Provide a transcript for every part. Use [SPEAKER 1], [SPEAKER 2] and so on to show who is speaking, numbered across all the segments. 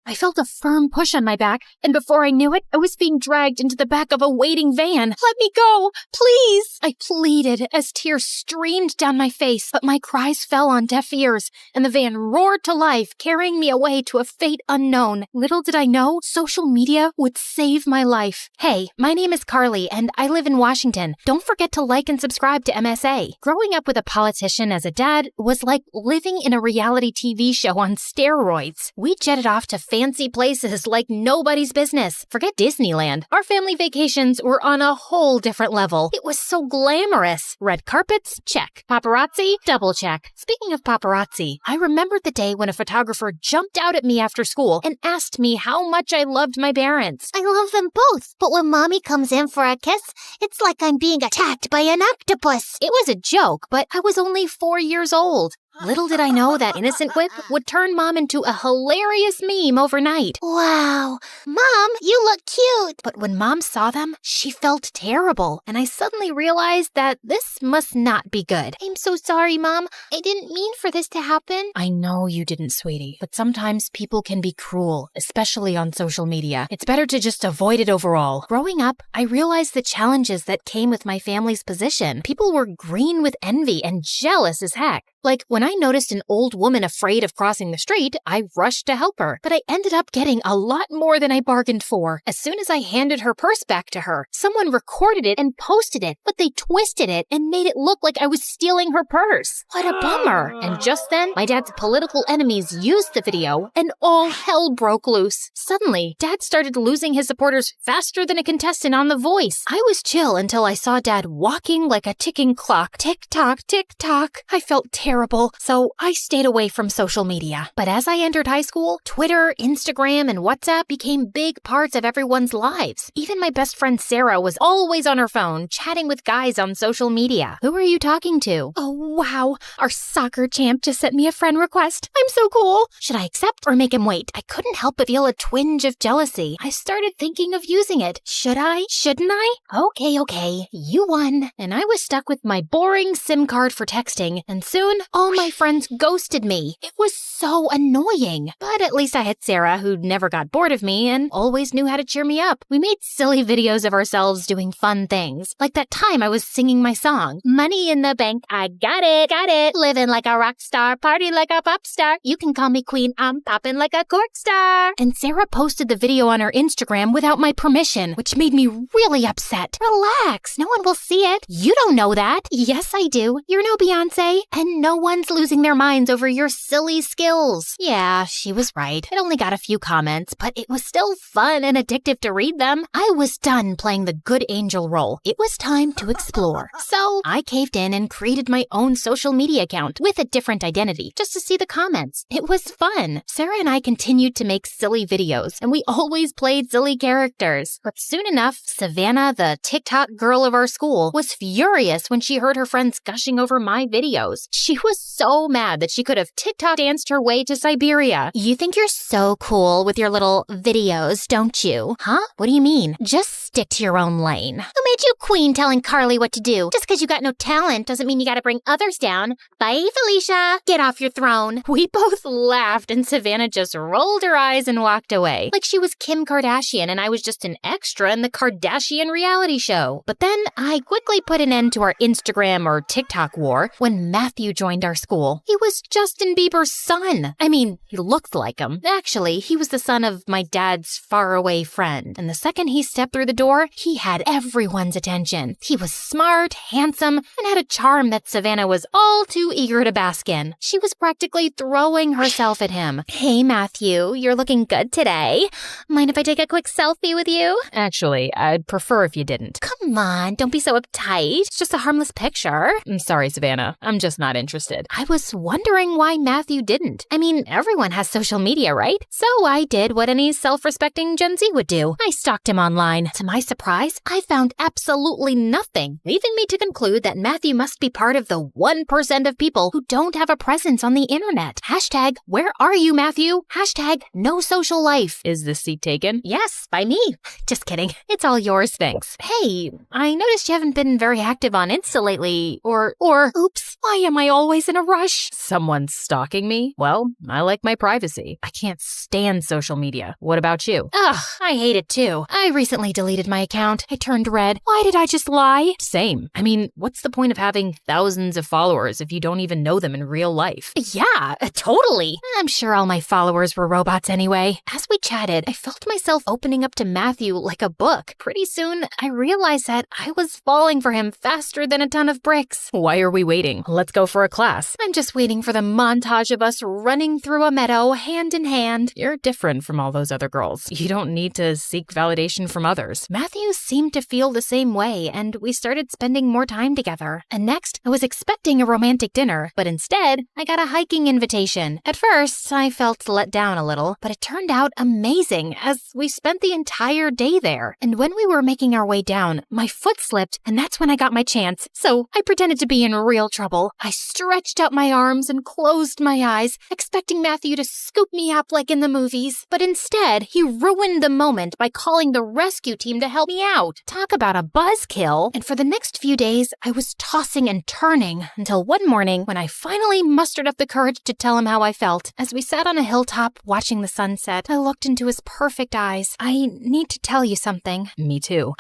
[SPEAKER 1] I felt a firm push on my back, and before I knew it, I was being dragged into the back of a waiting van. Let me go, please! I pleaded as tears streamed down my face, but my cries fell on deaf ears, and the van roared to life, carrying me away to a fate unknown. Little did I know, social media would save my life. Hey, my name is Carly, and I live in Washington. Don't forget to like and subscribe to MSA. Growing up with a politician as a dad was like living in a reality TV show on steroids. We jetted off to fancy places like nobody's business. Forget Disneyland. Our family vacations were on a whole different level. It was so glamorous. Red carpets? Check. Paparazzi? Double check. Speaking of paparazzi, I remembered the day when a photographer jumped out at me after school and asked me how much I loved my parents.
[SPEAKER 2] I love them both, but when Mommy comes in for a kiss, it's like I'm being attacked by an octopus.
[SPEAKER 1] It was a joke, but I was only 4 years old. Little did I know that innocent quip would turn Mom into a hilarious meme overnight.
[SPEAKER 2] Wow, Mom, you look cute.
[SPEAKER 1] But when Mom saw them, she felt terrible, and I suddenly realized that this must not be good.
[SPEAKER 2] I'm so sorry, Mom. I didn't mean for this to happen.
[SPEAKER 1] I know you didn't, sweetie, but sometimes people can be cruel, especially on social media. It's better to just avoid it overall. Growing up, I realized the challenges that came with my family's position. People were green with envy and jealous as heck. Like, when I noticed an old woman afraid of crossing the street, I rushed to help her, but I ended up getting a lot more than I bargained for. As soon as I handed her purse back to her, someone recorded it and posted it, but they twisted it and made it look like I was stealing her purse. What a bummer. And just then, my dad's political enemies used the video, and all hell broke loose. Suddenly, Dad started losing his supporters faster than a contestant on The Voice. I was chill until I saw Dad walking like a ticking clock. Tick-tock, tick-tock. I felt terrible, so I stayed away from social media. But as I entered high school, Twitter, Instagram, and WhatsApp became big parts of everyone's lives. Even my best friend Sarah was always on her phone, chatting with guys on social media. Who are you talking to? Oh, wow. Our soccer champ just sent me a friend request. I'm so cool. Should I accept or make him wait? I couldn't help but feel a twinge of jealousy. I started thinking of using it. Should I? Shouldn't I? Okay. You won. And I was stuck with my boring SIM card for texting, and soon, all my friends ghosted me. It was so annoying. But at least I had Sarah, who never got bored of me and always knew how to cheer me up. We made silly videos of ourselves doing fun things. Like that time I was singing my song. Money in the bank, I got it. Living like a rock star, party like a pop star. You can call me queen, I'm popping like a cork star. And Sarah posted the video on her Instagram without my permission, which made me really upset. Relax, no one will see it. You don't know that. Yes, I do. You're no Beyonce, and no one's losing their minds over your silly skills. Yeah, she was right. It only got a few comments, but it was still fun and addictive to read them. I was done playing the good angel role. It was time to explore. So I caved in and created my own social media account with a different identity just to see the comments. It was fun. Sarah and I continued to make silly videos, and we always played silly characters. But soon enough, Savannah, the TikTok girl of our school, was furious when she heard her friends gushing over my videos. She was so mad that she could have TikTok danced her way to Siberia. You think you're so cool with your little videos, don't you? Huh? What do you mean? Just stick to your own lane.
[SPEAKER 2] Who made you queen telling Carly what to do? Just because you got no talent doesn't mean you gotta bring others down. Bye, Felicia. Get off your throne.
[SPEAKER 1] We both laughed, and Savannah just rolled her eyes and walked away. Like she was Kim Kardashian and I was just an extra in the Kardashian reality show. But then I quickly put an end to our Instagram or TikTok war when Matthew joined our school. He was Justin Bieber's son. I mean, he looked like him. Actually, he was the son of my dad's faraway friend. And the second he stepped through the door, he had everyone's attention. He was smart, handsome, and had a charm that Savannah was all too eager to bask in. She was practically throwing herself at him. Hey, Matthew, you're looking good today. Mind if I take a quick selfie with you? Actually, I'd prefer if you didn't. Come on, don't be so uptight. It's just a harmless picture. I'm sorry, Savannah. I'm just not interested. I was wondering why Matthew didn't. I mean, everyone has social media, right? So I did what any self-respecting Gen Z would do. I stalked him online. To my surprise, I found absolutely nothing, leaving me to conclude that Matthew must be part of the 1% of people who don't have a presence on the internet. Hashtag, where are you, Matthew? Hashtag, no social life. Is this seat taken? Yes, by me. Just kidding. It's all yours, thanks. Hey, I noticed you haven't been very active on Insta lately, or, oops, why am I always in a rush. Someone's stalking me? Well, I like my privacy. I can't stand social media. What about you?
[SPEAKER 2] Ugh, I hate it too. I recently deleted my account. I turned red. Why did I just lie?
[SPEAKER 1] Same. I mean, what's the point of having thousands of followers if you don't even know them in real life?
[SPEAKER 2] Yeah, totally. I'm sure all my followers were robots anyway. As we chatted, I felt myself opening up to Matthew like a book. Pretty soon, I realized that I was falling for him faster than a ton of bricks.
[SPEAKER 1] Why are we waiting? Let's go for a class.
[SPEAKER 2] I'm just waiting for the montage of us running through a meadow hand in hand.
[SPEAKER 1] You're different from all those other girls. You don't need to seek validation from others.
[SPEAKER 2] Matthew seemed to feel the same way, and we started spending more time together. And next, I was expecting a romantic dinner, but instead, I got a hiking invitation. At first, I felt let down a little, but it turned out amazing as we spent the entire day there. And when we were making our way down, my foot slipped, and that's when I got my chance. So I pretended to be in real trouble. I stretched out my arms and closed my eyes, expecting Matthew to scoop me up like in the movies. But instead, he ruined the moment by calling the rescue team to help me out. Talk about a buzzkill. And for the next few days, I was tossing and turning until one morning when I finally mustered up the courage to tell him how I felt. As we sat on a hilltop watching the sunset, I looked into his perfect eyes. I need to tell you something.
[SPEAKER 1] Me too.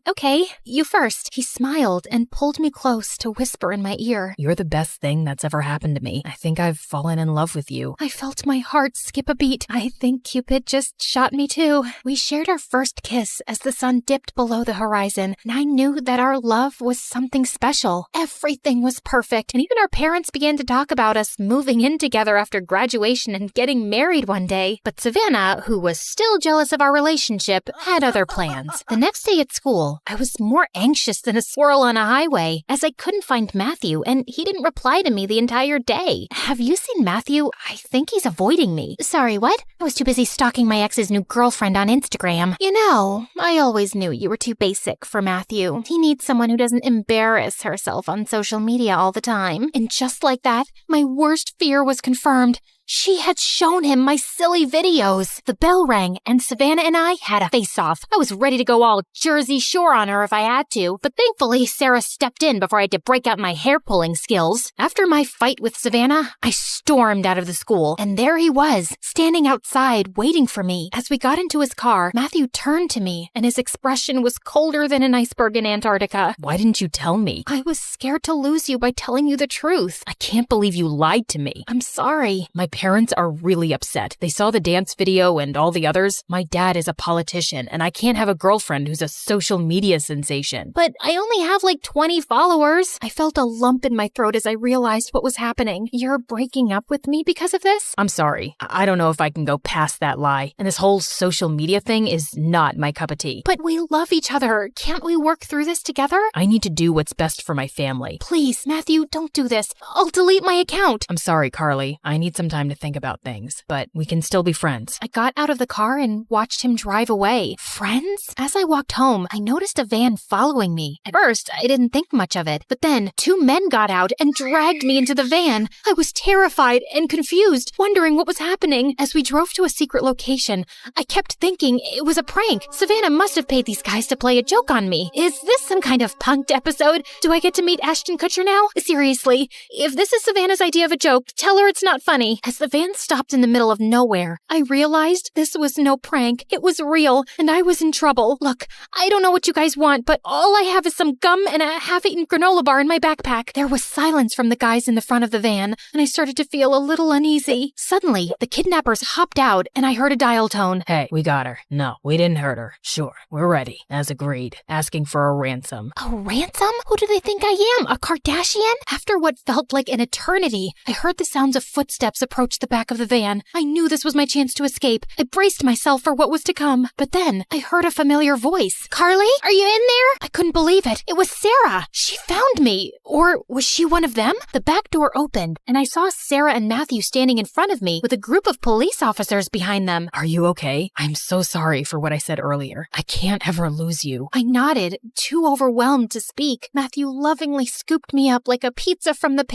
[SPEAKER 2] Okay, you first. He smiled and pulled me close to whisper in my ear.
[SPEAKER 1] You're the best thing that's ever happened to me. I think I've fallen in love with you.
[SPEAKER 2] I felt my heart skip a beat. I think Cupid just shot me too. We shared our first kiss as the sun dipped below the horizon, and I knew that our love was something special. Everything was perfect, and even our parents began to talk about us moving in together after graduation and getting married one day. But Savannah, who was still jealous of our relationship, had other plans. The next day at school, I was more anxious than a squirrel on a highway, as I couldn't find Matthew, and he didn't reply to me the entire day. Have you seen Matthew? I think he's avoiding me. Sorry, what? I was too busy stalking my ex's new girlfriend on Instagram. You know, I always knew you were too basic for Matthew. He needs someone who doesn't embarrass herself on social media all the time. And just like that, my worst fear was confirmed. She had shown him my silly videos. The bell rang, and Savannah and I had a face-off. I was ready to go all Jersey Shore on her if I had to, but thankfully Sarah stepped in before I had to break out my hair-pulling skills. After my fight with Savannah, I stormed out of the school, and there he was, standing outside, waiting for me. As we got into his car, Matthew turned to me, and his expression was colder than an iceberg in Antarctica.
[SPEAKER 1] Why didn't you tell me?
[SPEAKER 2] I was scared to lose you by telling you the truth.
[SPEAKER 1] I can't believe you lied to me.
[SPEAKER 2] I'm sorry.
[SPEAKER 1] My parents are really upset. They saw the dance video and all the others. My dad is a politician, and I can't have a girlfriend who's a social media sensation.
[SPEAKER 2] But I only have like 20 followers. I felt a lump in my throat as I realized what was happening. You're breaking up with me because of this?
[SPEAKER 1] I'm sorry. I don't know if I can go past that lie. And this whole social media thing is not my cup of tea.
[SPEAKER 2] But we love each other. Can't we work through this together?
[SPEAKER 1] I need to do what's best for my family.
[SPEAKER 2] Please, Matthew, don't do this. I'll delete my account.
[SPEAKER 1] I'm sorry, Carly. I need some time to think about things, but we can still be friends.
[SPEAKER 2] I got out of the car and watched him drive away. Friends? As I walked home, I noticed a van following me. At first, I didn't think much of it, but then 2 men got out and dragged me into the van. I was terrified and confused, wondering what was happening. As we drove to a secret location, I kept thinking it was a prank. Savannah must have paid these guys to play a joke on me. Is this some kind of punked episode? Do I get to meet Ashton Kutcher now? Seriously, if this is Savannah's idea of a joke, tell her it's not funny. As the van stopped in the middle of nowhere, I realized this was no prank. It was real, and I was in trouble. Look, I don't know what you guys want, but all I have is some gum and a half-eaten granola bar in my backpack. There was silence from the guys in the front of the van, and I started to feel a little uneasy. Suddenly, the kidnappers hopped out, and I heard a dial tone.
[SPEAKER 1] Hey, we got her. No, we didn't hurt her. Sure, we're ready, as agreed, asking for a ransom.
[SPEAKER 2] A ransom? Who do they think I am? A Kardashian? After what felt like an eternity, I heard the sounds of footsteps approach the back of the van. I knew this was my chance to escape. I braced myself for what was to come. But then I heard a familiar voice. Carly, are you in there? I couldn't believe it. It was Sarah. She found me. Or was she one of them? The back door opened, and I saw Sarah and Matthew standing in front of me with a group of police officers behind them.
[SPEAKER 1] Are you okay? I'm so sorry for what I said earlier. I can't ever lose you.
[SPEAKER 2] I nodded, too overwhelmed to speak. Matthew lovingly scooped me up like a pizza from the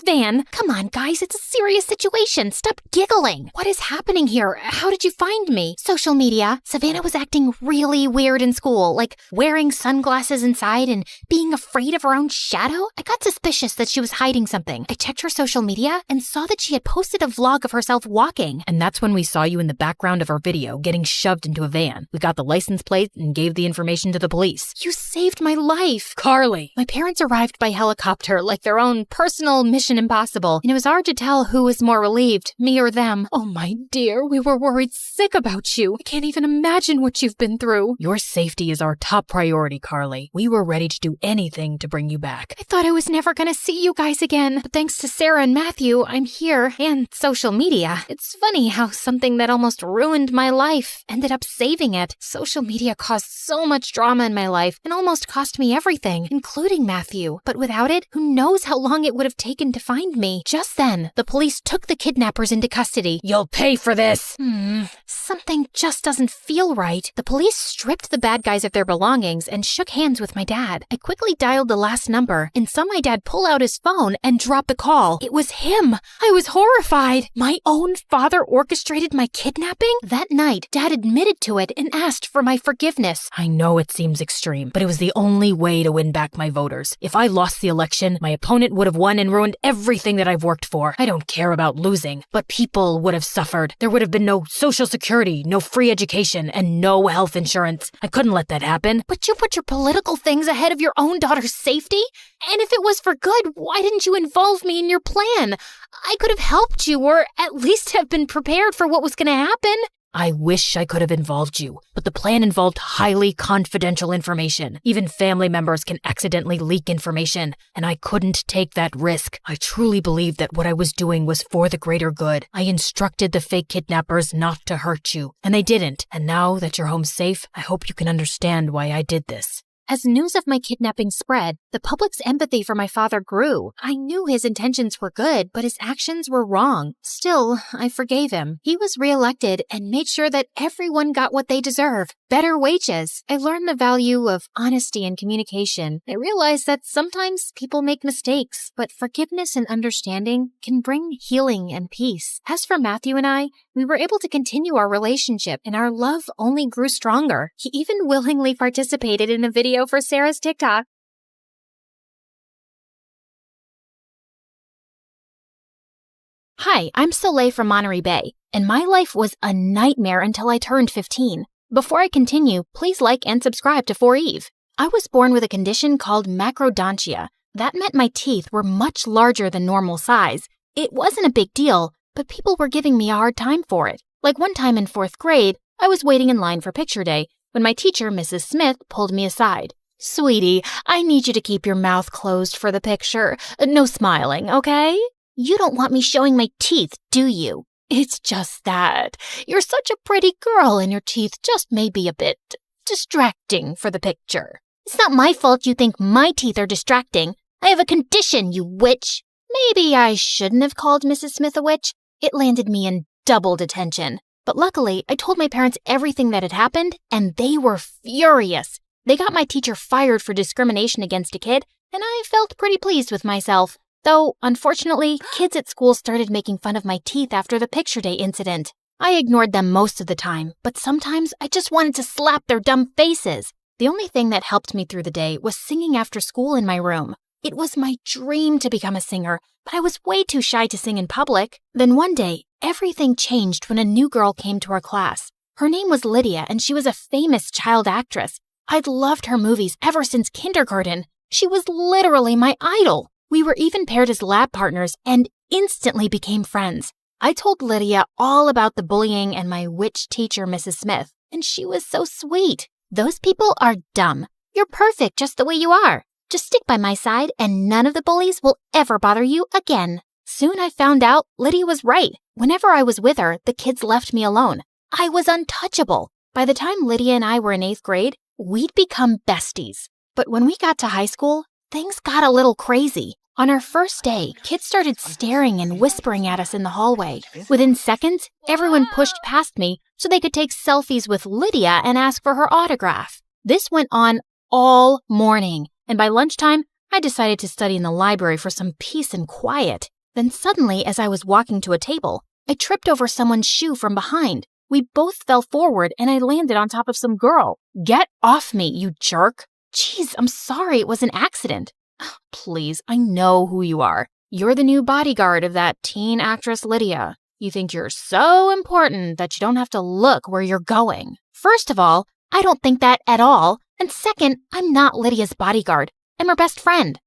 [SPEAKER 2] van. Come on, guys, it's a serious situation.
[SPEAKER 1] situation. Stop giggling. What is happening here? How did you find me? Social media. Savannah was acting really weird in school, like wearing sunglasses inside and being afraid of her own shadow. I got suspicious that she was hiding something. I checked her social media and saw that she had posted a vlog of herself walking. And that's when we saw you in the background of our video getting shoved into a van. We got the license plate and gave the information to the police. You saved my life. Carly. My parents arrived by helicopter like their own personal Mission Impossible, and it was hard to tell who was more relieved, me or them. Oh my dear, we were worried sick about you. I can't even imagine what you've been through. Your safety is our top priority, Carly. We were ready to do anything to bring you back. I thought I was never gonna see you guys again, but thanks to Sarah and Matthew, I'm here, and social media. It's funny how something that almost ruined my life ended up saving it. Social media caused so much drama in my life and almost cost me everything, including Matthew. But without it, who knows how long it would have taken to find me. Just then, the police took the kidnappers into custody. You'll pay for this! Something just doesn't feel right. The police stripped the bad guys of their belongings and shook hands with my dad. I quickly dialed the last number and saw my dad pull out his phone and drop the call. It was him! I was horrified! My own father orchestrated my kidnapping? That night, Dad admitted to it and asked for my forgiveness. I know it seems extreme, but it was the only way to win back my voters. If I lost the election, my opponent would have won and ruined everything that I've worked for. I don't care about losing, but people would have suffered. There would have been no social security, no free education, and no health insurance. I couldn't let that happen. But you put your political things ahead of your own daughter's safety? And if it was for good, why didn't you involve me in your plan? I could have helped you, or at least have been prepared for what was going to happen. I wish I could have involved you, but the plan involved highly confidential information. Even family members can accidentally leak information, and I couldn't take that risk. I truly believed that what I was doing was for the greater good. I instructed the fake kidnappers not to hurt you, and they didn't. And now that you're home safe, I hope you can understand why I did this. As news of my kidnapping spread, the public's empathy for my father grew. I knew his intentions were good, but his actions were wrong. Still, I forgave him. He was reelected and made sure that everyone got what they deserve. Better wages. I learned the value of honesty and communication. I realized that sometimes people make mistakes, but forgiveness and understanding can bring healing and peace. As for Matthew and I, we were able to continue our relationship, and our love only grew stronger. He even willingly participated in a video for Sarah's TikTok. Hi, I'm Soleil from Monterey Bay, and my life was a nightmare until I turned 15. Before I continue, please like and subscribe to For Eve. I was born with a condition called macrodontia. That meant my teeth were much larger than normal size. It wasn't a big deal, but people were giving me a hard time for it. Like one time in 4th grade, I was waiting in line for picture day when my teacher, Mrs. Smith, pulled me aside. Sweetie, I need you to keep your mouth closed for the picture. No smiling, okay? You don't want me showing my teeth, do you? It's just that. You're such a pretty girl and your teeth just may be a bit distracting for the picture. It's not my fault you think my teeth are distracting. I have a condition, you witch. Maybe I shouldn't have called Mrs. Smith a witch. It landed me in double detention. But luckily, I told my parents everything that had happened, and they were furious. They got my teacher fired for discrimination against a kid, and I felt pretty pleased with myself. Though, unfortunately, kids at school started making fun of my teeth after the picture day incident. I ignored them most of the time, but sometimes I just wanted to slap their dumb faces. The only thing that helped me through the day was singing after school in my room. It was my dream to become a singer, but I was way too shy to sing in public. Then one day, everything changed when a new girl came to our class. Her name was Lydia, and she was a famous child actress. I'd loved her movies ever since kindergarten. She was literally my idol. We were even paired as lab partners and instantly became friends. I told Lydia all about the bullying and my witch teacher, Mrs. Smith, and she was so sweet. Those people are dumb. You're perfect just the way you are. Just stick by my side and none of the bullies will ever bother you again. Soon I found out Lydia was right. Whenever I was with her, the kids left me alone. I was untouchable. By the time Lydia and I were in 8th grade, we'd become besties. But when we got to high school, things got a little crazy. On our first day, kids started staring and whispering at us in the hallway. Within seconds, everyone pushed past me so they could take selfies with Lydia and ask for her autograph. This went on all morning, and by lunchtime, I decided to study in the library for some peace and quiet. Then suddenly, as I was walking to a table, I tripped over someone's shoe from behind. We both fell forward and I landed on top of some girl. Get off me, you jerk. Jeez, I'm sorry, it was an accident. Please, I know who you are. You're the new bodyguard of that teen actress Lydia. You think you're so important that you don't have to look where you're going. First of all, I don't think that at all. And second, I'm not Lydia's bodyguard. I'm her best friend.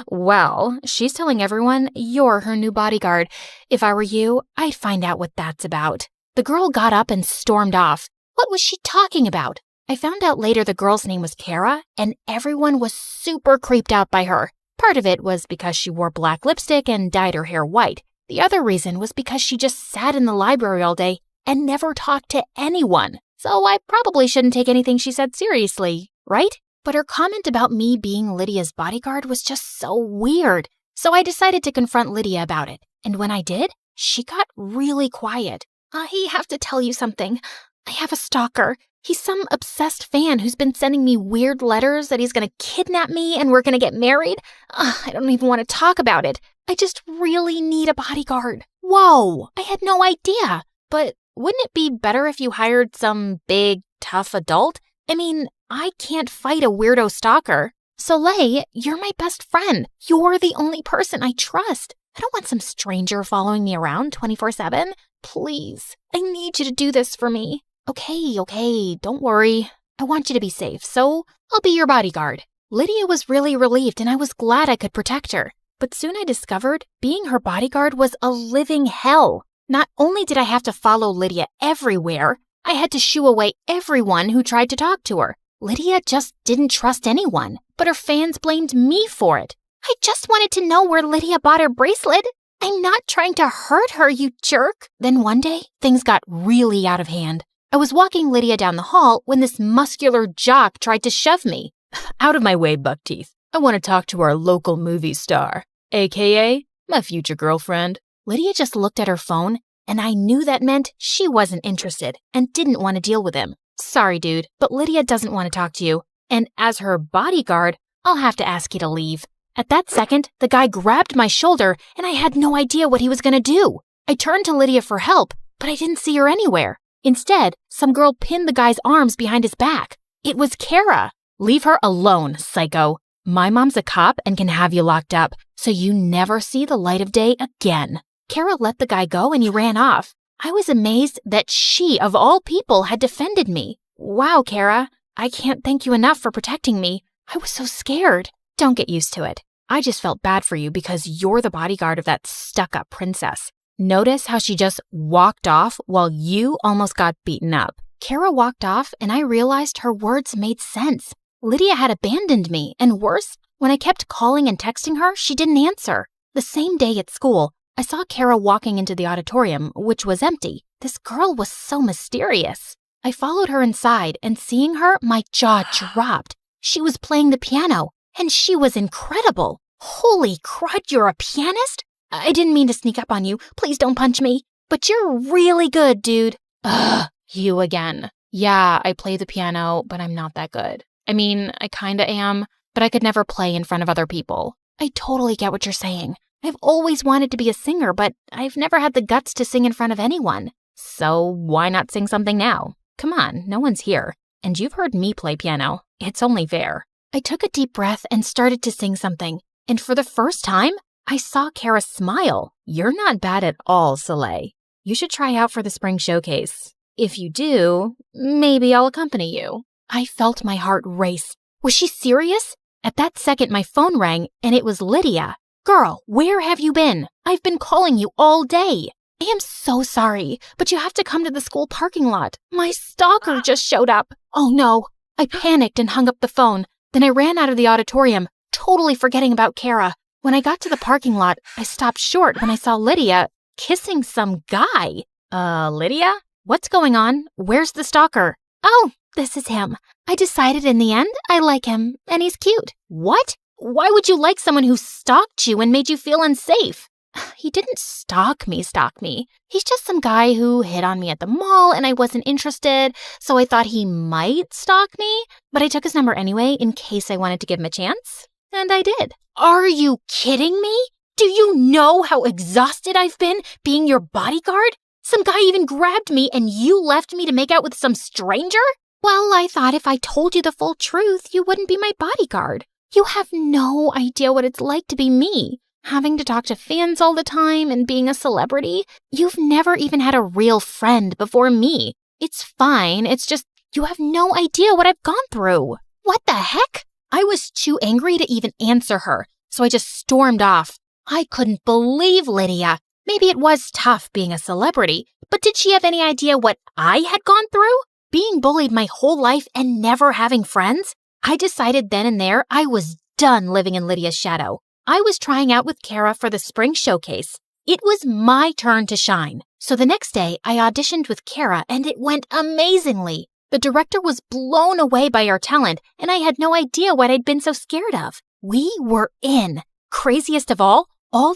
[SPEAKER 1] Well, she's telling everyone you're her new bodyguard. If I were you, I'd find out what that's about. The girl got up and stormed off. What was she talking about? I found out later the girl's name was Kara, and everyone was super creeped out by her. Part of it was because she wore black lipstick and dyed her hair white. The other reason was because she just sat in the library all day and never talked to anyone. So I probably shouldn't take anything she said seriously, right? But her comment about me being Lydia's bodyguard was just so weird. So I decided to confront Lydia about it. And when I did, she got really quiet. I have to tell you something. I have a stalker. He's some obsessed fan who's been sending me weird letters that he's going to kidnap me and we're going to get married. I don't even want to talk about it. I just really need a bodyguard. Whoa, I had no idea. But wouldn't it be better if you hired some big, tough adult? I mean, I can't fight a weirdo stalker. Soleil, you're my best friend. You're the only person I trust. I don't want some stranger following me around 24/7. Please, I need you to do this for me. Okay, don't worry. I want you to be safe, so I'll be your bodyguard. Lydia was really relieved and I was glad I could protect her. But soon I discovered being her bodyguard was a living hell. Not only did I have to follow Lydia everywhere, I had to shoo away everyone who tried to talk to her. Lydia just didn't trust anyone, but her fans blamed me for it. I just wanted to know where Lydia bought her bracelet. I'm not trying to hurt her, you jerk. Then one day, things got really out of hand. I was walking Lydia down the hall when this muscular jock tried to shove me. Out of my way, Buckteeth. I want to talk to our local movie star, a.k.a. my future girlfriend. Lydia just looked at her phone, and I knew that meant she wasn't interested and didn't want to deal with him. Sorry, dude, but Lydia doesn't want to talk to you. And as her bodyguard, I'll have to ask you to leave. At that second, the guy grabbed my shoulder, and I had no idea what he was going to do. I turned to Lydia for help, but I didn't see her anywhere. Instead, some girl pinned the guy's arms behind his back. It was Kara. Leave her alone, psycho. My mom's a cop and can have you locked up, so you never see the light of day again. Kara let the guy go and he ran off. I was amazed that she, of all people, had defended me. Wow, Kara, I can't thank you enough for protecting me. I was so scared. Don't get used to it. I just felt bad for you because you're the bodyguard of that stuck-up princess. Notice how she just walked off while you almost got beaten up. Kara walked off and I realized her words made sense. Lydia had abandoned me, and worse, when I kept calling and texting her, she didn't answer. The same day at school, I saw Kara walking into the auditorium, which was empty. This girl was so mysterious. I followed her inside, and seeing her, my jaw dropped. She was playing the piano, and she was incredible. Holy crud, you're a pianist? I didn't mean to sneak up on you. Please don't punch me. But you're really good, dude. Ugh, you again. Yeah, I play the piano, but I'm not that good. I mean, I kinda am, but I could never play in front of other people. I totally get what you're saying. I've always wanted to be a singer, but I've never had the guts to sing in front of anyone. So why not sing something now? Come on, no one's here. And you've heard me play piano. It's only fair. I took a deep breath and started to sing something. And for the first time, I saw Kara smile. You're not bad at all, Soleil. You should try out for the spring showcase. If you do, maybe I'll accompany you. I felt my heart race. Was she serious? At that second, my phone rang, and it was Lydia. Girl, where have you been? I've been calling you all day. I am so sorry, but you have to come to the school parking lot. My stalker just showed up. Oh no. I panicked and hung up the phone. Then I ran out of the auditorium, totally forgetting about Kara. When I got to the parking lot, I stopped short when I saw Lydia kissing some guy. Lydia? What's going on? Where's the stalker? Oh, this is him. I decided in the end I like him, and he's cute. What? Why would you like someone who stalked you and made you feel unsafe? He didn't stalk me. He's just some guy who hit on me at the mall and I wasn't interested, so I thought he might stalk me, but I took his number anyway in case I wanted to give him a chance, and I did. Are you kidding me? Do you know how exhausted I've been being your bodyguard? Some guy even grabbed me and you left me to make out with some stranger?
[SPEAKER 2] Well, I thought if I told you the full truth, you wouldn't be my bodyguard. You have no idea what it's like to be me. Having to talk to fans all the time and being a celebrity. You've never even had a real friend before me. It's fine, it's just you have no idea what I've gone through.
[SPEAKER 1] What the heck? I was too angry to even answer her, so I just stormed off. I couldn't believe Lydia. Maybe it was tough being a celebrity, but did she have any idea what I had gone through? Being bullied my whole life and never having friends? I decided then and there I was done living in Lydia's shadow. I was trying out with Kara for the spring showcase. It was my turn to shine. So the next day, I auditioned with Kara and it went amazingly. The director was blown away by our talent and I had no idea what I'd been so scared of. We were in. Craziest of all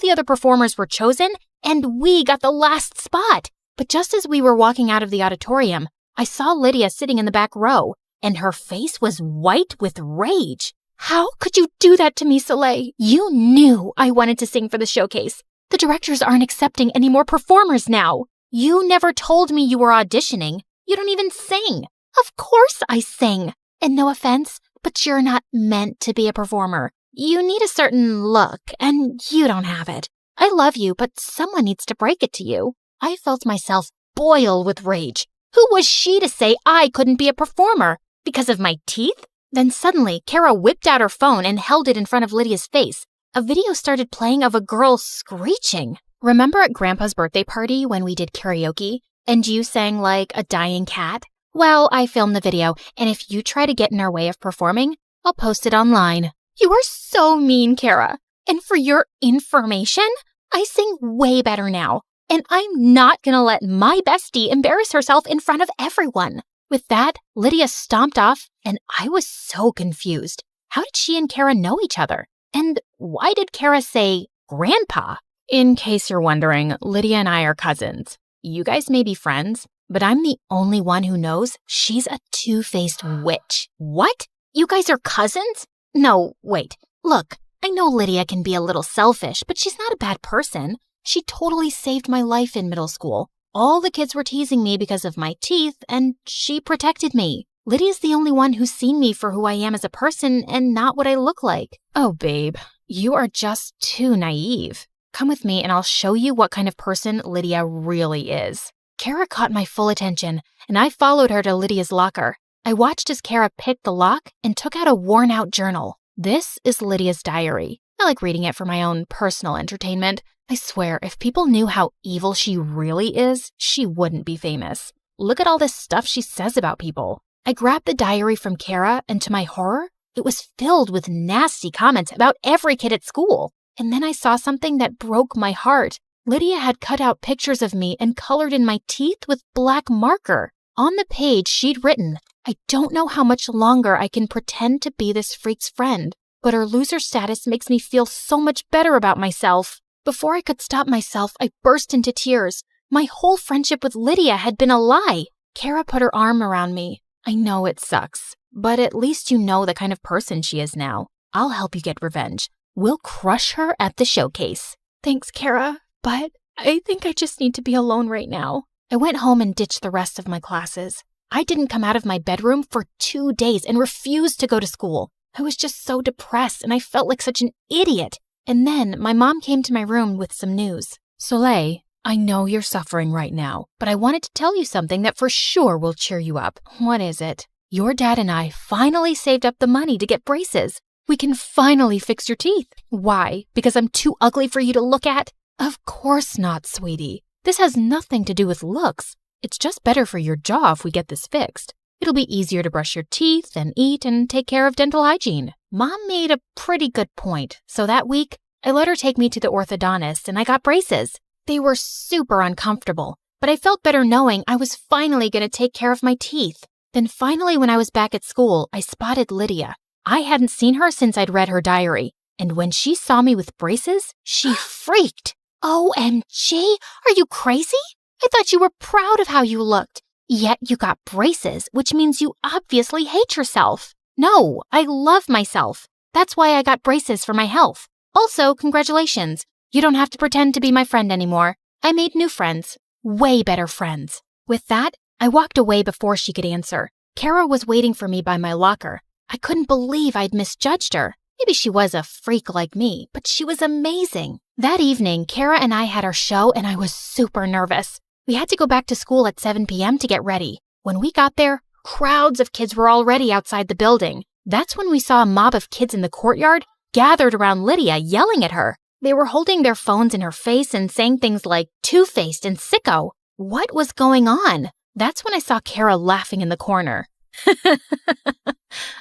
[SPEAKER 1] the other performers were chosen and we got the last spot. But just as we were walking out of the auditorium, I saw Lydia sitting in the back row and her face was white with rage. How could you do that to me, Soleil? You knew I wanted to sing for the showcase. The directors aren't accepting any more performers now. You never told me you were auditioning. You don't even sing. Of course I sing. And no offense, but you're not meant to be a performer. You need a certain look, and you don't have it. I love you, but someone needs to break it to you. I felt myself boil with rage. Who was she to say I couldn't be a performer? Because of my teeth? Then suddenly, Kara whipped out her phone and held it in front of Lydia's face. A video started playing of a girl screeching. Remember at Grandpa's birthday party when we did karaoke and you sang like a dying cat? Well, I filmed the video, and if you try to get in our way of performing, I'll post it online. You are so mean, Kara. And for your information, I sing way better now. And I'm not gonna let my bestie embarrass herself in front of everyone. With that, Lydia stomped off, and I was so confused. How did she and Kara know each other? And why did Kara say Grandpa? In case you're wondering, Lydia and I are cousins. You guys may be friends, but I'm the only one who knows she's a two-faced witch. What? You guys are cousins? No, wait. Look, I know Lydia can be a little selfish, but she's not a bad person. She totally saved my life in middle school. All the kids were teasing me because of my teeth, and she protected me. Lydia's the only one who's seen me for who I am as a person and not what I look like. Oh, babe, you are just too naive. Come with me and I'll show you what kind of person Lydia really is. Kara caught my full attention, and I followed her to Lydia's locker. I watched as Kara picked the lock and took out a worn-out journal. This is Lydia's diary. I like reading it for my own personal entertainment. I swear, if people knew how evil she really is, she wouldn't be famous. Look at all this stuff she says about people. I grabbed the diary from Kara, and to my horror, it was filled with nasty comments about every kid at school. And then I saw something that broke my heart. Lydia had cut out pictures of me and colored in my teeth with black marker. On the page, she'd written, "I don't know how much longer I can pretend to be this freak's friend, but her loser status makes me feel so much better about myself." Before I could stop myself, I burst into tears. My whole friendship with Lydia had been a lie. Kara put her arm around me. I know it sucks, but at least you know the kind of person she is now. I'll help you get revenge. We'll crush her at the showcase. Thanks, Kara, but I think I just need to be alone right now. I went home and ditched the rest of my classes. I didn't come out of my bedroom for 2 days and refused to go to school. I was just so depressed and I felt like such an idiot. And then my mom came to my room with some news. Soleil, I know you're suffering right now, but I wanted to tell you something that for sure will cheer you up. What is it? Your dad and I finally saved up the money to get braces. We can finally fix your teeth. Why? Because I'm too ugly for you to look at? Of course not, sweetie. This has nothing to do with looks. It's just better for your jaw if we get this fixed. It'll be easier to brush your teeth and eat and take care of dental hygiene. Mom made a pretty good point, so that week, I let her take me to the orthodontist and I got braces. They were super uncomfortable, but I felt better knowing I was finally going to take care of my teeth. Then finally, when I was back at school, I spotted Lydia. I hadn't seen her since I'd read her diary, and when she saw me with braces, she freaked. OMG, are you crazy? I thought you were proud of how you looked. Yet you got braces, which means you obviously hate yourself. No, I love myself. That's why I got braces for my health. Also, congratulations. You don't have to pretend to be my friend anymore. I made new friends. Way better friends. With that, I walked away before she could answer. Kara was waiting for me by my locker. I couldn't believe I'd misjudged her. Maybe she was a freak like me, but she was amazing. That evening, Kara and I had our show and I was super nervous. We had to go back to school at 7 p.m. to get ready. When we got there, crowds of kids were already outside the building. That's when we saw a mob of kids in the courtyard gathered around Lydia, yelling at her. They were holding their phones in her face and saying things like two-faced and sicko. What was going on? That's when I saw Kara laughing in the corner.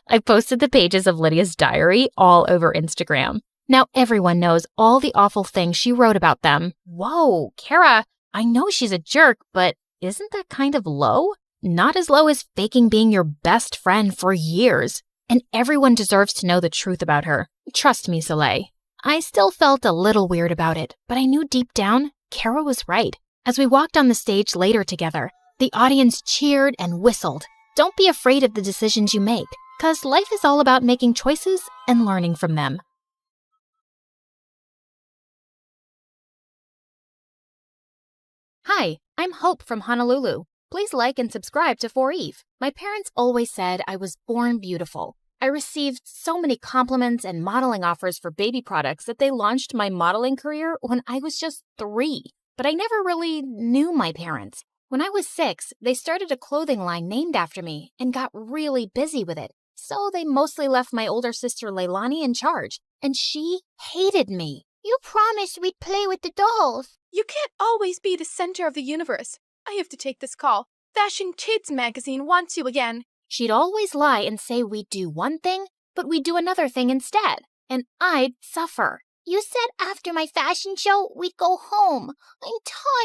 [SPEAKER 1] I posted the pages of Lydia's diary all over Instagram. Now everyone knows all the awful things she wrote about them. Whoa, Kara, I know she's a jerk, but isn't that kind of low? Not as low as faking being your best friend for years. And everyone deserves to know the truth about her. Trust me, Soleil. I still felt a little weird about it, but I knew deep down, Kara was right. As we walked on the stage later together, the audience cheered and whistled. Don't be afraid of the decisions you make, 'cause life is all about making choices and learning from them. Hi, I'm Hope from Honolulu. Please like and subscribe to For Eve. My parents always said I was born beautiful. I received so many compliments and modeling offers for baby products that they launched my modeling career when I was just 3. But I never really knew my parents. When I was 6, they started a clothing line named after me and got really busy with it. So they mostly left my older sister Leilani in charge, and she hated me.
[SPEAKER 2] You promised we'd play with the dolls.
[SPEAKER 3] You can't always be the center of the universe. I have to take this call. Fashion Kids magazine wants you again.
[SPEAKER 1] She'd always lie and say we'd do one thing, but we'd do another thing instead, and I'd suffer.
[SPEAKER 2] You said after my fashion show, we'd go home. I'm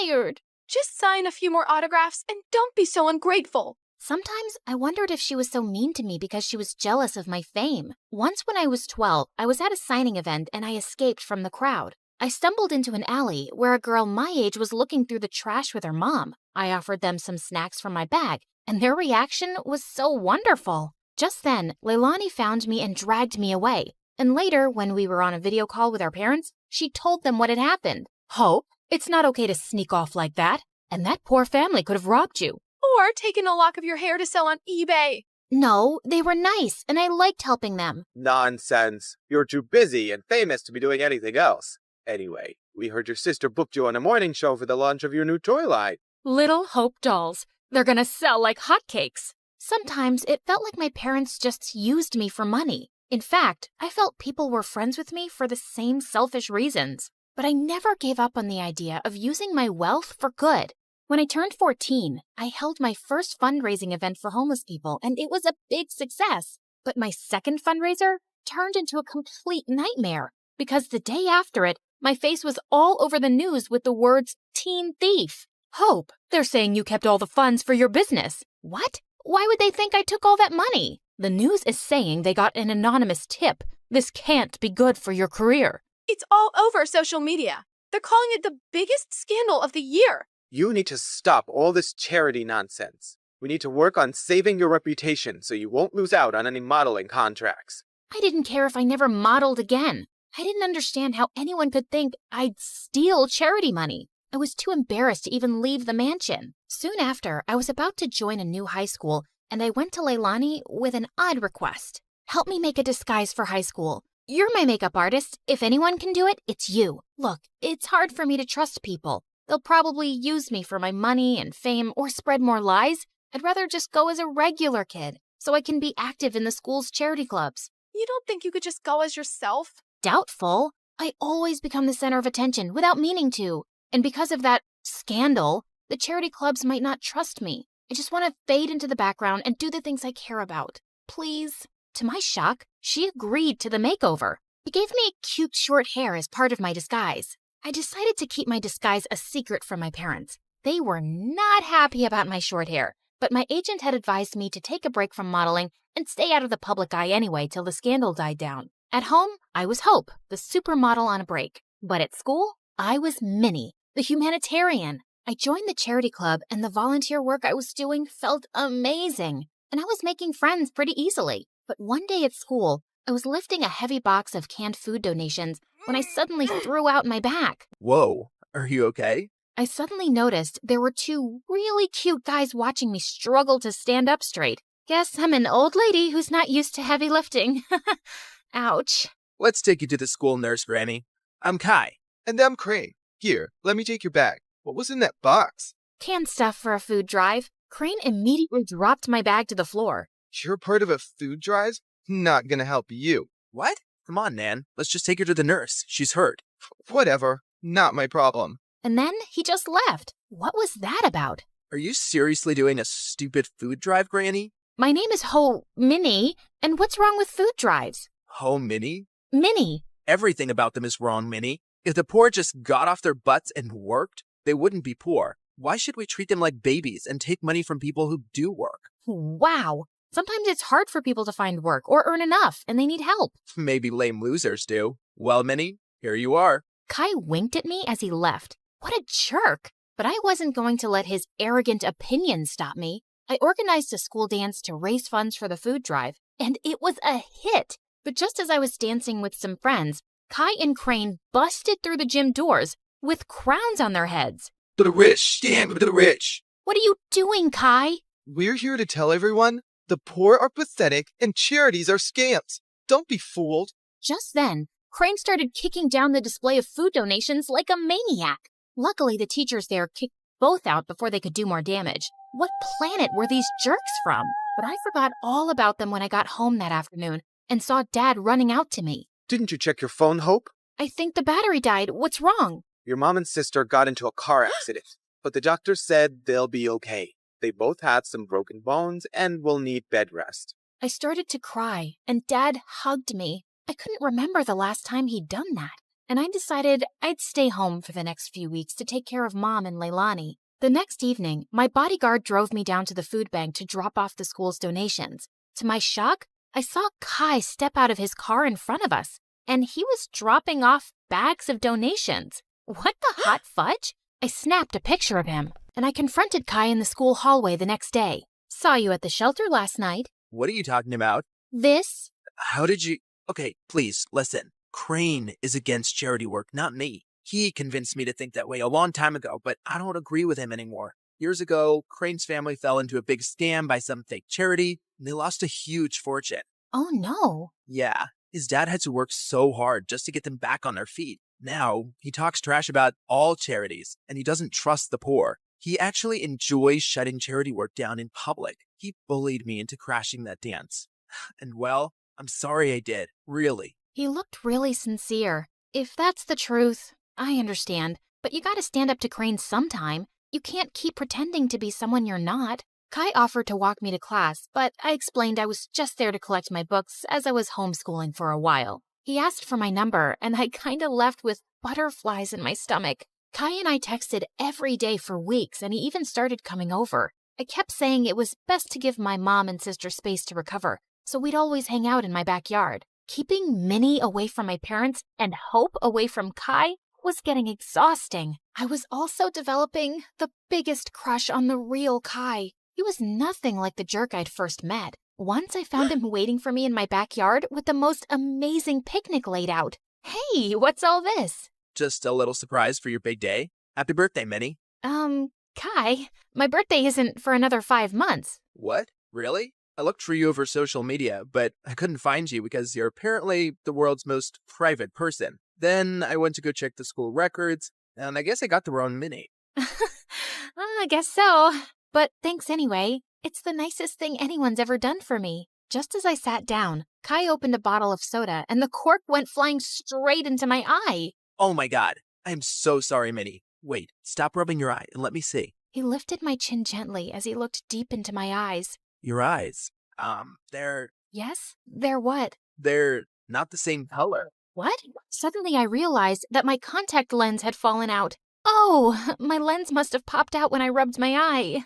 [SPEAKER 2] tired.
[SPEAKER 3] Just sign a few more autographs and don't be so ungrateful.
[SPEAKER 1] Sometimes I wondered if she was so mean to me because she was jealous of my fame. Once when I was 12, I was at a signing event and I escaped from the crowd. I stumbled into an alley where a girl my age was looking through the trash with her mom. I offered them some snacks from my bag, and their reaction was so wonderful. Just then, Leilani found me and dragged me away. And later, when we were on a video call with our parents, she told them what had happened. Hope, it's not okay to sneak off like that. And that poor family could have robbed you.
[SPEAKER 3] Or taken a lock of your hair to sell on eBay.
[SPEAKER 1] No, they were nice, and I liked helping them.
[SPEAKER 4] Nonsense. You're too busy and famous to be doing anything else. Anyway, we heard your sister booked you on a morning show for the launch of your new toy line.
[SPEAKER 1] Little Hope dolls. They're gonna sell like hotcakes. Sometimes it felt like my parents just used me for money. In fact, I felt people were friends with me for the same selfish reasons. But I never gave up on the idea of using my wealth for good. When I turned 14, I held my first fundraising event for homeless people, and it was a big success. But my second fundraiser turned into a complete nightmare, because the day after it, my face was all over the news with the words, "Teen Thief." Hope, they're saying you kept all the funds for your business. What? Why would they think I took all that money? The news is saying they got an anonymous tip. This can't be good for your career.
[SPEAKER 3] It's all over social media. They're calling it the biggest scandal of the year.
[SPEAKER 4] You need to stop all this charity nonsense. We need to work on saving your reputation so you won't lose out on any modeling contracts.
[SPEAKER 1] I didn't care if I never modeled again. I didn't understand how anyone could think I'd steal charity money. I was too embarrassed to even leave the mansion. Soon after, I was about to join a new high school, and I went to Leilani with an odd request. Help me make a disguise for high school. You're my makeup artist. If anyone can do it, it's you. Look, it's hard for me to trust people. They'll probably use me for my money and fame or spread more lies. I'd rather just go as a regular kid so I can be active in the school's charity clubs.
[SPEAKER 3] You don't think you could just go as yourself?
[SPEAKER 1] Doubtful. I always become the center of attention without meaning to. And because of that scandal, the charity clubs might not trust me. I just want to fade into the background and do the things I care about. Please. To my shock, she agreed to the makeover. She gave me cute short hair as part of my disguise. I decided to keep my disguise a secret from my parents. They were not happy about my short hair, but my agent had advised me to take a break from modeling and stay out of the public eye anyway till the scandal died down. At home, I was Hope, the supermodel on a break. But at school, I was Minnie, the humanitarian. I joined the charity club, and the volunteer work I was doing felt amazing. And I was making friends pretty easily. But one day at school, I was lifting a heavy box of canned food donations when I suddenly threw out my back.
[SPEAKER 5] Whoa, are you okay?
[SPEAKER 1] I suddenly noticed there were two really cute guys watching me struggle to stand up straight. Guess I'm an old lady who's not used to heavy lifting. Ouch.
[SPEAKER 5] Let's take you to the school nurse, Granny. I'm Kai.
[SPEAKER 6] And I'm Crane. Here, let me take your bag. What was in that box?
[SPEAKER 1] Canned stuff for a food drive. Crane immediately dropped my bag to the floor.
[SPEAKER 6] You're part of a food drive? Not gonna help you.
[SPEAKER 5] What? Come on, Nan. Let's just take her to the nurse. She's hurt.
[SPEAKER 6] Whatever. Not my problem.
[SPEAKER 1] And then he just left. What was that about?
[SPEAKER 5] Are you seriously doing a stupid food drive, Granny?
[SPEAKER 1] My name is Minnie, and what's wrong with food drives?
[SPEAKER 5] Minnie?
[SPEAKER 1] Minnie.
[SPEAKER 5] Everything about them is wrong, Minnie. If the poor just got off their butts and worked, they wouldn't be poor. Why should we treat them like babies and take money from people who do work?
[SPEAKER 1] Wow. Sometimes it's hard for people to find work or earn enough, and they need help.
[SPEAKER 5] Maybe lame losers do. Well, Minnie, here you are.
[SPEAKER 1] Kai winked at me as he left. What a jerk. But I wasn't going to let his arrogant opinion stop me. I organized a school dance to raise funds for the food drive, and it was a hit. But just as I was dancing with some friends, Kai and Crane busted through the gym doors with crowns on their heads.
[SPEAKER 6] To the rich, stand with the rich.
[SPEAKER 1] What are you doing, Kai?
[SPEAKER 6] We're here to tell everyone the poor are pathetic and charities are scams. Don't be fooled.
[SPEAKER 1] Just then, Crane started kicking down the display of food donations like a maniac. Luckily, the teachers there kicked both out before they could do more damage. What planet were these jerks from? But I forgot all about them when I got home that afternoon and saw Dad running out to me.
[SPEAKER 4] Didn't you check your phone, Hope?
[SPEAKER 1] I think the battery died. What's wrong?
[SPEAKER 4] Your mom and sister got into a car accident, but the doctor said they'll be okay. They both had some broken bones and will need bed rest.
[SPEAKER 1] I started to cry, and Dad hugged me. I couldn't remember the last time he'd done that, and I decided I'd stay home for the next few weeks to take care of Mom and Leilani. The next evening, my bodyguard drove me down to the food bank to drop off the school's donations. To my shock, I saw Kai step out of his car in front of us, and he was dropping off bags of donations. What the hot fudge? I snapped a picture of him, and I confronted Kai in the school hallway the next day. Saw you at the shelter last night.
[SPEAKER 5] What are you talking about?
[SPEAKER 1] This?
[SPEAKER 5] How did you... Okay, please, listen. Crane is against charity work, not me. He convinced me to think that way a long time ago, but I don't agree with him anymore. Years ago, Crane's family fell into a big scam by some fake charity, and they lost a huge fortune.
[SPEAKER 1] Oh no.
[SPEAKER 5] Yeah, his dad had to work so hard just to get them back on their feet. Now, he talks trash about all charities, and he doesn't trust the poor. He actually enjoys shutting charity work down in public. He bullied me into crashing that dance. And well, I'm sorry I did, really.
[SPEAKER 1] He looked really sincere. If that's the truth, I understand. But you gotta stand up to Crane sometime. You can't keep pretending to be someone you're not. Kai offered to walk me to class, but I explained I was just there to collect my books as I was homeschooling for a while. He asked for my number, and I kinda left with butterflies in my stomach. Kai and I texted every day for weeks, and he even started coming over. I kept saying it was best to give my mom and sister space to recover, so we'd always hang out in my backyard. Keeping Minnie away from my parents and Hope away from Kai was getting exhausting. I was also developing the biggest crush on the real Kai. He was nothing like the jerk I'd first met. Once I found him waiting for me in my backyard with the most amazing picnic laid out. Hey, what's all this?
[SPEAKER 5] Just a little surprise for your big day. Happy birthday, Minnie.
[SPEAKER 1] Kai, my birthday isn't for another 5 months.
[SPEAKER 5] What? Really? I looked for you over social media, but I couldn't find you because you're apparently the world's most private person. Then I went to go check the school records, and I guess I got the wrong Minnie.
[SPEAKER 1] I guess so. But thanks anyway. It's the nicest thing anyone's ever done for me. Just as I sat down, Kai opened a bottle of soda, and the cork went flying straight into my eye.
[SPEAKER 5] Oh my god. I am so sorry, Minnie. Wait, stop rubbing your eye and let me see.
[SPEAKER 1] He lifted my chin gently as he looked deep into my eyes.
[SPEAKER 5] Your eyes. They're
[SPEAKER 1] Yes? They're what?
[SPEAKER 5] not the same color.
[SPEAKER 1] What? Suddenly I realized that my contact lens had fallen out. Oh, my lens must have popped out when I rubbed my eye.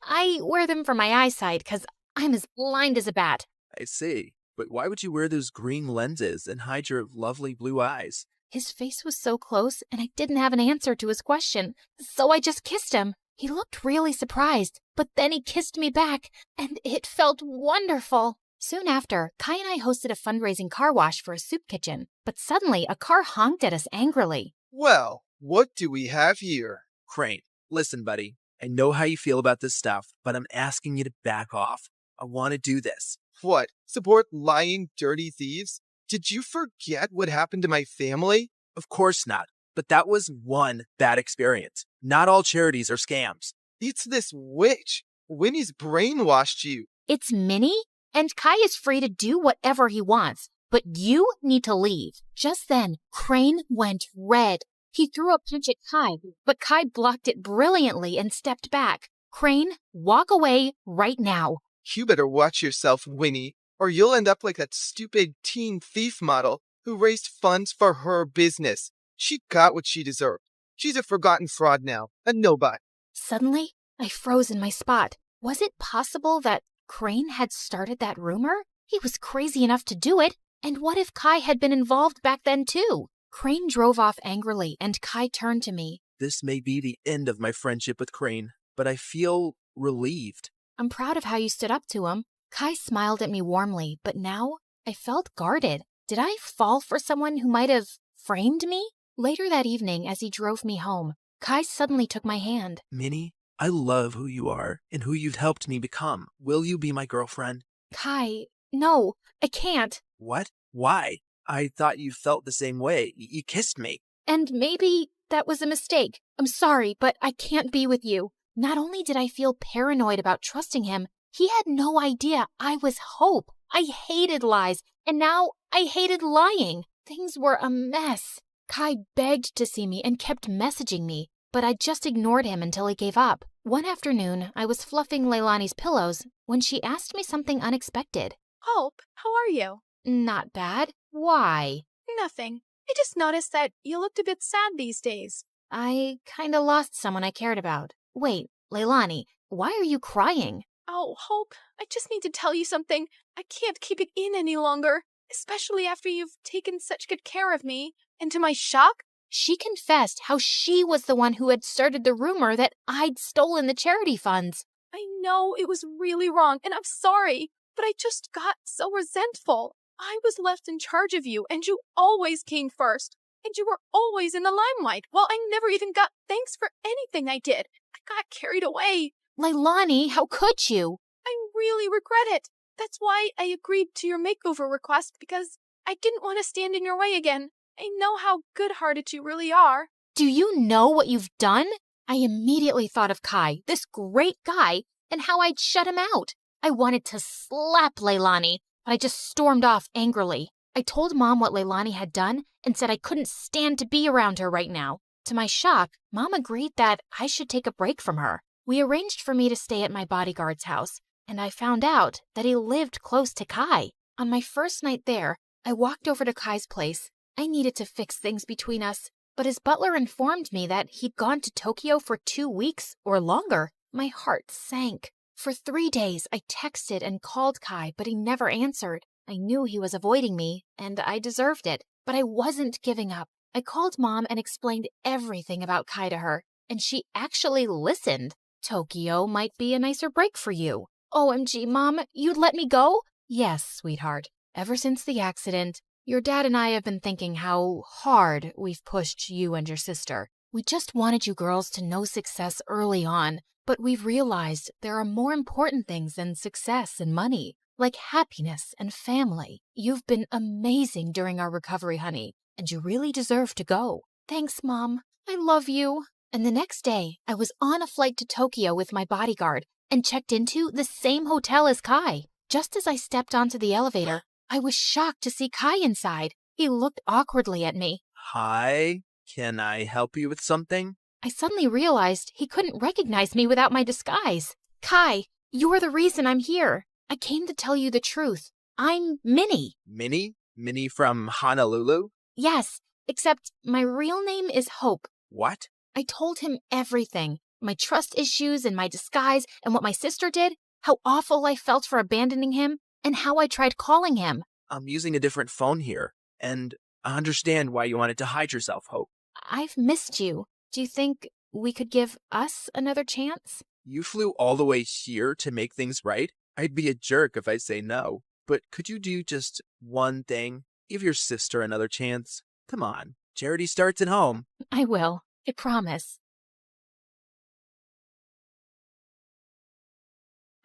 [SPEAKER 1] I wear them for my eyesight because I'm as blind as a bat.
[SPEAKER 5] I see. But why would you wear those green lenses and hide your lovely blue eyes?
[SPEAKER 1] His face was so close, and I didn't have an answer to his question, so I just kissed him. He looked really surprised, but then he kissed me back, and it felt wonderful. Soon after, Kai and I hosted a fundraising car wash for a soup kitchen, but suddenly a car honked at us angrily.
[SPEAKER 6] Well, what do we have here?
[SPEAKER 5] Crane, listen, buddy. I know how you feel about this stuff, but I'm asking you to back off. I want to do this.
[SPEAKER 6] What? Support lying, dirty thieves? Did you forget what happened to my family?
[SPEAKER 5] Of course not. But that was one bad experience. Not all charities are scams.
[SPEAKER 6] It's this witch. Winnie's brainwashed you.
[SPEAKER 1] It's Minnie, and Kai is free to do whatever he wants, but you need to leave. Just then, Crane went red. He threw a punch at Kai, but Kai blocked it brilliantly and stepped back. Crane, walk away right now.
[SPEAKER 6] You better watch yourself, Winnie, or you'll end up like that stupid teen thief model who raised funds for her business. She got what she deserved. She's a forgotten fraud now, a nobody.
[SPEAKER 1] Suddenly, I froze in my spot. Was it possible that Crane had started that rumor? He was crazy enough to do it, and what if Kai had been involved back then too? Crane drove off angrily, and Kai turned to me.
[SPEAKER 5] This may be the end of my friendship with Crane, but I feel relieved.
[SPEAKER 1] I'm proud of how you stood up to him. Kai smiled at me warmly, but now I felt guarded. Did I fall for someone who might have framed me? Later that evening, as he drove me home, Kai suddenly took my hand.
[SPEAKER 5] Minnie, I love who you are and who you've helped me become. Will you be my girlfriend?
[SPEAKER 1] Kai, no, I can't.
[SPEAKER 5] What? Why? I thought you felt the same way. You kissed me.
[SPEAKER 1] And maybe that was a mistake. I'm sorry, but I can't be with you. Not only did I feel paranoid about trusting him, he had no idea I was Hope. I hated lies, and now I hated lying. Things were a mess. Kai begged to see me and kept messaging me, but I just ignored him until he gave up. One afternoon, I was fluffing Leilani's pillows when she asked me something unexpected.
[SPEAKER 3] Hope, how are you?
[SPEAKER 1] Not bad. Why?
[SPEAKER 3] Nothing. I just noticed that you looked a bit sad these days.
[SPEAKER 1] I kinda lost someone I cared about. Wait, Leilani, why are you crying?
[SPEAKER 3] Oh, Hope, I just need to tell you something. I can't keep it in any longer, especially after you've taken such good care of me. And to my shock,
[SPEAKER 1] She confessed how she was the one who had started the rumor that I'd stolen the charity funds.
[SPEAKER 3] I know it was really wrong, and I'm sorry, but I just got so resentful. I was left in charge of you, and you always came first. And you were always in the limelight, while I never even got thanks for anything I did. I got carried away.
[SPEAKER 1] Leilani, how could you?
[SPEAKER 3] I really regret it. That's why I agreed to your makeover request, because I didn't want to stand in your way again. I know how good-hearted you really are.
[SPEAKER 1] Do you know what you've done? I immediately thought of Kai, this great guy, and how I'd shut him out. I wanted to slap Leilani, but I just stormed off angrily. I told Mom what Leilani had done and said I couldn't stand to be around her right now. To my shock, Mom agreed that I should take a break from her. We arranged for me to stay at my bodyguard's house, and I found out that he lived close to Kai. On my first night there, I walked over to Kai's place. I needed to fix things between us, but his butler informed me that he'd gone to Tokyo for 2 weeks or longer. My heart sank. For 3 days, I texted and called Kai, but he never answered. I knew he was avoiding me, and I deserved it, but I wasn't giving up. I called Mom and explained everything about Kai to her, and she actually listened. Tokyo might be a nicer break for you. OMG, Mom, you'd let me go? Yes, sweetheart. Ever since the accident, your dad and I have been thinking how hard we've pushed you and your sister. We just wanted you girls to know success early on, but we've realized there are more important things than success and money, like happiness and family. You've been amazing during our recovery, honey, and you really deserve to go. Thanks, Mom. I love you. And the next day, I was on a flight to Tokyo with my bodyguard and checked into the same hotel as Kai. Just as I stepped onto the elevator, I was shocked to see Kai inside. He looked awkwardly at me.
[SPEAKER 5] Hi, can I help you with something?
[SPEAKER 1] I suddenly realized he couldn't recognize me without my disguise. Kai, you're the reason I'm here. I came to tell you the truth. I'm Minnie.
[SPEAKER 5] Minnie? Minnie from Honolulu?
[SPEAKER 1] Yes, except my real name is Hope.
[SPEAKER 5] What?
[SPEAKER 1] I told him everything. My trust issues and my disguise and what my sister did, how awful I felt for abandoning him, and how I tried calling him.
[SPEAKER 5] I'm using a different phone here, and I understand why you wanted to hide yourself, Hope.
[SPEAKER 1] I've missed you. Do you think we could give us another chance?
[SPEAKER 5] You flew all the way here to make things right? I'd be a jerk if I say no. but could you do just one thing? Give your sister another chance. Come on, charity starts at home.
[SPEAKER 2] I will. I promise.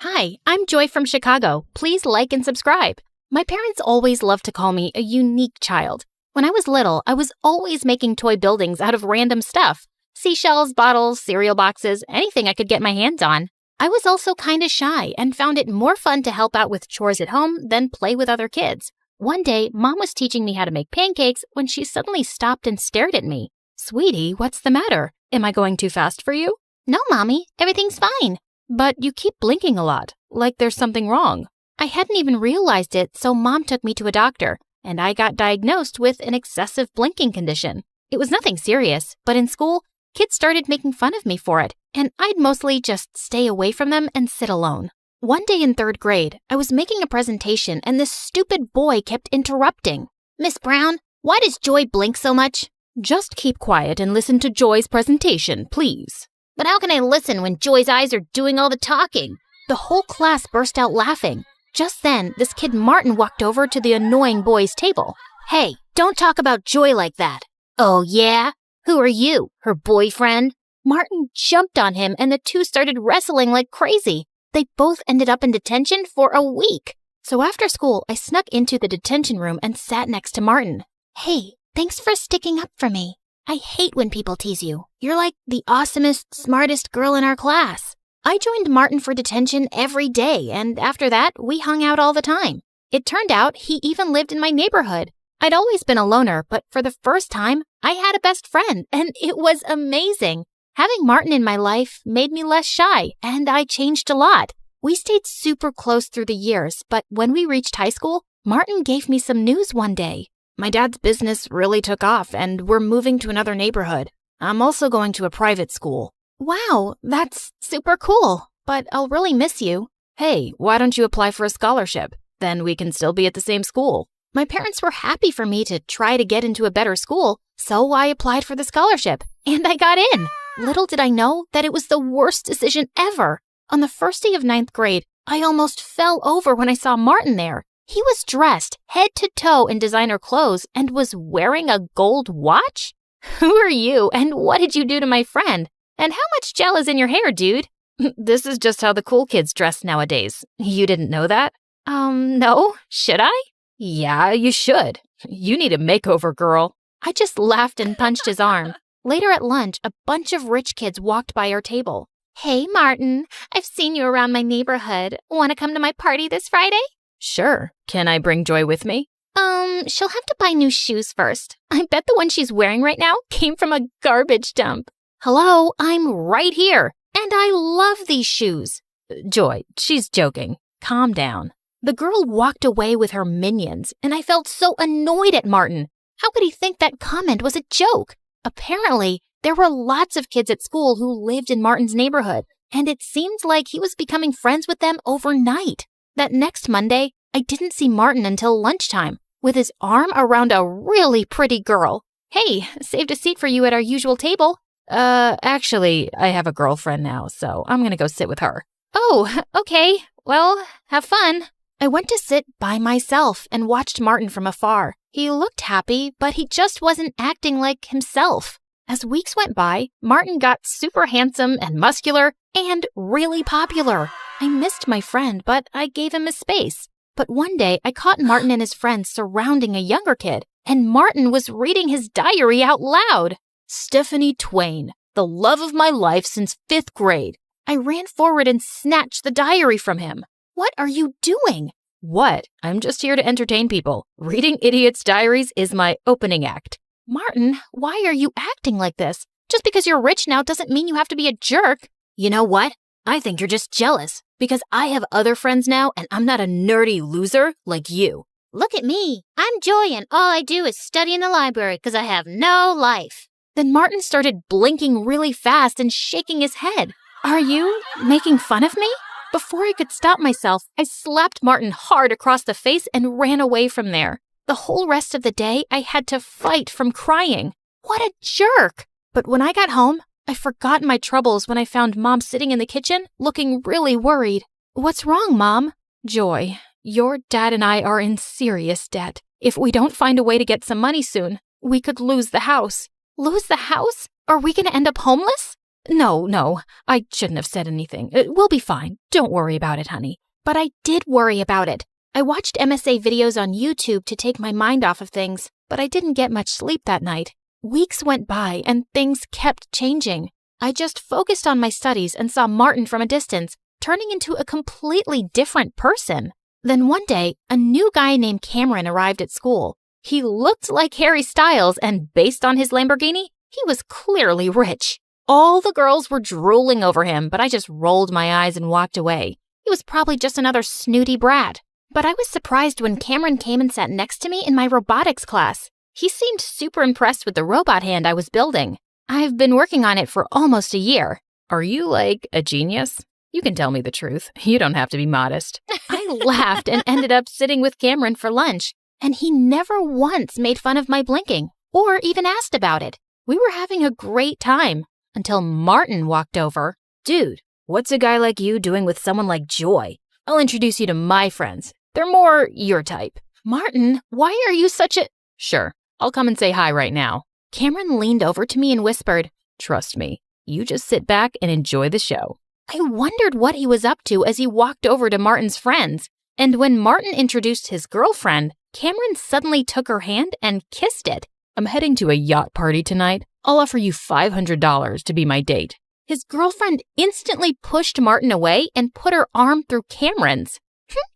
[SPEAKER 2] Hi, I'm Joy from Chicago. Please like and subscribe. My parents always loved to call me a unique child. When I was little, I was always making toy buildings out of random stuff. Seashells, bottles, cereal boxes, anything I could get my hands on. I was also kinda shy and found it more fun to help out with chores at home than play with other kids. One day, Mom was teaching me how to make pancakes when she suddenly stopped and stared at me. Sweetie, what's the matter? Am I going too fast for you? No, Mommy, everything's fine. But you keep blinking a lot, like there's something wrong. I hadn't even realized it, so Mom took me to a doctor, and I got diagnosed with an excessive blinking condition. It was nothing serious, but in school, kids started making fun of me for it, and I'd mostly just stay away from them and sit alone. One day in 3rd grade, I was making a presentation and this stupid boy kept interrupting. Miss Brown, why does Joy blink so much? Just keep quiet and listen to Joy's presentation, please. But how can I listen when Joy's eyes are doing all the talking? The whole class burst out laughing. Just then, this kid Martin walked over to the annoying boy's table. Hey, don't talk about Joy like that. Oh, yeah? Who are you, her boyfriend? Martin jumped on him and the two started wrestling like crazy. They both ended up in detention for a week. So after school, I snuck into the detention room and sat next to Martin. Hey, thanks for sticking up for me. I hate when people tease you. You're like the awesomest, smartest girl in our class. I joined Martin for detention every day, and after that, we hung out all the time. It turned out he even lived in my neighborhood. I'd always been a loner, but for the first time, I had a best friend, and it was amazing. Having Martin in my life made me less shy, and I changed a lot. We stayed super close through the years, but when we reached high school, Martin gave me some news one day. My dad's business really took off, and we're moving to another neighborhood. I'm also going to a private school. Wow, that's super cool, but I'll really miss you. Hey, why don't you apply for a scholarship? Then we can still be at the same school. My parents were happy for me to try to get into a better school, so I applied for the scholarship, and I got in. Little did I know that it was the worst decision ever. On the first day of 9th grade, I almost fell over when I saw Martin there. He was dressed head to toe in designer clothes and was wearing a gold watch? Who are you and what did you do to my friend? And how much gel is in your hair, dude? This is just how the cool kids dress nowadays. You didn't know that? No. Should I? Yeah, you should. You need a makeover, girl. I just laughed and punched his arm. Later at lunch, a bunch of rich kids walked by our table. Hey, Martin, I've seen you around my neighborhood. Want to come to my party this Friday? Sure. Can I bring Joy with me? She'll have to buy new shoes first. I bet the one she's wearing right now came from a garbage dump. Hello, I'm right here, and I love these shoes. Joy, she's joking. Calm down. The girl walked away with her minions, and I felt so annoyed at Martin. How could he think that comment was a joke? Apparently, there were lots of kids at school who lived in Martin's neighborhood, and it seemed like he was becoming friends with them overnight. That next Monday, I didn't see Martin until lunchtime, with his arm around a really pretty girl. Hey, saved a seat for you at our usual table. Actually, I have a girlfriend now, so I'm gonna go sit with her. Oh, okay. Well, have fun. I went to sit by myself and watched Martin from afar. He looked happy, but he just wasn't acting like himself. As weeks went by, Martin got super handsome and muscular and really popular. I missed my friend, but I gave him his space. But one day, I caught Martin and his friends surrounding a younger kid, and Martin was reading his diary out loud. Stephanie Twain, the love of my life since 5th grade. I ran forward and snatched the diary from him. What are you doing? What? I'm just here to entertain people. Reading idiots' diaries is my opening act. Martin, why are you acting like this? Just because you're rich now doesn't mean you have to be a jerk. You know what? I think you're just jealous because I have other friends now and I'm not a nerdy loser like you. Look at me. I'm Joy and all I do is study in the library because I have no life. Then Martin started blinking really fast and shaking his head. Are you making fun of me? Before I could stop myself, I slapped Martin hard across the face and ran away from there. The whole rest of the day, I had to fight from crying. What a jerk! But when I got home, I forgot my troubles when I found Mom sitting in the kitchen, looking really worried. What's wrong, Mom? Joy, Your dad and I are in serious debt. If we don't find a way to get some money soon, we could lose the house. Lose the house? Are we going to end up homeless? No, I shouldn't have said anything. We'll be fine. Don't worry about it, honey. But I did worry about it. I watched MSA videos on YouTube to take my mind off of things, but I didn't get much sleep that night. Weeks went by and things kept changing. I just focused on my studies and saw Martin from a distance, turning into a completely different person. Then one day, a new guy named Cameron arrived at school. He looked like Harry Styles, and based on his Lamborghini, he was clearly rich. All the girls were drooling over him, but I just rolled my eyes and walked away. He was probably just another snooty brat. But I was surprised when Cameron came and sat next to me in my robotics class. He seemed super impressed with the robot hand I was building. I've been working on it for almost a year.
[SPEAKER 1] Are you like a genius? You can tell me the truth. You don't have to be modest.
[SPEAKER 2] I laughed and ended up sitting with Cameron for lunch, and he never once made fun of my blinking or even asked about it. We were having a great time until Martin walked over.
[SPEAKER 1] Dude, what's a guy like you doing with someone like Joy? I'll introduce you to my friends. They're more your type.
[SPEAKER 2] Martin, why are you such a...
[SPEAKER 1] Sure, I'll come and say hi right now.
[SPEAKER 2] Cameron leaned over to me and whispered,
[SPEAKER 1] Trust me, you just sit back and enjoy the show.
[SPEAKER 2] I wondered what he was up to as he walked over to Martin's friends. And when Martin introduced his girlfriend, Cameron suddenly took her hand and kissed it.
[SPEAKER 1] I'm heading to a yacht party tonight. I'll offer you $500 to be my date.
[SPEAKER 2] His girlfriend instantly pushed Martin away and put her arm through Cameron's.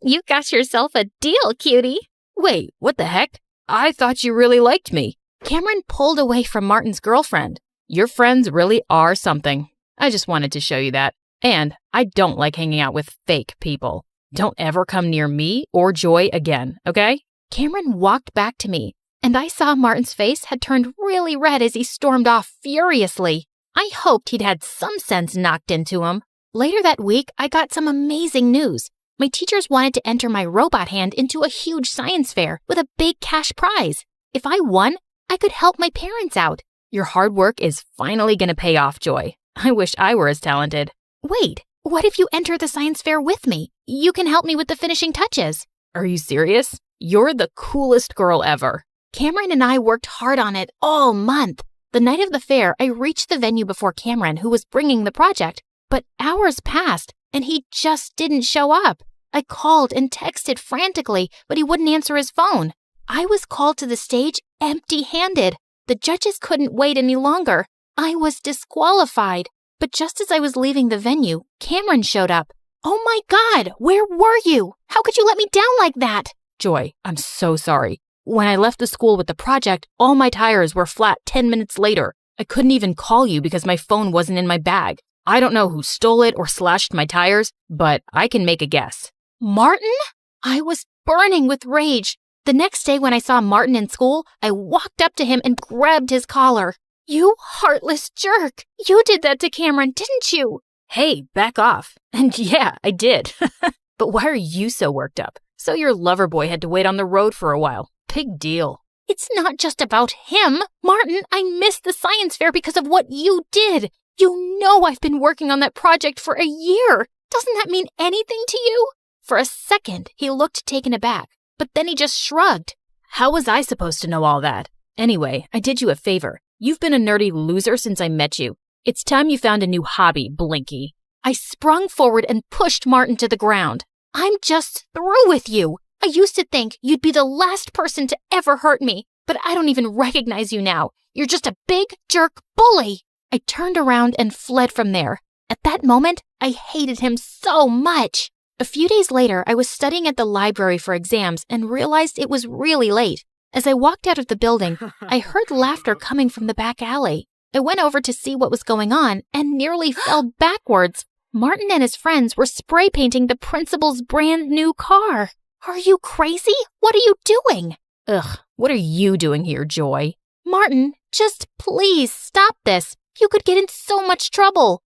[SPEAKER 2] You got yourself a deal, cutie.
[SPEAKER 1] Wait, what the heck? I thought you really liked me.
[SPEAKER 2] Cameron pulled away from Martin's girlfriend.
[SPEAKER 1] Your friends really are something. I just wanted to show you that. And I don't like hanging out with fake people. Don't ever come near me or Joy again, okay?
[SPEAKER 2] Cameron walked back to me, and I saw Martin's face had turned really red as he stormed off furiously. I hoped he'd had some sense knocked into him. Later that week, I got some amazing news. My teachers wanted to enter my robot hand into a huge science fair with a big cash prize. If I won, I could help my parents out.
[SPEAKER 1] Your hard work is finally going to pay off, Joy. I wish I were as talented.
[SPEAKER 2] Wait, what if you enter the science fair with me? You can help me with the finishing touches.
[SPEAKER 1] Are you serious? You're the coolest girl ever.
[SPEAKER 2] Cameron and I worked hard on it all month. The night of the fair, I reached the venue before Cameron, who was bringing the project, but hours passed and he just didn't show up. I called and texted frantically, but he wouldn't answer his phone. I was called to the stage empty-handed. The judges couldn't wait any longer. I was disqualified. But just as I was leaving the venue, Cameron showed up. Oh my God, where were you? How could you let me down like that?
[SPEAKER 1] Joy, I'm so sorry. When I left the school with the project, all my tires were flat 10 minutes later. I couldn't even call you because my phone wasn't in my bag. I don't know who stole it or slashed my tires, but I can make a guess.
[SPEAKER 2] Martin? I was burning with rage. The next day when I saw Martin in school, I walked up to him and grabbed his collar. You heartless jerk! You did that to Cameron, didn't you?
[SPEAKER 1] Hey, back off. And yeah, I did. But why are you so worked up? So your lover boy had to wait on the road for a while. Big deal.
[SPEAKER 2] It's not just about him. Martin, I missed the science fair because of what you did. You know I've been working on that project for a year. Doesn't that mean anything to you? For a second, he looked taken aback, but then he just shrugged.
[SPEAKER 1] How was I supposed to know all that? Anyway, I did you a favor. You've been a nerdy loser since I met you. It's time you found a new hobby, Blinky.
[SPEAKER 2] I sprung forward and pushed Martin to the ground. I'm just through with you. I used to think you'd be the last person to ever hurt me, but I don't even recognize you now. You're just a big jerk bully. I turned around and fled from there. At that moment, I hated him so much. A few days later, I was studying at the library for exams and realized it was really late. As I walked out of the building, I heard laughter coming from the back alley. I went over to see what was going on and nearly fell backwards. Martin and his friends were spray painting the principal's brand new car. Are you crazy? What are you doing?
[SPEAKER 1] Ugh, what are you doing here, Joy?
[SPEAKER 2] Martin, just please stop this. You could get in so much trouble.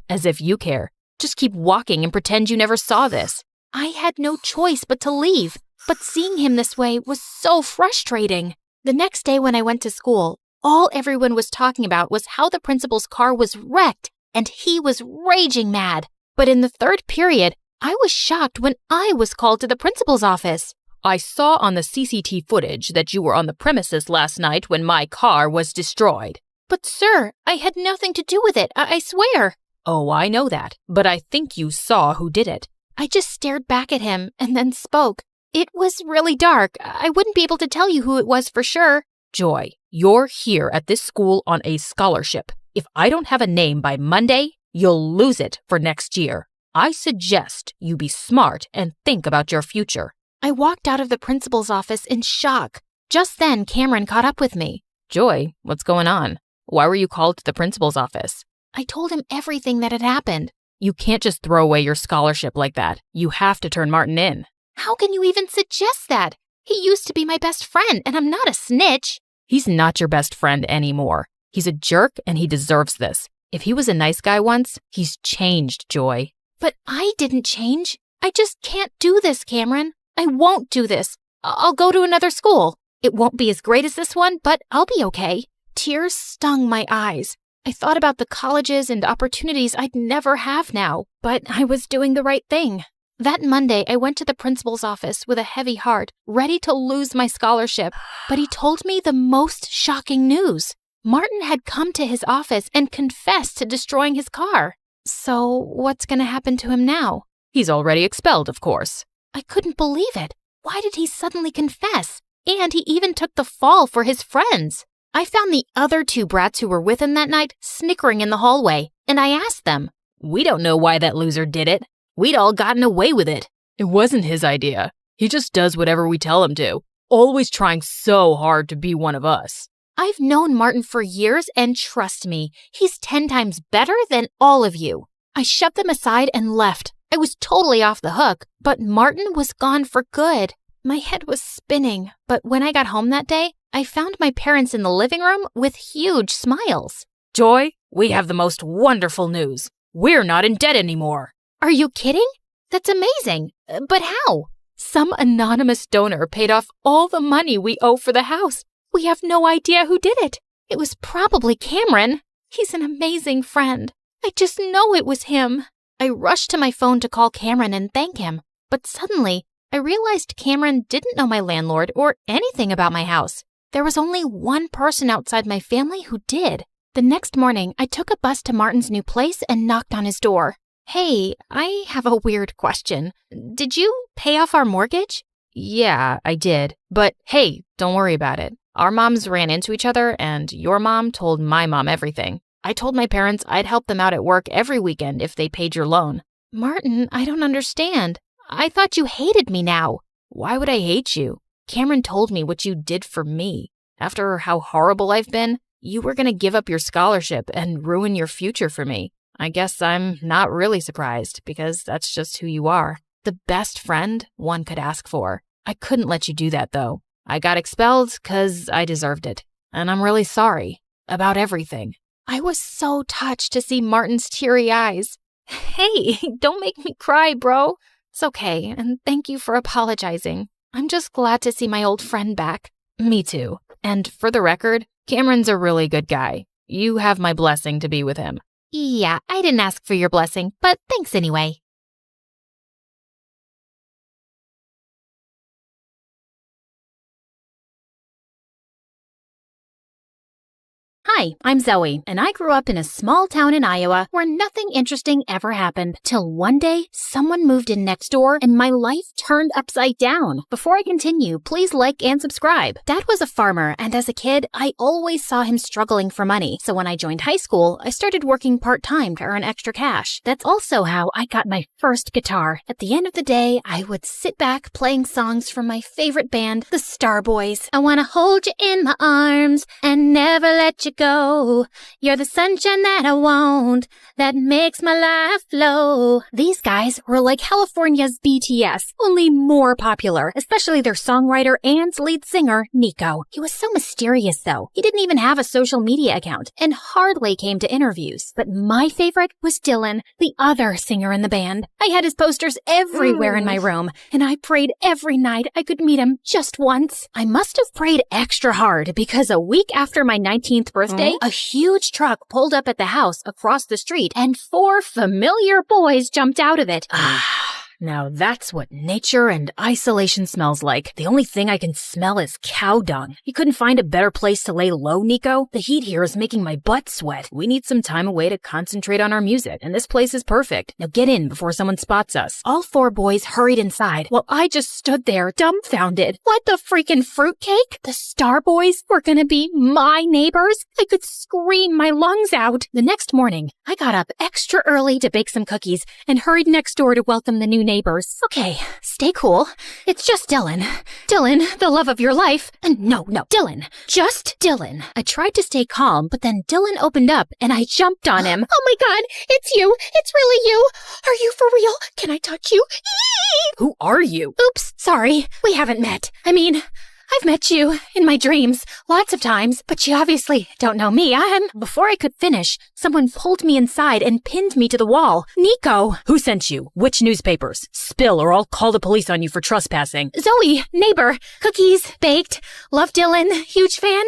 [SPEAKER 1] As if you care. Just keep walking and pretend you never saw this.
[SPEAKER 2] I had no choice but to leave, but seeing him this way was so frustrating. The next day when I went to school, all everyone was talking about was how the principal's car was wrecked, and he was raging mad. But in the third period,
[SPEAKER 1] I was shocked when I was called to the principal's office.
[SPEAKER 7] I saw on the CCTV footage that you were on the premises last night when my car was destroyed.
[SPEAKER 1] But sir, I had nothing to do with it, I swear.
[SPEAKER 7] Oh, I know that, but I think you saw who did it.
[SPEAKER 1] I just stared back at him and then spoke. It was really dark. I wouldn't be able to tell you who it was for sure.
[SPEAKER 7] Joy, you're here at this school on a scholarship. If I don't have a name by Monday, you'll lose it for next year. I suggest you be smart and think about your future.
[SPEAKER 1] I walked out of the principal's office in shock. Just then, Cameron caught up with me.
[SPEAKER 7] Joy, what's going on? Why were you called to the principal's office?
[SPEAKER 1] I told him everything that had happened.
[SPEAKER 7] You can't just throw away your scholarship like that. You have to turn Martin in.
[SPEAKER 1] How can you even suggest that? He used to be my best friend, and I'm not a snitch.
[SPEAKER 7] He's not your best friend anymore. He's a jerk, and he deserves this. If he was a nice guy once, he's changed, Joy.
[SPEAKER 1] But I didn't change. I just can't do this, Cameron. I won't do this. I'll go to another school. It won't be as great as this one, but I'll be okay. Tears stung my eyes. I thought about the colleges and opportunities I'd never have now, but I was doing the right thing. That Monday, I went to the principal's office with a heavy heart, ready to lose my scholarship, but he told me the most shocking news. Martin had come to his office and confessed to destroying his car. So what's going to happen to him now?
[SPEAKER 7] He's already expelled, of course.
[SPEAKER 1] I couldn't believe it. Why did he suddenly confess? And he even took the fall for his friends. I found the other two brats who were with him that night snickering in the hallway, and I asked them,
[SPEAKER 7] "We don't know why that loser did it. We'd all gotten away with it. It wasn't his idea. He just does whatever we tell him to, always trying so hard to be one of us."
[SPEAKER 1] I've known Martin for years, and trust me, he's 10 times better than all of you. I shoved them aside and left. I was totally off the hook, but Martin was gone for good. My head was spinning, but when I got home that day, I found my parents in the living room with huge smiles.
[SPEAKER 7] "Joy, we have the most wonderful news. We're not in debt anymore."
[SPEAKER 1] Are you kidding? That's amazing. But how?
[SPEAKER 7] Some anonymous donor paid off all the money we owe for the house.
[SPEAKER 1] We have no idea who did it. It was probably Cameron. He's an amazing friend. I just know it was him. I rushed to my phone to call Cameron and thank him. But suddenly, I realized Cameron didn't know my landlord or anything about my house. There was only one person outside my family who did. The next morning, I took a bus to Martin's new place and knocked on his door. Hey, I have a weird question. Did you pay off our mortgage?
[SPEAKER 7] Yeah, I did. But hey, don't worry about it. Our moms ran into each other, and your mom told my mom everything. I told my parents I'd help them out at work every weekend if they paid your loan.
[SPEAKER 1] Martin, I don't understand. I thought you hated me now.
[SPEAKER 7] Why would I hate you? Cameron told me what you did for me. After how horrible I've been, you were going to give up your scholarship and ruin your future for me. I guess I'm not really surprised, because that's just who you are. The best friend one could ask for. I couldn't let you do that, though. I got expelled because I deserved it. And I'm really sorry about everything.
[SPEAKER 1] I was so touched to see Martin's teary eyes. Hey, don't make me cry, bro. It's okay, and thank you for apologizing. I'm just glad to see my old friend back.
[SPEAKER 7] Me too. And for the record, Cameron's a really good guy. You have my blessing to be with him.
[SPEAKER 1] Yeah, I didn't ask for your blessing, but thanks anyway. Hi, I'm Zoe, and I grew up in a small town in Iowa where nothing interesting ever happened. Till one day, someone moved in next door and my life turned upside down. Before I continue, please like and subscribe. Dad was a farmer, and as a kid, I always saw him struggling for money. So when I joined high school, I started working part-time to earn extra cash. That's also how I got my first guitar. At the end of the day, I would sit back playing songs from my favorite band, the Starboys. I want to hold you in my arms and never let you go. You're the sunshine that I want, that makes my life flow. These guys were like California's BTS, only more popular, especially their songwriter and lead singer, Nico. He was so mysterious, though. He didn't even have a social media account and hardly came to interviews. But my favorite was Dylan, the other singer in the band. I had his posters everywhere in my room, and I prayed every night I could meet him just once. I must have prayed extra hard because a week after my 19th birthday, a huge truck pulled up at the house across the street and 4 familiar boys jumped out of it.
[SPEAKER 7] Now that's what nature and isolation smells like. The only thing I can smell is cow dung. You couldn't find a better place to lay low, Nico? The heat here is making my butt sweat. We need some time away to concentrate on our music, and this place is perfect. Now get in before someone spots us.
[SPEAKER 1] All four boys hurried inside while I just stood there dumbfounded. What the freaking fruitcake? The Star Boys were gonna be my neighbors? I could scream my lungs out. The next morning, I got up extra early to bake some cookies and hurried next door to welcome the new neighbors. Okay, stay cool. It's just Dylan. Dylan, the love of your life. And no, Dylan. Just Dylan. I tried to stay calm, but then Dylan opened up and I jumped on him. Oh my god, it's you. It's really you. Are you for real? Can I touch you?
[SPEAKER 7] Who are you?
[SPEAKER 1] Oops, sorry. We haven't met. I mean, I've met you in my dreams lots of times, but you obviously don't know me. Before I could finish, someone pulled me inside and pinned me to the wall. Nico.
[SPEAKER 7] Who sent you? Which newspapers? Spill or I'll call the police on you for trespassing.
[SPEAKER 1] Zoe, neighbor. Cookies, baked. Love Dylan. Huge fan.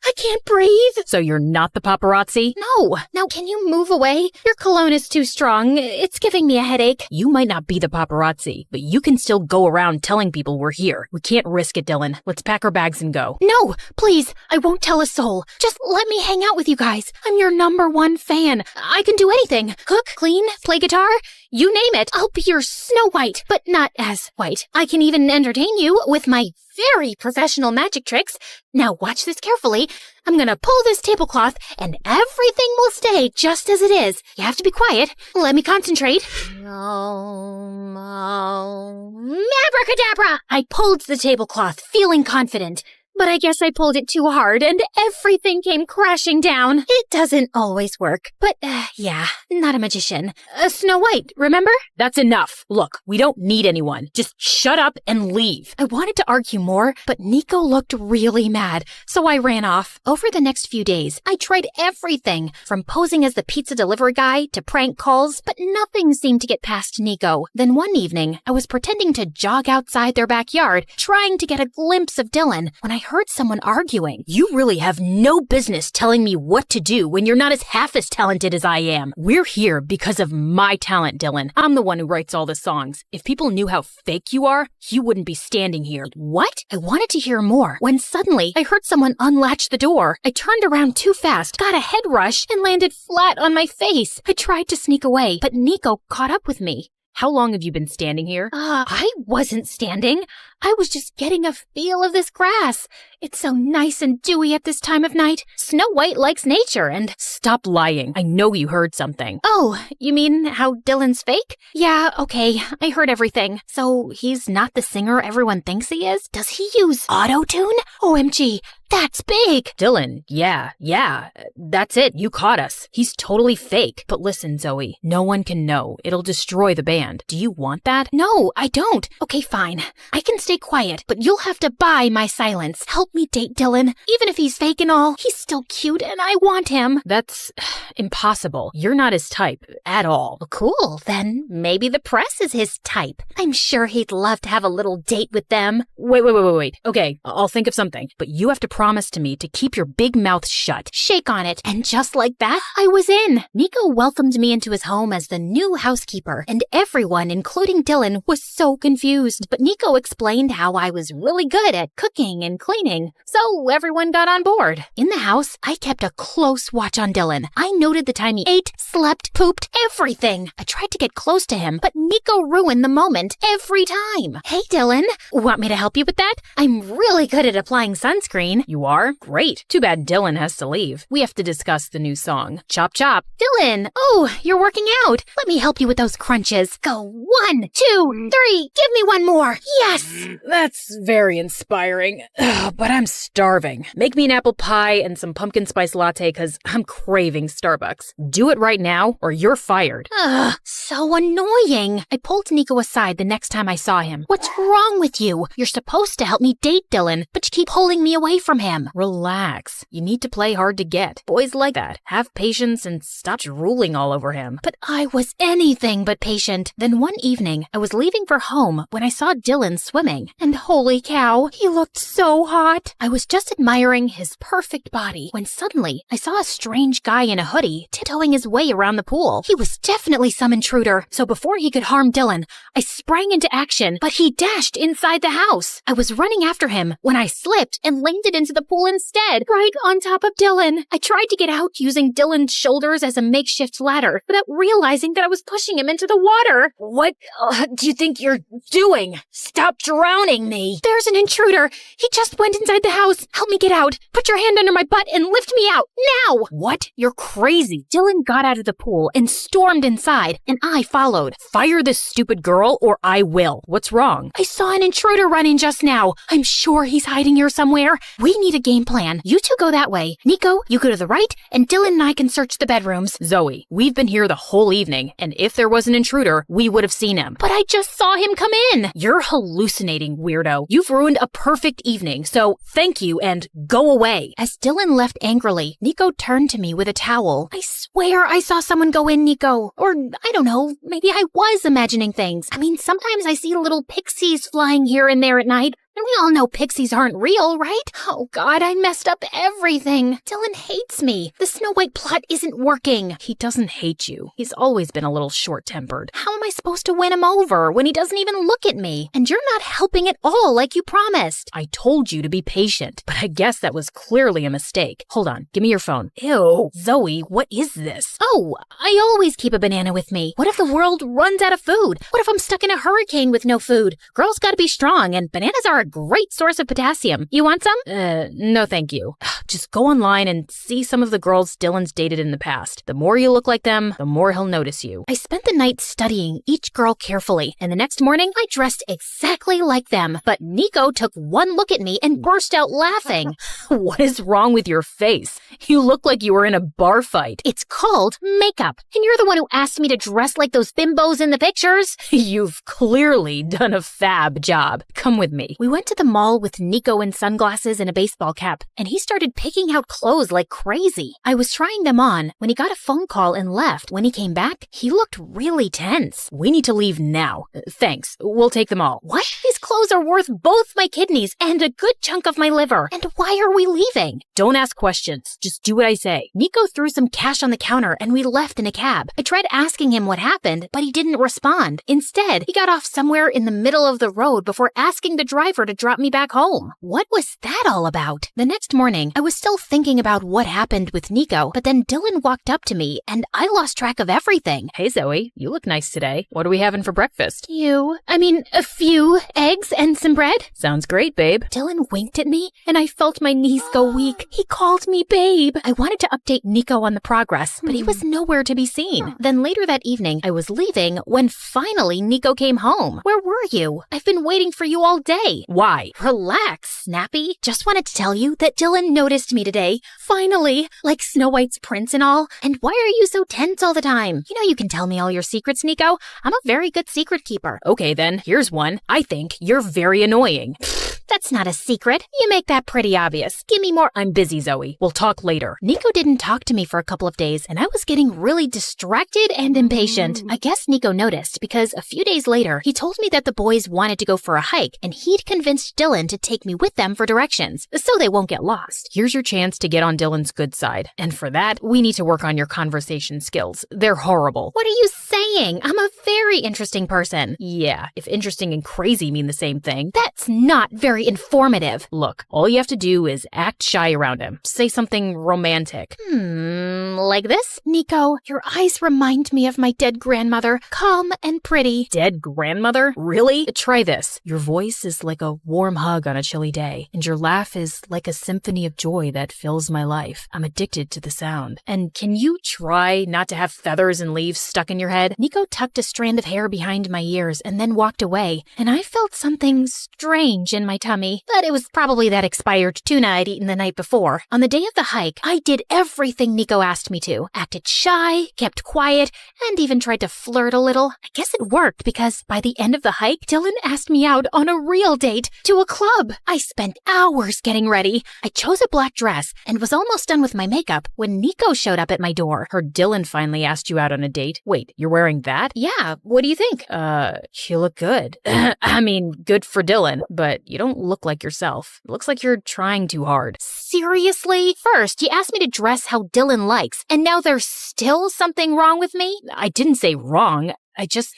[SPEAKER 1] I can't breathe.
[SPEAKER 7] So you're not the paparazzi?
[SPEAKER 1] No. Now, can you move away? Your cologne is too strong. It's giving me a headache.
[SPEAKER 7] You might not be the paparazzi, but you can still go around telling people we're here. We can't risk it, Dylan. Let's pack our bags and go.
[SPEAKER 1] No, please. I won't tell a soul. Just let me hang out with you guys. I'm your #1 fan. I can do anything. Cook, clean, play guitar. You name it. I'll be your Snow White, but not as white. I can even entertain you with my very professional magic tricks. Now watch this carefully. I'm gonna pull this tablecloth and everything will stay just as it is. You have to be quiet. Let me concentrate. Abracadabra! I pulled the tablecloth, feeling confident. But I guess I pulled it too hard and everything came crashing down. It doesn't always work, but yeah, not a magician. Snow White, remember?
[SPEAKER 7] That's enough. Look, we don't need anyone. Just shut up and leave.
[SPEAKER 1] I wanted to argue more, but Nico looked really mad, so I ran off. Over the next few days, I tried everything, from posing as the pizza delivery guy to prank calls, but nothing seemed to get past Nico. Then one evening, I was pretending to jog outside their backyard, trying to get a glimpse of Dylan, when I heard someone arguing.
[SPEAKER 7] You really have no business telling me what to do when you're not half as talented as I am. We're here because of my talent, Dylan. I'm the one who writes all the songs. If people knew how fake you are, you wouldn't be standing here.
[SPEAKER 1] What? I wanted to hear more when suddenly I heard someone unlatch the door. I turned around too fast, got a head rush, and landed flat on my face. I tried to sneak away, but Nico caught up with me.
[SPEAKER 7] How long have you been standing here?
[SPEAKER 1] I wasn't standing. I was just getting a feel of this grass. It's so nice and dewy at this time of night. Snow White likes nature and...
[SPEAKER 7] Stop lying. I know you heard something.
[SPEAKER 1] Oh, you mean how Dylan's fake? Yeah, okay. I heard everything. So he's not the singer everyone thinks he is? Does he use auto-tune? OMG, that's big.
[SPEAKER 7] Dylan, yeah. That's it. You caught us. He's totally fake. But listen, Zoe, no one can know. It'll destroy the band. Do you want that?
[SPEAKER 1] No, I don't. Okay, fine. I can stay quiet, but you'll have to buy my silence. Help me date Dylan. Even if he's fake and all, he's still cute and I want him.
[SPEAKER 7] That's impossible. You're not his type at all.
[SPEAKER 1] Cool. Then maybe the press is his type. I'm sure he'd love to have a little date with them.
[SPEAKER 7] Wait. Okay, I'll think of something. But you have to promise to me to keep your big mouth shut.
[SPEAKER 1] Shake on it. And just like that, I was in. Nico welcomed me into his home as the new housekeeper, and everyone, including Dylan, was so confused. But Nico explained how I was really good at cooking and cleaning, so everyone got on board. In the house, I kept a close watch on Dylan. I noted the time he ate, slept, pooped, everything. I tried to get close to him, but Nico ruined the moment every time. Hey, Dylan, want me to help you with that? I'm really good at applying sunscreen.
[SPEAKER 7] You are? Great. Too bad Dylan has to leave. We have to discuss the new song. Chop chop.
[SPEAKER 1] Dylan! Oh, you're working out. Let me help you with those crunches. Go 1, 2, 3. Give me one more. Yes!
[SPEAKER 7] That's very inspiring. But I'm starving. Make me an apple pie and some pumpkin spice latte because I'm craving Starbucks. Do it right now or you're fired.
[SPEAKER 1] So annoying. I pulled Nico aside the next time I saw him. What's wrong with you? You're supposed to help me date Dylan, but you keep pulling me away from from him.
[SPEAKER 7] Relax. You need to play hard to get. Boys like that. Have patience and stop drooling all over him.
[SPEAKER 1] But I was anything but patient. Then one evening, I was leaving for home when I saw Dylan swimming. And holy cow, he looked so hot. I was just admiring his perfect body when suddenly I saw a strange guy in a hoodie tiptoeing his way around the pool. He was definitely some intruder, so before he could harm Dylan, I sprang into action, but he dashed inside the house. I was running after him when I slipped and landed into the pool instead, right on top of Dylan. I tried to get out using Dylan's shoulders as a makeshift ladder, without realizing that I was pushing him into the water.
[SPEAKER 7] What do you think you're doing? Stop drowning me.
[SPEAKER 1] There's an intruder. He just went inside the house. Help me get out. Put your hand under my butt and lift me out, now!
[SPEAKER 7] What? You're crazy.
[SPEAKER 1] Dylan got out of the pool and stormed inside, and I followed.
[SPEAKER 7] Fire this stupid girl or I will. What's wrong?
[SPEAKER 1] I saw an intruder run in just now. I'm sure he's hiding here somewhere. We need a game plan. You two go that way. Nico, you go to the right, and Dylan and I can search the bedrooms.
[SPEAKER 7] Zoe, we've been here the whole evening, and if there was an intruder, we would have seen him.
[SPEAKER 1] But I just saw him come in.
[SPEAKER 7] You're hallucinating, weirdo. You've ruined a perfect evening, so thank you and go away.
[SPEAKER 1] As Dylan left angrily, Nico turned to me with a towel. I swear I saw someone go in, Nico. Or, I don't know, maybe I was imagining things. I mean, sometimes I see little pixies flying here and there at night. And we all know pixies aren't real, right? Oh God, I messed up everything. Dylan hates me. The Snow White plot isn't working.
[SPEAKER 7] He doesn't hate you. He's always been a little short-tempered.
[SPEAKER 1] How am I supposed to win him over when he doesn't even look at me? And you're not helping at all like you promised.
[SPEAKER 7] I told you to be patient, but I guess that was clearly a mistake. Hold on, give me your phone. Ew, Zoe, what is this?
[SPEAKER 1] Oh, I always keep a banana with me. What if the world runs out of food? What if I'm stuck in a hurricane with no food? Girls gotta be strong, and bananas are a great source of potassium. You want some?
[SPEAKER 7] No thank you. Just go online and see some of the girls Dylan's dated in the past. The more you look like them, the more he'll notice you.
[SPEAKER 1] I spent the night studying each girl carefully, and the next morning I dressed exactly like them. But Nico took one look at me and burst out laughing.
[SPEAKER 7] What is wrong with your face? You look like you were in a bar fight.
[SPEAKER 1] It's called makeup, and you're the one who asked me to dress like those bimbos in the pictures.
[SPEAKER 7] You've clearly done a fab job. Come with me.
[SPEAKER 1] We went to the mall with Nico in sunglasses and a baseball cap, and he started picking out clothes like crazy. I was trying them on when he got a phone call and left. When he came back, he looked really tense.
[SPEAKER 7] We need to leave now. Thanks. We'll take them all.
[SPEAKER 1] What? These clothes are worth both my kidneys and a good chunk of my liver. And why are we leaving?
[SPEAKER 7] Don't ask questions. Just do what I say.
[SPEAKER 1] Nico threw some cash on the counter and we left in a cab. I tried asking him what happened, but he didn't respond. Instead, he got off somewhere in the middle of the road before asking the driver to drop me back home. What was that all about? The next morning, I was still thinking about what happened with Nico, but then Dylan walked up to me and I lost track of everything.
[SPEAKER 7] Hey Zoe, you look nice today. What are we having for breakfast?
[SPEAKER 1] A few eggs and some bread.
[SPEAKER 7] Sounds great, babe.
[SPEAKER 1] Dylan winked at me and I felt my knees go weak. He called me babe. I wanted to update Nico on the progress, but he was nowhere to be seen. Then later that evening, I was leaving when finally Nico came home. Where were you? I've been waiting for you all day.
[SPEAKER 7] Why?
[SPEAKER 1] Relax, Snappy. Just wanted to tell you that Dylan noticed me today. Finally, like Snow White's prince and all. And why are you so tense all the time? You know you can tell me all your secrets, Nico. I'm a very good secret keeper.
[SPEAKER 7] Okay then, here's one. I think you're very annoying.
[SPEAKER 1] That's not a secret. You make that pretty obvious. Give me more.
[SPEAKER 7] I'm busy, Zoe. We'll talk later.
[SPEAKER 1] Nico didn't talk to me for a couple of days, and I was getting really distracted and impatient. I guess Nico noticed because a few days later, he told me that the boys wanted to go for a hike, and he'd convinced Dylan to take me with them for directions, so they won't get lost.
[SPEAKER 7] Here's your chance to get on Dylan's good side. And for that, we need to work on your conversation skills. They're horrible.
[SPEAKER 1] What are you saying? I'm a very interesting person.
[SPEAKER 7] Yeah, if interesting and crazy mean the same thing.
[SPEAKER 1] That's not very informative.
[SPEAKER 7] Look, all you have to do is act shy around him. Say something romantic.
[SPEAKER 1] Like this? Nico, your eyes remind me of my dead grandmother. Calm and pretty.
[SPEAKER 7] Dead grandmother? Really? Try this. Your voice is like a warm hug on a chilly day, and your laugh is like a symphony of joy that fills my life. I'm addicted to the sound. And can you try not to have feathers and leaves stuck in your head?
[SPEAKER 1] Nico tucked a strand of hair behind my ears and then walked away, and I felt something strange in my tummy, but it was probably that expired tuna I'd eaten the night before. On the day of the hike, I did everything Nico asked me to. Acted shy, kept quiet, and even tried to flirt a little. I guess it worked because by the end of the hike, Dylan asked me out on a real date to a club. I spent hours getting ready. I chose a black dress and was almost done with my makeup when Nico showed up at my door.
[SPEAKER 7] Heard Dylan finally asked you out on a date. Wait, you're wearing that?
[SPEAKER 1] Yeah, what do you think?
[SPEAKER 7] You look good. I mean, good for Dylan, but you don't look like yourself. It looks like you're trying too hard.
[SPEAKER 1] Seriously? First, you asked me to dress how Dylan likes, and now there's still something wrong with me?
[SPEAKER 7] I didn't say wrong.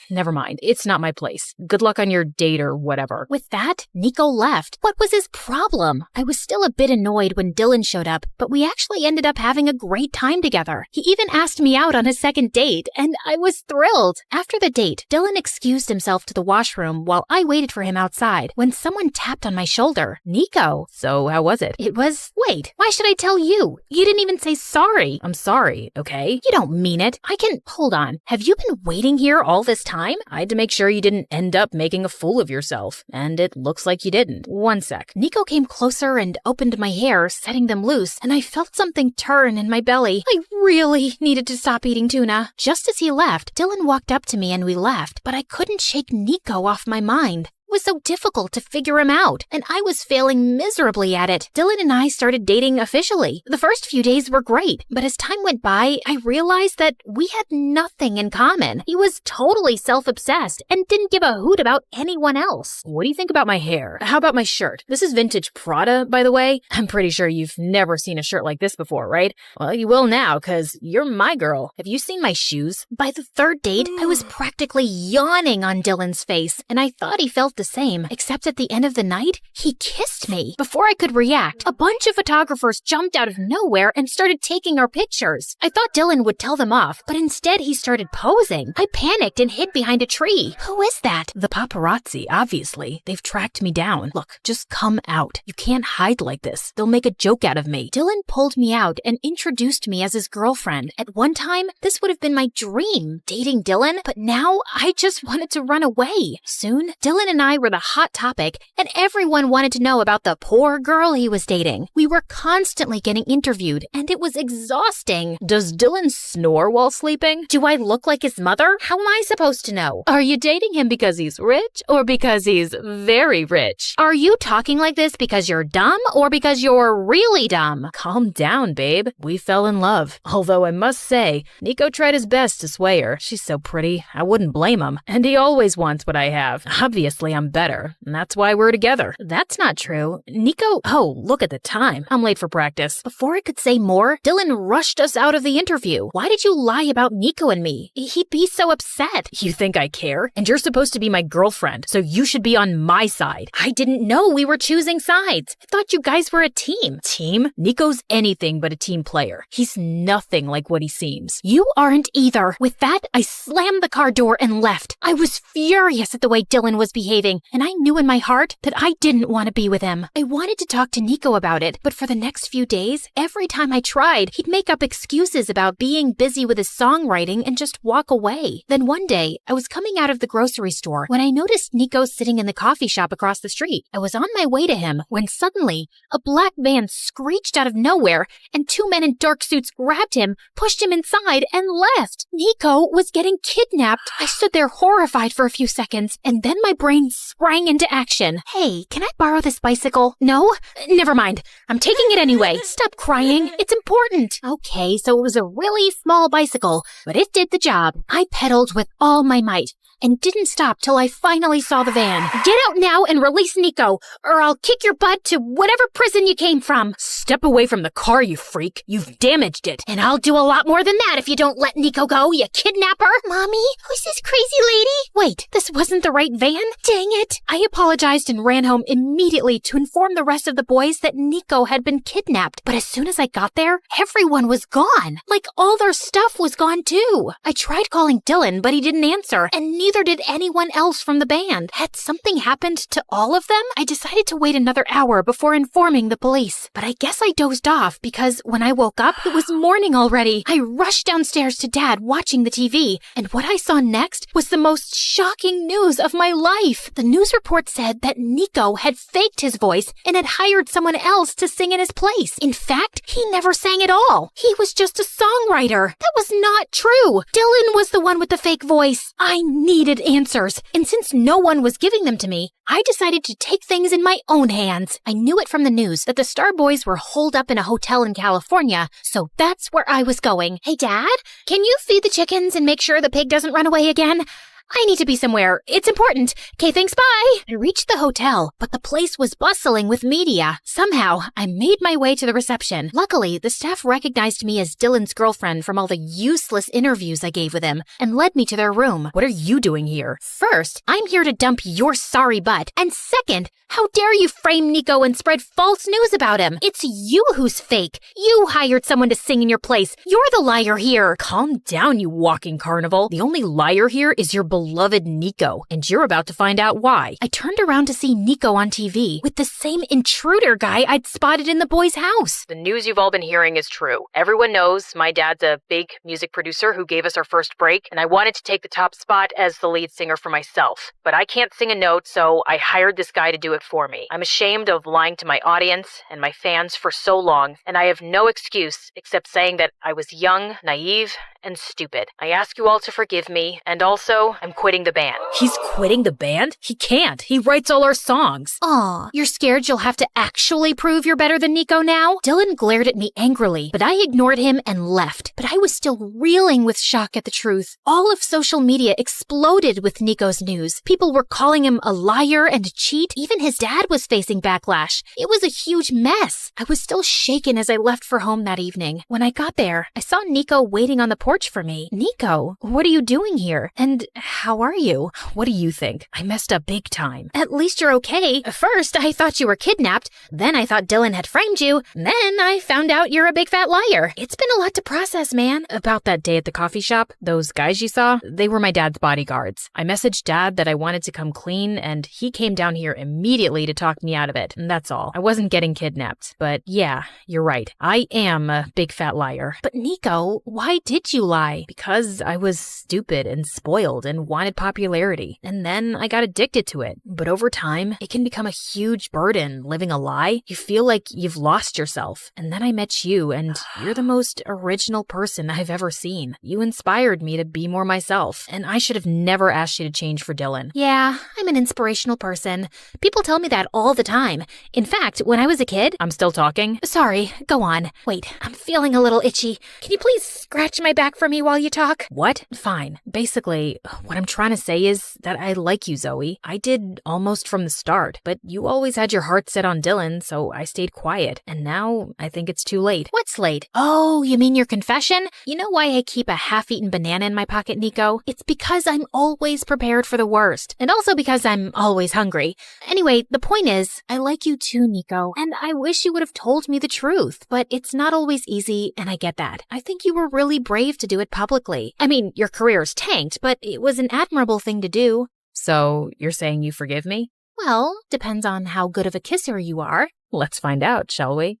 [SPEAKER 7] Never mind. It's not my place. Good luck on your date or whatever.
[SPEAKER 1] With that, Nico left. What was his problem? I was still a bit annoyed when Dylan showed up, but we actually ended up having a great time together. He even asked me out on a second date, and I was thrilled. After the date, Dylan excused himself to the washroom while I waited for him outside when someone tapped on my shoulder. Nico.
[SPEAKER 7] So how was it?
[SPEAKER 1] Wait, why should I tell you? You didn't even say sorry.
[SPEAKER 7] I'm sorry, okay?
[SPEAKER 1] You don't mean it. Hold on. Have you been waiting here all this time?
[SPEAKER 7] I had to make sure you didn't end up making a fool of yourself, and it looks like you didn't. One sec.
[SPEAKER 1] Nico came closer and opened my hair, setting them loose, and I felt something turn in my belly. I really needed to stop eating tuna. Just as he left, Dylan walked up to me and we left, but I couldn't shake Nico off my mind. It was so difficult to figure him out, and I was failing miserably at it. Dylan and I started dating officially. The first few days were great, but as time went by, I realized that we had nothing in common. He was totally self-obsessed and didn't give a hoot about anyone else.
[SPEAKER 7] What do you think about my hair? How about my shirt? This is vintage Prada, by the way. I'm pretty sure you've never seen a shirt like this before, right? Well, you will now, because you're my girl. Have you seen my shoes?
[SPEAKER 1] By the third date, I was practically yawning on Dylan's face, and I thought he felt the same, except at the end of the night, he kissed me. Before I could react, a bunch of photographers jumped out of nowhere and started taking our pictures. I thought Dylan would tell them off, but instead he started posing. I panicked and hid behind a tree. Who is that?
[SPEAKER 7] The paparazzi, obviously. They've tracked me down. Look, just come out. You can't hide like this. They'll make a joke out of me.
[SPEAKER 1] Dylan pulled me out and introduced me as his girlfriend. At one time, this would have been my dream, dating Dylan, but now I just wanted to run away. Soon, Dylan and I were the hot topic, and everyone wanted to know about the poor girl he was dating. We were constantly getting interviewed, and it was exhausting.
[SPEAKER 7] Does Dylan snore while sleeping?
[SPEAKER 1] Do I look like his mother? How am I supposed to know?
[SPEAKER 7] Are you dating him because he's rich or because he's very rich?
[SPEAKER 1] Are you talking like this because you're dumb or because you're really dumb?
[SPEAKER 7] Calm down, babe. We fell in love. Although I must say, Nico tried his best to sway her. She's so pretty, I wouldn't blame him. And he always wants what I have. Obviously, I'm better, and that's why we're together.
[SPEAKER 1] That's not true. Nico...
[SPEAKER 7] Oh, look at the time. I'm late for practice.
[SPEAKER 1] Before I could say more, Dylan rushed us out of the interview. Why did you lie about Nico and me? He'd be so upset.
[SPEAKER 7] You think I care? And you're supposed to be my girlfriend, so you should be on my side.
[SPEAKER 1] I didn't know we were choosing sides. I thought you guys were a team.
[SPEAKER 7] Team? Nico's anything but a team player. He's nothing like what he seems.
[SPEAKER 1] You aren't either. With that, I slammed the car door and left. I was furious at the way Dylan was behaving, and I knew in my heart that I didn't want to be with him. I wanted to talk to Nico about it, but for the next few days, every time I tried, he'd make up excuses about being busy with his songwriting and just walk away. Then one day, I was coming out of the grocery store when I noticed Nico sitting in the coffee shop across the street. I was on my way to him when suddenly, a black van screeched out of nowhere and two men in dark suits grabbed him, pushed him inside, and left. Nico was getting kidnapped. I stood there horrified for a few seconds, and then my brain sprang into action. Hey, can I borrow this bicycle? No? Never mind. I'm taking it anyway. Stop crying. It's important. Okay, so it was a really small bicycle, but it did the job. I pedaled with all my might and didn't stop till I finally saw the van. Get out now and release Nico, or I'll kick your butt to whatever prison you came from.
[SPEAKER 7] Step away from the car, you freak. You've damaged it.
[SPEAKER 1] And I'll do a lot more than that if you don't let Nico go, you kidnapper. Mommy, who's this crazy lady? Wait, this wasn't the right van? Dang it. I apologized and ran home immediately to inform the rest of the boys that Nico had been kidnapped. But as soon as I got there, everyone was gone. Like all their stuff was gone too. I tried calling Dylan, but he didn't answer, and neither
[SPEAKER 2] neither did anyone else from the band. Had something happened to all of them? I decided to wait another hour before informing the police. But I guess I dozed off because when I woke up, it was morning already. I rushed downstairs to Dad watching the TV, and what I saw next was the most shocking news of my life. The news report said that Nico had faked his voice and had hired someone else to sing in his place. In fact, he never sang at all. He was just a songwriter. That was not true. Dylan was the one with the fake voice. I needed answers, and since no one was giving them to me, I decided to take things in my own hands. I knew it from the news that the Star Boys were holed up in a hotel in California, so that's where I was going. Hey, Dad, can you feed the chickens and make sure the pig doesn't run away again? I need to be somewhere. It's important. Okay, thanks, bye. I reached the hotel, but the place was bustling with media. Somehow, I made my way to the reception. Luckily, the staff recognized me as Dylan's girlfriend from all the useless interviews I gave with him and led me to their room.
[SPEAKER 7] What are you doing here?
[SPEAKER 2] First, I'm here to dump your sorry butt. And second, how dare you frame Nico and spread false news about him? It's you who's fake. You hired someone to sing in your place. You're the liar here.
[SPEAKER 7] Calm down, you walking carnival. The only liar here is your beloved Nico, and you're about to find out why.
[SPEAKER 2] I turned around to see Nico on TV with the same intruder guy I'd spotted in the boys' house.
[SPEAKER 7] The news you've all been hearing is true. Everyone knows my dad's a big music producer who gave us our first break, and I wanted to take the top spot as the lead singer for myself. But I can't sing a note, so I hired this guy to do it for me. I'm ashamed of lying to my audience and my fans for so long, and I have no excuse except saying that I was young, naive, and stupid. I ask you all to forgive me, and also, I'm quitting the band.
[SPEAKER 2] He's quitting the band? He can't. He writes all our songs. Aw, you're scared you'll have to actually prove you're better than Nico now? Dylan glared at me angrily, but I ignored him and left. But I was still reeling with shock at the truth. All of social media exploded with Nico's news. People were calling him a liar and a cheat. Even his dad was facing backlash. It was a huge mess. I was still shaken as I left for home that evening. When I got there, I saw Nico waiting on the porch for me. Nico, what are you doing here? And how are you?
[SPEAKER 7] What do you think? I messed up big time.
[SPEAKER 2] At least you're okay. First, I thought you were kidnapped. Then I thought Dylan had framed you. Then I found out you're a big fat liar. It's been a lot to process, man.
[SPEAKER 7] About that day at the coffee shop, those guys you saw, they were my dad's bodyguards. I messaged Dad that I wanted to come clean, and he came down here immediately to talk me out of it. And that's all. I wasn't getting kidnapped. But yeah, you're right. I am a big fat liar.
[SPEAKER 2] But Nico, why did you lie?
[SPEAKER 7] Because I was stupid and spoiled and wanted popularity. And then I got addicted to it. But over time, it can become a huge burden living a lie. You feel like you've lost yourself. And then I met you, and you're the most original person I've ever seen. You inspired me to be more myself, and I should have never asked you to change for Dylan.
[SPEAKER 2] Yeah, I'm an inspirational person. People tell me that all the time. In fact, when I was a kid...
[SPEAKER 7] I'm still talking?
[SPEAKER 2] Sorry, go on. Wait, I'm feeling a little itchy. Can you please scratch my back for me while you talk?
[SPEAKER 7] What? Fine. Basically, what I'm trying to say is that I like you, Zoe. I did almost from the start, but you always had your heart set on Dylan, so I stayed quiet. And now I think it's too late.
[SPEAKER 2] What's late? Oh, you mean your confession? You know why I keep a half-eaten banana in my pocket, Nico? It's because I'm always prepared for the worst. And also because I'm always hungry. Anyway, the point is, I like you too, Nico. And I wish you would have told me the truth. But it's not always easy, and I get that. I think you were really brave to do it publicly. I mean, your career's tanked, but it was an admirable thing to do.
[SPEAKER 7] So, you're saying you forgive me?
[SPEAKER 2] Well, depends on how good of a kisser you are.
[SPEAKER 7] Let's find out, shall we?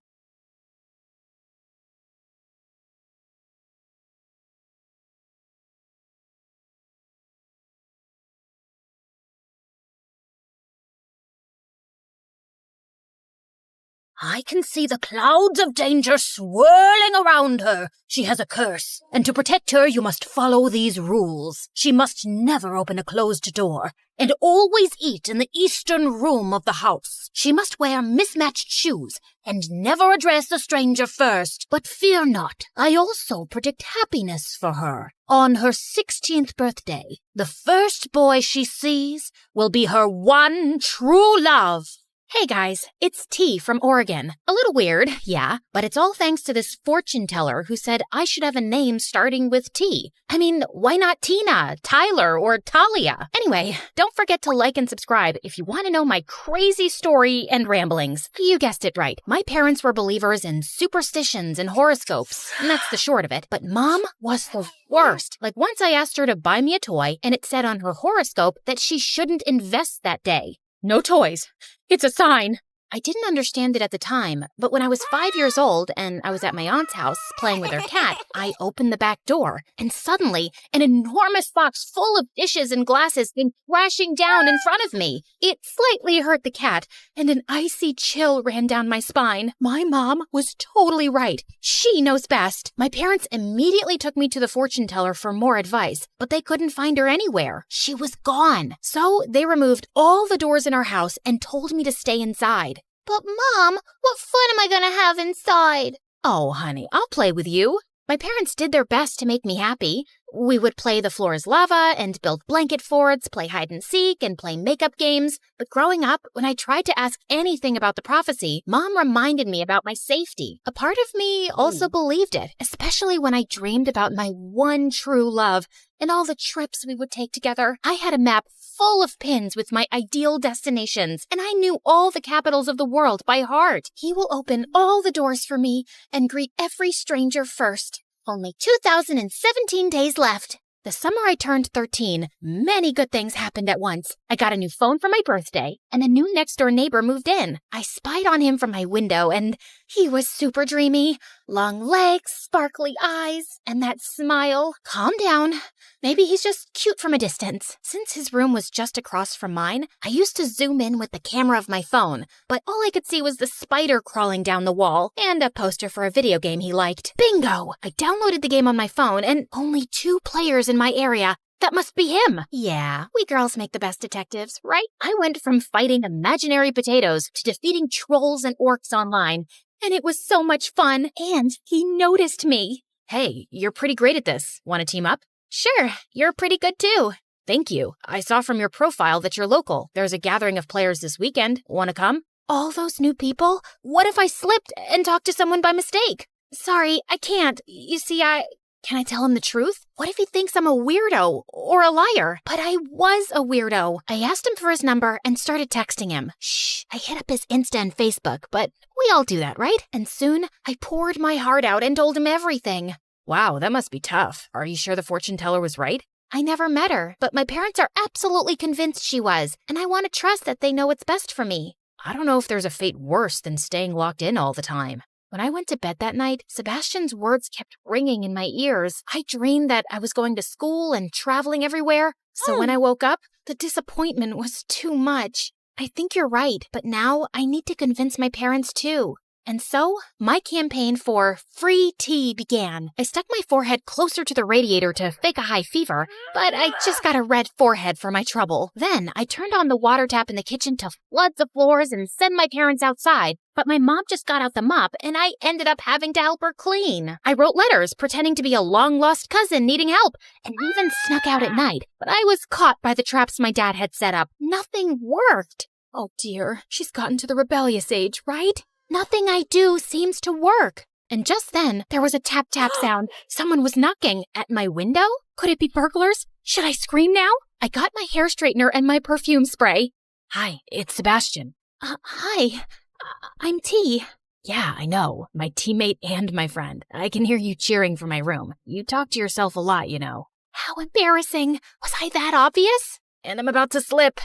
[SPEAKER 8] I can see the clouds of danger swirling around her. She has a curse, and to protect her you must follow these rules. She must never open a closed door, and always eat in the eastern room of the house. She must wear mismatched shoes, and never address a stranger first. But fear not, I also predict happiness for her. On her 16th birthday, the first boy she sees will be her one true love.
[SPEAKER 1] Hey guys, it's T from Oregon. A little weird, yeah, but it's all thanks to this fortune teller who said I should have a name starting with T. I mean, why not Tina, Tyler, or Talia? Anyway, don't forget to like and subscribe if you want to know my crazy story and ramblings. You guessed it right. My parents were believers in superstitions and horoscopes, and that's the short of it. But Mom was the worst. Like once I asked her to buy me a toy, and it said on her horoscope that she shouldn't invest that day. No toys. It's a sign. I didn't understand it at the time, but when I was 5 years old and I was at my aunt's house playing with her cat, I opened the back door, and suddenly an enormous box full of dishes and glasses came crashing down in front of me. It slightly hurt the cat, and an icy chill ran down my spine. My mom was totally right. She knows best. My parents immediately took me to the fortune teller for more advice, but they couldn't find her anywhere. She was gone. So they removed all the doors in our house and told me to stay inside.
[SPEAKER 2] But Mom, what fun am I gonna have inside?
[SPEAKER 1] Oh, honey, I'll play with you. My parents did their best to make me happy. We would play The Floor is Lava and build blanket forts, play hide and seek, and play makeup games. But growing up, when I tried to ask anything about the prophecy, Mom reminded me about my safety. A part of me also believed it, especially when I dreamed about my one true love and all the trips we would take together. I had a map full of pins with my ideal destinations, and I knew all the capitals of the world by heart. He will open all the doors for me and greet every stranger first. Only 2,017 days left. The summer I turned 13, many good things happened at once. I got a new phone for my birthday, and a new next-door neighbor moved in. I spied on him from my window, and he was super dreamy. Long legs, sparkly eyes, and that smile. Calm down. Maybe he's just cute from a distance. Since his room was just across from mine, I used to zoom in with the camera of my phone, but all I could see was the spider crawling down the wall and a poster for a video game he liked. Bingo! I downloaded the game on my phone, and only 2 players in my area. That must be him. Yeah, we girls make the best detectives, right? I went from fighting imaginary potatoes to defeating trolls and orcs online, and it was so much fun, and he noticed me. Hey, you're pretty great at this. Want to team up? Sure, you're pretty good too. Thank you. I saw from your profile that you're local. There's a gathering of players this weekend. Want to come? All those new people? What if I slipped and talked to someone by mistake? Sorry, I can't. You see, Can I tell him the truth? What if he thinks I'm a weirdo or a liar? But I was a weirdo. I asked him for his number and started texting him. Shh, I hit up his Insta and Facebook, but we all do that, right? And soon, I poured my heart out and told him everything. Wow, that must be tough. Are you sure the fortune teller was right? I never met her, but my parents are absolutely convinced she was, and I want to trust that they know what's best for me. I don't know if there's a fate worse than staying locked in all the time. When I went to bed that night, Sebastian's words kept ringing in my ears. I dreamed that I was going to school and traveling everywhere. So when I woke up, the disappointment was too much. I think you're right, but now I need to convince my parents too. And so, my campaign for free tea began. I stuck my forehead closer to the radiator to fake a high fever, but I just got a red forehead for my trouble. Then, I turned on the water tap in the kitchen to flood the floors and send my parents outside. But my mom just got out the mop, and I ended up having to help her clean. I wrote letters pretending to be a long-lost cousin needing help, and even snuck out at night. But I was caught by the traps my dad had set up. Nothing worked. Oh dear, she's gotten to the rebellious age, right? Nothing I do seems to work. And just then, there was a tap-tap sound. Someone was knocking. At my window? Could it be burglars? Should I scream now? I got my hair straightener and my perfume spray. Hi, it's Sebastian. Hi. I'm T. Yeah, I know. My teammate and my friend. I can hear you cheering from my room. You talk to yourself a lot, you know. How embarrassing. Was I that obvious? And I'm about to slip.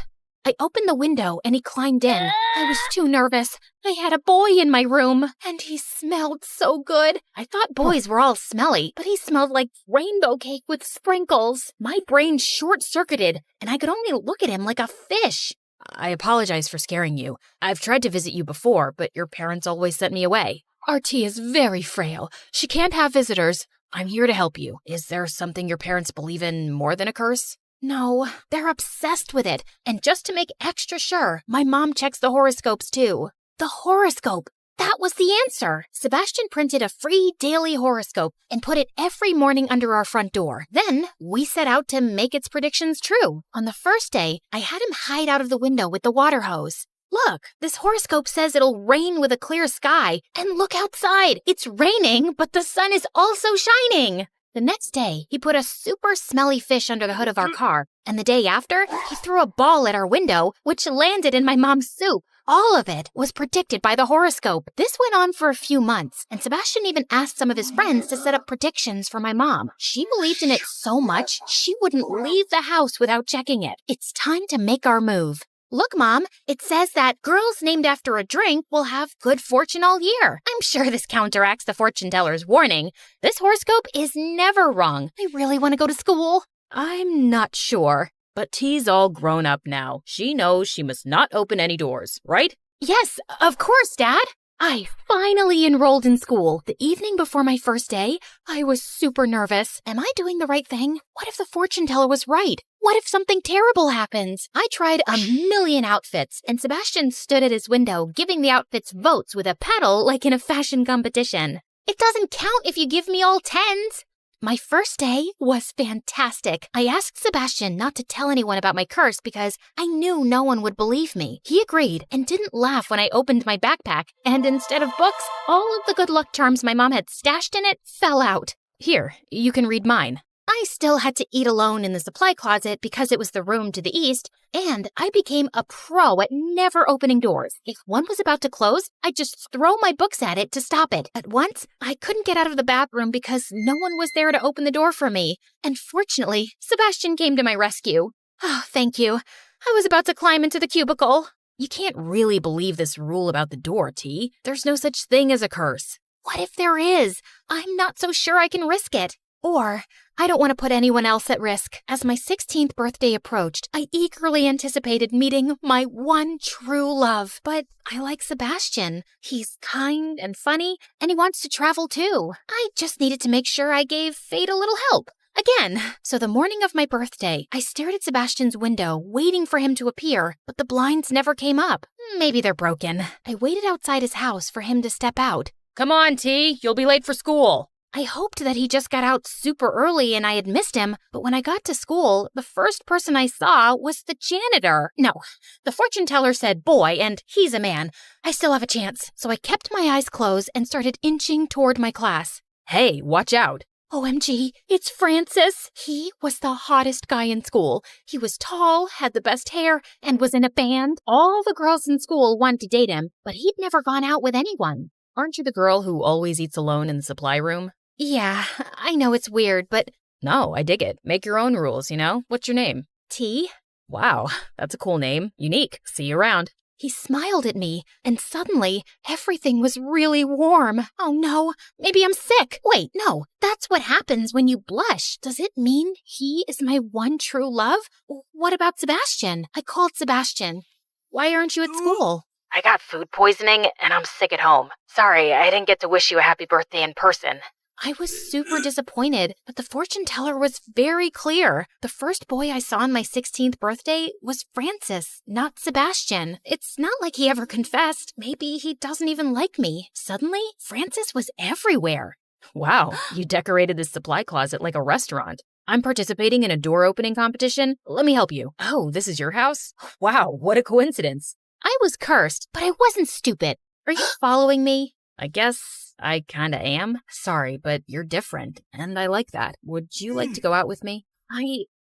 [SPEAKER 1] I opened the window and he climbed in. I was too nervous. I had a boy in my room, and he smelled so good. I thought boys were all smelly, but he smelled like rainbow cake with sprinkles. My brain short-circuited, and I could only look at him like a fish. I apologize for scaring you. I've tried to visit you before, but your parents always sent me away. RT is very frail. She can't have visitors. I'm here to help you. Is there something your parents believe in more than a curse? No, they're obsessed with it. And just to make extra sure, my mom checks the horoscopes too. The horoscope. That was the answer. Sebastian printed a free daily horoscope and put it every morning under our front door. Then we set out to make its predictions true. On the first day, I had him hide out of the window with the water hose. Look, this horoscope says it'll rain with a clear sky. And look outside. It's raining, but the sun is also shining. The next day, he put a super smelly fish under the hood of our car. And the day after, he threw a ball at our window, which landed in my mom's soup. All of it was predicted by the horoscope. This went on for a few months, and Sebastian even asked some of his friends to set up predictions for my mom. She believed in it so much, she wouldn't leave the house without checking it. It's time to make our move. Look, Mom, it says that girls named after a drink will have good fortune all year. I'm sure this counteracts the fortune teller's warning. This horoscope is never wrong. I really want to go to school.
[SPEAKER 7] I'm not sure. But T's all grown up now. She knows she must not open any doors, right?
[SPEAKER 1] Yes, of course, Dad. I finally enrolled in school. The evening before my first day, I was super nervous. Am I doing the right thing? What if the fortune teller was right? What if something terrible happens? I tried a million outfits, and Sebastian stood at his window giving the outfits votes with a paddle like in a fashion competition. It doesn't count if you give me all tens. My first day was fantastic. I asked Sebastian not to tell anyone about my curse because I knew no one would believe me. He agreed and didn't laugh when I opened my backpack, and instead of books, all of the good luck charms my mom had stashed in it fell out.
[SPEAKER 7] Here, you can read mine.
[SPEAKER 1] I still had to eat alone in the supply closet because it was the room to the east, and I became a pro at never opening doors. If one was about to close, I'd just throw my books at it to stop it. At once, I couldn't get out of the bathroom because no one was there to open the door for me. And fortunately, Sebastian came to my rescue. Oh, thank you. I was about to climb into the cubicle.
[SPEAKER 7] You can't really believe this rule about the door, T. There's no such thing as a curse.
[SPEAKER 1] What if there is? I'm not so sure I can risk it. Or, I don't want to put anyone else at risk. As my 16th birthday approached, I eagerly anticipated meeting my one true love. But I like Sebastian. He's kind and funny, and he wants to travel too. I just needed to make sure I gave fate a little help. Again. So the morning of my birthday, I stared at Sebastian's window, waiting for him to appear, but the blinds never came up. Maybe they're broken. I waited outside his house for him to step out.
[SPEAKER 7] Come on, T. You'll be late for school.
[SPEAKER 1] I hoped that he just got out super early and I had missed him, but when I got to school, the first person I saw was the janitor. No, the fortune teller said boy, and he's a man. I still have a chance, so I kept my eyes closed and started inching toward my class.
[SPEAKER 7] Hey, watch out.
[SPEAKER 1] OMG, it's Francis. He was the hottest guy in school. He was tall, had the best hair, and was in a band. All the girls in school wanted to date him, but he'd never gone out with anyone.
[SPEAKER 7] Aren't you the girl who always eats alone in the supply room?
[SPEAKER 1] Yeah, I know it's weird, but...
[SPEAKER 7] No, I dig it. Make your own rules, you know? What's your name?
[SPEAKER 1] T.
[SPEAKER 7] Wow, that's a cool name. Unique. See you around.
[SPEAKER 1] He smiled at me, and suddenly, everything was really warm. Oh no, maybe I'm sick. Wait, no, that's what happens when you blush. Does it mean he is my one true love? What about Sebastian? I called Sebastian. Why aren't you at school?
[SPEAKER 7] I got food poisoning, and I'm sick at home. Sorry, I didn't get to wish you a happy birthday in person.
[SPEAKER 1] I was super disappointed, but the fortune teller was very clear. The first boy I saw on my 16th birthday was Francis, not Sebastian. It's not like he ever confessed. Maybe he doesn't even like me. Suddenly, Francis was everywhere.
[SPEAKER 7] Wow, you decorated this supply closet like a restaurant. I'm participating in a door opening competition. Let me help you. Oh, this is your house? Wow, what a coincidence.
[SPEAKER 1] I was cursed, but I wasn't stupid. Are you following me?
[SPEAKER 7] I guess I kinda am. Sorry, but you're different, and I like that. Would you like to go out with me?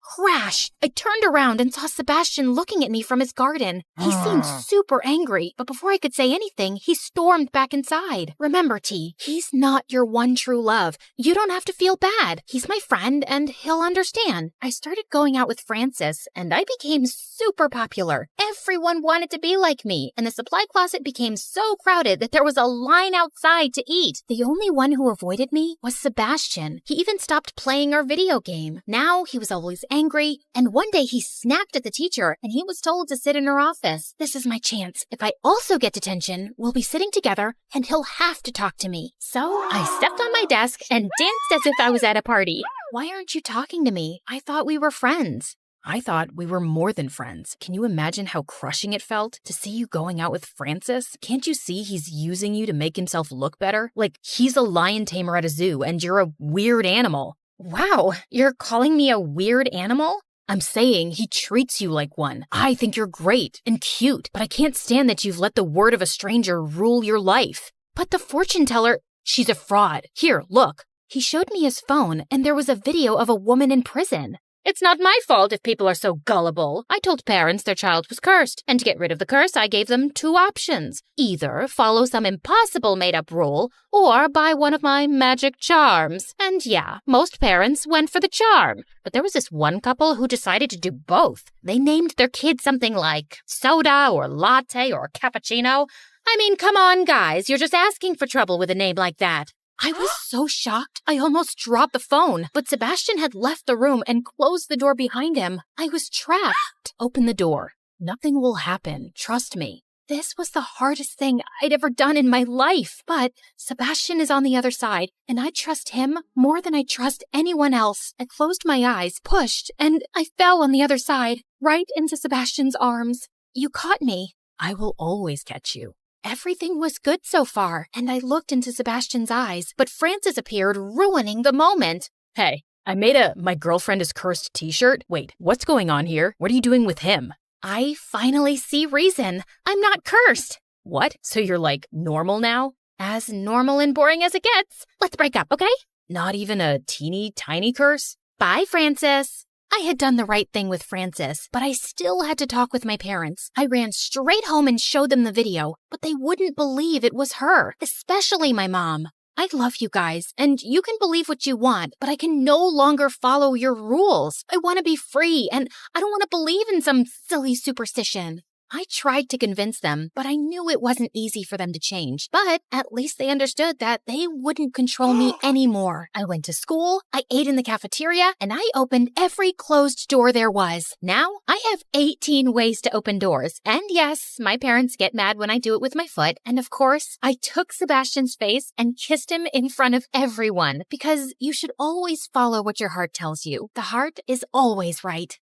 [SPEAKER 1] Crash! I turned around and saw Sebastian looking at me from his garden. He seemed super angry, but before I could say anything, he stormed back inside. Remember, T, he's not your one true love. You don't have to feel bad. He's my friend, and he'll understand. I started going out with Francis, and I became super popular. Everyone wanted to be like me, and the supply closet became so crowded that there was a line outside to eat. The only one who avoided me was Sebastian. He even stopped playing our video game. Now he was always angry, and one day he snapped at the teacher and he was told to sit in her office. This is my chance. If I also get detention, we'll be sitting together and he'll have to talk to me. So I stepped on my desk and danced as if I was at a party. Why aren't you talking to me? I thought we were friends.
[SPEAKER 7] I thought we were more than friends. Can you imagine how crushing it felt to see you going out with Francis? Can't you see he's using you to make himself look better? Like he's a lion tamer at a zoo and you're a weird animal.
[SPEAKER 1] Wow, you're calling me a weird animal? I'm saying he treats you like one. I think you're great and cute, but I can't stand that you've let the word of a stranger rule your life.
[SPEAKER 2] But the fortune teller,
[SPEAKER 1] She's a fraud. Here, look.
[SPEAKER 2] he showed me his phone and there was a video of a woman in prison.
[SPEAKER 1] It's not my fault if people are so gullible. I told parents their child was cursed, and to get rid of the curse, I gave them 2 options. Either follow some impossible made-up rule, or buy one of my magic charms. And yeah, most parents went for the charm. But there was this one couple who decided to do both. They named their kid something like soda or latte or cappuccino. I mean, come on, guys. You're just asking for trouble with a name like that.
[SPEAKER 2] I was so shocked, I almost dropped the phone, but Sebastian had left the room and closed the door behind him. I was trapped.
[SPEAKER 1] Open the door. Nothing will happen. Trust me.
[SPEAKER 2] This was the hardest thing I'd ever done in my life, but Sebastian is on the other side, and I trust him more than I trust anyone else. I closed my eyes, pushed, and I fell on the other side, right into Sebastian's arms. You caught me.
[SPEAKER 1] I will always catch you.
[SPEAKER 2] Everything was good so far, and I looked into Sebastian's eyes, but Francis appeared, ruining the moment.
[SPEAKER 1] Hey, I made a "My Girlfriend is Cursed" t-shirt. Wait, what's going on here? What are you doing with him?
[SPEAKER 2] I finally see reason. I'm not cursed.
[SPEAKER 1] What? So you're like normal now?
[SPEAKER 2] As normal and boring as it gets. Let's break up, okay?
[SPEAKER 1] Not even a teeny tiny curse?
[SPEAKER 2] Bye, Francis. I had done the right thing with Francis, but I still had to talk with my parents. I ran straight home and showed them the video, but they wouldn't believe it was her, especially my mom. I love you guys, and you can believe what you want, but I can no longer follow your rules. I want to be free, and I don't want to believe in some silly superstition. I tried to convince them, but I knew it wasn't easy for them to change. But at least they understood that they wouldn't control me anymore. I went to school, I ate in the cafeteria, and I opened every closed door there was. Now, I have 18 ways to open doors. And yes, my parents get mad when I do it with my foot. And of course, I took Sebastian's face and kissed him in front of everyone. Because you should always follow what your heart tells you. The heart is always right.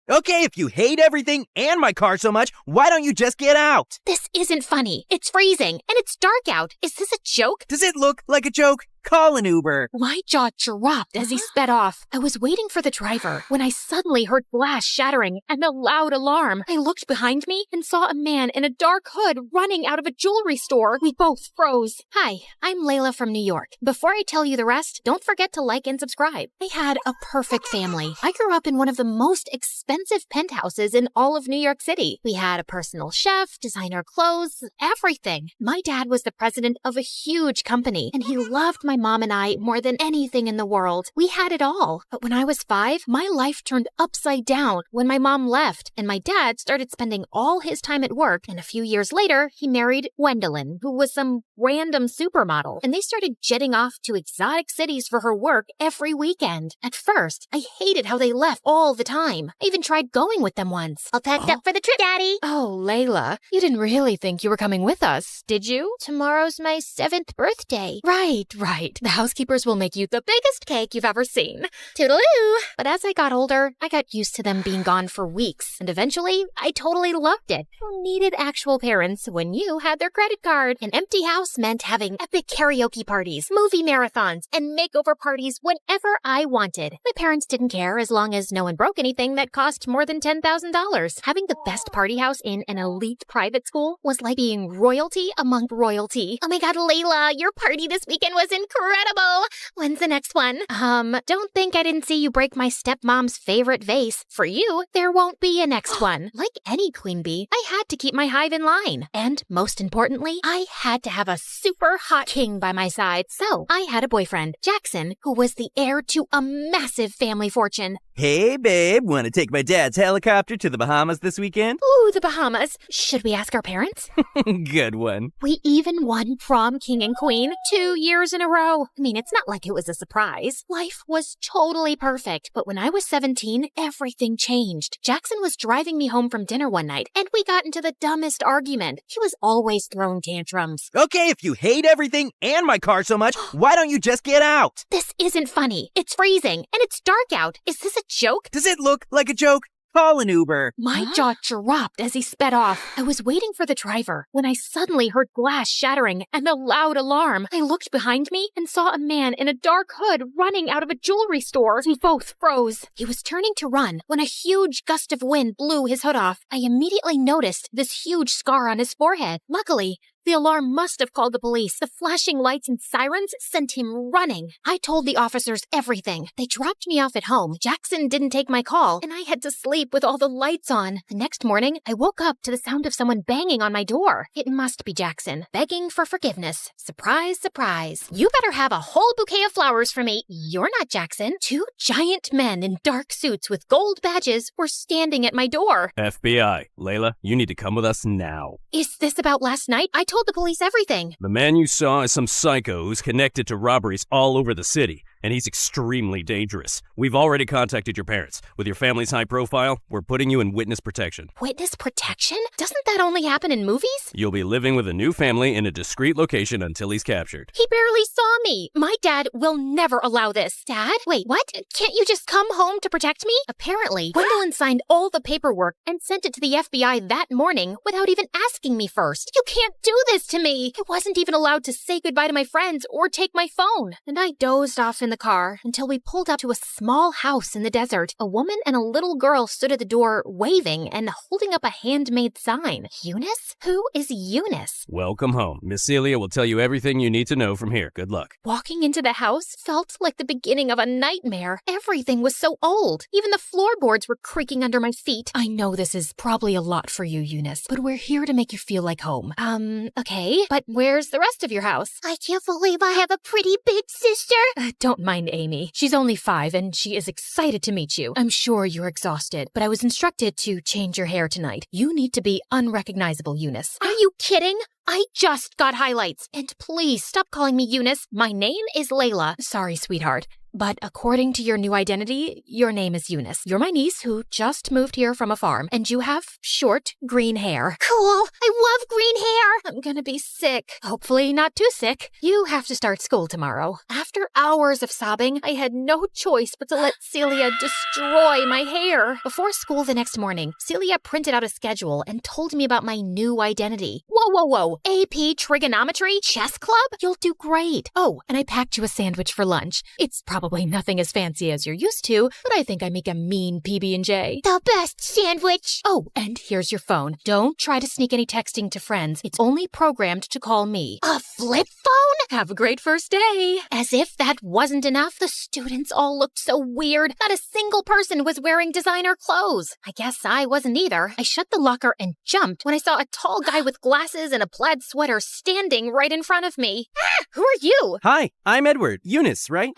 [SPEAKER 9] Okay, if you hate everything and my car so much, why don't you just get out?
[SPEAKER 2] This isn't funny. It's freezing, and it's dark out. Is this a joke?
[SPEAKER 9] Does it look like a joke? Call an Uber.
[SPEAKER 2] My jaw dropped as he sped off. I was waiting for the driver when I suddenly heard glass shattering and a loud alarm. I looked behind me and saw a man in a dark hood running out of a jewelry store. We both froze. Hi, I'm Layla from New York. Before I tell you the rest, don't forget to like and subscribe. I had a perfect family. I grew up in one of the most expensive penthouses in all of New York City. We had a personal chef, designer clothes, everything. My dad was the president of a huge company, and he loved my mom and I more than anything in the world. We had it all. But when I was 5, my life turned upside down when my mom left, and my dad started spending all his time at work, and a few years later, he married Gwendolyn, who was some random supermodel, and they started jetting off to exotic cities for her work every weekend. At first, I hated how they left all the time. I even tried going with them once. All packed up for the trip, Daddy.
[SPEAKER 1] Oh, Layla, you didn't really think you were coming with us, did you?
[SPEAKER 2] Tomorrow's my 7th birthday.
[SPEAKER 1] Right. The housekeepers will make you the
[SPEAKER 2] Biggest cake you've ever seen. Toodaloo! But as I got older, I got used to them being gone for weeks, and eventually, I totally loved it. Who needed actual parents when you had their credit card? An empty house meant having epic karaoke parties, movie marathons, and makeover parties whenever I wanted. My parents didn't care as long as no one broke anything that cost more than $10,000. Having the best party house in an elite private school was like being royalty among royalty. Oh my god, Layla, your party this weekend was incredible! When's the next one? Don't think I didn't see you break my stepmom's favorite vase. For you, there won't be a next one. Like any queen bee, I had to keep my hive in line. And most importantly, I had to have a super hot king by my side. So I had a boyfriend, Jackson, who was the heir to a massive family fortune.
[SPEAKER 9] Hey, babe, want to take my dad's helicopter to the Bahamas this weekend?
[SPEAKER 2] Ooh, the Bahamas. Should we ask our parents?
[SPEAKER 9] Good one.
[SPEAKER 2] We even won prom king and queen 2 years in a row. I mean, it's not like it was a surprise. Life was totally perfect. But when I was 17, everything changed. Jackson was driving me home from dinner one night, and we got into the dumbest argument. He was always throwing tantrums.
[SPEAKER 9] Okay, if you hate everything and my car so much, why don't you just get out?
[SPEAKER 2] This isn't funny. It's freezing, and it's dark out. Is this a joke?
[SPEAKER 9] Does it look like a joke? Call an Uber.
[SPEAKER 1] My jaw dropped as he sped off. I was waiting for the driver when I suddenly heard glass shattering and a loud alarm. I looked behind me and saw a man in a dark hood running out of a jewelry store. We both froze. He was turning to run when a huge gust of wind blew his hood off. I immediately noticed this huge scar on his forehead. Luckily, the alarm must have called the police. The flashing lights and sirens sent him running. I told the officers everything. They dropped me off at home. Jackson didn't take my call, and I had to sleep with all the lights on. The next morning, I woke up to the sound of someone banging on my door. It must be Jackson, begging for forgiveness. Surprise, surprise. You better have a whole bouquet of flowers for me. You're not Jackson. Two giant men in dark suits with gold badges were standing at my door.
[SPEAKER 10] FBI, Layla, you need to come with us now.
[SPEAKER 1] Is this about last night? I told the police everything.
[SPEAKER 10] The man you saw is some psycho who's connected to robberies all over the city, and he's extremely dangerous. We've already contacted your parents. With your family's high profile, we're putting you in witness protection.
[SPEAKER 1] Witness protection? Doesn't that only happen in movies?
[SPEAKER 10] You'll be living with a new family in a discreet location until he's captured.
[SPEAKER 1] He barely saw me. My dad will never allow this. Dad? Wait, what? Can't you just come home to protect me? Apparently, Gwendolyn signed all the paperwork and sent it to the FBI that morning without even asking me first. You can't do this to me. I wasn't even allowed to say goodbye to my friends or take my phone. And I dozed off in the car until we pulled up to a small house in the desert. A woman and a little girl stood at the door waving and holding up a handmade sign. Eunice? Who is Eunice?
[SPEAKER 10] Welcome home. Miss Celia will tell you everything you need to know from here. Good luck.
[SPEAKER 1] Walking into the house felt like the beginning of a nightmare. Everything was so old. Even the floorboards were creaking under my feet. I know this is probably a lot for you, Eunice, but we're here to make you feel like home. Okay, but where's the rest of your house?
[SPEAKER 8] I can't believe I have a pretty big sister.
[SPEAKER 1] Don't mind Amy. She's only 5 and she is excited to meet you. I'm sure you're exhausted, but I was instructed to change your hair tonight. You need to be unrecognizable, Eunice.
[SPEAKER 8] Are you kidding?
[SPEAKER 1] I just got highlights. And please stop calling me Eunice. My name is Layla. Sorry, sweetheart. But according to your new identity, your name is Eunice. You're my niece who just moved here from a farm, and you have short green hair.
[SPEAKER 8] Cool. I love green hair.
[SPEAKER 1] I'm gonna be sick. Hopefully not too sick. You have to start school tomorrow. After hours of sobbing, I had no choice but to let Celia destroy my hair. Before school the next morning, Celia printed out a schedule and told me about my new identity. Whoa. AP Trigonometry Chess Club? You'll do great. Oh, and I packed you a sandwich for lunch. It's probably nothing as fancy as you're used to, but I think I make a mean PB&J.
[SPEAKER 8] The best sandwich.
[SPEAKER 1] Oh, and here's your phone. Don't try to sneak any texting to friends. It's only programmed to call me.
[SPEAKER 8] A flip phone?
[SPEAKER 1] Have a great first day. As if that wasn't enough, the students all looked so weird. Not a single person was wearing designer clothes. I guess I wasn't either. I shut the locker and jumped when I saw a tall guy with glasses and a plaid sweater standing right in front of me. Who are you?
[SPEAKER 9] Hi, I'm Edward. Eunice, right?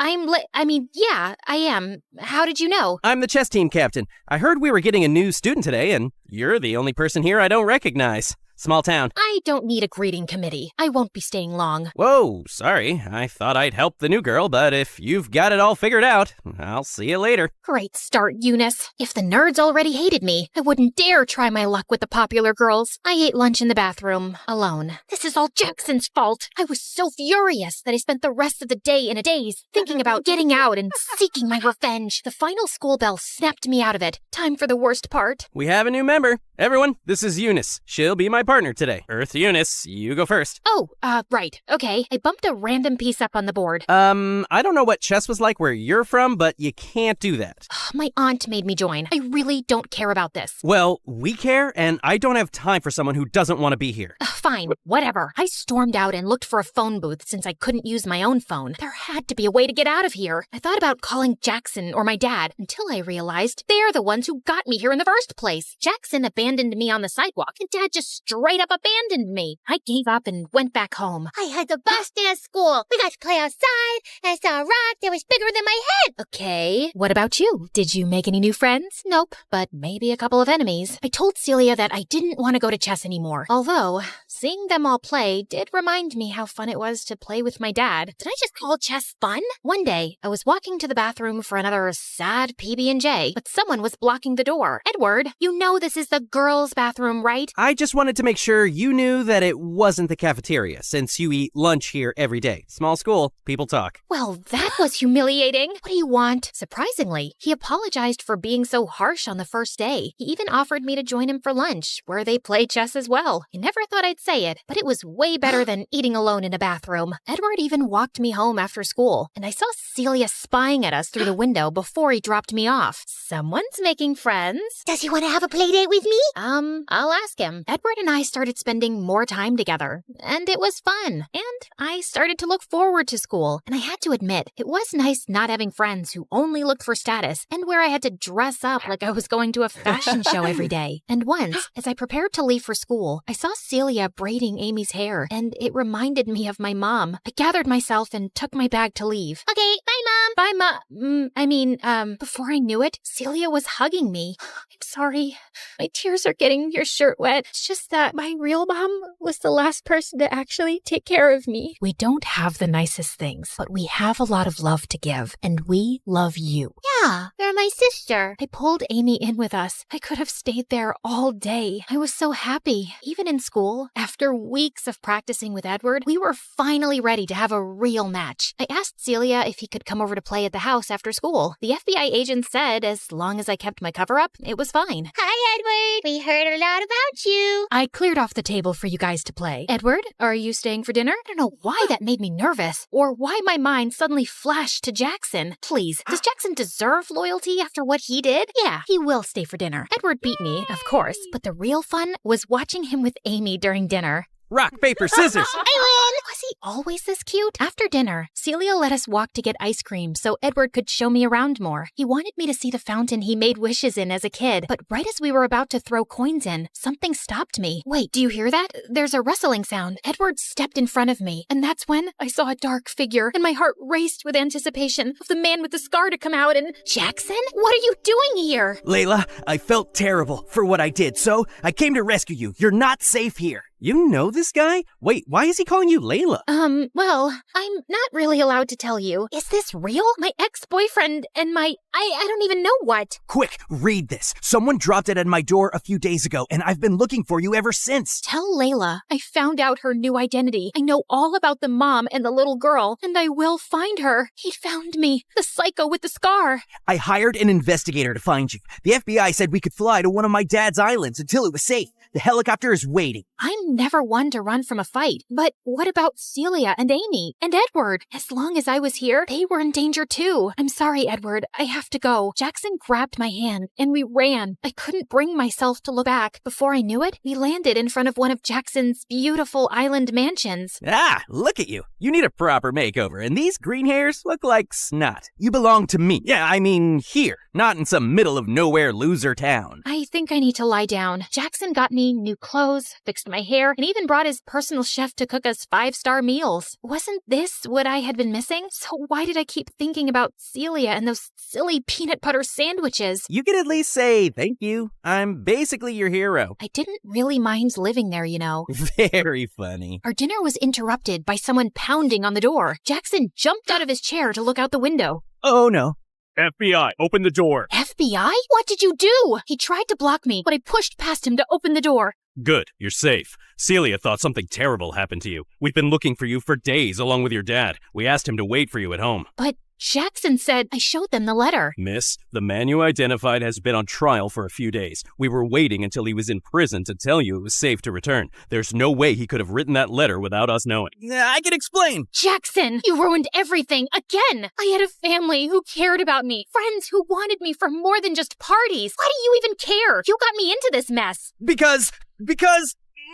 [SPEAKER 1] Yeah, I am. How did you know?
[SPEAKER 9] I'm the chess team captain. I heard we were getting a new student today, and you're the only person here I don't recognize. Small town.
[SPEAKER 1] I don't need a greeting committee. I won't be staying long.
[SPEAKER 9] Whoa, sorry. I thought I'd help the new girl, but if you've got it all figured out, I'll see you later.
[SPEAKER 1] Great start, Eunice. If the nerds already hated me, I wouldn't dare try my luck with the popular girls. I ate lunch in the bathroom, alone. This is all Jackson's fault. I was so furious that I spent the rest of the day in a daze, thinking about getting out and seeking my revenge. The final school bell snapped me out of it. Time for the worst part.
[SPEAKER 9] We have a new member. Everyone, this is Eunice. She'll be my partner today. Earth Eunice, you go first.
[SPEAKER 1] Oh, right. Okay. I bumped a random piece up on the board.
[SPEAKER 9] I don't know what chess was like where you're from, but you can't do that.
[SPEAKER 1] My aunt made me join. I really don't care about this.
[SPEAKER 9] Well, we care, and I don't have time for someone who doesn't want to be here.
[SPEAKER 1] Fine, whatever. I stormed out and looked for a phone booth since I couldn't use my own phone. There had to be a way to get out of here. I thought about calling Jackson or my dad until I realized they're the ones who got me here in the first place. Jackson abandoned me on the sidewalk, and Dad just straight up abandoned me. I gave up and went back home.
[SPEAKER 8] I had the best day of school. We got to play outside, and I saw a rock that was bigger than my head.
[SPEAKER 1] Okay, what about you? Did you make any new friends? Nope, but maybe a couple of enemies. I told Celia that I didn't want to go to chess anymore. Although, seeing them all play did remind me how fun it was to play with my dad. Did I just call chess fun? One day, I was walking to the bathroom for another sad PB&J, but someone was blocking the door. Edward, you know this is the girls' bathroom, right?
[SPEAKER 9] I just wanted to make sure you knew that it wasn't the cafeteria, since you eat lunch here every day. Small school, people talk.
[SPEAKER 1] Well, that was humiliating. What do you want? Surprisingly, he apologized for being so harsh on the first day. He even offered me to join him for lunch, where they play chess as well. I never thought I'd say it, but it was way better than eating alone in a bathroom. Edward even walked me home after school, and I saw Celia spying at us through the window before he dropped me off. Someone's making friends.
[SPEAKER 8] Does he want to have a play date with me?
[SPEAKER 1] I'll ask him. Edward and I started spending more time together, and it was fun. And I started to look forward to school, and I had to admit, it was nice not having friends who only looked for status and where I had to dress up like I was going to a fashion show every day. And once, as I prepared to leave for school, I saw Celia braiding Amy's hair, and it reminded me of my mom. I gathered myself and took my bag to leave.
[SPEAKER 8] Okay, bye, Mom.
[SPEAKER 1] Bye, before I knew it, Celia was hugging me. I'm sorry. My tears are getting your shirt wet. It's just that my real mom was the last person to actually take care of me. We don't have the nicest things, but we have a lot of love to give, and we love you.
[SPEAKER 8] Yeah, you're my sister.
[SPEAKER 1] I pulled Amy in with us. I could have stayed there all day. I was so happy. Even in school, after weeks of practicing with Edward, we were finally ready to have a real match. I asked Celia if he could come over to play at the house after school. The FBI agent said as long as I kept my cover up, it was fine.
[SPEAKER 8] Hi, Edward. We heard a lot about you.
[SPEAKER 1] I cleared off the table for you guys to play. Edward, are you staying for dinner? I don't know why that made me nervous, or why my mind suddenly flashed to Jackson. Please, does Jackson deserve loyalty after what he did? Yeah, he will stay for dinner. Edward beat me, of course, but the real fun was watching him with Amy during dinner.
[SPEAKER 9] Rock, paper, scissors!
[SPEAKER 8] I win.
[SPEAKER 1] Was he always this cute? After dinner, Celia let us walk to get ice cream so Edward could show me around more. He wanted me to see the fountain he made wishes in as a kid, but right as we were about to throw coins in, something stopped me. Wait, do you hear that? There's a rustling sound. Edward stepped in front of me, and that's when I saw a dark figure, and my heart raced with anticipation of the man with the scar to come out and... Jackson? What are you doing here?
[SPEAKER 9] Layla, I felt terrible for what I did, so I came to rescue you. You're not safe here. You know this guy? Wait, why is he calling you Layla?
[SPEAKER 1] Well, I'm not really allowed to tell you. Is this real? My ex-boyfriend and I don't even know what.
[SPEAKER 9] Quick, read this. Someone dropped it at my door a few days ago, and I've been looking for you ever since.
[SPEAKER 1] Tell Layla I found out her new identity. I know all about the mom and the little girl, and I will find her. He found me, the psycho with the scar.
[SPEAKER 9] I hired an investigator to find you. The FBI said we could fly to one of my dad's islands until it was safe. The helicopter is waiting.
[SPEAKER 1] I'm never one to run from a fight. But what about Celia and Amy and Edward? As long as I was here, they were in danger too. I'm sorry, Edward. I have to go. Jackson grabbed my hand and we ran. I couldn't bring myself to look back. Before I knew it, we landed in front of one of Jackson's beautiful island mansions.
[SPEAKER 9] Ah, look at you. You need a proper makeover, and these green hairs look like snot. You belong to me. Yeah, I mean here, not in some middle of nowhere loser town.
[SPEAKER 1] I think I need to lie down. Jackson got me new clothes, fixed my hair, and even brought his personal chef to cook us 5-star meals. Wasn't this what I had been missing? So why did I keep thinking about Celia and those silly peanut butter sandwiches?
[SPEAKER 9] You could at least say thank you. I'm basically your hero.
[SPEAKER 1] I didn't really mind living there, you know.
[SPEAKER 9] Very funny.
[SPEAKER 1] Our dinner was interrupted by someone pounding on the door. Jackson jumped out of his chair to look out the window.
[SPEAKER 9] Oh no.
[SPEAKER 10] FBI, open the door.
[SPEAKER 1] FBI? What did you do? He tried to block me, but I pushed past him to open the door.
[SPEAKER 10] Good, you're safe. Celia thought something terrible happened to you. We've been looking for you for days along with your dad. We asked him to wait for you at home.
[SPEAKER 1] But Jackson said I showed them the letter.
[SPEAKER 10] Miss, the man you identified has been on trial for a few days. We were waiting until he was in prison to tell you it was safe to return. There's no way he could have written that letter without us knowing.
[SPEAKER 9] I can explain.
[SPEAKER 1] Jackson, you ruined everything again. I had a family who cared about me, friends who wanted me for more than just parties. Why do you even care? You got me into this mess.
[SPEAKER 9] Because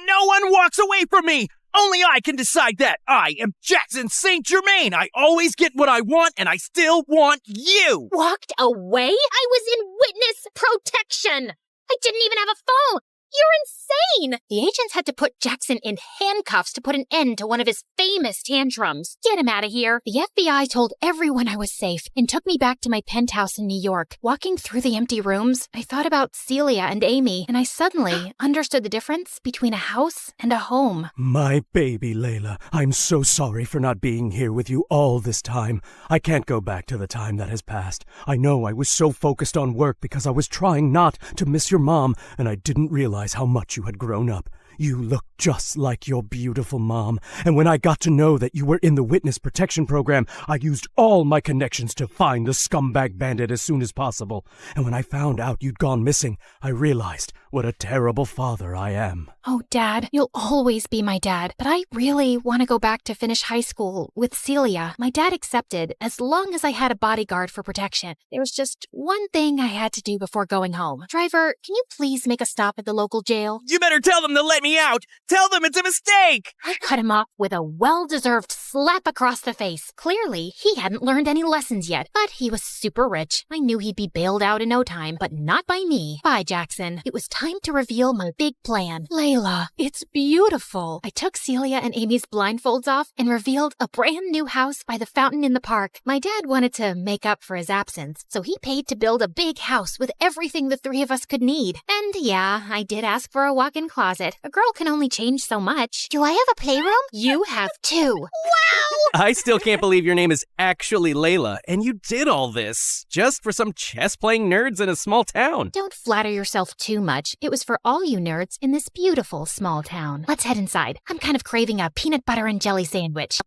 [SPEAKER 9] no one walks away from me. Only I can decide that. I am Jackson St. Germain. I always get what I want, and I still want you.
[SPEAKER 8] Walked away? I was in witness protection. I didn't even have a phone.
[SPEAKER 1] You're insane! The agents had to put Jackson in handcuffs to put an end to one of his famous tantrums. Get him out of here. The FBI told everyone I was safe and took me back to my penthouse in New York. Walking through the empty rooms, I thought about Celia and Amy, and I suddenly understood the difference between a house and a home.
[SPEAKER 10] My baby, Layla. I'm so sorry for not being here with you all this time. I can't go back to the time that has passed. I know I was so focused on work because I was trying not to miss your mom, and I didn't realize how much you had grown up. You look just like your beautiful mom, and when I got to know that you were in the witness protection program, I used all my connections to find the scumbag bandit as soon as possible. And when I found out you'd gone missing, I realized what a terrible father I am.
[SPEAKER 1] Oh, Dad, you'll always be my dad, but I really want to go back to finish high school with Celia. My dad accepted as long as I had a bodyguard for protection. There was just one thing I had to do before going home. Driver, can you please make a stop at the local jail?
[SPEAKER 9] You better tell them to let me out. Tell them it's a mistake.
[SPEAKER 1] I cut him off with a well-deserved slap across the face. Clearly, he hadn't learned any lessons yet, but he was super rich. I knew he'd be bailed out in no time, but not by me. Bye, Jackson. It was time to reveal my big plan. Layla, it's beautiful. I took Celia and Amy's blindfolds off and revealed a brand new house by the fountain in the park. My dad wanted to make up for his absence, so he paid to build a big house with everything the three of us could need. And yeah, I did ask for a walk-in closet. A girl can only change so much.
[SPEAKER 8] Do I have a playroom?
[SPEAKER 1] You have two.
[SPEAKER 8] Wow!
[SPEAKER 10] I still can't believe your name is actually Layla, and you did all this just for some chess-playing nerds in a small town.
[SPEAKER 1] Don't flatter yourself too much. It was for all you nerds in this beautiful small town. Let's head inside. I'm kind of craving a peanut butter and jelly sandwich.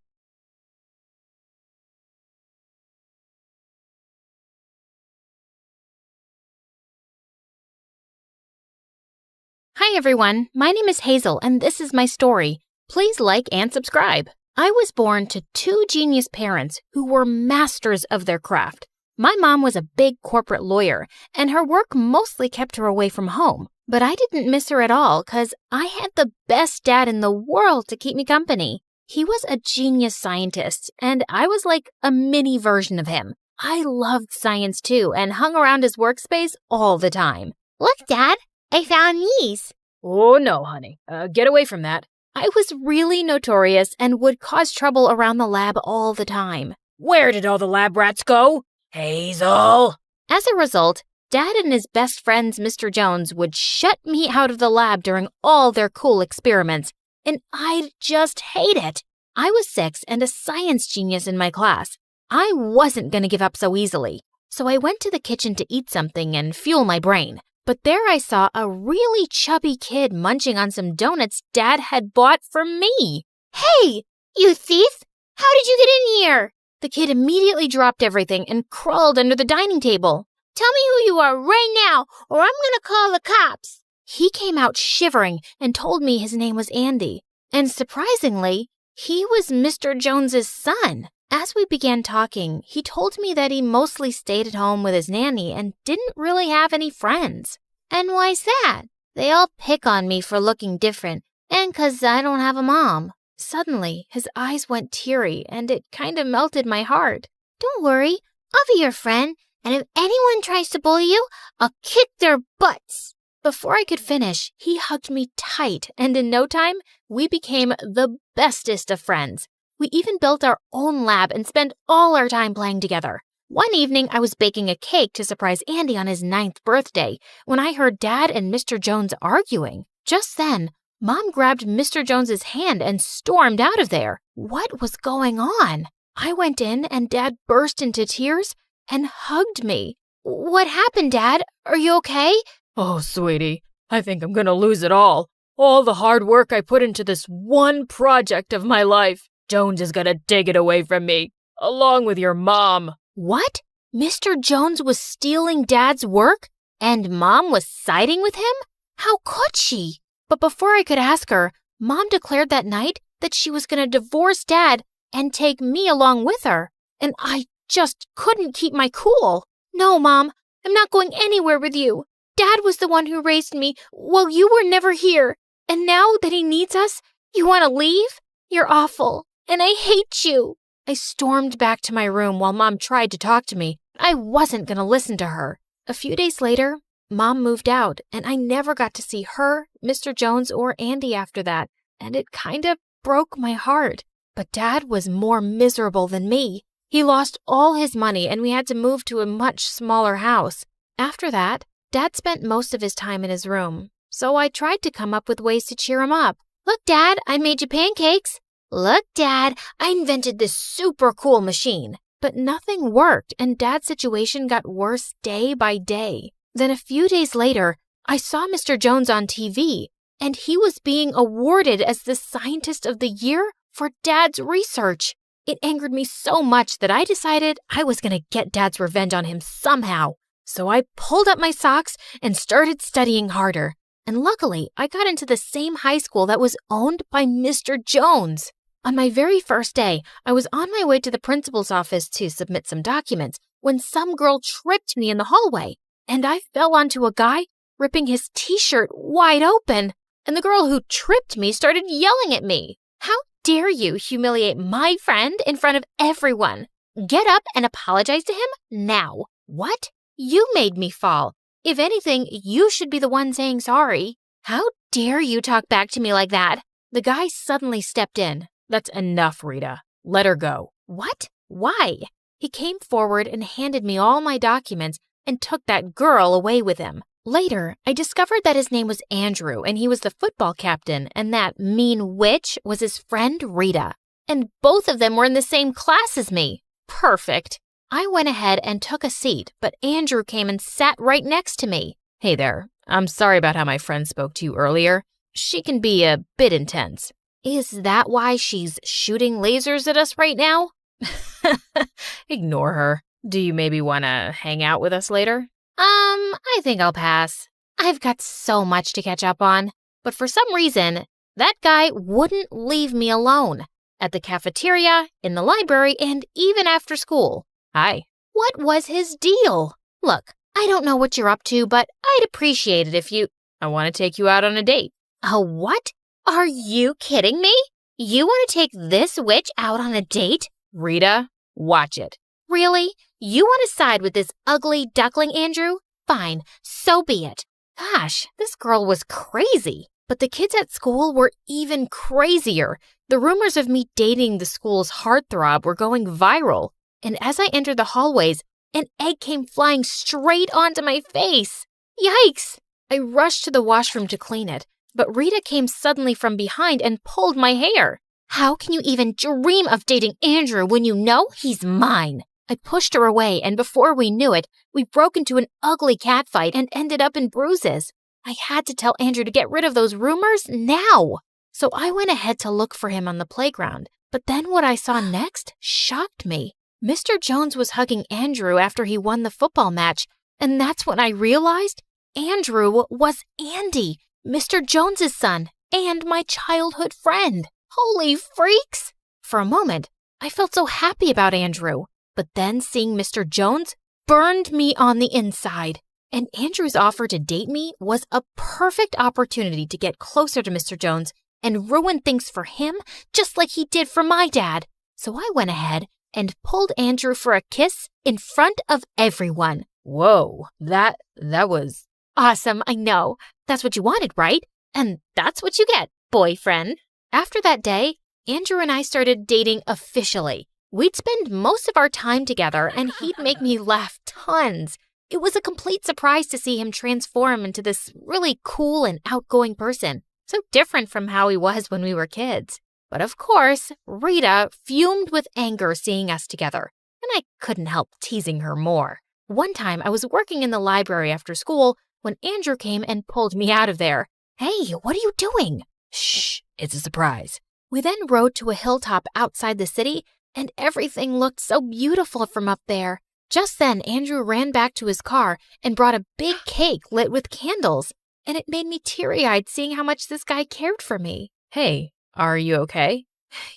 [SPEAKER 1] Hi everyone, my name is Hazel and this is my story. Please like and subscribe. I was born to two genius parents who were masters of their craft. My mom was a big corporate lawyer and her work mostly kept her away from home. But I didn't miss her at all because I had the best dad in the world to keep me company. He was a genius scientist and I was like a mini version of him. I loved science too and hung around his workspace all the time.
[SPEAKER 8] Look, Dad, I found these.
[SPEAKER 7] Oh no, honey. Get away from that.
[SPEAKER 1] I was really notorious and would cause trouble around the lab all the time.
[SPEAKER 7] Where did all the lab rats go? Hazel!
[SPEAKER 1] As a result, Dad and his best friends, Mr. Jones, would shut me out of the lab during all their cool experiments, and I'd just hate it. I was 6 and a science genius in my class. I wasn't going to give up so easily, so I went to the kitchen to eat something and fuel my brain. But there I saw a really chubby kid munching on some donuts Dad had bought for me.
[SPEAKER 8] Hey, you thief! How did you get in here?
[SPEAKER 1] The kid immediately dropped everything and crawled under the dining table.
[SPEAKER 8] Tell me who you are right now, or I'm gonna call the cops.
[SPEAKER 1] He came out shivering and told me his name was Andy. And surprisingly, he was Mr. Jones's son. As we began talking, he told me that he mostly stayed at home with his nanny and didn't really have any friends.
[SPEAKER 8] And why's that?
[SPEAKER 1] They all pick on me for looking different, and 'cause I don't have a mom. Suddenly, his eyes went teary, and it kind of melted my heart.
[SPEAKER 8] Don't worry, I'll be your friend, and if anyone tries to bully you, I'll kick their butts.
[SPEAKER 1] Before I could finish, he hugged me tight, and in no time, we became the bestest of friends. We even built our own lab and spent all our time playing together. One evening, I was baking a cake to surprise Andy on his 9th birthday when I heard Dad and Mr. Jones arguing. Just then, Mom grabbed Mr. Jones's hand and stormed out of there. What was going on? I went in and Dad burst into tears and hugged me. What happened, Dad? Are you okay?
[SPEAKER 7] Oh, sweetie, I think I'm gonna lose it all. All the hard work I put into this one project of my life. Jones is gonna take it away from me, along with your mom.
[SPEAKER 1] What? Mr. Jones was stealing Dad's work? And Mom was siding with him? How could she? But before I could ask her, Mom declared that night that she was going to divorce Dad and take me along with her. And I just couldn't keep my cool. No, Mom, I'm not going anywhere with you. Dad was the one who raised me while you were never here. And now that he needs us, you want to leave? You're awful, and I hate you. I stormed back to my room while Mom tried to talk to me. I wasn't going to listen to her. A few days later, Mom moved out, and I never got to see her, Mr. Jones, or Andy after that, and it kind of broke my heart. But Dad was more miserable than me. He lost all his money, and we had to move to a much smaller house. After that, Dad spent most of his time in his room, so I tried to come up with ways to cheer him up. Look, Dad, I made you pancakes. Look, Dad, I invented this super cool machine. But nothing worked, and Dad's situation got worse day by day. Then a few days later, I saw Mr. Jones on TV, and he was being awarded as the Scientist of the Year for Dad's research. It angered me so much that I decided I was going to get Dad's revenge on him somehow. So I pulled up my socks and started studying harder. And luckily, I got into the same high school that was owned by Mr. Jones. On my very first day, I was on my way to the principal's office to submit some documents when some girl tripped me in the hallway, and I fell onto a guy ripping his t-shirt wide open, and the girl who tripped me started yelling at me. How dare you humiliate my friend in front of everyone? Get up and apologize to him now. What? You made me fall. If anything, you should be the one saying sorry. How dare you talk back to me like that? The guy suddenly stepped in.
[SPEAKER 7] That's enough, Rita. Let her go.
[SPEAKER 1] What? Why? He came forward and handed me all my documents and took that girl away with him. Later, I discovered that his name was Andrew and he was the football captain, and that mean witch was his friend Rita. And both of them were in the same class as me. Perfect. I went ahead and took a seat, but Andrew came and sat right next to me.
[SPEAKER 7] Hey there. I'm sorry about how my friend spoke to you earlier. She can be a bit intense.
[SPEAKER 1] Is that why she's shooting lasers at us right now?
[SPEAKER 7] Ignore her. Do you maybe want to hang out with us later?
[SPEAKER 1] I think I'll pass. I've got so much to catch up on. But for some reason, that guy wouldn't leave me alone. At the cafeteria, in the library, and even after school.
[SPEAKER 7] Hi.
[SPEAKER 1] What was his deal? Look, I don't know what you're up to, but I'd appreciate it if you...
[SPEAKER 7] I want to take you out on a date.
[SPEAKER 1] A what? Are you kidding me? You want to take this witch out on a date?
[SPEAKER 7] Rita, watch it.
[SPEAKER 1] Really? You want to side with this ugly duckling, Andrew? Fine, so be it. Gosh, this girl was crazy. But the kids at school were even crazier. The rumors of me dating the school's heartthrob were going viral. And as I entered the hallways, an egg came flying straight onto my face. Yikes! I rushed to the washroom to clean it, but Rita came suddenly from behind and pulled my hair. How can you even dream of dating Andrew when you know he's mine? I pushed her away, and before we knew it, we broke into an ugly catfight and ended up in bruises. I had to tell Andrew to get rid of those rumors now. So I went ahead to look for him on the playground. But then what I saw next shocked me. Mr. Jones was hugging Andrew after he won the football match, and that's when I realized Andrew was Andy, Mr. Jones's son, and my childhood friend. Holy freaks! For a moment, I felt so happy about Andrew, but then seeing Mr. Jones burned me on the inside. And Andrew's offer to date me was a perfect opportunity to get closer to Mr. Jones and ruin things for him just like he did for my dad. So I went ahead and pulled Andrew for a kiss in front of everyone.
[SPEAKER 7] Whoa, that was...
[SPEAKER 1] Awesome, I know. That's what you wanted, right? And that's what you get, boyfriend. After that day, Andrew and I started dating officially. We'd spend most of our time together, and he'd make me laugh tons. It was a complete surprise to see him transform into this really cool and outgoing person, so different from how he was when we were kids. But of course, Rita fumed with anger seeing us together, and I couldn't help teasing her more. One time, I was working in the library after school when Andrew came and pulled me out of there. Hey, what are you doing?
[SPEAKER 7] Shh, it's a surprise.
[SPEAKER 1] We then rode to a hilltop outside the city, and everything looked so beautiful from up there. Just then, Andrew ran back to his car and brought a big cake lit with candles, and it made me teary-eyed seeing how much this guy cared for me.
[SPEAKER 7] Hey, are you okay?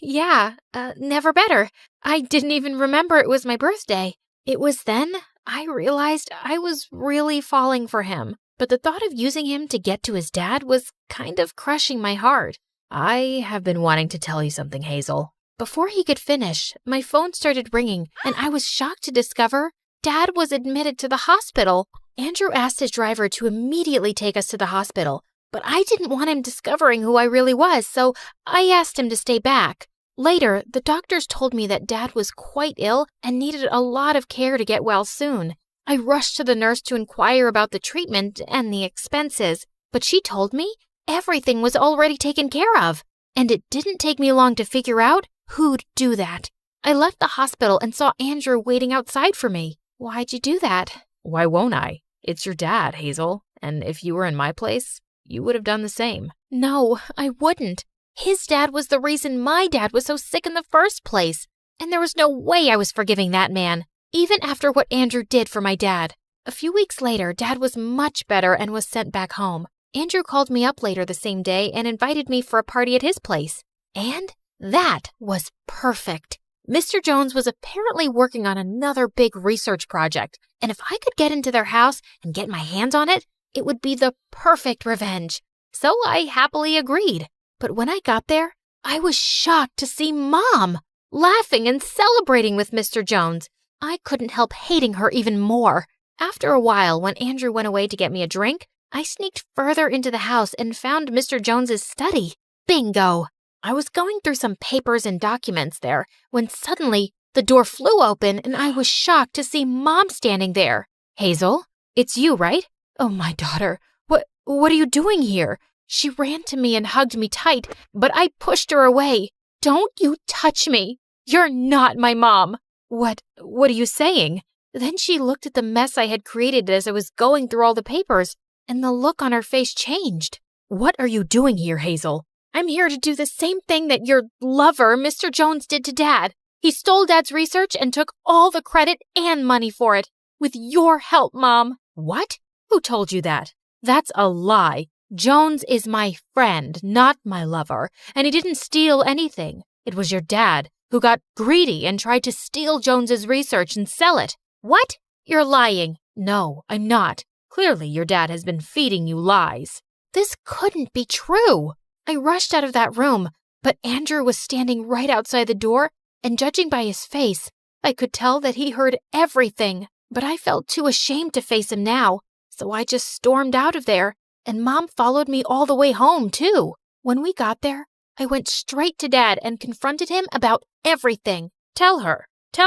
[SPEAKER 1] Yeah, never better. I didn't even remember it was my birthday. It was then I realized I was really falling for him, but the thought of using him to get to his dad was kind of crushing my heart.
[SPEAKER 7] I have been wanting to tell you something, Hazel.
[SPEAKER 1] Before he could finish, my phone started ringing, and I was shocked to discover Dad was admitted to the hospital. Andrew asked his driver to immediately take us to the hospital, but I didn't want him discovering who I really was, so I asked him to stay back. Later, the doctors told me that Dad was quite ill and needed a lot of care to get well soon. I rushed to the nurse to inquire about the treatment and the expenses, but she told me everything was already taken care of, and it didn't take me long to figure out who'd do that. I left the hospital and saw Andrew waiting outside for me. Why'd you do that?
[SPEAKER 7] Why won't I? It's your dad, Hazel, and if you were in my place, you would have done the same.
[SPEAKER 1] No, I wouldn't. His dad was the reason my dad was so sick in the first place, and there was no way I was forgiving that man, even after what Andrew did for my dad. A few weeks later, Dad was much better and was sent back home. Andrew called me up later the same day and invited me for a party at his place. And that was perfect. Mr. Jones was apparently working on another big research project, and if I could get into their house and get my hands on it, it would be the perfect revenge. So I happily agreed. But when I got there, I was shocked to see Mom laughing and celebrating with Mr. Jones. I couldn't help hating her even more. After a while, when Andrew went away to get me a drink, I sneaked further into the house and found Mr. Jones's study. Bingo! I was going through some papers and documents there when suddenly the door flew open and I was shocked to see Mom standing there. Hazel, it's you, right? Oh, my daughter, what are you doing here? She ran to me and hugged me tight, but I pushed her away. Don't you touch me. You're not my mom. What are you saying? Then she looked at the mess I had created as I was going through all the papers, and the look on her face changed. What are you doing here, Hazel? I'm here to do the same thing that your lover, Mr. Jones, did to Dad. He stole Dad's research and took all the credit and money for it. With your help, Mom. What? Who told you that? That's a lie. Jones is my friend, not my lover, and he didn't steal anything. It was your dad who got greedy and tried to steal Jones's research and sell it. What? You're lying. No, I'm not. Clearly, your dad has been feeding you lies. This couldn't be true. I rushed out of that room, but Andrew was standing right outside the door, and judging by his face, I could tell that he heard everything. But I felt too ashamed to face him now, so I just stormed out of there, and Mom followed me all the way home, too. When we got there, I went straight to Dad and confronted him about everything. Tell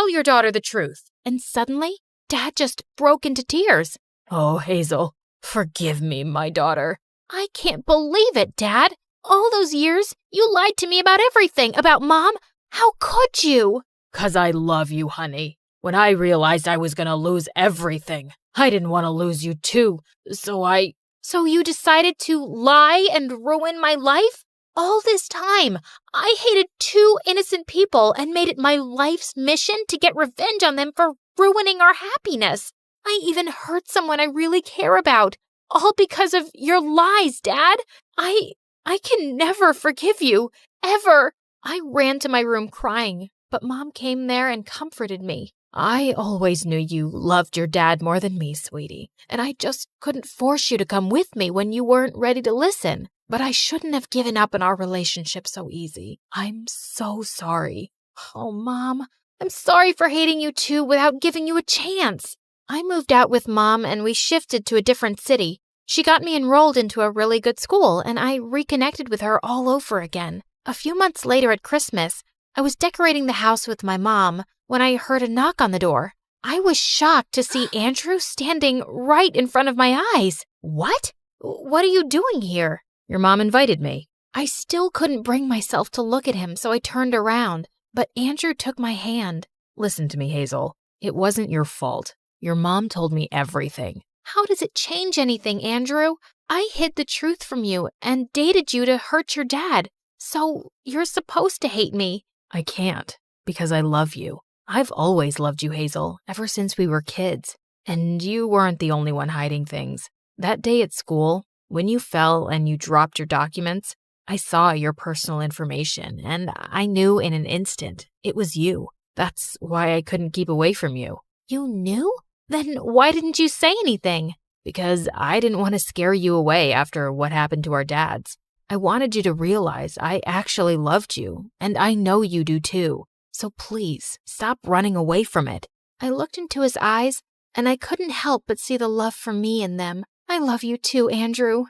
[SPEAKER 1] your daughter the truth. And suddenly, Dad just broke into tears. Oh, Hazel, forgive me, my daughter. I can't believe it, Dad. All those years, you lied to me about everything, about Mom. How could you? 'Cause I love you, honey. When I realized I was gonna lose everything, I didn't want to lose you too, So you decided to lie and ruin my life? All this time, I hated two innocent people and made it my life's mission to get revenge on them for ruining our happiness. I even hurt someone I really care about, all because of your lies, Dad. I can never forgive you, ever. I ran to my room crying, but Mom came there and comforted me. I always knew you loved your dad more than me, sweetie, and I just couldn't force you to come with me when you weren't ready to listen. But I shouldn't have given up on our relationship so easy. I'm so sorry. Oh, Mom, I'm sorry for hating you too without giving you a chance. I moved out with Mom and we shifted to a different city. She got me enrolled into a really good school and I reconnected with her all over again. A few months later at Christmas, I was decorating the house with my mom when I heard a knock on the door. I was shocked to see Andrew standing right in front of my eyes. What? What are you doing here? Your mom invited me. I still couldn't bring myself to look at him, so I turned around. But Andrew took my hand. Listen to me, Hazel. It wasn't your fault. Your mom told me everything. How does it change anything, Andrew? I hid the truth from you and dated you to hurt your dad. So you're supposed to hate me. I can't, because I love you. I've always loved you, Hazel, ever since we were kids. And you weren't the only one hiding things. That day at school, when you fell and you dropped your documents, I saw your personal information, and I knew in an instant it was you. That's why I couldn't keep away from you. You knew? Then why didn't you say anything? Because I didn't want to scare you away after what happened to our dads. I wanted you to realize I actually loved you, and I know you do too. So please, stop running away from it. I looked into his eyes,
[SPEAKER 2] and I couldn't help but see the love for me in them. I love you too, Andrew.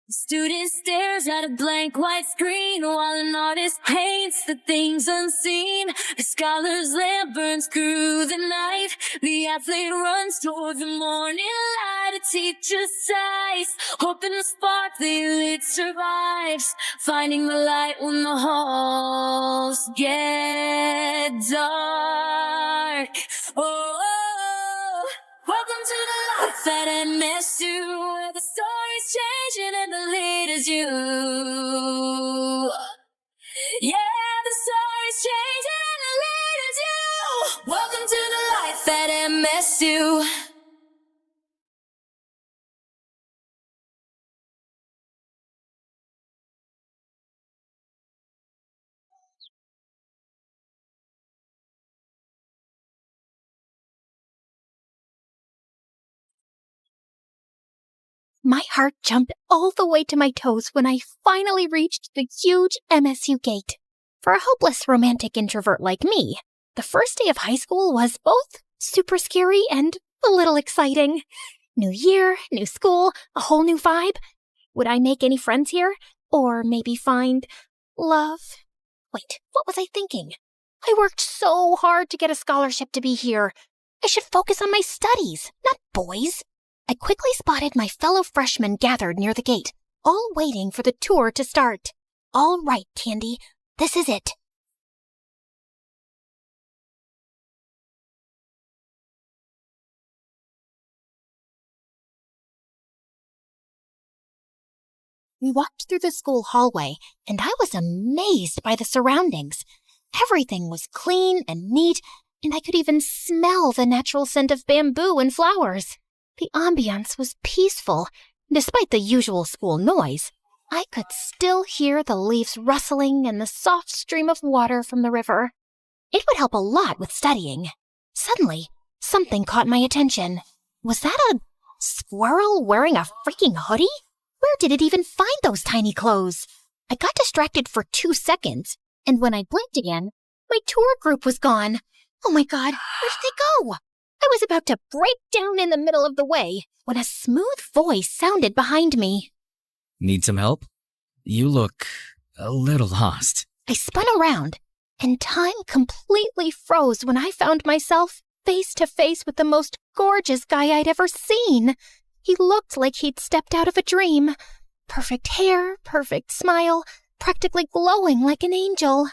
[SPEAKER 11] The student stares at a blank white screen while an artist paints the things unseen. The scholar's lamp burns through the night. The athlete runs toward the morning light. A teacher sighs, hoping the spark they lit survives. Finding the light when the halls get dark. Oh, welcome to the life at MSU, where the story's changing and the leader's you. Yeah, the story's changing and the leader's you. Welcome to the life at MSU.
[SPEAKER 2] My heart jumped all the way to my toes when I finally reached the huge MSU gate. For a hopeless romantic introvert like me, the first day of high school was both super scary and a little exciting. New year, new school, a whole new vibe. Would I make any friends here? Or maybe find love? Wait, what was I thinking? I worked so hard to get a scholarship to be here. I should focus on my studies, not boys. I quickly spotted my fellow freshmen gathered near the gate, all waiting for the tour to start. All right, Candy, this is it. We walked through the school hallway, and I was amazed by the surroundings. Everything was clean and neat, and I could even smell the natural scent of bamboo and flowers. The ambiance was peaceful. Despite the usual school noise, I could still hear the leaves rustling and the soft stream of water from the river. It would help a lot with studying. Suddenly, something caught my attention. Was that a squirrel wearing a freaking hoodie? Where did it even find those tiny clothes? I got distracted for 2 seconds, and when I blinked again, my tour group was gone. Oh my God, where did they go? I was about to break down in the middle of the way when a smooth voice sounded behind me.
[SPEAKER 12] Need some help? You look a little lost.
[SPEAKER 2] I spun around, and time completely froze when I found myself face to face with the most gorgeous guy I'd ever seen. He looked like he'd stepped out of a dream. Perfect hair, perfect smile, practically glowing like an angel.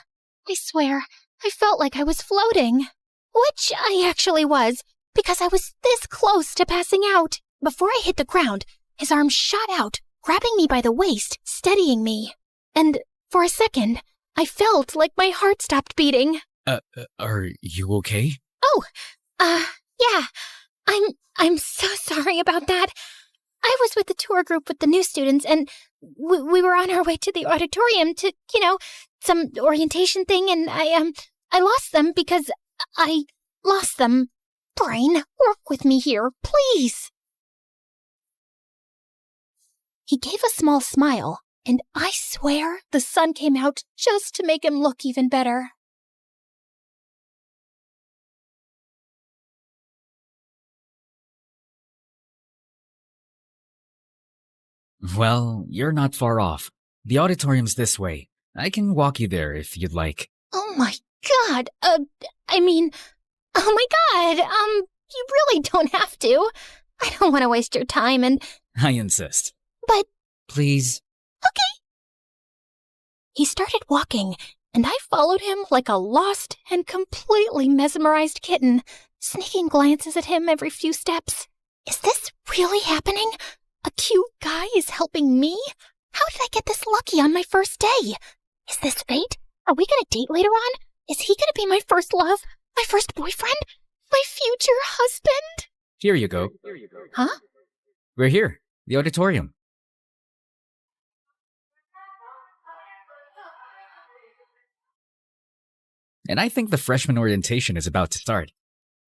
[SPEAKER 2] I swear, I felt like I was floating. Which I actually was, because I was this close to passing out. Before I hit the ground, his arm shot out, grabbing me by the waist, steadying me. And for a second, I felt like my heart stopped beating.
[SPEAKER 12] Are you okay?
[SPEAKER 2] Oh, yeah. I'm so sorry about that. I was with the tour group with the new students, and we were on our way to the auditorium to, some orientation thing, and I lost them because I lost them. Brain, work with me here, please. He gave a small smile, and I swear the sun came out just to make him look even better.
[SPEAKER 12] Well, you're not far off. The auditorium's this way. I can walk you there if you'd like.
[SPEAKER 2] Oh my God, oh my God, you really don't have to. I don't want to waste your time and...
[SPEAKER 12] I insist.
[SPEAKER 2] But...
[SPEAKER 12] Please.
[SPEAKER 2] Okay. He started walking, and I followed him like a lost and completely mesmerized kitten, sneaking glances at him every few steps. Is this really happening? A cute guy is helping me? How did I get this lucky on my first day? Is this fate? Are we gonna date later on? Is he gonna be my first love? My first boyfriend? My future husband?
[SPEAKER 12] Here you go.
[SPEAKER 2] Huh?
[SPEAKER 12] We're here. The auditorium. And I think the freshman orientation is about to start.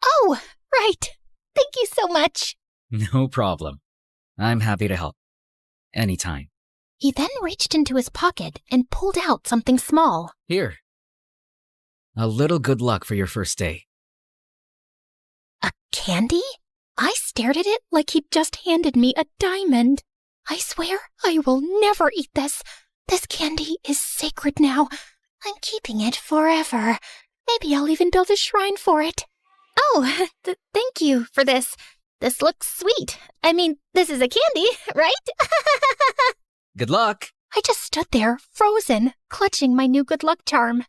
[SPEAKER 2] Oh, right. Thank you so much.
[SPEAKER 12] No problem. I'm happy to help. Anytime.
[SPEAKER 2] He then reached into his pocket and pulled out something small.
[SPEAKER 12] Here. A little good luck for your first day.
[SPEAKER 2] A candy? I stared at it like he'd just handed me a diamond. I swear I will never eat this. This candy is sacred now. I'm keeping it forever. Maybe I'll even build a shrine for it. Oh, thank you for this. This looks sweet. I mean, this is a candy, right?
[SPEAKER 12] Good luck!
[SPEAKER 2] I just stood there, frozen, clutching my new good luck charm.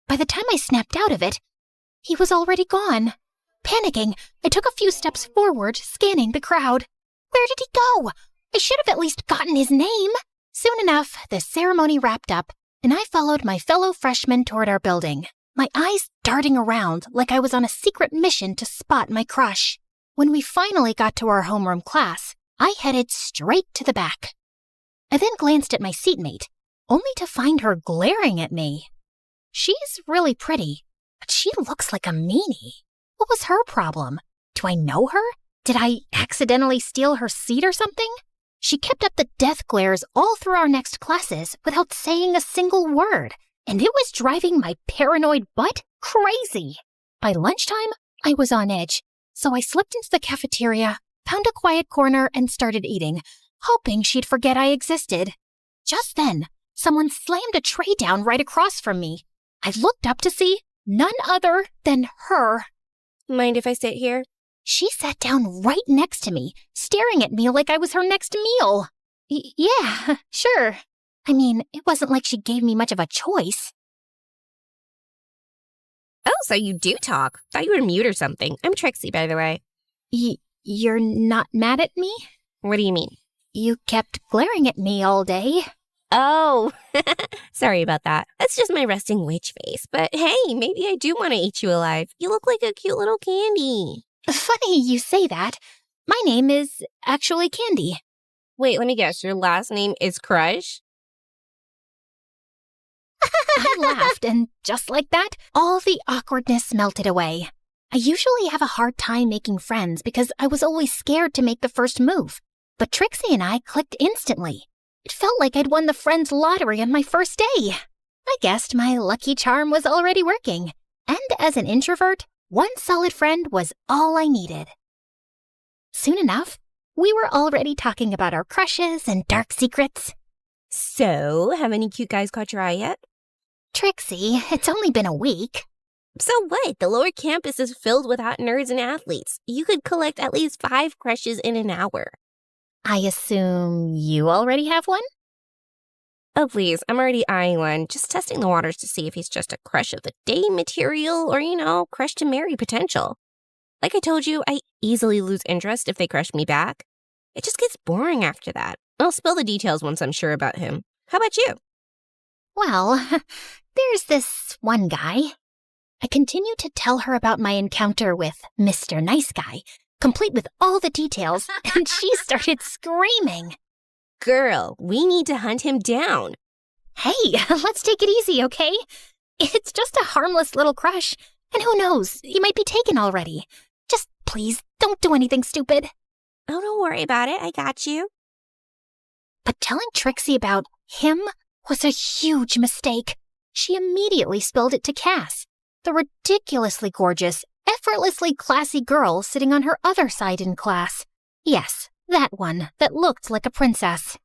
[SPEAKER 2] By the time I snapped out of it, he was already gone. Panicking, I took a few steps forward, scanning the crowd. Where did he go? I should have at least gotten his name. Soon enough, the ceremony wrapped up, and I followed my fellow freshmen toward our building, my eyes darting around like I was on a secret mission to spot my crush. When we finally got to our homeroom class, I headed straight to the back. I then glanced at my seatmate, only to find her glaring at me. She's really pretty, but she looks like a meanie. What was her problem? Do I know her? Did I accidentally steal her seat or something? She kept up the death glares all through our next classes without saying a single word, and it was driving my paranoid butt crazy. By lunchtime, I was on edge, so I slipped into the cafeteria, found a quiet corner, and started eating, hoping she'd forget I existed. Just then, someone slammed a tray down right across from me. I looked up to see none other than her.
[SPEAKER 13] Mind if I sit here?
[SPEAKER 2] She sat down right next to me, staring at me like I was her next meal. Yeah, sure. I mean, it wasn't like she gave me much of a choice.
[SPEAKER 13] Oh, so you do talk. Thought you were mute or something. I'm Trixie, by the way.
[SPEAKER 2] You're not mad at me?
[SPEAKER 13] What do you mean?
[SPEAKER 2] You kept glaring at me all day.
[SPEAKER 13] Oh, sorry about that. That's just my resting witch face. But hey, maybe I do want to eat you alive. You look like a cute little candy.
[SPEAKER 2] Funny you say that. My name is actually Candy.
[SPEAKER 13] Wait, let me guess. Your last name is Crush?
[SPEAKER 2] I laughed, and just like that, all the awkwardness melted away. I usually have a hard time making friends because I was always scared to make the first move. But Trixie and I clicked instantly. It felt like I'd won the friends lottery on my first day. I guessed my lucky charm was already working. And as an introvert, one solid friend was all I needed. Soon enough, we were already talking about our crushes and dark secrets.
[SPEAKER 13] So, have any cute guys caught your eye yet?
[SPEAKER 2] Trixie, it's only been a week.
[SPEAKER 13] So what? The lower campus is filled with hot nerds and athletes. You could collect at least 5 crushes in an hour.
[SPEAKER 2] I assume you already have one?
[SPEAKER 13] Oh, please. I'm already eyeing one. Just testing the waters to see if he's just a crush of the day material or, crush to marry potential. Like I told you, I easily lose interest if they crush me back. It just gets boring after that. I'll spill the details once I'm sure about him. How about you?
[SPEAKER 2] Well, there's this one guy. I continued to tell her about my encounter with Mr. Nice Guy, complete with all the details, and she started screaming.
[SPEAKER 13] Girl, we need to hunt him down.
[SPEAKER 2] Hey, let's take it easy, okay? It's just a harmless little crush, and who knows, he might be taken already. Just please, don't do anything stupid.
[SPEAKER 13] Oh, don't worry about it. I got you.
[SPEAKER 2] But telling Trixie about him was a huge mistake. She immediately spilled it to Cass, the ridiculously gorgeous, effortlessly classy girl sitting on her other side in class. Yes, that one that looked like a princess.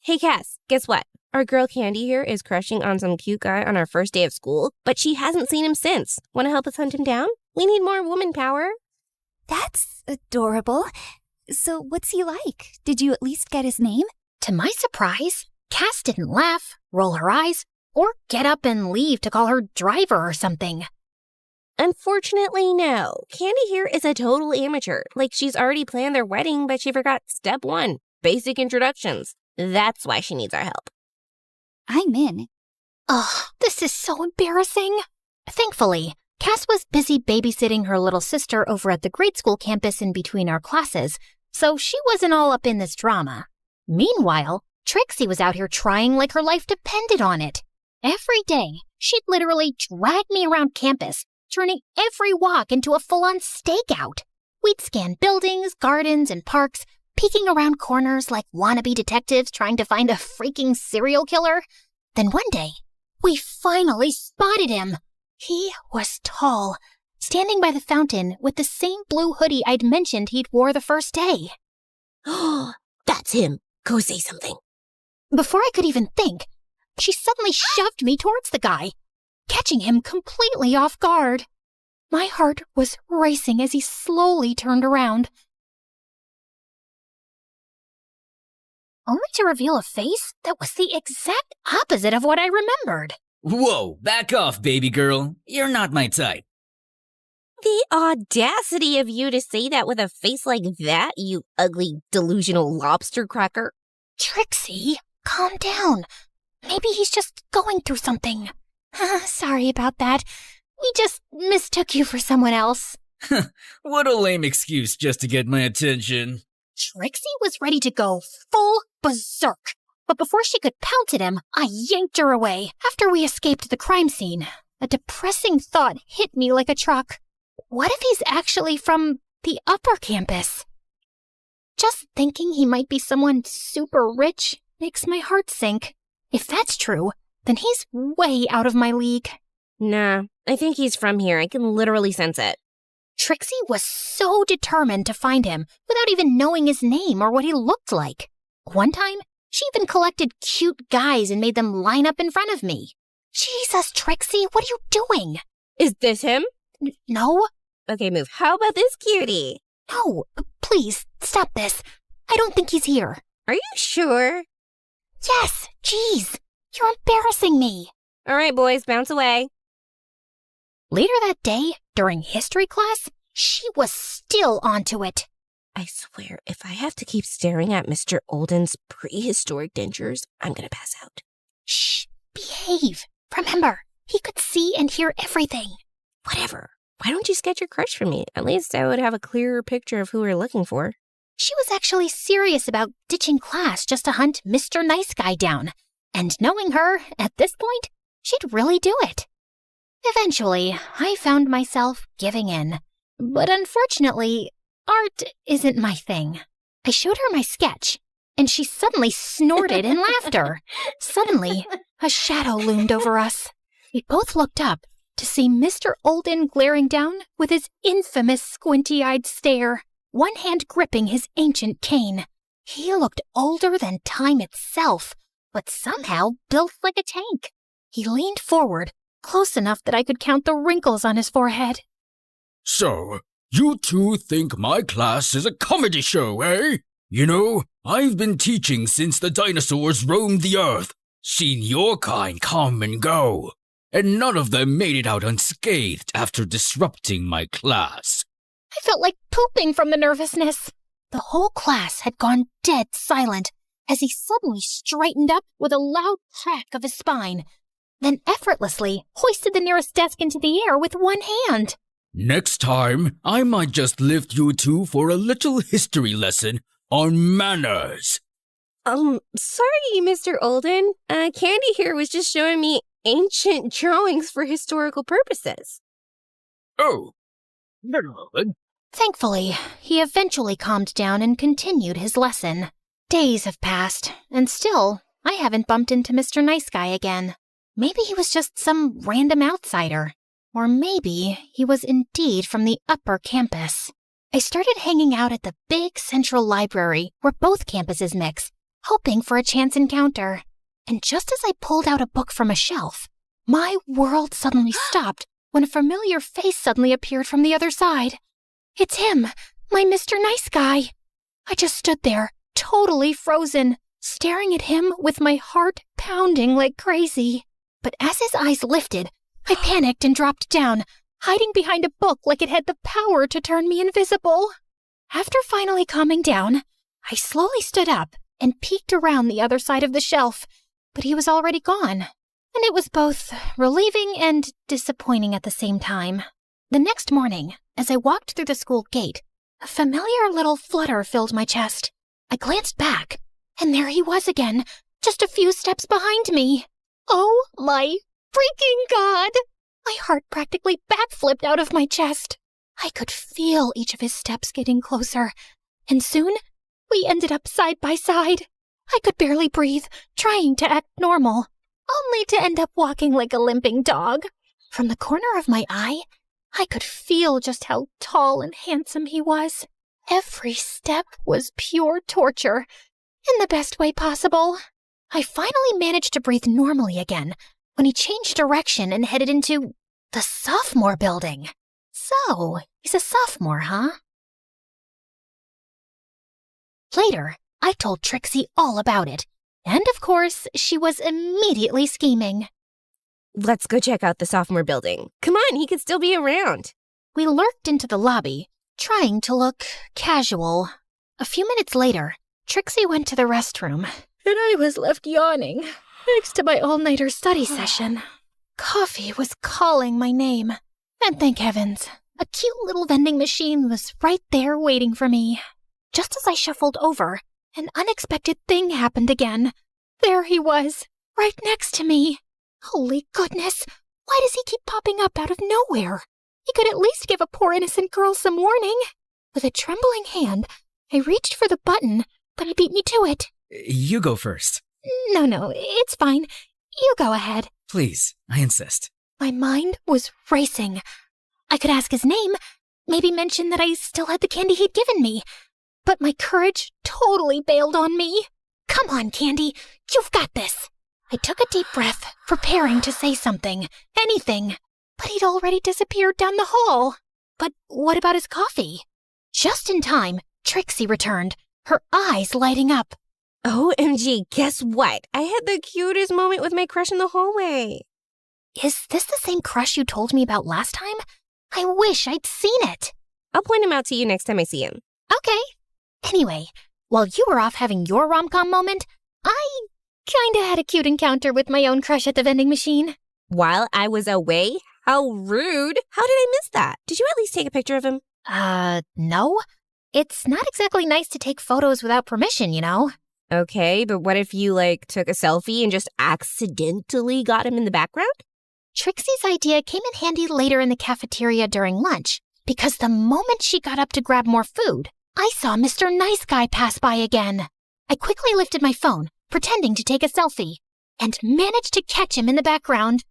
[SPEAKER 13] Hey, Cass, guess what? Our girl Candy here is crushing on some cute guy on our first day of school, but she hasn't seen him since. Want to help us hunt him down? We need more woman power.
[SPEAKER 14] That's adorable. So what's he like? Did you at least get his name?
[SPEAKER 2] To my surprise, Cass didn't laugh, roll her eyes, or get up and leave to call her driver or something.
[SPEAKER 13] Unfortunately, no. Candy here is a total amateur. Like, she's already planned their wedding, but she forgot step 1, basic introductions. That's why she needs our help.
[SPEAKER 14] I'm in.
[SPEAKER 2] Ugh, this is so embarrassing. Thankfully, Cass was busy babysitting her little sister over at the grade school campus in between our classes, so she wasn't all up in this drama. Meanwhile, Trixie was out here trying like her life depended on it. Every day,
[SPEAKER 1] She'd literally drag me around campus, turning every walk into a full-on stakeout. We'd scan buildings, gardens, and parks, peeking around corners like wannabe detectives trying to find a freaking serial killer. Then one day, we finally spotted him. He was tall, standing by the fountain with the same blue hoodie I'd mentioned he'd wore the first day.
[SPEAKER 13] Oh, that's him. Go say something.
[SPEAKER 1] Before I could even think, she suddenly shoved me towards the guy, catching him completely off guard. My heart was racing as he slowly turned around, only to reveal a face that was the exact opposite of what I remembered.
[SPEAKER 12] Whoa, back off, baby girl. You're not my type.
[SPEAKER 13] The audacity of you to say that with a face like that, you ugly, delusional lobster cracker.
[SPEAKER 1] Trixie, calm down. Maybe he's just going through something. Sorry about that. We just mistook you for someone else.
[SPEAKER 12] What a lame excuse just to get my attention.
[SPEAKER 1] Trixie was ready to go full berserk. But before she could pounce at him, I yanked her away. After we escaped the crime scene, a depressing thought hit me like a truck. What if he's actually from the upper campus? Just thinking he might be someone super rich makes my heart sink. If that's true, then he's way out of my league.
[SPEAKER 13] Nah, I think he's from here. I can literally sense it.
[SPEAKER 1] Trixie was so determined to find him without even knowing his name or what he looked like. One time, she even collected cute guys and made them line up in front of me. Jesus, Trixie, what are you doing?
[SPEAKER 13] Is this him?
[SPEAKER 1] No.
[SPEAKER 13] Okay, move. How about this cutie?
[SPEAKER 1] No, please, stop this. I don't think he's here.
[SPEAKER 13] Are you sure?
[SPEAKER 1] Yes, jeez. You're embarrassing me.
[SPEAKER 13] All right, boys, bounce away.
[SPEAKER 1] Later that day, during history class, she was still onto it.
[SPEAKER 13] I swear, if I have to keep staring at Mr. Olden's prehistoric dentures, I'm gonna pass out.
[SPEAKER 1] Shh, behave. Remember, he could see and hear everything.
[SPEAKER 13] Whatever. Why don't you sketch your crush for me? At least I would have a clearer picture of who we're looking for.
[SPEAKER 1] She was actually serious about ditching class just to hunt Mr. Nice Guy down. And knowing her, at this point, she'd really do it. Eventually, I found myself giving in. But unfortunately, art isn't my thing. I showed her my sketch, and she suddenly snorted in laughter. Suddenly, a shadow loomed over us. We both looked up to see Mr. Olden glaring down with his infamous squinty-eyed stare, one hand gripping his ancient cane. He looked older than time itself, but somehow built like a tank. He leaned forward, close enough that I could count the wrinkles on his forehead.
[SPEAKER 15] So, you two think my class is a comedy show, eh? You know, I've been teaching since the dinosaurs roamed the earth, seen your kind come and go, and none of them made it out unscathed after disrupting my class.
[SPEAKER 1] I felt like pooping from the nervousness. The whole class had gone dead silent as he suddenly straightened up with a loud crack of his spine, then effortlessly hoisted the nearest desk into the air with one hand.
[SPEAKER 15] Next time, I might just lift you two for a little history lesson on manners.
[SPEAKER 13] Sorry, Mr. Olden. Candy here was just showing me ancient drawings for historical purposes.
[SPEAKER 15] Oh.
[SPEAKER 1] Thankfully, he eventually calmed down and continued his lesson. Days have passed, and still, I haven't bumped into Mr. Nice Guy again. Maybe he was just some random outsider. Or maybe he was indeed from the upper campus. I started hanging out at the big central library where both campuses mix, hoping for a chance encounter. And just as I pulled out a book from a shelf, my world suddenly stopped when a familiar face suddenly appeared from the other side. It's him, my Mr. Nice Guy. I just stood there, totally frozen, staring at him with my heart pounding like crazy. But as his eyes lifted, I panicked and dropped down, hiding behind a book like it had the power to turn me invisible. After finally calming down, I slowly stood up and peeked around the other side of the shelf, but he was already gone. And it was both relieving and disappointing at the same time. The next morning, as I walked through the school gate, a familiar little flutter filled my chest. I glanced back, and there he was again, just a few steps behind me. Oh my
[SPEAKER 2] freaking God! My heart practically backflipped out of my chest. I could feel each of his steps getting closer, and soon we ended up side by side. I could barely breathe, trying to act normal, only to end up walking like a limping dog. From the corner of my eye, I could feel just how tall and handsome he was. Every step was pure torture, in the best way possible. I finally managed to breathe normally again when he changed direction and headed into the sophomore building. So, he's a sophomore, huh? Later, I told Trixie all about it, and of course, she was immediately scheming.
[SPEAKER 13] Let's go check out the sophomore building. Come on, he could still be around.
[SPEAKER 2] We lurked into the lobby, trying to look casual. A few minutes later, Trixie went to the restroom, and I was left yawning next to my all-nighter study session. Coffee was calling my name, and thank heavens, a cute little vending machine was right there waiting for me. Just as I shuffled over, an unexpected thing happened again. There he was, right next to me. Holy goodness, why does he keep popping up out of nowhere? He could at least give a poor innocent girl some warning. With a trembling hand, I reached for the button, but he beat me to it.
[SPEAKER 12] You go first.
[SPEAKER 2] No, it's fine. You go ahead.
[SPEAKER 12] Please, I insist.
[SPEAKER 2] My mind was racing. I could ask his name, maybe mention that I still had the candy he'd given me. But my courage totally bailed on me. Come on, Candy, you've got this. I took a deep breath, preparing to say something, anything. But he'd already disappeared down the hall. But what about his coffee? Just in time, Trixie returned, her eyes lighting up.
[SPEAKER 13] OMG, guess what? I had the cutest moment with my crush in the hallway.
[SPEAKER 2] Is this the same crush you told me about last time? I wish I'd seen it.
[SPEAKER 13] I'll point him out to you next time I see him.
[SPEAKER 2] Okay. Anyway, while you were off having your rom-com moment, I kinda had a cute encounter with my own crush at the vending machine.
[SPEAKER 13] While I was away? How rude. How did I miss that? Did you at least take a picture of him?
[SPEAKER 2] No. It's not exactly nice to take photos without permission, you know?
[SPEAKER 13] Okay, but what if you, took a selfie and just accidentally got him in the background?
[SPEAKER 2] Trixie's idea came in handy later in the cafeteria during lunch, because the moment she got up to grab more food, I saw Mr. Nice Guy pass by again. I quickly lifted my phone, pretending to take a selfie, and managed to catch him in the background.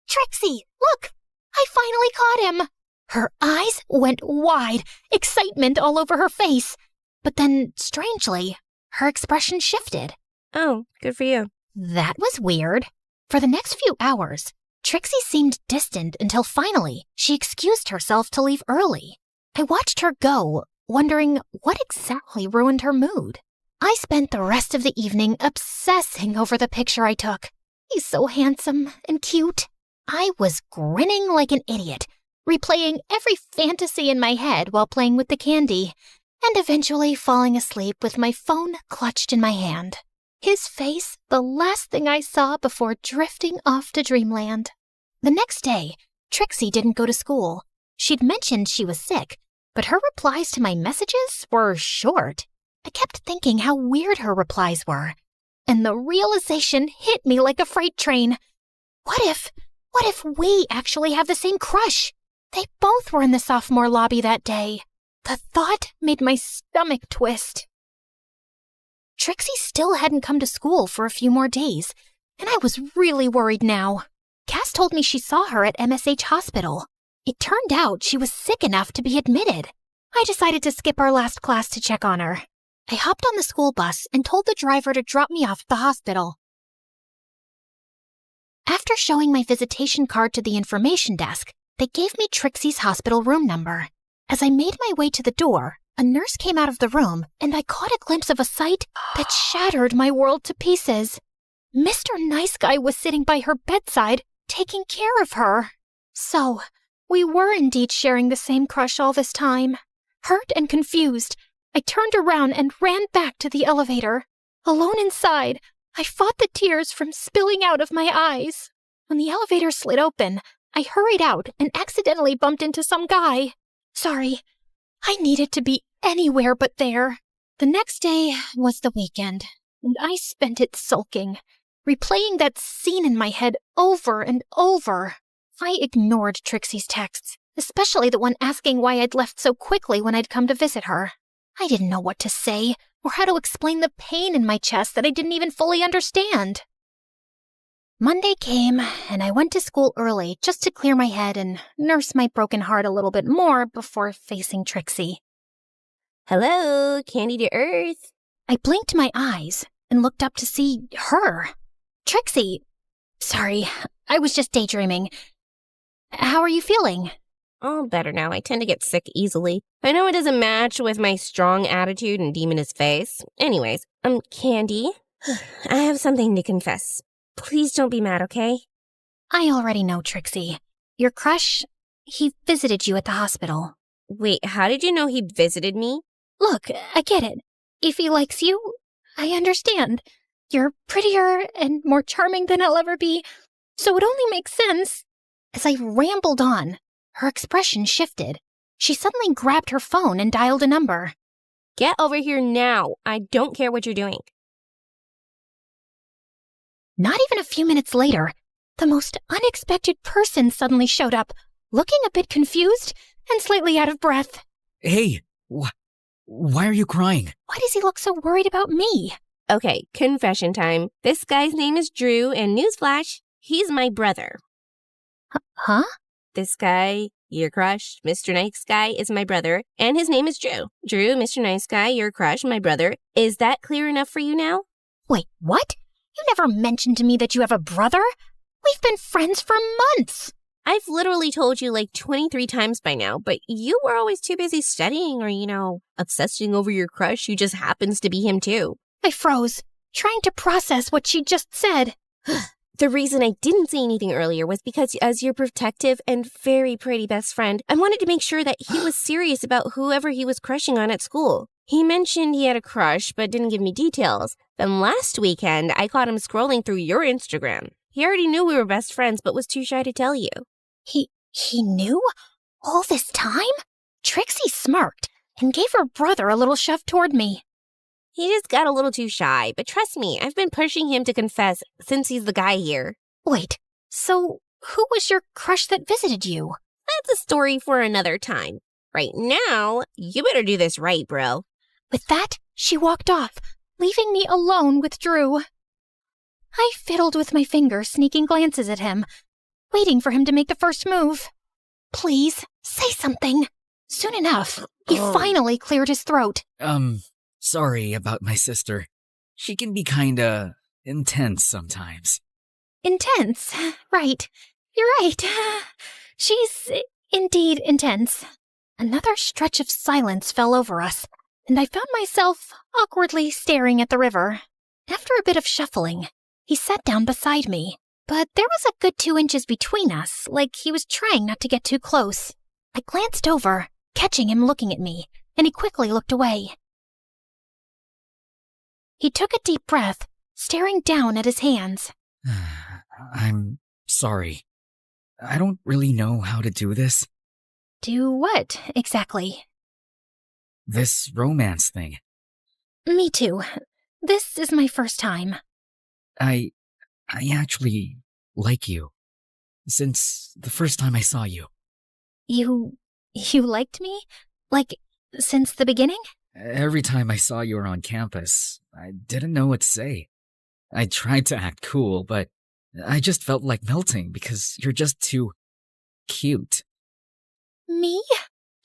[SPEAKER 2] Trixie, look! I finally caught him! Her eyes went wide, excitement all over her face. But then, strangely, her expression shifted.
[SPEAKER 13] Oh, good for you.
[SPEAKER 2] That was weird. For the next few hours, Trixie seemed distant until finally she excused herself to leave early. I watched her go, wondering what exactly ruined her mood. I spent the rest of the evening obsessing over the picture I took. He's so handsome and cute. I was grinning like an idiot, replaying every fantasy in my head while playing with the candy, and eventually falling asleep with my phone clutched in my hand. His face, the last thing I saw before drifting off to dreamland. The next day, Trixie didn't go to school. She'd mentioned she was sick, but her replies to my messages were short. I kept thinking how weird her replies were, and the realization hit me like a freight train. What if we actually have the same crush? They both were in the sophomore lobby that day. The thought made my stomach twist. Trixie still hadn't come to school for a few more days, and I was really worried now. Cass told me she saw her at MSH hospital. It turned out she was sick enough to be admitted. I decided to skip our last class to check on her. I hopped on the school bus and told the driver to drop me off at the hospital. After showing my visitation card to the information desk, they gave me Trixie's hospital room number. As I made my way to the door, a nurse came out of the room, and I caught a glimpse of a sight that shattered my world to pieces. Mr. Nice Guy was sitting by her bedside, taking care of her. So, we were indeed sharing the same crush all this time. Hurt and confused, I turned around and ran back to the elevator. Alone inside, I fought the tears from spilling out of my eyes. When the elevator slid open, I hurried out and accidentally bumped into some guy. Sorry, I needed to be anywhere but there. The next day was the weekend, and I spent it sulking, replaying that scene in my head over and over. I ignored Trixie's texts, especially the one asking why I'd left so quickly when I'd come to visit her. I didn't know what to say or how to explain the pain in my chest that I didn't even fully understand. Monday came, and I went to school early just to clear my head and nurse my broken heart a little bit more before facing Trixie.
[SPEAKER 13] Hello, Candy to Earth.
[SPEAKER 2] I blinked my eyes and looked up to see her. Trixie. Sorry, I was just daydreaming. How are you feeling?
[SPEAKER 13] All better now. I tend to get sick easily. I know it doesn't match with my strong attitude and demoness face. Anyways, Candy, I have something to confess. Please don't be mad, okay?
[SPEAKER 2] I already know, Trixie. Your crush, he visited you at the hospital.
[SPEAKER 13] Wait, how did you know he visited me?
[SPEAKER 2] Look, I get it. If he likes you, I understand. You're prettier and more charming than I'll ever be, so it only makes sense. As I rambled on, her expression shifted. She suddenly grabbed her phone and dialed a number.
[SPEAKER 13] Get over here now. I don't care what you're doing.
[SPEAKER 2] Not even a few minutes later, the most unexpected person suddenly showed up, looking a bit confused and slightly out of breath.
[SPEAKER 12] Hey, why are you crying?
[SPEAKER 2] Why does he look so worried about me?
[SPEAKER 13] Okay, confession time. This guy's name is Drew, and newsflash, he's my brother.
[SPEAKER 2] Huh?
[SPEAKER 13] This guy, your crush, Mr. Nice Guy, is my brother, and his name is Drew. Drew, Mr. Nice Guy, your crush, my brother. Is that clear enough for you now?
[SPEAKER 2] Wait, what? You never mentioned to me that you have a brother? We've been friends for months.
[SPEAKER 13] I've literally told you like 23 times by now, but you were always too busy studying or, obsessing over your crush who just happens to be him too.
[SPEAKER 2] I froze, trying to process what she just said.
[SPEAKER 13] The reason I didn't say anything earlier was because as your protective and very pretty best friend, I wanted to make sure that he was serious about whoever he was crushing on at school. He mentioned he had a crush, but didn't give me details. Then last weekend, I caught him scrolling through your Instagram. He already knew we were best friends, but was too shy to tell you.
[SPEAKER 2] He knew? All this time? Trixie smirked and gave her brother a little shove toward me.
[SPEAKER 13] He just got a little too shy, but trust me, I've been pushing him to confess since he's the guy here.
[SPEAKER 2] Wait, so who was your crush that visited you?
[SPEAKER 13] That's a story for another time. Right now, you better do this right, bro.
[SPEAKER 2] With that, she walked off, leaving me alone with Drew. I fiddled with my fingers, sneaking glances at him, waiting for him to make the first move. Please, say something. Soon enough, he finally cleared his throat.
[SPEAKER 12] Sorry about my sister. She can be kinda intense sometimes.
[SPEAKER 2] Intense? Right. You're right. She's indeed intense. Another stretch of silence fell over us, and I found myself awkwardly staring at the river. After a bit of shuffling, he sat down beside me, but there was a good 2 inches between us, like he was trying not to get too close. I glanced over, catching him looking at me, and he quickly looked away. He took a deep breath, staring down at his hands.
[SPEAKER 12] I'm sorry. I don't really know how to do this.
[SPEAKER 2] Do what, exactly?
[SPEAKER 12] This romance thing.
[SPEAKER 2] Me too. This is my first time.
[SPEAKER 12] I actually like you. Since the first time I saw you.
[SPEAKER 2] You liked me? Like, since the beginning?
[SPEAKER 12] Every time I saw you on campus, I didn't know what to say. I tried to act cool, but I just felt like melting because you're just too cute.
[SPEAKER 2] Me?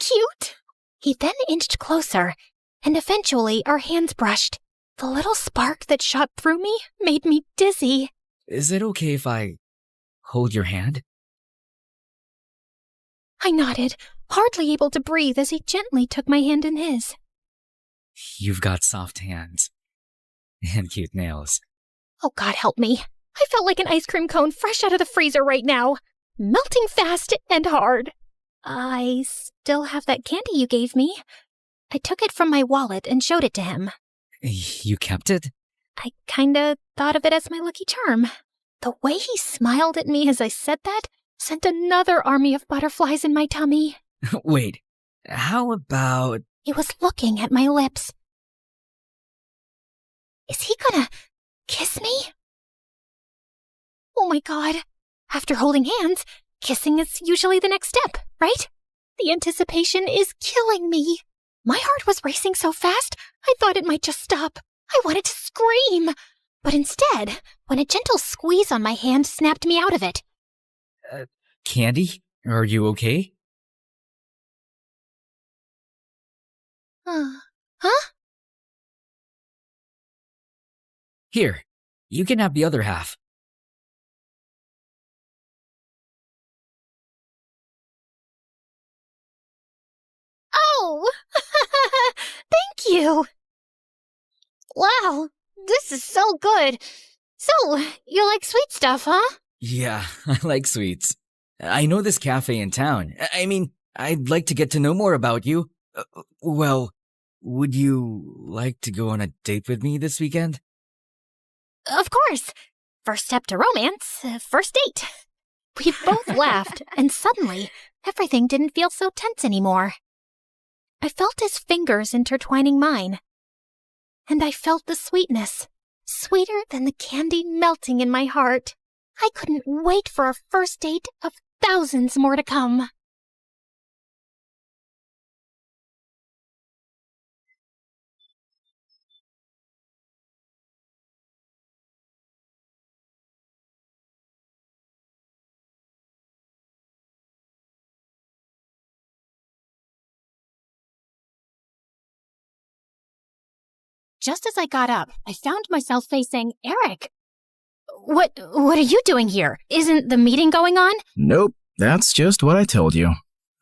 [SPEAKER 2] Cute? He then inched closer, and eventually our hands brushed. The little spark that shot through me made me dizzy.
[SPEAKER 12] Is it okay if I hold your hand?
[SPEAKER 2] I nodded, hardly able to breathe as he gently took my hand in his.
[SPEAKER 12] You've got soft hands. And cute nails.
[SPEAKER 2] Oh, God help me. I felt like an ice cream cone fresh out of the freezer right now. Melting fast and hard. I still have that candy you gave me. I took it from my wallet and showed it to him.
[SPEAKER 12] You kept it?
[SPEAKER 2] I kinda thought of it as my lucky charm. The way he smiled at me as I said that sent another army of butterflies in my tummy.
[SPEAKER 12] Wait, how about...
[SPEAKER 2] He was looking at my lips. Is he gonna kiss me? Oh my god. After holding hands, kissing is usually the next step, right? The anticipation is killing me. My heart was racing so fast, I thought it might just stop. I wanted to scream. But instead, when a gentle squeeze on my hand snapped me out of it.
[SPEAKER 12] Candy, are you okay?
[SPEAKER 2] Huh?
[SPEAKER 12] Here, you can have the other half.
[SPEAKER 2] Oh! Thank you! Wow, this is so good. So, you like sweet stuff, huh?
[SPEAKER 12] Yeah, I like sweets. I know this cafe in town. I mean, I'd like to get to know more about you. Well, would you like to go on a date with me this weekend?
[SPEAKER 2] Of course. First step to romance, first date. We both laughed, and suddenly, everything didn't feel so tense anymore. I felt his fingers intertwining mine. And I felt the sweetness, sweeter than the candy melting in my heart. I couldn't wait for our first date of thousands more to come. Just as I got up, I found myself facing Eric. What are you doing here? Isn't the meeting going on?
[SPEAKER 16] Nope, that's just what I told you.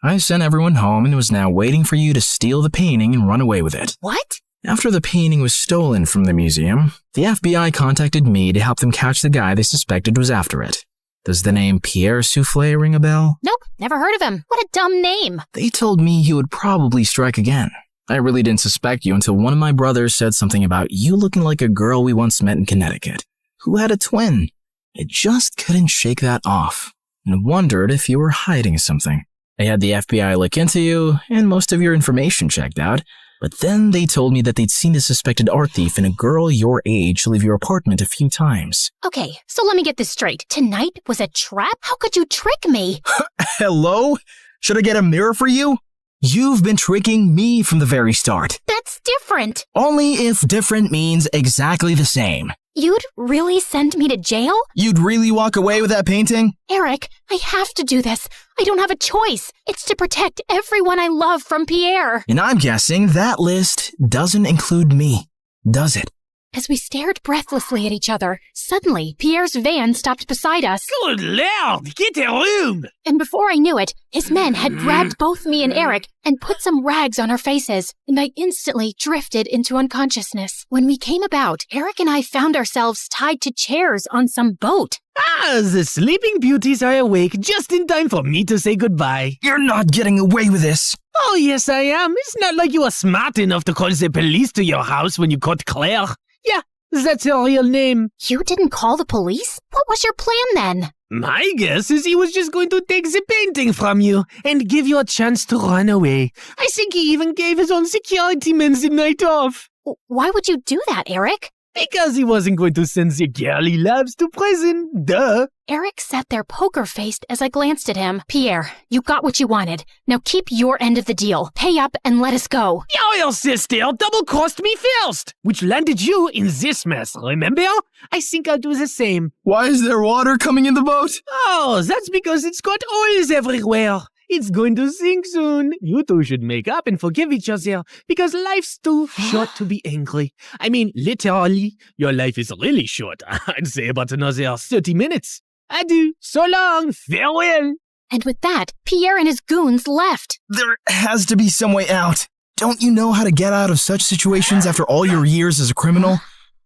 [SPEAKER 16] I sent everyone home and was now waiting for you to steal the painting and run away with it.
[SPEAKER 2] What?
[SPEAKER 16] After the painting was stolen from the museum, the FBI contacted me to help them catch the guy they suspected was after it. Does the name Pierre Soufflé ring a bell?
[SPEAKER 2] Nope, never heard of him. What a dumb name.
[SPEAKER 16] They told me he would probably strike again. I really didn't suspect you until one of my brothers said something about you looking like a girl we once met in Connecticut, who had a twin. I just couldn't shake that off, and wondered if you were hiding something. I had the FBI look into you, and most of your information checked out, but then they told me that they'd seen a suspected art thief and a girl your age leave your apartment a few times.
[SPEAKER 2] Okay, so let me get this straight. Tonight was a trap? How could you trick me?
[SPEAKER 16] Hello? Should I get a mirror for you? You've been tricking me from the very start.
[SPEAKER 2] That's different.
[SPEAKER 16] Only if different means exactly the same.
[SPEAKER 2] You'd really send me to jail?
[SPEAKER 16] You'd really walk away with that painting?
[SPEAKER 2] Eric, I have to do this. I don't have a choice. It's to protect everyone I love from Pierre.
[SPEAKER 16] And I'm guessing that list doesn't include me, does it?
[SPEAKER 2] As we stared breathlessly at each other, suddenly Pierre's van stopped beside us.
[SPEAKER 9] Good Lord, get a room!
[SPEAKER 2] And before I knew it, his men had grabbed both me and Eric and put some rags on our faces, and I instantly drifted into unconsciousness. When we came about, Eric and I found ourselves tied to chairs on some boat.
[SPEAKER 9] Ah, the sleeping beauties are awake just in time for me to say goodbye.
[SPEAKER 16] You're not getting away with this.
[SPEAKER 9] Oh, yes, I am. It's not like you are smart enough to call the police to your house when you caught Claire. Yeah, that's her real name.
[SPEAKER 2] You didn't call the police? What was your plan then?
[SPEAKER 9] My guess is he was just going to take the painting from you and give you a chance to run away. I think he even gave his own security men the night off.
[SPEAKER 2] Why would you do that, Eric?
[SPEAKER 9] Because he wasn't going to send the girl he loves to prison. Duh.
[SPEAKER 2] Eric sat there poker-faced as I glanced at him. Pierre, you got what you wanted. Now keep your end of the deal. Pay up and let us go.
[SPEAKER 9] Your sister double-crossed me first, which landed you in this mess, remember? I think I'll do the same.
[SPEAKER 16] Why is there water coming in the boat?
[SPEAKER 9] Oh, that's because it's got oils everywhere. It's going to sink soon. You two should make up and forgive each other because life's too short to be angry. I mean, literally, your life is really short. I'd say about another 30 minutes. Adieu. So long. Farewell.
[SPEAKER 2] And with that, Pierre and his goons left.
[SPEAKER 16] There has to be some way out. Don't you know how to get out of such situations after all your years as a criminal?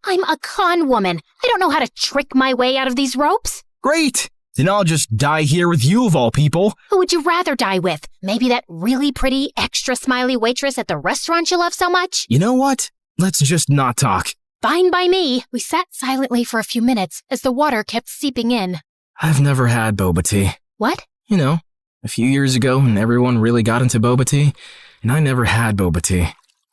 [SPEAKER 2] I'm a con woman. I don't know how to trick my way out of these ropes.
[SPEAKER 16] Great. Then I'll just die here with you of all people.
[SPEAKER 2] Who would you rather die with? Maybe that really pretty, extra smiley waitress at the restaurant you love so much?
[SPEAKER 16] You know what? Let's just not talk.
[SPEAKER 2] Fine by me. We sat silently for a few minutes as the water kept seeping in.
[SPEAKER 16] I've never had boba tea.
[SPEAKER 2] What?
[SPEAKER 16] You know, a few years ago when everyone really got into boba tea, and I never had boba tea.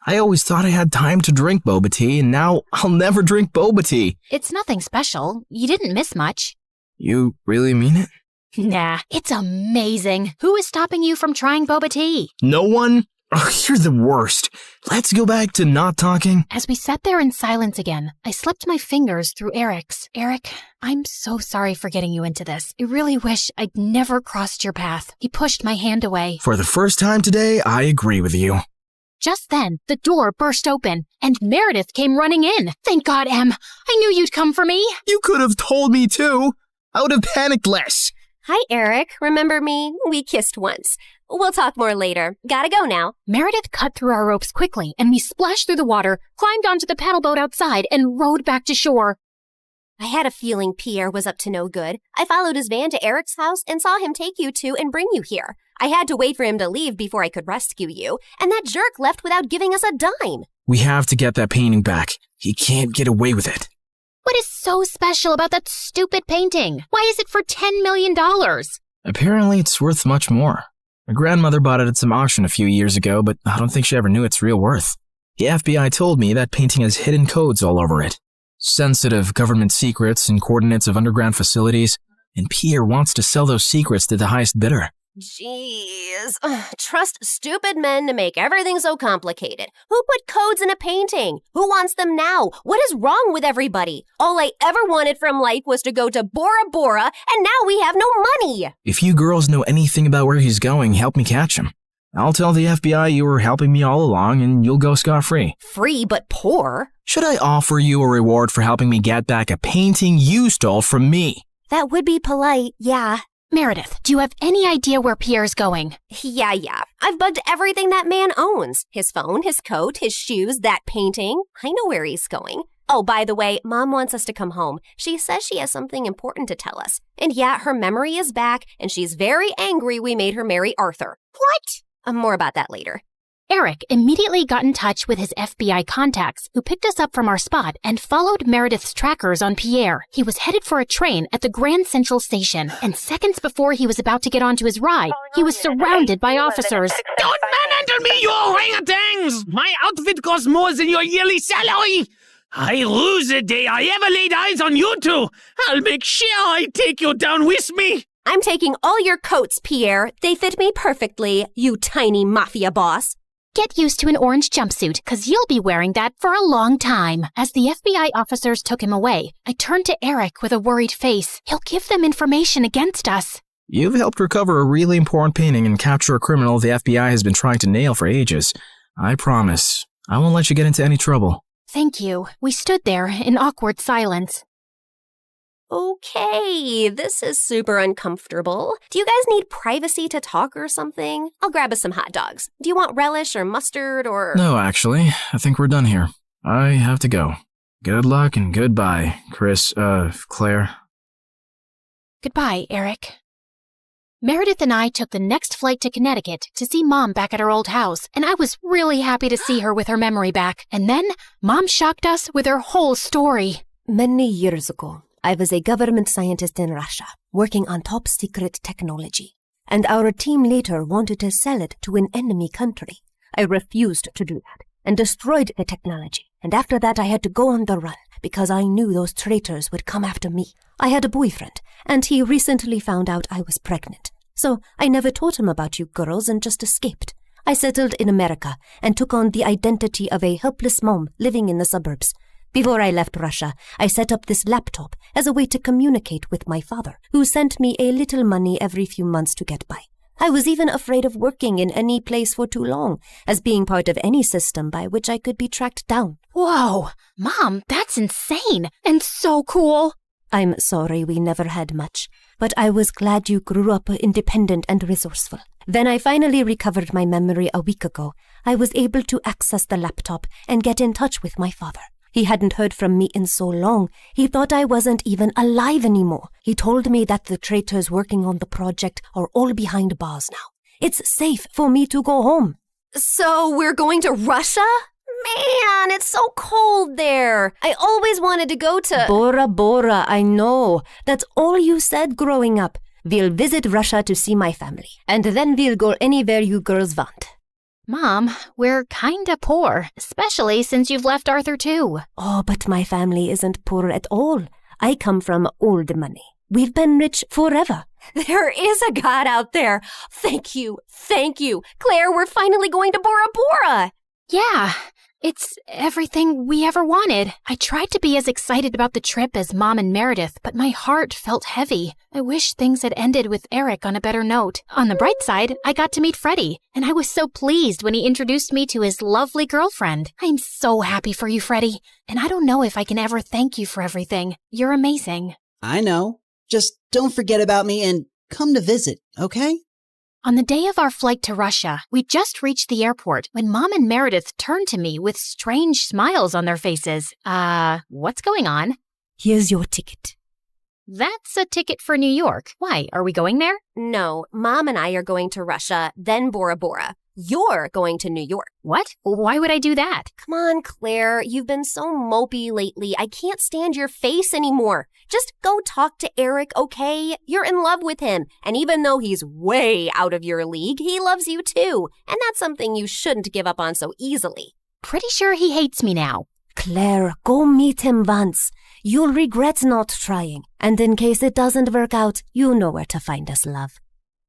[SPEAKER 16] I always thought I had time to drink boba tea, and now I'll never drink boba tea.
[SPEAKER 2] It's nothing special. You didn't miss much.
[SPEAKER 16] You really mean it?
[SPEAKER 1] Nah, it's amazing. Who is stopping you from trying boba tea?
[SPEAKER 16] No one? Oh, you're the worst. Let's go back to not talking.
[SPEAKER 1] As we sat there in silence again, I slipped my fingers through Eric's. Eric, I'm so sorry for getting you into this. I really wish I'd never crossed your path. He pushed my hand away.
[SPEAKER 16] For the first time today, I agree with you.
[SPEAKER 1] Just then, the door burst open, and Meredith came running in. Thank God, Em. I knew you'd come for me.
[SPEAKER 16] You could have told me too. I would have panicked less.
[SPEAKER 13] Hi, Eric. Remember me? We kissed once. We'll talk more later. Gotta go now.
[SPEAKER 1] Meredith cut through our ropes quickly, and we splashed through the water, climbed onto the paddle boat outside, and rowed back to shore.
[SPEAKER 13] I had a feeling Pierre was up to no good. I followed his van to Eric's house and saw him take you two and bring you here. I had to wait for him to leave before I could rescue you, and that jerk left without giving us a dime.
[SPEAKER 16] We have to get that painting back. He can't get away with it.
[SPEAKER 1] What is so special about that stupid painting? Why is it for $10 million?
[SPEAKER 16] Apparently, it's worth much more. My grandmother bought it at some auction a few years ago, but I don't think she ever knew its real worth. The FBI told me that painting has hidden codes all over it. Sensitive government secrets and coordinates of underground facilities, and Pierre wants to sell those secrets to the highest bidder.
[SPEAKER 13] Jeez. Trust stupid men to make everything so complicated. Who put codes in a painting? Who wants them now? What is wrong with everybody? All I ever wanted from life was to go to Bora Bora, and now we have no money.
[SPEAKER 16] If you girls know anything about where he's going, help me catch him. I'll tell the FBI you were helping me all along, and you'll go scot-free.
[SPEAKER 13] Free but poor?
[SPEAKER 16] Should I offer you a reward for helping me get back a painting you stole from me?
[SPEAKER 13] That would be polite, yeah.
[SPEAKER 1] Meredith, do you have any idea where Pierre's going?
[SPEAKER 13] Yeah. I've bugged everything that man owns. His phone, his coat, his shoes, that painting. I know where he's going. Oh, by the way, Mom wants us to come home. She says she has something important to tell us. And yeah, her memory is back, and she's very angry we made her marry Arthur. What? More about that later.
[SPEAKER 1] Eric immediately got in touch with his FBI contacts, who picked us up from our spot and followed Meredith's trackers on Pierre. He was headed for a train at the Grand Central Station, and seconds before he was about to get onto his ride, he was surrounded by officers.
[SPEAKER 9] Don't manhandle me, you orangutans! My outfit costs more than your yearly salary! I lose the day I ever laid eyes on you two! I'll make sure I take you down with me!
[SPEAKER 13] I'm taking all your coats, Pierre. They fit me perfectly, you tiny mafia boss.
[SPEAKER 1] Get used to an orange jumpsuit, because you'll be wearing that for a long time. As the FBI officers took him away, I turned to Eric with a worried face. He'll give them information against us.
[SPEAKER 16] You've helped recover a really important painting and capture a criminal the FBI has been trying to nail for ages. I promise, I won't let you get into any trouble.
[SPEAKER 1] Thank you. We stood there in awkward silence.
[SPEAKER 13] Okay, this is super uncomfortable. Do you guys need privacy to talk or something? I'll grab us some hot dogs. Do you want relish or mustard or...
[SPEAKER 16] No, actually, I think we're done here. I have to go. Good luck and goodbye, Claire.
[SPEAKER 1] Goodbye, Eric. Meredith and I took the next flight to Connecticut to see Mom back at her old house, and I was really happy to see her with her memory back. And then, Mom shocked us with her whole story.
[SPEAKER 17] Many years ago, I was a government scientist in Russia, working on top secret technology, and our team later wanted to sell it to an enemy country. I refused to do that and destroyed the technology, and after that I had to go on the run because I knew those traitors would come after me. I had a boyfriend, and he recently found out I was pregnant, so I never told him about you girls and just escaped. I settled in America and took on the identity of a helpless mom living in the suburbs. Before I left Russia, I set up this laptop as a way to communicate with my father, who sent me a little money every few months to get by. I was even afraid of working in any place for too long, as being part of any system by which I could be tracked down.
[SPEAKER 1] Whoa! Mom, that's insane and so cool!
[SPEAKER 17] I'm sorry we never had much, but I was glad you grew up independent and resourceful. When I finally recovered my memory a week ago, I was able to access the laptop and get in touch with my father. He hadn't heard from me in so long, he thought I wasn't even alive anymore. He told me that the traitors working on the project are all behind bars now. It's safe for me to go home.
[SPEAKER 13] So we're going to Russia? Man, it's so cold there. I always wanted to go to...
[SPEAKER 17] Bora Bora, I know. That's all you said growing up. We'll visit Russia to see my family, and then we'll go anywhere you girls want.
[SPEAKER 1] Mom, we're kinda poor, especially since you've left Arthur too.
[SPEAKER 17] Oh, but my family isn't poor at all. I come from old money. We've been rich forever.
[SPEAKER 13] There is a God out there. Thank you. Claire, we're finally going to Bora Bora.
[SPEAKER 1] Yeah, it's everything we ever wanted. I tried to be as excited about the trip as Mom and Meredith, but my heart felt heavy. I wish things had ended with Eric on a better note. On the bright side, I got to meet Freddie, and I was so pleased when he introduced me to his lovely girlfriend. I'm so happy for you, Freddie, and I don't know if I can ever thank you for everything. You're amazing.
[SPEAKER 18] I know. Just don't forget about me and come to visit, okay?
[SPEAKER 1] On the day of our flight to Russia, we just reached the airport when Mom and Meredith turned to me with strange smiles on their faces. What's going on?
[SPEAKER 17] Here's your ticket.
[SPEAKER 1] That's a ticket for New York. Why, are we going there?
[SPEAKER 13] No, Mom and I are going to Russia, then Bora Bora. You're going to New York.
[SPEAKER 1] What? Why would I do that?
[SPEAKER 13] Come on, Claire. You've been so mopey lately. I can't stand your face anymore. Just go talk to Eric, okay? You're in love with him. And even though he's way out of your league, he loves you too. And that's something you shouldn't give up on so easily.
[SPEAKER 1] Pretty sure he hates me now.
[SPEAKER 17] Claire, go meet him once. You'll regret not trying. And in case it doesn't work out, you know where to find us, love.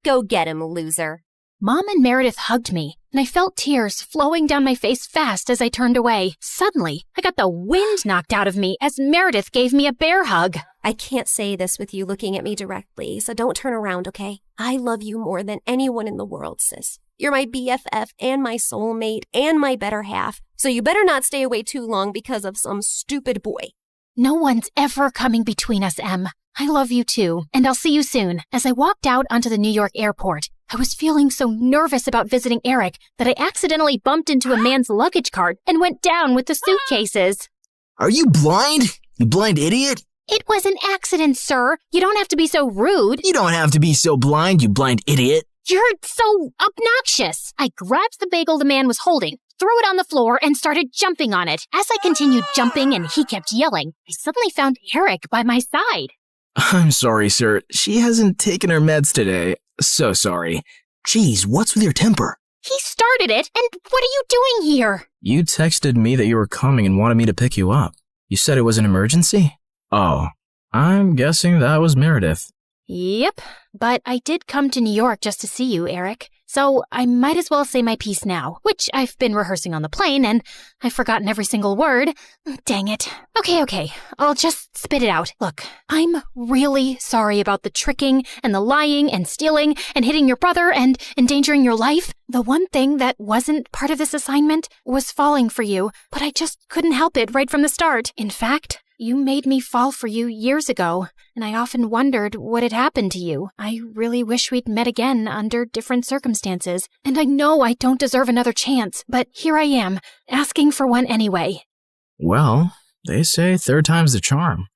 [SPEAKER 13] Go get him, loser.
[SPEAKER 1] Mom and Meredith hugged me, and I felt tears flowing down my face fast as I turned away. Suddenly, I got the wind knocked out of me as Meredith gave me a bear hug.
[SPEAKER 13] I can't say this with you looking at me directly, so don't turn around, okay? I love you more than anyone in the world, sis. You're my BFF and my soulmate and my better half, so you better not stay away too long because of some stupid boy.
[SPEAKER 1] No one's ever coming between us, Em. I love you too, and I'll see you soon. As I walked out onto the New York airport, I was feeling so nervous about visiting Eric that I accidentally bumped into a man's luggage cart and went down with the suitcases.
[SPEAKER 16] Are you blind? You blind idiot?
[SPEAKER 1] It was an accident, sir. You don't have to be so rude.
[SPEAKER 16] You don't have to be so blind, you blind idiot.
[SPEAKER 1] You're so obnoxious. I grabbed the bagel the man was holding, threw it on the floor, and started jumping on it. As I continued jumping and he kept yelling, I suddenly found Eric by my side.
[SPEAKER 16] I'm sorry, sir. She hasn't taken her meds today. So sorry. Geez, what's with your temper?
[SPEAKER 1] He started it, and what are you doing here?
[SPEAKER 16] You texted me that you were coming and wanted me to pick you up. You said it was an emergency? Oh, I'm guessing that was Meredith.
[SPEAKER 1] Yep, but I did come to New York just to see you, Eric. So I might as well say my piece now, which I've been rehearsing on the plane, and I've forgotten every single word. Dang it. Okay, I'll just spit it out. Look, I'm really sorry about the tricking and the lying and stealing and hitting your brother and endangering your life. The one thing that wasn't part of this assignment was falling for you, but I just couldn't help it right from the start. In fact, you made me fall for you years ago, and I often wondered what had happened to you. I really wish we'd met again under different circumstances, and I know I don't deserve another chance, but here I am, asking for one anyway.
[SPEAKER 16] Well, they say third time's the charm.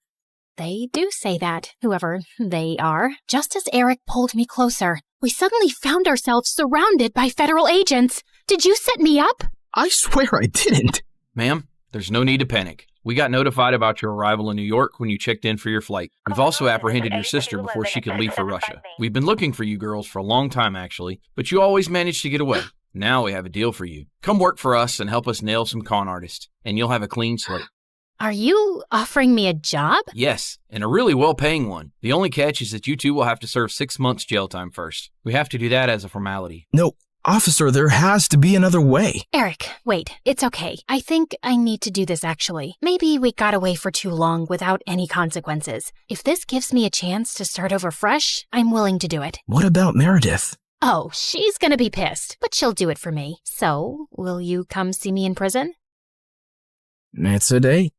[SPEAKER 1] They do say that, whoever they are. Just as Eric pulled me closer, we suddenly found ourselves surrounded by federal agents. Did you set me up?
[SPEAKER 16] I swear I didn't.
[SPEAKER 19] Ma'am, there's no need to panic. We got notified about your arrival in New York when you checked in for your flight. We've also apprehended your sister before she could leave for Russia. We've been looking for you girls for a long time, actually, but you always managed to get away. Now we have a deal for you. Come work for us and help us nail some con artists, and you'll have a clean slate.
[SPEAKER 1] Are you offering me a job?
[SPEAKER 19] Yes, and a really well-paying one. The only catch is that you two will have to serve 6 months jail time first. We have to do that as a formality.
[SPEAKER 16] No, officer, there has to be another way.
[SPEAKER 1] Eric, wait, it's okay. I think I need to do this actually. Maybe we got away for too long without any consequences. If this gives me a chance to start over fresh, I'm willing to do it.
[SPEAKER 16] What about Meredith?
[SPEAKER 1] Oh, she's gonna be pissed, but she'll do it for me. So, will you come see me in prison?
[SPEAKER 16] It's a date.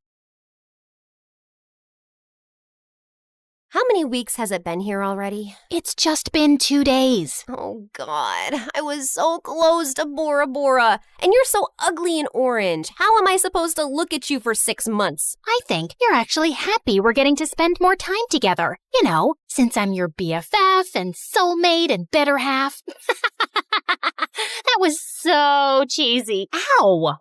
[SPEAKER 13] How many weeks has it been here already?
[SPEAKER 1] It's just been 2 days.
[SPEAKER 13] Oh, God. I was so close to Bora Bora. And you're so ugly and orange. How am I supposed to look at you for 6 months?
[SPEAKER 1] I think you're actually happy we're getting to spend more time together. You know, since I'm your BFF and soulmate and better half. That was so cheesy. Ow!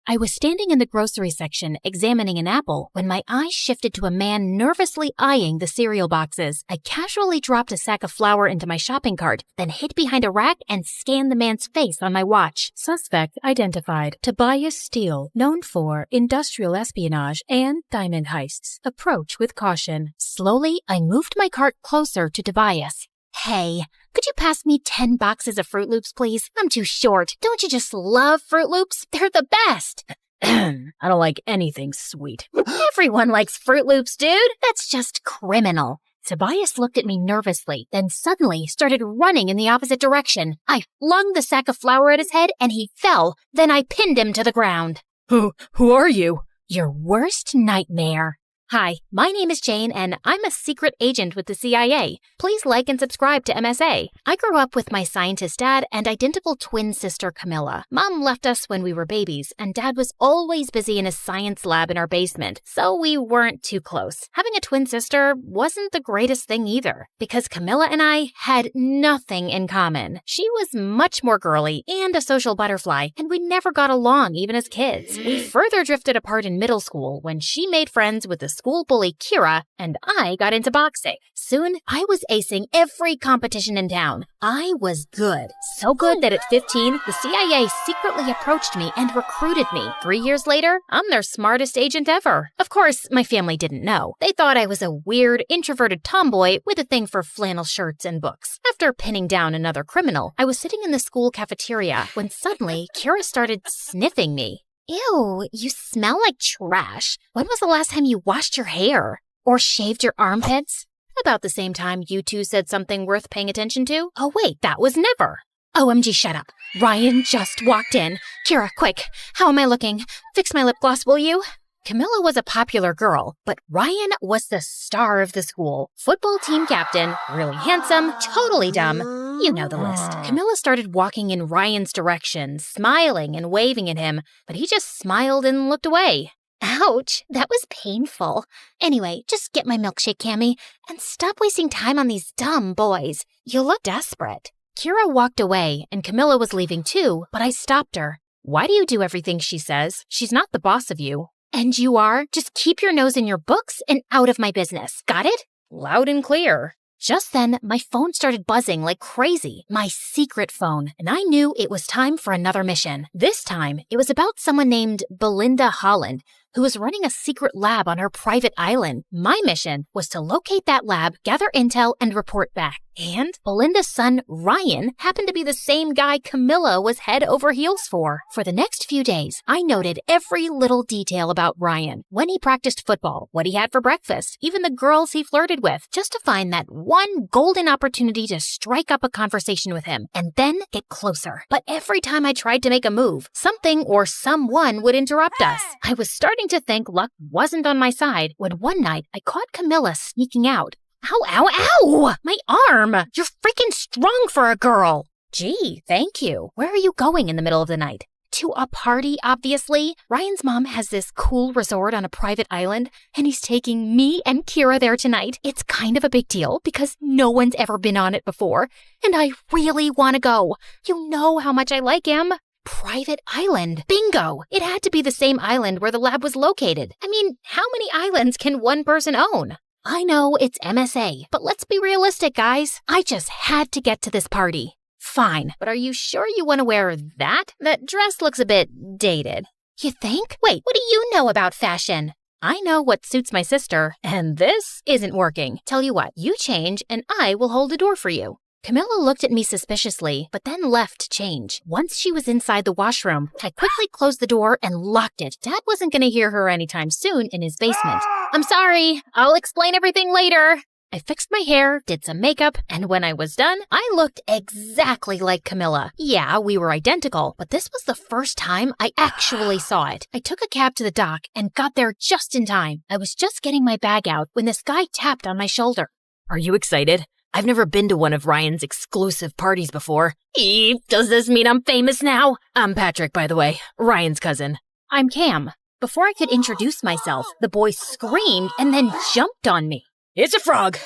[SPEAKER 1] I was standing in the grocery section examining an apple when my eyes shifted to a man nervously eyeing the cereal boxes. I casually dropped a sack of flour into my shopping cart, then hid behind a rack and scanned the man's face on my watch. Suspect identified. Tobias Steele, known for industrial espionage and diamond heists. Approach with caution. Slowly, I moved my cart closer to Tobias. Hey, could you pass me 10 boxes of Fruit Loops, please? I'm too short. Don't you just love Fruit Loops? They're the best.
[SPEAKER 7] I don't like anything sweet.
[SPEAKER 1] Everyone likes Fruit Loops, dude. That's just criminal. Tobias looked at me nervously, then suddenly started running in the opposite direction. I flung the sack of flour at his head and he fell. Then I pinned him to the ground.
[SPEAKER 7] Who are you?
[SPEAKER 1] Your worst nightmare. Hi, my name is Jane, and I'm a secret agent with the CIA. Please like and subscribe to MSA. I grew up with my scientist dad and identical twin sister Camilla. Mom left us when we were babies, and Dad was always busy in his science lab in our basement, so we weren't too close. Having a twin sister wasn't the greatest thing either, because Camilla and I had nothing in common. She was much more girly and a social butterfly, and we never got along even as kids. We further drifted apart in middle school when she made friends with the school bully Kira, and I got into boxing. Soon, I was acing every competition in town. I was good. So good that at 15, the CIA secretly approached me and recruited me. 3 years later, I'm their smartest agent ever. Of course, my family didn't know. They thought I was a weird, introverted tomboy with a thing for flannel shirts and books. After pinning down another criminal, I was sitting in the school cafeteria when suddenly Kira started sniffing me. Ew, you smell like trash. When was the last time you washed your hair? Or shaved your armpits? About the same time you two said something worth paying attention to? Oh wait, that was never. OMG, shut up. Ryan just walked in. Kira, quick, how am I looking? Fix my lip gloss, will you? Camilla was a popular girl, but Ryan was the star of the school. Football team captain, really handsome, totally dumb. You know the list. Camilla started walking in Ryan's direction, smiling and waving at him, but he just smiled and looked away. Ouch, that was painful. Anyway, just get my milkshake, Cammy, and stop wasting time on these dumb boys. You look desperate. Kira walked away, and Camilla was leaving too, but I stopped her. Why do you do everything she says? She's not the boss of you. And you are? Just keep your nose in your books and out of my business. Got it?
[SPEAKER 7] Loud and clear.
[SPEAKER 1] Just then, my phone started buzzing like crazy. My secret phone. And I knew it was time for another mission. This time, it was about someone named Belinda Holland, who was running a secret lab on her private island. My mission was to locate that lab, gather intel, and report back. And Belinda's son, Ryan, happened to be the same guy Camilla was head over heels for. For the next few days, I noted every little detail about Ryan. When he practiced football, what he had for breakfast, even the girls he flirted with, just to find that one golden opportunity to strike up a conversation with him, and then get closer. But every time I tried to make a move, something or someone would interrupt us. I was starting to think luck wasn't on my side when one night I caught Camilla sneaking out. Ow, ow, ow! My arm! You're freaking strong for a girl! Gee, thank you. Where are you going in the middle of the night? To a party, obviously. Ryan's mom has this cool resort on a private island, and he's taking me and Kira there tonight. It's kind of a big deal because no one's ever been on it before, and I really want to go. You know how much I like him. Private island. Bingo! It had to be the same island where the lab was located. I mean, how many islands can one person own? I know it's MSA, but let's be realistic, guys. I just had to get to this party. Fine, but are you sure you want to wear that? That dress looks a bit dated. You think? Wait, what do you know about fashion? I know what suits my sister, and this isn't working. Tell you what, you change and I will hold the door for you. Camilla looked at me suspiciously, but then left to change. Once she was inside the washroom, I quickly closed the door and locked it. Dad wasn't going to hear her anytime soon in his basement. I'm sorry. I'll explain everything later. I fixed my hair, did some makeup, and when I was done, I looked exactly like Camilla. Yeah, we were identical, but this was the first time I actually saw it. I took a cab to the dock and got there just in time. I was just getting my bag out when this guy tapped on my shoulder.
[SPEAKER 7] Are you excited? I've never been to one of Ryan's exclusive parties before.
[SPEAKER 1] Does this mean I'm famous now?
[SPEAKER 7] I'm Patrick, by the way, Ryan's cousin.
[SPEAKER 1] I'm Cam. Before I could introduce myself, the boy screamed and then jumped on me.
[SPEAKER 7] It's a frog!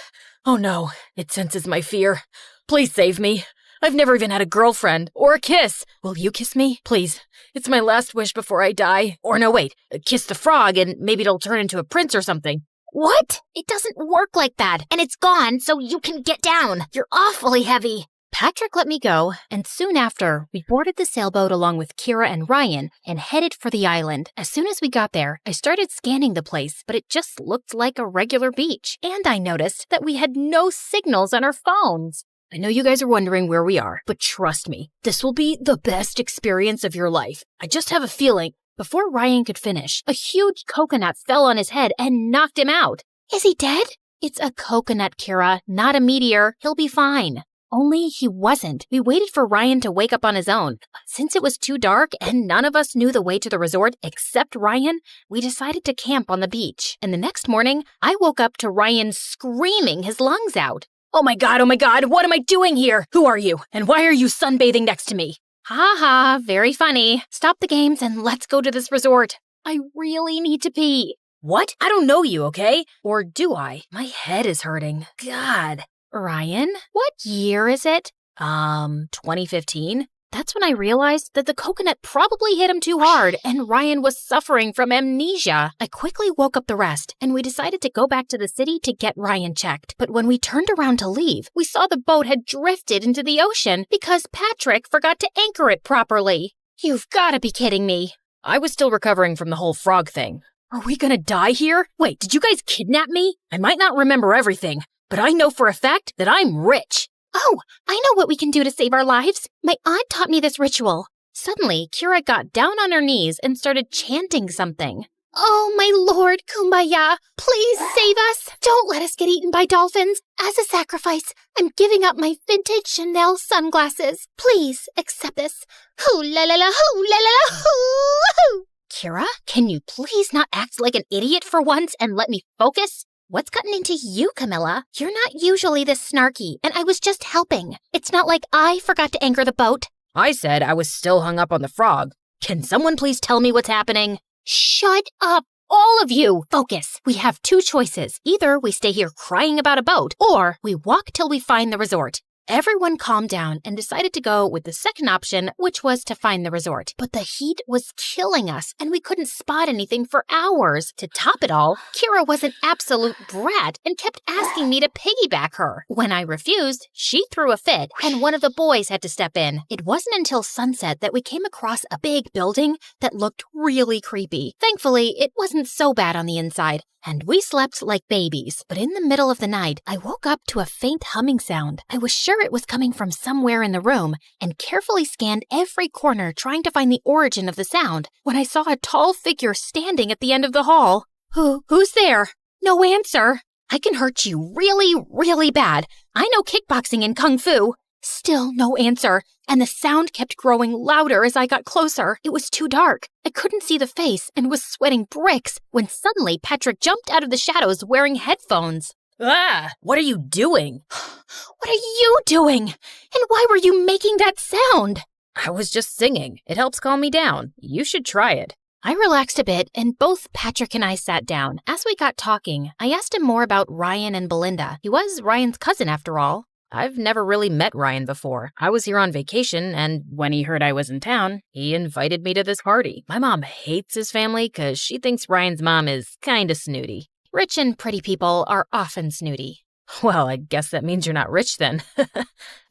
[SPEAKER 7] Oh no, it senses my fear. Please save me. I've never even had a girlfriend or a kiss. Will you kiss me? Please. It's my last wish before I die. Or no, wait. Kiss the frog and maybe it'll turn into a prince or something.
[SPEAKER 8] What? It doesn't work like that, and it's gone, so you can get down. You're awfully heavy.
[SPEAKER 1] Patrick let me go, and soon after, we boarded the sailboat along with Kira and Ryan and headed for the island. As soon as we got there, I started scanning the place, but it just looked like a regular beach. And I noticed that we had no signals on our phones. I know you guys are wondering where we are, but trust me, this will be the best experience of your life. I just have a feeling. Before Ryan could finish, a huge coconut fell on his head and knocked him out.
[SPEAKER 8] Is he dead?
[SPEAKER 1] It's a coconut, Kira, not a meteor. He'll be fine. Only he wasn't. We waited for Ryan to wake up on his own. Since it was too dark and none of us knew the way to the resort except Ryan, we decided to camp on the beach. And the next morning, I woke up to Ryan screaming his lungs out.
[SPEAKER 7] Oh my god, what am I doing here? Who are you? And why are you sunbathing next to me?
[SPEAKER 1] Ha ha, very funny. Stop the games and let's go to this resort. I really need to pee.
[SPEAKER 7] What? I don't know you, okay? Or do I? My head is hurting. God.
[SPEAKER 1] Ryan, what year is it?
[SPEAKER 7] 2015?
[SPEAKER 1] That's when I realized that the coconut probably hit him too hard and Ryan was suffering from amnesia. I quickly woke up the rest and we decided to go back to the city to get Ryan checked. But when we turned around to leave, we saw the boat had drifted into the ocean because Patrick forgot to anchor it properly. You've got to be kidding me.
[SPEAKER 7] I was still recovering from the whole frog thing. Are we gonna die here? Wait, did you guys kidnap me? I might not remember everything, but I know for a fact that I'm rich.
[SPEAKER 1] Oh, I know what we can do to save our lives. My aunt taught me this ritual. Suddenly, Kira got down on her knees and started chanting something. Oh, my Lord, Kumbaya, please save us. Don't let us get eaten by dolphins. As a sacrifice, I'm giving up my vintage Chanel sunglasses. Please accept this. Hoo la la la, hoo la la la, hoo. Kira, can you please not act like an idiot for once and let me focus? What's gotten into you, Camilla? You're not usually this snarky, and I was just helping. It's not like I forgot to anchor the boat.
[SPEAKER 7] I said I was still hung up on the frog. Can someone please tell me what's happening?
[SPEAKER 1] Shut up, all of you. Focus. We have two choices. Either we stay here crying about a boat, or we walk till we find the resort. Everyone calmed down and decided to go with the second option, which was to find the resort. But the heat was killing us, and we couldn't spot anything for hours. To top it all, Kira was an absolute brat and kept asking me to piggyback her. When I refused, she threw a fit, and one of the boys had to step in. It wasn't until sunset that we came across a big building that looked really creepy. Thankfully, it wasn't so bad on the inside, and we slept like babies. But in the middle of the night, I woke up to a faint humming sound. I was sure it was coming from somewhere in the room and carefully scanned every corner trying to find the origin of the sound when I saw a tall figure standing at the end of the hall. Who's there? No answer. I can hurt you really, really bad. I know kickboxing and kung fu. Still no answer, and the sound kept growing louder as I got closer. It was too dark. I couldn't see the face and was sweating bricks when suddenly Patrick jumped out of the shadows wearing headphones.
[SPEAKER 7] Ah, what are you doing?
[SPEAKER 1] What are you doing? And why were you making that sound?
[SPEAKER 7] I was just singing. It helps calm me down. You should try it.
[SPEAKER 1] I relaxed a bit, and both Patrick and I sat down. As we got talking, I asked him more about Ryan and Belinda. He was Ryan's cousin after all.
[SPEAKER 7] I've never really met Ryan before. I was here on vacation, and when he heard I was in town, he invited me to this party. My mom hates his family because she thinks Ryan's mom is kinda snooty.
[SPEAKER 1] Rich and pretty people are often snooty.
[SPEAKER 7] Well, I guess that means you're not rich then.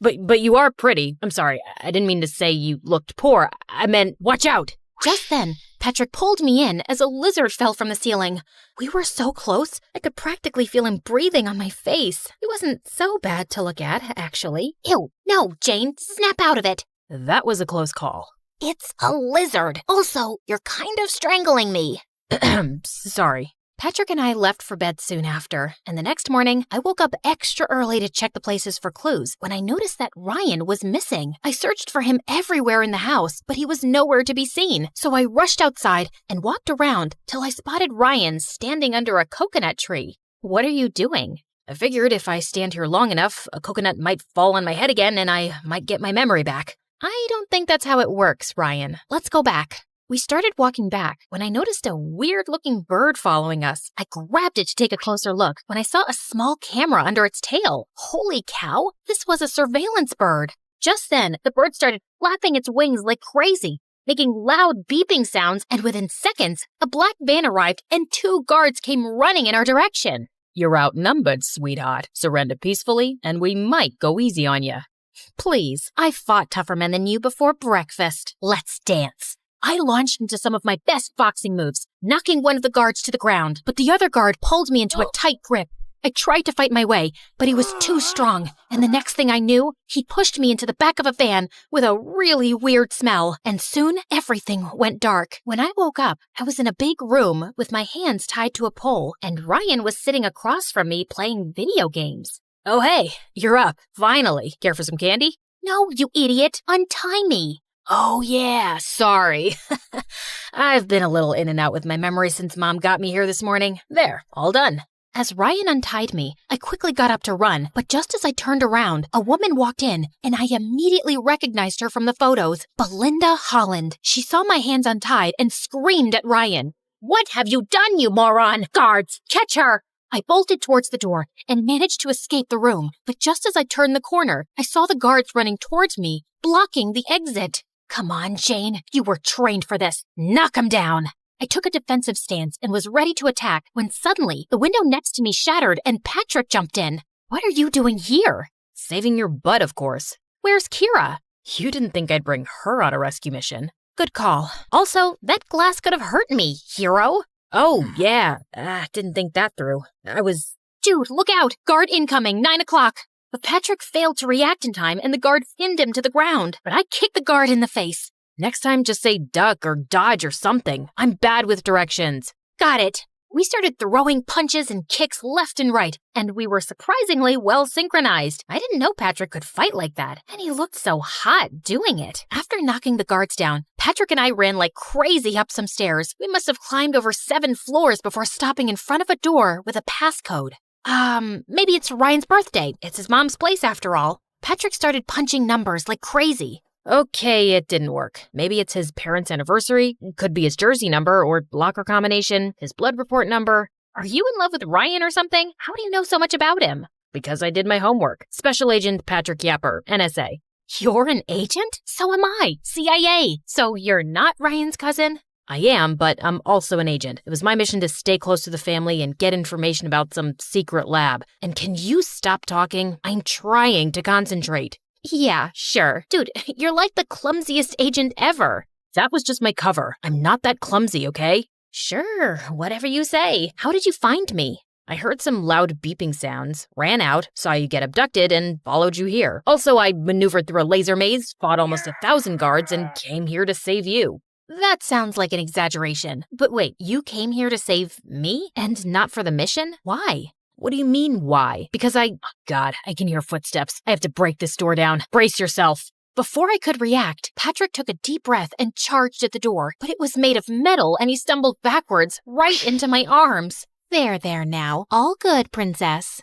[SPEAKER 7] But you are pretty. I'm sorry, I didn't mean to say you looked poor. I meant, watch out!
[SPEAKER 1] Just then, Patrick pulled me in as a lizard fell from the ceiling. We were so close, I could practically feel him breathing on my face. He wasn't so bad to look at, actually. Ew, no, Jane, snap out of it.
[SPEAKER 7] That was a close call.
[SPEAKER 1] It's a lizard. Also, you're kind of strangling me.
[SPEAKER 7] Sorry.
[SPEAKER 1] Patrick and I left for bed soon after, and the next morning, I woke up extra early to check the places for clues when I noticed that Ryan was missing. I searched for him everywhere in the house, but he was nowhere to be seen. So I rushed outside and walked around till I spotted Ryan standing under a coconut tree. What are you doing?
[SPEAKER 7] I figured if I stand here long enough, a coconut might fall on my head again and I might get my memory back.
[SPEAKER 1] I don't think that's how it works, Ryan. Let's go back. We started walking back when I noticed a weird-looking bird following us. I grabbed it to take a closer look when I saw a small camera under its tail. Holy cow, this was a surveillance bird. Just then, the bird started flapping its wings like crazy, making loud beeping sounds, and within seconds, a black van arrived and 2 guards came running in our direction.
[SPEAKER 7] You're outnumbered, sweetheart. Surrender peacefully, and we might go easy on you.
[SPEAKER 1] Please, I fought tougher men than you before breakfast. Let's dance. I launched into some of my best boxing moves, knocking one of the guards to the ground, but the other guard pulled me into a tight grip. I tried to fight my way, but he was too strong, and the next thing I knew, he pushed me into the back of a van with a really weird smell, and soon everything went dark. When I woke up, I was in a big room with my hands tied to a pole, and Ryan was sitting across from me playing video games.
[SPEAKER 7] Oh, hey, you're up. Finally. Care for some candy?
[SPEAKER 1] No, you idiot. Untie me.
[SPEAKER 7] Oh, yeah, sorry. I've been a little in and out with my memory since Mom got me here this morning. There, all done.
[SPEAKER 1] As Ryan untied me, I quickly got up to run, but just as I turned around, a woman walked in, and I immediately recognized her from the photos, Belinda Holland. She saw my hands untied and screamed at Ryan.
[SPEAKER 8] What have you done, you moron? Guards, catch her!
[SPEAKER 1] I bolted towards the door and managed to escape the room, but just as I turned the corner, I saw the guards running towards me, blocking the exit. Come on, Jane, you were trained for this. Knock 'em down. I took a defensive stance and was ready to attack when suddenly the window next to me shattered and Patrick jumped in. What are you doing here?
[SPEAKER 7] Saving your butt, of course.
[SPEAKER 1] Where's Kira?
[SPEAKER 7] You didn't think I'd bring her on a rescue mission.
[SPEAKER 1] Good call. Also, that glass could have hurt me, hero.
[SPEAKER 7] Oh, yeah. Didn't think that through.
[SPEAKER 1] Dude, look out! Guard incoming, 9 o'clock. But Patrick failed to react in time and the guard pinned him to the ground. But I kicked the guard in the face.
[SPEAKER 7] Next time, just say duck or dodge or something. I'm bad with directions.
[SPEAKER 1] Got it. We started throwing punches and kicks left and right, and we were surprisingly well synchronized. I didn't know Patrick could fight like that, and he looked so hot doing it. After knocking the guards down, Patrick and I ran like crazy up some stairs. We must have climbed over 7 floors before stopping in front of a door with a passcode. Maybe it's Ryan's birthday. It's his mom's place after all. Patrick started punching numbers like crazy.
[SPEAKER 7] Okay, it didn't work. Maybe it's his parents' anniversary, could be his jersey number or locker combination, his blood report number.
[SPEAKER 1] Are you in love with Ryan or something? How do you know so much about him?
[SPEAKER 7] Because I did my homework. Special Agent Patrick Yapper, MSA.
[SPEAKER 1] You're an agent? So am I. CIA. So you're not Ryan's cousin?
[SPEAKER 7] I am, but I'm also an agent. It was my mission to stay close to the family and get information about some secret lab. And can you stop talking? I'm trying to concentrate.
[SPEAKER 1] Yeah, sure. Dude, you're like the clumsiest agent ever.
[SPEAKER 7] That was just my cover. I'm not that clumsy, okay?
[SPEAKER 1] Sure, whatever you say. How did you find me?
[SPEAKER 7] I heard some loud beeping sounds, ran out, saw you get abducted, and followed you here. Also, I maneuvered through a laser maze, fought almost 1,000 guards, and came here to save you.
[SPEAKER 1] That sounds like an exaggeration. But wait, you came here to save me and not for the mission? Why?
[SPEAKER 7] What do you mean, why? Because God, I can hear footsteps. I have to break this door down. Brace yourself.
[SPEAKER 1] Before I could react, Patrick took a deep breath and charged at the door, but it was made of metal and he stumbled backwards right into my arms. There now. All good, princess.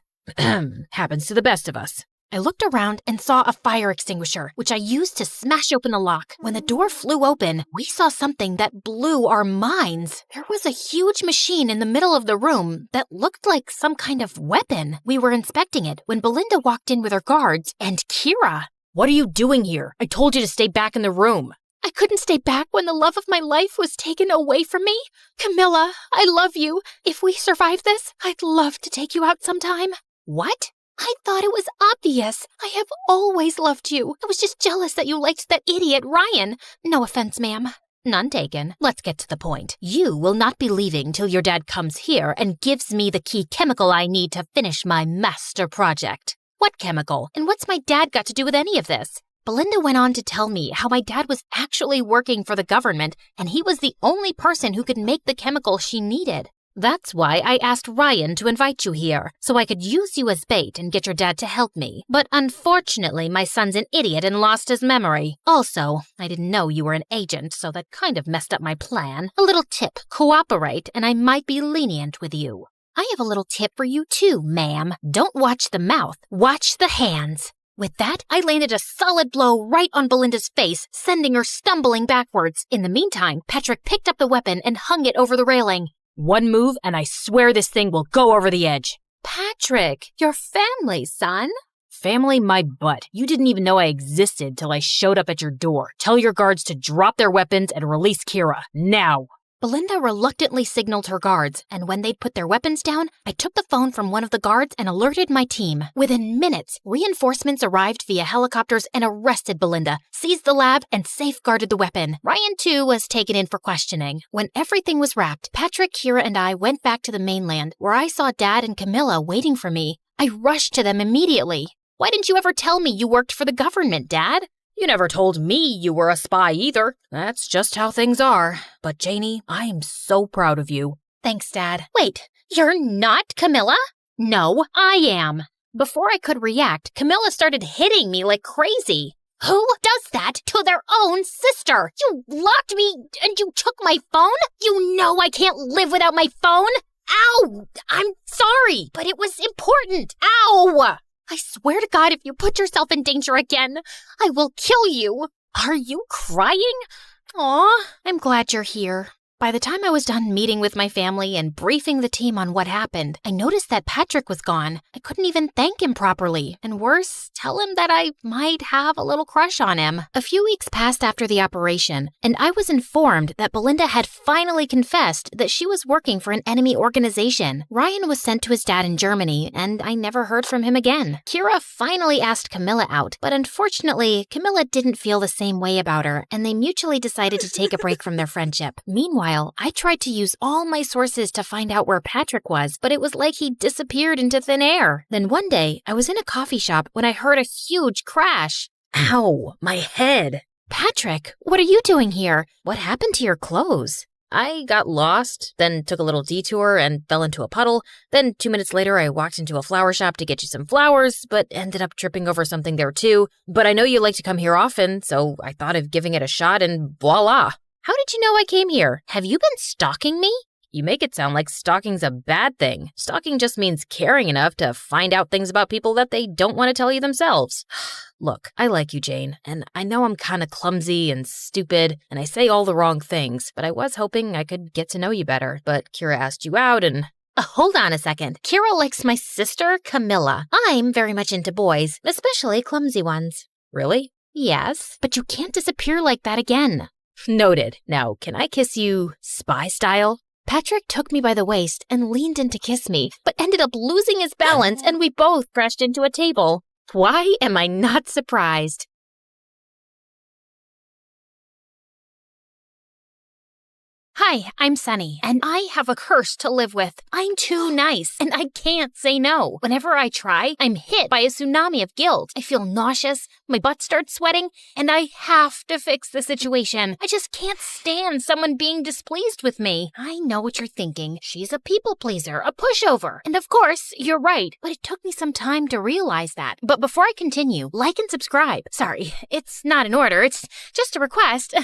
[SPEAKER 7] Happens to the best of us.
[SPEAKER 1] I looked around and saw a fire extinguisher, which I used to smash open the lock. When the door flew open, we saw something that blew our minds. There was a huge machine in the middle of the room that looked like some kind of weapon. We were inspecting it when Belinda walked in with her guards and Kira.
[SPEAKER 7] What are you doing here? I told you to stay back in the room.
[SPEAKER 1] I couldn't stay back when the love of my life was taken away from me. Camilla, I love you. If we survive this, I'd love to take you out sometime. What? I thought it was obvious. I have always loved you. I was just jealous that you liked that idiot Ryan. No offense, ma'am. None taken. Let's get to the point. You will not be leaving till your dad comes here and gives me the key chemical I need to finish my master project. What chemical? And what's my dad got to do with any of this? Belinda went on to tell me how my dad was actually working for the government and he was the only person who could make the chemical she needed. That's why I asked Ryan to invite you here, so I could use you as bait and get your dad to help me. But unfortunately, my son's an idiot and lost his memory. Also, I didn't know you were an agent, so that kind of messed up my plan. A little tip, cooperate, and I might be lenient with you. I have a little tip for you too, ma'am. Don't watch the mouth, watch the hands. With that, I landed a solid blow right on Belinda's face, sending her stumbling backwards. In the meantime, Patrick picked up the weapon and hung it over the railing.
[SPEAKER 7] One move, and I swear this thing will go over the edge.
[SPEAKER 1] Patrick, your family, son.
[SPEAKER 7] family, my butt. You didn't even know I existed till I showed up at your door. Tell your guards to drop their weapons and release Kira. Now.
[SPEAKER 1] Belinda reluctantly signaled her guards, and when they'd put their weapons down, I took the phone from one of the guards and alerted my team. Within minutes, reinforcements arrived via helicopters and arrested Belinda, seized the lab, and safeguarded the weapon. Ryan, too, was taken in for questioning. When everything was wrapped, Patrick, Kira, and I went back to the mainland, where I saw Dad and Camilla waiting for me. I rushed to them immediately. Why didn't you ever tell me you worked for the government, Dad?
[SPEAKER 7] You never told me you were a spy either. That's just how things are. But Janie, I am so proud of you.
[SPEAKER 1] Thanks, Dad. Wait, you're not Camilla? No, I am. Before I could react, Camilla started hitting me like crazy. Who does that to their own sister? You locked me and you took my phone? You know I can't live without my phone. Ow! I'm sorry, but it was important. Ow! I swear to God, if you put yourself in danger again, I will kill you. Are you crying? Aw, I'm glad you're here. By the time I was done meeting with my family and briefing the team on what happened, I noticed that Patrick was gone. I couldn't even thank him properly. And worse, tell him that I might have a little crush on him. A few weeks passed after the operation, and I was informed that Belinda had finally confessed that she was working for an enemy organization. Ryan was sent to his dad in Germany, and I never heard from him again. Kira finally asked Camilla out, but unfortunately, Camilla didn't feel the same way about her, and they mutually decided to take a break from their friendship. Meanwhile, I tried to use all my sources to find out where Patrick was, but it was like he disappeared into thin air. Then one day, I was in a coffee shop when I heard a huge crash.
[SPEAKER 7] Ow, my head.
[SPEAKER 1] Patrick, what are you doing here? What happened to your clothes?
[SPEAKER 7] I got lost, then took a little detour and fell into a puddle. Then 2 minutes later, I walked into a flower shop to get you some flowers, but ended up tripping over something there too. But I know you like to come here often, so I thought of giving it a shot and voila.
[SPEAKER 1] How did you know I came here? Have you been stalking me?
[SPEAKER 7] You make it sound like stalking's a bad thing. Stalking just means caring enough to find out things about people that they don't want to tell you themselves. Look, I like you, Jane, and I know I'm kind of clumsy and stupid, and I say all the wrong things, but I was hoping I could get to know you better. But Kira asked you out and...
[SPEAKER 1] Hold on a second. Kira likes my sister, Camilla. I'm very much into boys, especially clumsy ones.
[SPEAKER 7] Really?
[SPEAKER 1] Yes, but you can't disappear like that again.
[SPEAKER 7] Noted. Now, can I kiss you spy style?
[SPEAKER 1] Patrick took me by the waist and leaned in to kiss me, but ended up losing his balance and we both crashed into a table. Why am I not surprised? Hi, I'm Sunny, and I have a curse to live with. I'm too nice, and I can't say no. Whenever I try, I'm hit by a tsunami of guilt. I feel nauseous, my butt starts sweating, and I have to fix the situation. I just can't stand someone being displeased with me. I know what you're thinking. She's a people pleaser, a pushover. And of course, you're right, but it took me some time to realize that. But before I continue, like and subscribe. Sorry, it's not an order, it's just a request.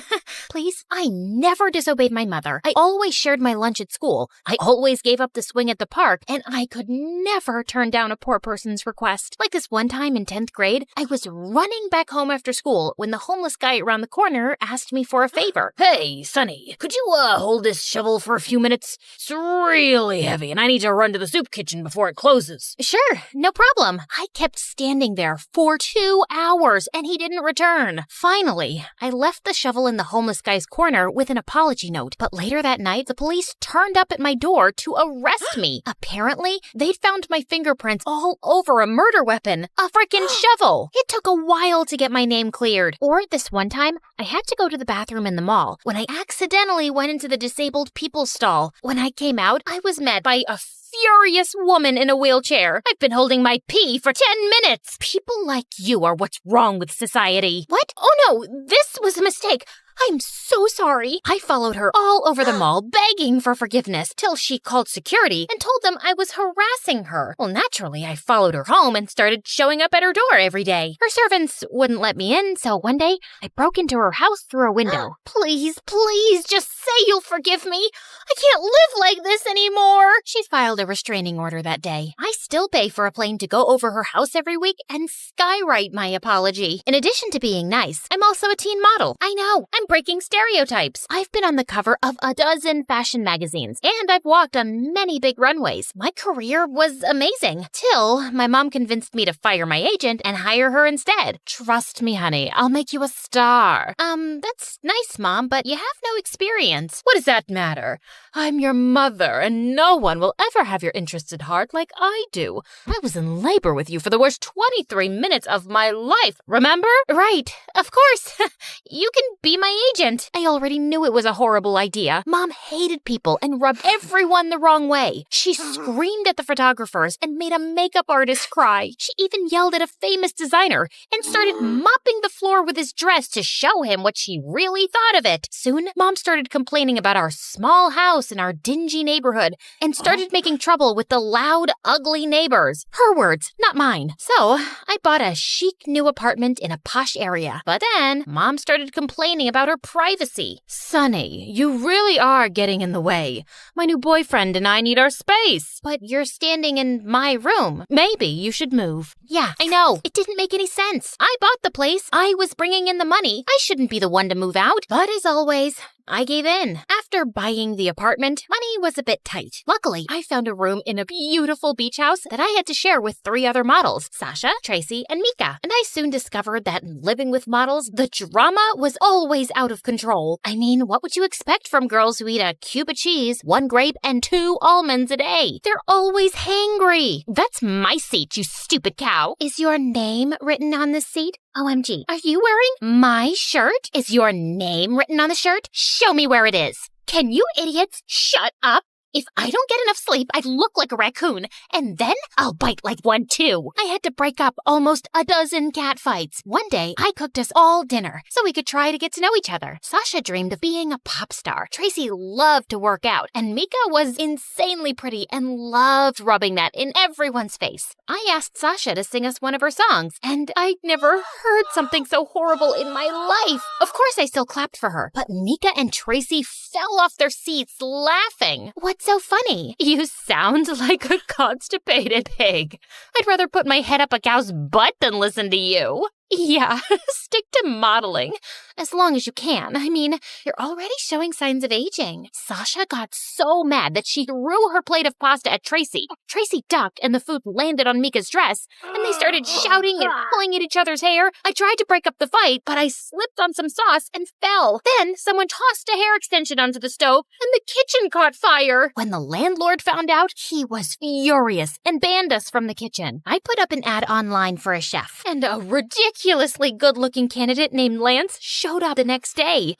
[SPEAKER 1] Please, I never disobeyed my mother. I always shared my lunch at school. I always gave up the swing at the park, and I could never turn down a poor person's request. Like this one time in 10th grade, I was running back home after school when the homeless guy around the corner asked me for a favor.
[SPEAKER 7] Hey, Sonny, could you hold this shovel for a few minutes? It's really heavy, and I need to run to the soup kitchen before it closes.
[SPEAKER 1] Sure, no problem. I kept standing there for 2 hours, and he didn't return. Finally, I left the shovel in the homeless guy's corner with an apology note, but later that night, the police turned up at my door to arrest me. Apparently, they'd found my fingerprints all over a murder weapon, a frickin' shovel. It took a while to get my name cleared. Or this one time, I had to go to the bathroom in the mall when I accidentally went into the disabled people stall. When I came out, I was met by a furious woman in a wheelchair. I've been holding my pee for 10 minutes. People like you are what's wrong with society. What? Oh no, this was a mistake. I'm so sorry. I followed her all over the mall, begging for forgiveness, till she called security and told them I was harassing her. Well, naturally, I followed her home and started showing up at her door every day. Her servants wouldn't let me in, so one day, I broke into her house through a window. Please, please, just say you'll forgive me. I can't live like this anymore. She filed a restraining order that day. I still pay for a plane to go over her house every week and skywrite my apology. In addition to being nice, I'm also a teen model. I know, I'm breaking stereotypes. I've been on the cover of a dozen fashion magazines, and I've walked on many big runways. My career was amazing, till my mom convinced me to fire my agent and hire her instead. Trust me, honey, I'll make you a star. That's nice, Mom, but you have no experience. What does that matter? I'm your mother, and no one will ever have your interests at heart like I do. I was in labor with you for the worst 23 minutes of my life, remember? Right, of course. You can be my agent. I already knew it was a horrible idea. Mom hated people and rubbed everyone the wrong way. She screamed at the photographers and made a makeup artist cry. She even yelled at a famous designer and started mopping the floor with his dress to show him what she really thought of it. Soon, Mom started complaining about our small house in our dingy neighborhood and started making trouble with the loud, ugly neighbors. Her words, not mine. So, I bought a chic new apartment in a posh area. But then, Mom started complaining about her privacy. Sonny, you really are getting in the way. My new boyfriend and I need our space. But you're standing in my room. Maybe you should move. Yeah, I know. It didn't make any sense. I bought the place. I was bringing in the money. I shouldn't be the one to move out. But as always, I gave in. After buying the apartment, money was a bit tight. Luckily, I found a room in a beautiful beach house that I had to share with 3 other models, Sasha, Tracy, and Mika. And I soon discovered that living with models, the drama was always out of control. I mean, what would you expect from girls who eat a cube of cheese, 1 grape, and 2 almonds a day? They're always hangry. That's my seat, you stupid cow. Is your name written on this seat? OMG, are you wearing my shirt? Is your name written on the shirt? Show me where it is. Can you idiots shut up? If I don't get enough sleep, I look like a raccoon, and then I'll bite like one too. I had to break up almost a dozen cat fights. One day, I cooked us all dinner so we could try to get to know each other. Sasha dreamed of being a pop star. Tracy loved to work out, and Mika was insanely pretty and loved rubbing that in everyone's face. I asked Sasha to sing us one of her songs, and I'd never heard something so horrible in my life. Of course, I still clapped for her, but Mika and Tracy fell off their seats laughing. What's so funny? You sound like a constipated pig. I'd rather put my head up a cow's butt than listen to you. Yeah, stick to modeling. As long as you can. I mean, you're already showing signs of aging. Sasha got so mad that she threw her plate of pasta at Tracy. Tracy ducked and the food landed on Mika's dress, and they started shouting and pulling at each other's hair. I tried to break up the fight, but I slipped on some sauce and fell. Then someone tossed a hair extension onto the stove, and the kitchen caught fire. When the landlord found out, he was furious and banned us from the kitchen. I put up an ad online for a chef, and a ridiculously good-looking candidate named Lance showed up the next day.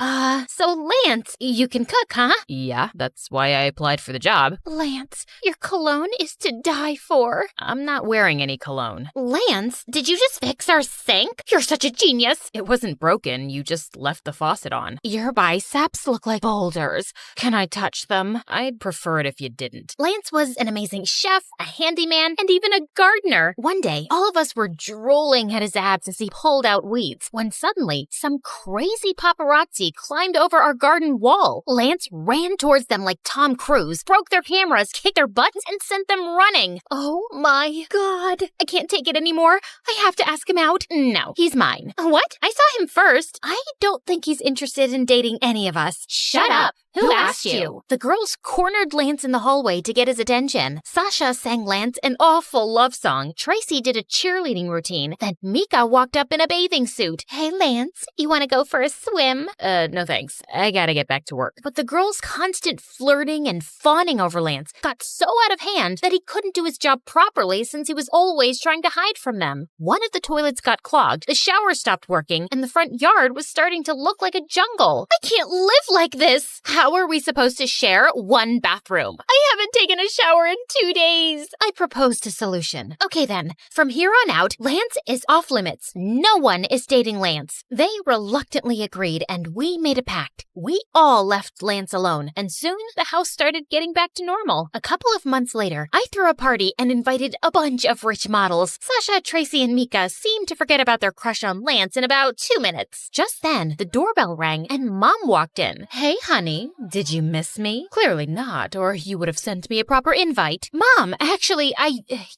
[SPEAKER 1] So Lance, you can cook, huh? Yeah, that's why I applied for the job. Lance, your cologne is to die for. I'm not wearing any cologne. Lance, did you just fix our sink? You're such a genius. It wasn't broken, you just left the faucet on. Your biceps look like boulders. Can I touch them? I'd prefer it if you didn't. Lance was an amazing chef, a handyman, and even a gardener. One day, all of us were drooling at his abs as he pulled out weeds, when suddenly, some crazy paparazzi climbed over our garden wall. Lance ran towards them like Tom Cruise, broke their cameras, kicked their butts, and sent them running. Oh my God. I can't take it anymore. I have to ask him out. No, he's mine. What? I saw him first. I don't think he's interested in dating any of us. Shut up. Who asked you? The girls cornered Lance in the hallway to get his attention. Sasha sang Lance an awful love song. Tracy did a cheerleading routine. Then Mika walked up in a bathing suit. Hey, Lance, you want to go for a swim? No thanks. I gotta get back to work. But the girls' constant flirting and fawning over Lance got so out of hand that he couldn't do his job properly since he was always trying to hide from them. One of the toilets got clogged, the shower stopped working, and the front yard was starting to look like a jungle. I can't live like this! How are we supposed to share one bathroom? I haven't taken a shower in 2 days. I proposed a solution. Okay then, from here on out, Lance is off limits. No one is dating Lance. They reluctantly agreed, and we made a pact. We all left Lance alone, and soon the house started getting back to normal. A couple of months later, I threw a party and invited a bunch of rich models. Sasha, Tracy, and Mika seemed to forget about their crush on Lance in about 2 minutes. Just then, the doorbell rang and Mom walked in. Hey, honey, Honey, did you miss me? Clearly not, or you would have sent me a proper invite. Mom, actually,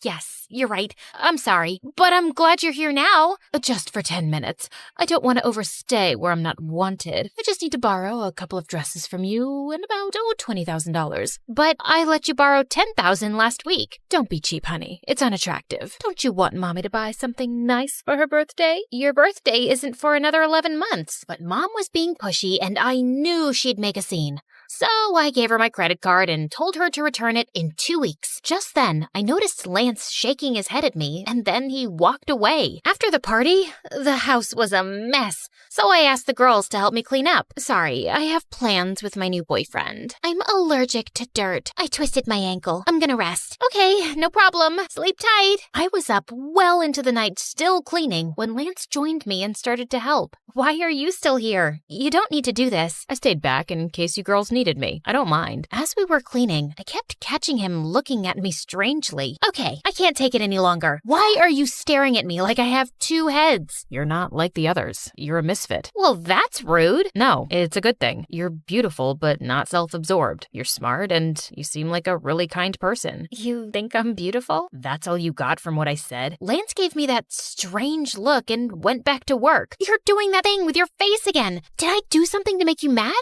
[SPEAKER 1] yes, you're right. I'm sorry, but I'm glad you're here now. Just for 10 minutes. I don't want to overstay where I'm not wanted. I just need to borrow a couple of dresses from you and about, $20,000. But I let you borrow $10,000 last week. Don't be cheap, honey. It's unattractive. Don't you want Mommy to buy something nice for her birthday? Your birthday isn't for another 11 months. But Mom was being pushy, and I knew she'd make a scene. So I gave her my credit card and told her to return it in 2 weeks. Just then, I noticed Lance shaking his head at me, and then he walked away. After the party, the house was a mess, so I asked the girls to help me clean up. Sorry, I have plans with my new boyfriend. I'm allergic to dirt. I twisted my ankle. I'm gonna rest. Okay, no problem. Sleep tight. I was up well into the night still cleaning when Lance joined me and started to help. Why are you still here? You don't need to do this. I stayed back in case you girls needed me. I don't mind. As we were cleaning, I kept catching him looking at me strangely. Okay, I can't take it any longer. Why are you staring at me like I have 2 heads?
[SPEAKER 7] You're not like the others. You're a misfit.
[SPEAKER 1] Well, that's rude.
[SPEAKER 7] No, it's a good thing. You're beautiful, but not self-absorbed. You're smart, and you seem like a really kind person.
[SPEAKER 1] You think I'm beautiful?
[SPEAKER 7] That's all you got from what I said?
[SPEAKER 1] Lance gave me that strange look and went back to work. You're doing that thing with your face again. Did I do something to make you mad?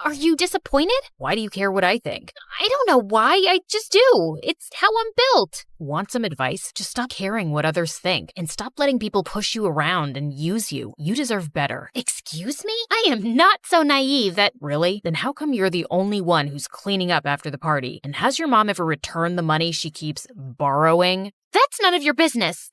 [SPEAKER 1] Are you disappointed?
[SPEAKER 7] Why do you care what I think?
[SPEAKER 1] I don't know why. I just do. It's how I'm built.
[SPEAKER 7] Want some advice? Just stop caring what others think and stop letting people push you around and use you. You deserve better.
[SPEAKER 1] Excuse me? I am not so naive that...
[SPEAKER 7] Really? Then how come you're the only one who's cleaning up after the party? And has your mom ever returned the money she keeps borrowing?
[SPEAKER 1] That's none of your business.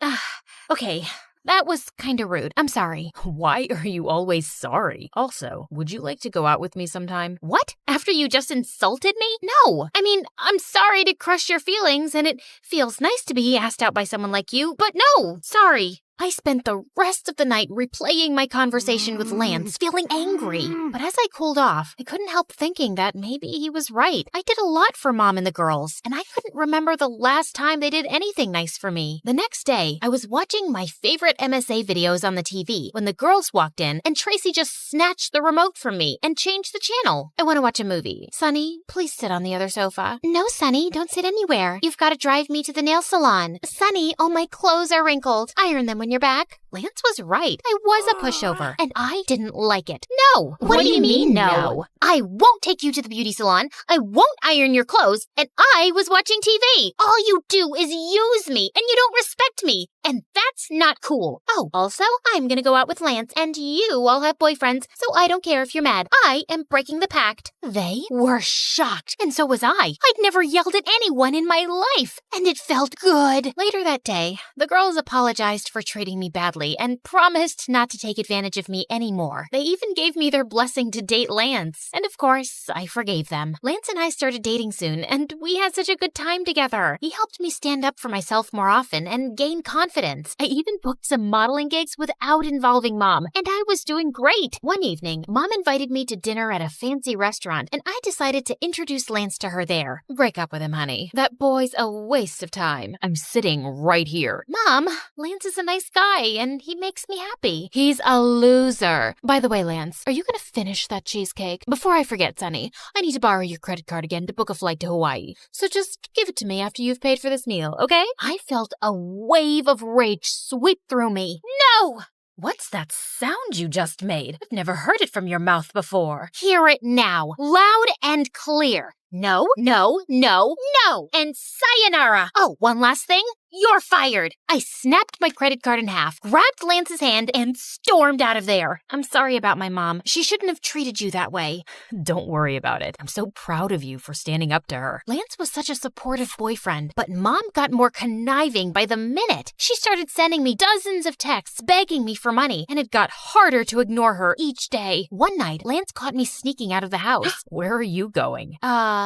[SPEAKER 1] Okay. That was kinda rude. I'm sorry.
[SPEAKER 7] Why are you always sorry? Also, would you like to go out with me sometime?
[SPEAKER 1] What? After you just insulted me? No. I mean, I'm sorry to crush your feelings, and it feels nice to be asked out by someone like you, but no, sorry. I spent the rest of the night replaying my conversation with Lance, feeling angry. But as I cooled off, I couldn't help thinking that maybe he was right. I did a lot for Mom and the girls, and I couldn't remember the last time they did anything nice for me. The next day, I was watching my favorite MSA videos on the TV when the girls walked in, and Tracy just snatched the remote from me and changed the channel. I want to watch a movie. Sonny, please sit on the other sofa. No, Sonny, don't sit anywhere. You've got to drive me to the nail salon. Sonny, all my clothes are wrinkled. Iron them when you're back. Lance was right. I was a pushover, and I didn't like it. No!
[SPEAKER 8] What do you mean, no?
[SPEAKER 1] I won't take you to the beauty salon. I won't iron your clothes, and I was watching TV. All you do is use me, and you don't respect me, and that's not cool. Oh, also, I'm gonna go out with Lance, and you all have boyfriends, so I don't care if you're mad. I am breaking the pact. They were shocked, and so was I. I'd never yelled at anyone in my life, and it felt good. Later that day, the girls apologized for treating me badly and promised not to take advantage of me anymore. They even gave me their blessing to date Lance. And of course, I forgave them. Lance and I started dating soon, and we had such a good time together. He helped me stand up for myself more often and gain confidence. I even booked some modeling gigs without involving Mom, and I was doing great. One evening, Mom invited me to dinner at a fancy restaurant, and I decided to introduce Lance to her there.
[SPEAKER 7] Break up with him, honey. That boy's a waste of time. I'm sitting right here.
[SPEAKER 1] Mom, Lance is a nice guy, and he makes me happy. He's a loser. By the way, Lance, are you gonna finish that cheesecake? Before I forget, Sonny, I need to borrow your credit card again to book a flight to Hawaii. So just give it to me after you've paid for this meal, okay? I felt a wave of rage sweep through me. No!
[SPEAKER 7] What's that sound you just made? I've never heard it from your mouth before.
[SPEAKER 1] Hear it now, loud and clear. No, no, no, no, and sayonara. Oh, one last thing. You're fired. I snapped my credit card in half, grabbed Lance's hand, and stormed out of there. I'm sorry about my mom. She shouldn't have treated you that way.
[SPEAKER 7] Don't worry about it. I'm so proud of you for standing up to her.
[SPEAKER 1] Lance was such a supportive boyfriend, but Mom got more conniving by the minute. She started sending me dozens of texts begging me for money, and it got harder to ignore her each day. One night, Lance caught me sneaking out of the house.
[SPEAKER 7] Where are you going?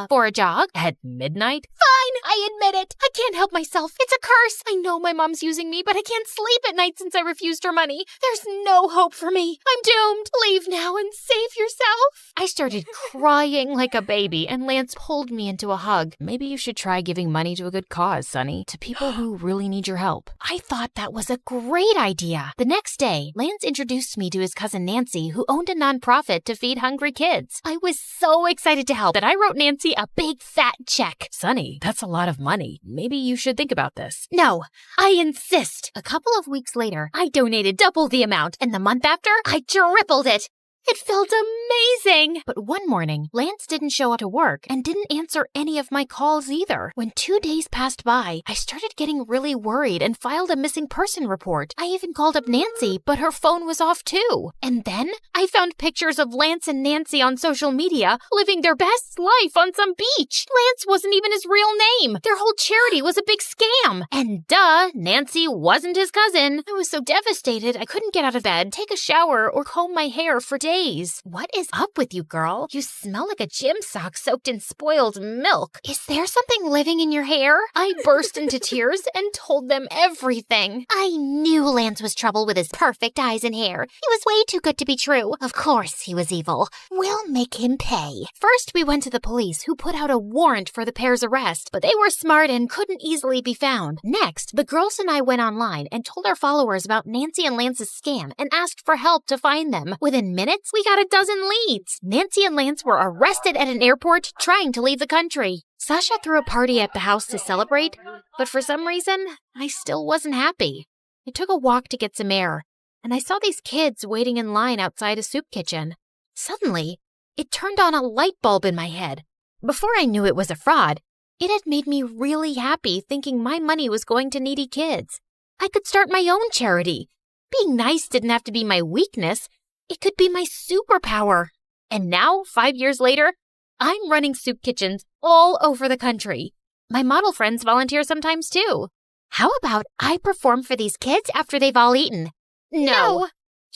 [SPEAKER 1] For a jog?
[SPEAKER 2] At midnight?
[SPEAKER 1] Fine, I admit it. I can't help myself. It's a curse. I know my mom's using me, but I can't sleep at night since I refused her money. There's no hope for me. I'm doomed. Leave now and save yourself.
[SPEAKER 2] I started crying like a baby, and Lance pulled me into a hug. Maybe you should try giving money to a good cause, Sonny, to people who really need your help.
[SPEAKER 1] I thought that was a great idea. The next day, Lance introduced me to his cousin Nancy, who owned a nonprofit to feed hungry kids. I was so excited to help that I wrote Nancy a big fat check.
[SPEAKER 2] Sonny, that's a lot of money. Maybe you should think about this.
[SPEAKER 1] No, I insist. A couple of weeks later, I donated double the amount, and the month after, I tripled it. It felt amazing!
[SPEAKER 2] But one morning, Lance didn't show up to work and didn't answer any of my calls either. When 2 days passed by, I started getting really worried and filed a missing person report. I even called up Nancy, but her phone was off too.
[SPEAKER 1] And then I found pictures of Lance and Nancy on social media living their best life on some beach. Lance wasn't even his real name. Their whole charity was a big scam. And duh, Nancy wasn't his cousin. I was so devastated I couldn't get out of bed, take a shower, or comb my hair for days.
[SPEAKER 2] What is up with you, girl?
[SPEAKER 1] You smell like a gym sock soaked in spoiled milk. Is there something living in your hair? I burst into tears and told them everything. I knew Lance was trouble with his perfect eyes and hair. He was way too good to be true. Of course he was evil. We'll make him pay.
[SPEAKER 2] First, we went to the police, who put out a warrant for the pair's arrest, but they were smart and couldn't easily be found. Next, the girls and I went online and told our followers about Nancy and Lance's scam and asked for help to find them. Within minutes, we got a dozen leads. Nancy and Lance were arrested at an airport trying to leave the country. Sasha threw a party at the house to celebrate, but for some reason, I still wasn't happy. I took a walk to get some air, and I saw these kids waiting in line outside a soup kitchen. Suddenly, it turned on a light bulb in my head. Before I knew it was a fraud, it had made me really happy thinking my money was going to needy kids. I could start my own charity. Being nice didn't have to be my weakness. It could be my superpower. And now, 5 years later, I'm running soup kitchens all over the country. My model friends volunteer sometimes too. How about I perform for these kids after they've all eaten?
[SPEAKER 1] No.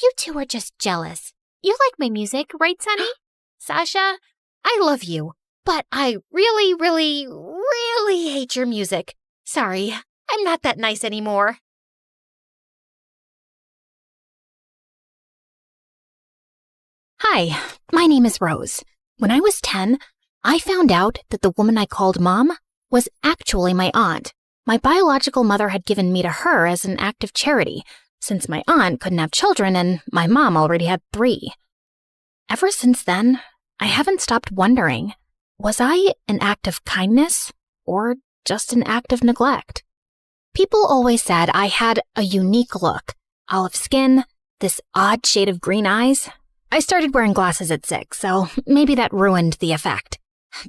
[SPEAKER 2] You two are just jealous. You like my music, right, Sonny? Sasha, I love you, but I really, really, really hate your music. Sorry, I'm not that nice anymore. Hi, my name is Rose. When I was 10, I found out that the woman I called Mom was actually my aunt. My biological mother had given me to her as an act of charity, since my aunt couldn't have children and my mom already had 3. Ever since then, I haven't stopped wondering, was I an act of kindness or just an act of neglect? People always said I had a unique look, olive skin, this odd shade of green eyes. I started wearing glasses at 6, so maybe that ruined the effect.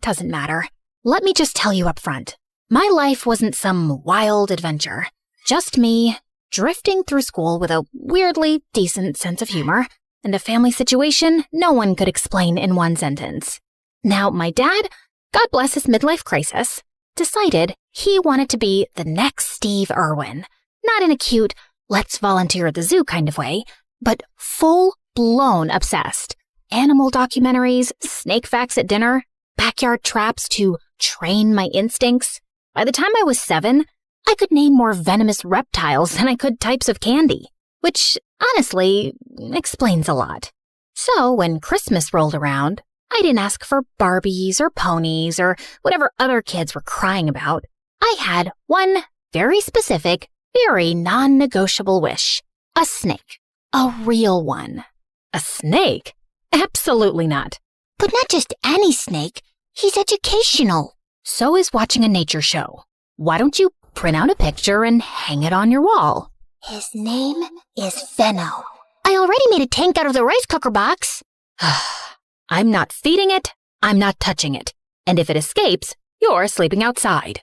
[SPEAKER 2] Doesn't matter. Let me just tell you up front. My life wasn't some wild adventure. Just me, drifting through school with a weirdly decent sense of humor, and a family situation no one could explain in one sentence. Now, my dad, God bless his midlife crisis, decided he wanted to be the next Steve Irwin. Not in a cute, let's volunteer at the zoo kind of way, but full-blown obsessed. Animal documentaries, snake facts at dinner, backyard traps to train my instincts. By the time I was 7, I could name more venomous reptiles than I could types of candy, which, honestly, explains a lot. So when Christmas rolled around, I didn't ask for Barbies or ponies or whatever other kids were crying about. I had one very specific, very non-negotiable wish. A snake. A real one. A snake? Absolutely not.
[SPEAKER 1] But not just any snake. He's educational.
[SPEAKER 2] So is watching a nature show. Why don't you print out a picture and hang it on your wall?
[SPEAKER 1] His name is Venno. I already made a tank out of the rice cooker box.
[SPEAKER 2] I'm not feeding it, I'm not touching it. And if it escapes, you're sleeping outside.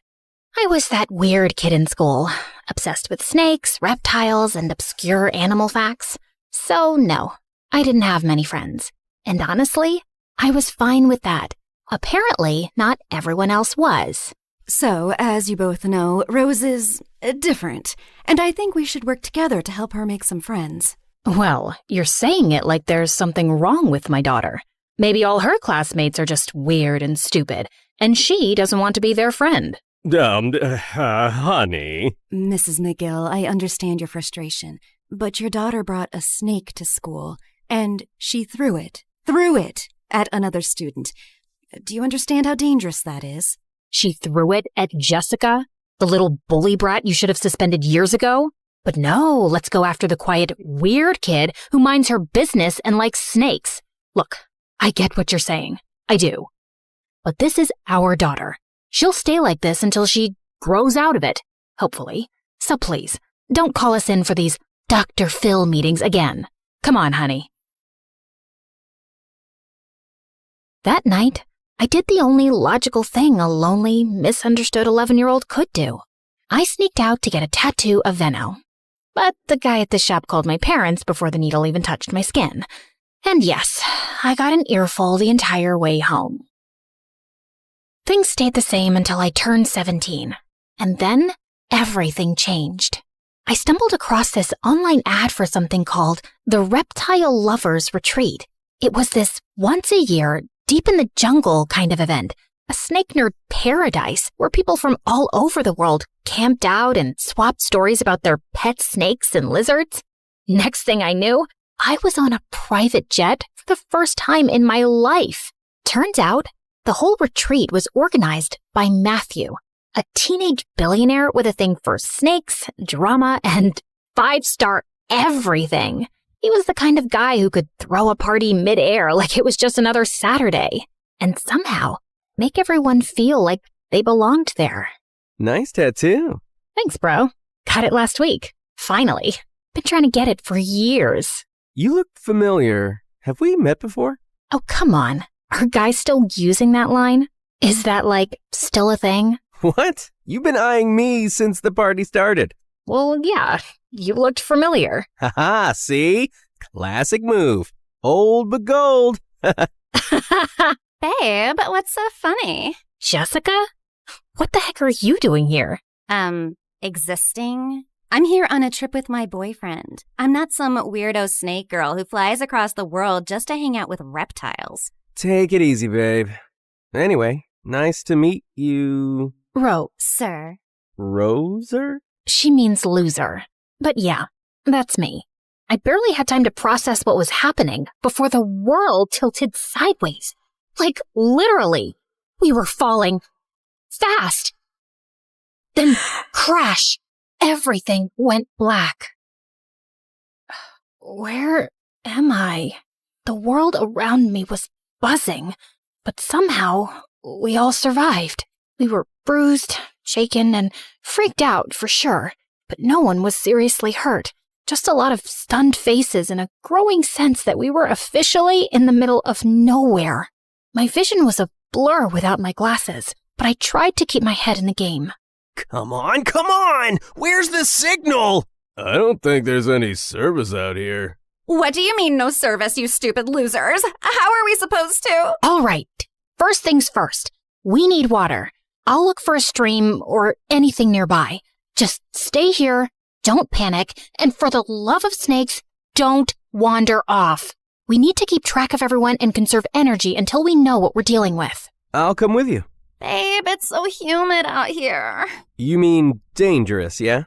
[SPEAKER 2] I was that weird kid in school, obsessed with snakes, reptiles, and obscure animal facts. So no, I didn't have many friends. And honestly, I was fine with that. Apparently, not everyone else was.
[SPEAKER 20] So, as you both know, Rose is different, and I think we should work together to help her make some friends.
[SPEAKER 2] Well, you're saying it like there's something wrong with my daughter. Maybe all her classmates are just weird and stupid,
[SPEAKER 1] and she doesn't want to be their friend.
[SPEAKER 10] Honey.
[SPEAKER 20] Mrs. McGill, I understand your frustration, but your daughter brought a snake to school, and she threw it at another student. Do you understand how dangerous that is?
[SPEAKER 1] She threw it at Jessica, the little bully brat you should have suspended years ago? But no, let's go after the quiet, weird kid who minds her business and likes snakes. Look, I get what you're saying. I do. But this is our daughter. She'll stay like this until she grows out of it, hopefully. So please, don't call us in for these Dr. Phil meetings again. Come on, honey. That night, I did the only logical thing a lonely, misunderstood 11-year-old could do. I sneaked out to get a tattoo of Venno. But the guy at the shop called my parents before the needle even touched my skin. And yes, I got an earful the entire way home. Things stayed the same until I turned 17. And then, everything changed. I stumbled across this online ad for something called the Reptile Lovers Retreat. It was this once-a-year, deep in the jungle kind of event, a snake nerd paradise where people from all over the world camped out and swapped stories about their pet snakes and lizards. Next thing I knew, I was on a private jet for the first time in my life. Turns out, the whole retreat was organized by Matthew, a teenage billionaire with a thing for snakes, drama, and 5-star everything. He was the kind of guy who could throw a party mid-air like it was just another Saturday, and somehow make everyone feel like they belonged there.
[SPEAKER 2] Nice tattoo.
[SPEAKER 1] Thanks, bro. Got it last week. Finally. Been trying to get it for years.
[SPEAKER 2] You look familiar. Have we met before?
[SPEAKER 1] Oh, come on. Are guys still using that line? Is that, still a thing?
[SPEAKER 2] What? You've been eyeing me since the party started.
[SPEAKER 1] Well, yeah. You looked familiar.
[SPEAKER 2] Haha, see? Classic move. Old but gold.
[SPEAKER 14] Babe, what's so funny?
[SPEAKER 1] Jessica? What the heck are you doing here?
[SPEAKER 14] Existing? I'm here on a trip with my boyfriend. I'm not some weirdo snake girl who flies across the world just to hang out with reptiles.
[SPEAKER 2] Take it easy, babe. Anyway, nice to meet you.
[SPEAKER 14] Sir.
[SPEAKER 2] Roser?
[SPEAKER 1] She means loser. But yeah, that's me. I barely had time to process what was happening before the world tilted sideways. Literally. We were falling fast. Then crash. Everything went black. Where am I? The world around me was buzzing, but somehow we all survived. We were bruised, shaken, and freaked out for sure, but no one was seriously hurt. Just a lot of stunned faces and a growing sense that we were officially in the middle of nowhere. My vision was a blur without my glasses, but I tried to keep my head in the game.
[SPEAKER 2] Come on! Where's the signal?
[SPEAKER 21] I don't think there's any service out here.
[SPEAKER 14] What do you mean no service, you stupid losers? How are we supposed to?
[SPEAKER 1] All right. First things first. We need water. I'll look for a stream or anything nearby. Just stay here, don't panic, and for the love of snakes, don't wander off. We need to keep track of everyone and conserve energy until we know what we're dealing with.
[SPEAKER 2] I'll come with you.
[SPEAKER 14] Babe, it's so humid out here.
[SPEAKER 2] You mean dangerous, yeah?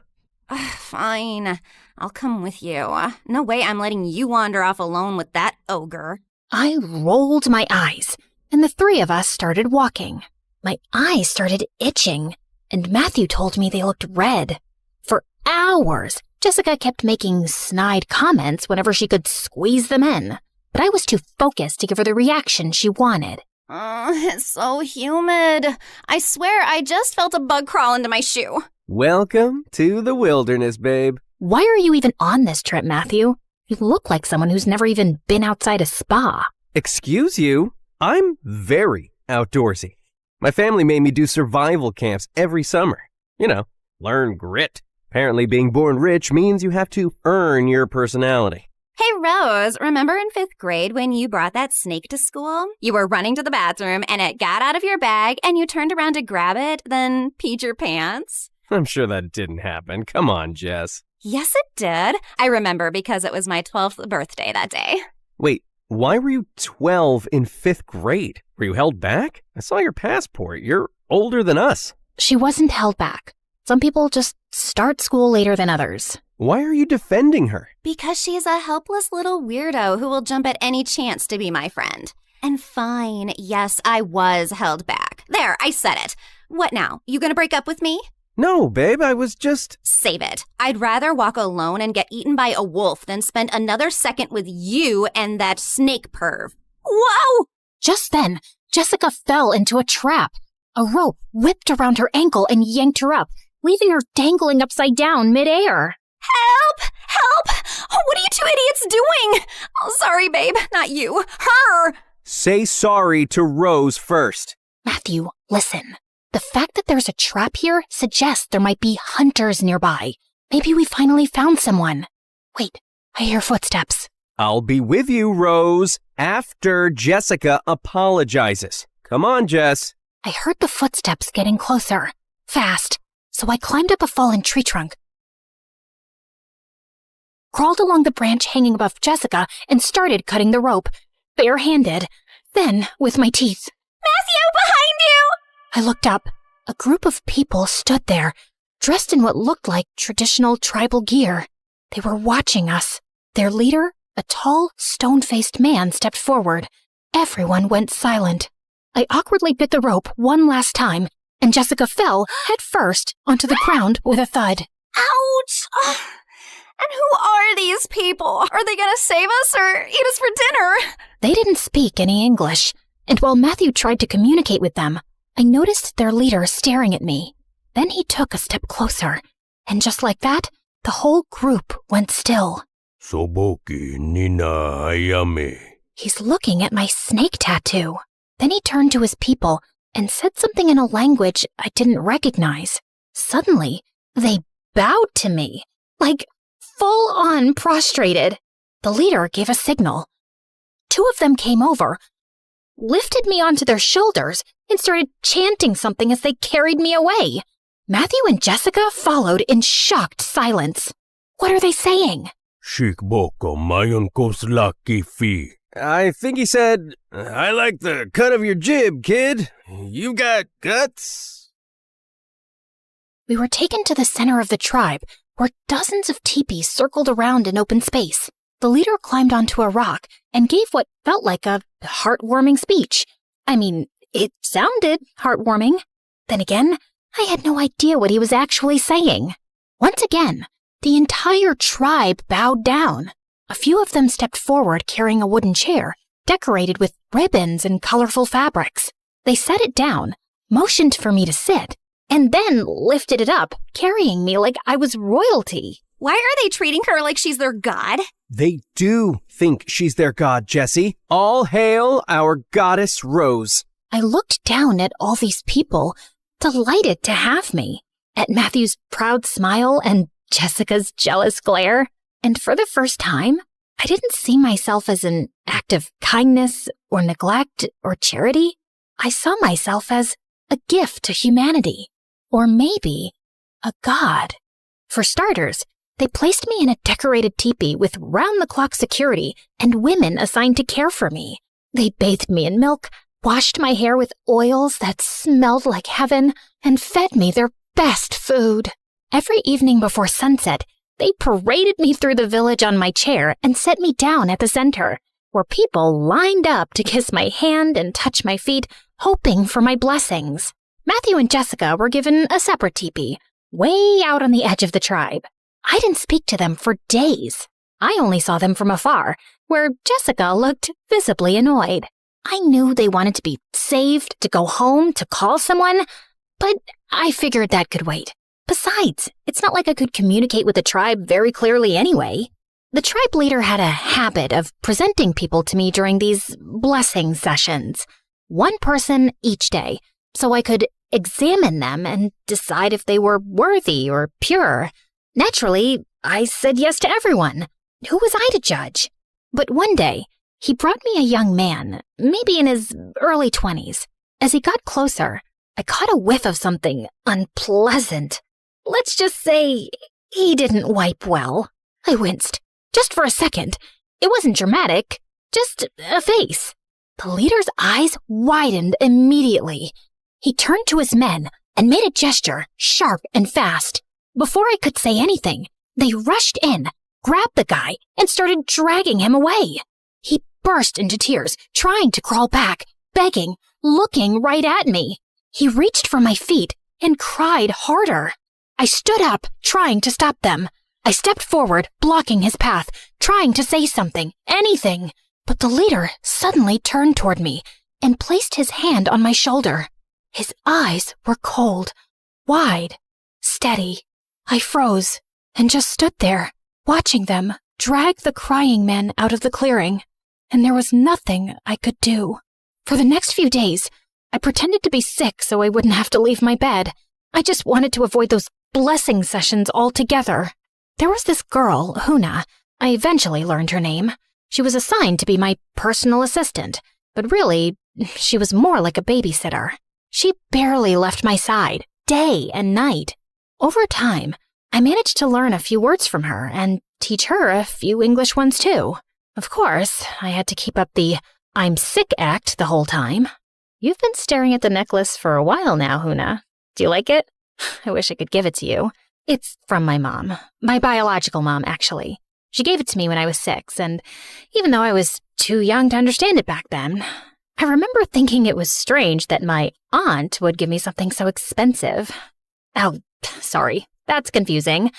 [SPEAKER 14] Fine. I'll come with you. No way I'm letting you wander off alone with that ogre.
[SPEAKER 1] I rolled my eyes, and the three of us started walking. My eyes started itching, and Matthew told me they looked red. For hours, Jessica kept making snide comments whenever she could squeeze them in, but I was too focused to give her the reaction she wanted.
[SPEAKER 14] It's so humid. I swear I just felt a bug crawl into my shoe.
[SPEAKER 2] Welcome to the wilderness, babe.
[SPEAKER 1] Why are you even on this trip, Matthew? You look like someone who's never even been outside a spa.
[SPEAKER 2] Excuse you? I'm very outdoorsy. My family made me do survival camps every summer. Learn grit. Apparently being born rich means you have to earn your personality.
[SPEAKER 14] Hey, Rose, remember in 5th grade when you brought that snake to school? You were running to the bathroom and it got out of your bag and you turned around to grab it, then peed your pants?
[SPEAKER 2] I'm sure that didn't happen. Come on, Jess.
[SPEAKER 14] Yes, it did. I remember because it was my 12th birthday that day.
[SPEAKER 2] Wait,
[SPEAKER 4] Why were you 12 in 5th grade? Were you held back? I saw your passport. You're older than us.
[SPEAKER 1] She wasn't held back. Some people just start school later than others.
[SPEAKER 4] Why are you defending her?
[SPEAKER 14] Because she's a helpless little weirdo who will jump at any chance to be my friend. And fine, yes, I was held back. There, I said it. What now? You gonna break up with me?
[SPEAKER 4] No, babe, I was just...
[SPEAKER 14] Save it. I'd rather walk alone and get eaten by a wolf than spend another second with you and that snake perv. Whoa!
[SPEAKER 1] Just then, Jessica fell into a trap. A rope whipped around her ankle and yanked her up, leaving her dangling upside down midair.
[SPEAKER 14] Help! Help! Oh, what are you two idiots doing? Oh, sorry, babe. Not you. Her!
[SPEAKER 4] Say sorry to Rose first.
[SPEAKER 1] Matthew, listen. The fact that there's a trap here suggests there might be hunters nearby. Maybe we finally found someone. Wait, I hear footsteps.
[SPEAKER 4] I'll be with you, Rose, after Jessica apologizes. Come on, Jess.
[SPEAKER 1] I heard the footsteps getting closer, fast, so I climbed up a fallen tree trunk, crawled along the branch hanging above Jessica, and started cutting the rope, barehanded, then with my teeth.
[SPEAKER 14] Matthew, behind you!
[SPEAKER 1] I looked up. A group of people stood there, dressed in what looked like traditional tribal gear. They were watching us. Their leader, a tall, stone-faced man, stepped forward. Everyone went silent. I awkwardly bit the rope one last time, and Jessica fell, head first, onto the ground with a thud.
[SPEAKER 14] Ouch! And who are these people? Are they gonna save us or eat us for dinner?
[SPEAKER 1] They didn't speak any English, and while Matthew tried to communicate with them, I noticed their leader staring at me. Then he took a step closer, and just like that, the whole group went still.
[SPEAKER 21] Soboki Nina Ayame.
[SPEAKER 1] He's looking at my snake tattoo. Then he turned to his people and said something in a language I didn't recognize. Suddenly, they bowed to me, like full-on prostrated. The leader gave a signal. 2 of them came over, lifted me onto their shoulders, and started chanting something as they carried me away. Matthew and Jessica followed in shocked silence. What are they saying?
[SPEAKER 21] Shikboko mayon koslaki fi.
[SPEAKER 4] I think he said, I like the cut of your jib, kid. You got guts.
[SPEAKER 1] We were taken to the center of the tribe, where dozens of teepees circled around in open space. The leader climbed onto a rock and gave what felt like a heartwarming speech. I mean, it sounded heartwarming. Then again, I had no idea what he was actually saying. Once again, the entire tribe bowed down. A few of them stepped forward carrying a wooden chair, decorated with ribbons and colorful fabrics. They set it down, motioned for me to sit, and then lifted it up, carrying me like I was royalty.
[SPEAKER 14] Why are they treating her like she's their god?
[SPEAKER 4] They do think she's their god, Jessie. All hail our goddess Rose.
[SPEAKER 1] I looked down at all these people, delighted to have me, at Matthew's proud smile and Jessica's jealous glare. And for the first time, I didn't see myself as an act of kindness or neglect or charity. I saw myself as a gift to humanity, or maybe a god. For starters, they placed me in a decorated teepee with round-the-clock security and women assigned to care for me. They bathed me in milk, washed my hair with oils that smelled like heaven, and fed me their best food. Every evening before sunset, they paraded me through the village on my chair and set me down at the center, where people lined up to kiss my hand and touch my feet, hoping for my blessings. Matthew and Jessica were given a separate teepee, way out on the edge of the tribe. I didn't speak to them for days. I only saw them from afar, where Jessica looked visibly annoyed. I knew they wanted to be saved, to go home, to call someone, but I figured that could wait. Besides, it's not like I could communicate with the tribe very clearly anyway. The tribe leader had a habit of presenting people to me during these blessing sessions, one person each day, so I could examine them and decide if they were worthy or pure. Naturally, I said yes to everyone. Who was I to judge? But one day, he brought me a young man, maybe in his early 20s. As he got closer, I caught a whiff of something unpleasant. Let's just say he didn't wipe well. I winced. Just for a second. It wasn't dramatic. Just a face. The leader's eyes widened immediately. He turned to his men and made a gesture, sharp and fast. Before I could say anything, they rushed in, grabbed the guy, and started dragging him away. He burst into tears, trying to crawl back, begging, looking right at me. He reached for my feet and cried harder. I stood up, trying to stop them. I stepped forward, blocking his path, trying to say something, anything. But the leader suddenly turned toward me and placed his hand on my shoulder. His eyes were cold, wide, steady. I froze and just stood there, watching them drag the crying men out of the clearing. And there was nothing I could do. For the next few days, I pretended to be sick so I wouldn't have to leave my bed. I just wanted to avoid those blessing sessions altogether. There was this girl, Huna. I eventually learned her name. She was assigned to be my personal assistant, but really, she was more like a babysitter. She barely left my side, day and night. Over time, I managed to learn a few words from her and teach her a few English ones too. Of course, I had to keep up the I'm sick act the whole time. You've been staring at the necklace for a while now, Huna. Do you like it? I wish I could give it to you. It's from my mom. My biological mom, actually. She gave it to me when I was 6, and even though I was too young to understand it back then, I remember thinking it was strange that my aunt would give me something so expensive. Oh, sorry, that's confusing.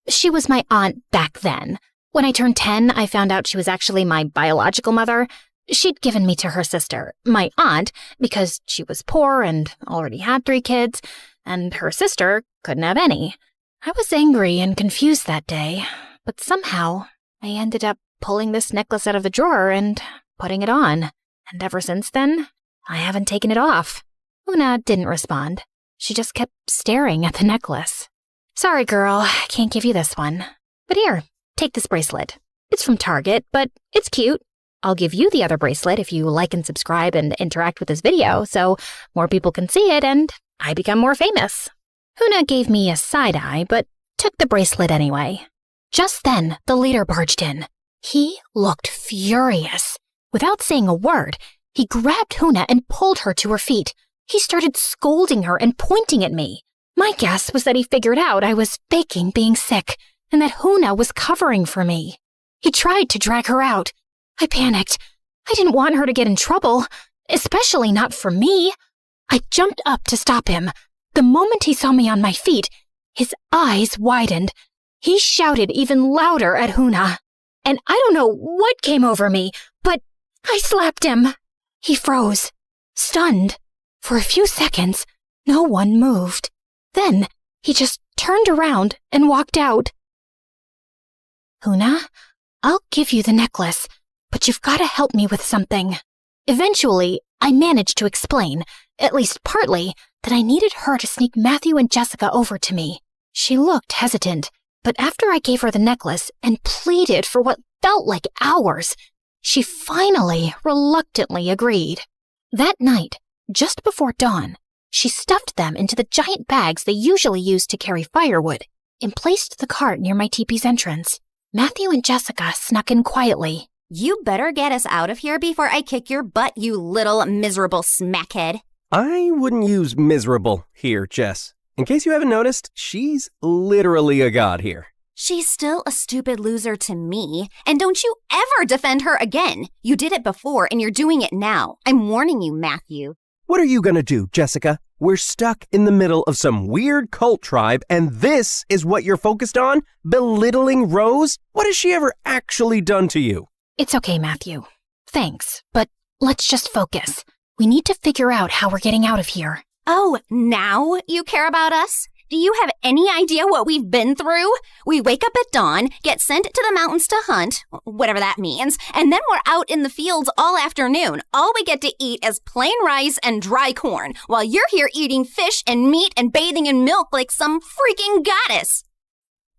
[SPEAKER 1] She was my aunt back then. When I turned 10, I found out she was actually my biological mother. She'd given me to her sister, my aunt, because she was poor and already had 3 kids, and her sister couldn't have any. I was angry and confused that day, but somehow I ended up pulling this necklace out of the drawer and putting it on. And ever since then, I haven't taken it off. Una didn't respond. She just kept staring at the necklace. Sorry, girl, I can't give you this one. But here, take this bracelet. It's from Target, but it's cute. I'll give you the other bracelet if you like and subscribe and interact with this video so more people can see it and I become more famous. Huna gave me a side eye, but took the bracelet anyway. Just then, the leader barged in. He looked furious. Without saying a word, he grabbed Huna and pulled her to her feet. He started scolding her and pointing at me. My guess was that he figured out I was faking being sick and that Huna was covering for me. He tried to drag her out. I panicked. I didn't want her to get in trouble, especially not for me. I jumped up to stop him. The moment he saw me on my feet, his eyes widened. He shouted even louder at Huna. And I don't know what came over me, but I slapped him. He froze, stunned. For a few seconds, no one moved. Then he just turned around and walked out. Huna, I'll give you the necklace, but you've got to help me with something. Eventually, I managed to explain, at least partly, that I needed her to sneak Matthew and Jessica over to me. She looked hesitant, but after I gave her the necklace and pleaded for what felt like hours, she finally reluctantly agreed. That night, just before dawn, she stuffed them into the giant bags they usually use to carry firewood and placed the cart near my teepee's entrance. Matthew and Jessica snuck in quietly.
[SPEAKER 14] You better get us out of here before I kick your butt, you little miserable smackhead.
[SPEAKER 4] I wouldn't use miserable here, Jess. In case you haven't noticed, she's literally a god here.
[SPEAKER 14] She's still a stupid loser to me, and don't you ever defend her again. You did it before, and you're doing it now. I'm warning you, Matthew.
[SPEAKER 4] What are you gonna do, Jessica? We're stuck in the middle of some weird cult tribe, and this is what you're focused on? Belittling Rose? What has she ever actually done to you?
[SPEAKER 1] It's okay, Matthew. Thanks, but let's just focus. We need to figure out how we're getting out of here.
[SPEAKER 14] Oh, now you care about us? Do you have any idea what we've been through? We wake up at dawn, get sent to the mountains to hunt, whatever that means, and then we're out in the fields all afternoon. All we get to eat is plain rice and dry corn, while you're here eating fish and meat and bathing in milk like some freaking goddess.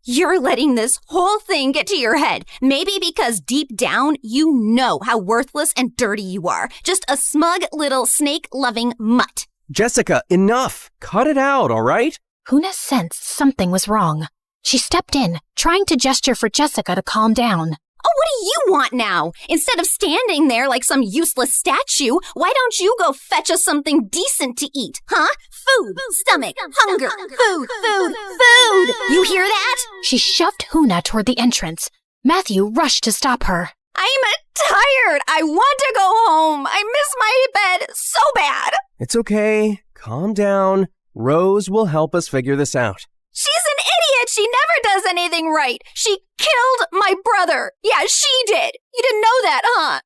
[SPEAKER 14] You're letting this whole thing get to your head, maybe because deep down you know how worthless and dirty you are. Just a smug little snake-loving mutt.
[SPEAKER 4] Jessica, enough! Cut it out, all right?
[SPEAKER 1] Huna sensed something was wrong. She stepped in, trying to gesture for Jessica to calm down.
[SPEAKER 14] Oh, what do you want now? Instead of standing there like some useless statue, why don't you go fetch us something decent to eat, huh? Food, stomach, hunger, food. You hear that?
[SPEAKER 1] She shoved Huna toward the entrance. Matthew rushed to stop her.
[SPEAKER 14] I'm tired. I want to go home. I miss my bed so bad.
[SPEAKER 4] It's okay. Calm down. Rose will help us figure this out.
[SPEAKER 14] She's an idiot. She never does anything right. She killed my brother. Yeah, she did. You didn't know that, huh?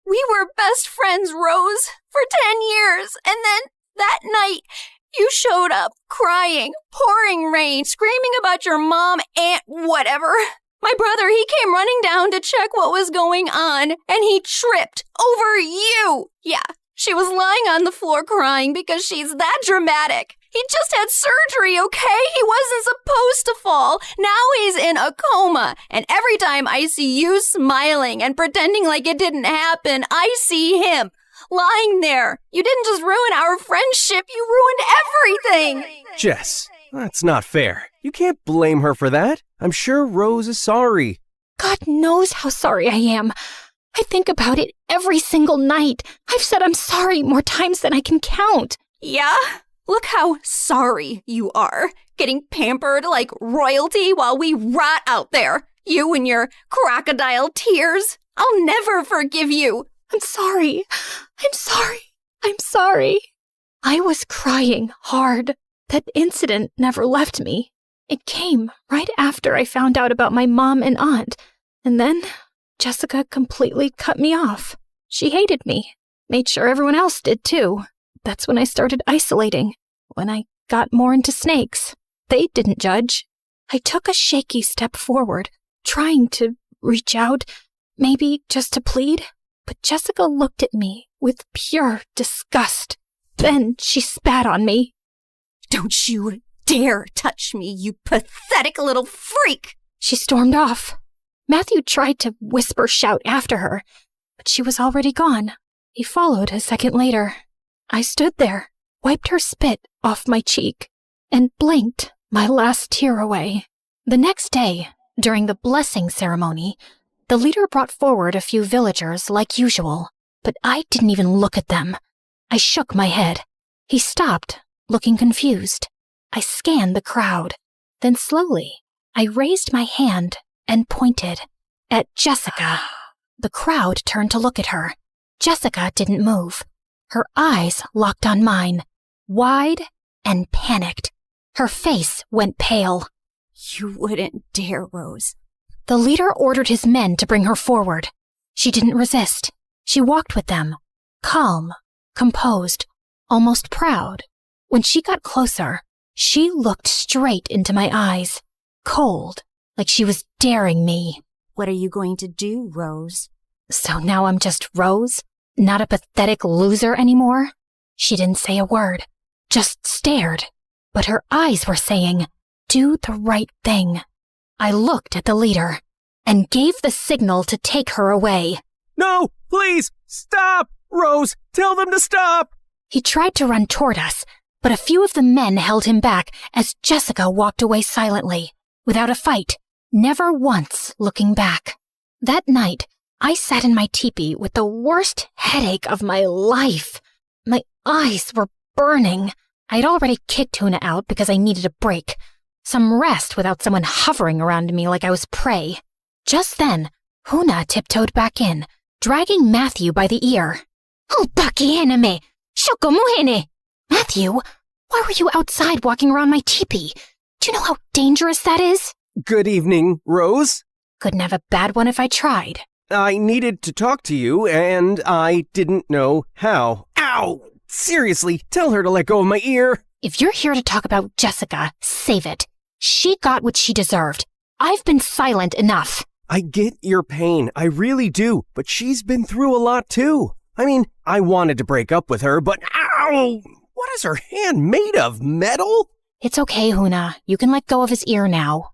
[SPEAKER 14] We were best friends, Rose, for 10 years. And then that night, you showed up crying, pouring rain, screaming about your mom and whatever. My brother, he came running down to check what was going on, and he tripped over you. Yeah, she was lying on the floor crying because she's that dramatic. He just had surgery, okay? He wasn't supposed to fall. Now he's in a coma. And every time I see you smiling and pretending like it didn't happen, I see him lying there. You didn't just ruin our friendship, you ruined everything.
[SPEAKER 4] Jess, that's not fair. You can't blame her for that. I'm sure Rose is sorry.
[SPEAKER 1] God knows how sorry I am. I think about it every single night. I've said I'm sorry more times than I can count.
[SPEAKER 14] Yeah? Look how sorry you are. Getting pampered like royalty while we rot out there. You and your crocodile tears. I'll never forgive you.
[SPEAKER 1] I'm sorry. I'm sorry. I was crying hard. That incident never left me. It came right after I found out about my mom and aunt. And then Jessica completely cut me off. She hated me. Made sure everyone else did too. That's when I started isolating. When I got more into snakes. They didn't judge. I took a shaky step forward, trying to reach out, maybe just to plead. But Jessica looked at me with pure disgust. Then she spat on me.
[SPEAKER 14] Don't you dare touch me, you pathetic little freak!
[SPEAKER 1] She stormed off. Matthew tried to shout after her, but she was already gone. He followed a second later. I stood there, wiped her spit off my cheek, and blinked my last tear away. The next day, during the blessing ceremony, the leader brought forward a few villagers like usual, but I didn't even look at them. I shook my head. He stopped, looking confused. I scanned the crowd. Then slowly, I raised my hand and pointed at Jessica. The crowd turned to look at her. Jessica didn't move. Her eyes locked on mine, wide and panicked. Her face went pale.
[SPEAKER 14] You wouldn't dare, Rose.
[SPEAKER 1] The leader ordered his men to bring her forward. She didn't resist. She walked with them, calm, composed, almost proud. When she got closer, she looked straight into my eyes, cold, like she was daring me.
[SPEAKER 14] What are you going to do, Rose?
[SPEAKER 1] So now I'm just Rose? Not a pathetic loser anymore? She didn't say a word, just stared. But her eyes were saying, do the right thing. I looked at the leader and gave the signal to take her away.
[SPEAKER 4] No, please, stop! Rose, tell them to stop!
[SPEAKER 1] He tried to run toward us, but a few of the men held him back as Jessica walked away silently, without a fight, never once looking back. That night, I sat in my teepee with the worst headache of my life. My eyes were burning. I'd already kicked Huna out because I needed a break. Some rest without someone hovering around me like I was prey. Just then, Huna tiptoed back in, dragging Matthew by the ear. Oh, Pakiheneme! Shokomuhene! Matthew, why were you outside walking around my teepee? Do you know how dangerous that is?
[SPEAKER 4] Good evening, Rose.
[SPEAKER 1] Couldn't have a bad one if I tried.
[SPEAKER 4] I needed to talk to you, and I didn't know how. Ow! Seriously, tell her to let go of my ear.
[SPEAKER 1] If you're here to talk about Jessica, save it. She got what she deserved. I've been silent enough.
[SPEAKER 4] I get your pain, I really do, but she's been through a lot too. I mean, I wanted to break up with her, but ow! What is her hand made of, metal?
[SPEAKER 1] It's okay, Huna. You can let go of his ear now.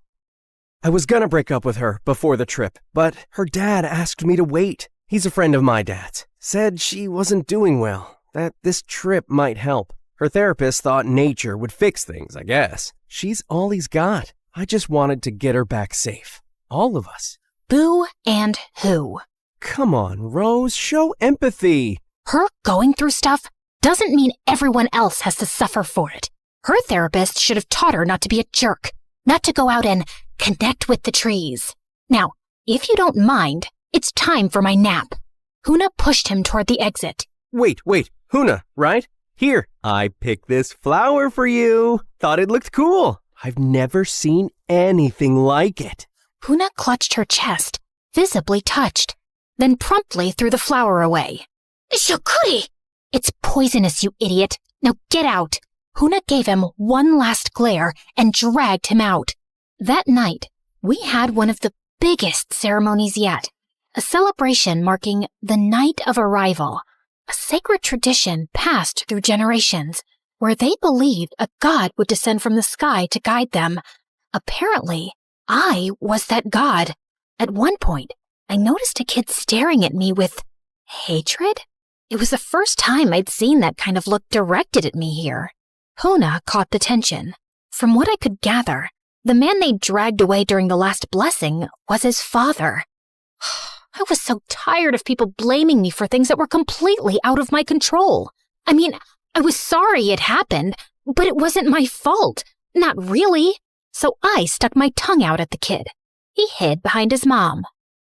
[SPEAKER 4] I was gonna break up with her before the trip, but her dad asked me to wait. He's a friend of my dad's. Said she wasn't doing well, that this trip might help. Her therapist thought nature would fix things, I guess. She's all he's got. I just wanted to get her back safe. All of us.
[SPEAKER 1] Boo and who.
[SPEAKER 4] Come on, Rose, show empathy.
[SPEAKER 1] Her going through stuff doesn't mean everyone else has to suffer for it. Her therapist should have taught her not to be a jerk, not to go out and connect with the trees. Now, if you don't mind, it's time for my nap. Huna pushed him toward the exit.
[SPEAKER 4] Wait, Huna, right? Here, I picked this flower for you. Thought it looked cool. I've never seen anything like it.
[SPEAKER 1] Huna clutched her chest, visibly touched, then promptly threw the flower away.
[SPEAKER 14] Shokuri!
[SPEAKER 1] It's poisonous, you idiot. Now get out. Huna gave him one last glare and dragged him out. That night, we had one of the biggest ceremonies yet. A celebration marking the night of arrival. A sacred tradition passed through generations, where they believed a god would descend from the sky to guide them. Apparently, I was that god. At one point, I noticed a kid staring at me with hatred. It was the first time I'd seen that kind of look directed at me here. Huna caught the tension. From what I could gather, the man they dragged away during the last blessing was his father. I was so tired of people blaming me for things that were completely out of my control. I mean, I was sorry it happened, but it wasn't my fault. Not really. So I stuck my tongue out at the kid. He hid behind his mom.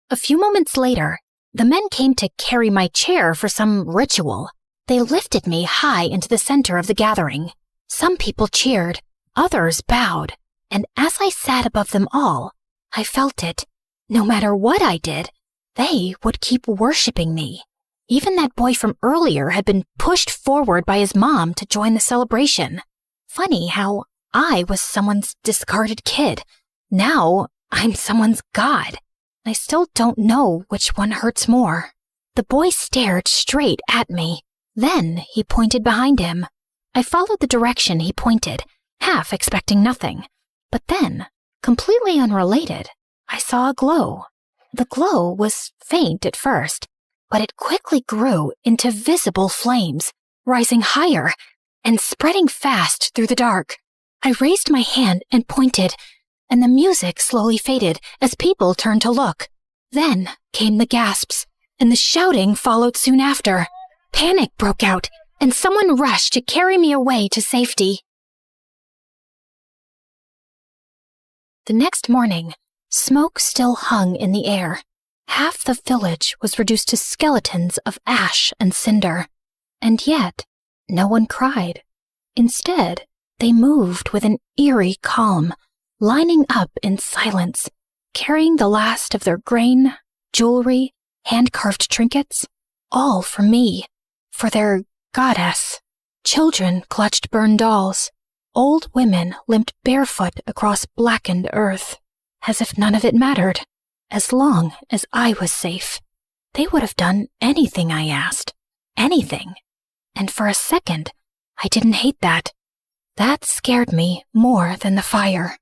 [SPEAKER 1] A few moments later, the men came to carry my chair for some ritual. They lifted me high into the center of the gathering. Some people cheered, others bowed, and as I sat above them all, I felt it. No matter what I did, they would keep worshiping me. Even that boy from earlier had been pushed forward by his mom to join the celebration. Funny how I was someone's discarded kid. Now I'm someone's god. I still don't know which one hurts more. The boy stared straight at me. Then he pointed behind him. I followed the direction he pointed, half expecting nothing. But then, completely unrelated, I saw a glow. The glow was faint at first, but it quickly grew into visible flames, rising higher and spreading fast through the dark. I raised my hand and pointed, and the music slowly faded as people turned to look. Then came the gasps, and the shouting followed soon after. Panic broke out, and someone rushed to carry me away to safety. The next morning, smoke still hung in the air. Half the village was reduced to skeletons of ash and cinder. And yet, no one cried. Instead, they moved with an eerie calm, lining up in silence, carrying the last of their grain, jewelry, hand-carved trinkets, all for me, for their goddess. Children clutched burned dolls. Old women limped barefoot across blackened earth, as if none of it mattered. As long as I was safe, they would have done anything I asked. Anything. And for a second, I didn't hate that. That scared me more than the fire.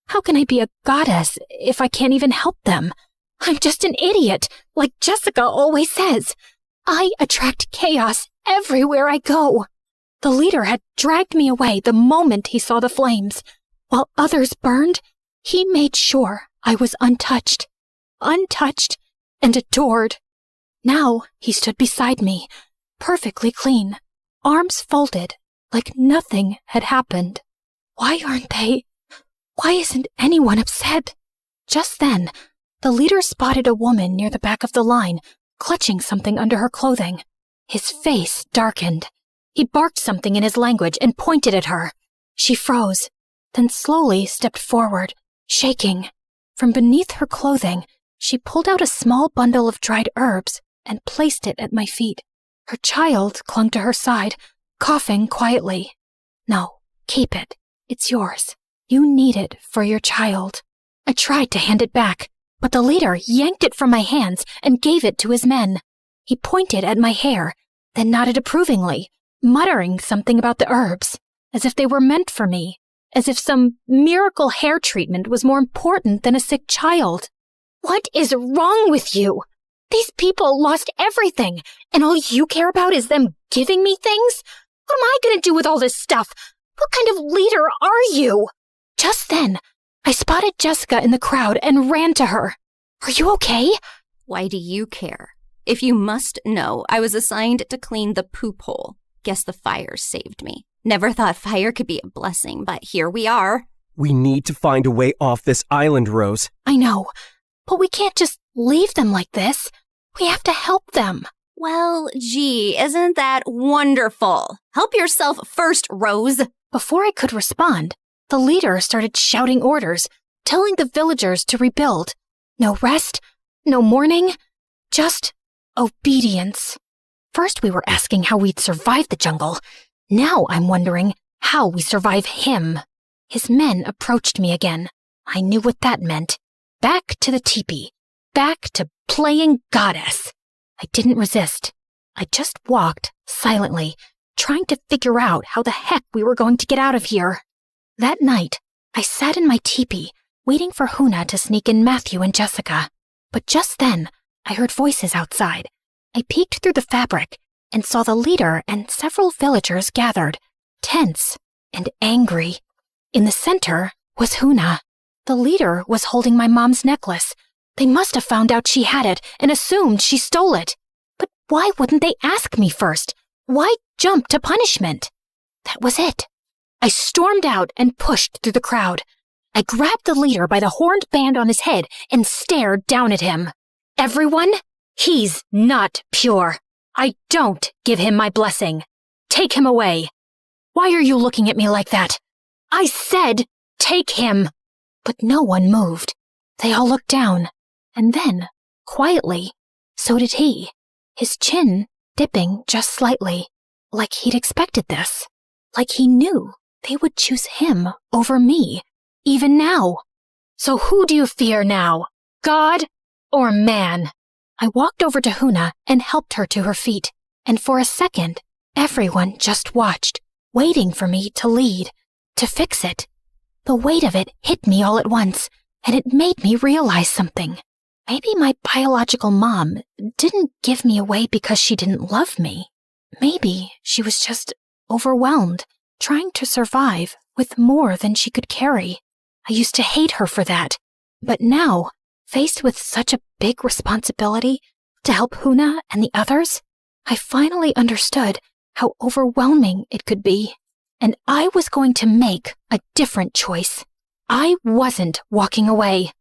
[SPEAKER 1] How can I be a goddess if I can't even help them? I'm just an idiot, like Jessica always says. I attract chaos everywhere I go. The leader had dragged me away the moment he saw the flames. While others burned, he made sure I was untouched and adored. Now he stood beside me, perfectly clean, arms folded, like nothing had happened. Why isn't anyone upset? Just then, the leader spotted a woman near the back of the line, clutching something under her clothing. His face darkened. He barked something in his language and pointed at her. She froze, then slowly stepped forward, shaking. From beneath her clothing, she pulled out a small bundle of dried herbs and placed it at my feet. Her child clung to her side, coughing quietly. No, keep it. It's yours. You need it for your child. I tried to hand it back, but the leader yanked it from my hands and gave it to his men. He pointed at my hair, then nodded approvingly, muttering something about the herbs, as if they were meant for me, as if some miracle hair treatment was more important than a sick child. What is wrong with you? These people lost everything, and all you care about is them giving me things? What am I going to do with all this stuff? What kind of leader are you? Just then, I spotted Jessica in the crowd and ran to her.
[SPEAKER 2] Are you okay?
[SPEAKER 14] Why do you care? If you must know, I was assigned to clean the poop hole. Guess the fire saved me. Never thought fire could be a blessing, but here we are.
[SPEAKER 4] We need to find a way off this island, Rose.
[SPEAKER 2] I know, but we can't just leave them like this. We have to help them.
[SPEAKER 14] Well, gee, isn't that wonderful? Help yourself first, Rose.
[SPEAKER 2] Before I could respond, the leader started shouting orders, telling the villagers to rebuild. No rest, no mourning, just obedience. First we were asking how we'd survive the jungle. Now I'm wondering how we survive him. His men approached me again. I knew what that meant. Back to the teepee. Back to playing goddess. I didn't resist. I just walked silently, trying to figure out how the heck we were going to get out of here. That night, I sat in my teepee, waiting for Huna to sneak in Matthew and Jessica. But just then, I heard voices outside. I peeked through the fabric and saw the leader and several villagers gathered, tense and angry. In the center was Huna. The leader was holding my mom's necklace. They must have found out she had it and assumed she stole it. But why wouldn't they ask me first? Why jump to punishment? That was it. I stormed out and pushed through the crowd. I grabbed the leader by the horned band on his head and stared down at him. Everyone, he's not pure. I don't give him my blessing. Take him away. Why are you looking at me like that? I said, take him. But no one moved. They all looked down. And then, quietly, so did he. His chin dipping just slightly, like he'd expected this. Like he knew they would choose him over me, even now. So who do you fear now? God or man? I walked over to Huna and helped her to her feet. And for a second, everyone just watched, waiting for me to lead, to fix it. The weight of it hit me all at once, and it made me realize something. Maybe my biological mom didn't give me away because she didn't love me. Maybe she was just overwhelmed, trying to survive with more than she could carry. I used to hate her for that. But now, faced with such a big responsibility to help Huna and the others, I finally understood how overwhelming it could be. And I was going to make a different choice. I wasn't walking away.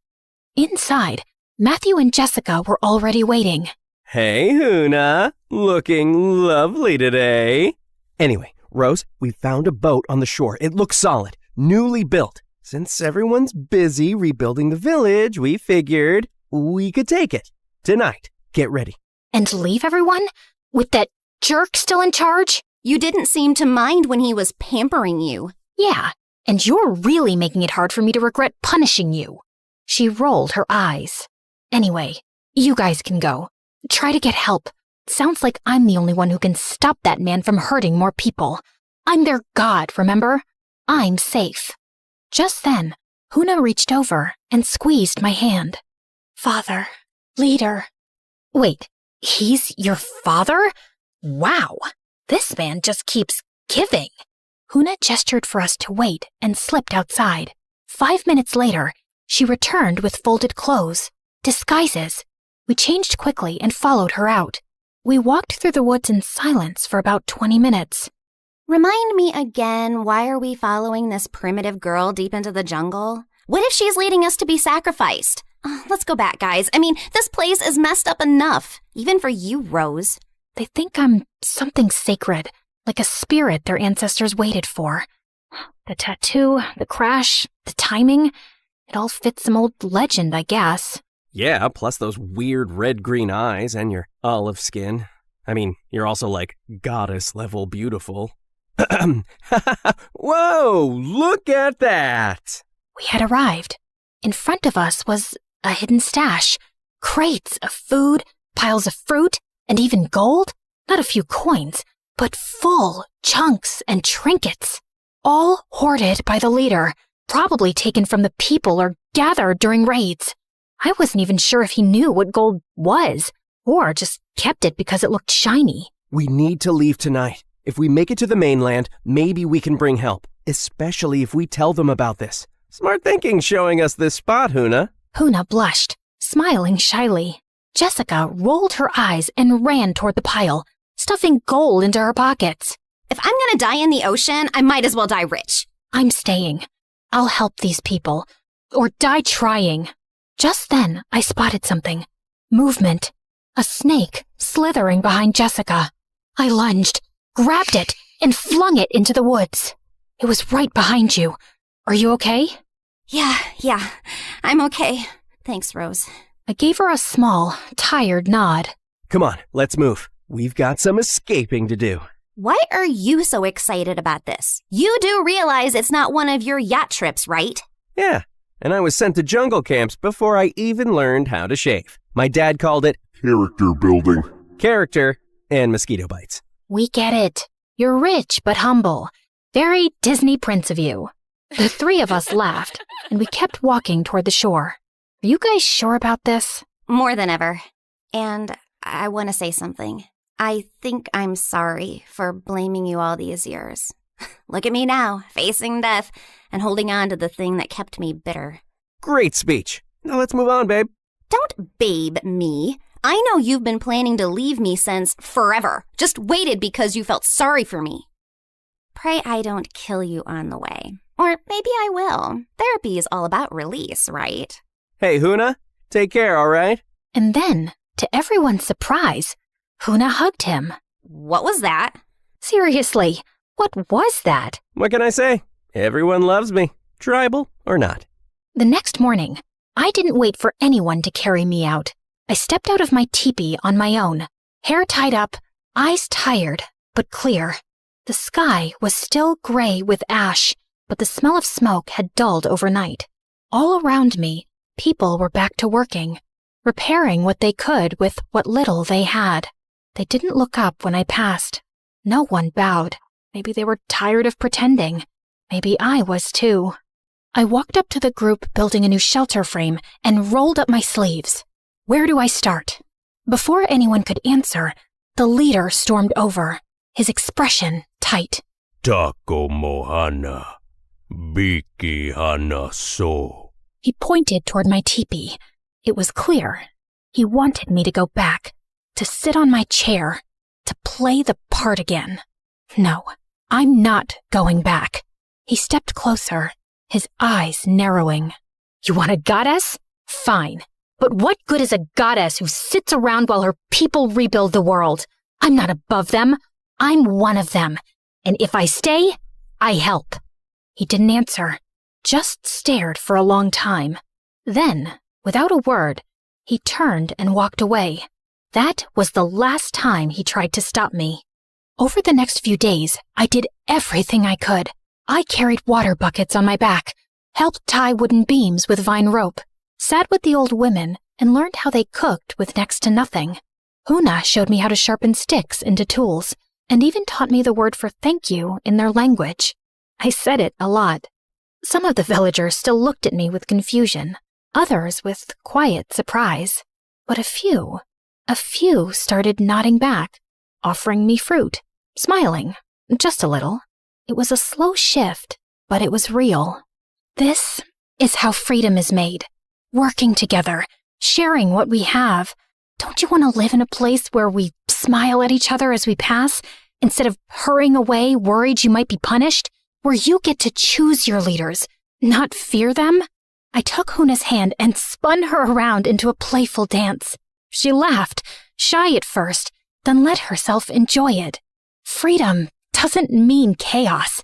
[SPEAKER 2] Inside, Matthew and Jessica were already waiting.
[SPEAKER 4] Hey, Huna. Looking lovely today. Anyway, Rose, we found a boat on the shore. It looks solid, newly built. Since everyone's busy rebuilding the village, we figured we could take it. Tonight. Get ready.
[SPEAKER 2] And leave everyone? With that jerk still in charge?
[SPEAKER 14] You didn't seem to mind when he was pampering you.
[SPEAKER 2] Yeah, and you're really making it hard for me to regret punishing you. She rolled her eyes. Anyway, you guys can go. Try to get help. Sounds like I'm the only one who can stop that man from hurting more people. I'm their god, remember? I'm safe. Just then, Huna reached over and squeezed my hand. Father, leader. Wait, he's your father? Wow, this man just keeps giving. Huna gestured for us to wait and slipped outside. 5 minutes later, she returned with folded clothes, disguises. We changed quickly and followed her out. We walked through the woods in silence for about 20 minutes.
[SPEAKER 14] Remind me again, why are we following this primitive girl deep into the jungle? What if she's leading us to be sacrificed? Let's go back, guys. I mean, this place is messed up enough, even for you, Rose.
[SPEAKER 2] They think I'm something sacred, like a spirit their ancestors waited for. The tattoo, the crash, the timing, it all fits some old legend, I guess.
[SPEAKER 4] Yeah, plus those weird red-green eyes and your olive skin. I mean, you're also like goddess-level beautiful. Whoa, look at that!
[SPEAKER 2] We had arrived. In front of us was a hidden stash. Crates of food, piles of fruit, and even gold. Not a few coins, but full chunks and trinkets. All hoarded by the leader, probably taken from the people or gathered during raids. I wasn't even sure if he knew what gold was, or just kept it because it looked shiny.
[SPEAKER 4] We need to leave tonight. If we make it to the mainland, maybe we can bring help, especially if we tell them about this. Smart thinking showing us this spot, Huna.
[SPEAKER 2] Huna blushed.
[SPEAKER 1] Smiling shyly, Jessica rolled her eyes and ran toward the pile, stuffing gold into her pockets.
[SPEAKER 14] If I'm gonna die in the ocean, I might as well die rich.
[SPEAKER 1] I'm staying. I'll help these people. Or die trying. Just then, I spotted something. Movement. A snake slithering behind Jessica. I lunged, grabbed it, and flung it into the woods. It was right behind you. Are you okay?
[SPEAKER 14] Yeah, I'm okay. Thanks, Rose.
[SPEAKER 1] I gave her a small, tired nod.
[SPEAKER 4] Come on, let's move. We've got some escaping to do.
[SPEAKER 14] Why are you so excited about this? You do realize it's not one of your yacht trips, right?
[SPEAKER 4] Yeah, and I was sent to jungle camps before I even learned how to shave. My dad called it
[SPEAKER 21] character building.
[SPEAKER 4] Character and mosquito bites.
[SPEAKER 1] We get it. You're rich but humble. Very Disney Prince of you. The three of us laughed, and we kept walking toward the shore. Are you guys sure about this?
[SPEAKER 14] More than ever. And I want to say something. I think I'm sorry for blaming you all these years. Look at me now, facing death and holding on to the thing that kept me bitter.
[SPEAKER 4] Great speech. Now let's move on, babe.
[SPEAKER 14] Don't babe me. I know you've been planning to leave me since forever. Just waited because you felt sorry for me. Pray I don't kill you on the way. Or maybe I will. Therapy is all about release, right?
[SPEAKER 4] Hey, Huna, take care, all right?
[SPEAKER 1] And then, to everyone's surprise, Huna hugged him.
[SPEAKER 14] What was that?
[SPEAKER 1] Seriously, what was that?
[SPEAKER 4] What can I say? Everyone loves me, tribal or not.
[SPEAKER 1] The next morning, I didn't wait for anyone to carry me out. I stepped out of my teepee on my own, hair tied up, eyes tired, but clear. The sky was still gray with ash, but the smell of smoke had dulled overnight. All around me, people were back to working, repairing what they could with what little they had. They didn't look up when I passed. No one bowed. Maybe they were tired of pretending. Maybe I was too. I walked up to the group building a new shelter frame and rolled up my sleeves. Where do I start? Before anyone could answer, the leader stormed over, his expression tight.
[SPEAKER 21] Tako mohana, biki hana so.
[SPEAKER 1] He pointed toward my teepee. It was clear. He wanted me to go back, to sit on my chair, to play the part again. No, I'm not going back. He stepped closer, his eyes narrowing. You want a goddess? Fine. But what good is a goddess who sits around while her people rebuild the world? I'm not above them. I'm one of them. And if I stay, I help. He didn't answer, just stared for a long time. Then, without a word, he turned and walked away. That was the last time he tried to stop me. Over the next few days, I did everything I could. I carried water buckets on my back, helped tie wooden beams with vine rope, sat with the old women, and learned how they cooked with next to nothing. Huna showed me how to sharpen sticks into tools, and even taught me the word for thank you in their language. I said it a lot. Some of the villagers still looked at me with confusion, others with quiet surprise. But a few started nodding back, offering me fruit, smiling, just a little. It was a slow shift, but it was real. This is how freedom is made. Working together, sharing what we have. Don't you want to live in a place where we smile at each other as we pass, instead of hurrying away worried you might be punished? Where you get to choose your leaders, not fear them? I took Huna's hand and spun her around into a playful dance. She laughed, shy at first, then let herself enjoy it. Freedom doesn't mean chaos.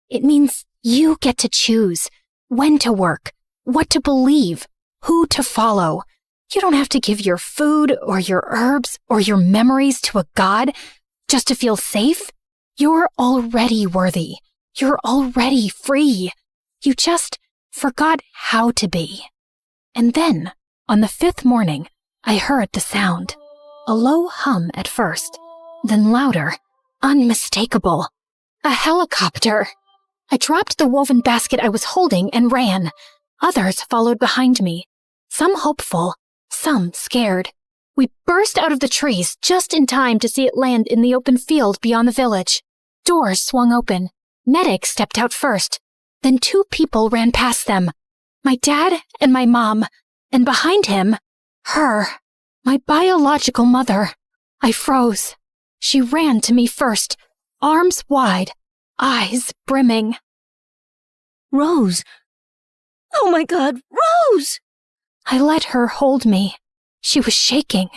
[SPEAKER 1] It means you get to choose when to work, what to believe, who to follow. You don't have to give your food or your herbs or your memories to a god just to feel safe. You're already worthy. You're already free. You just forgot how to be. And then, on the 5th morning, I heard the sound. A low hum at first, then louder, unmistakable. A helicopter. I dropped the woven basket I was holding and ran. Others followed behind me, some hopeful, some scared. We burst out of the trees just in time to see it land in the open field beyond the village. Doors swung open. Medic stepped out first. Then 2 people ran past them. My dad and my mom. And behind him,
[SPEAKER 2] Her. My biological mother. I froze. She ran to me first, arms wide, eyes brimming.
[SPEAKER 17] Rose! Oh my God, Rose!
[SPEAKER 2] I let her hold me. She was shaking.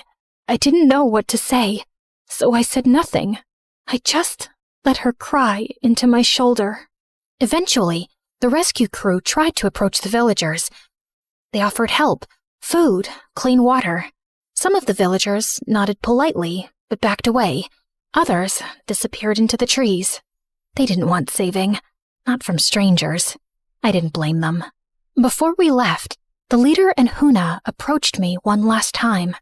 [SPEAKER 2] I didn't know what to say, so I said nothing. I just let her cry into my shoulder. Eventually, the rescue crew tried to approach the villagers. They offered help, food, clean water. Some of the villagers nodded politely, but backed away. Others disappeared into the trees. They didn't want saving, not from strangers. I didn't blame them. Before we left, the leader and Huna approached me one last time.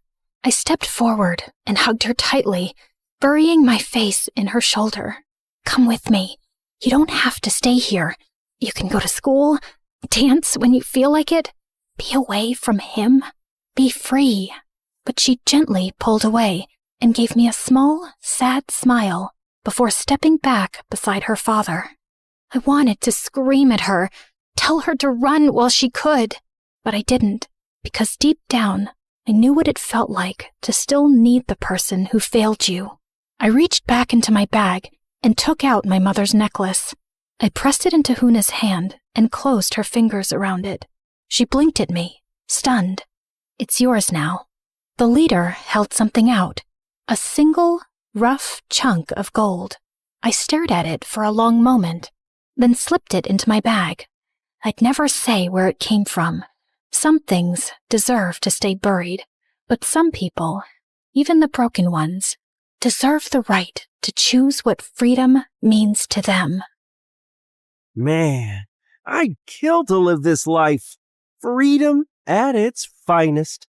[SPEAKER 2] I stepped forward and hugged her tightly, burying my face in her shoulder. Come with me. You don't have to stay here. You can go to school, dance when you feel like it, be away from him, be free. But she gently pulled away and gave me a small, sad smile before stepping back beside her father. I wanted to scream at her, tell her to run while she could, but I didn't, because deep down, I knew what it felt like to still need the person who failed you. I reached back into my bag and took out my mother's necklace. I pressed it into Huna's hand and closed her fingers around it. She blinked at me, stunned. It's yours now. The leader held something out, a single, rough chunk of gold. I stared at it for a long moment, then slipped it into my bag. I'd never say where it came from. Some things deserve to stay buried, but some people, even the broken ones, deserve the right to choose what freedom means to them.
[SPEAKER 4] Man, I'd kill to live this life. Freedom at its finest.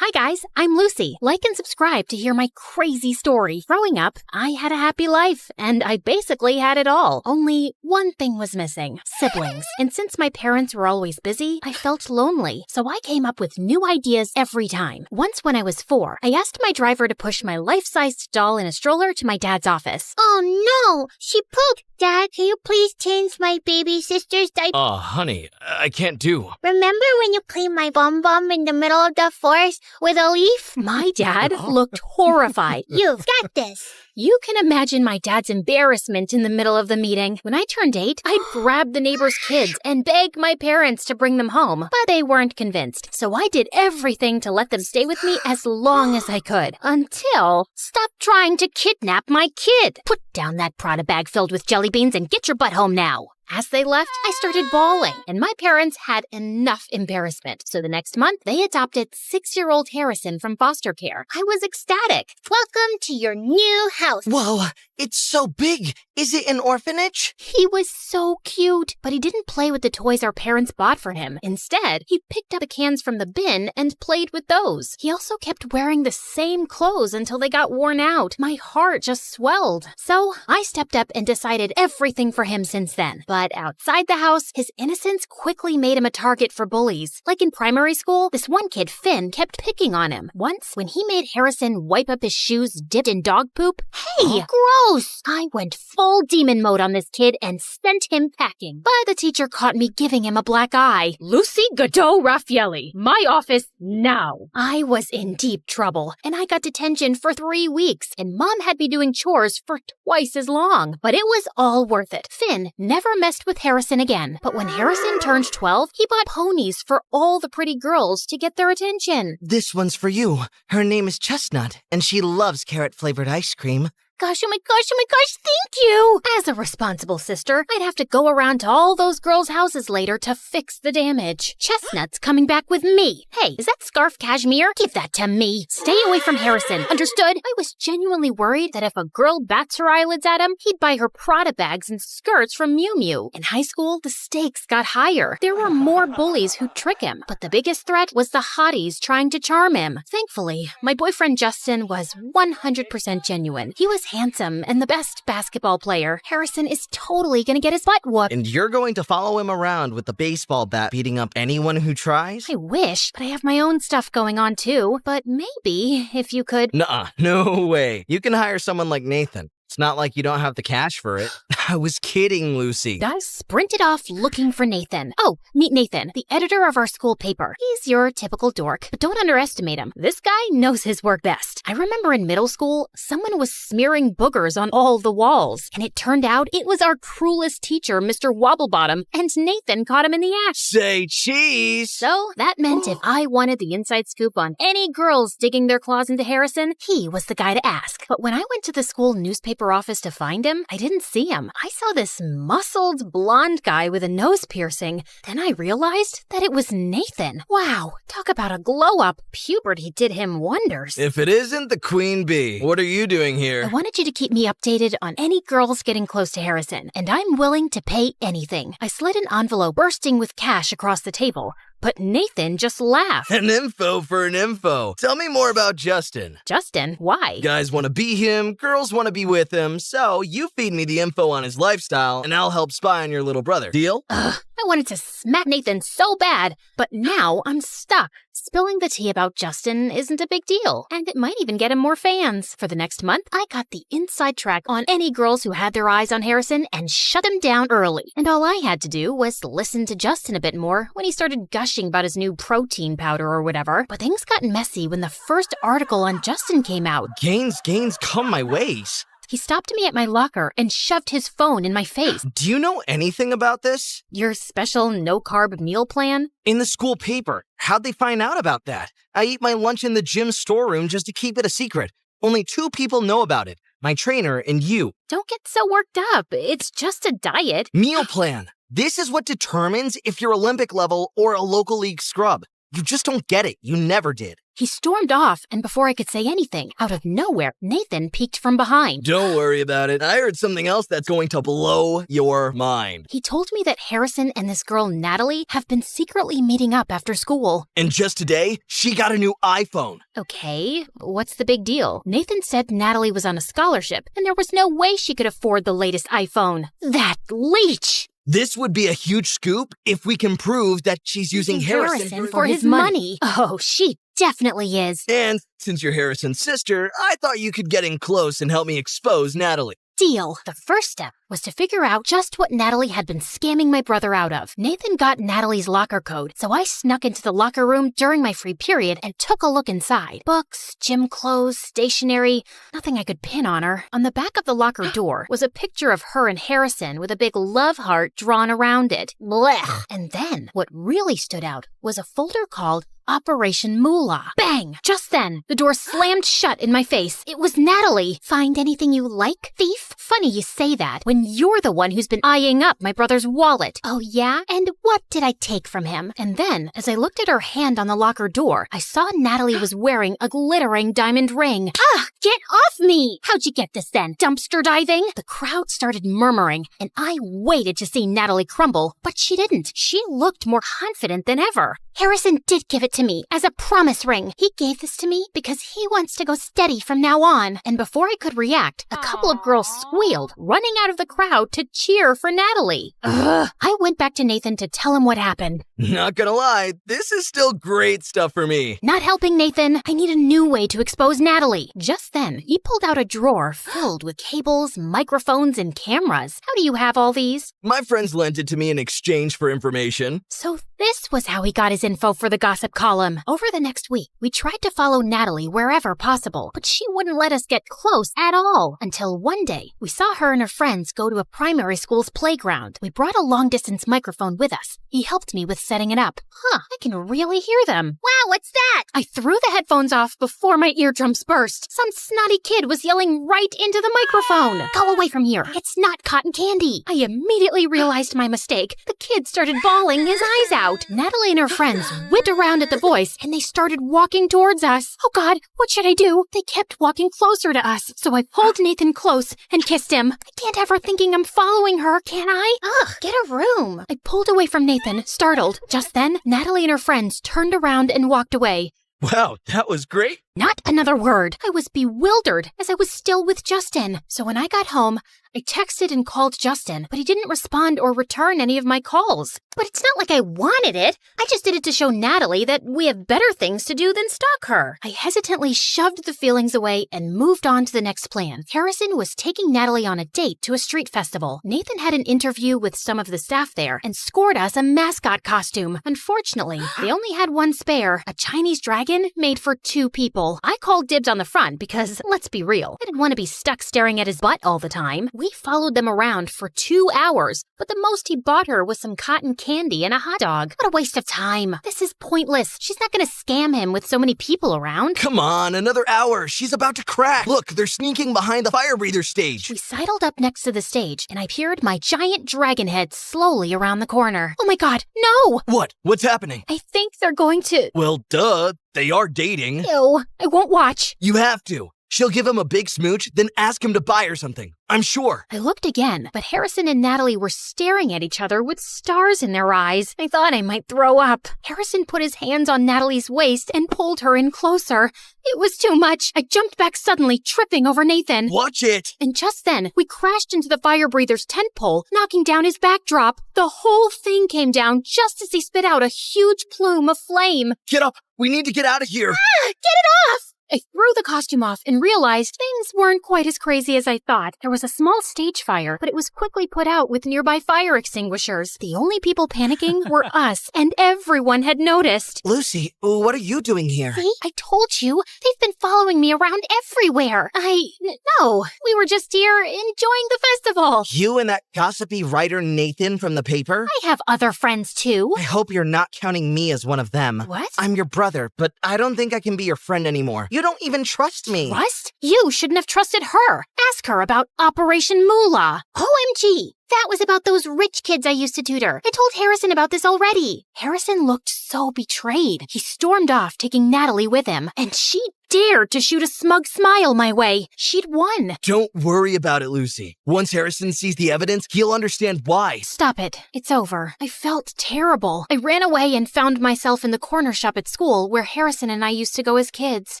[SPEAKER 1] Hi guys, I'm Lucy. Like and subscribe to hear my crazy story. Growing up, I had a happy life, and I basically had it all. Only one thing was missing: siblings. And since my parents were always busy, I felt lonely. So I came up with new ideas every time. Once when I was 4, I asked my driver to push my life-sized doll in a stroller to my dad's office.
[SPEAKER 6] Oh no, she pooped. Dad, can you please change my baby sister's diaper?
[SPEAKER 22] Oh, honey, I can't do.
[SPEAKER 6] Remember when you cleaned my bum in the middle of the forest with a leaf?
[SPEAKER 1] My dad looked horrified.
[SPEAKER 6] You've got this.
[SPEAKER 1] You can imagine my dad's embarrassment in the middle of the meeting. When I turned 8, I'd grab the neighbor's kids and beg my parents to bring them home, but they weren't convinced. So I did everything to let them stay with me as long as I could. Until, stop trying to kidnap my kid. Put down that Prada bag filled with jelly beans and get your butt home now. As they left, I started bawling, and my parents had enough embarrassment. So the next month, they adopted 6-year-old Harrison from foster care. I was ecstatic.
[SPEAKER 6] Welcome to your new house.
[SPEAKER 23] Whoa, it's so big. Is it an orphanage?
[SPEAKER 1] He was so cute, but he didn't play with the toys our parents bought for him. Instead, he picked up the cans from the bin and played with those. He also kept wearing the same clothes until they got worn out. My heart just swelled. So I stepped up and decided everything for him since then. But outside the house, his innocence quickly made him a target for bullies. Like in primary school, this one kid, Finn, kept picking on him. Once, when he made Harrison wipe up his shoes dipped in dog poop, hey, gross! I went full demon mode on this kid and sent him packing. But the teacher caught me giving him a black eye. Lucy Godot Raffaelli, my office now. I was in deep trouble, and I got detention for 3 weeks, and Mom had me doing chores for twice as long. But it was all worth it. Finn never messed with Harrison again. But when Harrison turned 12, he bought ponies for all the pretty girls to get their attention.
[SPEAKER 23] This one's for you. Her name is Chestnut, and she loves carrot-flavored ice cream.
[SPEAKER 1] Gosh, oh my gosh, thank you! As a responsible sister, I'd have to go around to all those girls' houses later to fix the damage. Chestnut's coming back with me. Hey, is that scarf cashmere? Give that to me. Stay away from Harrison, understood? I was genuinely worried that if a girl bats her eyelids at him, he'd buy her Prada bags and skirts from Miu Miu. In high school, the stakes got higher. There were more bullies who'd trick him, but the biggest threat was the hotties trying to charm him. Thankfully, my boyfriend Justin was 100% genuine. He was handsome and the best basketball player. Harrison is totally gonna get his butt whooped.
[SPEAKER 23] And you're going to follow him around with a baseball bat beating up anyone who tries?
[SPEAKER 1] I wish, but I have my own stuff going on too. But maybe if you could...
[SPEAKER 23] Nuh-uh, no way. You can hire someone like Nathan. It's not like you don't have the cash for it. I was kidding, Lucy.
[SPEAKER 1] I sprinted off looking for Nathan. Oh, meet Nathan, the editor of our school paper. He's your typical dork, but don't underestimate him. This guy knows his work best. I remember in middle school, someone was smearing boogers on all the walls, and it turned out it was our cruelest teacher, Mr. Wobblebottom, and Nathan caught him in the act.
[SPEAKER 23] Say cheese!
[SPEAKER 1] So that meant if I wanted the inside scoop on any girls digging their claws into Harrison, he was the guy to ask. But when I went to the school newspaper office to find him, I didn't see him. I saw this muscled blonde guy with a nose piercing. Then I realized that it was Nathan. Wow, talk about a glow up. Puberty did him wonders.
[SPEAKER 23] If it isn't the Queen Bee, what are you doing here?
[SPEAKER 1] I wanted you to keep me updated on any girls getting close to Harrison, and I'm willing to pay anything. I slid an envelope bursting with cash across the table. But Nathan just laughed.
[SPEAKER 23] An info for an info. Tell me more about Justin.
[SPEAKER 1] Justin? Why?
[SPEAKER 23] Guys want to be him, girls want to be with him, so you feed me the info on his lifestyle, and I'll help spy on your little brother. Deal?
[SPEAKER 1] Ugh, I wanted to smack Nathan so bad, but now I'm stuck. Spilling the tea about Justin isn't a big deal, and it might even get him more fans. For the next month, I got the inside track on any girls who had their eyes on Harrison and shut him down early. And all I had to do was listen to Justin a bit more when he started gushing about his new protein powder or whatever. But things got messy when the first article on Justin came out.
[SPEAKER 23] Gains come my ways.
[SPEAKER 1] He stopped me at my locker and shoved his phone in my face.
[SPEAKER 23] Do you know anything about this?
[SPEAKER 1] Your special no-carb meal plan?
[SPEAKER 23] In the school paper. How'd they find out about that? I eat my lunch in the gym storeroom just to keep it a secret. Only 2 people know about it. My trainer and you.
[SPEAKER 1] Don't get so worked up. It's just a diet.
[SPEAKER 23] Meal plan. This is what determines if you're Olympic level or a local league scrub. You just don't get it. You never did.
[SPEAKER 1] He stormed off, and before I could say anything, out of nowhere, Nathan peeked from behind.
[SPEAKER 23] Don't worry about it. I heard something else that's going to blow your mind.
[SPEAKER 1] He told me that Harrison and this girl, Natalie, have been secretly meeting up after school.
[SPEAKER 23] And just today, she got a new iPhone.
[SPEAKER 1] Okay, what's the big deal? Nathan said Natalie was on a scholarship, and there was no way she could afford the latest iPhone. That leech!
[SPEAKER 23] This would be a huge scoop if we can prove that she's using Harrison
[SPEAKER 1] for his money. Oh, she definitely is.
[SPEAKER 23] And since you're Harrison's sister, I thought you could get in close and help me expose Natalie.
[SPEAKER 1] Deal. The first step was to figure out just what Natalie had been scamming my brother out of. Nathan got Natalie's locker code, so I snuck into the locker room during my free period and took a look inside. Books, gym clothes, stationery, nothing I could pin on her. On the back of the locker door was a picture of her and Harrison with a big love heart drawn around it. Blech. And then, what really stood out was a folder called Operation Moolah. Bang! Just then, the door slammed shut in my face. It was Natalie. Find anything you like, thief? Funny you say that, when you're the one who's been eyeing up my brother's wallet. Oh yeah? And what did I take from him? And then, as I looked at her hand on the locker door, I saw Natalie was wearing a glittering diamond ring. Ah! Get off me! How'd you get this then? Dumpster diving? The crowd started murmuring, and I waited to see Natalie crumble, but she didn't. She looked more confident than ever. Harrison did give it to me as a promise ring. He gave this to me because he wants to go steady from now on. And before I could react, a couple of girls squealed, running out of the crowd to cheer for Natalie. Ugh. I went back to Nathan to tell him what happened.
[SPEAKER 23] Not gonna lie, this is still great stuff for me.
[SPEAKER 1] Not helping, Nathan. I need a new way to expose Natalie. Just then, he pulled out a drawer filled with cables, microphones, and cameras. How do you have all these?
[SPEAKER 23] My friends lent it to me in exchange for information.
[SPEAKER 1] So this was how he got his info for the gossip column. Over the next week, we tried to follow Natalie wherever possible, but she wouldn't let us get close at all. Until one day, we saw her and her friends go to a primary school's playground. We brought a long-distance microphone with us. He helped me with setting it up. Huh, I can really hear them.
[SPEAKER 6] Wow, what's that?
[SPEAKER 1] I threw the headphones off before my eardrums burst. Some snotty kid was yelling right into the microphone. Go away from here. It's not cotton candy. I immediately realized my mistake. The kid started bawling his eyes out. Natalie and her friends whipped around at the voice, and they started walking towards us. Oh God, what should I do? They kept walking closer to us, so I pulled Nathan close and kissed him. I can't have her thinking I'm following her, can I? Ugh, get a room. I pulled away from Nathan, startled. Just then, Natalie and her friends turned around and walked away.
[SPEAKER 23] Wow, that was great.
[SPEAKER 1] Not another word. I was bewildered as I was still with Justin. So when I got home, I texted and called Justin, but he didn't respond or return any of my calls. But it's not like I wanted it. I just did it to show Natalie that we have better things to do than stalk her. I hesitantly shoved the feelings away and moved on to the next plan. Harrison was taking Natalie on a date to a street festival. Nathan had an interview with some of the staff there and scored us a mascot costume. Unfortunately, they only had one spare, a Chinese dragon made for 2 people. I called dibs on the front because, let's be real, I didn't want to be stuck staring at his butt all the time. We followed them around for 2 hours, but the most he bought her was some cotton candy and a hot dog. What a waste of time. This is pointless. She's not going to scam him with so many people around.
[SPEAKER 23] Come on, another hour. She's about to crack. Look, they're sneaking behind the fire breather stage.
[SPEAKER 1] We sidled up next to the stage, and I peered my giant dragon head slowly around the corner. Oh my god, no!
[SPEAKER 23] What? What's happening?
[SPEAKER 1] I think they're going to...
[SPEAKER 23] Well, duh. They are dating.
[SPEAKER 1] Ew, I won't watch.
[SPEAKER 23] You have to. She'll give him a big smooch, then ask him to buy her something. I'm sure.
[SPEAKER 1] I looked again, but Harrison and Natalie were staring at each other with stars in their eyes. I thought I might throw up. Harrison put his hands on Natalie's waist and pulled her in closer. It was too much. I jumped back suddenly, tripping over Nathan.
[SPEAKER 23] Watch it!
[SPEAKER 1] And just then, we crashed into the fire breather's tent pole, knocking down his backdrop. The whole thing came down just as he spit out a huge plume of flame.
[SPEAKER 23] Get up! We need to get out of here!
[SPEAKER 1] Ah! Get it off! I threw the costume off and realized things weren't quite as crazy as I thought. There was a small stage fire, but it was quickly put out with nearby fire extinguishers. The only people panicking were us, and everyone had noticed.
[SPEAKER 23] Lucy, what are you doing here?
[SPEAKER 1] See, I told you. They've been following me around everywhere. No, we were just here enjoying the festival.
[SPEAKER 23] You and that gossipy writer Nathan from the paper?
[SPEAKER 1] I have other friends too.
[SPEAKER 23] I hope you're not counting me as one of them.
[SPEAKER 1] What?
[SPEAKER 23] I'm your brother, but I don't think I can be your friend anymore. You don't even trust me.
[SPEAKER 1] Trust? You shouldn't have trusted her. Ask her about Operation Moolah. OMG! That was about those rich kids I used to tutor. I told Harrison about this already. Harrison looked so betrayed. He stormed off, taking Natalie with him, and she dared to shoot a smug smile my way. She'd won.
[SPEAKER 23] Don't worry about it, Lucy. Once Harrison sees the evidence, he'll understand why.
[SPEAKER 1] Stop it. It's over. I felt terrible. I ran away and found myself in the corner shop at school where Harrison and I used to go as kids.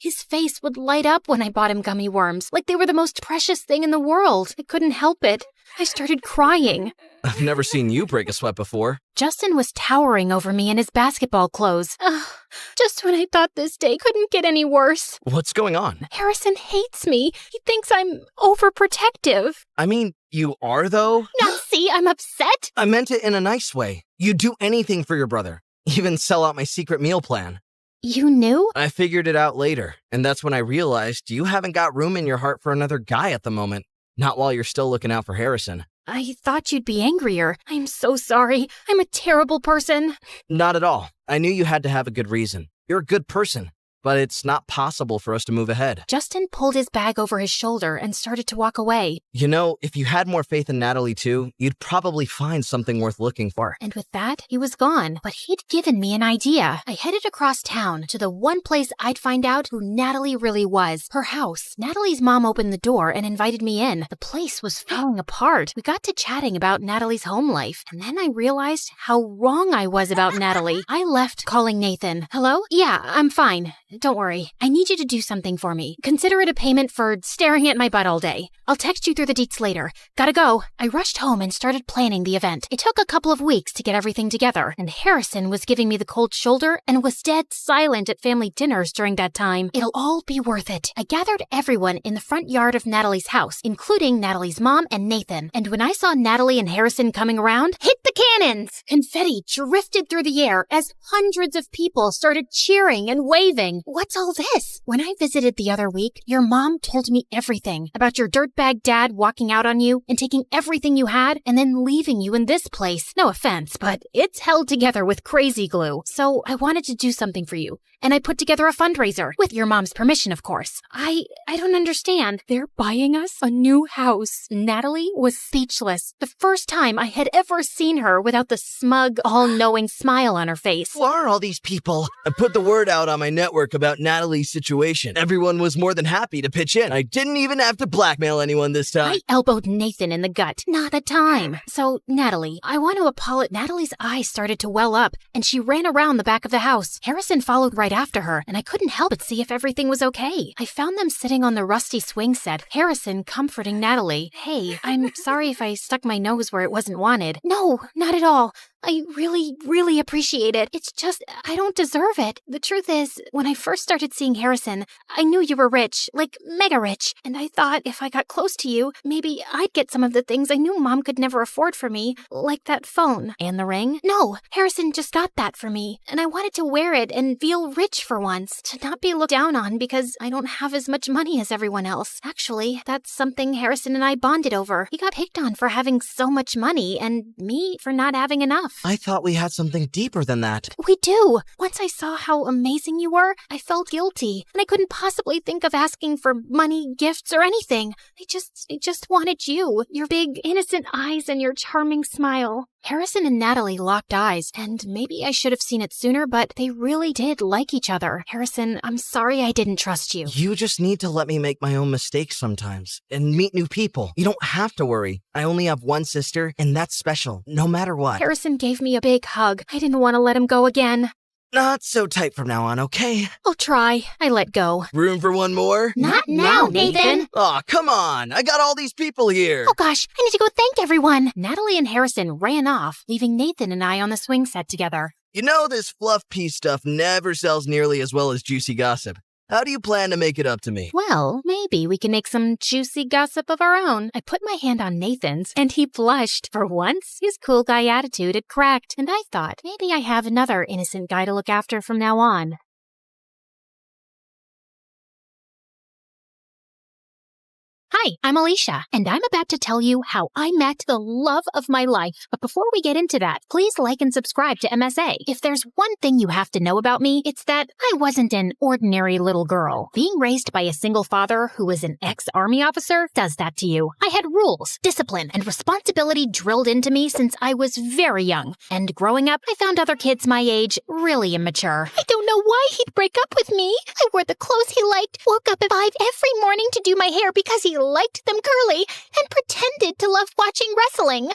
[SPEAKER 1] His face would light up when I bought him gummy worms, like they were the most precious thing in the world. I couldn't help it. I started crying.
[SPEAKER 23] I've never seen you break a sweat before.
[SPEAKER 1] Justin was towering over me in his basketball clothes. Just when I thought this day couldn't get any worse.
[SPEAKER 23] What's going on?
[SPEAKER 1] Harrison hates me. He thinks I'm overprotective.
[SPEAKER 23] I mean, you are, though?
[SPEAKER 1] Now see, I'm upset.
[SPEAKER 23] I meant it in a nice way. You'd do anything for your brother. Even sell out my secret meal plan.
[SPEAKER 1] You knew?
[SPEAKER 23] I figured it out later, and that's when I realized you haven't got room in your heart for another guy at the moment. Not while you're still looking out for Harrison.
[SPEAKER 1] I thought you'd be angrier. I'm so sorry. I'm a terrible person.
[SPEAKER 23] Not at all. I knew you had to have a good reason. You're a good person. But it's not possible for us to move ahead.
[SPEAKER 1] Justin pulled his bag over his shoulder and started to walk away.
[SPEAKER 23] You know, if you had more faith in Natalie too, you'd probably find something worth looking for.
[SPEAKER 1] And with that, he was gone. But he'd given me an idea. I headed across town to the one place I'd find out who Natalie really was. Her house. Natalie's mom opened the door and invited me in. The place was falling apart. We got to chatting about Natalie's home life. And then I realized how wrong I was about Natalie. I left calling Nathan. Hello? Yeah, I'm fine. Don't worry. I need you to do something for me. Consider it a payment for staring at my butt all day. I'll text you through the deets later. Gotta go. I rushed home and started planning the event. It took a couple of weeks to get everything together, and Harrison was giving me the cold shoulder and was dead silent at family dinners during that time. It'll all be worth it. I gathered everyone in the front yard of Natalie's house, including Natalie's mom and Nathan. And when I saw Natalie and Harrison coming around, hit the cannons! Confetti drifted through the air as hundreds of people started cheering and waving. What's all this? When I visited the other week, your mom told me everything about your dirtbag dad walking out on you and taking everything you had and then leaving you in this place. No offense, but it's held together with crazy glue. So I wanted to do something for you, and I put together a fundraiser, with your mom's permission, of course. I don't understand. They're buying us a new house. Natalie was speechless. The first time I had ever seen her without the smug, all-knowing smile on her face.
[SPEAKER 23] Who are all these people? I put the word out on my network work about Natalie's situation. Everyone was more than happy to pitch in. I didn't even have to blackmail anyone this time.
[SPEAKER 1] I elbowed Nathan in the gut. Not the time. So, Natalie, I want to apologize. Natalie's eyes started to well up, and she ran around the back of the house. Harrison followed right after her, and I couldn't help but see if everything was okay. I found them sitting on the rusty swing set, Harrison comforting Natalie. Hey, I'm sorry if I stuck my nose where it wasn't wanted. No, not at all. I really appreciate it. It's just, I don't deserve it. The truth is, when I first started seeing Harrison, I knew you were rich, like mega rich, and I thought if I got close to you, maybe I'd get some of the things I knew Mom could never afford for me, like that phone. And the ring? No, Harrison just got that for me, and I wanted to wear it and feel rich for once, to not be looked down on because I don't have as much money as everyone else. Actually, that's something Harrison and I bonded over. He got picked on for having so much money, and me for not having enough.
[SPEAKER 23] I thought we had something deeper than that.
[SPEAKER 1] We do. Once I saw how amazing you were, I felt guilty, and I couldn't possibly think of asking for money, gifts, or anything. I just wanted you, your big, innocent eyes and your charming smile. Harrison and Natalie locked eyes, and maybe I should have seen it sooner, but they really did like each other. Harrison, I'm sorry I didn't trust you.
[SPEAKER 23] You just need to let me make my own mistakes sometimes and meet new people. You don't have to worry. I only have one sister, and that's special, no matter what.
[SPEAKER 1] Harrison gave me a big hug. I didn't want to let him go again.
[SPEAKER 23] Not so tight from now on, okay?
[SPEAKER 1] I'll try. I let go.
[SPEAKER 23] Room for one more?
[SPEAKER 1] Not now, Nathan.
[SPEAKER 23] Aw, come on. I got all these people here.
[SPEAKER 1] Oh gosh, I need to go thank everyone. Natalie and Harrison ran off, leaving Nathan and I on the swing set together.
[SPEAKER 23] You know, this fluff piece stuff never sells nearly as well as juicy gossip. How do you plan to make it up to me?
[SPEAKER 1] Well, maybe we can make some juicy gossip of our own. I put my hand on Nathan's, and he blushed. For once, his cool guy attitude had cracked, and I thought, maybe I have another innocent guy to look after from now on. Hi, I'm Alicia, and I'm about to tell you how I met the love of my life. But before we get into that, please like and subscribe to MSA. If there's one thing you have to know about me, it's that I wasn't an ordinary little girl. Being raised by a single father who was an ex-army officer does that to you. I had rules, discipline, and responsibility drilled into me since I was very young. And growing up, I found other kids my age really immature. I don't know why he'd break up with me. I wore the clothes he liked, woke up at 5 every morning to do my hair because he liked them curly, and pretended to love watching wrestling.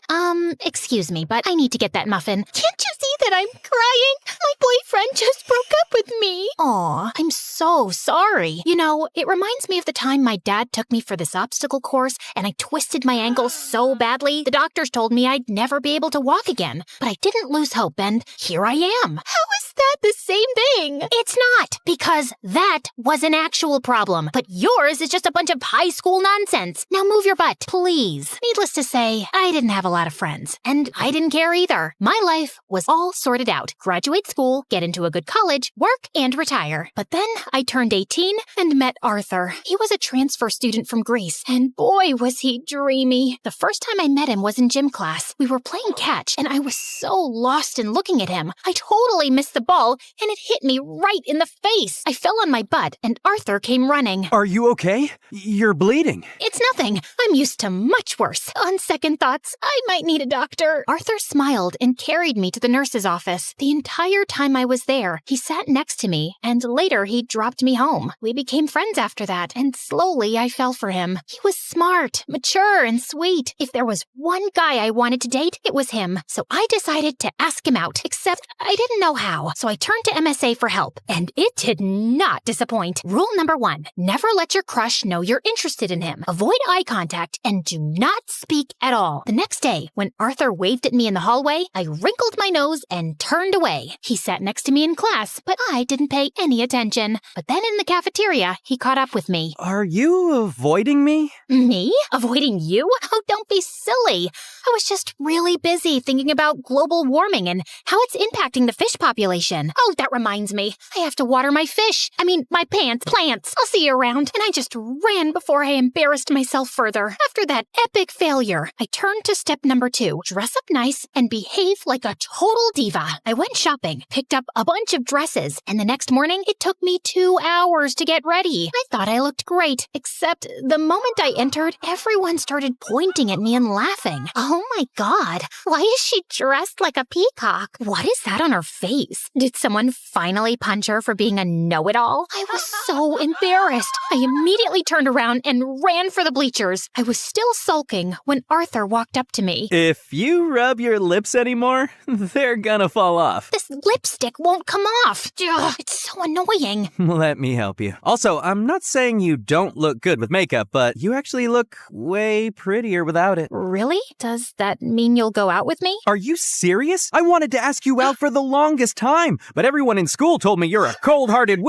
[SPEAKER 1] Excuse me, but I need to get that muffin. Can't you see that I'm crying? My boyfriend just broke up with me. Aw, I'm so sorry. You know, it reminds me of the time my dad took me for this obstacle course, and I twisted my ankle so badly, the doctors told me I'd never be able to walk again. But I didn't lose hope, and here I am. How is that the same thing? It's not, because that was an actual problem, but yours is just a bunch of high school nonsense. Now move your butt, please. Needless to say, I didn't have a lot of friends, and I didn't care either. My life was all sorted out. Graduate school, get into a good college, work, and retire. But then I turned 18 and met Arthur. He was a transfer student from Greece, and boy was he dreamy. The first time I met him was in gym class. We were playing catch, and I was so lost in looking at him. I totally missed the ball, and it hit me right in the face. I fell on my butt, and Arthur came running.
[SPEAKER 4] Are you okay? You're bleeding.
[SPEAKER 1] It's nothing. I'm used to much worse. On second thoughts, I might need a doctor. Arthur smiled and carried me to the nurse's office. The entire time I was there, he sat next to me, and later he dropped me home. We became friends after that, and slowly I fell for him. He was smart, mature, and sweet. If there was one guy I wanted to date, it was him. So I decided to ask him out, except I didn't know how. So I turned to MSA for help, and it did not disappoint. Rule number 1, never let your crush know you're interested in him. Avoid eye contact and do not speak at all. The next day, when Arthur waved at me in the hallway, I wrinkled my nose and turned away. He sat next to me in class, but I didn't pay any attention. But then in the cafeteria, he caught up with me.
[SPEAKER 4] Are you avoiding me?
[SPEAKER 1] Me? Avoiding you? Oh, don't be silly. I was just really busy thinking about global warming and how it's impacting the fish population. Oh, that reminds me. I have to water my fish. My plants. I'll see you around. And I just ran before I embarrassed myself further. After that epic failure, I turned to step number 2. Dress up nice and behave like a total diva. I went shopping, picked up a bunch of dresses, and the next morning, it took me 2 hours to get ready. I thought I looked great, except the moment I entered, everyone started pointing at me and laughing. Oh my God, why is she dressed like a peacock? What is that on her face? Did someone finally punch her for being a know-it-all? I was so embarrassed. I immediately turned around and ran for the bleachers. I was still sulking when Arthur walked up to me.
[SPEAKER 4] If you rub your lips anymore, they're gonna fall off.
[SPEAKER 1] This lipstick won't come off. Ugh, it's so annoying.
[SPEAKER 4] Let me help you. Also, I'm not saying you don't look good with makeup, but you actually look way prettier without it.
[SPEAKER 1] Really? Does that mean you'll go out with me?
[SPEAKER 4] Are you serious? I wanted to ask you out for the longest time, but everyone in school told me you're a cold-hearted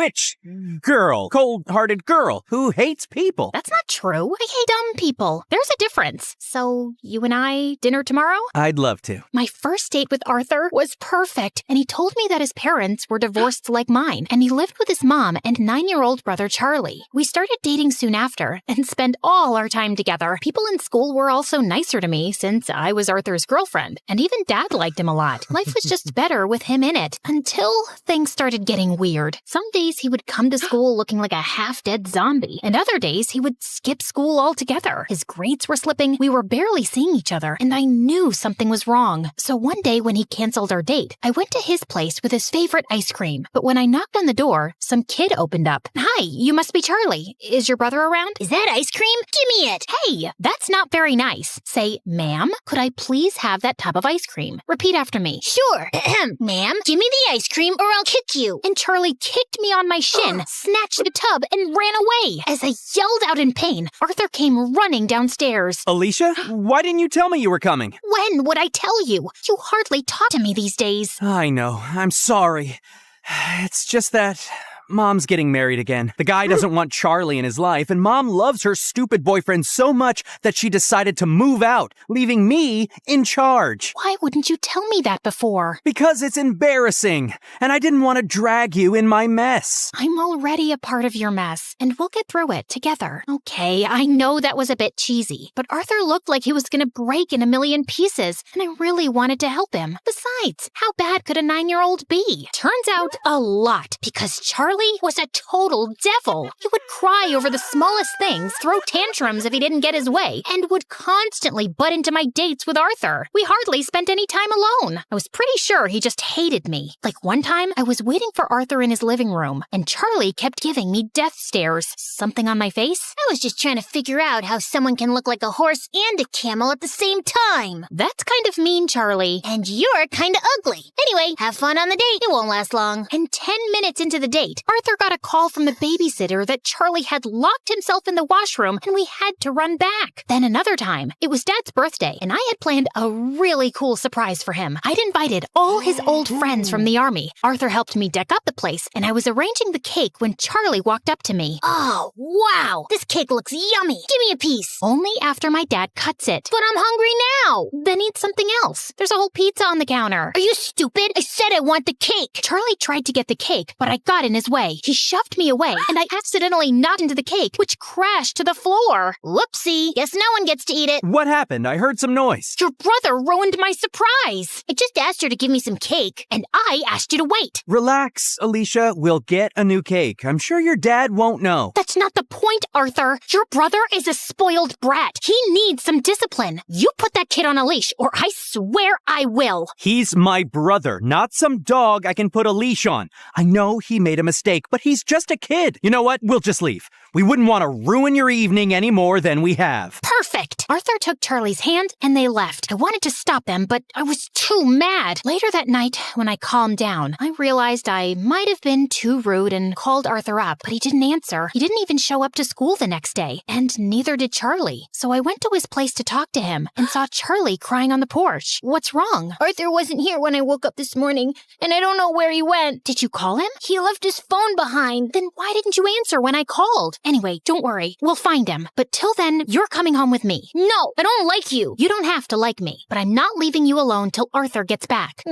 [SPEAKER 4] cold-hearted girl who hates people.
[SPEAKER 1] That's not true. I hate dumb people. There's a difference. So, you and I, dinner tomorrow?
[SPEAKER 4] I'd love to.
[SPEAKER 1] My first date with Arthur was perfect, and he told me that his parents were divorced like mine, and he lived with his mom and 9-year-old brother Charlie. We started dating soon after, and spent all our time together. People in school were also nicer to me since I was Arthur's girlfriend, and even Dad liked him a lot. Life was just better with him in it, until things started getting weird. Some days he would come to school looking like a half-dead zombie, and other days he would skip school altogether. His grades were slipping, we were barely seeing each other, and I knew something was wrong. So one day when he canceled our date, I went to his place with his favorite ice cream. But when I knocked on the door, some kid opened up. Hi, you must be Charlie. Is your brother around?
[SPEAKER 6] Is that ice cream? Give me it.
[SPEAKER 1] Hey, that's not very nice. Say, ma'am, could I please have that tub of ice cream? Repeat after me.
[SPEAKER 6] Sure. Ma'am, give me the ice cream or I'll kick you.
[SPEAKER 1] And Charlie kicked me on my shin, snatched the tub, and ran away. As I yelled out in pain, Arthur came running downstairs.
[SPEAKER 4] Alicia, why didn't you tell me you were coming?
[SPEAKER 1] When would I tell you? You hardly talk to me these days.
[SPEAKER 4] I know. I'm sorry. It's just that Mom's getting married again. The guy doesn't want Charlie in his life, and Mom loves her stupid boyfriend so much that she decided to move out, leaving me in charge.
[SPEAKER 1] Why wouldn't you tell me that before?
[SPEAKER 4] Because it's embarrassing, and I didn't want to drag you in my mess.
[SPEAKER 1] I'm already a part of your mess, and we'll get through it together. Okay, I know that was a bit cheesy, but Arthur looked like he was going to break in a million pieces, and I really wanted to help him. Besides, how bad could a 9-year-old be? Turns out a lot, because Charlie was a total devil. He would cry over the smallest things, throw tantrums if he didn't get his way, and would constantly butt into my dates with Arthur. We hardly spent any time alone. I was pretty sure he just hated me. Like one time, I was waiting for Arthur in his living room, and Charlie kept giving me death stares. Something on my face?
[SPEAKER 6] I was just trying to figure out how someone can look like a horse and a camel at the same time.
[SPEAKER 1] That's kind of mean, Charlie.
[SPEAKER 6] And you're kind of ugly. Anyway, have fun on the date. It won't last long.
[SPEAKER 1] And 10 minutes into the date, Arthur got a call from the babysitter that Charlie had locked himself in the washroom and we had to run back. Then another time, it was Dad's birthday and I had planned a really cool surprise for him. I'd invited all his old friends from the army. Arthur helped me deck up the place and I was arranging the cake when Charlie walked up to me.
[SPEAKER 6] Oh, wow. This cake looks yummy. Give me a piece.
[SPEAKER 1] Only after my dad cuts it.
[SPEAKER 6] But I'm hungry now.
[SPEAKER 1] Then eat something else. There's a whole pizza on the counter.
[SPEAKER 6] Are you stupid? I said I want the cake.
[SPEAKER 1] Charlie tried to get the cake, but I got in his way. He shoved me away, and I accidentally knocked into the cake, which crashed to the floor.
[SPEAKER 6] Whoopsie. Guess no one gets to eat it.
[SPEAKER 4] What happened? I heard some noise.
[SPEAKER 1] Your brother ruined my surprise.
[SPEAKER 6] I just asked her to give me some cake.
[SPEAKER 1] And I asked you to wait.
[SPEAKER 4] Relax, Alicia. We'll get a new cake. I'm sure your dad won't know.
[SPEAKER 1] That's not the point, Arthur. Your brother is a spoiled brat. He needs some discipline. You put that kid on a leash, or I swear I will.
[SPEAKER 4] He's my brother, not some dog I can put a leash on. I know he made a mistake, but he's just a kid. You know what? We'll just leave. We wouldn't want to ruin your evening any more than we have.
[SPEAKER 1] Perfect. Arthur took Charlie's hand and they left. I wanted to stop them, but I was too mad. Later that night, when I calmed down, I realized I might have been too rude and called Arthur up, but he didn't answer. He didn't even show up to school the next day, and neither did Charlie. So I went to his place to talk to him and saw Charlie crying on the porch. What's wrong?
[SPEAKER 6] Arthur wasn't here when I woke up this morning, and I don't know where he went.
[SPEAKER 1] Did you call him?
[SPEAKER 6] He left his phone behind.
[SPEAKER 1] Then why didn't you answer when I called? Anyway, don't worry. We'll find him. But till then, you're coming home with me.
[SPEAKER 6] No, I don't like you.
[SPEAKER 1] You don't have to like me, but I'm not leaving you alone till Arthur gets back.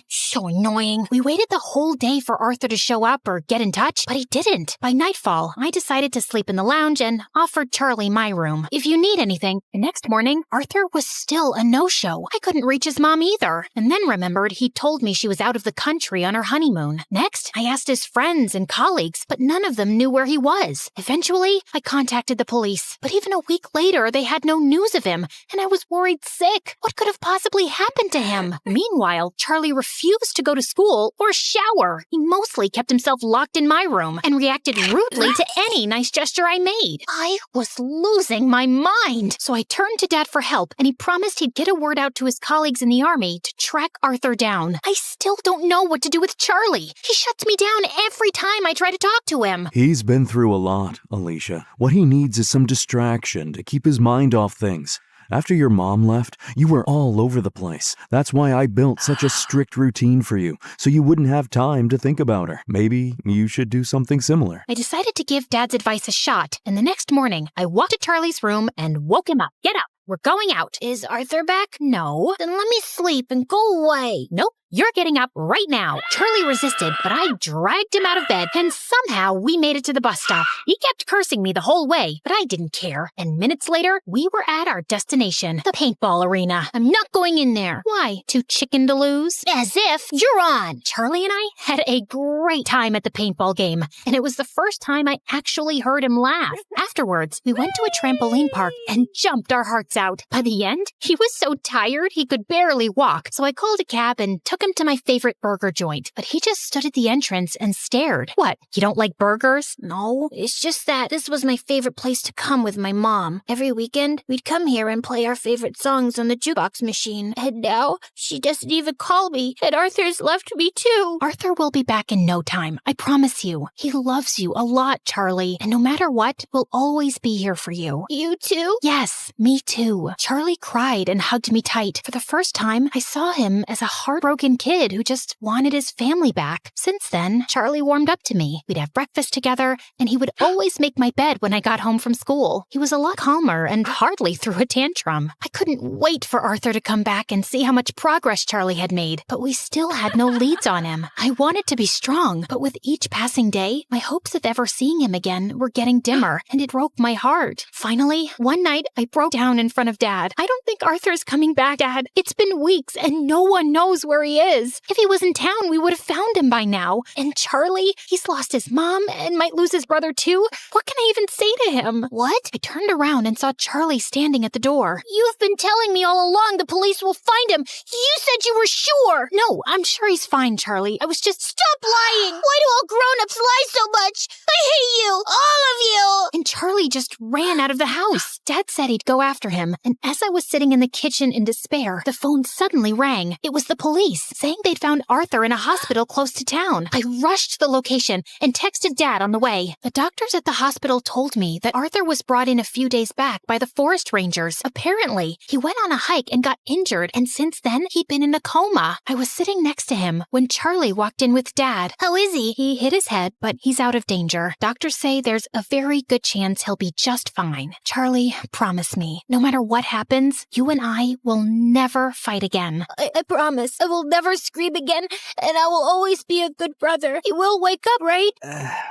[SPEAKER 1] So annoying. We waited the whole day for Arthur to show up or get in touch, but he didn't. By nightfall, I decided to sleep in the lounge and offered Charlie my room. If you need anything. The next morning, Arthur was still a no-show. I couldn't reach his mom either. And then remembered he told me she was out of the country on her honeymoon. Next, I asked his friends and colleagues, but none of them knew where he was. Eventually, I contacted the police. But even a week later, they had no news news of him, and I was worried sick. What could have possibly happened to him? Meanwhile, Charlie refused to go to school or shower. He mostly kept himself locked in my room and reacted rudely to any nice gesture I made. I was losing my mind. So I turned to Dad for help, and he promised he'd get a word out to his colleagues in the army to track Arthur down. I still don't know what to do with Charlie. He shuts me down every time I try to talk to him.
[SPEAKER 10] He's been through a lot, Alicia. What he needs is some distraction to keep his mind off things. After your mom left, you were all over the place. That's why I built such a strict routine for you, so you wouldn't have time to think about her. Maybe you should do something similar.
[SPEAKER 1] I decided to give Dad's advice a shot, and the next morning, I walked to Charlie's room and woke him up. Get up. We're going out. Is Arthur back? No. Then let me sleep and go away. Nope. You're getting up right now. Charlie resisted, but I dragged him out of bed, and somehow we made it to the bus stop. He kept cursing me the whole way, but I didn't care. And minutes later, we were at our destination, the paintball arena. I'm not going in there. Why? Too chicken to lose? As if you're on. Charlie and I had a great time at the paintball game, and it was the first time I actually heard him laugh. Afterwards, we went to a trampoline park and jumped our hearts out. By the end, he was so tired he could barely walk, so I called a cab and took him to my favorite burger joint, but he just stood at the entrance and stared. What, you don't like burgers? No, it's just that this was my favorite place to come with my mom. Every weekend, we'd come here and play our favorite songs on the jukebox machine. And now, she doesn't even call me, and Arthur's left me too. Arthur will be back in no time, I promise you. He loves you a lot, Charlie, and no matter what, we'll always be here for you. You too? Yes, me too. Charlie cried and hugged me tight. For the first time, I saw him as a heartbroken kid who just wanted his family back. Since then, Charlie warmed up to me. We'd have breakfast together, and he would always make my bed when I got home from school. He was a lot calmer and hardly threw a tantrum. I couldn't wait for Arthur to come back and see how much progress Charlie had made, but we still had no leads on him. I wanted to be strong, but with each passing day, my hopes of ever seeing him again were getting dimmer, and it broke my heart. Finally, one night, I broke down in front of Dad. I don't think Arthur's coming back, Dad. It's been weeks, and no one knows where he is. If he was in town, we would have found him by now. And Charlie, he's lost his mom and might lose his brother too. What can I even say to him? What? I turned around and saw Charlie standing at the door. You've been telling me all along the police will find him. You said you were sure. No, I'm sure he's fine, Charlie. I was just...
[SPEAKER 6] Stop lying. Why do all grown-ups lie so much? I hate you. All of you.
[SPEAKER 1] And Charlie just ran out of the house. Dad said he'd go after him. And as I was sitting in the kitchen in despair, the phone suddenly rang. It was the police, saying they'd found Arthur in a hospital close to town. I rushed to the location and texted Dad on the way. The doctors at the hospital told me that Arthur was brought in a few days back by the forest rangers. Apparently, he went on a hike and got injured, and since then, he'd been in a coma. I was sitting next to him when Charlie walked in with Dad. How is he? He hit his head, but he's out of danger. Doctors say there's a very good chance he'll be just fine. Charlie, promise me, no matter what happens, you and I will never fight again.
[SPEAKER 6] I promise. I will never scream again, and I will always be a good brother. He will wake up, right?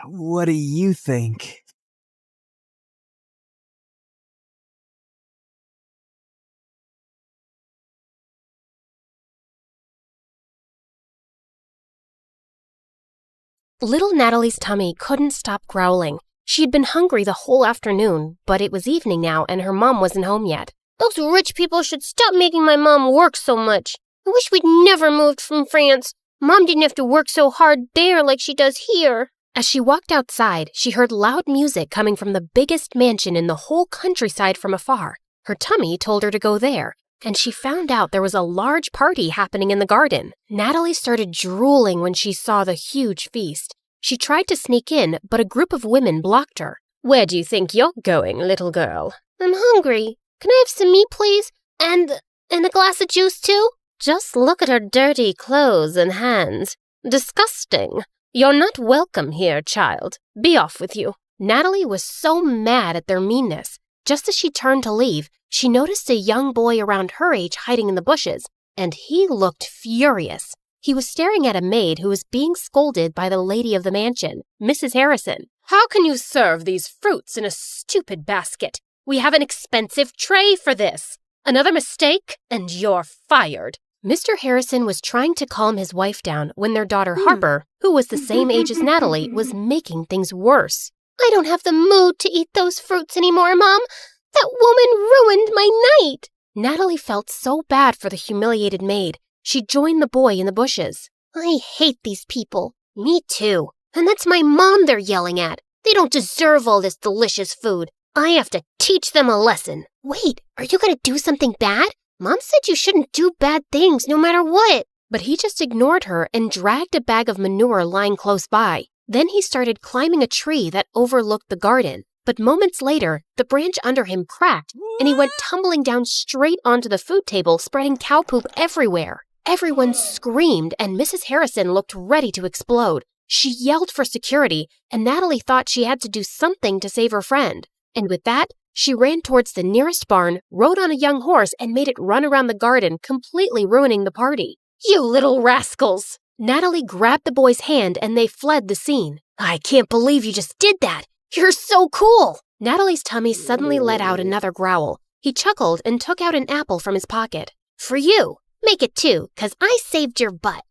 [SPEAKER 4] What do you think?
[SPEAKER 17] Little Natalie's tummy couldn't stop growling. She'd been hungry the whole afternoon, but it was evening now and her mom wasn't home yet.
[SPEAKER 6] Those rich people should stop making my mom work so much. I wish we'd never moved from France. Mom didn't have to work so hard there like she does here.
[SPEAKER 17] As she walked outside, she heard loud music coming from the biggest mansion in the whole countryside from afar. Her tummy told her to go there, and she found out there was a large party happening in the garden. Natalie started drooling when she saw the huge feast. She tried to sneak in, but a group of women blocked her.
[SPEAKER 6] Where do you think you're going, little girl? I'm hungry. Can I have some meat, please? And a glass of juice, too?
[SPEAKER 17] Just look at her dirty clothes and hands. Disgusting. You're not welcome here, child. Be off with you. Natalie was so mad at their meanness. Just as she turned to leave, she noticed a young boy around her age hiding in the bushes, and he looked furious. He was staring at a maid who was being scolded by the lady of the mansion, Mrs. Harrison. How can you serve these fruits in a stupid basket? We have an expensive tray for this. Another mistake, and you're fired. Mr. Harrison was trying to calm his wife down when their daughter Harper, who was the same age as Natalie, was making things worse.
[SPEAKER 6] I don't have the mood to eat those fruits anymore, Mom. That woman ruined my night!
[SPEAKER 1] Natalie felt so bad for the humiliated maid. She joined the boy in the bushes.
[SPEAKER 6] I hate these people. Me too. And that's my mom they're yelling at. They don't deserve all this delicious food. I have to teach them a lesson. Wait, are you gonna do something bad? Mom said you shouldn't do bad things no matter what.
[SPEAKER 1] But he just ignored her and dragged a bag of manure lying close by. Then he started climbing a tree that overlooked the garden. But moments later, the branch under him cracked, and he went tumbling down straight onto the food table, spreading cow poop everywhere. Everyone screamed, and Mrs. Harrison looked ready to explode. She yelled for security, and Natalie thought she had to do something to save her friend. And with that, she ran towards the nearest barn, rode on a young horse, and made it run around the garden, completely ruining the party.
[SPEAKER 6] You little rascals!
[SPEAKER 1] Natalie grabbed the boy's hand, and they fled the scene.
[SPEAKER 6] I can't believe you just did that! You're so cool!
[SPEAKER 1] Natalie's tummy suddenly let out another growl. He chuckled and took out an apple from his pocket.
[SPEAKER 6] For you! Make it 2, 'cause I saved your butt.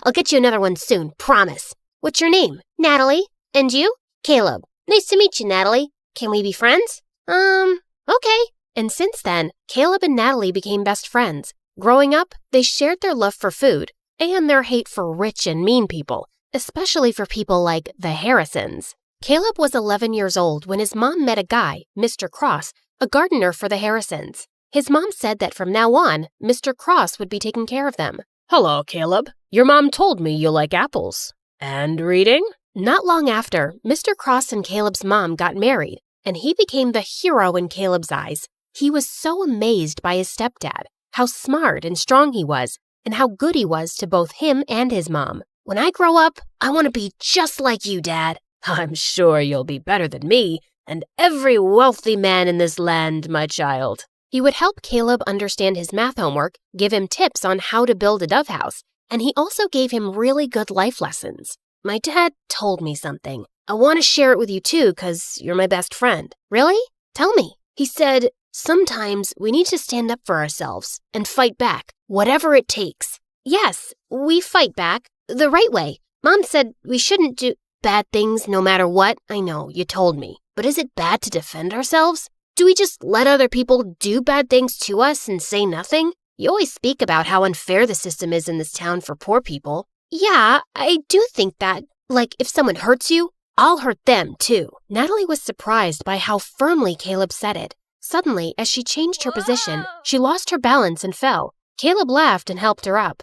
[SPEAKER 6] I'll get you another one soon, promise. What's your name? Natalie. And you? Caleb. Nice to meet you, Natalie. Can we be friends? Okay.
[SPEAKER 1] And since then, Caleb and Natalie became best friends. Growing up, they shared their love for food and their hate for rich and mean people, especially for people like the Harrisons. Caleb was 11 years old when his mom met a guy, Mr. Cross, a gardener for the Harrisons. His mom said that from now on, Mr. Cross would be taking care of them.
[SPEAKER 3] Hello, Caleb. Your mom told me you like apples. And reading?
[SPEAKER 1] Not long after, Mr. Cross and Caleb's mom got married, and he became the hero in Caleb's eyes. He was so amazed by his stepdad, how smart and strong he was, and how good he was to both him and his mom.
[SPEAKER 6] When I grow up, I want to be just like you, Dad.
[SPEAKER 3] I'm sure you'll be better than me and every wealthy man in this land, my child.
[SPEAKER 1] He would help Caleb understand his math homework, give him tips on how to build a dove house, and he also gave him really good life lessons.
[SPEAKER 6] My dad told me something. I want to share it with you too, 'cause you're my best friend.
[SPEAKER 1] Really? Tell me.
[SPEAKER 6] He said, sometimes we need to stand up for ourselves and fight back, whatever it takes.
[SPEAKER 1] Yes, we fight back the right way.
[SPEAKER 6] Mom said we shouldn't do bad things no matter what. I know, you told me. But is it bad to defend ourselves? Do we just let other people do bad things to us and say nothing? You always speak about how unfair the system is in this town for poor people.
[SPEAKER 1] Yeah, I do think that. Like, if someone hurts you, I'll hurt them too. Natalie was surprised by how firmly Caleb said it. Suddenly, as she changed her position, she lost her balance and fell. Caleb laughed and helped her up.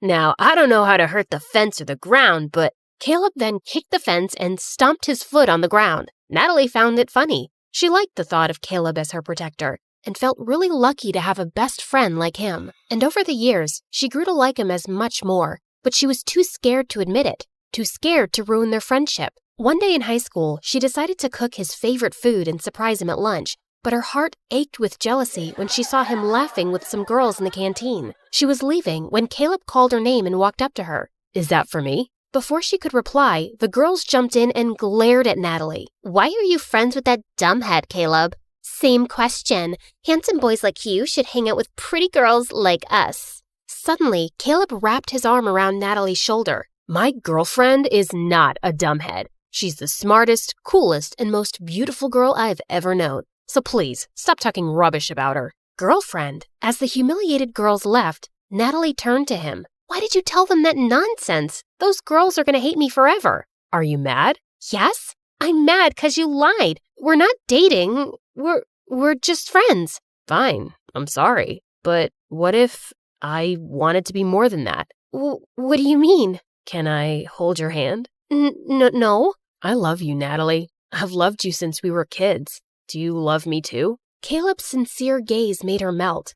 [SPEAKER 3] Now, I don't know how to hurt the fence or the ground, but
[SPEAKER 1] Caleb then kicked the fence and stomped his foot on the ground. Natalie found it funny. She liked the thought of Caleb as her protector and felt really lucky to have a best friend like him. And over the years, she grew to like him as much more, but she was too scared to admit it, too scared to ruin their friendship. One day in high school, she decided to cook his favorite food and surprise him at lunch, but her heart ached with jealousy when she saw him laughing with some girls in the canteen. She was leaving when Caleb called her name and walked up to her.
[SPEAKER 3] Is that for me?
[SPEAKER 1] Before she could reply, the girls jumped in and glared at Natalie.
[SPEAKER 6] Why are you friends with that dumbhead, Caleb? Same question. Handsome boys like you should hang out with pretty girls like us.
[SPEAKER 1] Suddenly, Caleb wrapped his arm around Natalie's shoulder.
[SPEAKER 3] My girlfriend is not a dumbhead. She's the smartest, coolest, and most beautiful girl I've ever known. So please, stop talking rubbish about her.
[SPEAKER 1] Girlfriend? As the humiliated girls left, Natalie turned to him. Why did you tell them that nonsense? Those girls are going to hate me forever.
[SPEAKER 3] Are you mad?
[SPEAKER 1] Yes, I'm mad because you lied. We're not dating. We're just friends.
[SPEAKER 3] Fine, I'm sorry. But what if I wanted to be more than that?
[SPEAKER 1] What do you mean?
[SPEAKER 3] Can I hold your hand?
[SPEAKER 1] No.
[SPEAKER 3] I love you, Natalie. I've loved you since we were kids. Do you love me too?
[SPEAKER 1] Caleb's sincere gaze made her melt.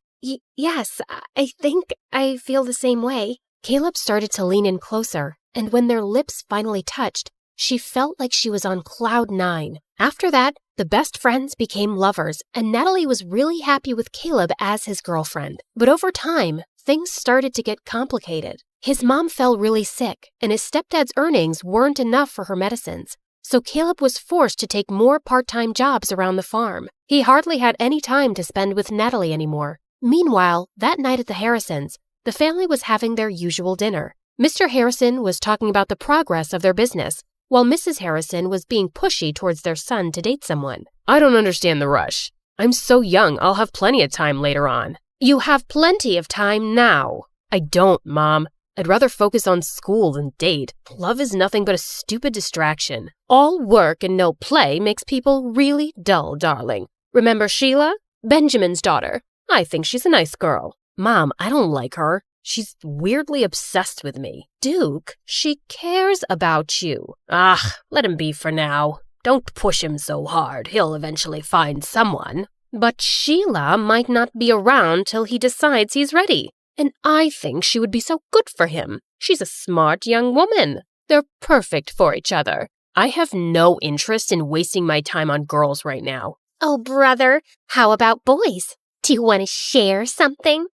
[SPEAKER 1] Yes, I think I feel the same way. Caleb started to lean in closer, and when their lips finally touched, she felt like she was on cloud 9. After that, the best friends became lovers, and Natalie was really happy with Caleb as his girlfriend. But over time, things started to get complicated. His mom fell really sick, and his stepdad's earnings weren't enough for her medicines. So Caleb was forced to take more part-time jobs around the farm. He hardly had any time to spend with Natalie anymore. Meanwhile, that night at the Harrisons, the family was having their usual dinner. Mr. Harrison was talking about the progress of their business,
[SPEAKER 3] while Mrs. Harrison was being pushy towards their son to date someone. I don't understand the rush. I'm so young, I'll have plenty of time later on. You have plenty of time now. I don't, Mom. I'd rather focus on school than date. Love is nothing but a stupid distraction. All work and no play makes people really dull, darling. Remember Sheila? Benjamin's daughter. I think she's a nice girl. Mom, I don't like her. She's weirdly obsessed with me. Duke, she cares about you. Ah, let him be for now. Don't push him so hard. He'll eventually find someone. But Sheila might not be around till he decides he's ready. And I think she would be so good for him. She's a smart young woman. They're perfect for each other. I have no interest in wasting my time on girls right now.
[SPEAKER 6] Oh, brother, how about boys? Do you want to share something?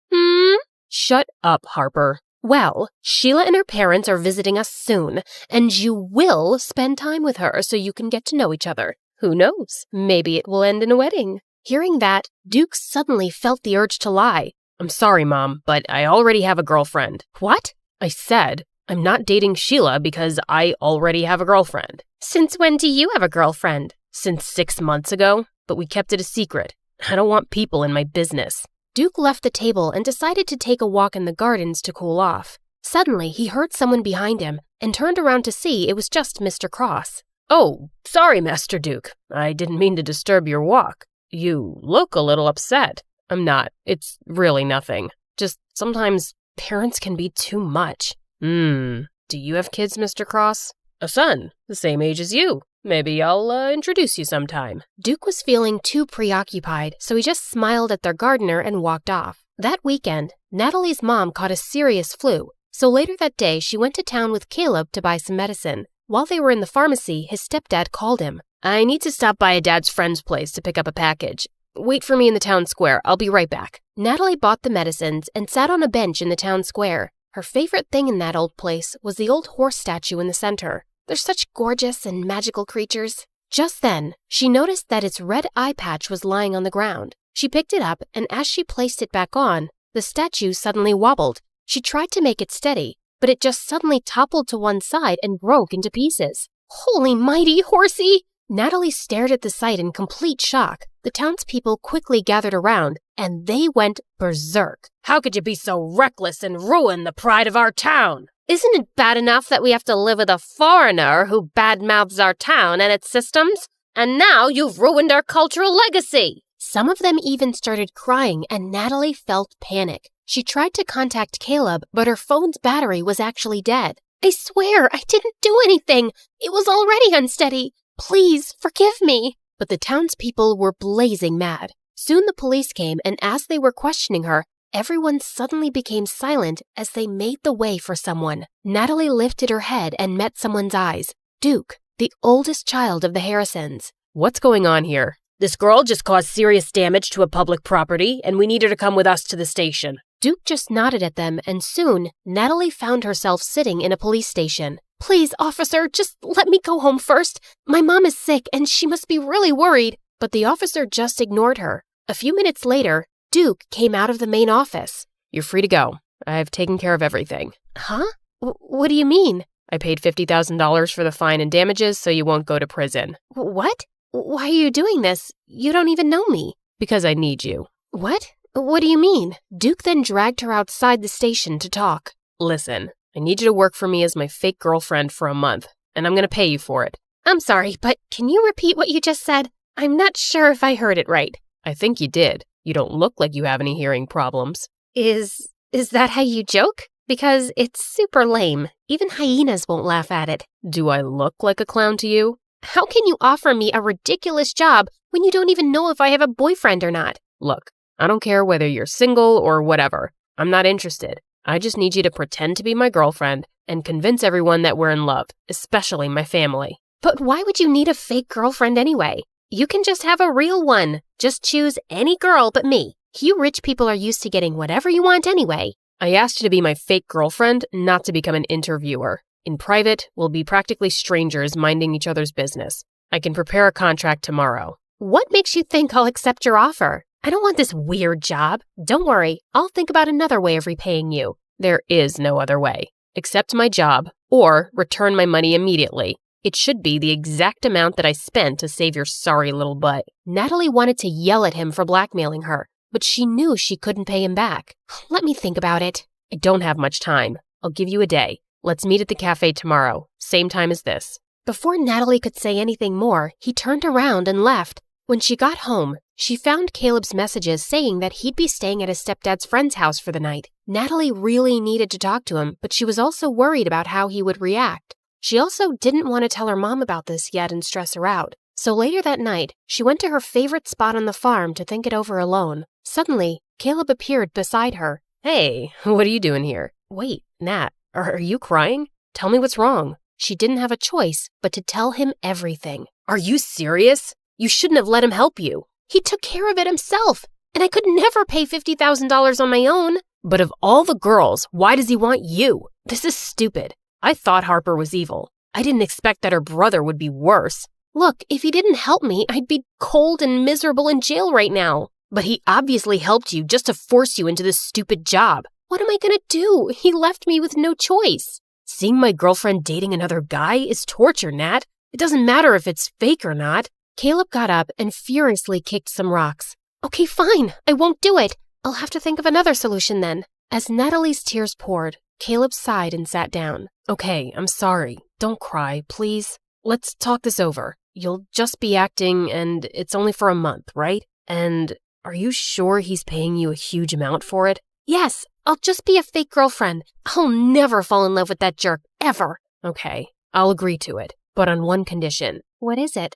[SPEAKER 3] Shut up, Harper. Well, Sheila and her parents are visiting us soon, and you will spend time with her so you can get to know each other. Who knows? Maybe it will end in a wedding. Hearing that, Duke suddenly felt the urge to lie. I'm sorry, Mom, but I already have a girlfriend. What? I said, I'm not dating Sheila because I already have a girlfriend.
[SPEAKER 6] Since when do you have a girlfriend?
[SPEAKER 3] Since 6 months ago, but we kept it a secret. I don't want people in my business. Duke left the table and decided to take a walk in the gardens to cool off. Suddenly, he heard someone behind him and turned around to see it was just Mr. Cross. Oh, sorry, Master Duke. I didn't mean to disturb your walk. You look a little upset. I'm not. It's really nothing. Just sometimes parents can be too much. Do you have kids, Mr. Cross? A son, the same age as you. Maybe I'll introduce you sometime. Duke was feeling too preoccupied, so he just smiled at their gardener and walked off. That weekend, Natalie's mom caught a serious flu, so later that day she went to town with Caleb to buy some medicine. While they were in the pharmacy, his stepdad called him. I need to stop by a dad's friend's place to pick up a package. Wait for me in the town square. I'll be right back. Natalie bought the medicines and sat on a bench in the town square. Her favorite thing in that old place was the old horse statue in the center. They're such gorgeous and magical creatures. Just then, she noticed that its red eye patch was lying on the ground. She picked it up, and as she placed it back on, the statue suddenly wobbled. She tried to make it steady, but it just suddenly toppled to one side and broke into pieces. Holy mighty, horsey! Natalie stared at the sight in complete shock. The townspeople quickly gathered around, and they went berserk. How could you be so reckless and ruin the pride of our town? Isn't it bad enough that we have to live with a foreigner who badmouths our town and its systems? And now you've ruined our cultural legacy! Some of them even started crying, and Natalie felt panic. She tried to contact Caleb, but her phone's battery was actually dead. I swear, I didn't do anything. It was already unsteady. Please, forgive me. But the townspeople were blazing mad. Soon the police came, and as they were questioning her, everyone suddenly became silent as they made the way for someone. Natalie lifted her head and met someone's eyes. Duke, the oldest child of the Harrisons. What's going on here? This girl just caused serious damage to a public property, and we need her to come with us to the station. Duke just nodded at them, and soon, Natalie found herself sitting in a police station. Please, officer, just let me go home first. My mom is sick, and she must be really worried. But the officer just ignored her. A few minutes later, Duke came out of the main office. You're free to go. I've taken care of everything. Huh? What do you mean? I paid $50,000 for the fine and damages, so you won't go to prison. What? Why are you doing this? You don't even know me. Because I need you. What? What do you mean? Duke then dragged her outside the station to talk. Listen, I need you to work for me as my fake girlfriend for a month, and I'm going to pay you for it. I'm sorry, but can you repeat what you just said? I'm not sure if I heard it right. I think you did. You don't look like you have any hearing problems. Is that how you joke? Because it's super lame. Even hyenas won't laugh at it. Do I look like a clown to you? How can you offer me a ridiculous job when you don't even know if I have a boyfriend or not? Look, I don't care whether you're single or whatever. I'm not interested. I just need you to pretend to be my girlfriend and convince everyone that we're in love, especially my family. But why would you need a fake girlfriend anyway? You can just have a real one. Just choose any girl but me. You rich people are used to getting whatever you want anyway. I asked you to be my fake girlfriend, not to become an interviewer. In private, we'll be practically strangers minding each other's business. I can prepare a contract tomorrow. What makes you think I'll accept your offer? I don't want this weird job. Don't worry, I'll think about another way of repaying you. There is no other way. Accept my job, or return my money immediately. It should be the exact amount that I spent to save your sorry little butt. Natalie wanted to yell at him for blackmailing her, but she knew she couldn't pay him back.
[SPEAKER 1] Let me think about it.
[SPEAKER 3] I don't have much time. I'll give you a day. Let's meet at the cafe tomorrow, same time as this.
[SPEAKER 1] Before Natalie could say anything more, he turned around and left. When she got home, she found Caleb's messages saying that he'd be staying at his stepdad's friend's house for the night. Natalie really needed to talk to him, but she was also worried about how he would react. She also didn't want to tell her mom about this yet and stress her out. So later that night, she went to her favorite spot on the farm to think it over alone. Suddenly, Caleb appeared beside her.
[SPEAKER 3] Hey, what are you doing here? Wait, Nat, are you crying? Tell me what's wrong.
[SPEAKER 1] She didn't have a choice but to tell him everything.
[SPEAKER 3] Are you serious? You shouldn't have let him help you.
[SPEAKER 1] He took care of it himself, and I could never pay $50,000 on my own.
[SPEAKER 3] But of all the girls, why does he want you? This is stupid. I thought Harper was evil. I didn't expect that her brother would be worse.
[SPEAKER 1] Look, if he didn't help me, I'd be cold and miserable in jail right now.
[SPEAKER 3] But he obviously helped you just to force you into this stupid job.
[SPEAKER 1] What am I gonna do? He left me with no choice.
[SPEAKER 3] Seeing my girlfriend dating another guy is torture, Nat. It doesn't matter if it's fake or not.
[SPEAKER 1] Caleb got up and furiously kicked some rocks. Okay, fine. I won't do it. I'll have to think of another solution then. As Natalie's tears poured, Caleb sighed and sat down.
[SPEAKER 3] Okay, I'm sorry. Don't cry, please. Let's talk this over. You'll just be acting, and it's only for a month, right? And are you sure he's paying you a huge amount for it?
[SPEAKER 1] Yes, I'll just be a fake girlfriend. I'll never fall in love with that jerk, ever.
[SPEAKER 3] Okay, I'll agree to it, but on one condition.
[SPEAKER 1] What is it?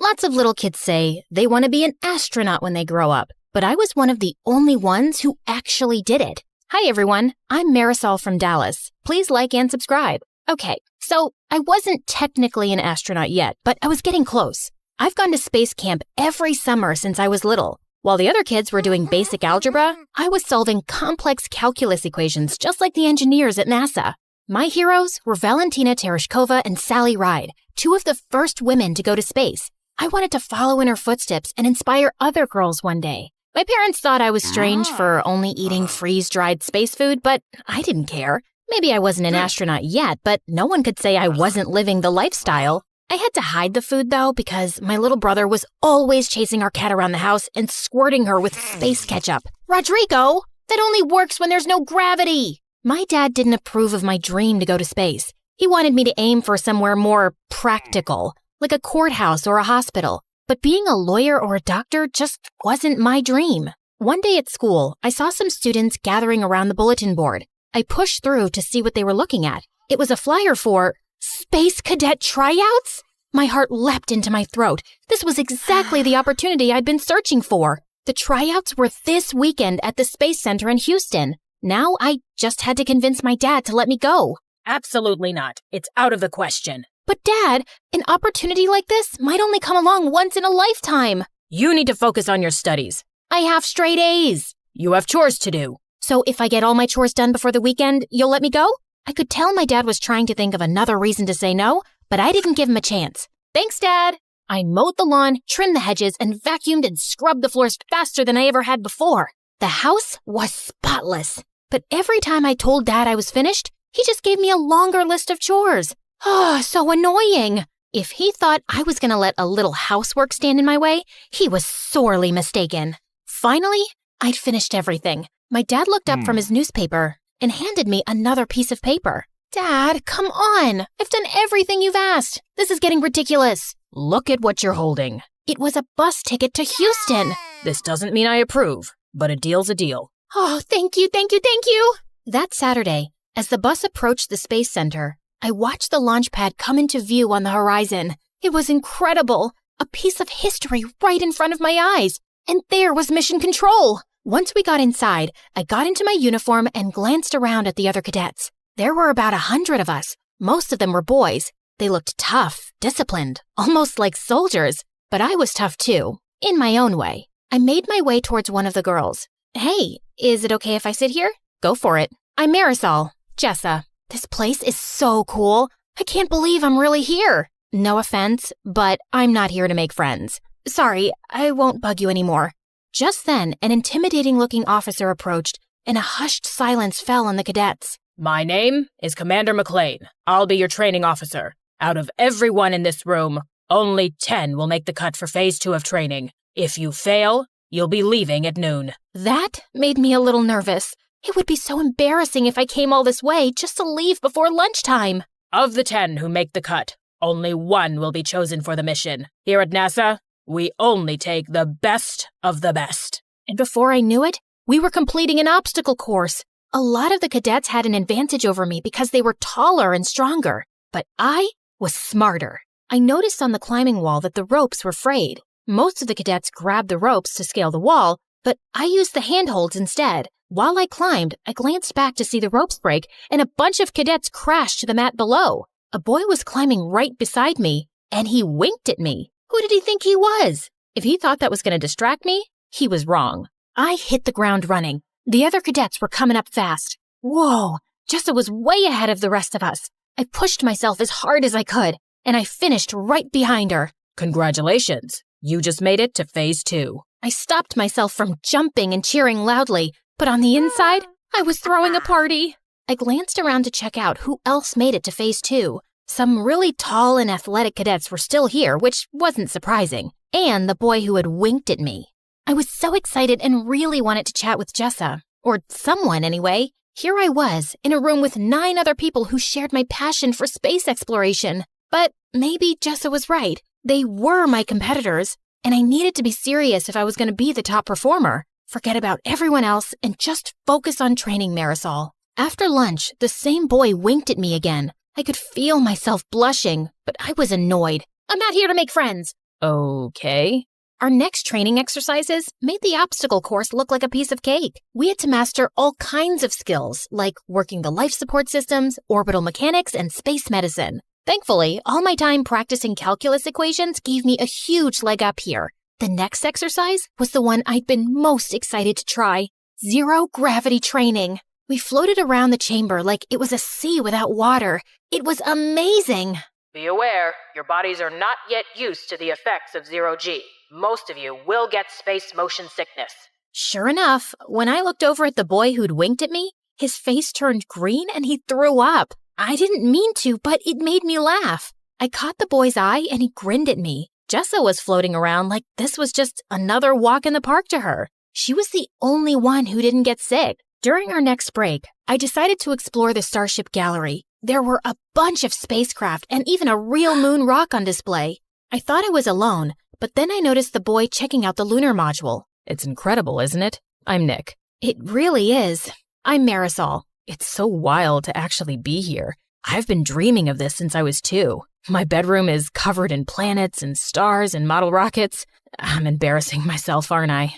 [SPEAKER 1] Lots of little kids say they want to be an astronaut when they grow up, but I was one of the only ones who actually did it. Hi everyone, I'm Marisol from Dallas. Please like and subscribe. Okay, so I wasn't technically an astronaut yet, but I was getting close. I've gone to space camp every summer since I was little. While the other kids were doing basic algebra, I was solving complex calculus equations just like the engineers at NASA. My heroes were Valentina Tereshkova and Sally Ride, two of the first women to go to space. I wanted to follow in her footsteps and inspire other girls one day. My parents thought I was strange for only eating freeze-dried space food, but I didn't care. Maybe I wasn't an astronaut yet, but no one could say I wasn't living the lifestyle. I had to hide the food, though, because my little brother was always chasing our cat around the house and squirting her with space ketchup. Rodrigo, that only works when there's no gravity. My dad didn't approve of my dream to go to space. He wanted me to aim for somewhere more practical, like a courthouse or a hospital. But being a lawyer or a doctor just wasn't my dream. One day at school, I saw some students gathering around the bulletin board. I pushed through to see what they were looking at. It was a flyer for Space Cadet Tryouts? My heart leapt into my throat. This was exactly the opportunity I'd been searching for. The tryouts were this weekend at the Space Center in Houston. Now I just had to convince my dad to let me go.
[SPEAKER 8] Absolutely not. It's out of the question.
[SPEAKER 1] But Dad, an opportunity like this might only come along once in a lifetime.
[SPEAKER 8] You need to focus on your studies.
[SPEAKER 1] I have straight A's.
[SPEAKER 8] You have chores to do.
[SPEAKER 1] So if I get all my chores done before the weekend, you'll let me go? I could tell my dad was trying to think of another reason to say no, but I didn't give him a chance. Thanks, Dad. I mowed the lawn, trimmed the hedges, and vacuumed and scrubbed the floors faster than I ever had before. The house was spotless. But every time I told Dad I was finished, he just gave me a longer list of chores. Oh, so annoying. If he thought I was going to let a little housework stand in my way, he was sorely mistaken. Finally, I'd finished everything. My dad looked up from his newspaper and handed me another piece of paper. Dad, come on. I've done everything you've asked. This is getting ridiculous.
[SPEAKER 8] Look at what you're holding.
[SPEAKER 1] It was a bus ticket to Houston.
[SPEAKER 8] This doesn't mean I approve, but a deal's a deal.
[SPEAKER 1] Oh, thank you, thank you, thank you. That Saturday, as the bus approached the Space Center, I watched the launch pad come into view on the horizon. It was incredible. A piece of history right in front of my eyes. And there was Mission Control. Once we got inside, I got into my uniform and glanced around at the other cadets. There were about 100 of us. Most of them were boys. They looked tough, disciplined, almost like soldiers. But I was tough too, in my own way. I made my way towards one of the girls. Hey, is it okay if I sit here? Go for it. I'm Marisol, Jessa. This place is so cool. I can't believe I'm really here. No offense, but I'm not here to make friends. Sorry, I won't bug you anymore. Just then, an intimidating-looking officer approached, and a hushed silence fell on the cadets.
[SPEAKER 5] My name is Commander McLean. I'll be your training officer. Out of everyone in this room, only 10 will make the cut for Phase 2 of training. If you fail, you'll be leaving at noon.
[SPEAKER 1] That made me a little nervous. It would be so embarrassing if I came all this way just to leave before lunchtime.
[SPEAKER 5] Of the 10 who make the cut, only 1 will be chosen for the mission. Here at NASA, we only take the best of the best.
[SPEAKER 1] And before I knew it, we were completing an obstacle course. A lot of the cadets had an advantage over me because they were taller and stronger, but I was smarter. I noticed on the climbing wall that the ropes were frayed. Most of the cadets grabbed the ropes to scale the wall, but I used the handholds instead. While I climbed, I glanced back to see the ropes break, and a bunch of cadets crashed to the mat below. A boy was climbing right beside me, and he winked at me. Who did he think he was? If he thought that was going to distract me, he was wrong. I hit the ground running. The other cadets were coming up fast. Whoa, Jessa was way ahead of the rest of us. I pushed myself as hard as I could, and I finished right behind her.
[SPEAKER 5] Congratulations. You just made it to Phase 2.
[SPEAKER 1] I stopped myself from jumping and cheering loudly, but on the inside, I was throwing a party. I glanced around to check out who else made it to Phase 2. Some really tall and athletic cadets were still here, which wasn't surprising, and the boy who had winked at me. I was so excited and really wanted to chat with Jessa, or someone anyway. Here I was, in a room with 9 other people who shared my passion for space exploration. But maybe Jessa was right. They were my competitors, and I needed to be serious if I was going to be the top performer. Forget about everyone else and just focus on training Marisol. After lunch, the same boy winked at me again. I could feel myself blushing, but I was annoyed. I'm not here to make friends.
[SPEAKER 5] Okay.
[SPEAKER 1] Our next training exercises made the obstacle course look like a piece of cake. We had to master all kinds of skills, like working the life support systems, orbital mechanics, and space medicine. Thankfully, all my time practicing calculus equations gave me a huge leg up here. The next exercise was the one I'd been most excited to try. Zero gravity training. We floated around the chamber like it was a sea without water. It was amazing.
[SPEAKER 5] Be aware, your bodies are not yet used to the effects of zero-G. Most of you will get space motion sickness.
[SPEAKER 1] Sure enough, when I looked over at the boy who'd winked at me, his face turned green and he threw up. I didn't mean to, but it made me laugh. I caught the boy's eye and he grinned at me. Jessa was floating around like this was just another walk in the park to her. She was the only one who didn't get sick. During our next break, I decided to explore the Starship Gallery. There were a bunch of spacecraft and even a real moon rock on display. I thought I was alone, but then I noticed the boy checking out the lunar module.
[SPEAKER 5] It's incredible, isn't it? I'm Nick.
[SPEAKER 1] It really is. I'm Marisol.
[SPEAKER 5] It's so wild to actually be here. I've been dreaming of this since I was 2. My bedroom is covered in planets and stars and model rockets. I'm embarrassing myself, aren't I?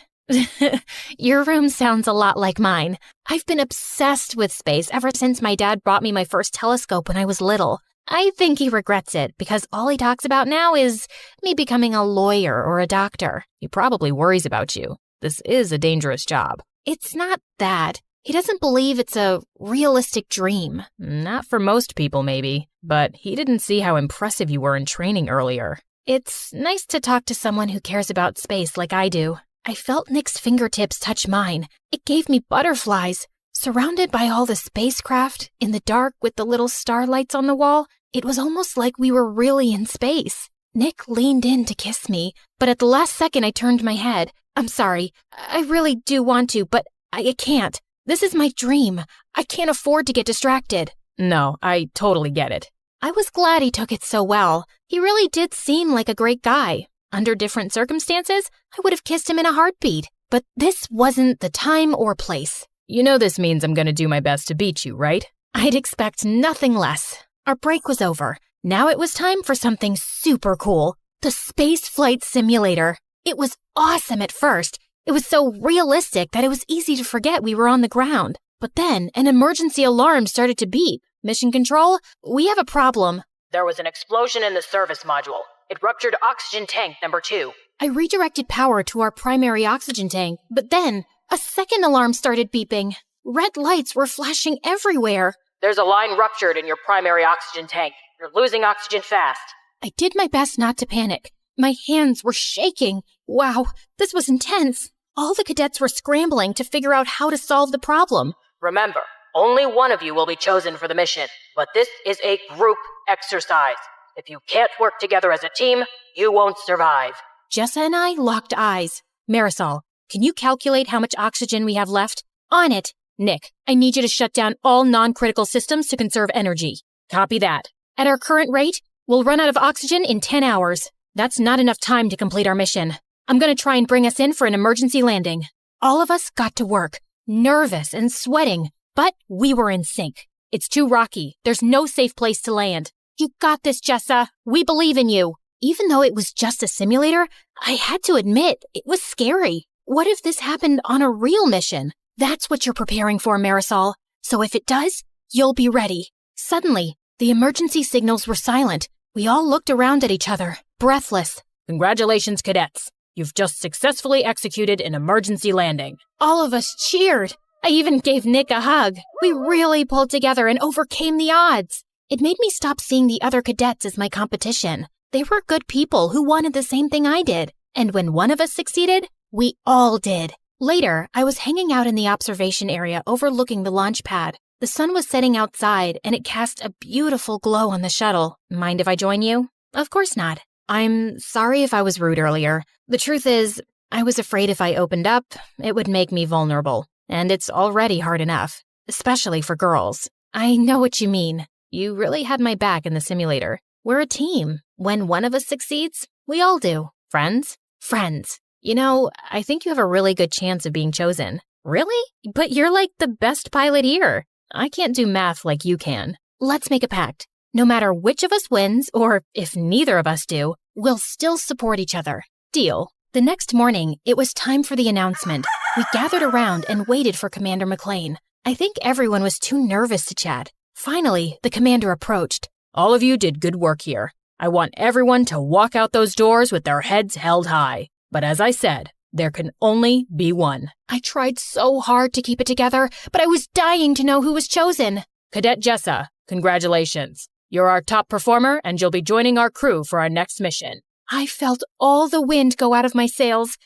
[SPEAKER 1] Your room sounds a lot like mine. I've been obsessed with space ever since my dad brought me my first telescope when I was little. I think he regrets it because all he talks about now is me becoming a lawyer or a doctor.
[SPEAKER 5] He probably worries about you. This is a dangerous job.
[SPEAKER 1] It's not that. He doesn't believe it's a realistic dream.
[SPEAKER 5] Not for most people, maybe. But he didn't see how impressive you were in training earlier.
[SPEAKER 1] It's nice to talk to someone who cares about space like I do. I felt Nick's fingertips touch mine. It gave me butterflies. Surrounded by all the spacecraft, in the dark with the little starlights on the wall, it was almost like we were really in space. Nick leaned in to kiss me, but at the last second I turned my head. I'm sorry. I really do want to, but I can't. This is my dream. I can't afford to get distracted.
[SPEAKER 5] No, I totally get it.
[SPEAKER 1] I was glad he took it so well. He really did seem like a great guy. Under different circumstances, I would have kissed him in a heartbeat. But this wasn't the time or place.
[SPEAKER 5] You know this means I'm going to do my best to beat you, right?
[SPEAKER 1] I'd expect nothing less. Our break was over. Now it was time for something super cool. The space flight simulator. It was awesome at first. It was so realistic that it was easy to forget we were on the ground. But then an emergency alarm started to beep. Mission Control, we have a problem.
[SPEAKER 5] There was an explosion in the service module. It ruptured oxygen tank number 2.
[SPEAKER 1] I redirected power to our primary oxygen tank, but then a second alarm started beeping. Red lights were flashing everywhere.
[SPEAKER 5] There's a line ruptured in your primary oxygen tank. You're losing oxygen fast.
[SPEAKER 2] I did my best not to panic. My hands were shaking. Wow, this was intense. All the cadets were scrambling to figure out how to solve the problem.
[SPEAKER 5] Remember, only one of you will be chosen for the mission, but this is a group exercise. If you can't work together as a team, you won't survive.
[SPEAKER 1] Jessa and I locked eyes. Marisol, can you calculate how much oxygen we have left? On it. Nick, I need you to shut down all non-critical systems to conserve energy. Copy that. At our current rate, we'll run out of oxygen in 10 hours. That's not enough time to complete our mission. I'm going to try and bring us in for an emergency landing. All of us got to work, nervous and sweating, but we were in sync. It's too rocky. There's no safe place to land. You got this, Jessa. We believe in you. Even though it was just a simulator, I had to admit it was scary. What if this happened on a real mission? That's what you're preparing for, Marisol. So if it does, you'll be ready. Suddenly, the emergency signals were silent. We all looked around at each other, breathless.
[SPEAKER 5] Congratulations, cadets. You've just successfully executed an emergency landing.
[SPEAKER 2] All of us cheered. I even gave Nick a hug. We really pulled together and overcame the odds.
[SPEAKER 1] It made me stop seeing the other cadets as my competition. They were good people who wanted the same thing I did. And when one of us succeeded, we all did. Later, I was hanging out in the observation area overlooking the launch pad. The sun was setting outside, and it cast a beautiful glow on the shuttle. Mind if I join you? Of course not. I'm sorry if I was rude earlier. The truth is, I was afraid if I opened up, it would make me vulnerable. And it's already hard enough, especially for girls. I know what you mean. You really had my back in the simulator. We're a team. When one of us succeeds, we all do. Friends? Friends. You know, I think you have a really good chance of being chosen. Really? But you're like the best pilot here. I can't do math like you can. Let's make a pact. No matter which of us wins, or if neither of us do, we'll still support each other. Deal. The next morning, it was time for the announcement. We gathered around and waited for Commander McLean. I think everyone was too nervous to chat. Finally, the commander approached.
[SPEAKER 5] All of you did good work here. I want everyone to walk out those doors with their heads held high. But as I said, there can only be one.
[SPEAKER 2] I tried so hard to keep it together, but I was dying to know who was chosen.
[SPEAKER 5] Cadet Jessa, congratulations. You're our top performer, and you'll be joining our crew for our next mission.
[SPEAKER 2] I felt all the wind go out of my sails.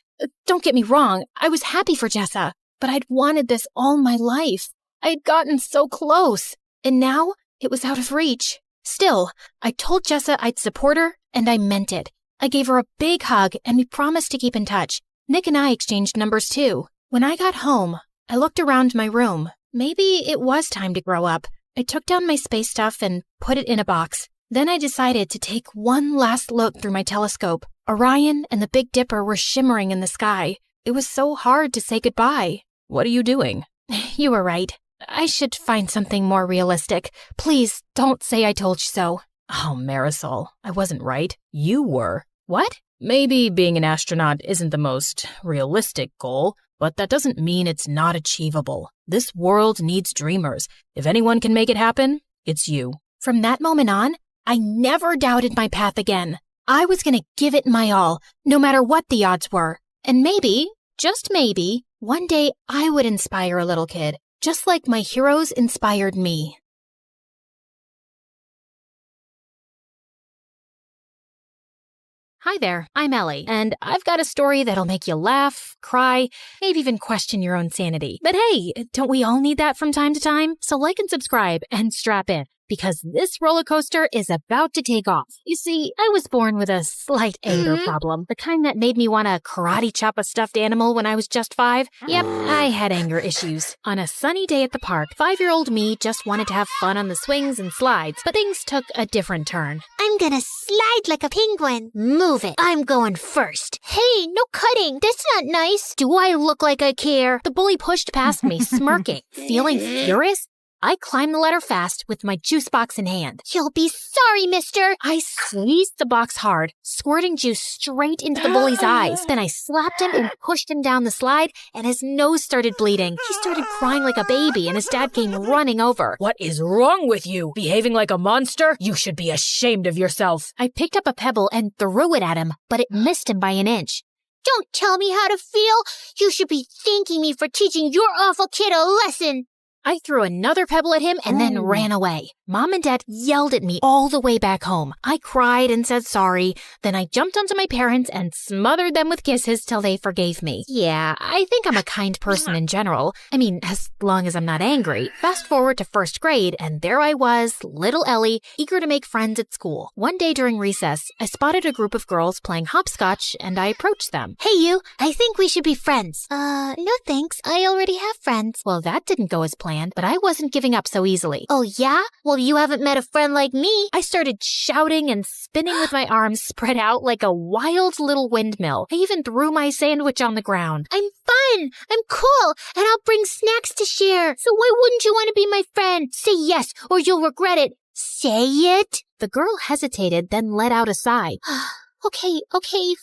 [SPEAKER 2] Don't get me wrong, I was happy for Jessa, but I'd wanted this all my life. I had gotten so close, and now it was out of reach. Still, I told Jessa I'd support her, and I meant it. I gave her a big hug, and we promised to keep in touch. Nick and I exchanged numbers too. When I got home, I looked around my room. Maybe it was time to grow up. I took down my space stuff and put it in a box. Then I decided to take one last look through my telescope. Orion and the Big Dipper were shimmering in the sky. It was so hard to say goodbye.
[SPEAKER 5] What are you doing?
[SPEAKER 2] You were right. I should find something more realistic. Please, don't say I told you so.
[SPEAKER 5] Oh, Marisol, I wasn't right. You were.
[SPEAKER 2] What?
[SPEAKER 5] Maybe being an astronaut isn't the most realistic goal, but that doesn't mean it's not achievable. This world needs dreamers. If anyone can make it happen, it's you.
[SPEAKER 2] From that moment on, I never doubted my path again. I was going to give it my all, no matter what the odds were. And maybe, just maybe, one day I would inspire a little kid, just like my heroes inspired me.
[SPEAKER 1] Hi there, I'm Ellie, and I've got a story that'll make you laugh, cry, maybe even question your own sanity. But hey, don't we all need that from time to time? So like and subscribe and strap in, because this roller coaster is about to take off. You see, I was born with a slight anger problem, the kind that made me want to karate chop a stuffed animal when I was just 5. Yep, I had anger issues. On a sunny day at the park, 5-year-old me just wanted to have fun on the swings and slides, but things took a different turn.
[SPEAKER 6] I'm gonna slide like a penguin. Move it. I'm going first. Hey, no cutting. That's not nice. Do I look like I care?
[SPEAKER 1] The bully pushed past me, smirking. Feeling furious, I climbed the ladder fast with my juice box in hand.
[SPEAKER 6] You'll be sorry, mister.
[SPEAKER 1] I squeezed the box hard, squirting juice straight into the bully's eyes. Then I slapped him and pushed him down the slide, and his nose started bleeding. He started crying like a baby, and his dad came running over.
[SPEAKER 5] What is wrong with you? Behaving like a monster? You should be ashamed of yourself.
[SPEAKER 1] I picked up a pebble and threw it at him, but it missed him by an inch.
[SPEAKER 6] Don't tell me how to feel. You should be thanking me for teaching your awful kid a lesson.
[SPEAKER 1] I threw another pebble at him and then ran away. Mom and Dad yelled at me all the way back home. I cried and said sorry. Then I jumped onto my parents and smothered them with kisses till they forgave me. Yeah, I think I'm a kind person in general. I mean, as long as I'm not angry. Fast forward to first grade, and there I was, little Ellie, eager to make friends at school. One day during recess, I spotted a group of girls playing hopscotch, and I approached them.
[SPEAKER 6] Hey you, I think we should be friends.
[SPEAKER 1] No thanks, I already have friends. Well, that didn't go as planned, but I wasn't giving up so easily.
[SPEAKER 6] Oh yeah? Well, you haven't met a friend like me.
[SPEAKER 1] I started shouting and spinning with my arms spread out like a wild little windmill. I even threw my sandwich on the ground.
[SPEAKER 6] I'm fun, I'm cool, and I'll bring snacks to share. So why wouldn't you want to be my friend? Say yes, or you'll regret it. Say it.
[SPEAKER 1] The girl hesitated, then let out a sigh.
[SPEAKER 6] Okay,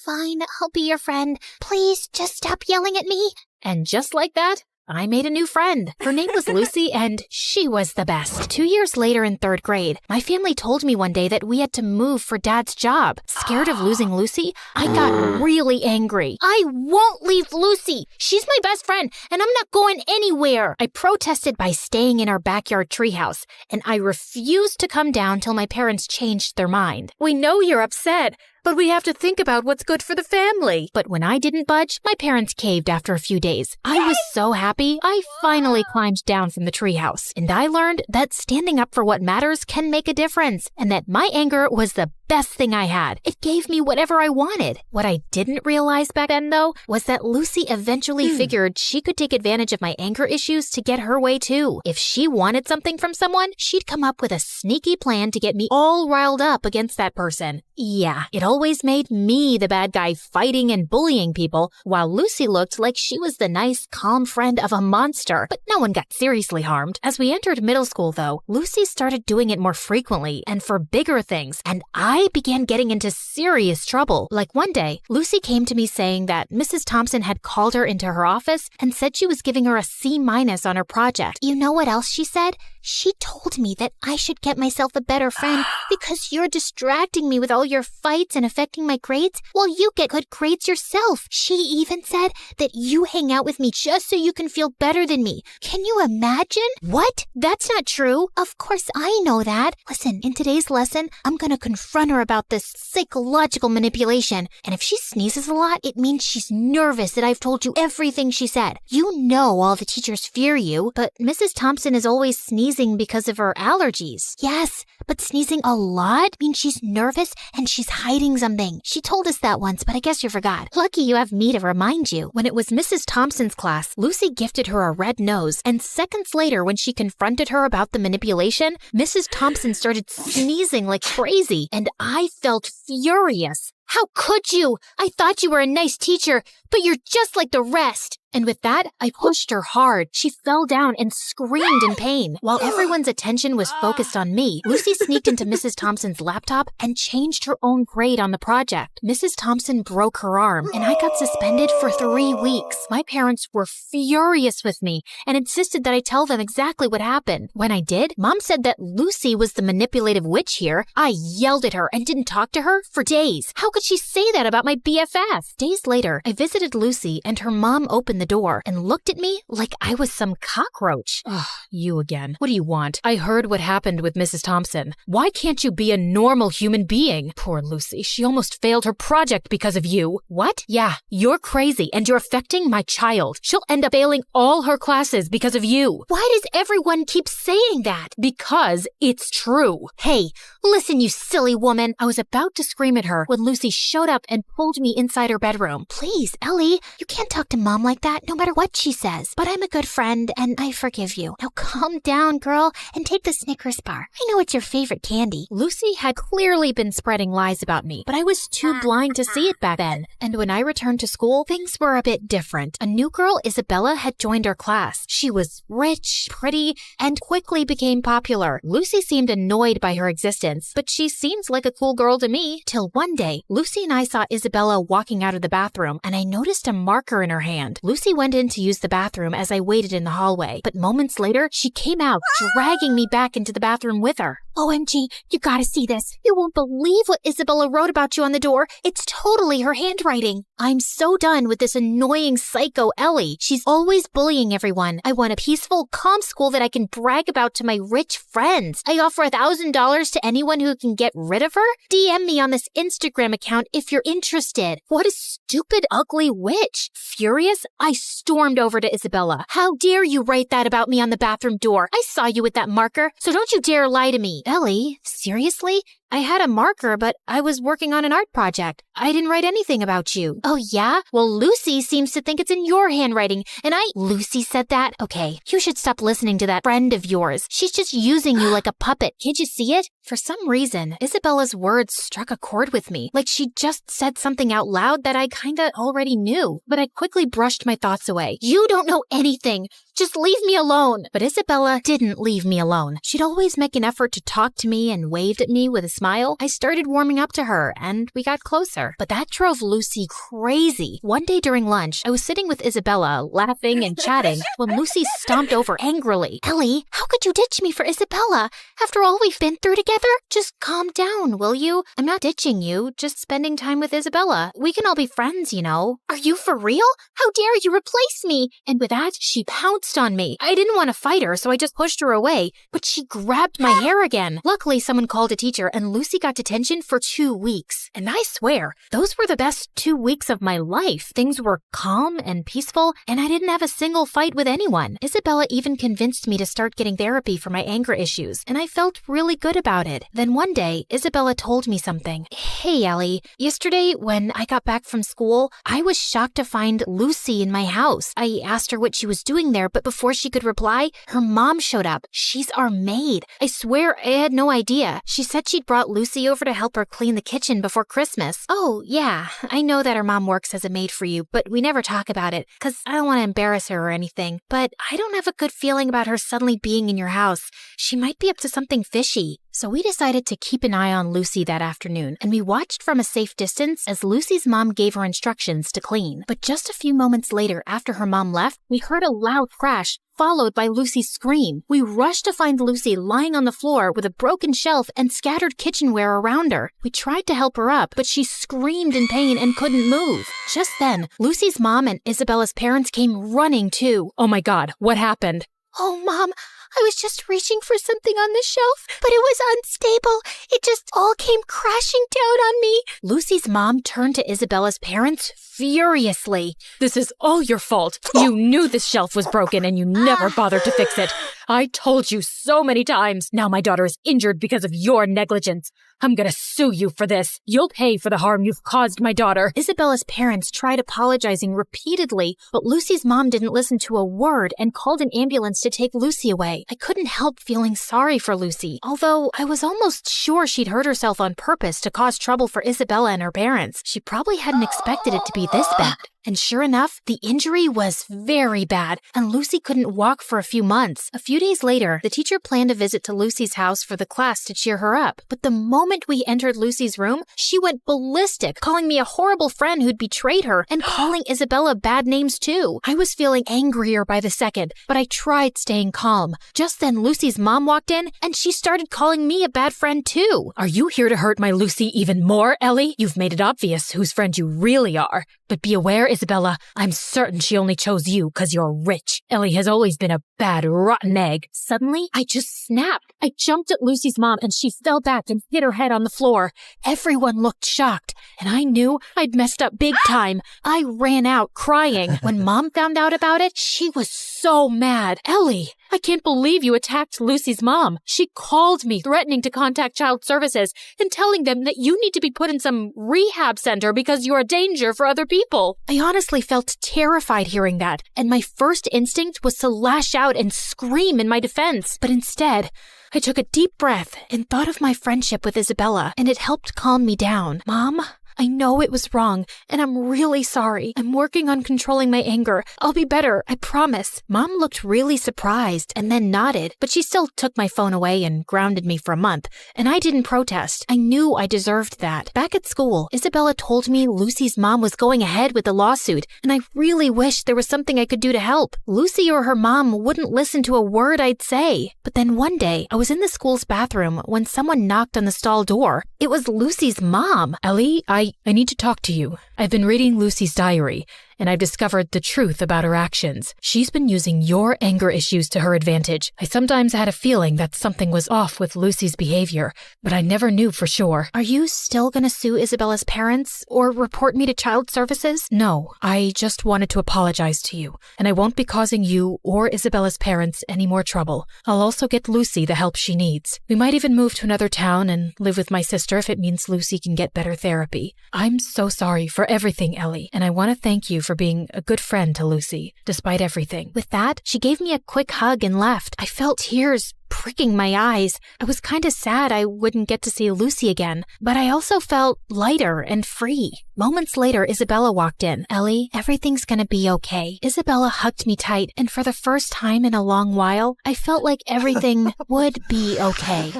[SPEAKER 6] fine, I'll be your friend. Please, just stop yelling at me.
[SPEAKER 1] And just like that, I made a new friend. Her name was Lucy, and she was the best. 2 years later in third grade, my family told me one day that we had to move for Dad's job. Scared of losing Lucy, I got really angry.
[SPEAKER 6] I won't leave Lucy. She's my best friend, and I'm not going anywhere.
[SPEAKER 1] I protested by staying in our backyard treehouse, and I refused to come down till my parents changed their mind. We know you're upset, but we have to think about what's good for the family. But when I didn't budge, my parents caved after a few days. I was so happy, I finally climbed down from the treehouse. And I learned that standing up for what matters can make a difference, and that my anger was the best thing I had. It gave me whatever I wanted. What I didn't realize back then, though, was that Lucy eventually figured she could take advantage of my anger issues to get her way, too. If she wanted something from someone, she'd come up with a sneaky plan to get me all riled up against that person. Yeah, it always made me the bad guy fighting and bullying people, while Lucy looked like she was the nice, calm friend of a monster. But no one got seriously harmed. As we entered middle school, though, Lucy started doing it more frequently and for bigger things, and I began getting into serious trouble. Like one day, Lucy came to me saying that Mrs. Thompson had called her into her office and said she was giving her a C- on her project.
[SPEAKER 6] You know what else she said? She told me that I should get myself a better friend because you're distracting me with all your fights and affecting my grades while you get good grades yourself. She even said that you hang out with me just so you can feel better than me. Can you imagine?
[SPEAKER 1] What? That's not true.
[SPEAKER 6] Of course I know that. Listen, in today's lesson, I'm gonna confront her about this psychological manipulation. And if she sneezes a lot, it means she's nervous that I've told you everything she said. You know all the teachers fear you,
[SPEAKER 1] but Mrs. Thompson is always sneezing because of her allergies.
[SPEAKER 6] Yes, but sneezing a lot means she's nervous and she's hiding something. She told us that once, but I guess you forgot.
[SPEAKER 1] Lucky you have me to remind you. When it was Mrs. Thompson's class, Lucy gifted her a red nose, and seconds later, when she confronted her about the manipulation, Mrs. Thompson started sneezing like crazy, and I felt furious.
[SPEAKER 6] How could you? I thought you were a nice teacher, but you're just like the rest.
[SPEAKER 1] And with that, I pushed her hard. She fell down and screamed in pain. While everyone's attention was focused on me, Lucy sneaked into Mrs. Thompson's laptop and changed her own grade on the project. Mrs. Thompson broke her arm, and I got suspended for 3 weeks. My parents were furious with me and insisted that I tell them exactly what happened. When I did, Mom said that Lucy was the manipulative witch here. I yelled at her and didn't talk to her for days. How could she say that about my BFF? Days later, I visited Lucy, and her mom opened the door and looked at me like I was some cockroach. Ugh, you again. What do you want? I heard what happened with Mrs. Thompson. Why can't you be a normal human being? Poor Lucy, she almost failed her project because of you. What? Yeah, you're crazy and you're affecting my child. She'll end up failing all her classes because of you.
[SPEAKER 6] Why does everyone keep saying that?
[SPEAKER 1] Because it's true.
[SPEAKER 6] Hey, listen, you silly woman.
[SPEAKER 1] I was about to scream at her when Lucy showed up and pulled me inside her bedroom.
[SPEAKER 6] Please, Ellie, you can't talk to Mom like that no matter what she says. But I'm a good friend and I forgive you. Now calm down, girl, and take the Snickers bar. I know it's your favorite candy.
[SPEAKER 1] Lucy had clearly been spreading lies about me, but I was too blind to see it back then. And when I returned to school, things were a bit different. A new girl, Isabella, had joined our class. She was rich, pretty, and quickly became popular. Lucy seemed annoyed by her existence, but she seems like a cool girl to me. Till one day, Lucy and I saw Isabella walking out of the bathroom, and I noticed a marker in her hand. Lucy went in to use the bathroom as I waited in the hallway, but moments later, she came out, dragging me back into the bathroom with her.
[SPEAKER 2] OMG, you gotta see this. You won't believe what Isabella wrote about you on the door. It's totally her handwriting. I'm so done with this annoying psycho Ellie. She's always bullying everyone. I want a peaceful, calm school that I can brag about to my rich friends. I offer $1,000 to anyone who can get rid of her. DM me on this Instagram account if you're interested. What a stupid, ugly witch. Furious, I stormed over to Isabella. How dare you write that about me on the bathroom door? I saw you with that marker, so don't you dare lie to me. Ellie, seriously? I had a marker, but I was working on an art project. I didn't write anything about you. Oh, yeah? Well, Lucy seems to think it's in your handwriting, and Lucy said that? Okay, you should stop listening to that friend of yours. She's just using you like a puppet. Can't you see it? For some reason, Isabella's words struck a chord with me, like she just said something out loud that I kinda already knew. But I quickly brushed my thoughts away. You don't know anything. Just leave me alone. But Isabella didn't leave me alone. She'd always make an effort to talk to me and waved at me with a smile. I started warming up to her, and we got closer. But that drove Lucy crazy. One day during lunch, I was sitting with Isabella, laughing and chatting, when Lucy stomped over angrily. Ellie, how could you ditch me for Isabella? After all we've been through together? Just calm down, will you? I'm not ditching you, just spending time with Isabella. We can all be friends, you know. Are you for real? How dare you replace me? And with that, she pounced on me. I didn't want to fight her, so I just pushed her away, but she grabbed my hair again. Luckily, someone called a teacher, and Lucy got detention for 2 weeks. And I swear, those were the best 2 weeks of my life. Things were calm and peaceful, and I didn't have a single fight with anyone. Isabella even convinced me to start getting therapy for my anger issues, and I felt really good about it. Then one day, Isabella told me something. Hey, Ellie, yesterday when I got back from school, I was shocked to find Lucy in my house. I asked her what she was doing there, but before she could reply, her mom showed up. She's our maid. I swear I had no idea. She said she'd brought Lucy over to help her clean the kitchen before Christmas. Oh, yeah, I know that her mom works as a maid for you, but we never talk about it, because I don't want to embarrass her or anything. But I don't have a good feeling about her suddenly being in your house. She might be up to something fishy. So we decided to keep an eye on Lucy that afternoon, and we watched from a safe distance as Lucy's mom gave her instructions to clean. But just a few moments later, after her mom left, we heard a loud crash, followed by Lucy's scream. We rushed to find Lucy lying on the floor with a broken shelf and scattered kitchenware around her. We tried to help her up, but she screamed in pain and couldn't move. Just then, Lucy's mom and Isabella's parents came running too.
[SPEAKER 3] Oh my God, what happened?
[SPEAKER 2] Oh, Mom, I was just reaching for something on the shelf, but it was unstable. It just all came crashing down on me. Lucy's mom turned to Isabella's parents furiously.
[SPEAKER 3] This is all your fault. You knew this shelf was broken and you never bothered to fix it. I told you so many times. Now my daughter is injured because of your negligence. I'm gonna sue you for this. You'll pay for the harm you've caused my daughter.
[SPEAKER 2] Isabella's parents tried apologizing repeatedly, but Lucy's mom didn't listen to a word and called an ambulance to take Lucy away. I couldn't help feeling sorry for Lucy, although I was almost sure she'd hurt herself on purpose to cause trouble for Isabella and her parents. She probably hadn't expected it to be this bad. And sure enough, the injury was very bad, and Lucy couldn't walk for a few months. A few days later, the teacher planned a visit to Lucy's house for the class to cheer her up. But the moment we entered Lucy's room, she went ballistic, calling me a horrible friend who'd betrayed her, and calling Isabella bad names too. I was feeling angrier by the second, but I tried staying calm. Just then, Lucy's mom walked in, and she started calling me a bad friend too.
[SPEAKER 3] Are you here to hurt my Lucy even more, Ellie? You've made it obvious whose friend you really are. But be aware, Isabella, I'm certain she only chose you because you're rich. Ellie has always been a bad, rotten egg.
[SPEAKER 2] Suddenly, I just snapped. I jumped at Lucy's mom and she fell back and hit her head on the floor. Everyone looked shocked, and I knew I'd messed up big time. I ran out crying. When Mom found out about it, she was so mad.
[SPEAKER 3] Ellie, I can't believe you attacked Lucy's mom. She called me, threatening to contact Child Services and telling them that you need to be put in some rehab center because you're a danger for other people.
[SPEAKER 2] I honestly felt terrified hearing that, and my first instinct was to lash out and scream in my defense. But instead, I took a deep breath and thought of my friendship with Isabella, and it helped calm me down. Mom, I know it was wrong, and I'm really sorry. I'm working on controlling my anger. I'll be better, I promise. Mom looked really surprised and then nodded, but she still took my phone away and grounded me for a month, and I didn't protest. I knew I deserved that. Back at school, Isabella told me Lucy's mom was going ahead with the lawsuit, and I really wished there was something I could do to help. Lucy or her mom wouldn't listen to a word I'd say. But then one day, I was in the school's bathroom when someone knocked on the stall door. It was Lucy's mom.
[SPEAKER 7] Ellie, I need to talk to you. I've been reading Lucy's diary, and I've discovered the truth about her actions. She's been using your anger issues to her advantage. I sometimes had a feeling that something was off with Lucy's behavior, but I never knew for sure.
[SPEAKER 2] Are you still gonna sue Isabella's parents or report me to child services?
[SPEAKER 7] No, I just wanted to apologize to you, and I won't be causing you or Isabella's parents any more trouble. I'll also get Lucy the help she needs. We might even move to another town and live with my sister if it means Lucy can get better therapy. I'm so sorry for everything, Ellie, and I want to thank you for being a good friend to Lucy, despite everything.
[SPEAKER 2] With that, she gave me a quick hug and left. I felt tears pricking my eyes. I was kind of sad I wouldn't get to see Lucy again, but I also felt lighter and free. Moments later, Isabella walked in. Ellie, everything's gonna be okay. Isabella hugged me tight, and for the first time in a long while, I felt like everything would be okay.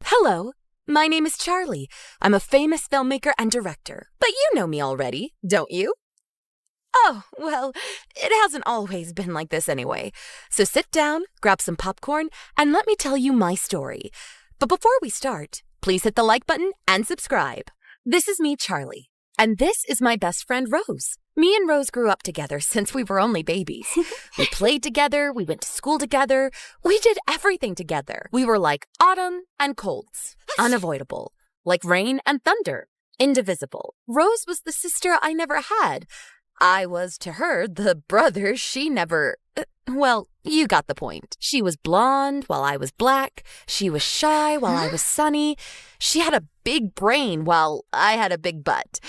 [SPEAKER 11] Hello, my name is Charlie. I'm a famous filmmaker and director, but you know me already, don't you? Oh, well, it hasn't always been like this anyway. So sit down, grab some popcorn, and let me tell you my story. But before we start, please hit the like button and subscribe. This is me, Charlie, and this is my best friend, Rose. Me and Rose grew up together since we were only babies. We played together, we went to school together, we did everything together. We were like autumn and colds, unavoidable, like rain and thunder, indivisible. Rose was the sister I never had. I was to her the brother she never... well, you got the point. She was blonde while I was black. She was shy while I was sunny. She had a big brain while I had a big butt.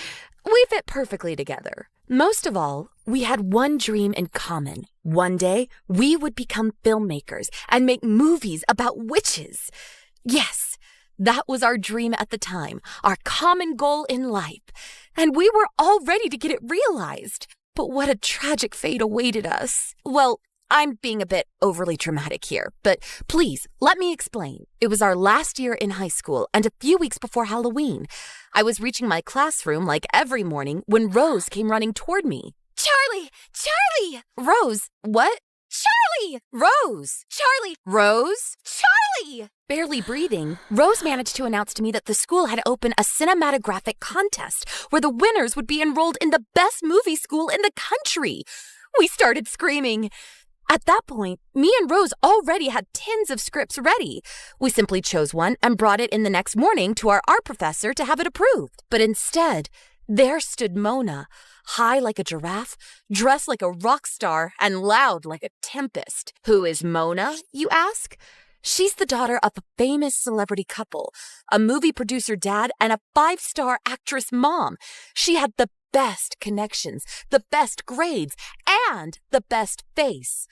[SPEAKER 11] We fit perfectly together. Most of all, we had one dream in common. One day, we would become filmmakers and make movies about witches. Yes, that was our dream at the time, our common goal in life. And we were all ready to get it realized. But what a tragic fate awaited us. Well, I'm being a bit overly dramatic here, but please, let me explain. It was our last year in high school and a few weeks before Halloween. I was reaching my classroom like every morning when Rose came running toward me. Charlie! Charlie! Rose, what? Charlie! Rose! Charlie! Rose! Charlie! Barely breathing, Rose managed to announce to me that the school had opened a cinematographic contest where the winners would be enrolled in the best movie school in the country. We started screaming. At that point, me and Rose already had tins of scripts ready. We simply chose one and brought it in the next morning to our art professor to have it approved. But instead, there stood Mona, high like a giraffe, dressed like a rock star, and loud like a tempest. Who is Mona, you ask? She's the daughter of a famous celebrity couple, a movie producer dad, and a 5-star actress mom. She had the best connections, the best grades, and the best face.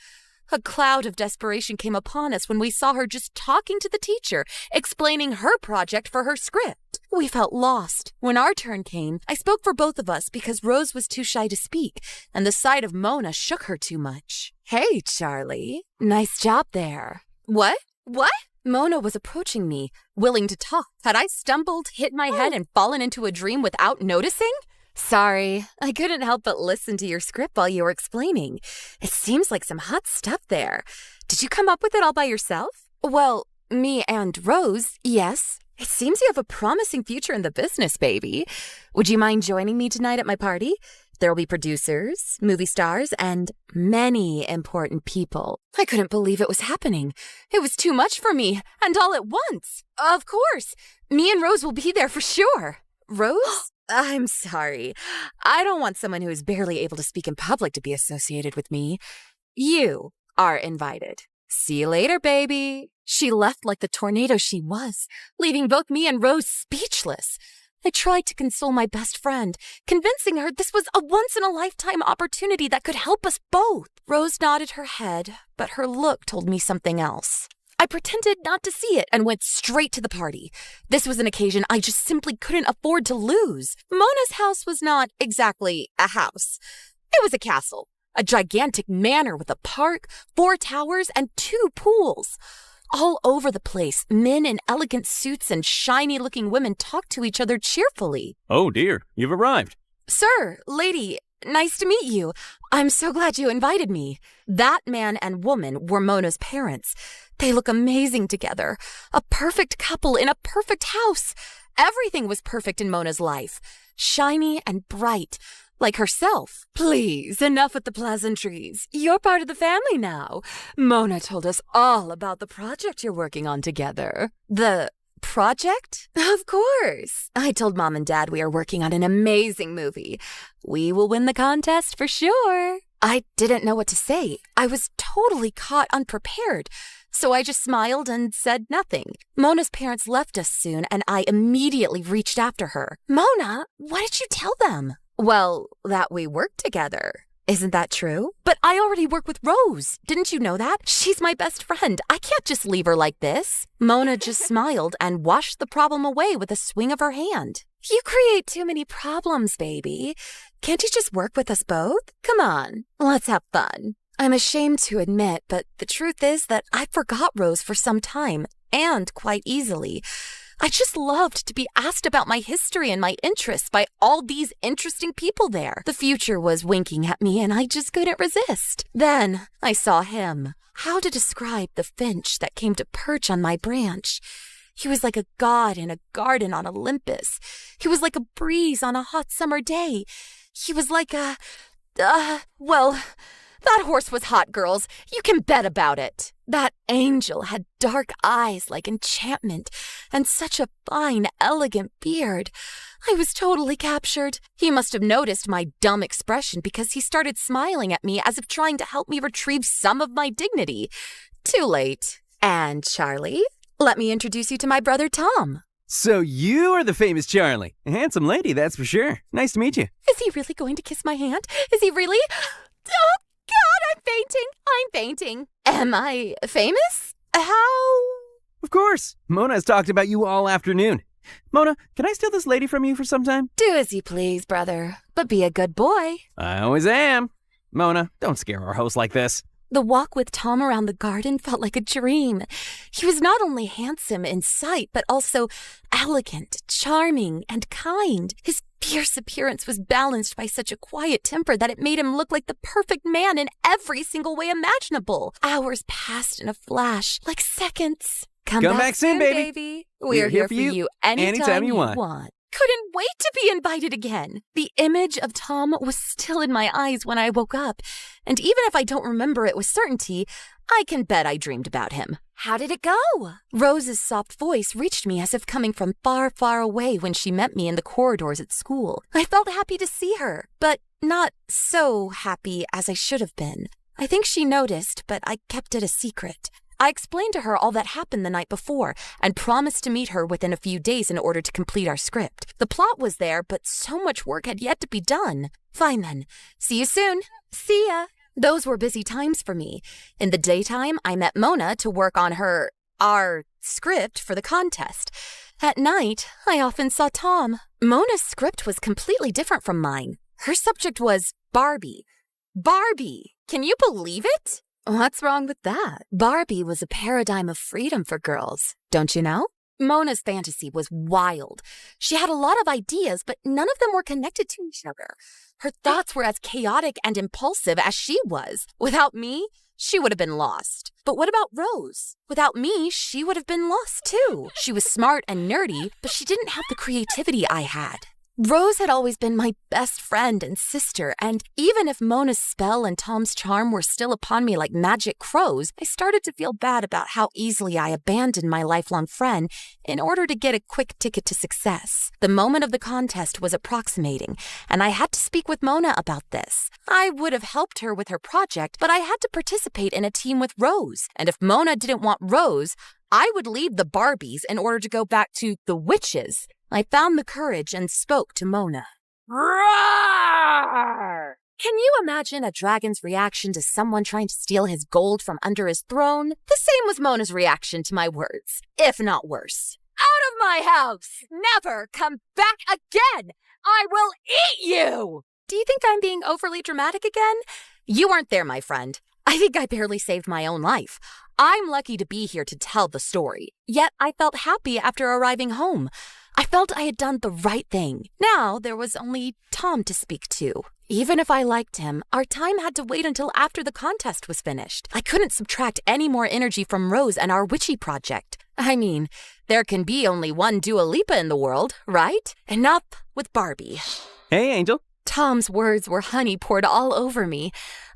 [SPEAKER 11] A cloud of desperation came upon us when we saw her just talking to the teacher, explaining her project for her script. We felt lost. When our turn came, I spoke for both of us because Rose was too shy to speak, and the sight of Mona shook her too much. Hey, Charlie. Nice job there. What? What? Mona was approaching me, willing to talk. Had I stumbled, hit my head, and fallen into a dream without noticing? Sorry, I couldn't help but listen to your script while you were explaining. It seems like some hot stuff there. Did you come up with it all by yourself? Well, me and Rose, yes. It seems you have a promising future in the business, baby. Would you mind joining me tonight at my party? There will be producers, movie stars, and many important people. I couldn't believe it was happening. It was too much for me, and all at once. Of course, me and Rose will be there for sure. Rose? I'm sorry. I don't want someone who is barely able to speak in public to be associated with me. You are invited. See you later, baby. She left like the tornado she was, leaving both me and Rose speechless. I tried to console my best friend, convincing her this was a once-in-a-lifetime opportunity that could help us both. Rose nodded her head, but her look told me something else. I pretended not to see it and went straight to the party. This was an occasion I just simply couldn't afford to lose. Mona's house was not exactly a house. It was a castle, a gigantic manor with a park, 4 towers, and 2 pools. All over the place, men in elegant suits and shiny-looking women talked to each other cheerfully.
[SPEAKER 9] Oh dear, you've arrived.
[SPEAKER 11] Sir, lady, nice to meet you. I'm so glad you invited me. That man and woman were Mona's parents. They look amazing together. A perfect couple in a perfect house. Everything was perfect in Mona's life. Shiny and bright, like herself. Please, enough with the pleasantries. You're part of the family now. Mona told us all about the project you're working on together. The project? Of course. I told Mom and Dad we are working on an amazing movie. We will win the contest for sure. I didn't know what to say. I was totally caught unprepared. So I just smiled and said nothing. Mona's parents left us soon, and I immediately reached after her. Mona, what did you tell them? Well, that we work together. Isn't that true? But I already work with Rose. Didn't you know that? She's my best friend. I can't just leave her like this. Mona just smiled and washed the problem away with a swing of her hand. You create too many problems, baby. Can't you just work with us both? Come on, let's have fun. I'm ashamed to admit, but the truth is that I forgot Rose for some time, and quite easily. I just loved to be asked about my history and my interests by all these interesting people there. The future was winking at me, and I just couldn't resist. Then I saw him. How to describe the finch that came to perch on my branch? He was like a god in a garden on Olympus. He was like a breeze on a hot summer day. He was like a... well... That horse was hot, girls. You can bet about it. That angel had dark eyes like enchantment and such a fine, elegant beard. I was totally captured. He must have noticed my dumb expression because he started smiling at me as if trying to help me retrieve some of my dignity. Too late. And Charlie, let me introduce you to my brother Tom.
[SPEAKER 4] So you are the famous Charlie. A handsome lady, that's for sure. Nice to meet you.
[SPEAKER 11] Is he really going to kiss my hand? Is he really? Oh, God, I'm fainting. Am I famous? How?
[SPEAKER 4] Of course. Mona has talked about you all afternoon. Mona, can I steal this lady from you for some time?
[SPEAKER 11] Do as you please, brother. But be a good boy.
[SPEAKER 4] I always am. Mona, don't scare our host like this.
[SPEAKER 11] The walk with Tom around the garden felt like a dream. He was not only handsome in sight, but also elegant, charming, and kind. His fierce appearance was balanced by such a quiet temper that it made him look like the perfect man in every single way imaginable. Hours passed in a flash, like seconds. Come back soon, baby. We're here for you anytime you want. Couldn't wait to be invited again. The image of Tom was still in my eyes when I woke up, and even if I don't remember it with certainty, I can bet I dreamed about him. How did it go? Rose's soft voice reached me as if coming from far, far away when she met me in the corridors at school. I felt happy to see her, but not so happy as I should have been. I think she noticed, but I kept it a secret. I explained to her all that happened the night before and promised to meet her within a few days in order to complete our script. The plot was there, but so much work had yet to be done. Fine then. See you soon. See ya. Those were busy times for me. In the daytime, I met Mona to work on our script for the contest. At night, I often saw Tom. Mona's script was completely different from mine. Her subject was Barbie. Barbie! Can you believe it? What's wrong with that? Barbie was a paradigm of freedom for girls, don't you know? Mona's fantasy was wild. She had a lot of ideas, but none of them were connected to each other. Her thoughts were as chaotic and impulsive as she was. Without me, she would have been lost. But what about Rose? Without me, she would have been lost too. She was smart and nerdy, but she didn't have the creativity I had. Rose had always been my best friend and sister, and even if Mona's spell and Tom's charm were still upon me like magic crows, I started to feel bad about how easily I abandoned my lifelong friend in order to get a quick ticket to success. The moment of the contest was approximating, and I had to speak with Mona about this. I would have helped her with her project, but I had to participate in a team with Rose, and if Mona didn't want Rose, I would leave the Barbies in order to go back to the witches. I found the courage and spoke to Mona.
[SPEAKER 12] Roar!
[SPEAKER 11] Can you imagine a dragon's reaction to someone trying to steal his gold from under his throne? The same was Mona's reaction to my words, if not worse. Out of my house! Never come back again! I will eat you! Do you think I'm being overly dramatic again? You weren't there, my friend. I think I barely saved my own life. I'm lucky to be here to tell the story. Yet I felt happy after arriving home. I felt I had done the right thing. Now there was only Tom to speak to. Even if I liked him, our time had to wait until after the contest was finished. I couldn't subtract any more energy from Rose and our witchy project. I mean, there can be only one Dua Lipa in the world, right? Enough with Barbie.
[SPEAKER 4] Hey, Angel.
[SPEAKER 11] Tom's words were honey poured all over me.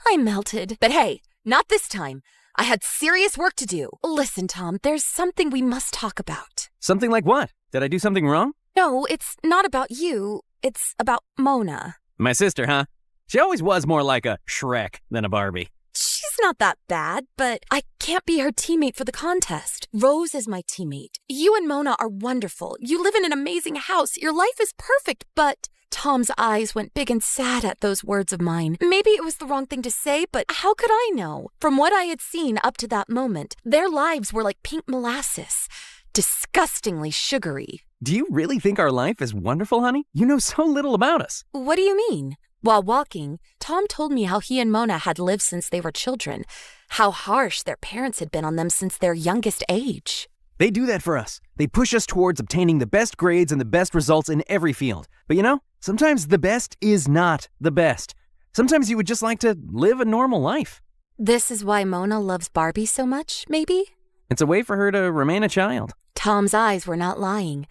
[SPEAKER 11] I melted. But hey, not this time. I had serious work to do. Listen, Tom, there's something we must talk about.
[SPEAKER 4] Something like what? Did I do something wrong?
[SPEAKER 11] No, it's not about you. It's about Mona.
[SPEAKER 4] My sister, huh? She always was more like a Shrek than a Barbie.
[SPEAKER 11] She's not that bad, but I can't be her teammate for the contest. Rose is my teammate. You and Mona are wonderful. You live in an amazing house. Your life is perfect, but... Tom's eyes went big and sad at those words of mine. Maybe it was the wrong thing to say, but how could I know? From what I had seen up to that moment, their lives were like pink molasses. Disgustingly sugary.
[SPEAKER 4] Do you really think our life is wonderful, honey? You know so little about us.
[SPEAKER 11] What do you mean? While walking, Tom told me how he and Mona had lived since they were children, how harsh their parents had been on them since their youngest age.
[SPEAKER 4] They do that for us. They push us towards obtaining the best grades and the best results in every field. But you know, sometimes the best is not the best. Sometimes you would just like to live a normal life.
[SPEAKER 11] This is why Mona loves Barbie so much, maybe?
[SPEAKER 4] It's a way for her to remain a child.
[SPEAKER 11] Tom's eyes were not lying.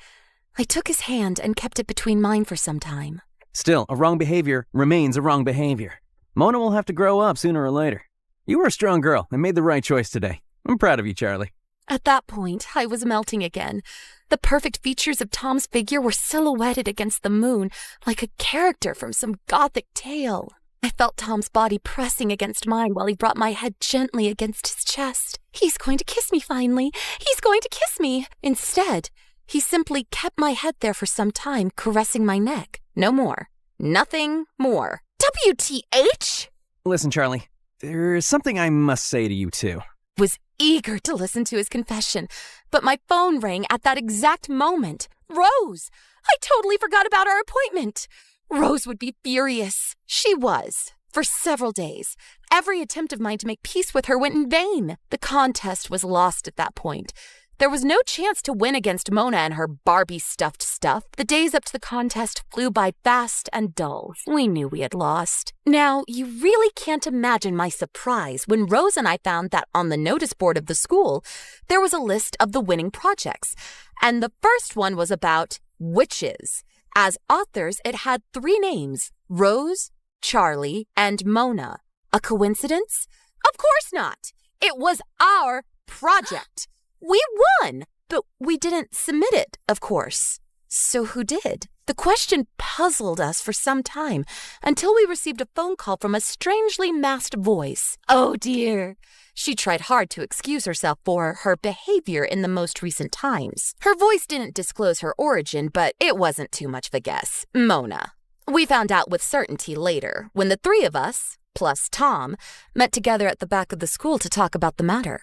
[SPEAKER 11] I took his hand and kept it between mine for some time.
[SPEAKER 4] Still, a wrong behavior remains a wrong behavior. Mona will have to grow up sooner or later. You were a strong girl and made the right choice today. I'm proud of you, Charlie.
[SPEAKER 11] At that point, I was melting again. The perfect features of Tom's figure were silhouetted against the moon, like a character from some gothic tale. I felt Tom's body pressing against mine while he brought my head gently against his chest. He's going to kiss me finally. He's going to kiss me. Instead, he simply kept my head there for some time, caressing my neck. No more. Nothing more. WTH?
[SPEAKER 4] Listen, Charlie, there's something I must say to you, too.
[SPEAKER 11] Was eager to listen to his confession, but my phone rang at that exact moment. Rose! I totally forgot about our appointment. Rose would be furious. She was. For several days. Every attempt of mine to make peace with her went in vain. The contest was lost at that point. There was no chance to win against Mona and her Barbie-stuffed stuff. The days up to the contest flew by fast and dull. We knew we had lost. Now, you really can't imagine my surprise when Rose and I found that on the notice board of the school, there was a list of the winning projects. And the first one was about witches. As authors, it had 3 names, Rose, Charlie, and Mona. A coincidence? Of course not. It was our project. We won, but we didn't submit it, of course. So who did? The question puzzled us for some time until we received a phone call from a strangely masked voice. Oh dear. She tried hard to excuse herself for her behavior in the most recent times. Her voice didn't disclose her origin, but it wasn't too much of a guess. Mona. We found out with certainty later, when the 3 of us, plus Tom, met together at the back of the school to talk about the matter.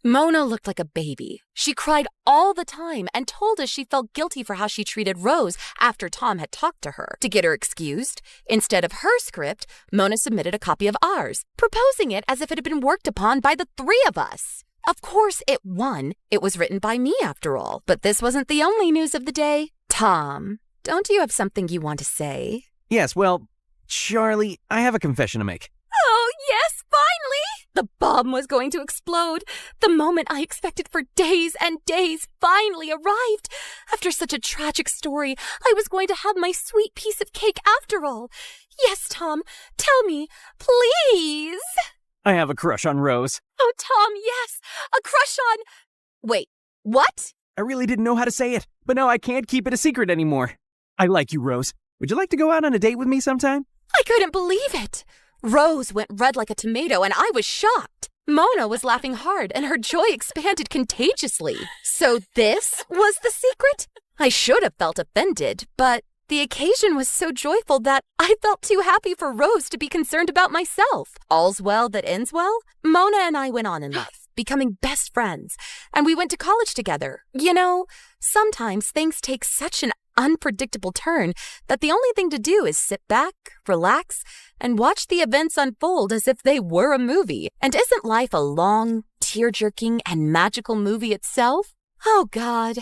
[SPEAKER 11] Mona looked like a baby. She cried all the time and told us she felt guilty for how she treated Rose after Tom had talked to her. To get her excused, instead of her script, Mona submitted a copy of ours, proposing it as if it had been worked upon by the 3 of us. Of course it won. It was written by me after all. But this wasn't the only news of the day. Tom, don't you have something you want to say?
[SPEAKER 4] Yes, well, Charlie, I have a confession to make.
[SPEAKER 11] Oh, yes, finally! The bomb was going to explode. The moment I expected for days and days finally arrived. After such a tragic story, I was going to have my sweet piece of cake after all. Yes, Tom, tell me, please.
[SPEAKER 4] I have a crush on Rose.
[SPEAKER 11] Oh, Tom, yes, a crush on... Wait, what?
[SPEAKER 4] I really didn't know how to say it, but now I can't keep it a secret anymore. I like you, Rose. Would you like to go out on a date with me sometime?
[SPEAKER 11] I couldn't believe it. Rose went red like a tomato, and I was shocked. Mona was laughing hard, and her joy expanded contagiously. So this was the secret? I should have felt offended, but The occasion was so joyful that I felt too happy for Rose to be concerned about myself. All's well that ends well. Mona and I went on in life, becoming best friends, and we went to college together. You know, sometimes things take such an unpredictable turn that the only thing to do is sit back, relax, and watch the events unfold as if they were a movie. And isn't life a long, tear-jerking, and magical movie itself? Oh, God,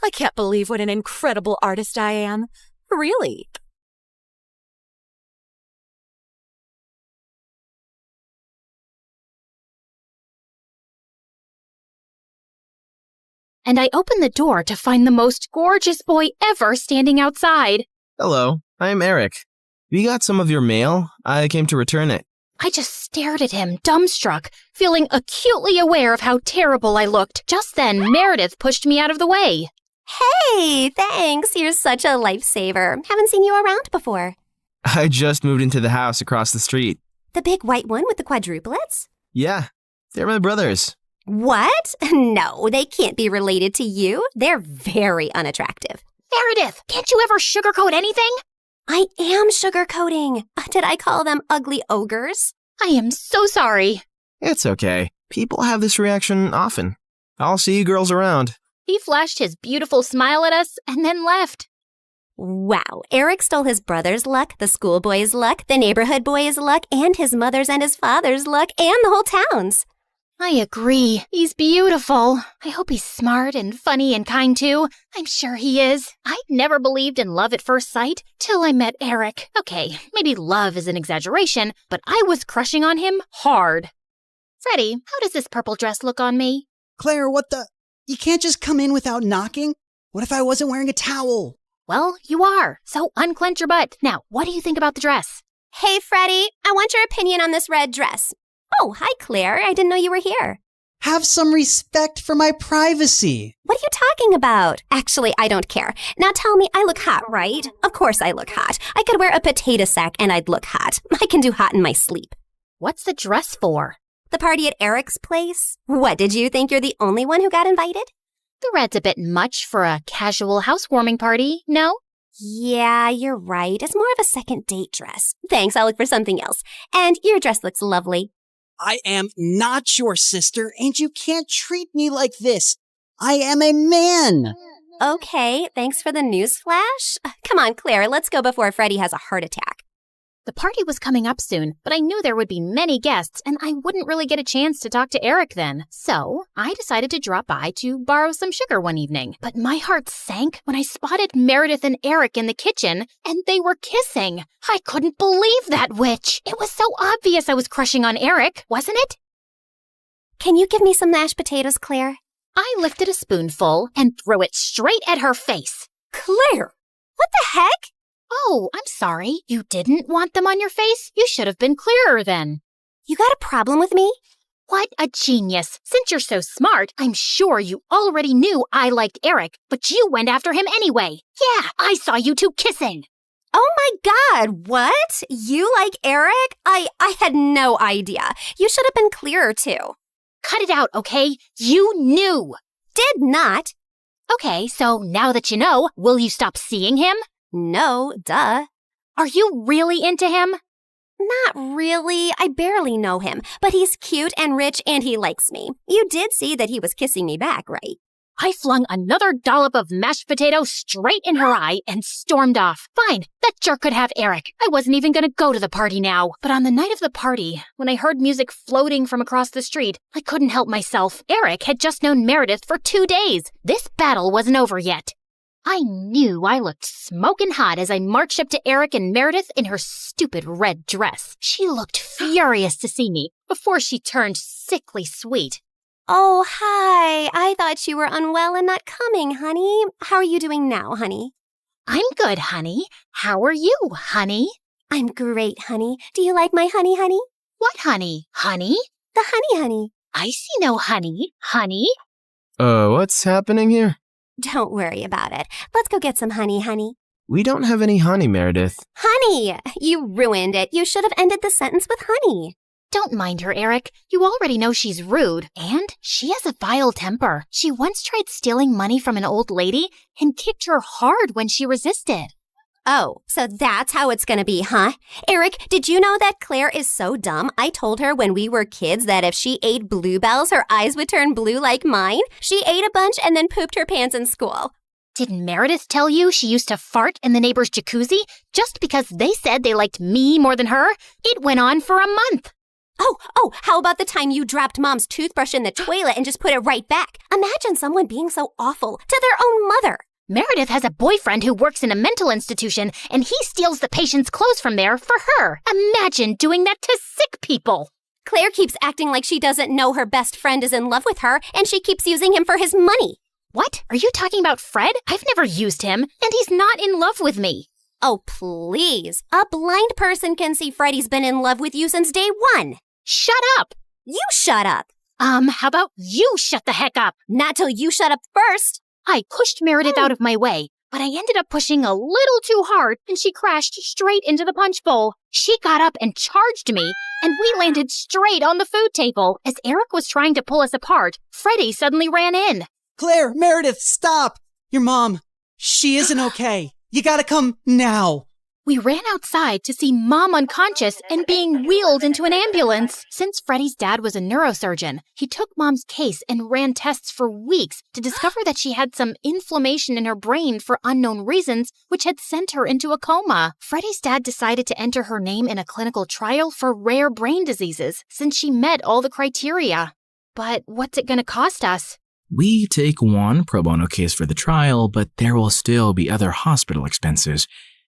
[SPEAKER 11] I can't believe what an incredible artist I am. Really?
[SPEAKER 1] And I opened the door to find the most gorgeous boy ever standing outside.
[SPEAKER 9] Hello, I'm Eric. We got some of your mail. I came to return it.
[SPEAKER 1] I just stared at him, dumbstruck, feeling acutely aware of how terrible I looked. Just then, Meredith pushed me out of the way.
[SPEAKER 14] Hey, thanks. You're such a lifesaver. Haven't seen you around before.
[SPEAKER 9] I just moved into the house across the street.
[SPEAKER 14] The big white one with the quadruplets?
[SPEAKER 9] Yeah, they're my brothers.
[SPEAKER 14] What? No, they can't be related to you. They're very unattractive.
[SPEAKER 1] Meredith, can't you ever sugarcoat anything?
[SPEAKER 14] I am sugarcoating. Did I call them ugly ogres?
[SPEAKER 1] I am so sorry.
[SPEAKER 9] It's okay. People have this reaction often. I'll see you girls around.
[SPEAKER 1] He flashed his beautiful smile at us and then left.
[SPEAKER 14] Wow, Eric stole his brother's luck, the schoolboy's luck, the neighborhood boy's luck, and his mother's and his father's luck, and the whole town's.
[SPEAKER 1] I agree. He's beautiful. I hope he's smart and funny and kind too. I'm sure he is. I never believed in love at first sight till I met Eric. Okay, maybe love is an exaggeration, but I was crushing on him hard. Freddie, how does this purple dress look on me?
[SPEAKER 18] Claire, what the? You can't just come in without knocking. What if I wasn't wearing a towel?
[SPEAKER 1] Well, you are. So unclench your butt. Now, what do you think about the dress?
[SPEAKER 14] Hey, Freddie, I want your opinion on this red dress. Oh, hi, Claire. I didn't know you were here.
[SPEAKER 18] Have some respect for my privacy.
[SPEAKER 14] What are you talking about? Actually, I don't care. Now tell me, I look hot, right? Of course I look hot. I could wear a potato sack and I'd look hot. I can do hot in my sleep.
[SPEAKER 1] What's the dress for?
[SPEAKER 14] The party at Eric's place? What, did you think you're the only one who got invited?
[SPEAKER 1] The red's a bit much for a casual housewarming party, no?
[SPEAKER 14] Yeah, you're right. It's more of a second date dress. Thanks, I'll look for something else. And your dress looks lovely.
[SPEAKER 18] I am not your sister, and you can't treat me like this. I am a man.
[SPEAKER 14] Okay, thanks for the news flash. Come on, Claire, let's go before Freddie has a heart attack.
[SPEAKER 1] The party was coming up soon, but I knew there would be many guests, and I wouldn't really get a chance to talk to Eric then. So I decided to drop by to borrow some sugar one evening. But my heart sank when I spotted Meredith and Eric in the kitchen, and they were kissing. I couldn't believe that witch. It was so obvious I was crushing on Eric, wasn't it?
[SPEAKER 14] Can you give me some mashed potatoes, Claire?
[SPEAKER 1] I lifted a spoonful and threw it straight at her face.
[SPEAKER 14] Claire! What the heck?
[SPEAKER 1] Oh, I'm sorry. You didn't want them on your face? You should have been clearer then.
[SPEAKER 14] You got a problem with me?
[SPEAKER 1] What a genius. Since you're so smart, I'm sure you already knew I liked Eric, but you went after him anyway. Yeah, I saw you two kissing.
[SPEAKER 14] Oh my God, what? You like Eric? I had no idea. You should have been clearer too.
[SPEAKER 1] Cut it out, okay? You knew.
[SPEAKER 14] Did not.
[SPEAKER 1] Okay, so now that you know, will you stop seeing him?
[SPEAKER 14] No, duh.
[SPEAKER 1] Are you really into him?
[SPEAKER 14] Not really. I barely know him, but he's cute and rich and he likes me. You did see that he was kissing me back, right?
[SPEAKER 1] I flung another dollop of mashed potato straight in her eye and stormed off. Fine, that jerk could have Eric. I wasn't even going to go to the party now. But on the night of the party, when I heard music floating from across the street, I couldn't help myself. Eric had just known Meredith for 2 days. This battle wasn't over yet. I knew I looked smoking hot as I marched up to Eric and Meredith in her stupid red dress. She looked furious to see me before she turned sickly sweet.
[SPEAKER 14] Oh, hi. I thought you were unwell and not coming, honey. How are you doing now, honey?
[SPEAKER 1] I'm good, honey. How are you, honey?
[SPEAKER 14] I'm great, honey. Do you like my honey, honey?
[SPEAKER 1] What honey? Honey?
[SPEAKER 14] The honey, honey.
[SPEAKER 1] I see no honey. Honey?
[SPEAKER 9] What's happening here?
[SPEAKER 14] Don't worry about it. Let's go get some honey, honey.
[SPEAKER 9] We don't have any honey, Meredith.
[SPEAKER 14] Honey! You ruined it. You should have ended the sentence with honey.
[SPEAKER 1] Don't mind her, Eric. You already know she's rude. And she has a vile temper. She once tried stealing money from an old lady and kicked her hard when she resisted.
[SPEAKER 14] Oh, so that's how it's gonna be, huh? Eric, did you know that Claire is so dumb? I told her when we were kids that if she ate bluebells, her eyes would turn blue like mine. She ate a bunch and then pooped her pants in school.
[SPEAKER 1] Did Meredith tell you she used to fart in the neighbor's jacuzzi just because they said they liked me more than her? It went on for a month.
[SPEAKER 14] Oh, how about the time you dropped Mom's toothbrush in the toilet and just put it right back? Imagine someone being so awful to their own mother.
[SPEAKER 1] Meredith has a boyfriend who works in a mental institution, and he steals the patient's clothes from there for her. Imagine doing that to sick people.
[SPEAKER 14] Claire keeps acting like she doesn't know her best friend is in love with her, and she keeps using him for his money.
[SPEAKER 1] What? Are you talking about Fred? I've never used him, and he's not in love with me.
[SPEAKER 14] Oh, please. A blind person can see Freddie's been in love with you since day one.
[SPEAKER 1] Shut up.
[SPEAKER 14] You shut up.
[SPEAKER 1] How about you shut the heck up?
[SPEAKER 14] Not till you shut up first.
[SPEAKER 1] I pushed Meredith out of my way, but I ended up pushing a little too hard, and she crashed straight into the punch bowl. She got up and charged me, and we landed straight on the food table. As Eric was trying to pull us apart, Freddie suddenly ran in.
[SPEAKER 18] Claire, Meredith, stop! Your mom, she isn't okay. You gotta come now.
[SPEAKER 1] We ran outside to see Mom unconscious and being wheeled into an ambulance. Since Freddie's dad was a neurosurgeon, he took Mom's case and ran tests for weeks to discover that she had some inflammation in her brain for unknown reasons, which had sent her into a coma. Freddie's dad decided to enter her name in a clinical trial for rare brain diseases since she met all the criteria. But what's it going to cost us?
[SPEAKER 16] We take one pro bono case for the trial, but there will still be other hospital expenses.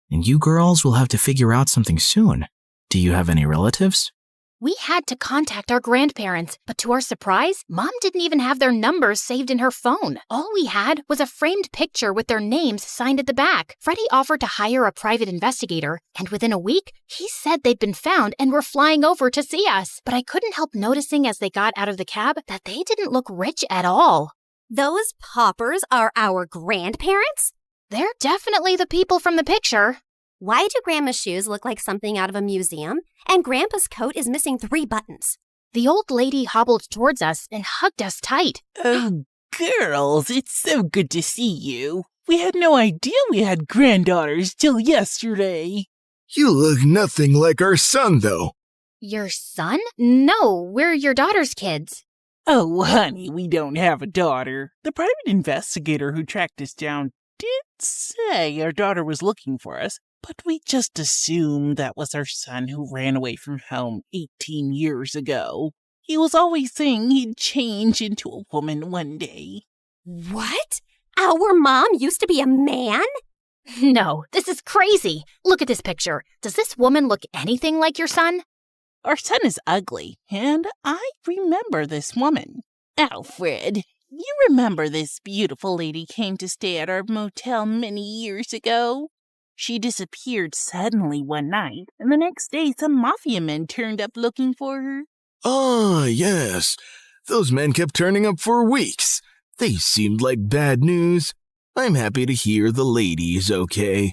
[SPEAKER 16] And you girls will have to figure out something soon. Do you have any relatives?
[SPEAKER 1] We had to contact our grandparents, but to our surprise, Mom didn't even have their numbers saved in her phone. All we had was a framed picture with their names signed at the back. Freddie offered to hire a private investigator, and within a week, he said they'd been found and were flying over to see us. But I couldn't help noticing as they got out of the cab that they didn't look rich at all.
[SPEAKER 14] Those paupers are our grandparents?
[SPEAKER 1] They're definitely the people from the picture.
[SPEAKER 14] Why do Grandma's shoes look like something out of a museum? And Grandpa's coat is missing 3 buttons.
[SPEAKER 1] The old lady hobbled towards us and hugged us tight.
[SPEAKER 12] Oh, girls, it's so good to see you. We had no idea we had granddaughters till yesterday.
[SPEAKER 21] You look nothing like our son, though.
[SPEAKER 1] Your son? No, we're your daughter's kids.
[SPEAKER 12] Oh, honey, we don't have a daughter. The private investigator who tracked us down did say our daughter was looking for us, but we just assumed that was our son who ran away from home 18 years ago. He was always saying he'd change into a woman one day.
[SPEAKER 14] What? Our mom used to be a man?
[SPEAKER 1] No, this is crazy. Look at this picture. Does this woman look anything like your son?
[SPEAKER 12] Our son is ugly, and I remember this woman. Alfred, you remember this beautiful lady came to stay at our motel many years ago? She disappeared suddenly one night, and the next day some mafia men turned up looking for her.
[SPEAKER 21] Ah, yes. Those men kept turning up for weeks. They seemed like bad news. I'm happy to hear the lady is okay.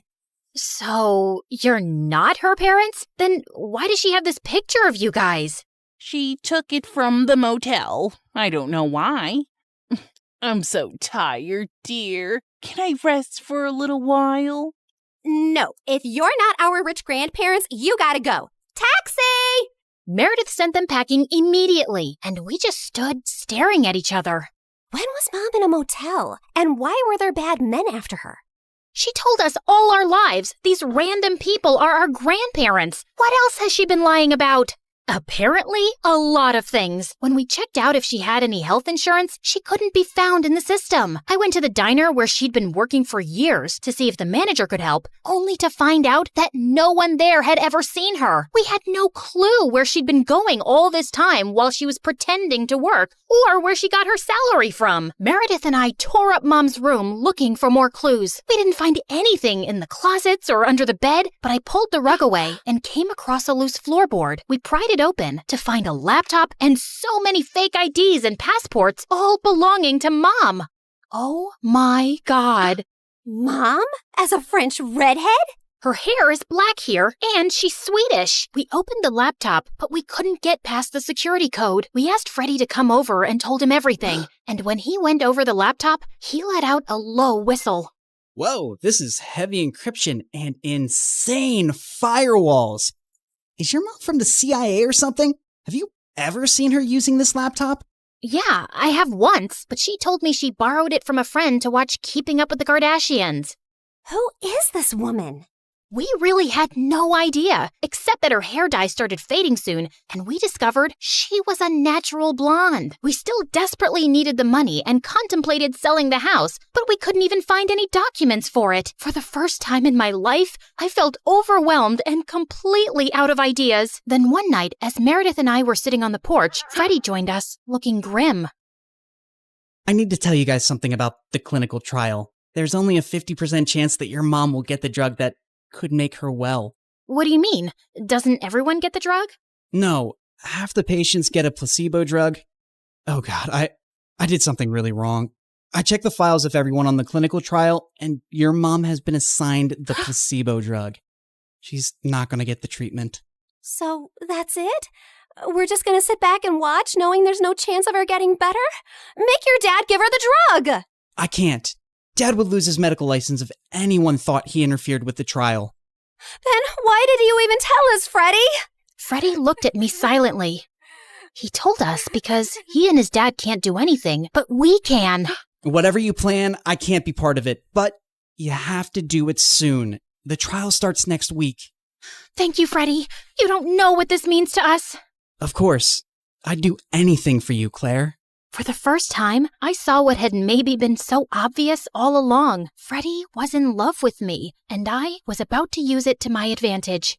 [SPEAKER 1] So, you're not her parents? Then why does she have this picture of you guys?
[SPEAKER 12] She took it from the motel. I don't know why. I'm so tired, dear. Can I rest for a little while?
[SPEAKER 14] No, if you're not our rich grandparents, you gotta go. Taxi!
[SPEAKER 1] Meredith sent them packing immediately, and we just stood staring at each other.
[SPEAKER 14] When was Mom in a motel? And why were there bad men after her?
[SPEAKER 1] She told us all our lives these random people are our grandparents. What else has she been lying about? Apparently, a lot of things. When we checked out if she had any health insurance, she couldn't be found in the system. I went to the diner where she'd been working for years to see if the manager could help, only to find out that no one there had ever seen her. We had no clue where she'd been going all this time while she was pretending to work, or where she got her salary from. Meredith and I tore up Mom's room looking for more clues. We didn't find anything in the closets or under the bed, but I pulled the rug away and came across a loose floorboard. We pried it open to find a laptop and so many fake IDs and passports, all belonging to Mom. Oh my God.
[SPEAKER 14] Mom? As a French redhead?
[SPEAKER 1] Her hair is black here, and she's Swedish. We opened the laptop, but we couldn't get past the security code. We asked Freddie to come over and told him everything. And when he went over the laptop, he let out a low whistle.
[SPEAKER 18] Whoa, this is heavy encryption and insane firewalls. Is your mom from the CIA or something? Have you ever seen her using this laptop?
[SPEAKER 1] Yeah, I have once, but she told me she borrowed it from a friend to watch Keeping Up with the Kardashians.
[SPEAKER 17] Who is this woman?
[SPEAKER 1] We really had no idea, except that her hair dye started fading soon, and we discovered she was a natural blonde. We still desperately needed the money and contemplated selling the house, but we couldn't even find any documents for it. For the first time in my life, I felt overwhelmed and completely out of ideas. Then one night, as Meredith and I were sitting on the porch, Freddie joined us, looking grim.
[SPEAKER 18] I need to tell you guys something about the clinical trial. There's only a 50% chance that your mom will get the drug that could make her well.
[SPEAKER 1] What do you mean? Doesn't everyone get the drug?
[SPEAKER 18] No, half the patients get a placebo drug. Oh god, I did something really wrong. I checked the files of everyone on the clinical trial, and your mom has been assigned the placebo drug. She's not gonna get the treatment.
[SPEAKER 17] So that's it? We're just gonna sit back and watch, knowing there's no chance of her getting better? Make your dad give her the drug!
[SPEAKER 18] I can't. Dad would lose his medical license if anyone thought he interfered with the trial.
[SPEAKER 17] Then why did you even tell us, Freddie?
[SPEAKER 1] Freddie looked at me silently. He told us because he and his dad can't do anything, but we can.
[SPEAKER 18] Whatever you plan, I can't be part of it, but you have to do it soon. The trial starts next week.
[SPEAKER 1] Thank you, Freddie. You don't know what this means to us.
[SPEAKER 18] Of course. I'd do anything for you, Claire.
[SPEAKER 1] For the first time, I saw what had maybe been so obvious all along. Freddie was in love with me, and I was about to use it to my advantage.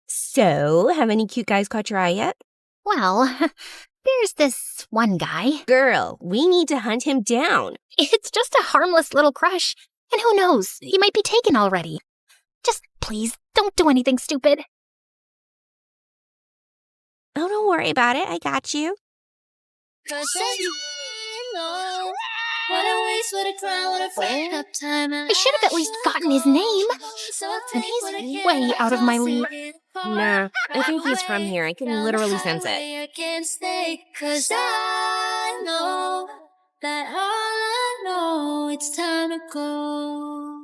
[SPEAKER 13] So, have any cute guys caught your eye yet?
[SPEAKER 1] Well, there's this one guy.
[SPEAKER 13] Girl, we need to hunt him down.
[SPEAKER 1] It's just a harmless little crush. And who knows, he might be taken already. Just please, don't do anything stupid.
[SPEAKER 13] Oh, don't worry about it. I got you.
[SPEAKER 1] I should have at least gotten his name. And he's way out of my league.
[SPEAKER 13] Nah, I think he's from here. I can literally sense it.
[SPEAKER 15] It's time to go.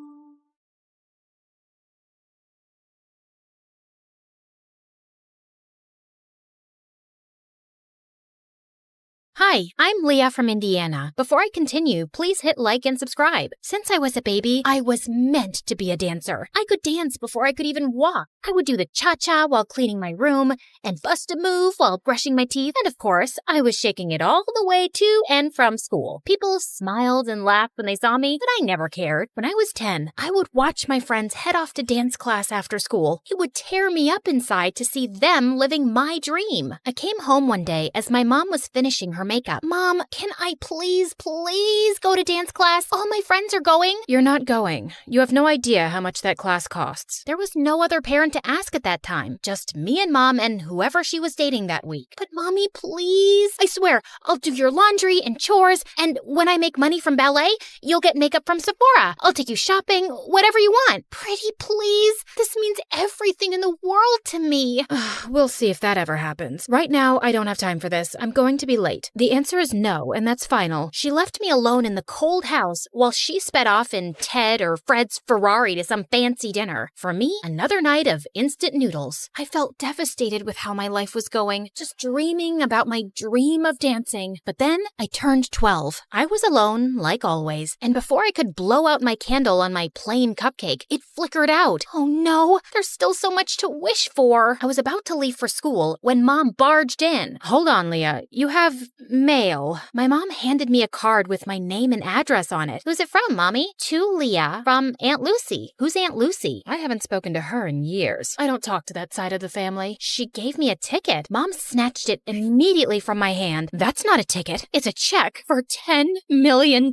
[SPEAKER 1] Hi, I'm Leah from Indiana. Before I continue, please hit like and subscribe. Since I was a baby, I was meant to be a dancer. I could dance before I could even walk. I would do the cha-cha while cleaning my room, and bust a move while brushing my teeth, and of course, I was shaking it all the way to and from school. People smiled and laughed when they saw me, but I never cared. When I was 10, I would watch my friends head off to dance class after school. It would tear me up inside to see them living my dream. I came home one day as my mom was finishing her makeup. Mom, can I please go to dance class? All my friends are going.
[SPEAKER 7] You're not going. You have no idea how much that class costs.
[SPEAKER 1] There was no other parent to ask at that time. Just me and Mom and whoever she was dating that week. But Mommy, please. I swear, I'll do your laundry and chores, and when I make money from ballet, you'll get makeup from Sephora. I'll take you shopping, whatever you want. Pretty please. This means everything in the world to me.
[SPEAKER 7] We'll see if that ever happens. Right now, I don't have time for this. I'm going to be late. The answer is no, and that's final.
[SPEAKER 1] She left me alone in the cold house while she sped off in Ted or Fred's Ferrari to some fancy dinner. For me, another night of instant noodles. I felt devastated with how my life was going, just dreaming about my dream of dancing. But then I turned 12. I was alone, like always, and before I could blow out my candle on my plain cupcake, it flickered out. Oh no, there's still so much to wish for. I was about to leave for school when Mom barged in.
[SPEAKER 7] Hold on, Leah. You have mail.
[SPEAKER 1] My mom handed me a card with my name and address on it. Who's it from, Mommy? To Leah from Aunt Lucy. Who's Aunt Lucy?
[SPEAKER 7] I haven't spoken to her in years. I don't talk to that side of the family.
[SPEAKER 1] She gave me a ticket. Mom snatched it immediately from my hand. That's not a ticket. It's a check for $10 million.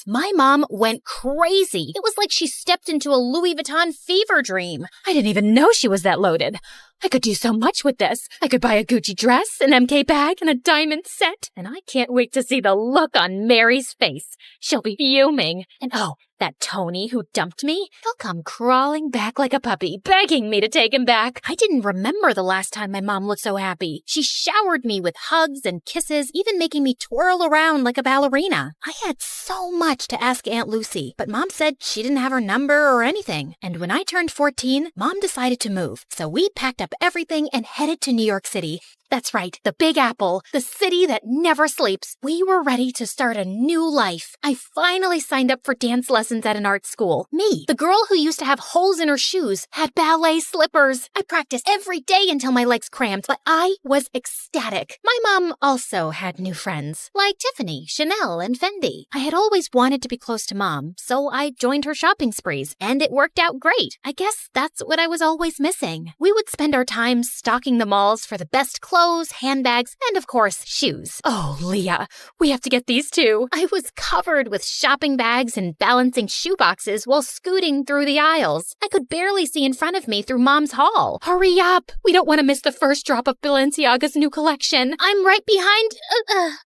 [SPEAKER 1] My mom went crazy. It was like she stepped into a Louis Vuitton fever dream. I didn't even know she was that loaded. I could do so much with this. I could buy a Gucci dress, an MK bag, and a diamond set. And I can't wait to see the look on Mary's face. She'll be fuming. And oh, That Tony who dumped me, he'll come crawling back like a puppy, begging me to take him back. I didn't remember the last time my mom looked so happy. She showered me with hugs and kisses, even making me twirl around like a ballerina. I had so much to ask Aunt Lucy, but Mom said she didn't have her number or anything. And when I turned 14, Mom decided to move. So we packed up everything and headed to New York City. That's right, the Big Apple, the city that never sleeps. We were ready to start a new life. I finally signed up for dance lessons at an art school. Me, the girl who used to have holes in her shoes, had ballet slippers. I practiced every day until my legs cramped, but I was ecstatic. My mom also had new friends, like Tiffany, Chanel, and Fendi. I had always wanted to be close to Mom, so I joined her shopping sprees, and it worked out great. I guess that's what I was always missing. We would spend our time stalking the malls for the best clothes, handbags, and of course, shoes. Oh, Leah, we have to get these too. I was covered with shopping bags and balancing shoe boxes while scooting through the aisles. I could barely see in front of me through Mom's haul. Hurry up! We don't want to miss the first drop of Balenciaga's new collection. I'm right behind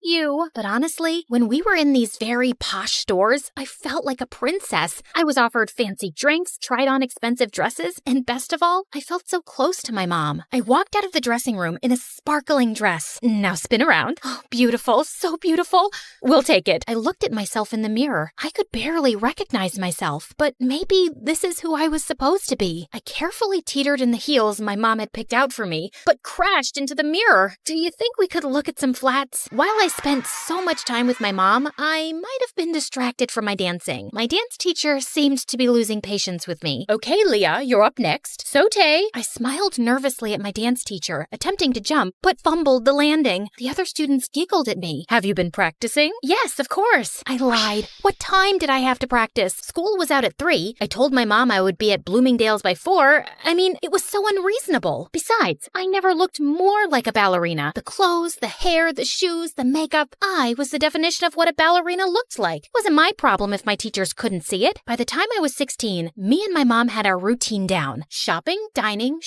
[SPEAKER 1] you. But honestly, when we were in these very posh stores, I felt like a princess. I was offered fancy drinks, tried on expensive dresses, and best of all, I felt so close to my mom. I walked out of the dressing room in a sparkling dress. Now spin around. Oh, beautiful, so beautiful. We'll take it. I looked at myself in the mirror. I could barely recognize myself, but maybe this is who I was supposed to be. I carefully teetered in the heels my mom had picked out for me, but crashed into the mirror. Do you think we could look at some flats? While I spent so much time with my mom, I might have been distracted from my dancing. My dance teacher seemed to be losing patience with me. Okay, Leah, you're up next. Saute. I smiled nervously at my dance teacher, attempting to jump, but fumbled the landing. The other students giggled at me. Have you been practicing? Yes, of course. I lied. What time did I have to practice? School was out at 3. I told my mom I would be at Bloomingdale's by 4. I mean, it was so unreasonable. Besides, I never looked more like a ballerina. The clothes, the hair, the shoes, the makeup. I was the definition of what a ballerina looked like. It wasn't my problem if my teachers couldn't see it. By the time I was 16, me and my mom had our routine down. Shopping, dining,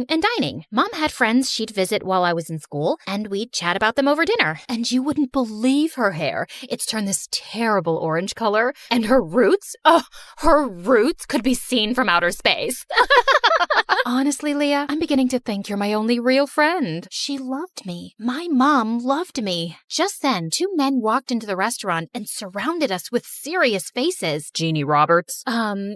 [SPEAKER 1] and dining. Mom had friends she'd visit while I was in school, and we'd chat about them over dinner. And you wouldn't believe her hair. It's turned this terrible orange color. And her roots? Oh, her roots could be seen from outer space. Honestly, Leah, I'm beginning to think you're my only real friend. She loved me. My mom loved me. Just then, 2 men walked into the restaurant and surrounded us with serious faces.
[SPEAKER 5] Jeannie Roberts?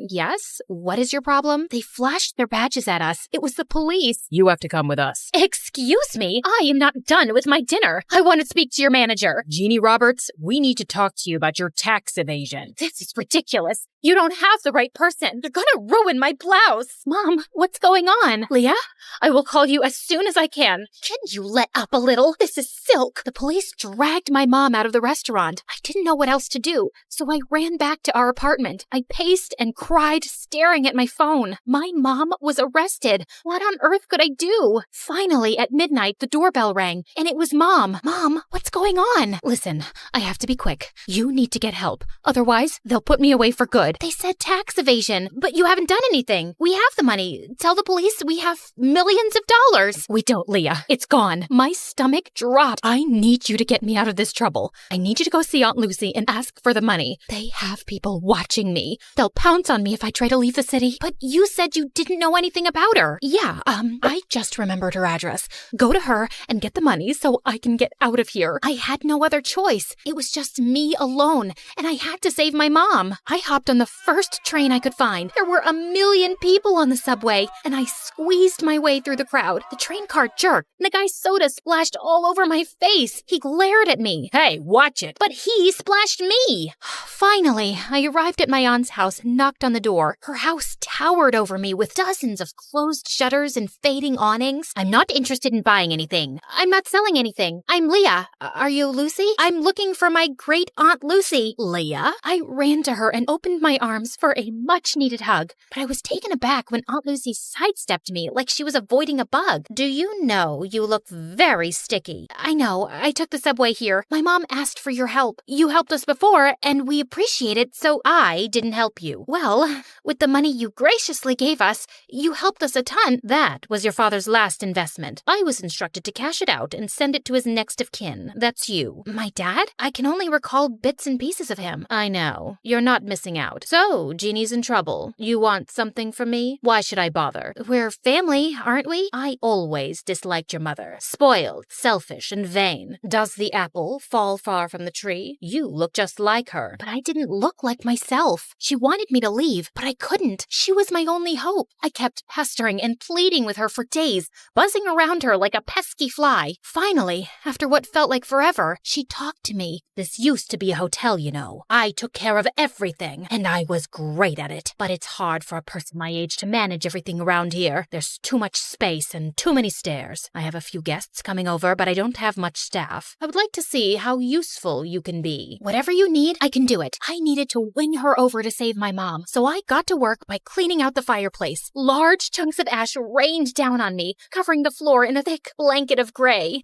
[SPEAKER 1] Yes? What is your problem? They flashed their badges at us. It was the police.
[SPEAKER 5] You have to come with us.
[SPEAKER 1] Excuse me? I am not done with my dinner. I want to speak to your manager.
[SPEAKER 5] Jeannie Roberts, we need to talk to you about your tax evasion.
[SPEAKER 1] This is ridiculous. You don't have the right person. You're gonna ruin my blouse. Mom, what's going on? Leah, I will call you as soon as I can. Can you let up a little? This is silk. The police dragged my mom out of the restaurant. I didn't know what else to do, so I ran back to our apartment. I paced and cried, staring at my phone. My mom was arrested. What on earth could I do? Finally, at midnight, the doorbell rang, and it was Mom. Mom, what's going on? Listen, I have to be quick. You need to get help. Otherwise, they'll put me away for good. They said tax evasion, but you haven't done anything. We have the money. Tell the police we have millions of dollars. We don't, Leah. It's gone. My stomach dropped. I need you to get me out of this trouble. I need you to go see Aunt Lucy and ask for the money. They have people watching me. They'll pounce on me if I try to leave the city. But you said you didn't know anything about her. Yeah, I just remembered her address. Go to her and get the money so I can get out of here. I had no other choice. It was just me alone, and I had to save my mom. I hopped on the first train I could find. There were 1 million people on the subway, and I squeezed my way through the crowd. The train car jerked, and the guy's soda splashed all over my face. He glared at me.
[SPEAKER 5] Hey, watch it.
[SPEAKER 1] But he splashed me. Finally, I arrived at my aunt's house and knocked on the door. Her house towered over me with dozens of closed shutters and fading awnings. I'm not interested in buying anything. I'm not selling anything. I'm Leah. Are you Lucy? I'm looking for my great aunt Lucy. Leah? I ran to her and opened my arms for a much-needed hug, but I was taken aback when Aunt Lucy sidestepped me like she was avoiding a bug. Do you know you look very sticky? I know. I took the subway here. My mom asked for your help. You helped us before, and we appreciate it, so I didn't help you. Well, with the money you graciously gave us, you helped us a ton. That was your father's last investment. I was instructed to cash it out and send it to his next of kin. That's you. My dad? I can only recall bits and pieces of him. I know. You're not missing out. out. So, Jeannie's in trouble. You want something from me? Why should I bother? We're family, aren't we? I always disliked your mother. Spoiled, selfish, and vain. Does the apple fall far from the tree? You look just like her. But I didn't look like myself. She wanted me to leave, but I couldn't. She was my only hope. I kept pestering and pleading with her for days, buzzing around her like a pesky fly. Finally, after what felt like forever, she talked to me. This used to be a hotel, you know. I took care of everything, and I was great at it. But it's hard for a person my age to manage everything around here. There's too much space and too many stairs. I have a few guests coming over, but I don't have much staff. I would like to see how useful you can be. Whatever you need, I can do it. I needed to win her over to save my mom, so I got to work by cleaning out the fireplace. Large chunks of ash rained down on me, covering the floor in a thick blanket of gray.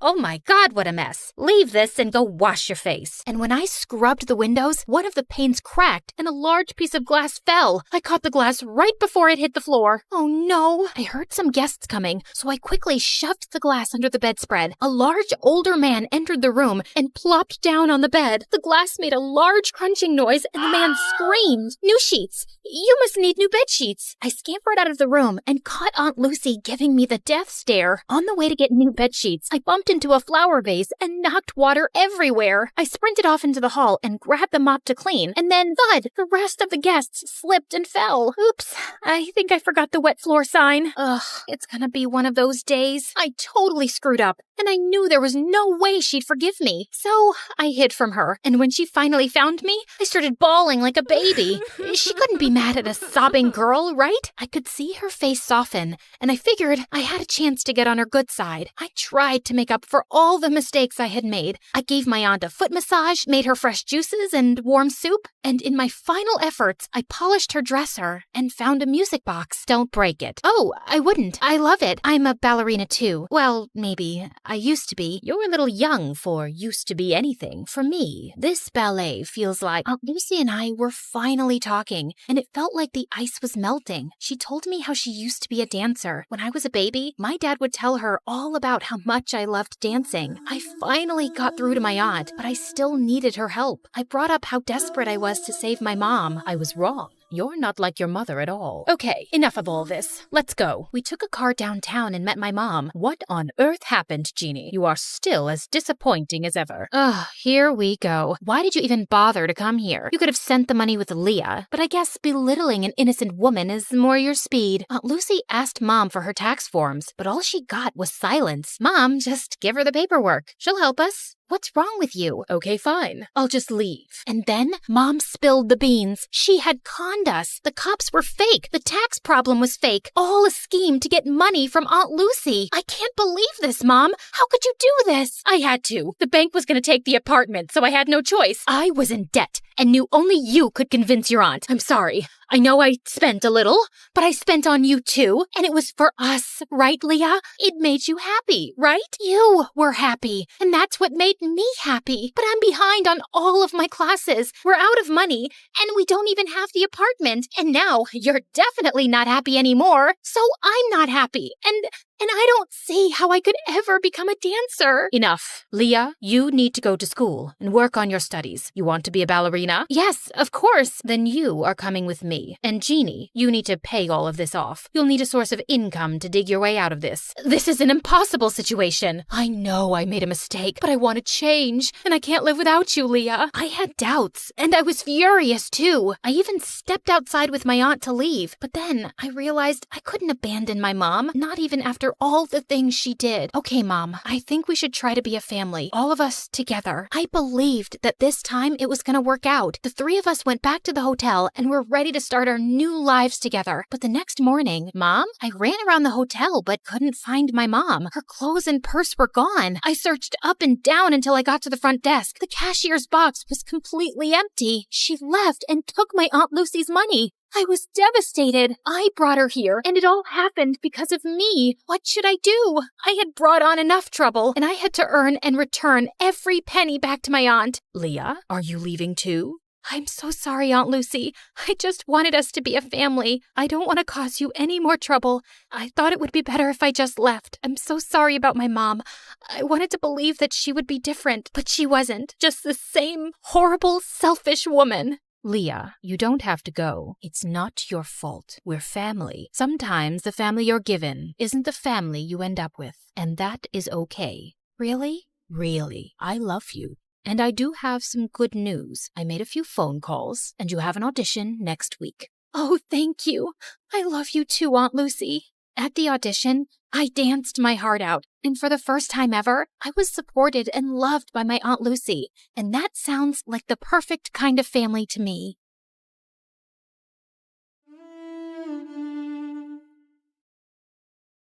[SPEAKER 1] Oh my God, what a mess. Leave this and go wash your face. And when I scrubbed the windows, one of the panes cracked and a large piece of glass fell. I caught the glass right before it hit the floor. Oh no. I heard some guests coming, so I quickly shoved the glass under the bedspread. A large older man entered the room and plopped down on the bed. The glass made a large crunching noise and the man screamed. New sheets. You must need new bed sheets. I scampered out of the room and caught Aunt Lucy giving me the death stare. On the way to get new bed sheets, I bumped into a flower vase and knocked water everywhere. I sprinted off into the hall and grabbed the mop to clean, and then thud, the rest of the guests slipped and fell. Oops, I think I forgot the wet floor sign. Ugh, it's gonna be one of those days. I totally screwed up, and I knew there was no way she'd forgive me. So I hid from her, and when she finally found me, I started bawling like a baby. She couldn't be mad at a sobbing girl, right? I could see her face soften, and I figured I had a chance to get on her good side. I tried to make up for all the mistakes I had made. I gave my aunt a foot massage, made her fresh juices and warm soup, and in my final efforts, I polished her dresser and found a music box. Don't break it. Oh, I wouldn't. I love it. I'm a ballerina too. Well, maybe. I used to be. You're a little young for used to be anything. For me, this ballet feels like Aunt Lucy and I were finally talking, and it felt like the ice was melting. She told me how she used to be a dancer. When I was a baby, my dad would tell her all about how much I loved dancing. I finally got through to my aunt, but I still needed her help. I brought up how desperate I was to save my mom. I was wrong. You're not like your mother at all. Okay, enough of all this. Let's go. We took a car downtown and met my mom. What on earth happened, Jeannie? You are still as disappointing as ever. Ugh, here we go. Why did you even bother to come here? You could have sent the money with Leah, but I guess belittling an innocent woman is more your speed. Aunt Lucy asked Mom for her tax forms, but all she got was silence. Mom, just give her the paperwork. She'll help us. What's wrong with you? Okay, fine. I'll just leave. And then Mom spilled the beans. She had conned us. The cops were fake. The tax problem was fake. All a scheme to get money from Aunt Lucy. I can't believe this, Mom. How could you do this? I had to. The bank was going to take the apartment, so I had no choice. I was in debt and knew only you could convince your aunt. I'm sorry. I know I spent a little, but I spent on you too, and it was for us, right, Leah? It made you happy, right? You were happy, and that's what made me happy. But I'm behind on all of my classes. We're out of money, and we don't even have the apartment. And now you're definitely not happy anymore, so I'm not happy. And I don't see how I could ever become a dancer. Enough. Leah, you need to go to school and work on your studies. You want to be a ballerina? Yes, of course. Then you are coming with me. And Jeannie, you need to pay all of this off. You'll need a source of income to dig your way out of this. This is an impossible situation. I know I made a mistake, but I want to change. And I can't live without you, Leah. I had doubts, and I was furious too. I even stepped outside with my aunt to leave. But then I realized I couldn't abandon my mom, not even after all the things she did. Okay, Mom, I think we should try to be a family, all of us together. I believed that this time it was going to work out. The three of us went back to the hotel and were ready to start our new lives together. But the next morning, Mom, I ran around the hotel but couldn't find my mom. Her clothes and purse were gone. I searched up and down until I got to the front desk. The cashier's box was completely empty. She left and took my Aunt Lucy's money. I was devastated. I brought her here, and it all happened because of me. What should I do? I had brought on enough trouble, and I had to earn and return every penny back to my aunt. Leah, are you leaving too? I'm so sorry, Aunt Lucy. I just wanted us to be a family. I don't want to cause you any more trouble. I thought it would be better if I just left. I'm so sorry about my mom. I wanted to believe that she would be different, but she wasn't. Just the same horrible, selfish woman. Leah, you don't have to go. It's not your fault. We're family. Sometimes the family you're given isn't the family you end up with, and that is okay.
[SPEAKER 2] Really?
[SPEAKER 1] Really, I love you. And I do have some good news. I made a few phone calls, and you have an audition next week.
[SPEAKER 2] Oh, thank you. I love you too, Aunt Lucy. At the audition, I danced my heart out, and for the first time ever, I was supported and loved by my Aunt Lucy, and that sounds like the perfect kind of family to me.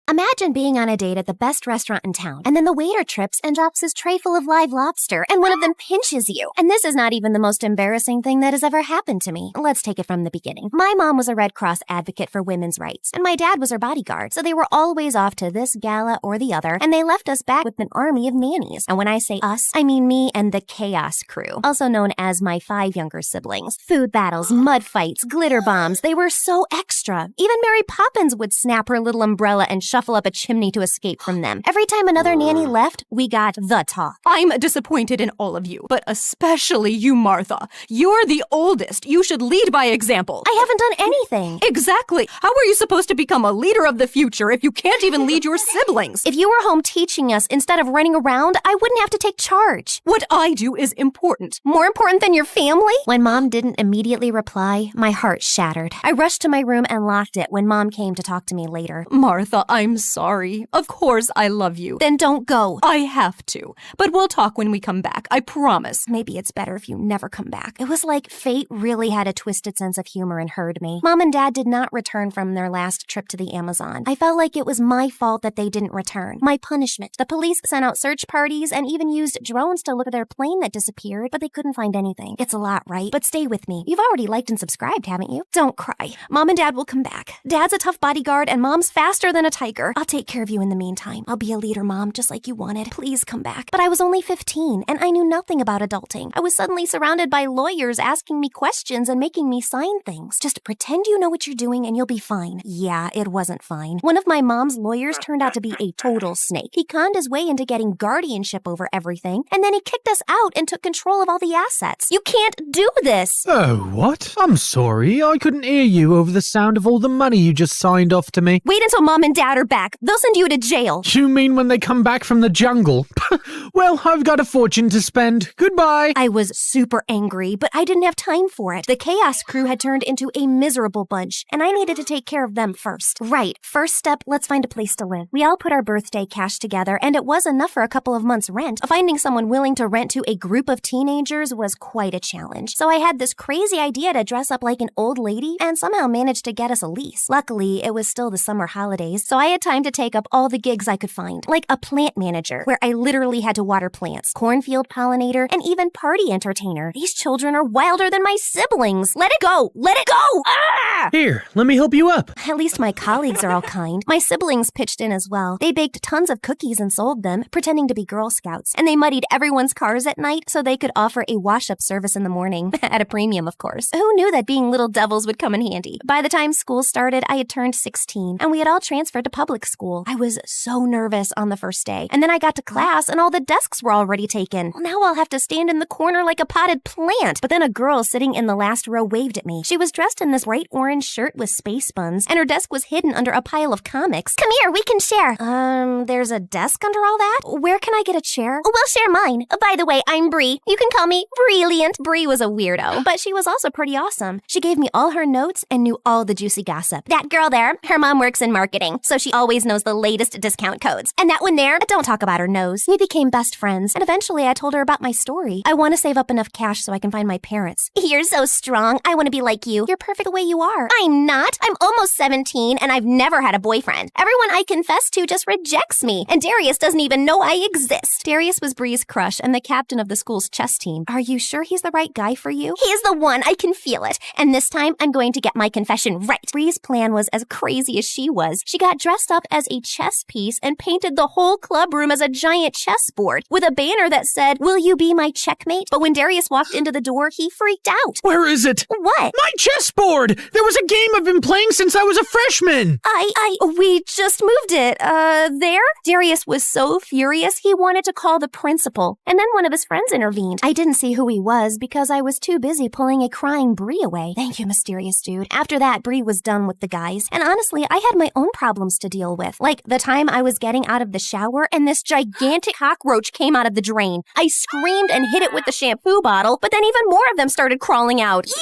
[SPEAKER 14] Imagine being on a date at the best restaurant in town, and then the waiter trips and drops his tray full of live lobster, and one of them pinches you. And this is not even the most embarrassing thing that has ever happened to me. Let's take it from the beginning. My mom was a Red Cross advocate for women's rights, and my dad was her bodyguard, so they were always off to this gala or the other, and they left us back with an army of nannies. And when I say us, I mean me and the Chaos Crew, also known as my 5 younger siblings. Food battles, mud fights, glitter bombs, they were so extra. Even Mary Poppins would snap her little umbrella and shuffle up a chimney to escape from them. Every time another nanny left, we got the talk.
[SPEAKER 19] I'm disappointed in all of you, but especially you, Martha. You're the oldest. You should lead by example.
[SPEAKER 14] I haven't done anything.
[SPEAKER 19] Exactly. How are you supposed to become a leader of the future if you can't even lead your siblings?
[SPEAKER 14] If you were home teaching us instead of running around, I wouldn't have to take charge.
[SPEAKER 19] What I do is important.
[SPEAKER 14] More important than your family? When Mom didn't immediately reply, my heart shattered. I rushed to my room and locked it when Mom came to talk to me later.
[SPEAKER 19] Martha, I'm sorry. Of course I love you.
[SPEAKER 14] Then don't go.
[SPEAKER 19] I have to. But we'll talk when we come back. I promise.
[SPEAKER 14] Maybe it's better if you never come back. It was like fate really had a twisted sense of humor and heard me. Mom and Dad did not return from their last trip to the Amazon. I felt like it was my fault that they didn't return. My punishment. The police sent out search parties and even used drones to look at their plane that disappeared, but they couldn't find anything. It's a lot, right? But stay with me. You've already liked and subscribed, haven't you? Don't cry. Mom and Dad will come back. Dad's a tough bodyguard and Mom's faster than a tiger. I'll take care of you in the meantime. I'll be a leader, Mom, just like you wanted. Please come back. But I was only 15 and I knew nothing about adulting. I was suddenly surrounded by lawyers asking me questions and making me sign things. Just pretend you know what you're doing and you'll be fine. Yeah, it wasn't fine. One of my mom's lawyers turned out to be a total snake. He conned his way into getting guardianship over everything, and then he kicked us out and took control of all the assets. You can't do this!
[SPEAKER 20] Oh, what? I'm sorry. I couldn't hear you over the sound of all the money you just signed off to me.
[SPEAKER 14] Wait until Mom and Dad are back. They'll send you to jail.
[SPEAKER 20] You mean when they come back from the jungle? Well, I've got a fortune to spend. Goodbye.
[SPEAKER 14] I was super angry, but I didn't have time for it. The Chaos Crew had turned into a miserable bunch, and I needed to take care of them first. Right. First step, let's find a place to live. We all put our birthday cash together, and it was enough for a couple of months' rent. Finding someone willing to rent to a group of teenagers was quite a challenge. So I had this crazy idea to dress up like an old lady and somehow managed to get us a lease. Luckily, it was still the summer holidays, so I had time to take up all the gigs I could find, like a plant manager, where I literally had to water plants, cornfield pollinator, and even party entertainer. These children are wilder than my siblings. Let it go! Let it go! Ah!
[SPEAKER 20] Here, let me help you up.
[SPEAKER 14] At least my colleagues are all kind. My siblings pitched in as well. They baked tons of cookies and sold them, pretending to be Girl Scouts. And they muddied everyone's cars at night so they could offer a wash-up service in the morning. At a premium, of course. Who knew that being little devils would come in handy? By the time school started, I had turned 16, and we had all transferred to public school. I was so nervous on the first day. And then I got to class, and all the desks were already taken. Now I'll have to stand in the corner like a potted plant. But then a girl sitting in the last row waved at me. She was dressed in this bright orange shirt with space buns, and her desk was hidden under a pile of comics. Come here, we can share. There's a desk under all that? Where can I get a chair? We'll share mine. By the way, I'm Bree. You can call me Brilliant. Bree was a weirdo, but she was also pretty awesome. She gave me all her notes and knew all the juicy gossip. That girl there, her mom works in marketing, so she always knows the latest discount codes. And that one there, don't talk about her nose. We became best friends, and eventually I told her about my story. I want to save up enough cash so I can find my parents. You're so strong. I want to be like you. You're perfect the way you are. I'm not. I'm almost 17, and I've never had a boyfriend. Everyone I confess to just rejects me, and Darius doesn't even know I exist. Darius was Bree's crush and the captain of the school's chess team. Are you sure he's the right guy for you? He's the one. I can feel it. And this time, I'm going to get my confession right. Bree's plan was as crazy as she was. She got dressed dressed up as a chess piece and painted the whole club room as a giant chessboard with a banner that said, "Will you be my checkmate?" But when Darius walked into the door, he freaked out.
[SPEAKER 20] Where is it?
[SPEAKER 14] What?
[SPEAKER 20] My chessboard! There was a game I've been playing since I was a freshman!
[SPEAKER 14] We just moved it, there? Darius was so furious he wanted to call the principal, and then one of his friends intervened. I didn't see who he was because I was too busy pulling a crying Bree away. Thank you, mysterious dude. After that, Bree was done with the guys, and honestly, I had my own problems to deal with. Like the time I was getting out of the shower and this gigantic cockroach came out of the drain. I screamed and hit it with the shampoo bottle, but then even more of them started crawling out. Eek!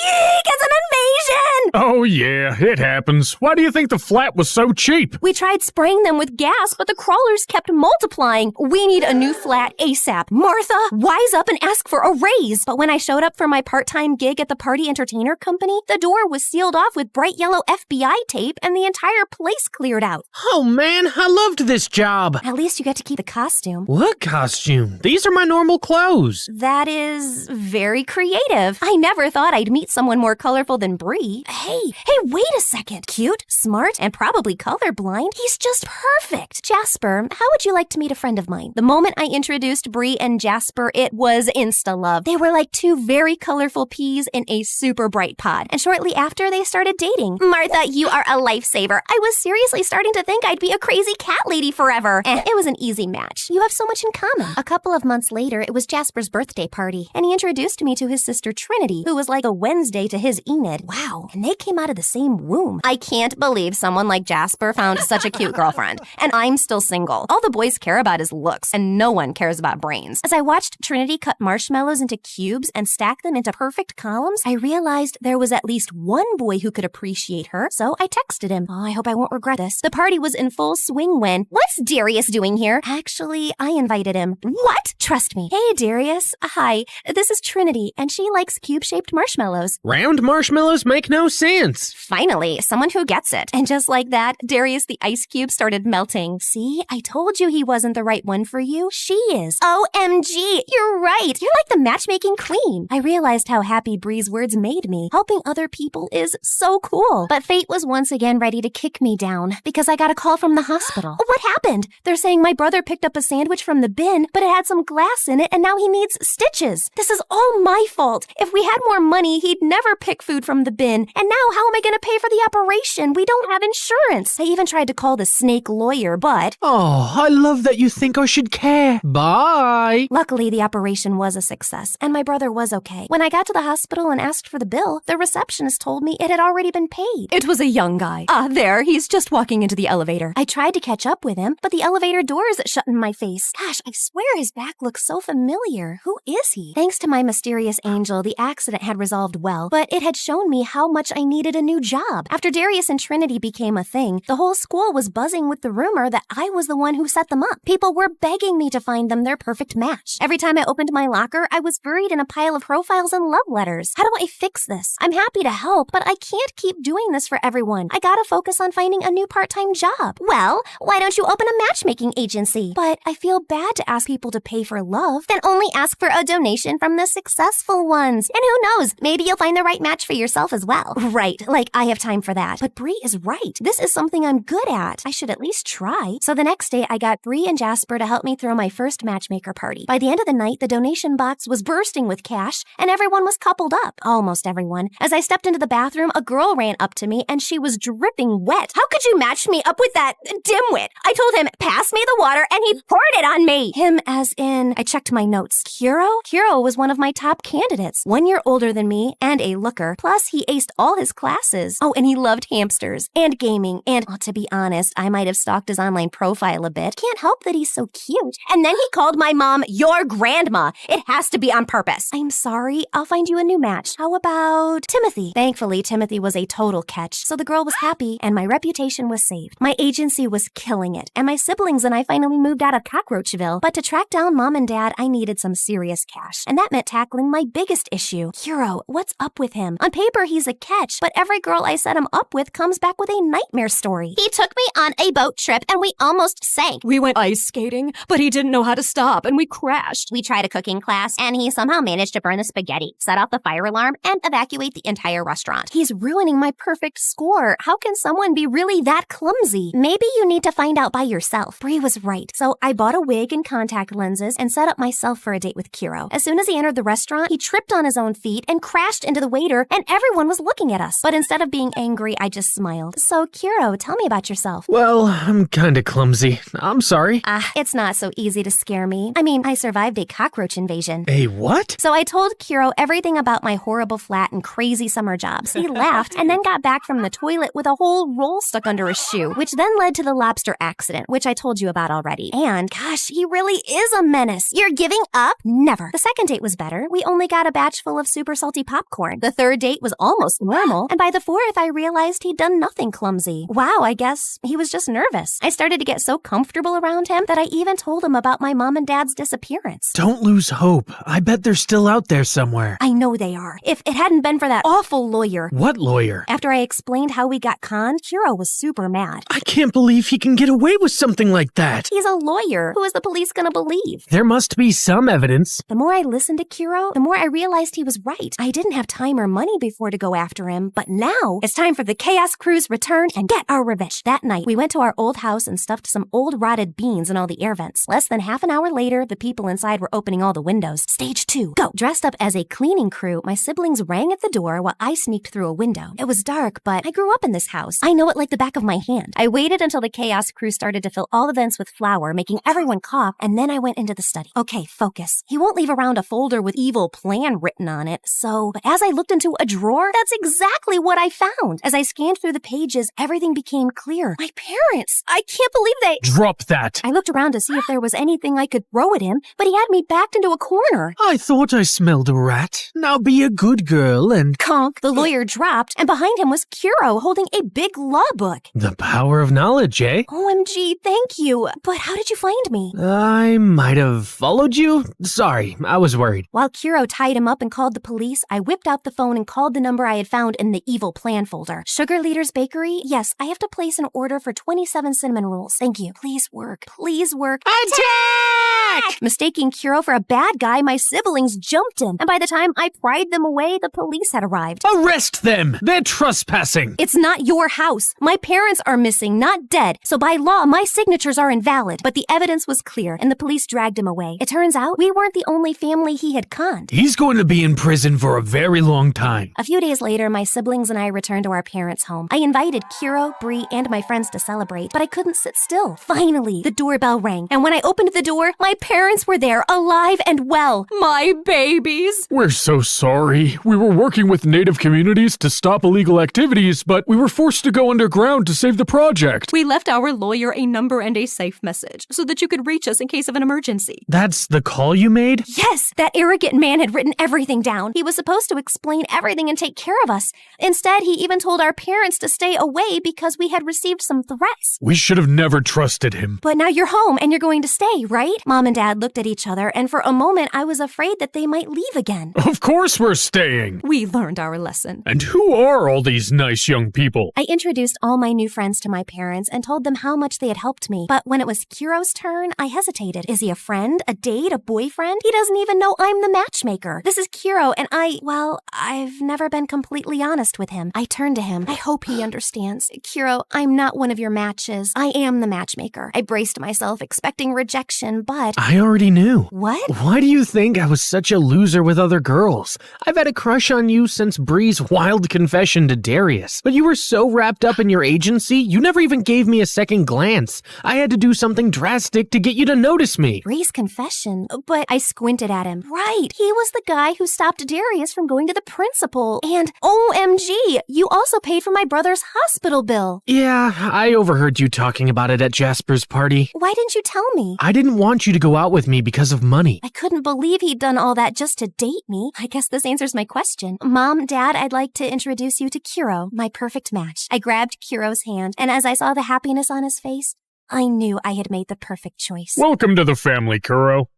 [SPEAKER 14] It's an invasion!
[SPEAKER 20] Oh yeah, it happens. Why do you think the flat was so cheap?
[SPEAKER 14] We tried spraying them with gas, but the crawlers kept multiplying. We need a new flat ASAP. Martha, wise up and ask for a raise. But when I showed up for my part-time gig at the party entertainer company, the door was sealed off with bright yellow FBI tape and the entire place cleared out.
[SPEAKER 20] Oh man, I loved this job.
[SPEAKER 14] At least you get to keep the costume.
[SPEAKER 20] What costume? These are my normal clothes.
[SPEAKER 14] That is very creative. I never thought I'd meet someone more colorful than Bree. Hey, wait a second. Cute, smart, and probably colorblind. He's just perfect. Jasper, how would you like to meet a friend of mine? The moment I introduced Bree and Jasper, it was insta-love. They were like two very colorful peas in a super bright pod. And shortly after, they started dating. Martha, you are a lifesaver. I was seriously starting to think I'd be a crazy cat lady forever. And it was an easy match. You have so much in common. A couple of months later, it was Jasper's birthday party, and he introduced me to his sister Trinity, who was like a Wednesday to his Enid. Wow, and they came out of the same womb. I can't believe someone like Jasper found such a cute girlfriend, and I'm still single. All the boys care about is looks, and no one cares about brains. As I watched Trinity cut marshmallows into cubes and stack them into perfect columns, I realized there was at least one boy who could appreciate her, so I texted him. Oh, I hope I won't regret this. The party was in full swing when, "What's Darius doing here?" Actually, I invited him. What? Trust me. Hey, Darius. Hi, this is Trinity, and she likes cube-shaped marshmallows.
[SPEAKER 20] Round marshmallows make no sense.
[SPEAKER 14] Finally, someone who gets it. And just like that, Darius the ice cube started melting. See, I told you he wasn't the right one for you. She is. OMG, you're right. You're like the matchmaking queen. I realized how happy Bree's words made me. Helping other people is so cool. But fate was once again ready to kick me down because I got a call from the hospital. What happened? They're saying my brother picked up a sandwich from the bin, but it had some glass in it and now he needs stitches. This is all my fault. If we had more money, he'd never pick food from the bin. And now how am I going to pay for the operation? We don't have insurance. I even tried to call the snake lawyer, but...
[SPEAKER 20] Oh, I love that you think I should care. Bye.
[SPEAKER 14] Luckily, the operation was a success, and my brother was okay. When I got to the hospital and asked for the bill, the receptionist told me it had already been paid.
[SPEAKER 19] It was a young guy. There, he's just walking into the elevator.
[SPEAKER 14] I tried to catch up with him, but the elevator doors shut in my face. Gosh, I swear his back looks so familiar. Who is he? Thanks to my mysterious angel, the accident had resolved well, but it had shown me how much I needed a new job. After Darius and Trinity became a thing, the whole school was buzzing with the rumor that I was the one who set them up. People were begging me to find them their perfect match. Every time I opened my locker, I was buried in a pile of profiles and love letters. How do I fix this? I'm happy to help, but I can't keep doing this for everyone. I gotta focus on finding a new part-time job. Well, why don't you open a matchmaking agency? But I feel bad to ask people to pay for love. Then only ask for a donation from the successful ones. And who knows, maybe you'll find the right match for yourself as well. Right, like I have time for that. But Bree is right. This is something I'm good at. I should at least try. So the next day, I got Bree and Jasper to help me throw my first matchmaker party. By the end of the night, the donation box was bursting with cash, and everyone was coupled up. Almost everyone. As I stepped into the bathroom, a girl ran up to me, and she was dripping wet. How could you match me up with that dimwit? I told him, pass me the water, and he poured it on me. Him as in, I checked my notes. Kuro? Kuro was one of my top candidates. 1 year older than me, and a looker. Plus, he aced all his classes. Oh, and he loved hamsters, and gaming, and, to be honest, I might have stalked his online profile a bit. Can't help that he's so cute. And then he called my mom your grandma. It has to be on purpose. I'm sorry. I'll find you a new match. How about Timothy? Thankfully, Timothy was a total catch, so the girl was happy, and my reputation was saved. My agency was killing it, and my siblings and I finally moved out of Cockroachville. But to track down Mom and Dad, I needed some serious cash, and that meant tackling my biggest issue. Kuro, what's up with him? On paper, he's a catch, but every girl I set him up with comes back with a nightmare story. He took me on a boat trip, and we almost sank.
[SPEAKER 19] We went ice skating, but he didn't know how to stop, and we crashed.
[SPEAKER 14] We tried a cooking class, and he somehow managed to burn the spaghetti, set off the fire alarm, and evacuate the entire restaurant. He's ruining my perfect score. How can someone be really that clumsy? clumsy. Maybe you need to find out by yourself. Bree was right. So I bought a wig and contact lenses and set up myself for a date with Kiro. As soon as he entered the restaurant, he tripped on his own feet and crashed into the waiter, and everyone was looking at us. But instead of being angry, I just smiled. So, Kiro, tell me about yourself.
[SPEAKER 20] Well, I'm kinda clumsy. I'm sorry.
[SPEAKER 14] It's not so easy to scare me. I mean, I survived a cockroach invasion.
[SPEAKER 20] A what?
[SPEAKER 14] So I told Kiro everything about my horrible flat and crazy summer jobs. He laughed and then got back from the toilet with a whole roll stuck under his shoe, which then led to the lobster accident, which I told you about already. And, gosh, he really is a menace. You're giving up? Never. The second date was better. We only got a batch full of super salty popcorn. The third date was almost normal. And by the fourth, I realized he'd done nothing clumsy. Wow, I guess he was just nervous. I started to get so comfortable around him that I even told him about my mom and dad's disappearance.
[SPEAKER 20] Don't lose hope. I bet they're still out there somewhere.
[SPEAKER 14] I know they are. If it hadn't been for that awful lawyer.
[SPEAKER 20] What lawyer?
[SPEAKER 14] After I explained how we got conned, Kiro was super mad.
[SPEAKER 20] I can't believe he can get away with something like that.
[SPEAKER 14] He's a lawyer. Who is the police gonna believe?
[SPEAKER 20] There must be some evidence.
[SPEAKER 14] The more I listened to Kiro, the more I realized he was right. I didn't have time or money before to go after him, but now it's time for the Chaos Crew's return and get our revenge. That night, we went to our old house and stuffed some old rotted beans in all the air vents. Less than half an hour later, the people inside were opening all the windows. Stage 2, go! Dressed up as a cleaning crew, my siblings rang at the door while I sneaked through a window. It was dark, but I grew up in this house. I know it like the back of my hand. I waited until the Chaos Crew started to fill all the vents with flour, making everyone cough, and then I went into the study. Okay, focus. He won't leave around a folder with evil plan written on it, but as I looked into a drawer, that's exactly what I found. As I scanned through the pages, everything became clear. My parents! I can't believe they—
[SPEAKER 20] Drop that!
[SPEAKER 14] I looked around to see if there was anything I could throw at him, but he had me backed into a corner.
[SPEAKER 20] I thought I smelled a rat. Now be a good girl and—
[SPEAKER 14] Conk! The lawyer dropped, and behind him was Kiro holding a big law book.
[SPEAKER 20] The power of knowledge, eh?
[SPEAKER 14] OMG, thank you. But how did you find me?
[SPEAKER 20] I might have followed you. Sorry, I was worried.
[SPEAKER 14] While Kiro tied him up and called the police, I whipped out the phone and called the number I had found in the evil plan folder. Sugar Leader's Bakery? Yes, I have to place an order for 27 cinnamon rolls. Thank you. Please work. Please work.
[SPEAKER 20] Attack!
[SPEAKER 14] Mistaking Kiro for a bad guy, my siblings jumped him. And by the time I pried them away, the police had arrived.
[SPEAKER 20] Arrest them! They're trespassing!
[SPEAKER 14] It's not your house. My parents are missing, not dead. So by law, my signatures are invalid. But the evidence was clear, and the police dragged him away. It turns out we weren't the only family he had conned.
[SPEAKER 20] He's going to be in prison for a very long time.
[SPEAKER 14] A few days later, my siblings and I returned to our parents' home. I invited Kiro, Bree, and my friends to celebrate, but I couldn't sit still. Finally, the doorbell rang, and when I opened the door, my parents were there, alive and well. My babies!
[SPEAKER 10] We're so sorry. We were working with native communities to stop illegal activities, but we were forced to go underground to save the project.
[SPEAKER 19] We left our lawyer a number and a safe message so that you could reach us in case of an emergency.
[SPEAKER 20] That's the call you made?
[SPEAKER 14] Yes, that arrogant man had written everything down. He was supposed to explain everything and take care of us. Instead, he even told our parents to stay away because we had received some threats.
[SPEAKER 10] We should have never trusted him.
[SPEAKER 14] But now you're home and you're going to stay, right? Mom and Dad looked at each other, and for a moment, I was afraid that they might leave again.
[SPEAKER 10] Of course we're staying.
[SPEAKER 19] We learned our lesson.
[SPEAKER 10] And who are all these nice young people?
[SPEAKER 14] I introduced all my new friends to my parents and told them how much they had helped me. But when it was Kiro's turn, I hesitated. Is he a friend, a date, a boyfriend? He doesn't even know I'm the matchmaker. This is Kiro, and I've never been completely honest with him. I turned to him. I hope he understands. Kiro, I'm not one of your matches. I am the matchmaker. I braced myself, expecting rejection, but—
[SPEAKER 20] I already knew.
[SPEAKER 14] What?
[SPEAKER 20] Why do you think I was such a loser with other girls? I've had a crush on you since Bree's wild confession to Darius. But you were so wrapped up in your agency, you never even gave me a second glance. I had to do something drastic to get you to notice me.
[SPEAKER 14] Bree's confession? But I squinted at him. Right, he was the guy who stopped Darius from going to the principal. And OMG, you also paid for my brother's hospital bill.
[SPEAKER 20] Yeah, I overheard you talking about it at Jasper's party.
[SPEAKER 14] Why didn't you tell me?
[SPEAKER 20] I didn't want you to go out with me because of money.
[SPEAKER 14] I couldn't believe he'd done all that just to date me. I guess this answers my question. Mom, Dad, I'd like to introduce you to Kiro, my perfect match. I grabbed Kiro's hand, and as I saw the happiness on his face, I knew I had made the perfect choice.
[SPEAKER 10] Welcome to the family, Kuro.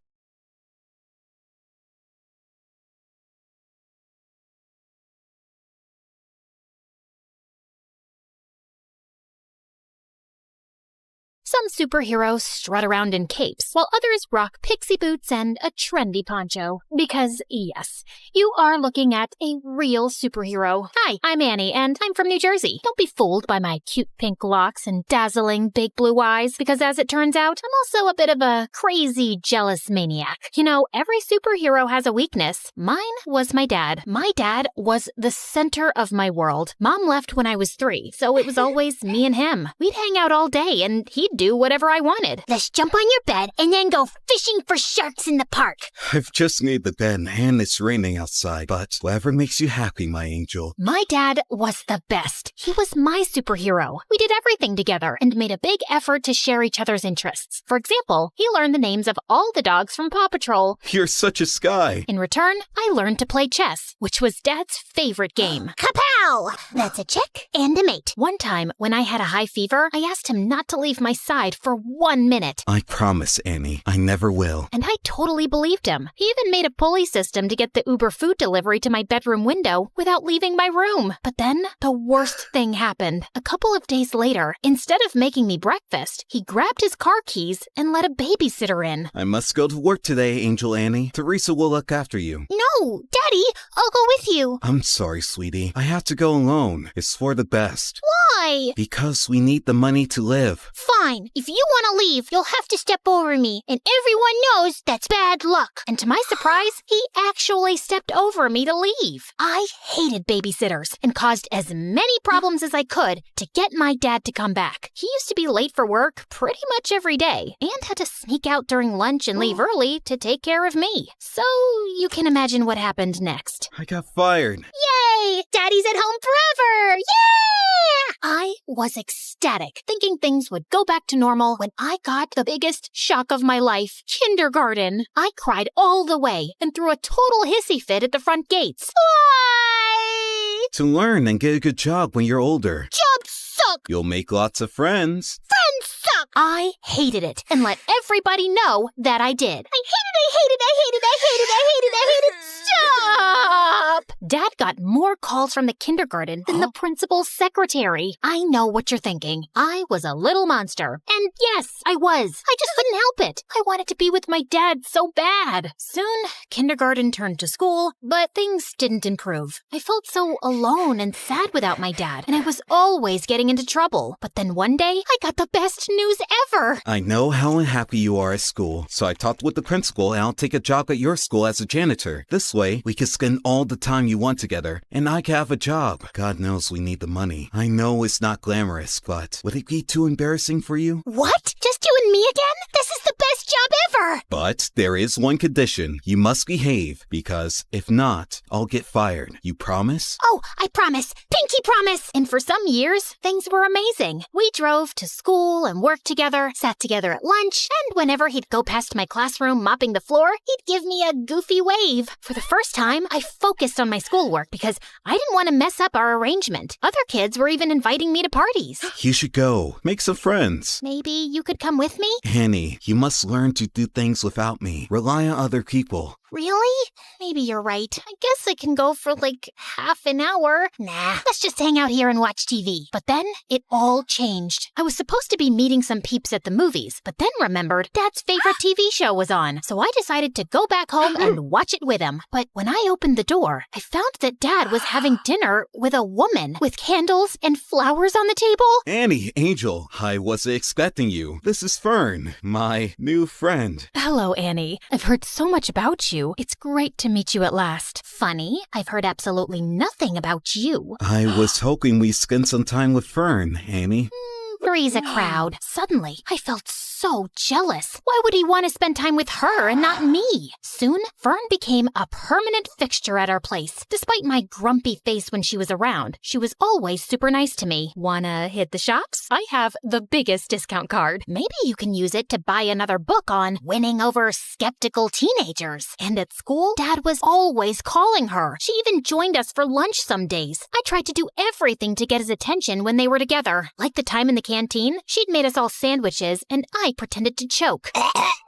[SPEAKER 1] So Some superheroes strut around in capes, while others rock pixie boots and a trendy poncho. Because, yes, you are looking at a real superhero. Hi, I'm Annie, and I'm from New Jersey. Don't be fooled by my cute pink locks and dazzling big blue eyes, because as it turns out, I'm also a bit of a crazy, jealous maniac. You know, every superhero has a weakness. Mine was my dad. My dad was the center of my world. Mom left when I was 3, so it was always me and him. We'd hang out all day, and he'd do whatever I wanted.
[SPEAKER 6] Let's jump on your bed and then go fishing for sharks in the park.
[SPEAKER 8] I've just made the bed and it's raining outside, but whatever makes you happy, my angel.
[SPEAKER 1] My dad was the best. He was my superhero. We did everything together and made a big effort to share each other's interests. For example, he learned the names of all the dogs from Paw Patrol.
[SPEAKER 8] You're such a Sky.
[SPEAKER 1] In return, I learned to play chess, which was Dad's favorite game.
[SPEAKER 6] Kapow! That's a chick and a mate.
[SPEAKER 1] One time, when I had a high fever, I asked him not to leave my side for 1 minute.
[SPEAKER 8] I promise, Annie, I never will.
[SPEAKER 1] And I totally believed him. He even made a pulley system to get the Uber food delivery to my bedroom window without leaving my room. But then, the worst thing happened. A couple of days later, instead of making me breakfast, he grabbed his car keys and let a babysitter in.
[SPEAKER 8] I must go to work today, Angel Annie. Teresa will look after you.
[SPEAKER 6] No, Daddy, I'll go with you.
[SPEAKER 8] I'm sorry, sweetie. I have to go alone. It's for the best.
[SPEAKER 6] Why?
[SPEAKER 8] Because we need the money to live.
[SPEAKER 6] Fine. If you want to leave, you'll have to step over me, and everyone knows that's bad luck.
[SPEAKER 1] And to my surprise, he actually stepped over me to leave. I hated babysitters and caused as many problems as I could to get my dad to come back. He used to be late for work pretty much every day and had to sneak out during lunch and leave early to take care of me. So you can imagine what happened next.
[SPEAKER 8] I got fired.
[SPEAKER 6] Yay! Daddy's at home forever! Yeah!
[SPEAKER 1] I was ecstatic, thinking things would go back to normal when I got the biggest shock of my life, kindergarten. I cried all the way and threw a total hissy fit at the front gates.
[SPEAKER 6] Why?
[SPEAKER 8] To learn and get a good job when you're older.
[SPEAKER 6] Jobs suck!
[SPEAKER 8] You'll make lots of friends.
[SPEAKER 6] Friends suck!
[SPEAKER 1] I hated it and let everybody know that I did.
[SPEAKER 6] I hate it. Stop!
[SPEAKER 1] Dad got more calls from the kindergarten than the principal's secretary. I know what you're thinking. I was a little monster. And yes, I was. I just couldn't help it. I wanted to be with my dad so bad. Soon, kindergarten turned to school, but things didn't improve. I felt so alone and sad without my dad, and I was always getting into trouble. But then one day, I got the best news ever.
[SPEAKER 8] I know how unhappy you are at school, so I talked with the principal and I'll take a job at your school as a janitor. This way, we can spend all the time you want together, and I can have a job. God knows we need the money. I know it's not glamorous, but would it be too embarrassing for you?
[SPEAKER 6] What? Just you and me again? This is the best job ever!
[SPEAKER 8] But there is one condition. You must behave, because if not, I'll get fired. You promise?
[SPEAKER 6] Oh, I promise. Pinky promise!
[SPEAKER 1] And for some years, things were amazing. We drove to school and worked together, sat together at lunch, and whenever he'd go past my classroom mopping the floor, he'd give me a goofy wave. For the first time, I focused on my schoolwork because I didn't want to mess up our arrangement. Other kids were even inviting me to parties.
[SPEAKER 8] You should go. Make some friends.
[SPEAKER 1] Maybe you could come with me?
[SPEAKER 8] Annie, you must learn to do things without me. Rely on other people.
[SPEAKER 1] Really? Maybe you're right. I guess I can go for like half an hour. Nah, let's just hang out here and watch TV. But then it all changed. I was supposed to be meeting some peeps at the movies, but then remembered Dad's favorite TV show was on. So I decided to go back home and watch it with him. But when I opened the door, I found that Dad was having dinner with a woman with candles and flowers on the table.
[SPEAKER 8] Annie, Angel, I wasn't expecting you. This is Fern, my new friend.
[SPEAKER 1] Hello, Annie. I've heard so much about you. It's great to meet you at last. Funny, I've heard absolutely nothing about you.
[SPEAKER 8] I was hoping we'd spend some time with Fern, Annie.
[SPEAKER 1] Three's a crowd. Suddenly, I felt so jealous. Why would he want to spend time with her and not me? Soon, Fern became a permanent fixture at our place. Despite my grumpy face when she was around, she was always super nice to me. Wanna hit the shops? I have the biggest discount card. Maybe you can use it to buy another book on winning over skeptical teenagers. And at school, Dad was always calling her. She even joined us for lunch some days. I tried to do everything to get his attention when they were together. Like the time in the canteen, she'd made us all sandwiches and I pretended to choke.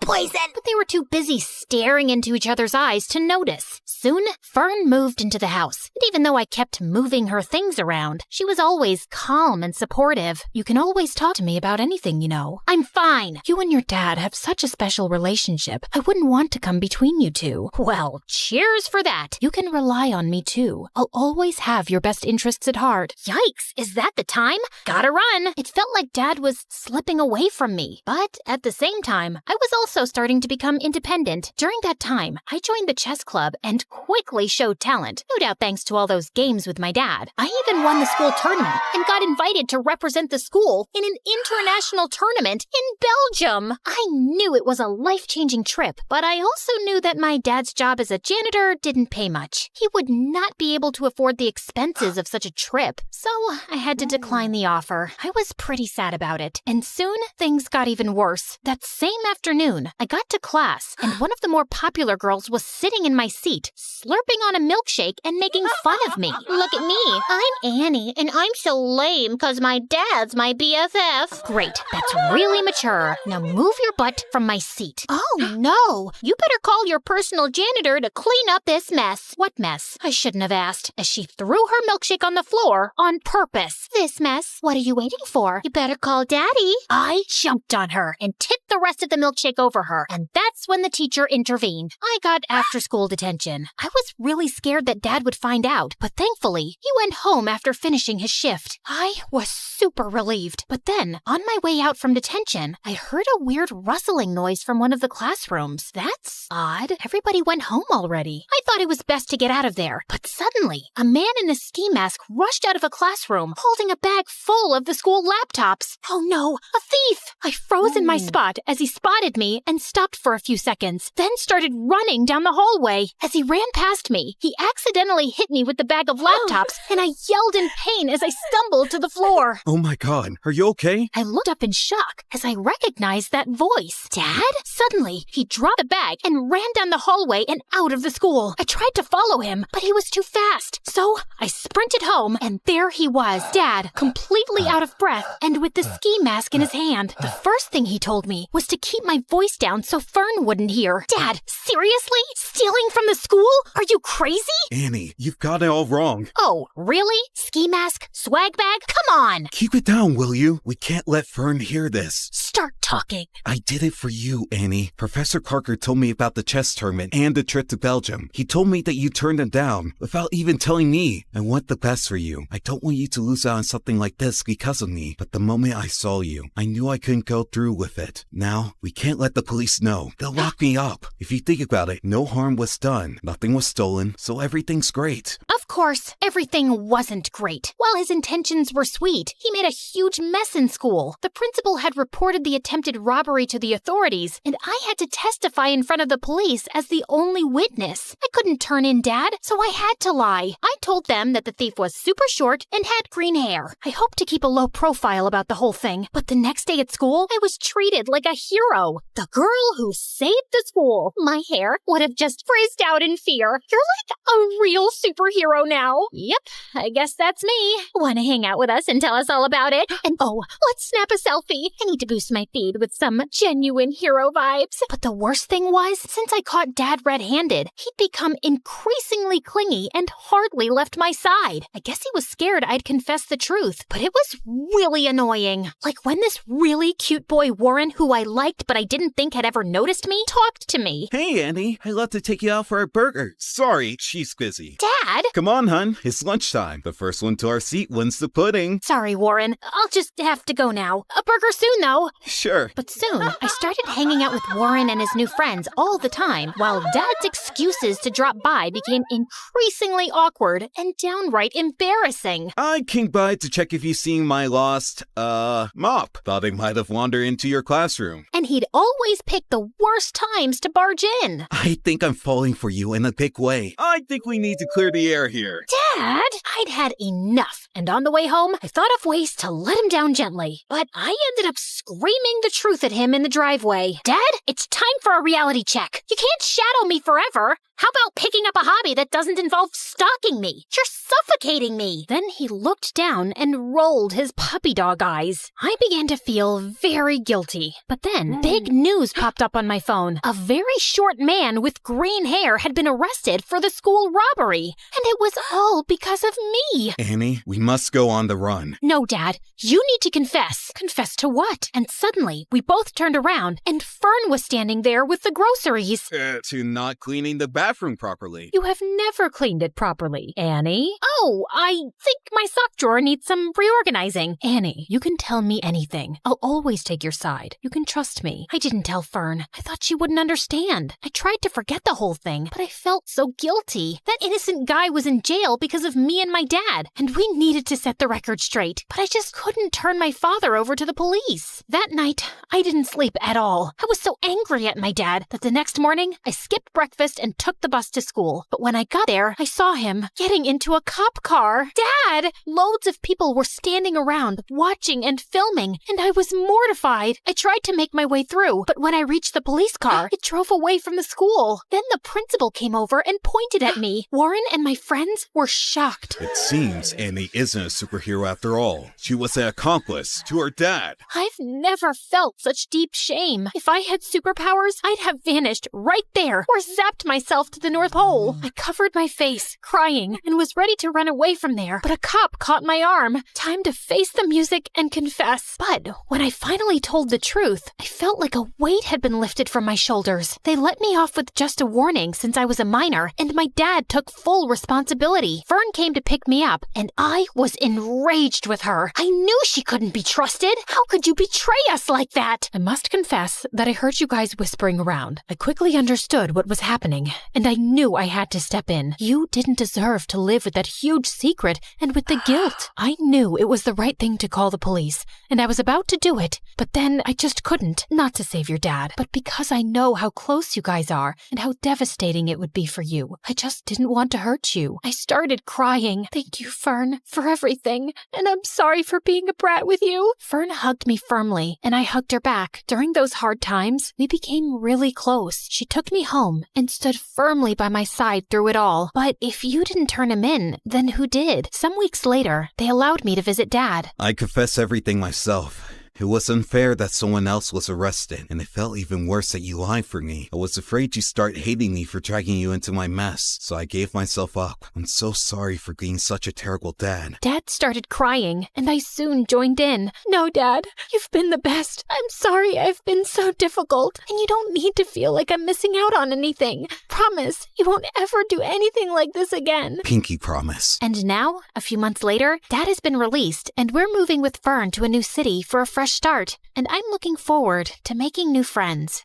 [SPEAKER 14] poison!
[SPEAKER 1] But they were too busy staring into each other's eyes to notice. Soon, Fern moved into the house. And even though I kept moving her things around, she was always calm and supportive. You can always talk to me about anything, you know. I'm fine. You and your dad have such a special relationship. I wouldn't want to come between you two. Well, cheers for that. You can rely on me too. I'll always have your best interests at heart. Yikes, is that the time? Gotta run. It felt like Dad was slipping away from me. But at the same time, I was also starting to become independent. During that time, I joined the chess club and quickly showed talent. No doubt thanks to all those games with my dad. I even won the school tournament and got invited to represent the school in an international tournament in Belgium. I knew it was a life-changing trip, but I also knew that my dad's job as a janitor didn't pay much. He would not be able to afford the expenses of such a trip, so I had to decline the offer. I was pretty sad about it, and soon things got even worse. That same afternoon, I got to class, and one of the more popular girls was sitting in my seat, slurping on a milkshake and making fun of me.
[SPEAKER 6] Look at me. I'm Annie, and I'm so lame because my dad's my BFF.
[SPEAKER 1] Great, that's really mature. Now move your butt from my seat.
[SPEAKER 6] Oh, no. You better call your personal janitor to clean up this mess.
[SPEAKER 1] What mess? I shouldn't have asked, as she threw her milkshake on the floor on purpose.
[SPEAKER 6] This mess. What are you waiting for? You better call Daddy.
[SPEAKER 1] I jumped on her and tipped the rest of the milkshake over her, and that's when the teacher intervened. I got after-school detention. I was really scared that Dad would find out, but thankfully, he went home after finishing his shift. I was super relieved. But then, on my way out from detention, I heard a weird rustling noise from one of the classrooms. That's odd. Everybody went home already. I thought it was best to get out of there. But suddenly, a man in a ski mask rushed out of a classroom, holding a bag full of the school laptops. Oh no, a thief! I froze in my spot as he spotted me and stopped for a few seconds, then started running down the hallway. As he ran past me, he accidentally hit me with the bag of laptops, and I yelled in pain as I stumbled to the floor.
[SPEAKER 8] Oh my god, are you okay?
[SPEAKER 1] I looked up in shock as I recognized that voice. Dad? Suddenly, he dropped the bag and ran down the hallway and out of the school. I tried to follow him, but he was too fast. So I sprinted home, and there he was, Dad, completely out of breath and with the ski mask in his hand. The first thing he told me was to keep my voice down so Fern wouldn't hear. Dad, seriously? Stealing from the school? Are you crazy?
[SPEAKER 8] Annie, you've got it all wrong.
[SPEAKER 1] Oh, really? Ski mask? Swag bag? Come on!
[SPEAKER 8] Keep it down, will you? We can't let Fern hear this.
[SPEAKER 1] Start talking.
[SPEAKER 8] I did it for you, Annie. Professor Parker told me about the chess tournament and the trip to Belgium. He told me that you turned him down without even telling me. I want the best for you. I don't want you to lose out on something like this because of me. But the moment I saw you, I knew I couldn't go through with it. Now, we can't let the police know. They'll lock me up. If you think about it, no harm was done. Nothing was stolen, so everything's great.
[SPEAKER 1] Of course, everything wasn't great. While his intentions were sweet, he made a huge mess in school. The principal had reported the attempted robbery to the authorities, and I had to testify in front of the police as the only witness. I couldn't turn in Dad, so I had to lie. I told them that the thief was super short and had green hair. I hoped to keep a low profile about the whole thing, but the next day at school, I was treated like a hero. The girl who saved the school. My hair would have just frizzed out in fear. You're like a real superhero now. Yep, I guess that's me. Want to hang out with us and tell us all about it? And oh, let's snap a selfie. I need to boost my feed with some genuine hero vibes. But the worst thing was, since I caught Dad red-handed, he'd become increasingly clingy and hardly left my side. I guess he was scared I'd confess the truth, but it was really annoying. Like when this really cute boy Warren, who I liked but I didn't think had ever noticed me, talked to me.
[SPEAKER 8] Hey, Annie. I'd love to take you out for a burger. Sorry, she's busy.
[SPEAKER 1] Dad?
[SPEAKER 8] Come on, hun. It's lunchtime. The first one to our seat wins the pudding.
[SPEAKER 1] Sorry, Warren. I'll just have to go now. A burger soon, though.
[SPEAKER 8] Sure.
[SPEAKER 1] But soon, I started hanging out with Warren and his new friends all the time, while Dad's excuses to drop by became increasingly awkward and downright embarrassing.
[SPEAKER 8] I came by to check if you seen my lost, mop. Thought I might have wandered into your classroom.
[SPEAKER 1] And he'd always pick the worst times to barge in.
[SPEAKER 8] I think I'm falling for you in a big way. I think we need to clear the air here.
[SPEAKER 1] Dad! I'd had enough, and on the way home, I thought of ways to let him down gently. But I ended up screaming the truth at him in the driveway. Dad, it's time for a reality check. You can't shadow me forever. How about picking up a hobby that doesn't involve stalking me? You're suffocating me. Then he looked down and rolled his puppy dog eyes. I began to feel very guilty. But then big news popped up on my phone. A very short man with green hair had been arrested for the school robbery. And it was all because of me.
[SPEAKER 8] Annie, we must go on the run.
[SPEAKER 1] No, Dad. You need to confess. Confess to what? And suddenly, we both turned around, and Fern was standing there with the groceries.
[SPEAKER 8] To not cleaning the bathroom properly.
[SPEAKER 1] You have never cleaned it properly, Annie. Oh, I think my sock drawer needs some reorganizing. Annie, you can tell me anything. I'll always take your side. You can trust me. I didn't tell Fern. I thought she wouldn't understand. I tried to forget the whole thing, but I felt so guilty. That innocent guy was in jail because of me and my dad, and we needed to set the record straight. But I just couldn't turn my father over to the police. That night, I didn't sleep at all. I was so angry at my dad that the next morning, I skipped breakfast and took the bus to school. But when I got there, I saw him getting into a cop car. Dad! Loads of people were standing around, watching and filming, and I was mortified. I tried to make my way through, but when I reached the police car, it drove away from the school. Then the principal came over and pointed at me. Warren and my friends were shocked.
[SPEAKER 8] It seems Annie isn't a superhero after all. She was an accomplice to her dad.
[SPEAKER 1] I've never felt such deep shame. If I had superpowers, I'd have vanished right there or zapped myself to the North Pole. I covered my face, crying, and was ready to run away from there, but a cop caught my arm. Time to face the music and confess. But when I finally told the truth, I felt like a weight had been lifted from my shoulders. They let me off with just a warning since I was a minor, and my dad took full responsibility. Fern came to pick me up, and I was enraged with her. I knew she couldn't be trusted. How could you betray us like that? I must confess that I heard you guys whispering around. I quickly understood what was happening, and I knew I had to step in. You didn't deserve to live with that huge secret and with the guilt. I knew it was the right thing to call the police, and I was about to do it, but then I just couldn't. Not to save your dad, but because I know how close you guys are and how devastating it would be for you. I just didn't want to hurt you. I started crying. Thank you, Fern, for everything, and I'm sorry for being a brat with you. Fern hugged me firmly, and I hugged her back. During those hard times, we became really close. She took me home and stood firmly by my side through it all. But if you didn't turn him in, then who did? Some weeks later, they allowed me to visit Dad.
[SPEAKER 8] I confess everything myself. It was unfair that someone else was arrested, and it felt even worse that you lied for me. I was afraid you'd start hating me for dragging you into my mess, so I gave myself up. I'm so sorry for being such a terrible dad.
[SPEAKER 1] Dad started crying, and I soon joined in. No, Dad, you've been the best. I'm sorry I've been so difficult, and you don't need to feel like I'm missing out on anything. Promise, you won't ever do anything like this again.
[SPEAKER 8] Pinky promise.
[SPEAKER 1] And now, a few months later, Dad has been released, and we're moving with Fern to a new city for a fresh start, and I'm looking forward to making new friends.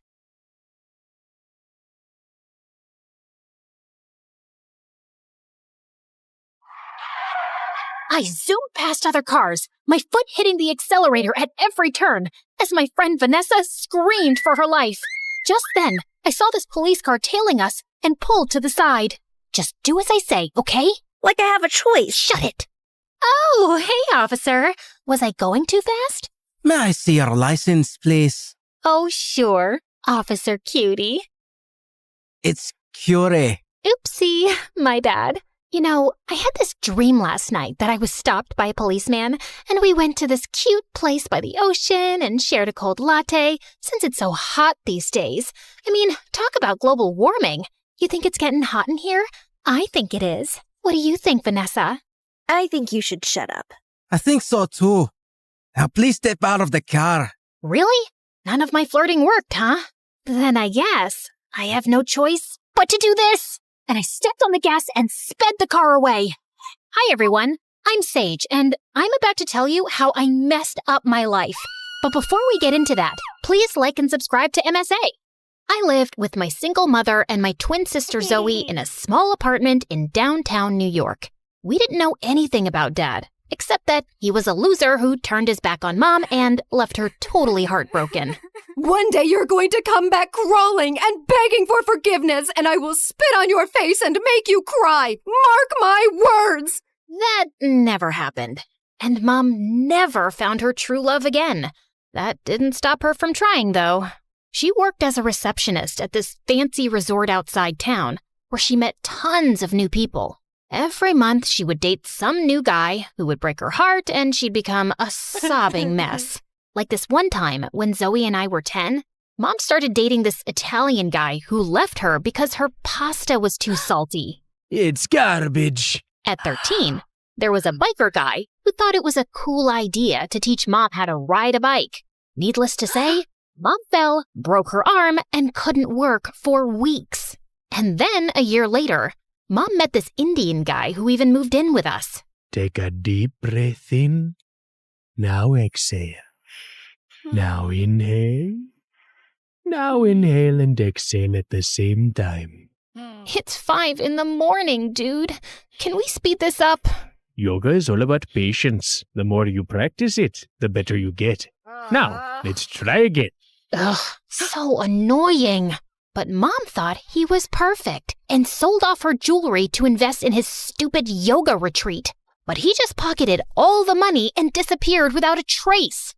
[SPEAKER 1] I zoomed past other cars, my foot hitting the accelerator at every turn, as my friend Vanessa screamed for her life. Just then, I saw this police car tailing us and pulled to the side. Just do as I say, okay?
[SPEAKER 14] Like I have a choice.
[SPEAKER 1] Shut it. Oh, hey, officer. Was I going too fast?
[SPEAKER 3] May I see your license, please?
[SPEAKER 1] Oh, sure, Officer Cutie.
[SPEAKER 3] It's Curie.
[SPEAKER 1] Oopsie, my bad. You know, I had this dream last night that I was stopped by a policeman, and we went to this cute place by the ocean and shared a cold latte, since it's so hot these days. I mean, talk about global warming. You think it's getting hot in here? I think it is. What do you think, Vanessa?
[SPEAKER 14] I think you should shut up.
[SPEAKER 3] I think so too. Now please step out of the car.
[SPEAKER 1] Really? None of my flirting worked, huh? Then I guess I have no choice but to do this. And I stepped on the gas and sped the car away. Hi, everyone. I'm Sage, and I'm about to tell you how I messed up my life. But before we get into that, please like and subscribe to MSA. I lived with my single mother and my twin sister Zoe in a small apartment in downtown New York. We didn't know anything about Dad, except that he was a loser who turned his back on Mom and left her totally heartbroken.
[SPEAKER 19] One day you're going to come back crawling and begging for forgiveness, and I will spit on your face and make you cry. Mark my words!
[SPEAKER 1] That never happened. And Mom never found her true love again. That didn't stop her from trying, though. She worked as a receptionist at this fancy resort outside town, where she met tons of new people. Every month, she would date some new guy who would break her heart, and she'd become a sobbing mess. Like this one time when Zoe and I were 10, Mom started dating this Italian guy who left her because her pasta was too salty.
[SPEAKER 20] It's garbage.
[SPEAKER 1] At 13, there was a biker guy who thought it was a cool idea to teach Mom how to ride a bike. Needless to say, Mom fell, broke her arm, and couldn't work for weeks. And then, a year later, Mom met this Indian guy who even moved in with us.
[SPEAKER 20] Take a deep breath in. Now exhale. Now inhale. Now inhale and exhale at the same time.
[SPEAKER 1] It's 5 a.m, dude. Can we speed this up?
[SPEAKER 20] Yoga is all about patience. The more you practice it, the better you get. Now, let's try again.
[SPEAKER 1] Ugh, so annoying. But Mom thought he was perfect and sold off her jewelry to invest in his stupid yoga retreat. But he just pocketed all the money and disappeared without a trace.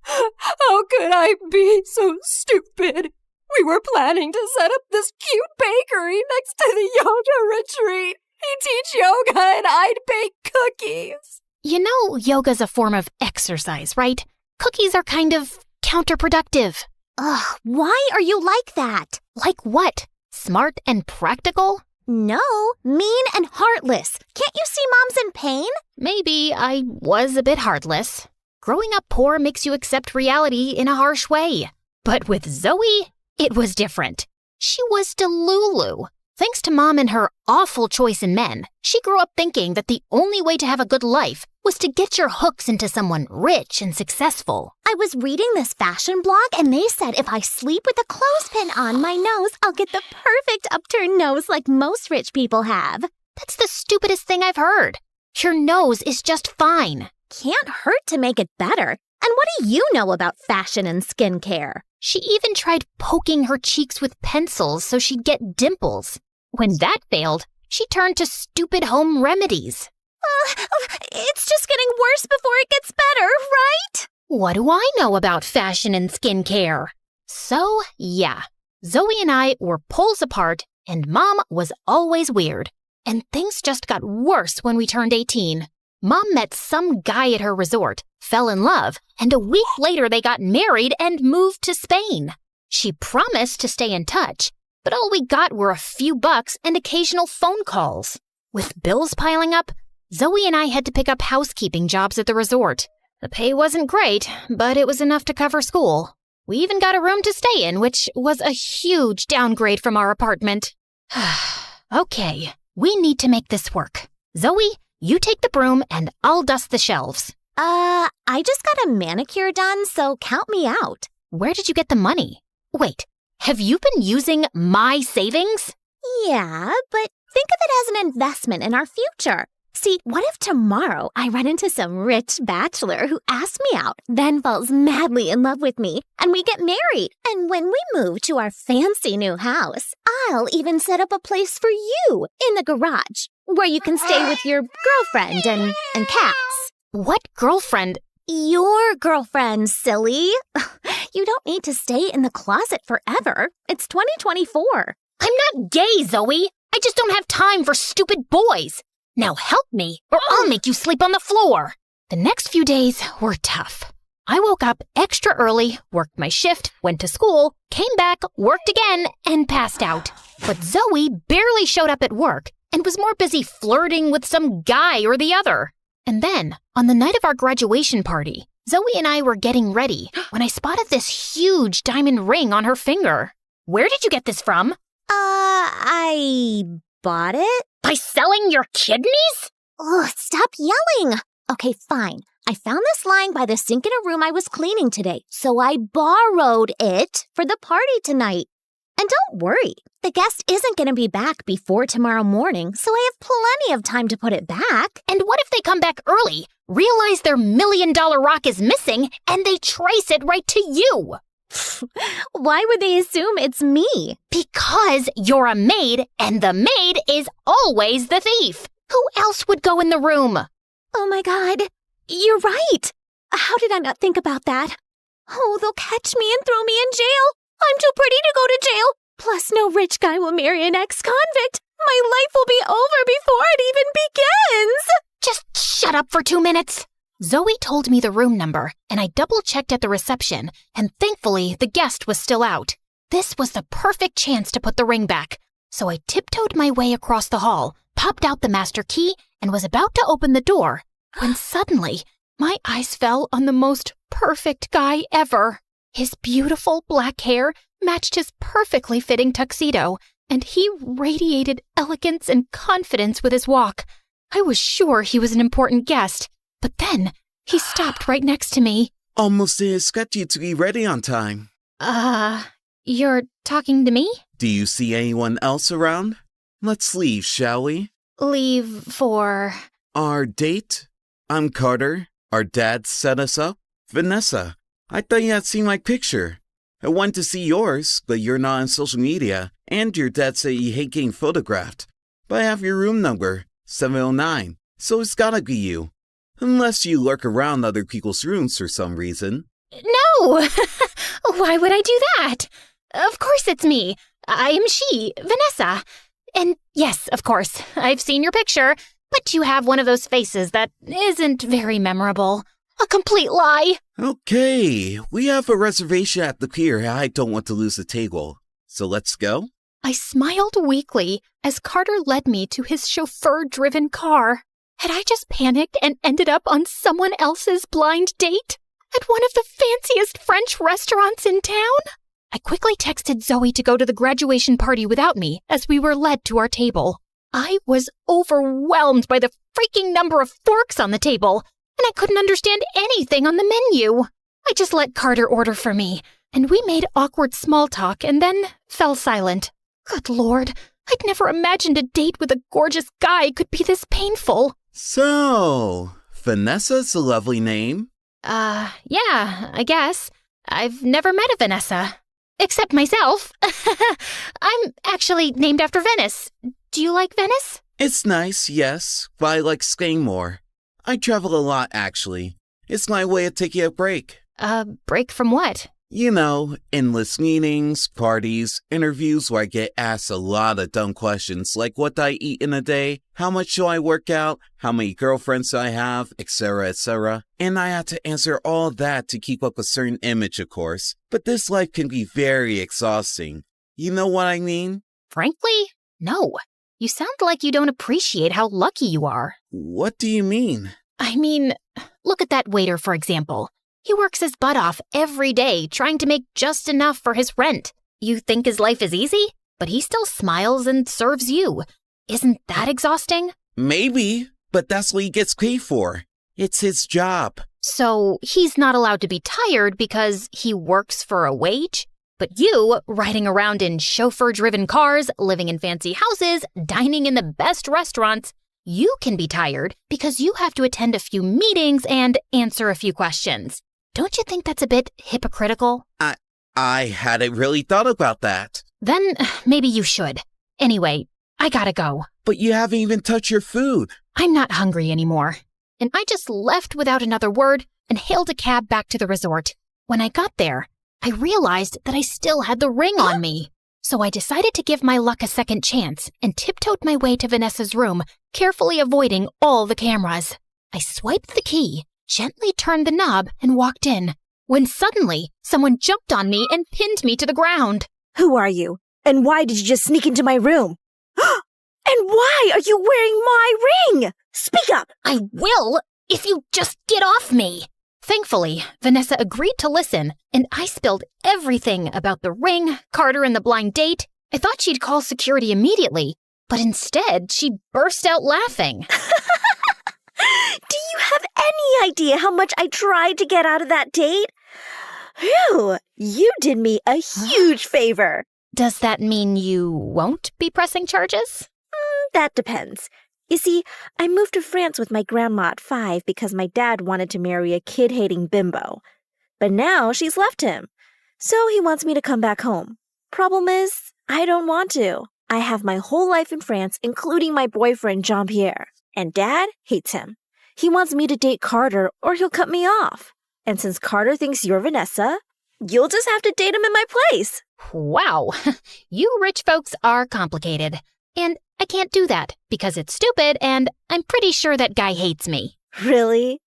[SPEAKER 19] How could I be so stupid? We were planning to set up this cute bakery next to the yoga retreat. He'd teach yoga and I'd bake cookies.
[SPEAKER 1] You know yoga's a form of exercise, right? Cookies are kind of counterproductive.
[SPEAKER 14] Ugh, why are you like that?
[SPEAKER 1] Like what? Smart and practical?
[SPEAKER 14] No, mean and heartless. Can't you see Mom's in pain?
[SPEAKER 1] Maybe I was a bit heartless. Growing up poor makes you accept reality in a harsh way. But with Zoe, it was different. She was Delulu. Thanks to Mom and her awful choice in men, she grew up thinking that the only way to have a good life was to get your hooks into someone rich and successful.
[SPEAKER 14] I was reading this fashion blog and they said if I sleep with a clothespin on my nose, I'll get the perfect upturned nose like most rich people have.
[SPEAKER 1] That's the stupidest thing I've heard. Your nose is just fine.
[SPEAKER 14] Can't hurt to make it better. And what do you know about fashion and skincare?
[SPEAKER 1] She even tried poking her cheeks with pencils so she'd get dimples. When that failed, she turned to stupid home remedies.
[SPEAKER 14] It's just getting worse before it gets better, right?
[SPEAKER 1] What do I know about fashion and skincare? So, yeah, Zoe and I were poles apart, and Mom was always weird. And things just got worse when we turned 18. Mom met some guy at her resort, fell in love, and a week later they got married and moved to Spain. She promised to stay in touch, but all we got were a few bucks and occasional phone calls. With bills piling up, Zoe and I had to pick up housekeeping jobs at the resort. The pay wasn't great, but it was enough to cover school. We even got a room to stay in, which was a huge downgrade from our apartment. Okay, we need to make this work. Zoe, you take the broom and I'll dust the shelves.
[SPEAKER 14] I just got a manicure done, so count me out.
[SPEAKER 1] Where did you get the money? Wait, have you been using my savings?
[SPEAKER 14] Yeah, but think of it as an investment in our future. See, what if tomorrow I run into some rich bachelor who asks me out, then falls madly in love with me, and we get married? And when we move to our fancy new house, I'll even set up a place for you in the garage, where you can stay with your girlfriend and cats.
[SPEAKER 1] What girlfriend?
[SPEAKER 14] Your girlfriend, silly. You don't need to stay in the closet forever. It's 2024.
[SPEAKER 1] I'm not gay, Zoe. I just don't have time for stupid boys. Now help me, or I'll make you sleep on the floor. The next few days were tough. I woke up extra early, worked my shift, went to school, came back, worked again, and passed out. But Zoe barely showed up at work and was more busy flirting with some guy or the other. And then, on the night of our graduation party, Zoe and I were getting ready when I spotted this huge diamond ring on her finger. Where did you get this from?
[SPEAKER 14] I bought it?
[SPEAKER 1] By selling your kidneys?
[SPEAKER 14] Ugh, stop yelling. Okay, fine. I found this lying by the sink in a room I was cleaning today, so I borrowed it for the party tonight. And don't worry, the guest isn't going to be back before tomorrow morning, so I have plenty of time to put it back.
[SPEAKER 1] And what if they come back early, realize their $1 million rock is missing, and they trace it right to you?
[SPEAKER 14] Why would they assume it's me?
[SPEAKER 1] Because you're a maid, and the maid is always the thief. Who else would go in the room?
[SPEAKER 14] Oh my God, you're right. How did I not think about that? Oh, they'll catch me and throw me in jail. I'm too pretty to go to jail.
[SPEAKER 2] Plus, no rich guy will marry an ex-convict. My life will be over before it even begins.
[SPEAKER 1] Just shut up for 2 minutes. Zoe told me the room number, and I double-checked at the reception, and thankfully the guest was still out. This was the perfect chance to put the ring back, so I tiptoed my way across the hall, popped out the master key, and was about to open the door, when suddenly my eyes fell on the most perfect guy ever. His beautiful black hair matched his perfectly fitting tuxedo, and he radiated elegance and confidence with his walk. I was sure he was an important guest, but then he stopped right next to me.
[SPEAKER 8] Almost didn't expect you to be ready on time.
[SPEAKER 1] You're talking to me?
[SPEAKER 8] Do you see anyone else around? Let's leave, shall we?
[SPEAKER 1] Leave for...
[SPEAKER 8] Our date? I'm Carter. Our dad set us up. Vanessa, I thought you had seen my picture. I went to see yours, but you're not on social media, and your dad said you hate getting photographed. But I have your room number, 709, so it's gotta be you. Unless you lurk around other people's rooms for some reason.
[SPEAKER 1] No! Why would I do that? Of course it's me. I am she, Vanessa. And yes, of course, I've seen your picture, but you have one of those faces that isn't very memorable. A complete lie.
[SPEAKER 8] Okay, we have a reservation at the pier. I don't want to lose the table. So let's go?
[SPEAKER 1] I smiled weakly as Carter led me to his chauffeur-driven car. Had I just panicked and ended up on someone else's blind date? At one of the fanciest French restaurants in town? I quickly texted Zoe to go to the graduation party without me as we were led to our table. I was overwhelmed by the freaking number of forks on the table, and I couldn't understand anything on the menu. I just let Carter order for me, and we made awkward small talk and then fell silent. Good Lord, I'd never imagined a date with a gorgeous guy could be this painful.
[SPEAKER 8] So, Vanessa's a lovely name.
[SPEAKER 1] Yeah, I guess. I've never met a Vanessa. Except myself. I'm actually named after Venice. Do you like Venice?
[SPEAKER 8] It's nice, yes, but I like Spain more. I travel a lot, actually. It's my way of taking a break.
[SPEAKER 1] Break from what?
[SPEAKER 8] You know, endless meetings, parties, interviews where I get asked a lot of dumb questions like what do I eat in a day, how much do I work out, how many girlfriends do I have, etc., etc. And I have to answer all that to keep up a certain image, of course. But this life can be very exhausting. You know what I mean?
[SPEAKER 1] Frankly, no. You sound like you don't appreciate how lucky you are.
[SPEAKER 8] What do you mean?
[SPEAKER 1] I mean, look at that waiter, for example. He works his butt off every day trying to make just enough for his rent. You think his life is easy? But he still smiles and serves you. Isn't that exhausting?
[SPEAKER 8] Maybe, but that's what he gets paid for. It's his job.
[SPEAKER 1] So he's not allowed to be tired because he works for a wage? But you, riding around in chauffeur-driven cars, living in fancy houses, dining in the best restaurants, you can be tired because you have to attend a few meetings and answer a few questions. Don't you think that's a bit hypocritical?
[SPEAKER 8] I hadn't really thought about that.
[SPEAKER 1] Then maybe you should. Anyway, I gotta go.
[SPEAKER 8] But you haven't even touched your food.
[SPEAKER 1] I'm not hungry anymore. And I just left without another word and hailed a cab back to the resort. When I got there, I realized that I still had the ring on me. So I decided to give my luck a second chance and tiptoed my way to Vanessa's room, carefully avoiding all the cameras. I swiped the key, gently turned the knob, and walked in, when suddenly someone jumped on me and pinned me to the ground.
[SPEAKER 4] Who are you? And why did you just sneak into my room? And why are you wearing my ring? Speak up!
[SPEAKER 1] I will, if you just get off me. Thankfully, Vanessa agreed to listen, and I spilled everything about the ring, Carter, and the blind date. I thought she'd call security immediately, but instead she burst out laughing.
[SPEAKER 4] Do you have any idea how much I tried to get out of that date? Phew, you did me a huge favor.
[SPEAKER 1] Does that mean you won't be pressing charges?
[SPEAKER 4] That depends. You see, I moved to France with my grandma at 5 because my dad wanted to marry a kid-hating bimbo. But now she's left him, so he wants me to come back home. Problem is, I don't want to. I have my whole life in France, including my boyfriend, Jean-Pierre. And Dad hates him. He wants me to date Carter or he'll cut me off. And since Carter thinks you're Vanessa, You'll just have to date him in my place.
[SPEAKER 1] Wow, you rich folks are complicated. And I can't do that because it's stupid and I'm pretty sure that guy hates me.
[SPEAKER 4] Really?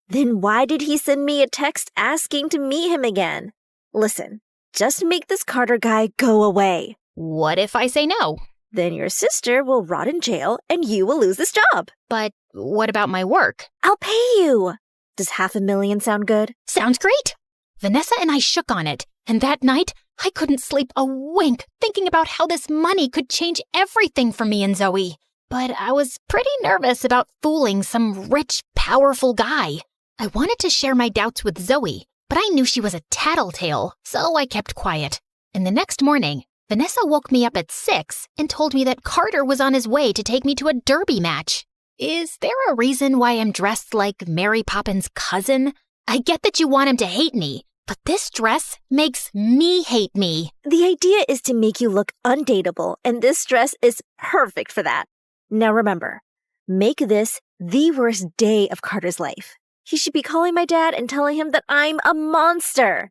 [SPEAKER 4] Then why did he send me a text asking to meet him again? Listen, just make this Carter guy go away.
[SPEAKER 1] What if I say no?
[SPEAKER 4] Then your sister will rot in jail and you will lose this job.
[SPEAKER 1] But what about my work?
[SPEAKER 4] I'll pay you. Does $500,000 sound good?
[SPEAKER 1] Sounds great. Vanessa and I shook on it, and that night, I couldn't sleep a wink thinking about how this money could change everything for me and Zoe. But I was pretty nervous about fooling some rich, powerful guy. I wanted to share my doubts with Zoe, but I knew she was a tattletale, so I kept quiet. And the next morning, Vanessa woke me up at 6 and told me that Carter was on his way to take me to a derby match. Is there a reason why I'm dressed like Mary Poppins' cousin? I get that you want him to hate me, but this dress makes me hate me.
[SPEAKER 4] The idea is to make you look undateable, and this dress is perfect for that. Now remember, make this the worst day of Carter's life. He should be calling my dad and telling him that I'm a monster.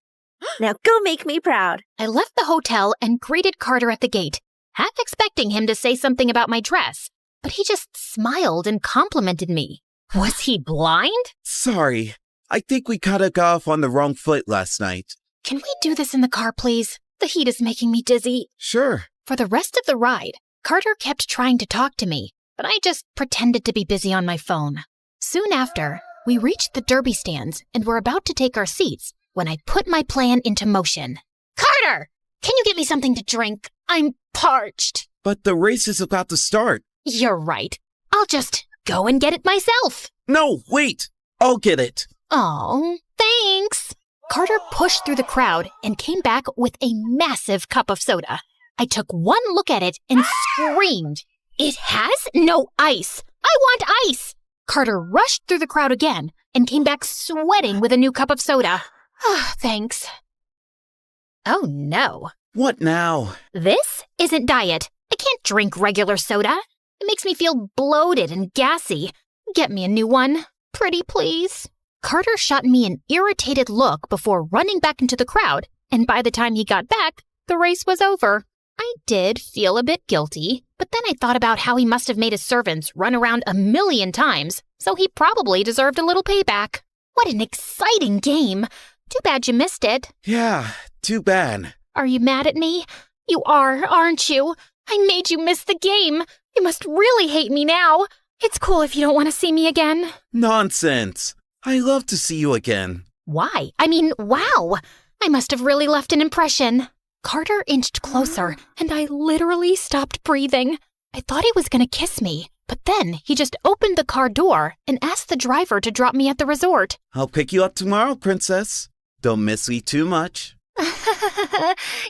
[SPEAKER 4] Now go make me proud.
[SPEAKER 1] I left the hotel and greeted Carter at the gate, half expecting him to say something about my dress, but he just smiled and complimented me. Was he blind?
[SPEAKER 8] Sorry. I think we got off on the wrong foot last night.
[SPEAKER 1] Can we do this in the car, please? The heat is making me dizzy.
[SPEAKER 8] Sure.
[SPEAKER 1] For the rest of the ride, Carter kept trying to talk to me, but I just pretended to be busy on my phone. Soon after, we reached the derby stands and were about to take our seats when I put my plan into motion. Carter! Can you get me something to drink? I'm parched.
[SPEAKER 8] But the race is about to start.
[SPEAKER 1] You're right. I'll just go and get it myself.
[SPEAKER 8] No, wait. I'll get it.
[SPEAKER 1] Oh, thanks. Carter pushed through the crowd and came back with a massive cup of soda. I took one look at it and screamed. It has no ice. I want ice. Carter rushed through the crowd again and came back sweating with a new cup of soda. Thanks. Oh no.
[SPEAKER 8] What now?
[SPEAKER 1] This isn't diet. I can't drink regular soda. It makes me feel bloated and gassy. Get me a new one. Pretty please. Carter shot me an irritated look before running back into the crowd, and by the time he got back, the race was over. I did feel a bit guilty, but then I thought about how he must have made his servants run around 1,000,000 times, so he probably deserved a little payback. What an exciting game. Too bad you missed it.
[SPEAKER 8] Yeah, too bad.
[SPEAKER 1] Are you mad at me? You are, aren't you? I made you miss the game. You must really hate me now. It's cool if you don't want to see me again.
[SPEAKER 8] Nonsense. I love to see you again.
[SPEAKER 1] Why? I mean, wow. I must have really left an impression. Carter inched closer, and I literally stopped breathing. I thought he was going to kiss me, but then he just opened the car door and asked the driver to drop me at the resort.
[SPEAKER 8] I'll pick you up tomorrow, princess. Don't miss me too much.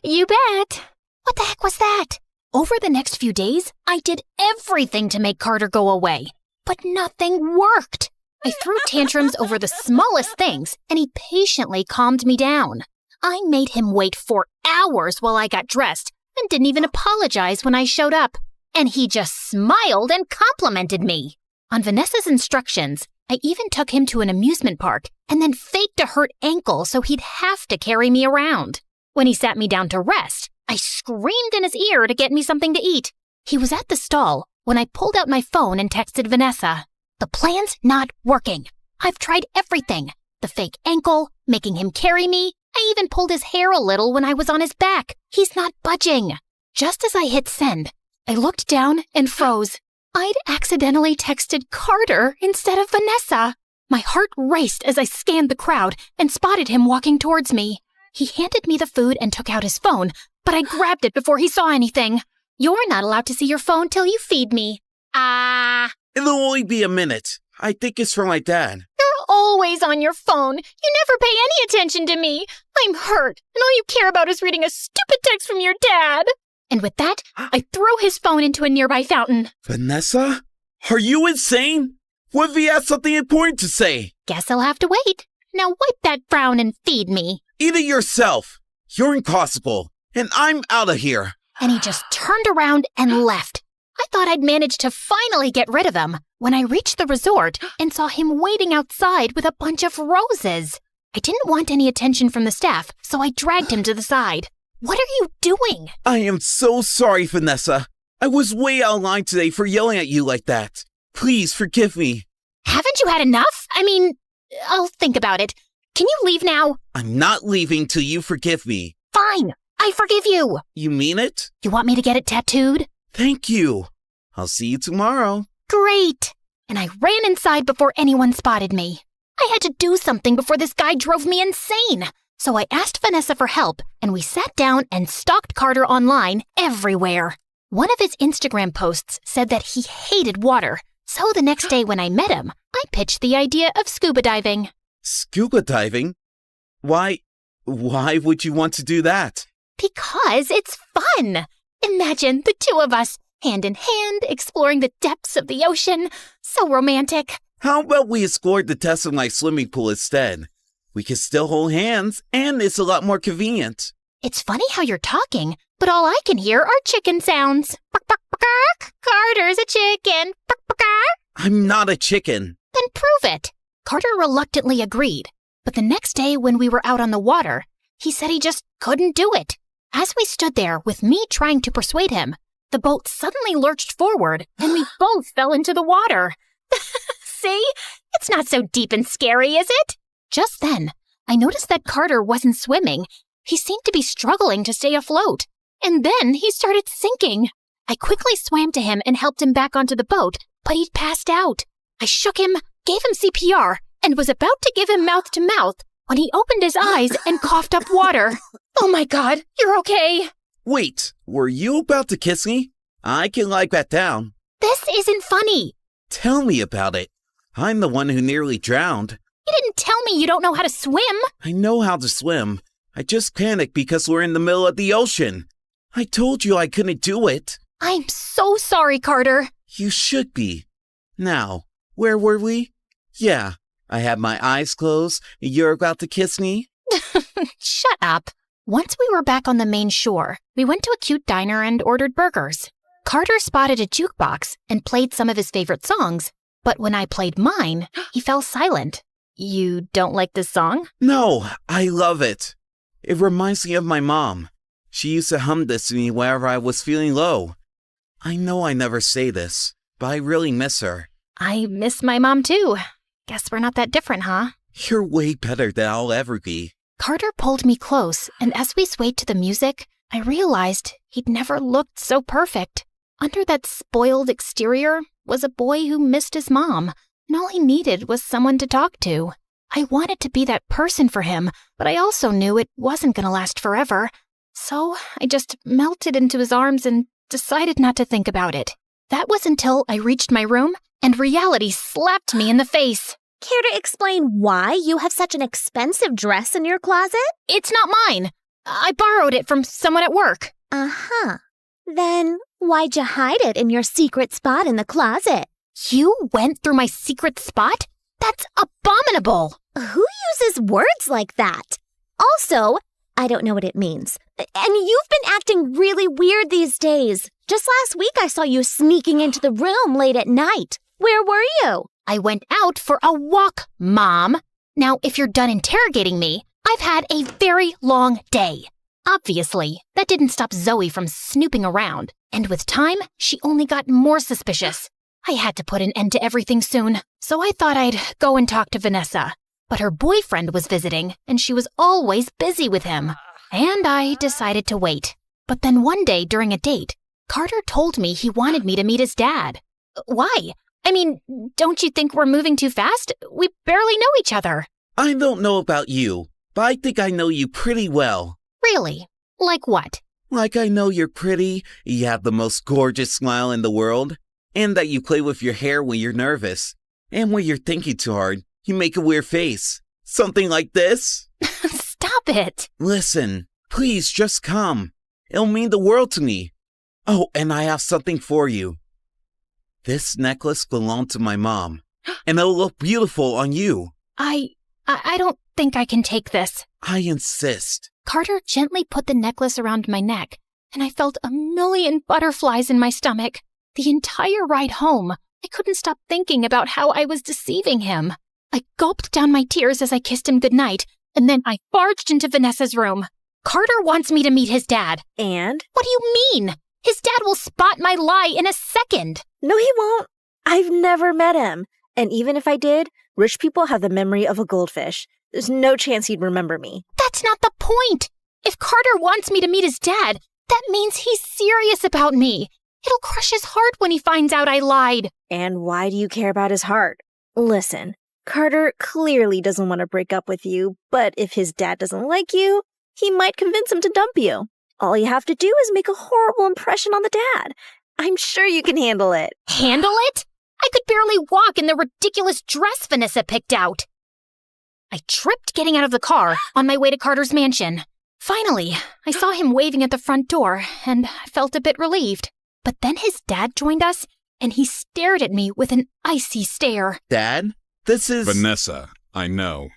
[SPEAKER 1] You bet. What the heck was that? Over the next few days, I did everything to make Carter go away, but nothing worked. I threw tantrums over the smallest things, and he patiently calmed me down. I made him wait for hours while I got dressed and didn't even apologize when I showed up. And he just smiled and complimented me. On Vanessa's instructions, I even took him to an amusement park and then faked a hurt ankle so he'd have to carry me around. When he sat me down to rest, I screamed in his ear to get me something to eat. He was at the stall when I pulled out my phone and texted Vanessa. The plan's not working. I've tried everything. The fake ankle, making him carry me. I even pulled his hair a little when I was on his back. He's not budging. Just as I hit send, I looked down and froze. I'd accidentally texted Carter instead of Vanessa. My heart raced as I scanned the crowd and spotted him walking towards me. He handed me the food and took out his phone, but I grabbed it before he saw anything. You're not allowed to see your phone till you feed me.
[SPEAKER 8] It'll only be a minute. I think it's for my dad.
[SPEAKER 1] You're always on your phone. You never pay any attention to me. I'm hurt, and all you care about is reading a stupid text from your dad. And with that, I threw his phone into a nearby fountain.
[SPEAKER 8] Vanessa? Are you insane? What if he has something important to say?
[SPEAKER 1] Guess I'll have to wait. Now wipe that frown and feed me.
[SPEAKER 8] Eat it yourself. You're impossible, and I'm out of here.
[SPEAKER 1] And he just turned around and left. I thought I'd managed to finally get rid of him when I reached the resort and saw him waiting outside with a bunch of roses. I didn't want any attention from the staff, so I dragged him to the side. What are you doing?
[SPEAKER 8] I am so sorry, Vanessa. I was way out of line today for yelling at you like that. Please forgive me.
[SPEAKER 1] Haven't you had enough? I mean, I'll think about it. Can you leave now?
[SPEAKER 8] I'm not leaving till you forgive me.
[SPEAKER 1] Fine. I forgive you.
[SPEAKER 8] You mean it?
[SPEAKER 1] You want me to get it tattooed?
[SPEAKER 8] Thank you. I'll see you tomorrow.
[SPEAKER 1] Great. And I ran inside before anyone spotted me. I had to do something before this guy drove me insane. So I asked Vanessa for help, and we sat down and stalked Carter online everywhere. One of his Instagram posts said that he hated water. So the next day when I met him, I pitched the idea of scuba diving.
[SPEAKER 8] Scuba diving? Why would you want to do that?
[SPEAKER 1] Because it's fun. Imagine the two of us, hand in hand, exploring the depths of the ocean. So romantic.
[SPEAKER 8] How about we explore the depths of my swimming pool instead? We can still hold hands, and it's a lot more convenient.
[SPEAKER 1] It's funny how you're talking, but all I can hear are chicken sounds. Carter's a chicken.
[SPEAKER 8] I'm not a chicken.
[SPEAKER 1] Then prove it. Carter reluctantly agreed. But the next day when we were out on the water, he said he just couldn't do it. As we stood there with me trying to persuade him, the boat suddenly lurched forward and we both fell into the water. See? It's not so deep and scary, is it? Just then, I noticed that Carter wasn't swimming. He seemed to be struggling to stay afloat. And then he started sinking. I quickly swam to him and helped him back onto the boat, but he'd passed out. I shook him, gave him CPR, and was about to give him mouth to mouth when he opened his eyes and coughed up water. Oh my God, you're okay.
[SPEAKER 8] Wait, were you about to kiss me? I can lie back down.
[SPEAKER 1] This isn't funny.
[SPEAKER 8] Tell me about it. I'm the one who nearly drowned.
[SPEAKER 1] You didn't tell me you don't know how to swim.
[SPEAKER 8] I know how to swim. I just panicked because we're in the middle of the ocean. I told you I couldn't do it.
[SPEAKER 1] I'm so sorry, Carter.
[SPEAKER 8] You should be. Now, where were we? Yeah, I had my eyes closed. You're about to kiss me?
[SPEAKER 1] Shut up. Once we were back on the main shore, we went to a cute diner and ordered burgers. Carter spotted a jukebox and played some of his favorite songs, but when I played mine, he fell silent. You don't like this song?
[SPEAKER 8] No, I love it. It reminds me of my mom. She used to hum this to me whenever I was feeling low. I know I never say this, but I really miss her.
[SPEAKER 1] I miss my mom too. Guess we're not that different, huh?
[SPEAKER 8] You're way better than I'll ever be.
[SPEAKER 1] Carter pulled me close, and as we swayed to the music, I realized he'd never looked so perfect. Under that spoiled exterior was a boy who missed his mom, and all he needed was someone to talk to. I wanted to be that person for him, but I also knew it wasn't going to last forever. So I just melted into his arms and decided not to think about it. That was until I reached my room and reality slapped me in the face.
[SPEAKER 4] Care to explain why you have such an expensive dress in your closet?
[SPEAKER 1] It's not mine. I borrowed it from someone at work.
[SPEAKER 4] Uh-huh. Then why'd you hide it in your secret spot in the closet?
[SPEAKER 1] You went through my secret spot? That's abominable.
[SPEAKER 4] Who uses words like that? Also, I don't know what it means. And you've been acting really weird these days. Just last week I saw you sneaking into the room late at night. Where were you?
[SPEAKER 1] I went out for a walk, Mom. Now, if you're done interrogating me, I've had a very long day. Obviously, that didn't stop Zoe from snooping around. And with time, she only got more suspicious. I had to put an end to everything soon, so I thought I'd go and talk to Vanessa. But her boyfriend was visiting, and she was always busy with him. And I decided to wait. But then one day during a date, Carter told me he wanted me to meet his dad. Why? I mean, don't you think we're moving too fast? We barely know each other.
[SPEAKER 8] I don't know about you, but I think I know you pretty well.
[SPEAKER 1] Really? Like what?
[SPEAKER 8] Like I know you're pretty, you have the most gorgeous smile in the world, and that you play with your hair when you're nervous. And when you're thinking too hard, you make a weird face. Something like this?
[SPEAKER 1] Stop it.
[SPEAKER 8] Listen, please just come. It'll mean the world to me. Oh, and I have something for you. This necklace belonged to my mom, and it'll look beautiful on you.
[SPEAKER 1] I don't think I can take this.
[SPEAKER 8] I insist.
[SPEAKER 1] Carter gently put the necklace around my neck, and I felt a million butterflies in my stomach. The entire ride home, I couldn't stop thinking about how I was deceiving him. I gulped down my tears as I kissed him goodnight, and then I barged into Vanessa's room. Carter wants me to meet his dad.
[SPEAKER 4] And?
[SPEAKER 1] What do you mean? His dad will spot my lie in a second.
[SPEAKER 4] No, he won't. I've never met him. And even if I did, rich people have the memory of a goldfish. There's no chance he'd remember me.
[SPEAKER 1] That's not the point. If Carter wants me to meet his dad, that means he's serious about me. It'll crush his heart when he finds out I lied.
[SPEAKER 4] And why do you care about his heart? Listen, Carter clearly doesn't want to break up with you, but if his dad doesn't like you, he might convince him to dump you. All you have to do is make a horrible impression on the dad. I'm sure you can handle it.
[SPEAKER 1] Handle it? I could barely walk in the ridiculous dress Vanessa picked out. I tripped getting out of the car on my way to Carter's mansion. Finally, I saw him waving at the front door, and I felt a bit relieved. But then his dad joined us, and he stared at me with an icy stare.
[SPEAKER 8] Dad, this is...
[SPEAKER 11] Vanessa, I know.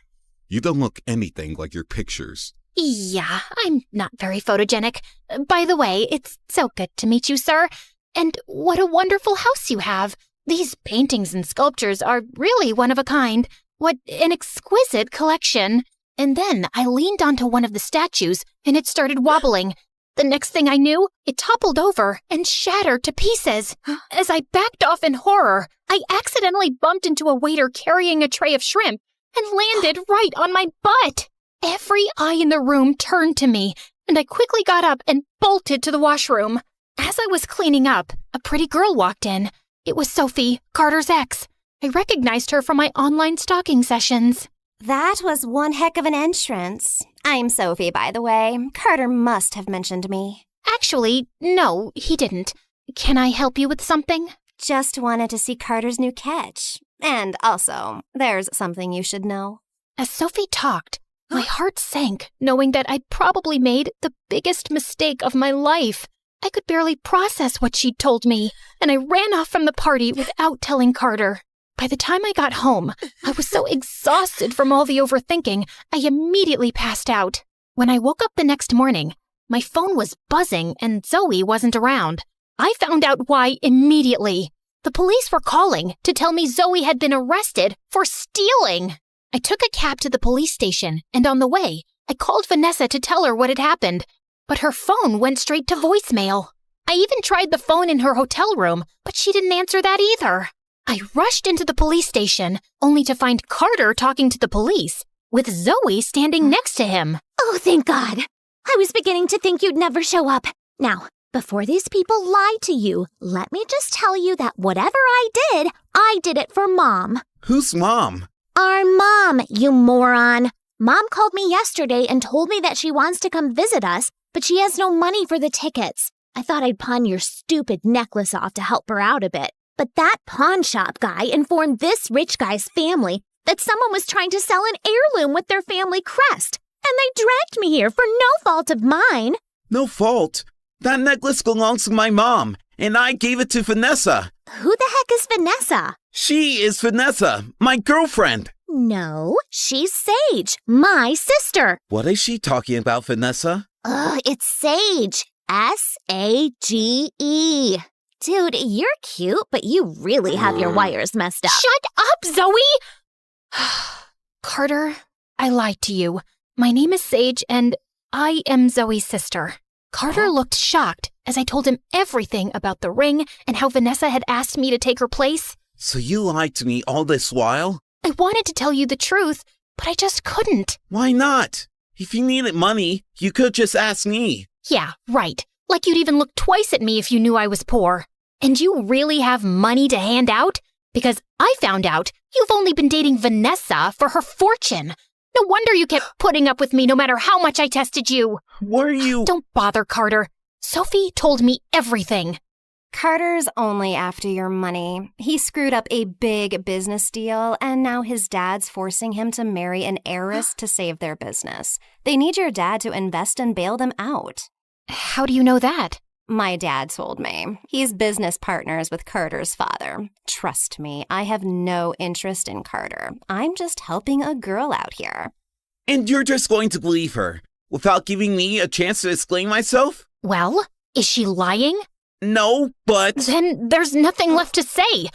[SPEAKER 11] You don't look anything like your pictures.
[SPEAKER 1] Yeah, I'm not very photogenic. By the way, it's so good to meet you, sir. And what a wonderful house you have. These paintings and sculptures are really one of a kind. What an exquisite collection. And then I leaned onto one of the statues, and it started wobbling. The next thing I knew, it toppled over and shattered to pieces. As I backed off in horror, I accidentally bumped into a waiter carrying a tray of shrimp and landed right on my butt. Every eye in the room turned to me, and I quickly got up and bolted to the washroom. As I was cleaning up, a pretty girl walked in. It was Sophie, Carter's ex. I recognized her from my online stalking sessions.
[SPEAKER 14] That was one heck of an entrance. I'm Sophie, by the way. Carter must have mentioned me.
[SPEAKER 1] Actually, no, he didn't. Can I help you with something?
[SPEAKER 14] Just wanted to see Carter's new catch. And also, there's something you should know.
[SPEAKER 1] As Sophie talked, my heart sank, knowing that I'd probably made the biggest mistake of my life. I could barely process what she'd told me, and I ran off from the party without telling Carter. By the time I got home, I was so exhausted from all the overthinking, I immediately passed out. When I woke up the next morning, my phone was buzzing and Zoe wasn't around. I found out why immediately. The police were calling to tell me Zoe had been arrested for stealing. I took a cab to the police station, and on the way, I called Vanessa to tell her what had happened, but her phone went straight to voicemail. I even tried the phone in her hotel room, but she didn't answer that either. I rushed into the police station, only to find Carter talking to the police, with Zoe standing next to him.
[SPEAKER 14] Oh, thank God. I was beginning to think you'd never show up. Now, before these people lie to you, let me just tell you that whatever I did it for Mom.
[SPEAKER 8] Who's Mom?
[SPEAKER 14] Our mom, you moron. Mom called me yesterday and told me that she wants to come visit us, but she has no money for the tickets. I thought I'd pawn your stupid necklace off to help her out a bit. But that pawn shop guy informed this rich guy's family that someone was trying to sell an heirloom with their family crest. And they dragged me here for no fault of mine.
[SPEAKER 8] No fault. That necklace belongs to my mom, and I gave it to Vanessa.
[SPEAKER 14] Who the heck is Vanessa?
[SPEAKER 8] She is Vanessa, my girlfriend.
[SPEAKER 14] No, she's Sage, my sister.
[SPEAKER 8] What is she talking about, Vanessa?
[SPEAKER 14] It's Sage. S-A-G-E. Dude, you're cute, but you really have your wires messed up.
[SPEAKER 1] Shut up, Zoe! Carter, I lied to you. My name is Sage, and I am Zoe's sister. Carter looked shocked as I told him everything about the ring and how Vanessa had asked me to take her place.
[SPEAKER 8] So you lied to me all this while?
[SPEAKER 1] I wanted to tell you the truth, but I just couldn't.
[SPEAKER 8] Why not? If you needed money, you could just ask me.
[SPEAKER 1] Yeah, right. Like you'd even look twice at me if you knew I was poor. And you really have money to hand out? Because I found out you've only been dating Vanessa for her fortune. No wonder you kept putting up with me no matter how much I tested you.
[SPEAKER 8] Were you...
[SPEAKER 1] Don't bother, Carter. Sophie told me everything.
[SPEAKER 14] Carter's only after your money. He screwed up a big business deal, and now his dad's forcing him to marry an heiress to save their business. They need your dad to invest and bail them out.
[SPEAKER 1] How do you know that?
[SPEAKER 14] My dad told me. He's business partners with Carter's father. Trust me, I have no interest in Carter. I'm just helping a girl out here.
[SPEAKER 8] And you're just going to believe her, without giving me a chance to explain myself?
[SPEAKER 1] Well, is she lying?
[SPEAKER 8] No, but...
[SPEAKER 1] Then there's nothing left to say.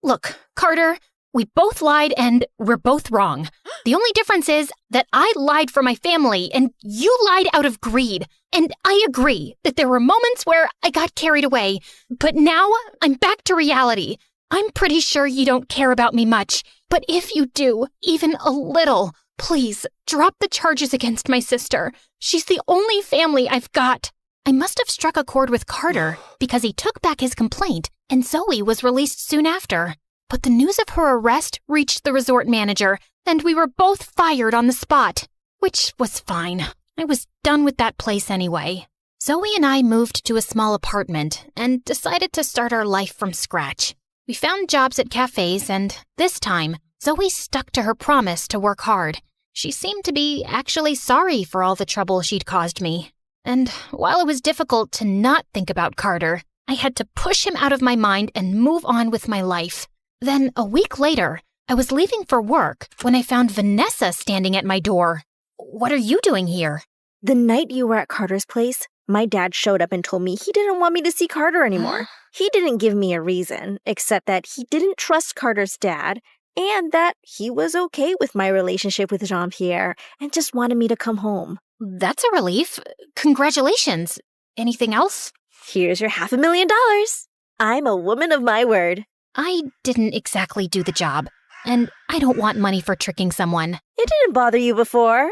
[SPEAKER 1] Look, Carter, We both lied and we're both wrong. The only difference is that I lied for my family and you lied out of greed. And I agree that there were moments where I got carried away, but now I'm back to reality. I'm pretty sure you don't care about me much, but if you do, even a little, please drop the charges against my sister. She's the only family I've got. I must have struck a chord with Carter because he took back his complaint and Zoe was released soon after. But the news of her arrest reached the resort manager, and we were both fired on the spot, which was fine. I was done with that place anyway. Zoe and I moved to a small apartment and decided to start our life from scratch. We found jobs at cafes, and this time, Zoe stuck to her promise to work hard. She seemed to be actually sorry for all the trouble she'd caused me. And while it was difficult to not think about Carter, I had to push him out of my mind and move on with my life. Then, a week later, I was leaving for work when I found Vanessa standing at my door. What are you doing here?
[SPEAKER 4] The night you were at Carter's place, my dad showed up and told me he didn't want me to see Carter anymore. He didn't give me a reason, except that he didn't trust Carter's dad and that he was okay with my relationship with Jean-Pierre and just wanted me to come home.
[SPEAKER 1] That's a relief. Congratulations. Anything else?
[SPEAKER 4] Here's your $500,000. I'm a woman of my word.
[SPEAKER 1] I didn't exactly do the job, and I don't want money for tricking someone.
[SPEAKER 4] It didn't bother you before.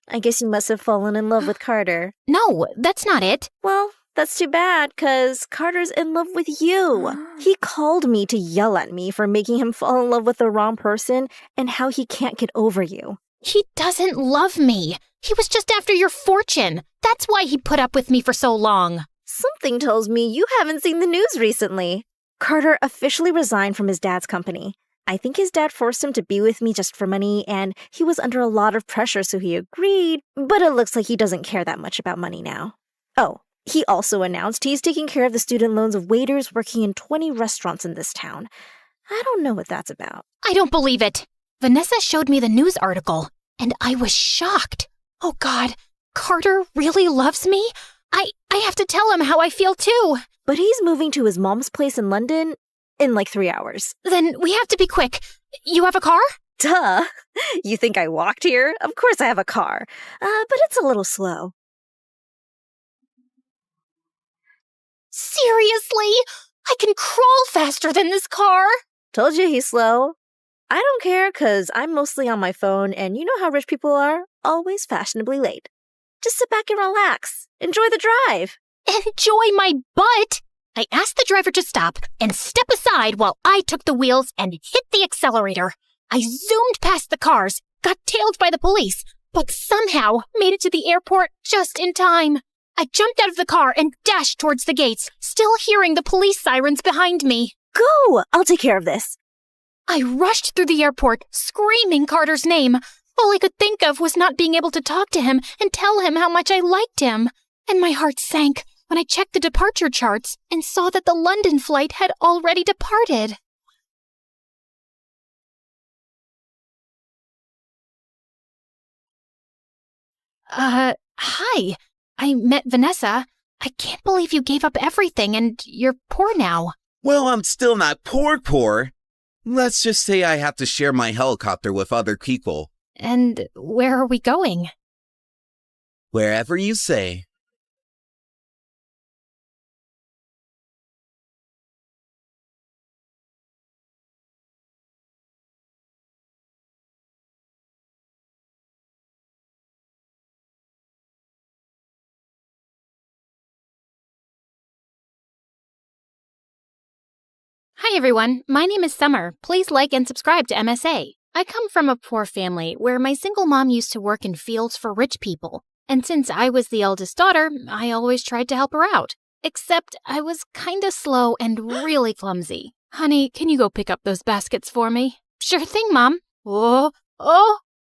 [SPEAKER 4] I guess you must have fallen in love with Carter.
[SPEAKER 1] No, that's not it.
[SPEAKER 4] Well, that's too bad, 'cause Carter's in love with you. He called me to yell at me for making him fall in love with the wrong person and how he can't get over you.
[SPEAKER 1] He doesn't love me. He was just after your fortune. That's why he put up with me for so long.
[SPEAKER 4] Something tells me you haven't seen the news recently. Carter officially resigned from his dad's company. I think his dad forced him to be with me just for money, and he was under a lot of pressure, so he agreed, but it looks like he doesn't care that much about money now. Oh, he also announced he's taking care of the student loans of waiters working in 20 restaurants in this town. I don't know what that's about.
[SPEAKER 1] I don't believe it. Vanessa showed me the news article, and I was shocked. Oh God, Carter really loves me? I have to tell him how I feel too.
[SPEAKER 4] But he's moving to his mom's place in London in like 3 hours.
[SPEAKER 1] Then we have to be quick. You have a car?
[SPEAKER 4] Duh. You think I walked here? Of course I have a car. But it's a little slow.
[SPEAKER 1] Seriously? I can crawl faster than this car.
[SPEAKER 4] Told you he's slow. I don't care, 'cause I'm mostly on my phone, and you know how rich people are? Always fashionably late. Just sit back and relax. Enjoy the drive.
[SPEAKER 1] Enjoy my butt! I asked the driver to stop and step aside while I took the wheels and hit the accelerator. I zoomed past the cars, got tailed by the police, but somehow made it to the airport just in time. I jumped out of the car and dashed towards the gates, still hearing the police sirens behind me.
[SPEAKER 4] Go! I'll take care of this.
[SPEAKER 1] I rushed through the airport, screaming Carter's name. All I could think of was not being able to talk to him and tell him how much I liked him. And my heart sank when I checked the departure charts and saw that the London flight had already departed. Hi. I met Vanessa. I can't believe you gave up everything and you're poor now.
[SPEAKER 8] Well, I'm still not poor. Let's just say I have to share my helicopter with other people.
[SPEAKER 1] And where are we going?
[SPEAKER 8] Wherever you say.
[SPEAKER 1] Hi everyone, my name is Summer. Please like and subscribe to MSA. I come from a poor family where my single mom used to work in fields for rich people. And since I was the eldest daughter, I always tried to help her out. Except I was kinda slow and really clumsy. Honey, can you go pick up those baskets for me? Sure thing, Mom. Oh,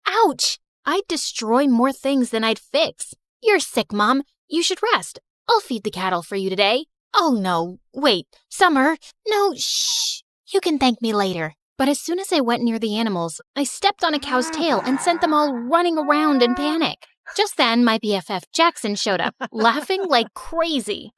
[SPEAKER 1] ouch! I'd destroy more things than I'd fix. You're sick, Mom. You should rest. I'll feed the cattle for you today. Oh no, wait, Summer, no, shh. You can thank me later. But as soon as I went near the animals, I stepped on a cow's tail and sent them all running around in panic. Just then, my BFF Jackson showed up, laughing like crazy.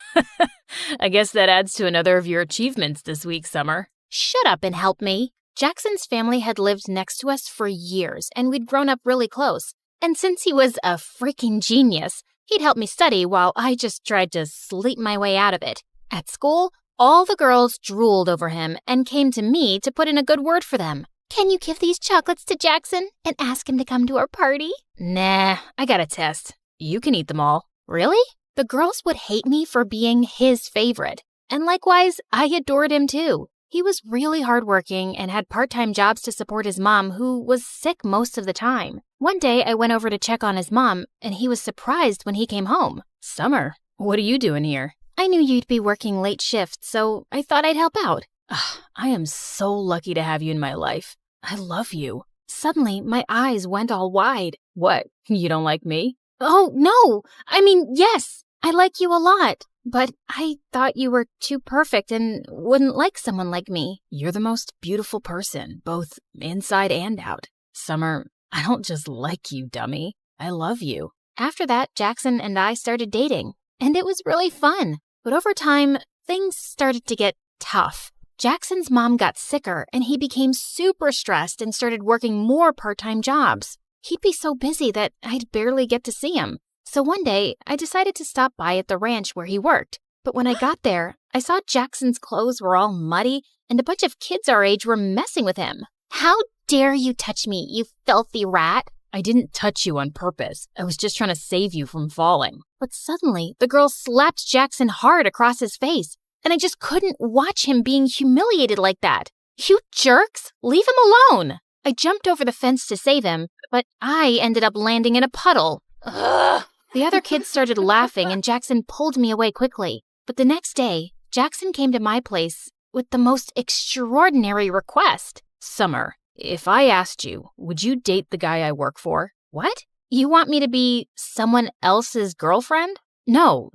[SPEAKER 5] I guess that adds to another of your achievements this week, Summer.
[SPEAKER 1] Shut up and help me. Jackson's family had lived next to us for years, and we'd grown up really close. And since he was a freaking genius, he'd help me study while I just tried to sleep my way out of it. At school, all the girls drooled over him and came to me to put in a good word for them.
[SPEAKER 2] Can you give these chocolates to Jackson and ask him to come to our party?
[SPEAKER 1] Nah, I got a test. You can eat them all. Really? The girls would hate me for being his favorite. And likewise, I adored him too. He was really hardworking and had part-time jobs to support his mom, who was sick most of the time. One day, I went over to check on his mom, and he was surprised when he came home. Summer, what are you doing here? I knew you'd be working late shifts, so I thought I'd help out. I am so lucky to have you in my life. I love you. Suddenly, my eyes went all wide. What, you don't like me? Oh, no! I mean, yes, I like you a lot. But I thought you were too perfect and wouldn't like someone like me. You're the most beautiful person, both inside and out. Summer, I don't just like you, dummy. I love you. After that, Jackson and I started dating, and it was really fun. But over time, things started to get tough. Jackson's mom got sicker, and he became super stressed and started working more part-time jobs. He'd be so busy that I'd barely get to see him. So one day, I decided to stop by at the ranch where he worked. But when I got there, I saw Jackson's clothes were all muddy and a bunch of kids our age were messing with him.
[SPEAKER 2] How dare you touch me, you filthy rat?
[SPEAKER 1] I didn't touch you on purpose. I was just trying to save you from falling. But suddenly, the girl slapped Jackson hard across his face, and I just couldn't watch him being humiliated like that. You jerks! Leave him alone! I jumped over the fence to save him, but I ended up landing in a puddle. Ugh! The other kids started laughing, and Jackson pulled me away quickly. But the next day, Jackson came to my place with the most extraordinary request. Summer, if I asked you, would you date the guy I work for? What? You want me to be someone else's girlfriend? No,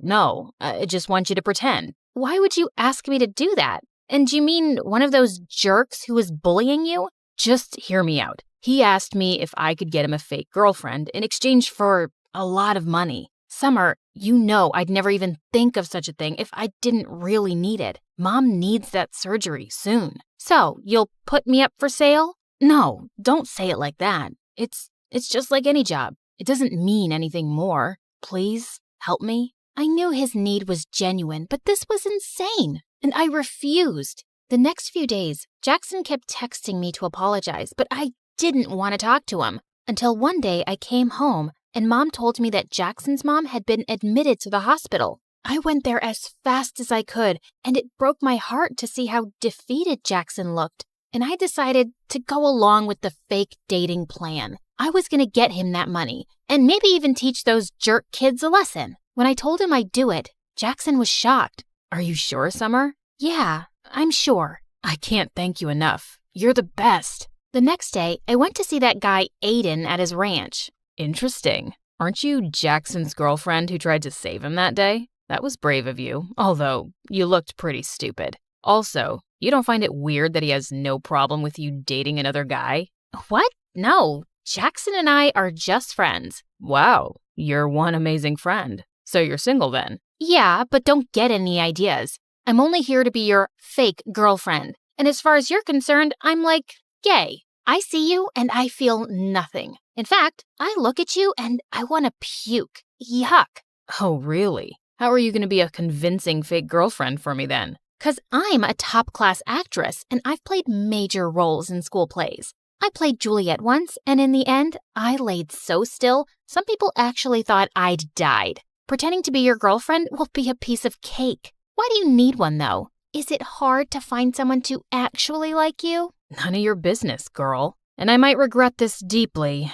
[SPEAKER 1] I just want you to pretend. Why would you ask me to do that? And do you mean one of those jerks who was bullying you? Just hear me out. He asked me if I could get him a fake girlfriend in exchange for a lot of money. Summer, you know I'd never even think of such a thing if I didn't really need it. Mom needs that surgery soon. So, you'll put me up for sale? No, don't say it like that. It's just like any job. It doesn't mean anything more. Please, help me. I knew his need was genuine, but this was insane, and I refused. The next few days, Jackson kept texting me to apologize, but I didn't want to talk to him. Until one day I came home and Mom told me that Jackson's mom had been admitted to the hospital. I went there as fast as I could, and it broke my heart to see how defeated Jackson looked, and I decided to go along with the fake dating plan. I was going to get him that money, and maybe even teach those jerk kids a lesson. When I told him I'd do it, Jackson was shocked. Are you sure, Summer? Yeah, I'm sure. I can't thank you enough. You're the best. The next day, I went to see that guy Aiden at his ranch. Interesting. Aren't you Jackson's girlfriend who tried to save him that day? That was brave of you, although you looked pretty stupid. Also, you don't find it weird that he has no problem with you dating another guy? What? No, Jackson and I are just friends. Wow, you're one amazing friend. So you're single then? Yeah, but don't get any ideas. I'm only here to be your fake girlfriend. And as far as you're concerned, I'm like, gay. I see you and I feel nothing. In fact, I look at you and I want to puke. Yuck. Oh, really? How are you going to be a convincing fake girlfriend for me then? 'Cause I'm a top-class actress and I've played major roles in school plays. I played Juliet once, and in the end, I laid so still, some people actually thought I'd died. Pretending to be your girlfriend will be a piece of cake. Why do you need one, though? Is it hard to find someone to actually like you? None of your business, girl. And I might regret this deeply,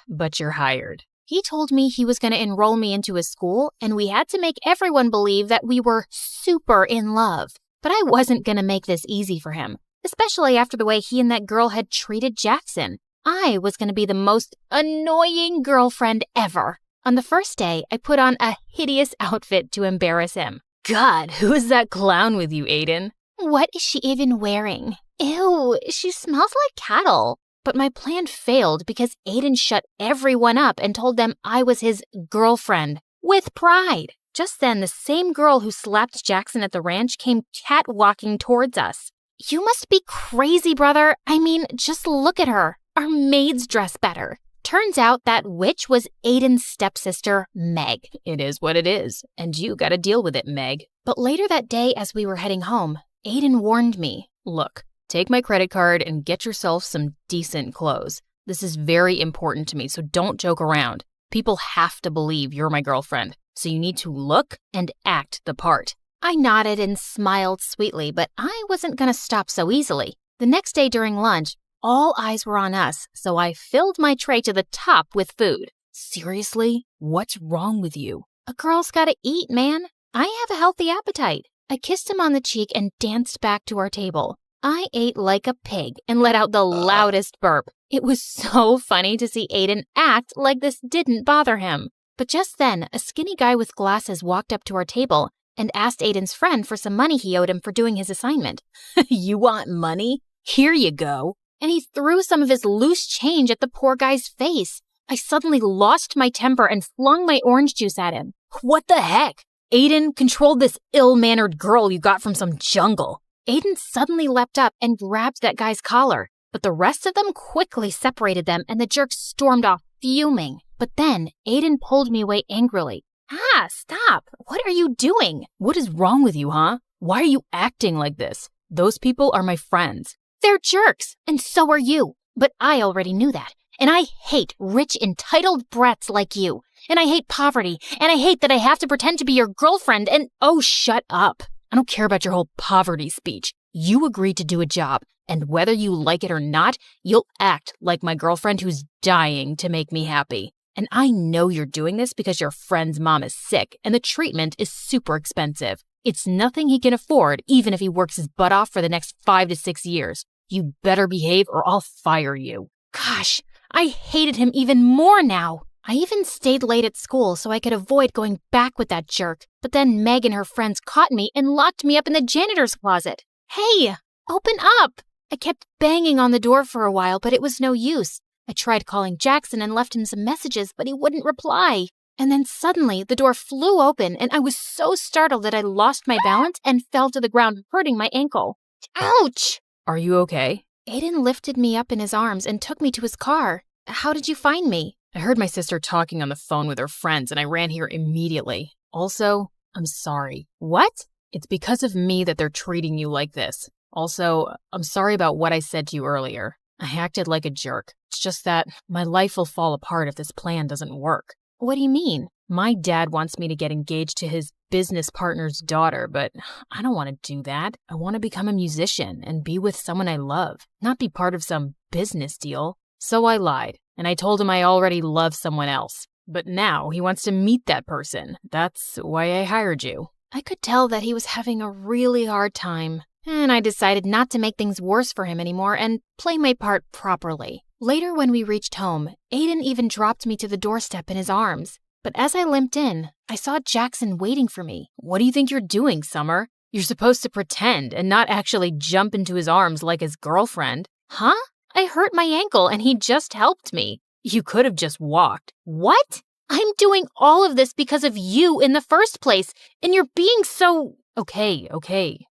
[SPEAKER 1] but you're hired. He told me he was going to enroll me into his school, and we had to make everyone believe that we were super in love. But I wasn't going to make this easy for him, especially after the way he and that girl had treated Jackson. I was going to be the most annoying girlfriend ever. On the first day, I put on a hideous outfit to embarrass him. God, who is that clown with you, Aiden? What is she even wearing? Ew, she smells like cattle. But my plan failed because Aiden shut everyone up and told them I was his girlfriend, with pride. Just then, the same girl who slapped Jackson at the ranch came catwalking towards us. You must be crazy, brother. I mean, just look at her. Our maids dress better. Turns out that witch was Aiden's stepsister, Meg.
[SPEAKER 7] It is what it is, and you gotta deal with it, Meg.
[SPEAKER 1] But later that day, as we were heading home, Aiden warned me.
[SPEAKER 7] Look, take my credit card and get yourself some decent clothes. This is very important to me, so don't joke around. People have to believe you're my girlfriend, so you need to look and act the part.
[SPEAKER 1] I nodded and smiled sweetly, but I wasn't going to stop so easily. The next day during lunch, all eyes were on us, so I filled my tray to the top with food.
[SPEAKER 7] Seriously? What's wrong with you?
[SPEAKER 1] A girl's gotta eat, man. I have a healthy appetite. I kissed him on the cheek and danced back to our table. I ate like a pig and let out the loudest burp. It was so funny to see Aiden act like this didn't bother him. But just then, a skinny guy with glasses walked up to our table and asked Aiden's friend for some money he owed him for doing his assignment.
[SPEAKER 7] You want money? Here you go.
[SPEAKER 1] And he threw some of his loose change at the poor guy's face. I suddenly lost my temper and flung my orange juice at him.
[SPEAKER 7] What the heck? Aiden, control this ill-mannered girl you got from some jungle.
[SPEAKER 1] Aiden suddenly leapt up and grabbed that guy's collar, but the rest of them quickly separated them and the jerk stormed off, fuming. But then Aiden pulled me away angrily. Ah, stop! What are you doing?
[SPEAKER 7] What is wrong with you, huh? Why are you acting like this? Those people are my friends.
[SPEAKER 1] They're jerks, and so are you. But I already knew that. And I hate rich, entitled brats like you. And I hate poverty. And I hate that I have to pretend to be your girlfriend and—
[SPEAKER 7] Oh, shut up. I don't care about your whole poverty speech. You agreed to do a job, and whether you like it or not, you'll act like my girlfriend who's dying to make me happy. And I know you're doing this because your friend's mom is sick, and the treatment is super expensive. It's nothing he can afford, even if he works his butt off for the next 5 to 6 years. You better behave or I'll fire you.
[SPEAKER 1] Gosh, I hated him even more now. I even stayed late at school so I could avoid going back with that jerk. But then Meg and her friends caught me and locked me up in the janitor's closet. Hey, open up! I kept banging on the door for a while, but it was no use. I tried calling Jackson and left him some messages, but he wouldn't reply. And then suddenly the door flew open and I was so startled that I lost my balance and fell to the ground, hurting my ankle. Ouch!
[SPEAKER 7] Are you okay?
[SPEAKER 1] Aiden lifted me up in his arms and took me to his car. How did you find me?
[SPEAKER 7] I heard my sister talking on the phone with her friends and I ran here immediately. Also, I'm sorry.
[SPEAKER 1] What?
[SPEAKER 7] It's because of me that they're treating you like this. Also, I'm sorry about what I said to you earlier. I acted like a jerk. It's just that my life will fall apart if this plan doesn't work.
[SPEAKER 1] What do you mean?
[SPEAKER 7] My dad wants me to get engaged to his business partner's daughter, but I don't want to do that. I want to become a musician and be with someone I love, not be part of some business deal. So I lied, and I told him I already love someone else. But now he wants to meet that person. That's why I hired you.
[SPEAKER 1] I could tell that he was having a really hard time, and I decided not to make things worse for him anymore and play my part properly. Later, when we reached home, Aiden even dropped me to the doorstep in his arms. But as I limped in, I saw Jackson waiting for me.
[SPEAKER 7] What do you think you're doing, Summer? You're supposed to pretend and not actually jump into his arms like his girlfriend.
[SPEAKER 1] Huh? I hurt my ankle and he just helped me.
[SPEAKER 7] You could have just walked.
[SPEAKER 1] What? I'm doing all of this because of you in the first place, and you're being so—
[SPEAKER 7] Okay.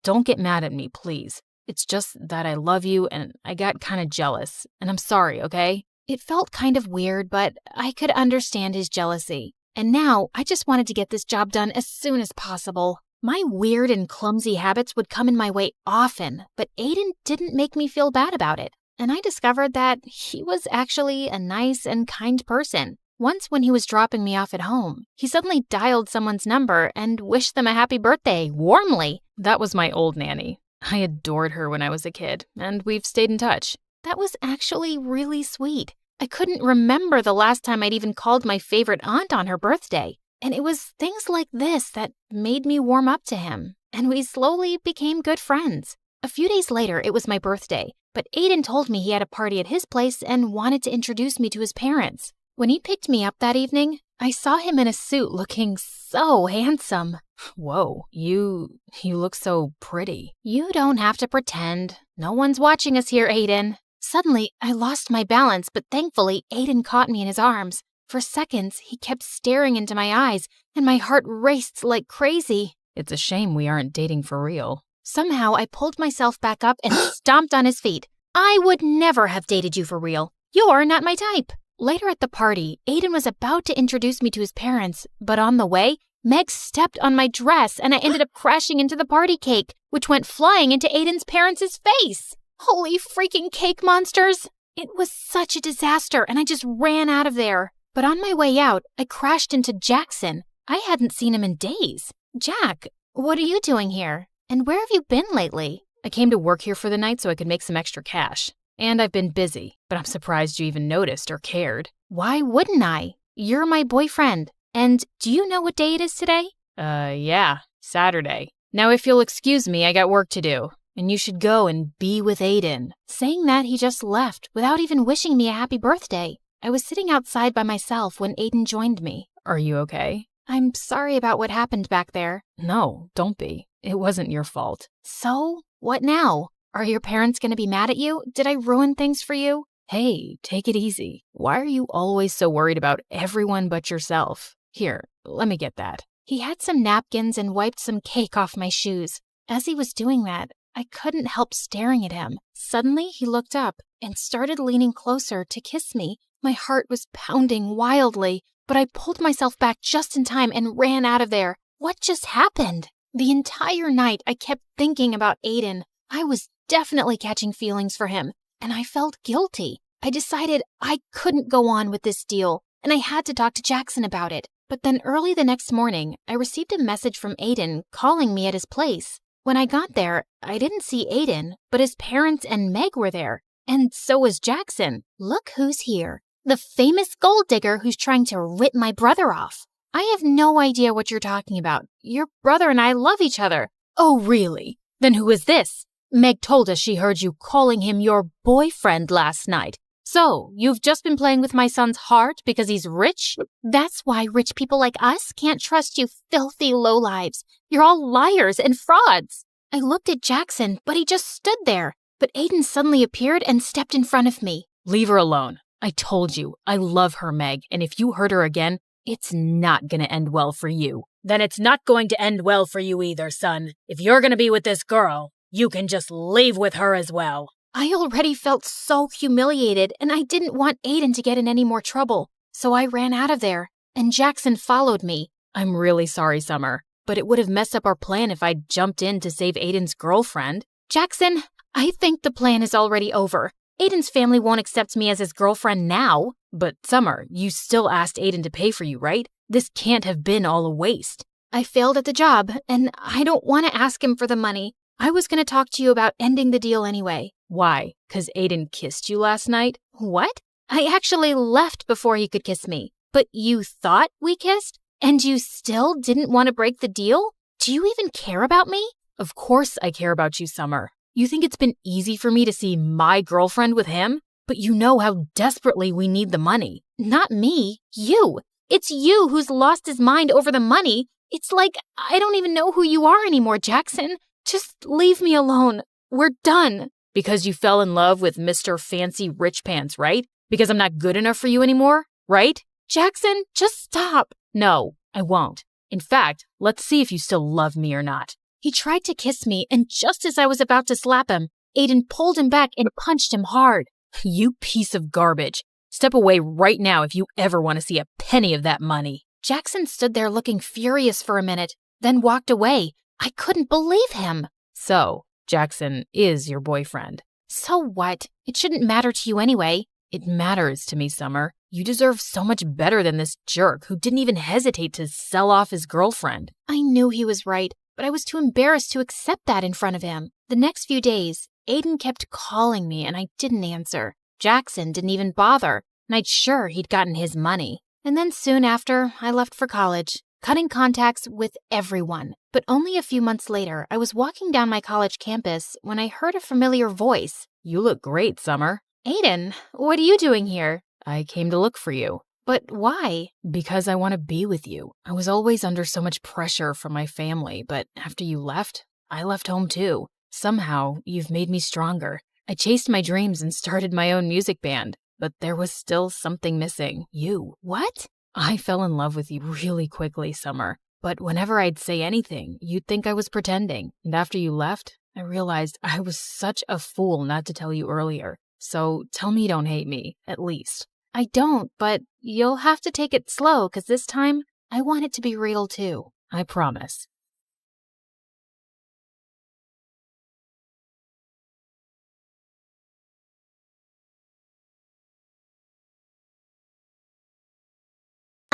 [SPEAKER 7] Don't get mad at me, please. It's just that I love you and I got kind of jealous, and I'm sorry, okay?
[SPEAKER 1] It felt kind of weird, but I could understand his jealousy. And now I just wanted to get this job done as soon as possible. My weird and clumsy habits would come in my way often, but Aiden didn't make me feel bad about it. And I discovered that he was actually a nice and kind person. Once when he was dropping me off at home, he suddenly dialed someone's number and wished them a happy birthday, warmly.
[SPEAKER 7] That was my old nanny. I adored her when I was a kid, and we've stayed in touch.
[SPEAKER 1] That was actually really sweet. I couldn't remember the last time I'd even called my favorite aunt on her birthday. And it was things like this that made me warm up to him. And we slowly became good friends. A few days later, it was my birthday, but Aiden told me he had a party at his place and wanted to introduce me to his parents. When he picked me up that evening, I saw him in a suit looking so handsome.
[SPEAKER 7] Whoa, you look so pretty.
[SPEAKER 1] You don't have to pretend. No one's watching us here, Aiden. Suddenly, I lost my balance, but thankfully, Aiden caught me in his arms. For seconds, he kept staring into my eyes, and my heart raced like crazy.
[SPEAKER 7] It's a shame we aren't dating for real.
[SPEAKER 1] Somehow I pulled myself back up and stomped on his feet. I would never have dated you for real. You're not my type. Later at the party, Aiden was about to introduce me to his parents, but on the way, Meg stepped on my dress and I ended up crashing into the party cake, which went flying into Aiden's parents' face. Holy freaking cake monsters! It was such a disaster and I just ran out of there. But on my way out, I crashed into Jackson. I hadn't seen him in days. Jack, what are you doing here? And where have you been lately?
[SPEAKER 7] I came to work here for the night so I could make some extra cash. And I've been busy, but I'm surprised you even noticed or cared.
[SPEAKER 1] Why wouldn't I? You're my boyfriend. And do you know what day it is today?
[SPEAKER 7] Yeah, Saturday. Now if you'll excuse me, I got work to do. And you should go and be with Aiden.
[SPEAKER 1] Saying that, he just left without even wishing me a happy birthday. I was sitting outside by myself when Aiden joined me.
[SPEAKER 7] Are you okay?
[SPEAKER 1] I'm sorry about what happened back there.
[SPEAKER 7] No, don't be. It wasn't your fault.
[SPEAKER 1] So, what now? Are your parents going to be mad at you? Did I ruin things for you?
[SPEAKER 7] Hey, take it easy. Why are you always so worried about everyone but yourself? Here, let me get that.
[SPEAKER 1] He had some napkins and wiped some cake off my shoes. As he was doing that, I couldn't help staring at him. Suddenly, he looked up and started leaning closer to kiss me. My heart was pounding wildly, but I pulled myself back just in time and ran out of there. What just happened? The entire night, I kept thinking about Aiden. I was definitely catching feelings for him, and I felt guilty. I decided I couldn't go on with this deal, and I had to talk to Jackson about it. But then early the next morning, I received a message from Aiden calling me at his place. When I got there, I didn't see Aiden, but his parents and Meg were there. And so was Jackson. Look who's here. The famous gold digger who's trying to rip my brother off. I have no idea what you're talking about. Your brother and I love each other.
[SPEAKER 7] Oh, really? Then who is this? Meg told us she heard you calling him your boyfriend last night. So, you've just been playing with my son's heart because he's rich?
[SPEAKER 1] That's why rich people like us can't trust you filthy lowlives. You're all liars and frauds. I looked at Jackson, but he just stood there. But Aiden suddenly appeared and stepped in front of me.
[SPEAKER 7] Leave her alone. I told you, I love her, Meg, and if you hurt her again, it's not gonna end well for you.
[SPEAKER 5] Then it's not going to end well for you either, son. If you're gonna be with this girl, you can just leave with her as well.
[SPEAKER 1] I already felt so humiliated, and I didn't want Aiden to get in any more trouble. So I ran out of there, and Jackson followed me.
[SPEAKER 7] I'm really sorry, Summer, but it would have messed up our plan if I'd jumped in to save Aiden's girlfriend.
[SPEAKER 1] Jackson, I think the plan is already over. Aiden's family won't accept me as his girlfriend now.
[SPEAKER 7] But Summer, you still asked Aiden to pay for you, right? This can't have been all a waste.
[SPEAKER 1] I failed at the job, and I don't want to ask him for the money. I was going to talk to you about ending the deal anyway.
[SPEAKER 7] Why? 'Cause Aiden kissed you last night?
[SPEAKER 1] What? I actually left before he could kiss me. But you thought we kissed? And you still didn't want to break the deal? Do you even care about me?
[SPEAKER 7] Of course I care about you, Summer. You think it's been easy for me to see my girlfriend with him? But you know how desperately we need the money.
[SPEAKER 1] Not me. You. It's you who's lost his mind over the money. It's like I don't even know who you are anymore, Jackson. Just leave me alone. We're done.
[SPEAKER 7] Because you fell in love with Mr. Fancy Rich Pants, right? Because I'm not good enough for you anymore, right?
[SPEAKER 1] Jackson, just stop.
[SPEAKER 7] No, I won't. In fact, let's see if you still love me or not.
[SPEAKER 1] He tried to kiss me, and just as I was about to slap him, Aiden pulled him back and punched him hard.
[SPEAKER 7] You piece of garbage. Step away right now if you ever want to see a penny of that money.
[SPEAKER 1] Jackson stood there looking furious for a minute, then walked away. I couldn't believe him.
[SPEAKER 7] So, Jackson is your boyfriend.
[SPEAKER 1] So what? It shouldn't matter to you anyway.
[SPEAKER 7] It matters to me, Summer. You deserve so much better than this jerk who didn't even hesitate to sell off his girlfriend.
[SPEAKER 1] I knew he was right, but I was too embarrassed to accept that in front of him. The next few days, Aiden kept calling me and I didn't answer. Jackson didn't even bother, and I'd sure he'd gotten his money. And then soon after, I left for college, cutting contacts with everyone. But only a few months later, I was walking down my college campus when I heard a familiar voice.
[SPEAKER 7] You look great, Summer.
[SPEAKER 1] Aiden, what are you doing here?
[SPEAKER 7] I came to look for you.
[SPEAKER 1] But why?
[SPEAKER 7] Because I want to be with you. I was always under so much pressure from my family, but after you left, I left home too. Somehow, you've made me stronger. I chased my dreams and started my own music band, but there was still something missing. You.
[SPEAKER 1] What?
[SPEAKER 7] I fell in love with you really quickly, Summer. But whenever I'd say anything, you'd think I was pretending. And after you left, I realized I was such a fool not to tell you earlier. So tell me you don't hate me, at least.
[SPEAKER 2] I don't, but you'll have to take it slow, 'cause this time, I want it to be real too.
[SPEAKER 7] I promise.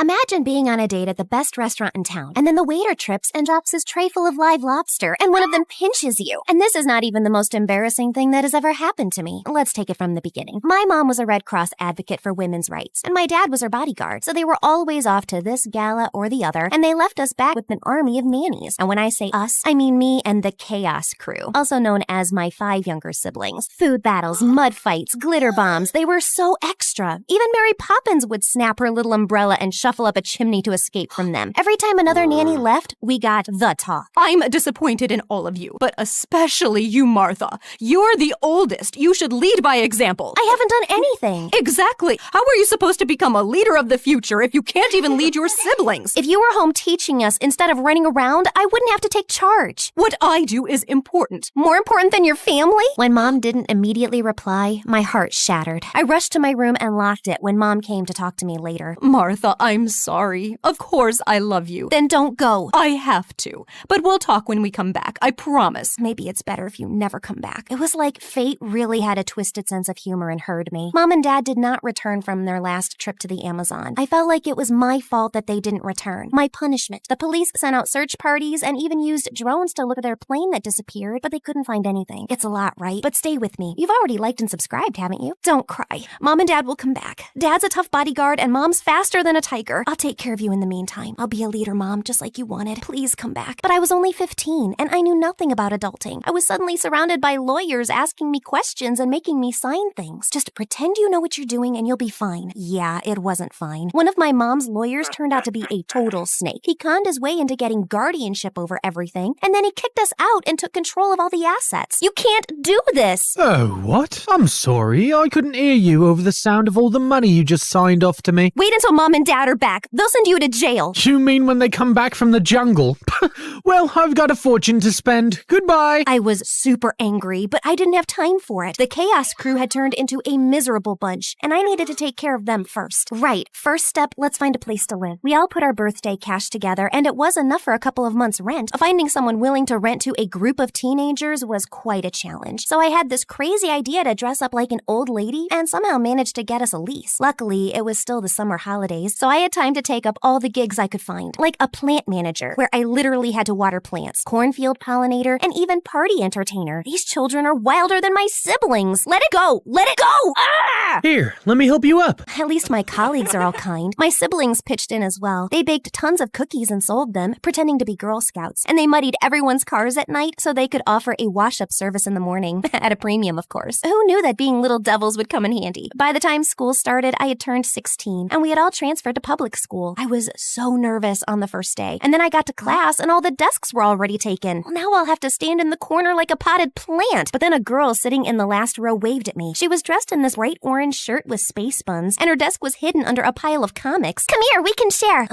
[SPEAKER 14] Imagine being on a date at the best restaurant in town, and then the waiter trips and drops his tray full of live lobster, and one of them pinches you. And this is not even the most embarrassing thing that has ever happened to me. Let's take it from the beginning. My mom was a Red Cross advocate for women's rights, and my dad was her bodyguard, so they were always off to this gala or the other, and they left us back with an army of nannies. And when I say us, I mean me and the Chaos Crew, also known as my 5 younger siblings. Food battles, mud fights, glitter bombs, they were so extra. Even Mary Poppins would snap her little umbrella and shuffle up a chimney to escape from them. Every time another nanny left, we got the talk.
[SPEAKER 19] I'm disappointed in all of you, but especially you, Martha. You're the oldest. You should lead by example.
[SPEAKER 14] I haven't done anything.
[SPEAKER 19] Exactly. How are you supposed to become a leader of the future if you can't even lead your siblings?
[SPEAKER 14] If you were home teaching us instead of running around, I wouldn't have to take charge.
[SPEAKER 19] What I do is important.
[SPEAKER 14] More important than your family? When Mom didn't immediately reply, my heart shattered. I rushed to my room and locked it when Mom came to talk to me later.
[SPEAKER 19] Martha, I'm sorry. Of course I love you.
[SPEAKER 14] Then don't go.
[SPEAKER 19] I have to. But we'll talk when we come back. I promise.
[SPEAKER 14] Maybe it's better if you never come back. It was like fate really had a twisted sense of humor and heard me. Mom and Dad did not return from their last trip to the Amazon. I felt like it was my fault that they didn't return. My punishment. The police sent out search parties and even used drones to look at their plane that disappeared, but they couldn't find anything. It's a lot, right? But stay with me. You've already liked and subscribed, haven't you? Don't cry. Mom and Dad will come back. Dad's a tough bodyguard and Mom's faster than a tiger. I'll take care of you in the meantime. I'll be a leader, Mom, just like you wanted. Please come back. But I was only 15 and I knew nothing about adulting. I was suddenly surrounded by lawyers asking me questions and making me sign things. Just pretend you know what you're doing and you'll be fine. Yeah, it wasn't fine. One of my mom's lawyers turned out to be a total snake. He conned his way into getting guardianship over everything, and then he kicked us out and took control of all the assets. You can't do this!
[SPEAKER 20] Oh, what? I'm sorry. I couldn't hear you over the sound of all the money you just signed off to me.
[SPEAKER 14] Wait until Mom and Dad are back. They'll send you to jail.
[SPEAKER 20] You mean when they come back from the jungle? Well, I've got a fortune to spend. Goodbye.
[SPEAKER 14] I was super angry, but I didn't have time for it. The Chaos Crew had turned into a miserable bunch, and I needed to take care of them first. Right. First step, let's find a place to live. We all put our birthday cash together, and it was enough for a couple of months' rent. Finding someone willing to rent to a group of teenagers was quite a challenge. So I had this crazy idea to dress up like an old lady and somehow managed to get us a lease. Luckily, it was still the summer holidays, so I had time to take up all the gigs I could find, like a plant manager, where I literally had to water plants, cornfield pollinator, and even party entertainer. These children are wilder than my siblings. Let it go! Let it go! Ah!
[SPEAKER 20] Here, let me help you up.
[SPEAKER 14] At least my colleagues are all kind. My siblings pitched in as well. They baked tons of cookies and sold them, pretending to be Girl Scouts. And they muddied everyone's cars at night so they could offer a wash-up service in the morning. At a premium, of course. Who knew that being little devils would come in handy? By the time school started, I had turned 16, and we had all transferred to public school. I was so nervous on the first day. And then I got to class, and all the desks were already taken. Well, now I'll have to stand in the corner like a potted plant. But then a girl sitting in the last row waved at me. She was dressed in this bright orange shirt with space buns, and her desk was hidden under a pile of comics. Come here, we can share.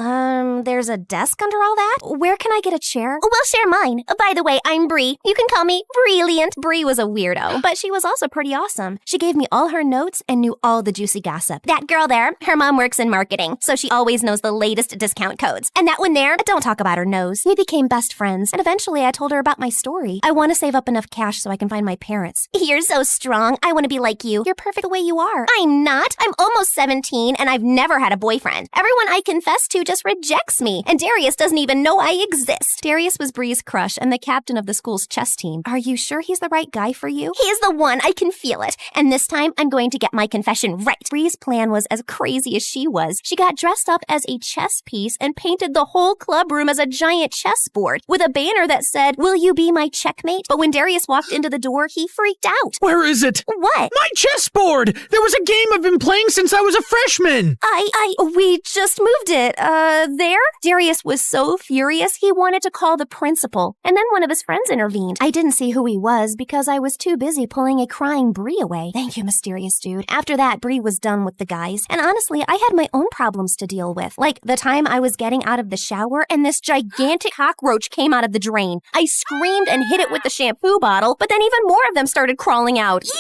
[SPEAKER 14] There's a desk under all that? Where can I get a chair? Oh, we'll share mine. By the way, I'm Bree. You can call me Brilliant. Bree was a weirdo, but she was also pretty awesome. She gave me all her notes and knew all the juicy gossip. That girl there, her mom works in marketing, so she always knows the latest discount codes. And that one there, don't talk about her nose. We became best friends, and eventually I told her about my story. I want to save up enough cash so I can find my parents. You're so strong. I want to be like you. You're perfect the way you are. I'm not. I'm almost 17, and I've never had a boyfriend. Everyone I confess to just rejects me, and Darius doesn't even know I exist. Darius was Bree's crush and the captain of the school's chess team. Are you sure he's the right guy for you? He's the one. I can feel it. And this time, I'm going to get my confession right. Bree's plan was as crazy as she was. She got dressed up as a chess piece and painted the whole club room as a giant chessboard with a banner that said, "Will you be my checkmate?" But when Darius walked into the door, he freaked out.
[SPEAKER 20] Where is it?
[SPEAKER 14] What?
[SPEAKER 20] My chessboard! There was a game I've been playing since I was a freshman!
[SPEAKER 14] We just moved it. There? Darius was so furious, he wanted to call the principal. And then one of his friends intervened. I didn't see who he was because I was too busy pulling a crying Bree away. Thank you, mysterious dude. After that, Bree was done with the guys. And honestly, I had my own problems to to deal with. Like the time I was getting out of the shower and this gigantic cockroach came out of the drain. I screamed and hit it with the shampoo bottle, but then even more of them started crawling out. Eek,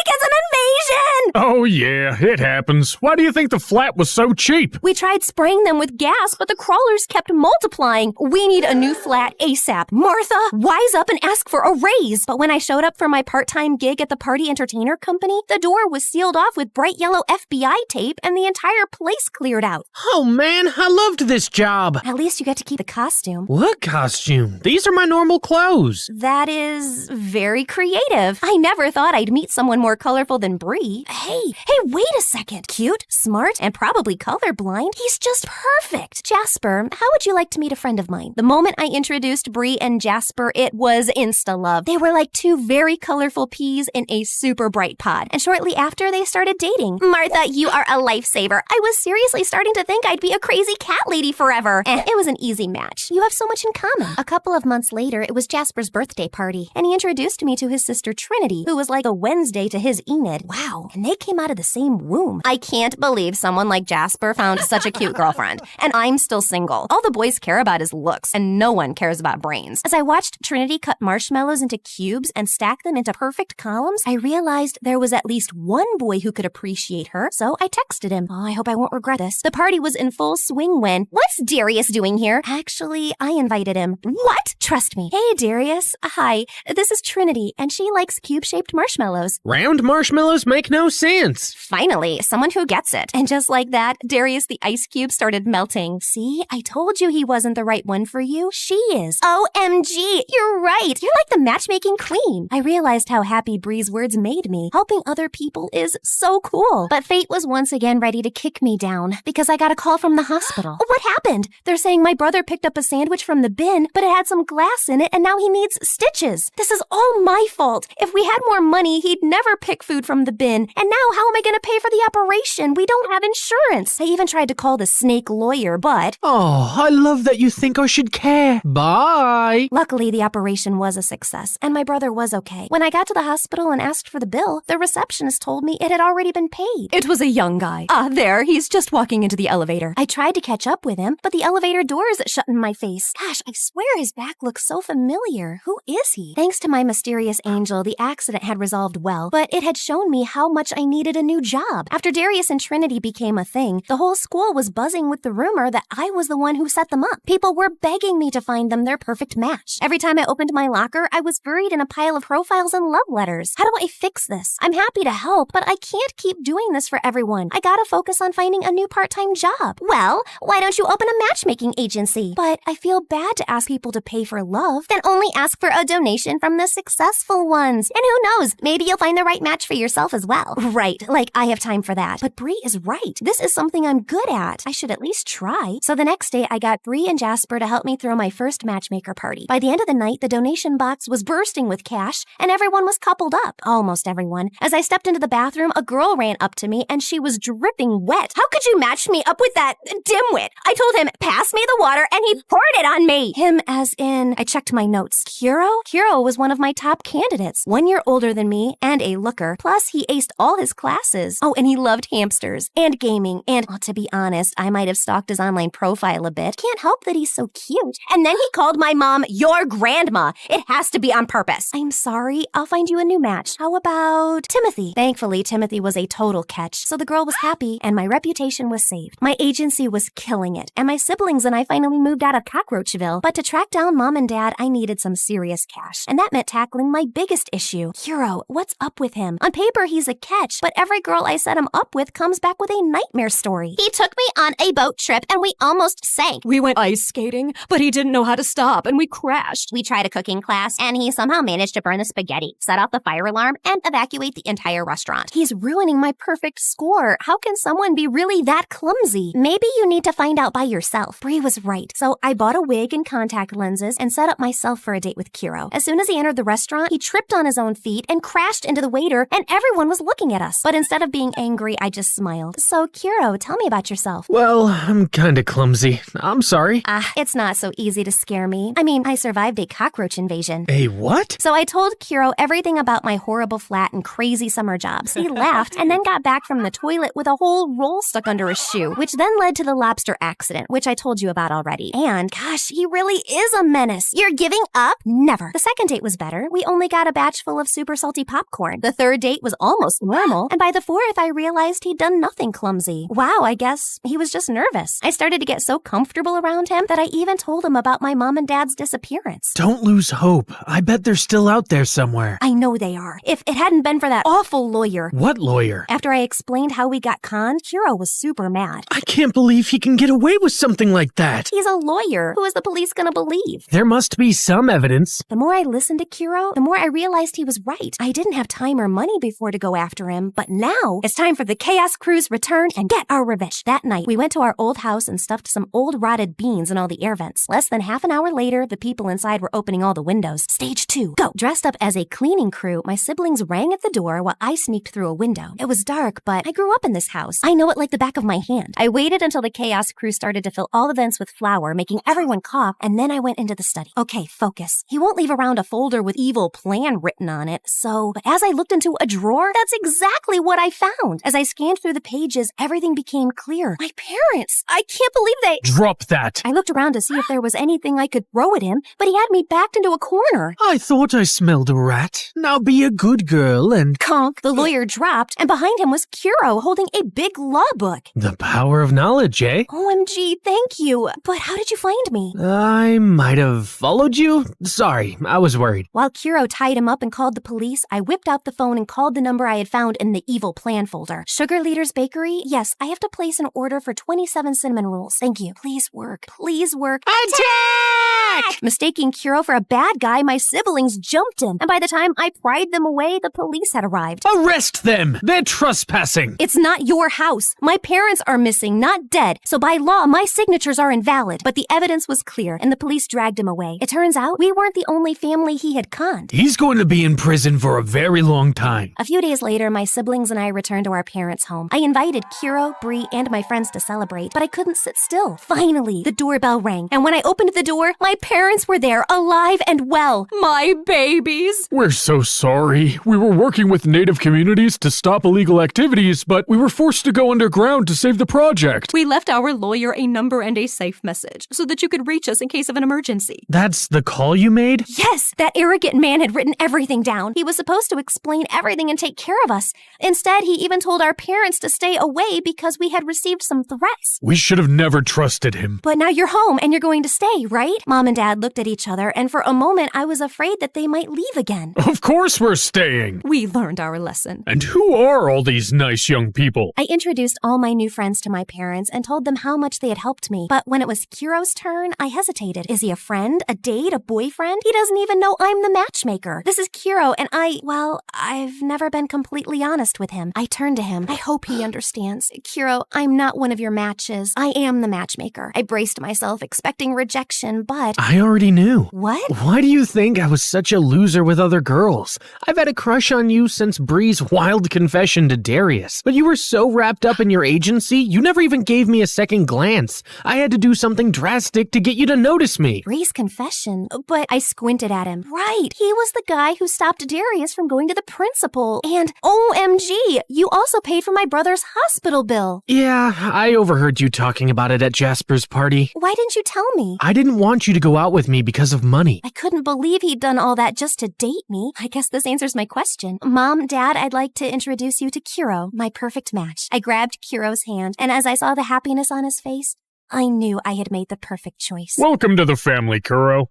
[SPEAKER 14] it's an invasion!
[SPEAKER 10] Oh yeah, it happens. Why do you think the flat was so cheap?
[SPEAKER 14] We tried spraying them with gas, but the crawlers kept multiplying. We need a new flat ASAP. Martha, wise up and ask for a raise. But when I showed up for my part-time gig at the party entertainer company, the door was sealed off with bright yellow FBI tape and the entire place cleared out.
[SPEAKER 20] Oh man, I loved this job.
[SPEAKER 14] At least you get to keep the costume.
[SPEAKER 20] What costume? These are my normal clothes.
[SPEAKER 14] That is very creative. I never thought I'd meet someone more colorful than Bree. Hey, wait a second. Cute, smart, and probably colorblind. He's just perfect. Jasper, how would you like to meet a friend of mine? The moment I introduced Bree and Jasper, it was insta-love. They were like two very colorful peas in a super bright pod. And shortly after, they started dating. Martha, you are a lifesaver. I was seriously starting to think I'd be a crazy cat lady forever. It was an easy match. You have so much in common. A couple of months later, it was Jasper's birthday party, and he introduced me to his sister Trinity, who was like a Wednesday to his Enid. Wow, and they came out of the same womb. I can't believe someone like Jasper found such a cute girlfriend, and I'm still single. All the boys care about is looks, and no one cares about brains. As I watched Trinity cut marshmallows into cubes and stack them into perfect columns, I realized there was at least one boy who could appreciate her, so I texted him. Oh, I hope I won't regret this. The party was in full swing when, what's Darius doing here? Actually, I invited him. What? Trust me. Hey, Darius. Hi, this is Trinity, and she likes cube-shaped marshmallows.
[SPEAKER 20] Round marshmallows make no sense.
[SPEAKER 14] Finally, someone who gets it. And just like that, Darius the ice cube started melting. See, I told you he wasn't the right one for you. She is. OMG, you're right. You're like the matchmaking queen. I realized how happy Bree's words made me. Helping other people is so cool. But fate was once again ready to kick me down because I got a call from the hospital. What happened? They're saying my brother picked up a sandwich from the bin, but it had some glass in it and now he needs stitches. This is all my fault. If we had more money, he'd never pick food from the bin. And now how am I going to pay for the operation? We don't have insurance. I even tried to call the snake lawyer, but...
[SPEAKER 20] Oh, I love that you think I should care. Bye.
[SPEAKER 14] Luckily, the operation was a success, and my brother was okay. When I got to the hospital and asked for the bill, the receptionist told me it had already been paid. It was a young guy. There, he's just walking into the elevator. I tried to catch up with him, but the elevator doors shut in my face. Gosh, I swear his back looks so familiar. Who is he? Thanks to my mysterious angel, the accident had resolved well, but it had shown me how much I needed a new job. After Darius and Trinity became a thing, the whole school was buzzing with the rumor that I was the one who set them up. People were begging me to find them their perfect match. Every time I opened my locker, I was buried in a pile of profiles and love letters. How do I fix this? I'm happy to help, but I can't keep doing this for everyone. I gotta focus on finding a new part-time job. Well, why don't you open a matchmaking agency? But I feel bad to ask people to pay for love. Then only ask for a donation from the successful ones. And who knows, maybe you'll find the right match for yourself as well. Right, like I have time for that. But Bree is right. This is something I'm good at. I should at least try. So the next day, I got Bree and Jasper to help me throw my first matchmaker party. By the end of the night, the donation box was bursting with cash, and everyone was coupled up. Almost everyone. As I stepped into the bathroom, a girl ran up to me, and she was dripping wet. How could you match me up with that dimwit? I told him, pass me the water, and he poured it on me. Him as in, I checked my notes. Kuro? Kuro was one of my top candidates. 1 year older than me, and a looker. Plus, he aced all his classes. Oh, and he loved hamsters, and gaming, and, to be honest, I might have stalked his online profile a bit. Can't help that he's so cute. And then he called my mom your grandma. It has to be on purpose. I'm sorry. I'll find you a new match. How about Timothy? Thankfully, Timothy was a total catch, so the girl was happy, and my reputation was saved. My agency was killing it, and my siblings and I finally moved out of Cockroachville. But to track down Mom and Dad, I needed some serious cash, and that meant tackling my biggest issue. Kuro, what's up with him? On paper, he's a catch, but every girl I set him up with comes back with a nightmare story. He took me on a boat trip, and we almost sank.
[SPEAKER 19] We went ice skating, but he didn't know how to stop, and we crashed.
[SPEAKER 14] We tried a cooking class, and he somehow managed to burn the spaghetti, set off the fire alarm, and evacuate the entire restaurant. He's ruining my perfect score. How can someone be really that clumsy? Maybe you need to find out by yourself. Bree was right, so I bought a wig and contact lenses and set up myself for a date with Kuro. As soon as he entered the restaurant, he tripped on his own feet and crashed into the waiter, and everyone was looking at us. But instead of being angry, I just smiled. So, Kuro, tell me about yourself.
[SPEAKER 20] Well, I'm kinda clumsy. I'm sorry.
[SPEAKER 14] It's not so easy to scare me. I mean, I survived a cockroach invasion.
[SPEAKER 20] A what?
[SPEAKER 14] So I told Kuro everything about my horrible flat and crazy summer jobs. He laughed and then got back from the toilet with a whole roll stuck under his shoe. which then led to the lobster accident, which I told you about already. And gosh, he really is a menace. You're giving up? Never. The second date was better. We only got a batch full of super salty popcorn. The third date was almost normal. And by the fourth, I realized he'd done nothing clumsy. Wow, I guess he was just nervous. I started to get so comfortable around him that I even told him about my mom and dad's disappearance.
[SPEAKER 20] Don't lose hope. I bet they're still out there somewhere.
[SPEAKER 14] I know they are. If it hadn't been for that awful lawyer.
[SPEAKER 20] What lawyer?
[SPEAKER 14] After I explained how we got conned, Kiro was super mad.
[SPEAKER 20] I can't believe he can get away with something like that.
[SPEAKER 14] He's a lawyer. Who is the police gonna believe?
[SPEAKER 20] There must be some evidence.
[SPEAKER 14] The more I listened to Kiro, the more I realized he was right. I didn't have time or money before to go after him, but now it's time for the Chaos Crew's return and get our revenge. That night, we went to our old house and stuffed some old rotted beans in all the air vents. Less than half an hour later, the people inside were opening all the windows. Stage 2, go! Dressed up as a cleaning crew, my siblings rang at the door while I sneaked through a window. It was dark, but I grew up in this house. I know it like the back of my hand. I waited until the Chaos Crew started to fill all the vents with flour, making everyone cough, and then I went into the study. Okay, focus. He won't leave around a folder with evil plan written on it, but as I looked into a drawer, that's exactly what I found. As I scanned through the pages, everything became clear. My parents! I can't believe they—
[SPEAKER 20] Drop that!
[SPEAKER 14] I looked around to see if there was anything I could throw at him, but he had me backed into a corner.
[SPEAKER 20] I thought I smelled a rat. Now be a good girl and—
[SPEAKER 14] Conk! The lawyer dropped, and behind him was Kiro holding a big law book.
[SPEAKER 20] The power of knowledge, eh?
[SPEAKER 14] OMG, thank you. But how did you find me?
[SPEAKER 20] I might have followed you. Sorry, I was worried.
[SPEAKER 14] While Kiro tied him up and called the police, I whipped out the phone and called the number I had found in the evil plan folder. Sugar Leader's Bakery? Yes, I have to place an order for 27 cinnamon rolls. Thank you. Please work. Please work.
[SPEAKER 20] Attack!
[SPEAKER 14] Mistaking Kiro for a bad guy, my siblings jumped him. And by the time I pried them away, the police had arrived.
[SPEAKER 20] Arrest them! They're trespassing!
[SPEAKER 14] It's not your house. My parents are missing, not dead. So by law, my signatures are invalid. But the evidence was clear, and the police dragged him away. It turns out we weren't the only family he had conned.
[SPEAKER 20] He's going to be in prison for a very long time.
[SPEAKER 14] A few days later, my siblings and I returned to our parents' home. I invited Kiro, Bree, and my friends to celebrate, but I couldn't sit still. Finally, the doorbell rang, and when I opened the door, my parents were there, alive and well. My babies!
[SPEAKER 10] We're so sorry. We were working with Native communities to stop illegal activities, but we were forced to go underground to save the project.
[SPEAKER 19] We left our lawyer a number and a safe message so that you could reach us in case of an emergency.
[SPEAKER 20] That's the call you made?
[SPEAKER 14] Yes, that arrogant man had written everything down. He was supposed to explain everything and take care of us. Instead, he even told our parents to stay away because we had received some threats.
[SPEAKER 10] We should have never trusted him.
[SPEAKER 14] But now you're home and you're going to stay, right? Mom and Dad looked at each other, and for a moment, I was afraid that they might leave again.
[SPEAKER 10] Of course we're staying.
[SPEAKER 19] We learned our lesson.
[SPEAKER 10] And who are all these nice young people?
[SPEAKER 14] I introduced all my new friends to my parents and told them how much they had helped me. But when it was Kiro's turn, I hesitated. Is he a friend, a date, a boyfriend? He doesn't even know I'm the matchmaker. This is Kiro, and I've never been completely honest with him. I turned to him. I hope he understands. Kiro, I'm not one of your matches. I am the matchmaker. I braced myself, expecting rejection, but—
[SPEAKER 20] I already knew.
[SPEAKER 14] What?
[SPEAKER 20] Why do you think I was such a loser with other girls? I've had a crush on you since Bree's wild confession to Darius. But you were so wrapped up in your agency, you never even gave me a second glance. I had to do something drastic to get you to notice me.
[SPEAKER 14] Bree's confession? But I squinted at him. Right, he was the guy who stopped Darius from going to the principal. And OMG, you also paid for my brother's hospital bill.
[SPEAKER 20] Yeah, I overheard you talking about it at Jasper's party.
[SPEAKER 14] Why didn't you tell me?
[SPEAKER 20] I didn't want you to go out with me because of money.
[SPEAKER 14] I couldn't believe he'd done all that just to date me. I guess this answers my question. Mom, Dad, I'd like to introduce you to Kiro, my perfect match. I grabbed Kiro's hand, and as I saw the happiness on his face, I knew I had made the perfect choice.
[SPEAKER 10] Welcome to the family, Kuro.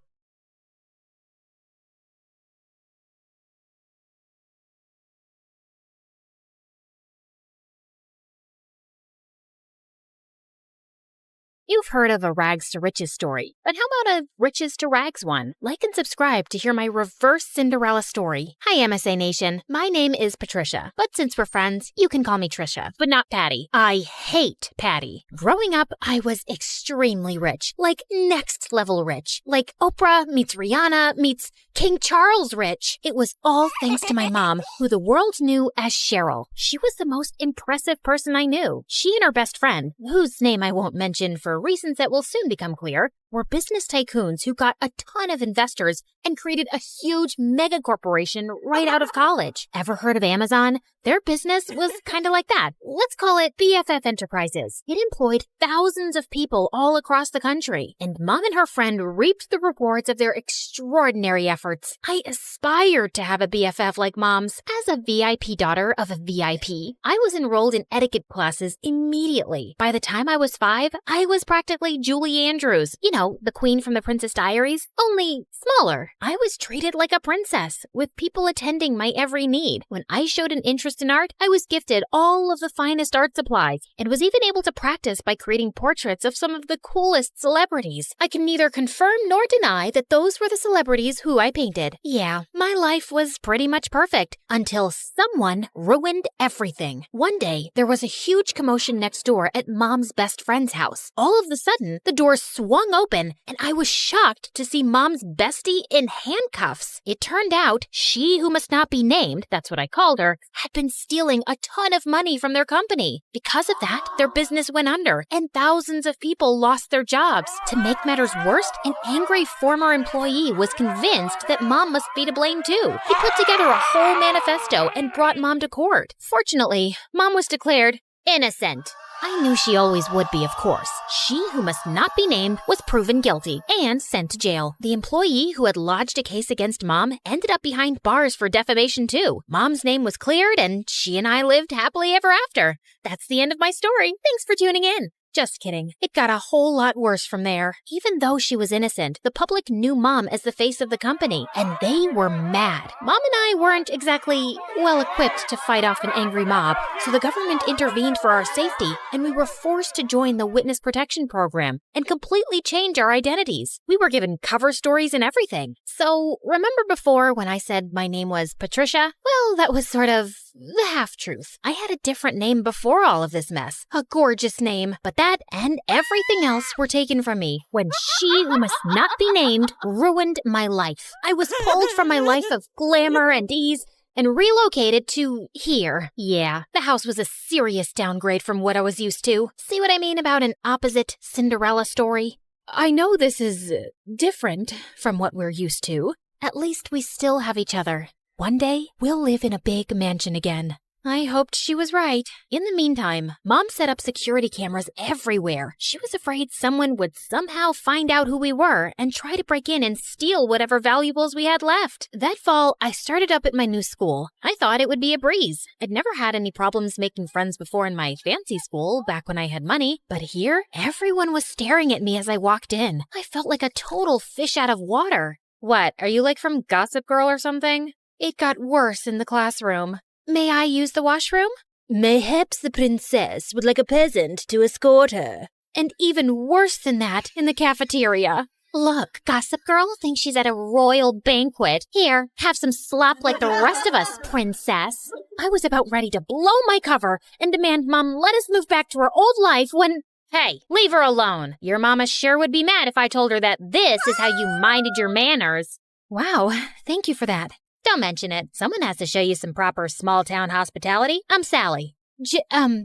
[SPEAKER 1] You've heard of a rags to riches story, but how about a riches to rags one? Like and subscribe to hear my reverse Cinderella story. Hi, MSA Nation. My name is Patricia, but since we're friends, you can call me Trisha, but not Patty. I hate Patty. Growing up, I was extremely rich, like next level rich, like Oprah meets Rihanna meets King Charles rich. It was all thanks to my mom, who the world knew as Cheryl. She was the most impressive person I knew. She and her best friend, whose name I won't mention for reasons that will soon become clear, were business tycoons who got a ton of investors and created a huge mega corporation right out of college. Ever heard of Amazon? Their business was kind of like that. Let's call it BFF Enterprises. It employed thousands of people all across the country, and Mom and her friend reaped the rewards of their extraordinary efforts. I aspired to have a BFF like Mom's. As a VIP daughter of a VIP, I was enrolled in etiquette classes immediately. By the time I was 5, I was practically Julie Andrews. You know, the queen from the Princess Diaries, only smaller. I was treated like a princess, with people attending my every need. When I showed an interest in art, I was gifted all of the finest art supplies and was even able to practice by creating portraits of some of the coolest celebrities. I can neither confirm nor deny that those were the celebrities who I painted. Yeah, my life was pretty much perfect until someone ruined everything. One day, there was a huge commotion next door at Mom's best friend's house. All of a sudden, the door swung open and I was shocked to see Mom's bestie in handcuffs. It turned out she who must not be named, that's what I called her, had been stealing a ton of money from their company. Because of that, their business went under and thousands of people lost their jobs. To make matters worse, an angry former employee was convinced that Mom must be to blame too. He put together a whole manifesto and brought Mom to court. Fortunately, Mom was declared innocent. I knew she always would be, of course. She who must not be named was proven guilty and sent to jail. The employee who had lodged a case against Mom ended up behind bars for defamation too. Mom's name was cleared and she and I lived happily ever after. That's the end of my story. Thanks for tuning in. Just kidding. It got a whole lot worse from there. Even though she was innocent, the public knew Mom as the face of the company, and they were mad. Mom and I weren't exactly well-equipped to fight off an angry mob, so the government intervened for our safety, and we were forced to join the Witness Protection Program and completely change our identities. We were given cover stories and everything. So, remember before when I said my name was Patricia? Well, that was sort of the half-truth. I had a different name before all of this mess. A gorgeous name, but that and everything else were taken from me when she who must not be named ruined my life. I was pulled from my life of glamour and ease and relocated to here. Yeah, the house was a serious downgrade from what I was used to. See what I mean about an opposite Cinderella story? I know this is different from what we're used to. At least we still have each other. One day, we'll live in a big mansion again. I hoped she was right. In the meantime, Mom set up security cameras everywhere. She was afraid someone would somehow find out who we were and try to break in and steal whatever valuables we had left. That fall, I started up at my new school. I thought it would be a breeze. I'd never had any problems making friends before in my fancy school back when I had money, but here, everyone was staring at me as I walked in. I felt like a total fish out of water. What, are you like from Gossip Girl or something? It got worse in the classroom. May I use the washroom? Mayhaps the princess would like a peasant to escort her. And even worse than that in the cafeteria. Look, Gossip Girl thinks she's at a royal banquet. Here, have some slop like the rest of us, princess. I was about ready to blow my cover and demand Mom let us move back to her old life when... Hey, leave her alone. Your mama sure would be mad if I told her that this is how you minded your manners. Wow, thank you for that. Don't mention it. Someone has to show you some proper small-town hospitality. I'm Sally.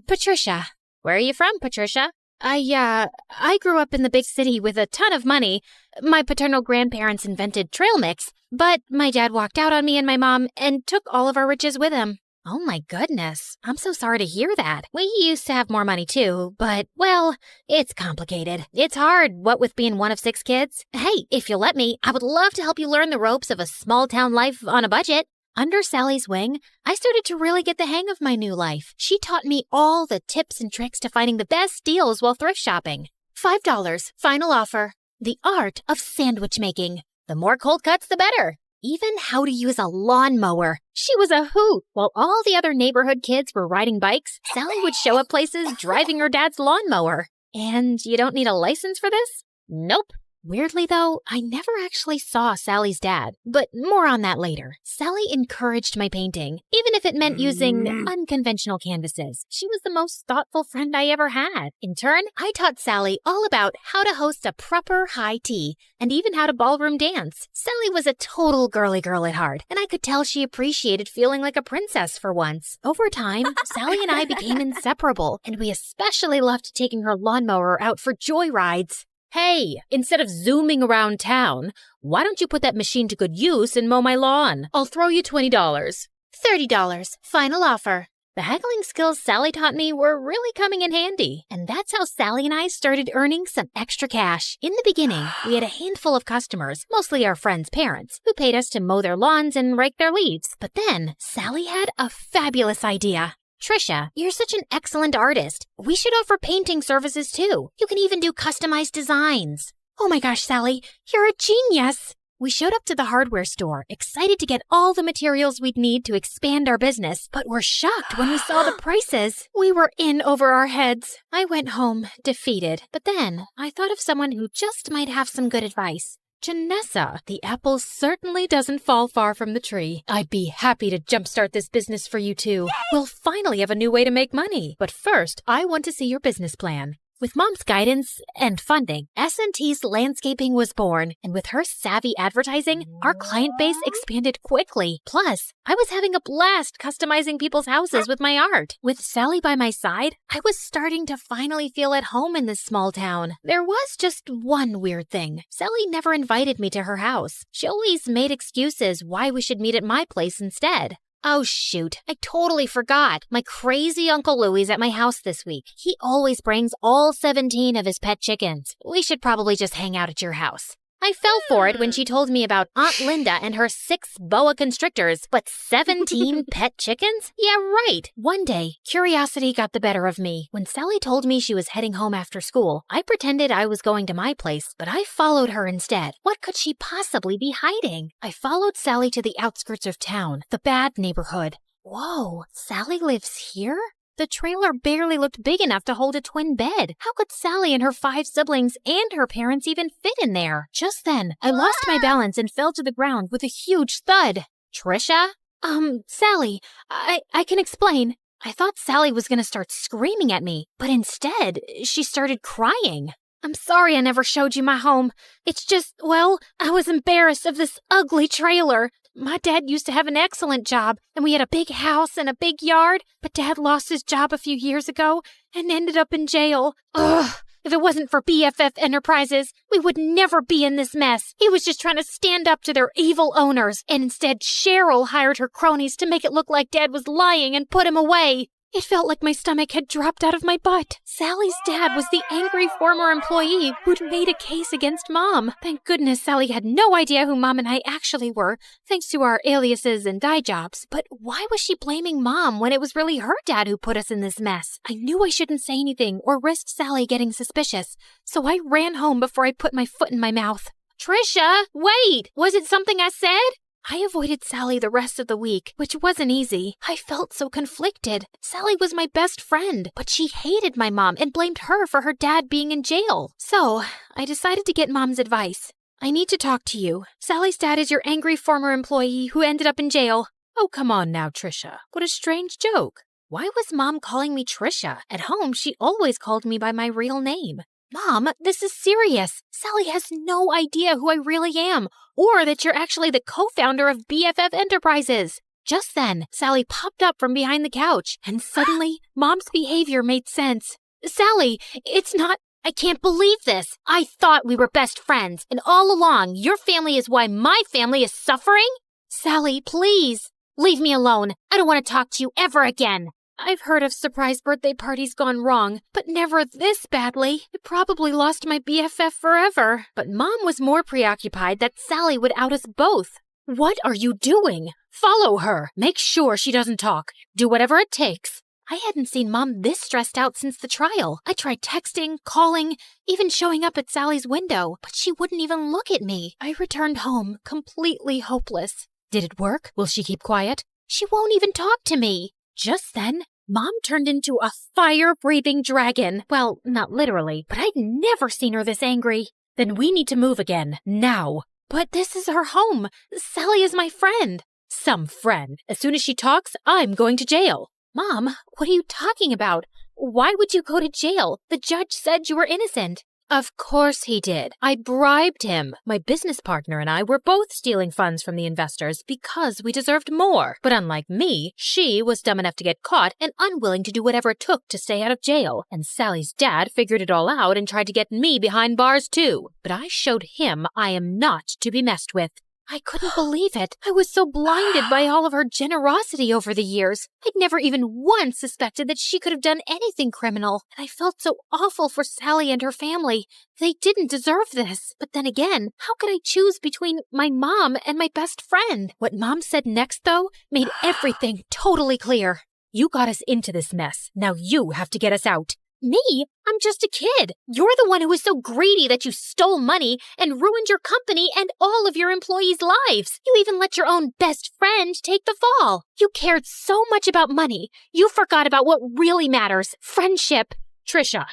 [SPEAKER 1] Patricia. Where are you from, Patricia? I grew up in the big city with a ton of money. My paternal grandparents invented trail mix, but my dad walked out on me and my mom and took all of our riches with him. Oh my goodness. I'm so sorry to hear that. We used to have more money too, but, well, it's complicated. It's hard, what with being one of 6 kids. Hey, if you'll let me, I would love to help you learn the ropes of a small-town life on a budget. Under Sally's wing, I started to really get the hang of my new life. She taught me all the tips and tricks to finding the best deals while thrift shopping. $5, final offer. The art of sandwich making. The more cold cuts, the better. Even how to use a lawnmower. She was a hoot. While all the other neighborhood kids were riding bikes, Sally would show up places driving her dad's lawnmower. And you don't need a license for this? Nope. Weirdly, though, I never actually saw Sally's dad, but more on that later. Sally encouraged my painting, even if it meant using unconventional canvases. She was the most thoughtful friend I ever had. In turn, I taught Sally all about how to host a proper high tea and even how to ballroom dance. Sally was a total girly girl at heart, and I could tell she appreciated feeling like a princess for once. Over time, Sally and I became inseparable, and we especially loved taking her lawnmower out for joy rides.
[SPEAKER 5] Hey, instead of zooming around town, why don't you put that machine to good use and mow my lawn? I'll throw you $20.
[SPEAKER 1] $30. Final offer. The haggling skills Sally taught me were really coming in handy, and that's how Sally and I started earning some extra cash. In the beginning, we had a handful of customers, mostly our friends' parents, who paid us to mow their lawns and rake their leaves. But then, Sally had a fabulous idea. Trisha, you're such an excellent artist. We should offer painting services too. You can even do customized designs. Oh my gosh, Sally, you're a genius! We showed up to the hardware store, excited to get all the materials we'd need to expand our business, but were shocked when we saw the prices. We were in over our heads. I went home, defeated, but then I thought of someone who just might have some good advice. Janessa, the apple certainly doesn't fall far from the tree. I'd be happy to jumpstart this business for you too. We'll finally have a new way to make money. But first, I want to see your business plan. With Mom's guidance and funding, S&T's Landscaping was born, and with her savvy advertising, our client base expanded quickly. Plus, I was having a blast customizing people's houses with my art. With Sally by my side, I was starting to finally feel at home in this small town. There was just one weird thing. Sally never invited me to her house. She always made excuses why we should meet at my place instead. Oh shoot, I totally forgot. My crazy Uncle Louie's at my house this week. He always brings all 17 of his pet chickens. We should probably just hang out at your house. I fell for it when she told me about Aunt Linda and her 6 boa constrictors, but 17 pet chickens? Yeah, right. One day, curiosity got the better of me. When Sally told me she was heading home after school, I pretended I was going to my place, but I followed her instead. What could she possibly be hiding? I followed Sally to the outskirts of town, the bad neighborhood. Whoa, Sally lives here? The trailer barely looked big enough to hold a twin bed. How could Sally and her 5 siblings and her parents even fit in there? Just then, I lost my balance and fell to the ground with a huge thud. Trisha? Sally, I can explain. I thought Sally was gonna start screaming at me, but instead, she started crying. I'm sorry I never showed you my home. It's just, well, I was embarrassed of this ugly trailer. My dad used to have an excellent job, and we had a big house and a big yard, but Dad lost his job a few years ago and ended up in jail. Ugh! If it wasn't for BFF Enterprises, we would never be in this mess. He was just trying to stand up to their evil owners, and instead Cheryl hired her cronies to make it look like Dad was lying and put him away. It felt like my stomach had dropped out of my butt. Sally's dad was the angry former employee who'd made a case against Mom. Thank goodness Sally had no idea who Mom and I actually were, thanks to our aliases and dye jobs. But why was she blaming Mom when it was really her dad who put us in this mess? I knew I shouldn't say anything or risk Sally getting suspicious, so I ran home before I put my foot in my mouth. Trisha, wait! Was it something I said? I avoided Sally the rest of the week, which wasn't easy. I felt so conflicted. Sally was my best friend, but she hated my mom and blamed her for her dad being in jail. So, I decided to get Mom's advice. I need to talk to you. Sally's dad is your angry former employee who ended up in jail. Oh, come on now, Trisha. What a strange joke. Why was Mom calling me Trisha? At home, she always called me by my real name. Mom, this is serious. Sally has no idea who I really am, or that you're actually the co-founder of BFF Enterprises. Just then, Sally popped up from behind the couch, and suddenly, Mom's behavior made sense. Sally, it's not... I can't believe this. I thought we were best friends, and all along, your family is why my family is suffering? Sally, please, leave me alone. I don't want to talk to you ever again. I've heard of surprise birthday parties gone wrong, but never this badly. I probably lost my BFF forever. But Mom was more preoccupied that Sally would out us both. What are you doing? Follow her. Make sure she doesn't talk. Do whatever it takes. I hadn't seen Mom this stressed out since the trial. I tried texting, calling, even showing up at Sally's window, but she wouldn't even look at me. I returned home, completely hopeless. Did it work? Will she keep quiet? She won't even talk to me. Just then, Mom turned into a fire-breathing dragon. Well, not literally, but I'd never seen her this angry. Then we need to move again, now. But this is her home. Sally is my friend. Some friend. As soon as she talks, I'm going to jail. Mom, what are you talking about? Why would you go to jail? The judge said you were innocent. Of course he did. I bribed him. My business partner and I were both stealing funds from the investors because we deserved more. But unlike me, she was dumb enough to get caught and unwilling to do whatever it took to stay out of jail. And Sally's dad figured it all out and tried to get me behind bars too. But I showed him I am not to be messed with. I couldn't believe it. I was so blinded by all of her generosity over the years. I'd never even once suspected that she could have done anything criminal. And I felt so awful for Sally and her family. They didn't deserve this. But then again, how could I choose between my mom and my best friend? What Mom said next, though, made everything totally clear. You got us into this mess. Now you have to get us out. Me? I'm just a kid. You're the one who was so greedy that you stole money and ruined your company and all of your employees' lives. You even let your own best friend take the fall. You cared so much about money, you forgot about what really matters, friendship. Trisha,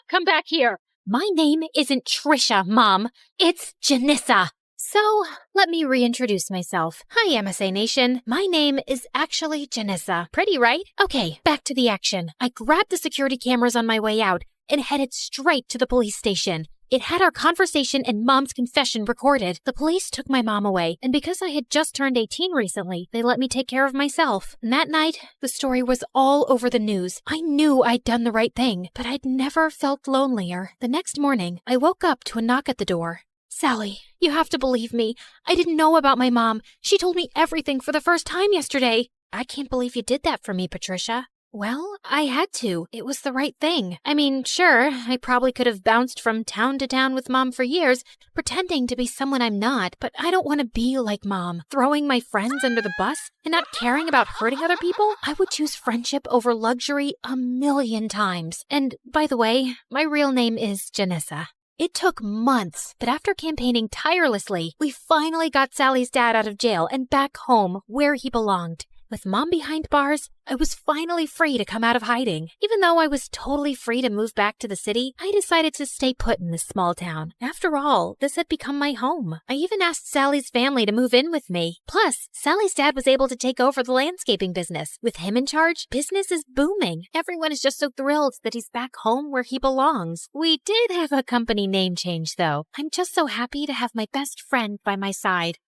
[SPEAKER 1] come back here. My name isn't Trisha, Mom. It's Janissa. So, let me reintroduce myself. Hi, MSA Nation. My name is actually Janissa. Pretty, right? Okay, back to the action. I grabbed the security cameras on my way out and headed straight to the police station. It had our conversation and Mom's confession recorded. The police took my mom away, and because I had just turned 18 recently, they let me take care of myself. And that night, the story was all over the news. I knew I'd done the right thing, but I'd never felt lonelier. The next morning, I woke up to a knock at the door. Sally, you have to believe me. I didn't know about my mom. She told me everything for the first time yesterday. I can't believe you did that for me, Patricia. Well, I had to. It was the right thing. I mean, sure, I probably could have bounced from town to town with Mom for years, pretending to be someone I'm not, but I don't want to be like Mom, throwing my friends under the bus and not caring about hurting other people. I would choose friendship over luxury 1,000,000 times. And, by the way, my real name is Janissa. It took months, but after campaigning tirelessly, we finally got Sally's dad out of jail and back home where he belonged. With Mom behind bars, I was finally free to come out of hiding. Even though I was totally free to move back to the city, I decided to stay put in this small town. After all, this had become my home. I even asked Sally's family to move in with me. Plus, Sally's dad was able to take over the landscaping business. With him in charge, business is booming. Everyone is just so thrilled that he's back home where he belongs. We did have a company name change, though. I'm just so happy to have my best friend by my side.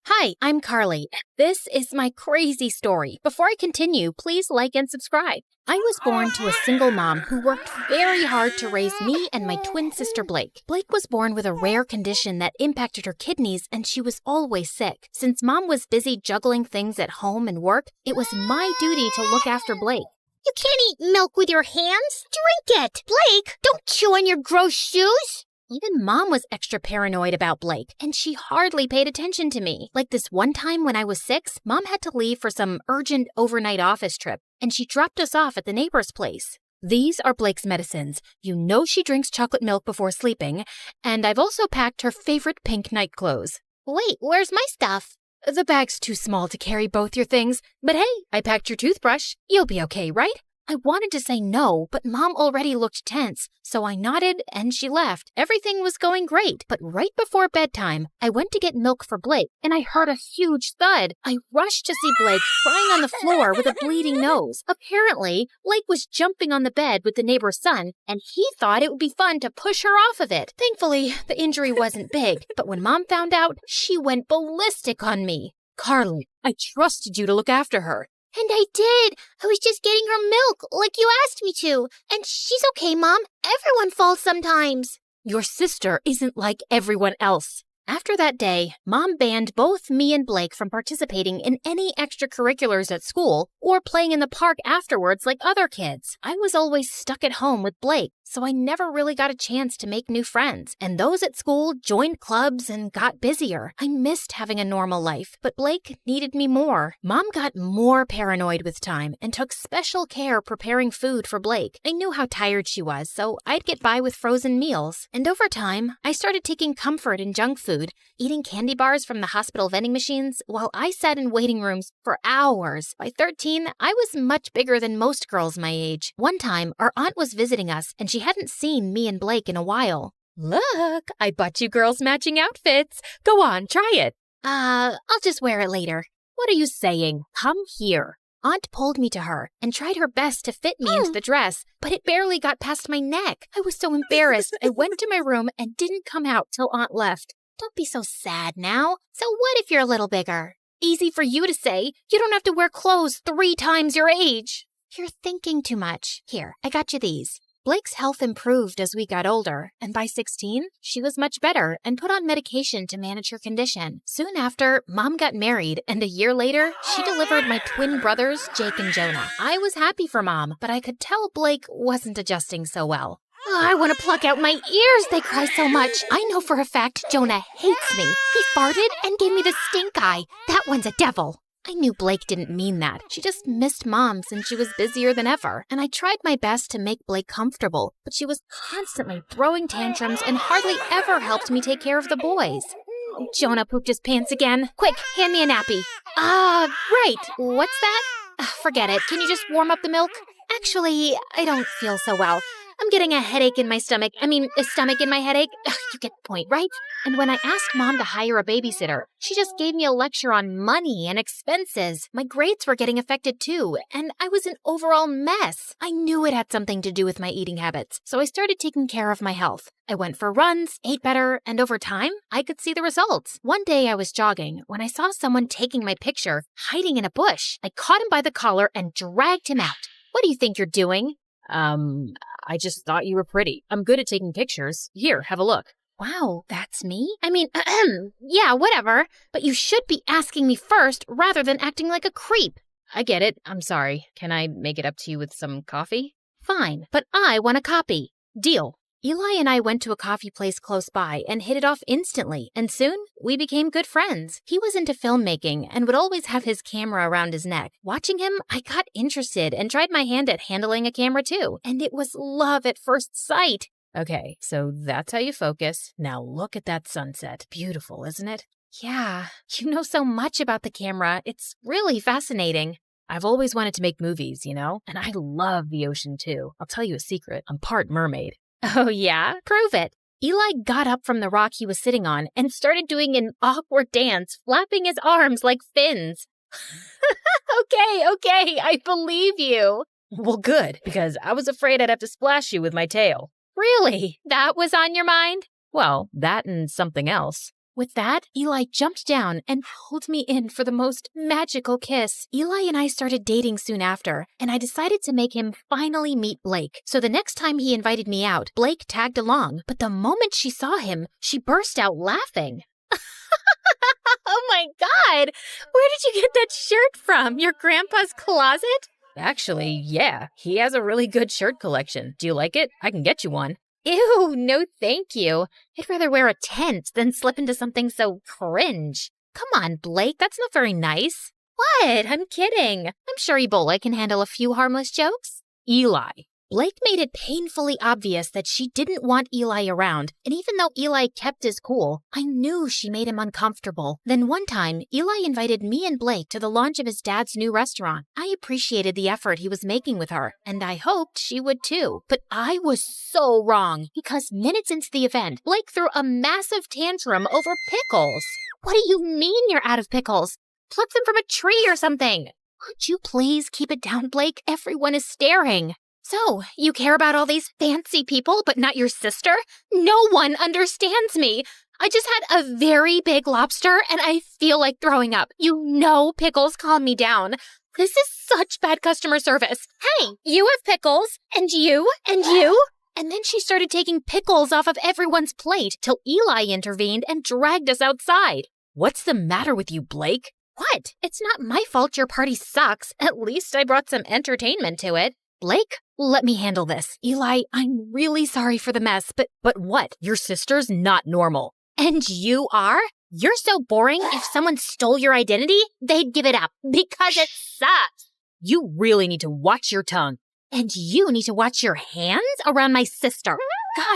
[SPEAKER 1] Hi, I'm Carly. This is my crazy story. Before I continue, please like and subscribe. I was born to a single mom who worked very hard to raise me and my twin sister Blake. Blake was born with a rare condition that impacted her kidneys, and she was always sick. Since Mom was busy juggling things at home and work, it was my duty to look after Blake.
[SPEAKER 6] You can't eat milk with your hands. Drink it. Blake, don't chew on your gross shoes.
[SPEAKER 1] Even Mom was extra paranoid about Blake, and she hardly paid attention to me. Like this one time when I was 6, Mom had to leave for some urgent overnight office trip, and she dropped us off at the neighbor's place. These are Blake's medicines. You know she drinks chocolate milk before sleeping, and I've also packed her favorite pink night clothes.
[SPEAKER 6] Wait, where's my stuff?
[SPEAKER 1] The bag's too small to carry both your things, but hey, I packed your toothbrush. You'll be okay, right? I wanted to say no, but Mom already looked tense, so I nodded and she left. Everything was going great, but right before bedtime, I went to get milk for Blake, and I heard a huge thud. I rushed to see Blake crying on the floor with a bleeding nose. Apparently, Blake was jumping on the bed with the neighbor's son, and he thought it would be fun to push her off of it. Thankfully, the injury wasn't big, but when Mom found out, she went ballistic on me. Carly, I trusted you to look after her.
[SPEAKER 6] And I did. I was just getting her milk, like you asked me to. And she's okay, Mom. Everyone falls sometimes.
[SPEAKER 1] Your sister isn't like everyone else. After that day, Mom banned both me and Blake from participating in any extracurriculars at school or playing in the park afterwards like other kids. I was always stuck at home with Blake, so I never really got a chance to make new friends. And those at school joined clubs and got busier. I missed having a normal life, but Blake needed me more. Mom got more paranoid with time and took special care preparing food for Blake. I knew how tired she was, so I'd get by with frozen meals. And over time, I started taking comfort in junk food, eating candy bars from the hospital vending machines while I sat in waiting rooms for hours. By 13, I was much bigger than most girls my age. One time, our aunt was visiting us, and she hadn't seen me and Blake in a while. Look, I bought you girls matching outfits. Go on, try it. I'll just wear it later. What are you saying? Come here. Aunt pulled me to her and tried her best to fit me into the dress, but it barely got past my neck. I was so embarrassed. I went to my room and didn't come out till Aunt left.
[SPEAKER 2] Don't be so sad now. So what if you're a little bigger?
[SPEAKER 1] Easy for you to say. You don't have to wear clothes 3 times your age.
[SPEAKER 2] You're thinking too much. Here, I got you these.
[SPEAKER 1] Blake's health improved as we got older, and by 16, she was much better and put on medication to manage her condition. Soon after, Mom got married, and a year later, she delivered my twin brothers, Jake and Jonah. I was happy for Mom, but I could tell Blake wasn't adjusting so well.
[SPEAKER 2] Oh, I want to pluck out my ears. They cry so much.
[SPEAKER 1] I know for a fact Jonah hates me. He farted and gave me the stink eye. That one's a devil. I knew Blake didn't mean that. She just missed Mom since she was busier than ever. And I tried my best to make Blake comfortable, but she was constantly throwing tantrums and hardly ever helped me take care of the boys. Oh, Jonah pooped his pants again. Quick, hand me a nappy. Right. What's that? Forget it. Can you just warm up the milk? Actually, I don't feel so well. I'm getting a headache in my stomach. A stomach in my headache. You get the point, right? And when I asked Mom to hire a babysitter, she just gave me a lecture on money and expenses. My grades were getting affected too, and I was an overall mess. I knew it had something to do with my eating habits, so I started taking care of my health. I went for runs, ate better, and over time, I could see the results. One day I was jogging when I saw someone taking my picture, hiding in a bush. I caught him by the collar and dragged him out. What do you think you're doing?
[SPEAKER 5] I just thought you were pretty. I'm good at taking pictures. Here, have a look.
[SPEAKER 1] Wow, that's me? Yeah, whatever. But you should be asking me first rather than acting like a creep.
[SPEAKER 5] I get it. I'm sorry. Can I make it up to you with some coffee?
[SPEAKER 1] Fine, but I want a copy. Deal. Eli and I went to a coffee place close by and hit it off instantly, and soon we became good friends. He was into filmmaking and would always have his camera around his neck. Watching him, I got interested and tried my hand at handling a camera too, and it was love at first sight.
[SPEAKER 5] Okay, so that's how you focus. Now look at that sunset. Beautiful, isn't it?
[SPEAKER 1] Yeah, you know so much about the camera. It's really fascinating.
[SPEAKER 5] I've always wanted to make movies, and I love the ocean too. I'll tell you a secret. I'm part mermaid.
[SPEAKER 1] Oh yeah? Prove it. Eli got up from the rock he was sitting on and started doing an awkward dance, flapping his arms like fins. Okay, I believe you.
[SPEAKER 5] Well, good, because I was afraid I'd have to splash you with my tail.
[SPEAKER 1] Really? That was on your mind?
[SPEAKER 5] Well, that and something else.
[SPEAKER 1] With that, Eli jumped down and pulled me in for the most magical kiss. Eli and I started dating soon after, and I decided to make him finally meet Blake. So the next time he invited me out, Blake tagged along, but the moment she saw him, she burst out laughing. Oh my God! Where did you get that shirt from? Your grandpa's closet?
[SPEAKER 5] Actually, yeah, he has a really good shirt collection. Do you like it? I can get you one.
[SPEAKER 1] Ew, no thank you. I'd rather wear a tent than slip into something so cringe. Come on, Blake, that's not very nice. What? I'm kidding. I'm sure Ebola can handle a few harmless jokes.
[SPEAKER 5] Eli.
[SPEAKER 1] Blake made it painfully obvious that she didn't want Eli around, and even though Eli kept his cool, I knew she made him uncomfortable. Then one time, Eli invited me and Blake to the launch of his dad's new restaurant. I appreciated the effort he was making with her, and I hoped she would too. But I was so wrong, because minutes into the event, Blake threw a massive tantrum over pickles. What do you mean you're out of pickles? Pluck them from a tree or something. Would you please keep it down, Blake? Everyone is staring. So, you care about all these fancy people, but not your sister? No one understands me. I just had a very big lobster, and I feel like throwing up. You know pickles calm me down. This is such bad customer service. Hey, you have pickles, and you, and you. And then she started taking pickles off of everyone's plate till Eli intervened and dragged us outside.
[SPEAKER 5] What's the matter with you, Blake?
[SPEAKER 1] What? It's not my fault your party sucks. At least I brought some entertainment to it. Blake, let me handle this. Eli, I'm really sorry for the mess, but
[SPEAKER 5] what? Your sister's not normal.
[SPEAKER 1] And you are? You're so boring, if someone stole your identity, they'd give it up, because it sucks.
[SPEAKER 5] You really need to watch your tongue.
[SPEAKER 1] And you need to watch your hands around my sister.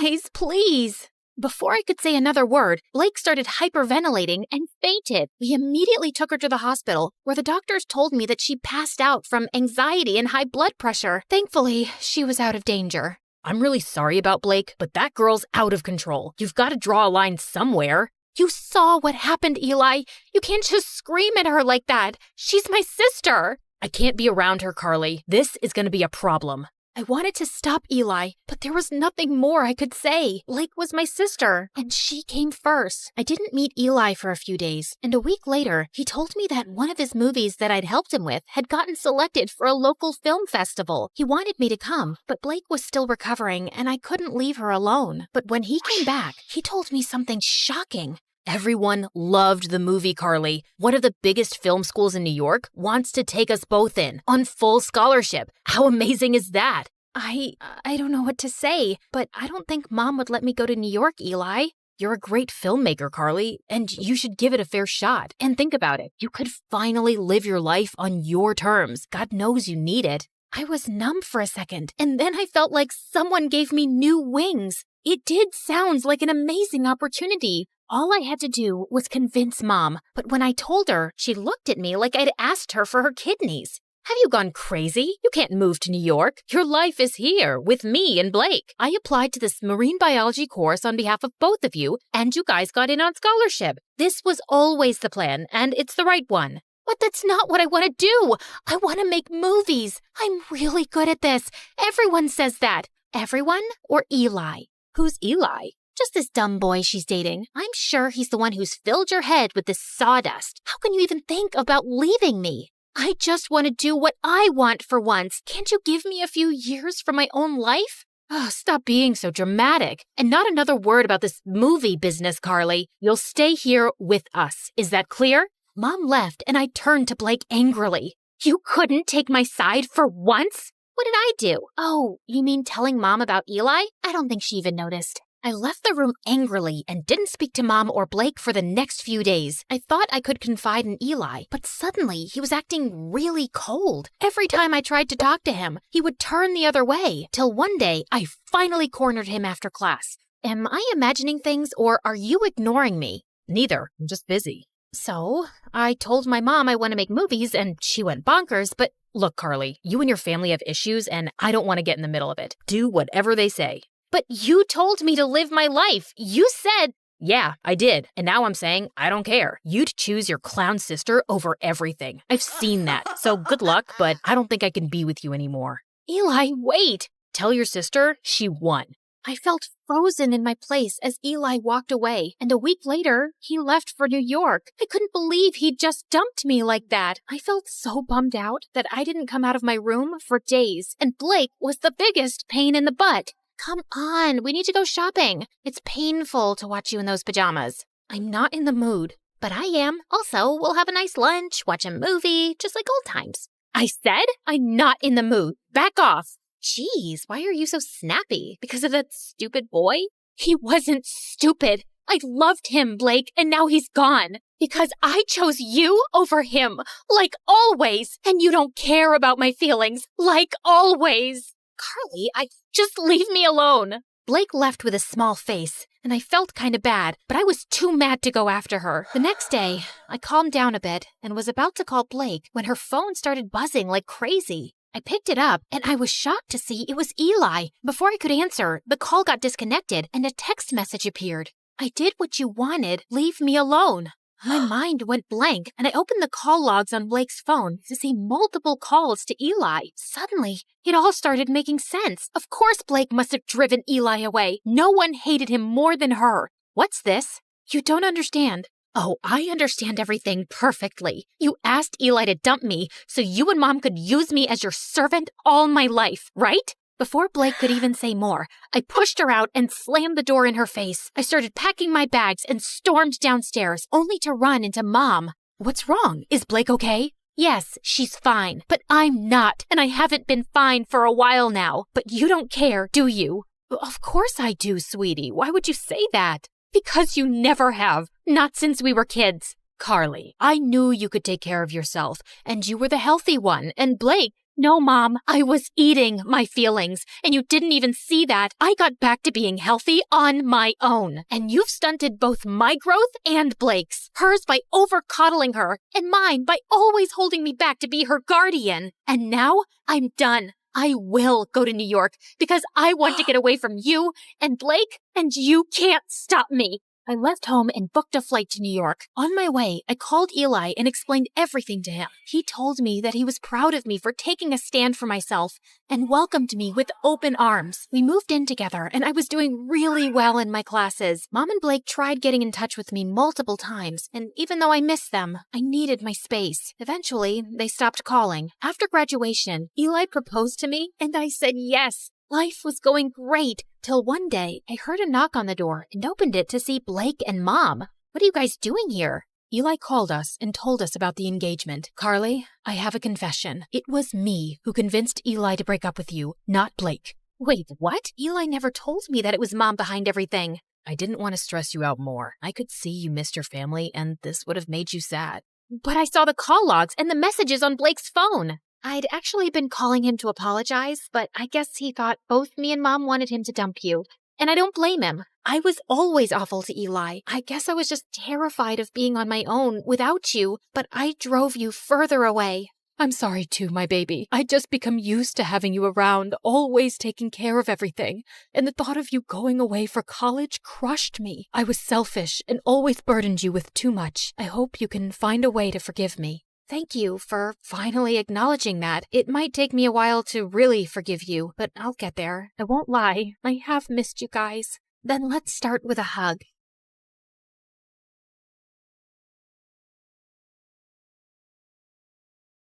[SPEAKER 1] Guys, please. Before I could say another word, Blake started hyperventilating and fainted. We immediately took her to the hospital, where the doctors told me that she passed out from anxiety and high blood pressure. Thankfully, she was out of danger.
[SPEAKER 5] I'm really sorry about Blake, but that girl's out of control. You've got to draw a line somewhere.
[SPEAKER 1] You saw what happened, Eli. You can't just scream at her like that. She's my sister.
[SPEAKER 5] I can't be around her, Carly. This is going to be a problem.
[SPEAKER 2] I wanted to stop Eli, but there was nothing more I could say. Blake was my sister, and she came first. I didn't meet Eli for a few days, and a week later, he told me that one of his movies that I'd helped him with had gotten selected for a local film festival. He wanted me to come, but Blake was still recovering, and I couldn't leave her alone. But when he came back, he told me something shocking.
[SPEAKER 5] Everyone loved the movie, Carly. One of the biggest film schools in New York wants to take us both in on full scholarship. How amazing is that?
[SPEAKER 2] I don't know what to say, but I don't think Mom would let me go to New York, Eli.
[SPEAKER 5] You're a great filmmaker, Carly, and you should give it a fair shot. And think about it. You could finally live your life on your terms. God knows you need it.
[SPEAKER 2] I was numb for a second, and then I felt like someone gave me new wings. It did sound like an amazing opportunity. All I had to do was convince Mom, but when I told her, she looked at me like I'd asked her for her kidneys.
[SPEAKER 5] Have you gone crazy? You can't move to New York. Your life is here with me and Blake. I applied to this marine biology course on behalf of both of you, and you guys got in on scholarship. This was always the plan, and it's the right one.
[SPEAKER 2] But that's not what I want to do. I want to make movies. I'm really good at this. Everyone says that. Everyone or Eli?
[SPEAKER 5] Who's Eli?
[SPEAKER 2] Just this dumb boy she's dating. I'm sure he's the one who's filled your head with this sawdust. How can you even think about leaving me? I just want to do what I want for once. Can't you give me a few years from my own life?
[SPEAKER 5] Oh, stop being so dramatic. And not another word about this movie business, Carly. You'll stay here with us. Is that clear?
[SPEAKER 2] Mom left, and I turned to Blake angrily. You couldn't take my side for once? What did I do? Oh, you mean telling Mom about Eli? I don't think she even noticed. I left the room angrily and didn't speak to Mom or Blake for the next few days. I thought I could confide in Eli, but suddenly he was acting really cold. Every time I tried to talk to him, he would turn the other way, till one day I finally cornered him after class. Am I imagining things, or are you ignoring me?
[SPEAKER 5] Neither. I'm just busy.
[SPEAKER 2] So, I told my mom I want to make movies, and she went bonkers, but
[SPEAKER 5] look, Carly, you and your family have issues, and I don't want to get in the middle of it. Do whatever they say.
[SPEAKER 2] But you told me to live my life. You said...
[SPEAKER 5] Yeah, I did. And now I'm saying I don't care. You'd choose your clown sister over everything. I've seen that. So good luck, but I don't think I can be with you anymore.
[SPEAKER 2] Eli, wait.
[SPEAKER 5] Tell your sister she won.
[SPEAKER 2] I felt frozen in my place as Eli walked away, and a week later, he left for New York. I couldn't believe he'd just dumped me like that. I felt so bummed out that I didn't come out of my room for days, and Blake was the biggest pain in the butt. Come on, we need to go shopping. It's painful to watch you in those pajamas. I'm not in the mood, but I am. Also, we'll have a nice lunch, watch a movie, just like old times. I said I'm not in the mood. Back off. Jeez, why are you so snappy? Because of that stupid boy? He wasn't stupid. I loved him, Blake, and now he's gone. Because I chose you over him, like always, and you don't care about my feelings, like always. Carly, just leave me alone. Blake left with a small face, and I felt kind of bad, but I was too mad to go after her. The next day, I calmed down a bit and was about to call Blake when her phone started buzzing like crazy. I picked it up, and I was shocked to see it was Eli. Before I could answer, the call got disconnected, and a text message appeared. I did what you wanted. Leave me alone. My mind went blank, and I opened the call logs on Blake's phone to see multiple calls to Eli. Suddenly, it all started making sense. Of course Blake must have driven Eli away. No one hated him more than her. What's this? You don't understand. Oh, I understand everything perfectly. You asked Eli to dump me so you and Mom could use me as your servant all my life, right? Before Blake could even say more, I pushed her out and slammed the door in her face. I started packing my bags and stormed downstairs, only to run into Mom. What's wrong? Is Blake okay? Yes, she's fine, but I'm not, and I haven't been fine for a while now. But you don't care, do you? Of course I do, sweetie. Why would you say that? Because you never have, not since we were kids.
[SPEAKER 5] Carly, I knew you could take care of yourself, and you were the healthy one, and Blake...
[SPEAKER 2] No, Mom, I was eating my feelings, and you didn't even see that. I got back to being healthy on my own, and you've stunted both my growth and Blake's. Hers by over-coddling her, and mine by always holding me back to be her guardian. And now, I'm done. I will go to New York because I want to get away from you and Blake, and you can't stop me.
[SPEAKER 1] I left home and booked a flight to New York. On my way, I called Eli and explained everything to him. He told me that he was proud of me for taking a stand for myself and welcomed me with open arms. We moved in together and I was doing really well in my classes. Mom and Blake tried getting in touch with me multiple times, and even though I missed them, I needed my space. Eventually, they stopped calling. After graduation, Eli proposed to me and I said yes. Life was going great, till one day I heard a knock on the door and opened it to see Blake and Mom. What are you guys doing here? Eli called us and told us about the engagement. Carly, I have a confession. It was me who convinced Eli to break up with you, not Blake. Wait, what? Eli never told me that it was Mom behind everything. I didn't want to stress you out more. I could see you missed your family and this would have made you sad. But I saw the call logs and the messages on Blake's phone. I'd actually been calling him to apologize, but I guess he thought both me and Mom wanted him to dump you. And I don't blame him. I was always awful to Eli. I guess I was just terrified of being on my own without you, but I drove you further away. I'm sorry too, my baby. I'd just become used to having you around, always taking care of everything. And the thought of you going away for college crushed me. I was selfish and always burdened you with too much. I hope you can find a way to forgive me. Thank you for finally acknowledging that. It might take me a while to really forgive you, but I'll get there. I won't lie. I have missed you guys. Then let's start with a hug.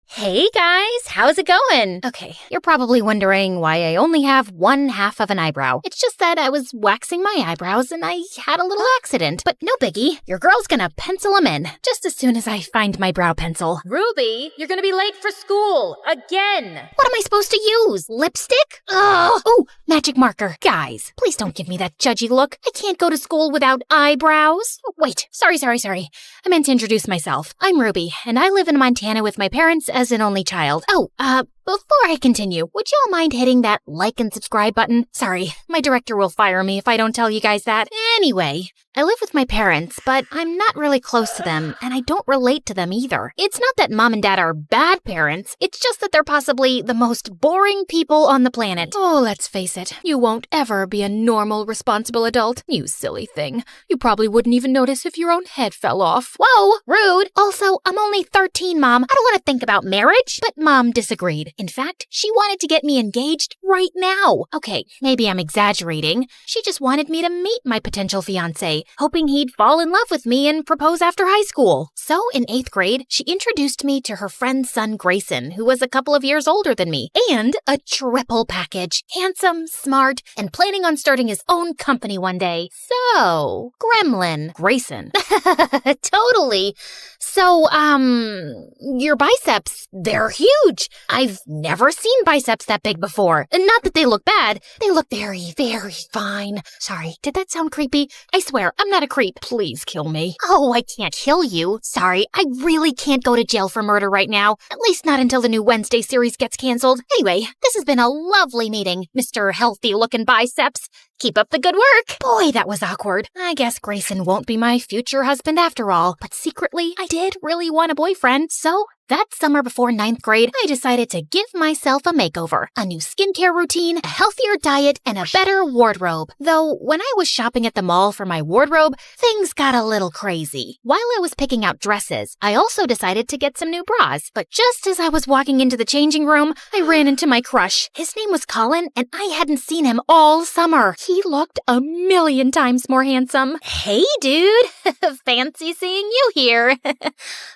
[SPEAKER 2] Hey guys, how's it going? Okay, you're probably wondering why I only have one half of an eyebrow. It's just that I was waxing my eyebrows and I had a little accident. But no biggie, your girl's gonna pencil them in just as soon as I find my brow pencil.
[SPEAKER 5] Ruby, you're gonna be late for school. Again.
[SPEAKER 2] What am I supposed to use? Lipstick? Ugh! Oh, magic marker. Guys, please don't give me that judgy look. I can't go to school without eyebrows. Oh, wait, sorry. I meant to introduce myself. I'm Ruby, and I live in Montana with my parents as an only child. Oh, before I continue, would y'all mind hitting that like and subscribe button? Sorry, my director will fire me if I don't tell you guys that. Anyway, I live with my parents, but I'm not really close to them, and I don't relate to them either. It's not that Mom and Dad are bad parents, it's just that they're possibly the most boring people on the planet.
[SPEAKER 1] Oh, let's face it, you won't ever be a normal, responsible adult. You silly thing. You probably wouldn't even notice if your own head fell off.
[SPEAKER 2] Whoa, rude. Also, I'm only 13, Mom. I don't want to think about marriage.
[SPEAKER 1] But Mom disagreed. In fact, she wanted to get me engaged right now. Okay, maybe I'm exaggerating. She just wanted me to meet my potential fiancé, hoping he'd fall in love with me and propose after high school. So in 8th grade, she introduced me to her friend's son, Grayson, who was a couple of years older than me, and a triple package. Handsome, smart, and planning on starting his own company one day. So, Gremlin, Grayson.
[SPEAKER 2] Totally. So, your biceps, they're huge. I've never seen biceps that big before. Not that they look bad. They look very, very fine.
[SPEAKER 1] Sorry, did that sound creepy? I swear, I'm not a creep. Please kill me.
[SPEAKER 2] Oh, I can't kill you. Sorry, I really can't go to jail for murder right now. At least not until the new Wednesday series gets canceled. Anyway, this has been a lovely meeting, Mr. Healthy-Looking Biceps. Keep up the good work.
[SPEAKER 1] Boy, that was awkward. I guess Grayson won't be my future husband after all. But secretly, I did really want a boyfriend. So that summer before 9th grade, I decided to give myself a makeover. A new skincare routine, a healthier diet, and a better wardrobe. Though, when I was shopping at the mall for my wardrobe, things got a little crazy. While I was picking out dresses, I also decided to get some new bras. But just as I was walking into the changing room, I ran into my crush. His name was Colin, and I hadn't seen him all summer. He looked a million times more handsome.
[SPEAKER 2] Hey, dude. Fancy seeing you here.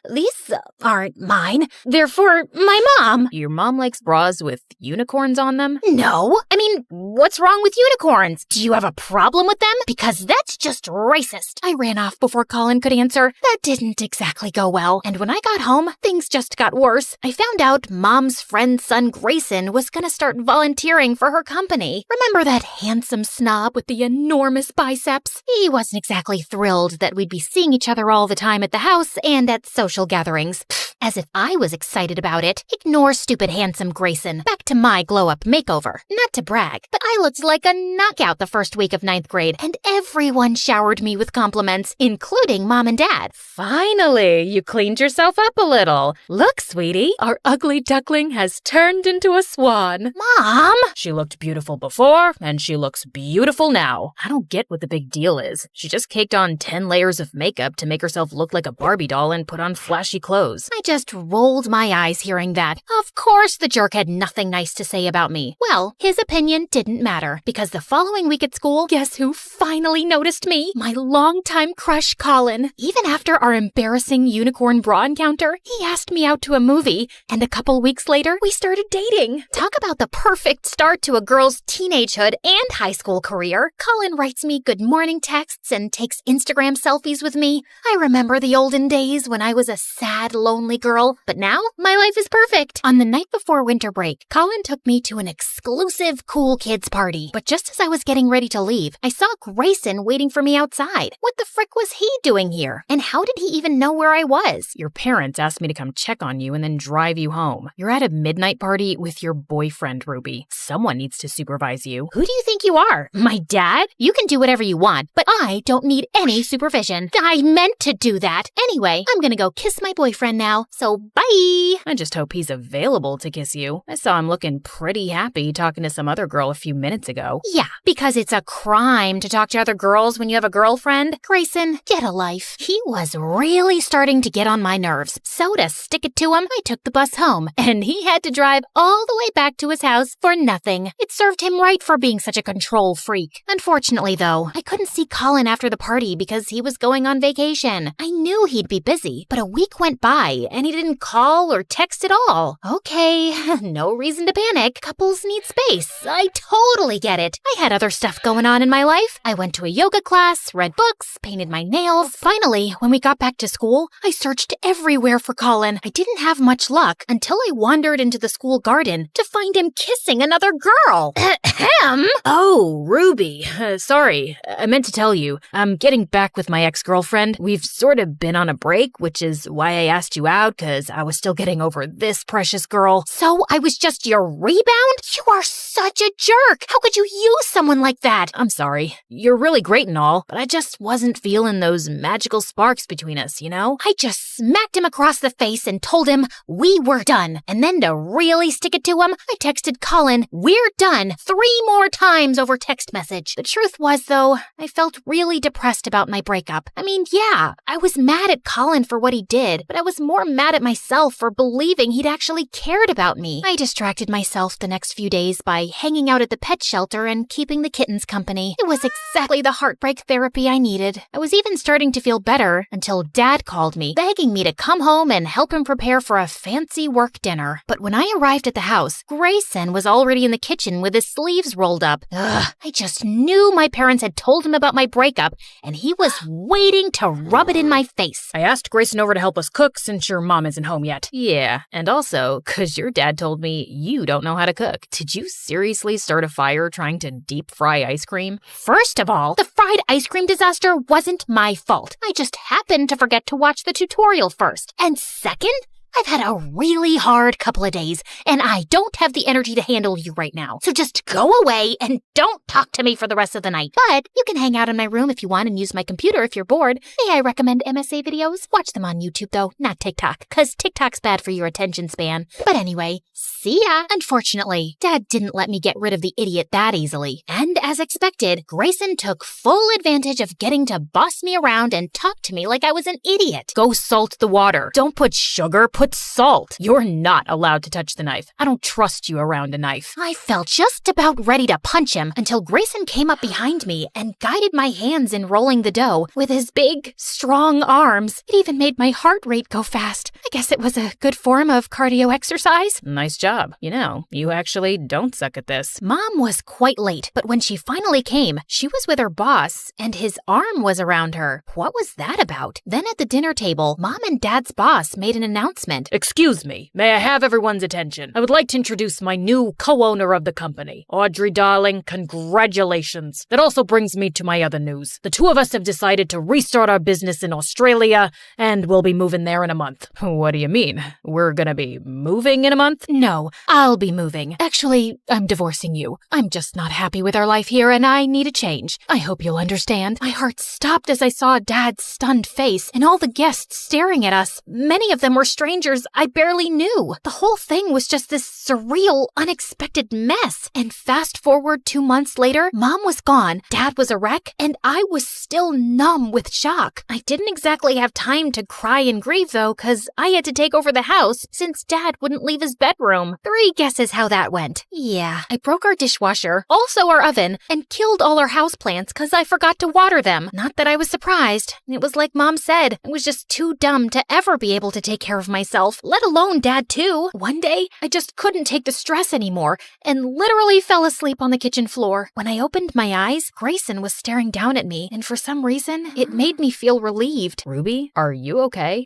[SPEAKER 2] These aren't mine. They're for my mom.
[SPEAKER 7] Your mom likes bras with unicorns on them?
[SPEAKER 2] No. I mean, what's wrong with unicorns? Do you have a problem with them? Because that's just racist.
[SPEAKER 1] I ran off before Colin could answer. That didn't exactly go well. And when I got home, things just got worse. I found out Mom's friend's son Grayson was gonna start volunteering for her company. Remember that handsome snob with the enormous biceps? He wasn't exactly thrilled that we'd be seeing each other all the time at the house and at social gatherings. As if I was excited about it. Ignore stupid handsome Grayson. Back to my glow-up makeover. Not to brag, but I looked like a knockout the first week of 9th grade, and everyone showered me with compliments, including Mom and Dad.
[SPEAKER 7] Finally, you cleaned yourself up a little. Look, sweetie, our ugly duckling has turned into a swan.
[SPEAKER 1] Mom!
[SPEAKER 5] She looked beautiful before, and she looks beautiful now. I don't get what the big deal is. She just caked on 10 layers of makeup to make herself look like a Barbie doll and put on flashy clothes.
[SPEAKER 1] I just rolled my eyes hearing that. Of course the jerk had nothing nice to say about me. Well, his opinion didn't matter, because the following week at school, guess who finally noticed me? My longtime crush, Colin. Even after our embarrassing unicorn bra encounter, he asked me out to a movie, and a couple weeks later, we started dating. Talk about the perfect start to a girl's teenagehood and high school career. Colin writes me good morning texts and takes Instagram selfies with me. I remember the olden days when I was a sad, lonely girl, but now my life is perfect. On the night before winter break, Colin took me to an exclusive cool kids party. But just as I was getting ready to leave, I saw Grayson waiting for me outside. What the frick was he doing here? And how did he even know where I was?
[SPEAKER 5] Your parents asked me to come check on you and then drive you home. You're at a midnight party with your boyfriend, Ruby. Someone needs to supervise you.
[SPEAKER 1] Who do you think you are? My dad? You can do whatever you want, but I don't need any supervision. I meant to do that. Anyway, I'm gonna go kiss my boyfriend now, so bye!
[SPEAKER 5] I just hope he's available to kiss you. I saw him looking pretty happy talking to some other girl a few minutes ago.
[SPEAKER 1] Yeah, because it's a crime to talk to other girls when you have a girlfriend. Grayson, get a life. He was really starting to get on my nerves, so to stick it to him, I took the bus home, and he had to drive all the way back to his house for nothing. It served him right for being such a control freak. Unfortunately, though, I couldn't see Colin after the party because he was going on vacation. I knew he'd be busy, but a week went by, and he didn't call or text at all. Okay, no reason to panic. Couples need space. I totally get it. I had other stuff going on in my life. I went to a yoga class, read books, painted my nails. Finally, when we got back to school, I searched everywhere for Colin. I didn't have much luck until I wandered into the school garden to find him kissing another girl. Ahem!
[SPEAKER 5] Oh, Ruby. Sorry, I meant to tell you. I'm getting back with my ex-girlfriend. We've sort of been on a break, which is why I asked you out, because I was still getting over this precious girl.
[SPEAKER 1] So I was just your rebound? You are such a jerk. How could you use someone like that?
[SPEAKER 5] I'm sorry. You're really great and all, but I just wasn't feeling those magical sparks between us, you know?
[SPEAKER 1] I just smacked him across the face and told him we were done. And then to really stick it to him, I texted Colin, "We're done," 3 more times over text message. The truth was, though, I felt really depressed about my breakup. I mean, yeah, I was mad at Colin for what he did, but I was more mad at myself for believing he'd actually cared about me. I distracted myself the next few days by hanging out at the pet shelter and keeping the kittens company. It was exactly the heartbreak therapy I needed. I was even starting to feel better until Dad called me, begging me to come home and help him prepare for a fancy work dinner. But when I arrived at the house, Grayson was already in the kitchen with his sleeves rolled up. Ugh, I just knew my parents had told him about my breakup, and he was waiting to rub it in my face.
[SPEAKER 5] I asked Grayson over to help us cook since your mom isn't home yet. Yeah, and also, because your dad told me you don't know how to cook. Did you seriously start a fire trying to deep fry ice cream?
[SPEAKER 1] First of all, the fried ice cream disaster wasn't my fault. I just happened to forget to watch the tutorial first. And second, I've had a really hard couple of days, and I don't have the energy to handle you right now. So just go away and don't talk to me for the rest of the night. But you can hang out in my room if you want and use my computer if you're bored. May I recommend MSA videos? Watch them on YouTube, though, not TikTok, because TikTok's bad for your attention span. But anyway, see ya. Unfortunately, Dad didn't let me get rid of the idiot that easily. And as expected, Grayson took full advantage of getting to boss me around and talk to me like I was an idiot.
[SPEAKER 5] Go salt the water. Don't put sugar, put salt. You're not allowed to touch the knife. I don't trust you around a knife.
[SPEAKER 1] I felt just about ready to punch him until Grayson came up behind me and guided my hands in rolling the dough with his big, strong arms. It even made my heart rate go fast. I guess it was a good form of cardio exercise.
[SPEAKER 5] Nice job. You know, you actually don't suck at this.
[SPEAKER 1] Mom was quite late, but when she finally came, she was with her boss, and his arm was around her. What was that about? Then at the dinner table, Mom and Dad's boss made an announcement announcement.
[SPEAKER 5] Excuse me, may I have everyone's attention? I would like to introduce my new co-owner of the company. Audrey, darling, congratulations. That also brings me to my other news. The two of us have decided to restart our business in Australia, and we'll be moving there in a month. What do you mean? We're gonna be moving in a month?
[SPEAKER 1] No, I'll be moving. Actually, I'm divorcing you. I'm just not happy with our life here, and I need a change. I hope you'll understand. My heart stopped as I saw Dad's stunned face and all the guests staring at us. Many of them were strangers I barely knew. The whole thing was just this surreal, unexpected mess. And fast forward 2 months later, Mom was gone, Dad was a wreck, and I was still numb with shock. I didn't exactly have time to cry and grieve, though, because I had to take over the house since Dad wouldn't leave his bedroom. 3 guesses how that went. Yeah, I broke our dishwasher, also our oven, and killed all our houseplants because I forgot to water them. Not that I was surprised. It was like Mom said, I was just too dumb to ever be able to take care of myself, let alone Dad too. One day, I just couldn't take the stress anymore and literally fell asleep on the kitchen floor. When I opened my eyes, Grayson was staring down at me, and for some reason, it made me feel relieved.
[SPEAKER 5] Ruby, are you okay?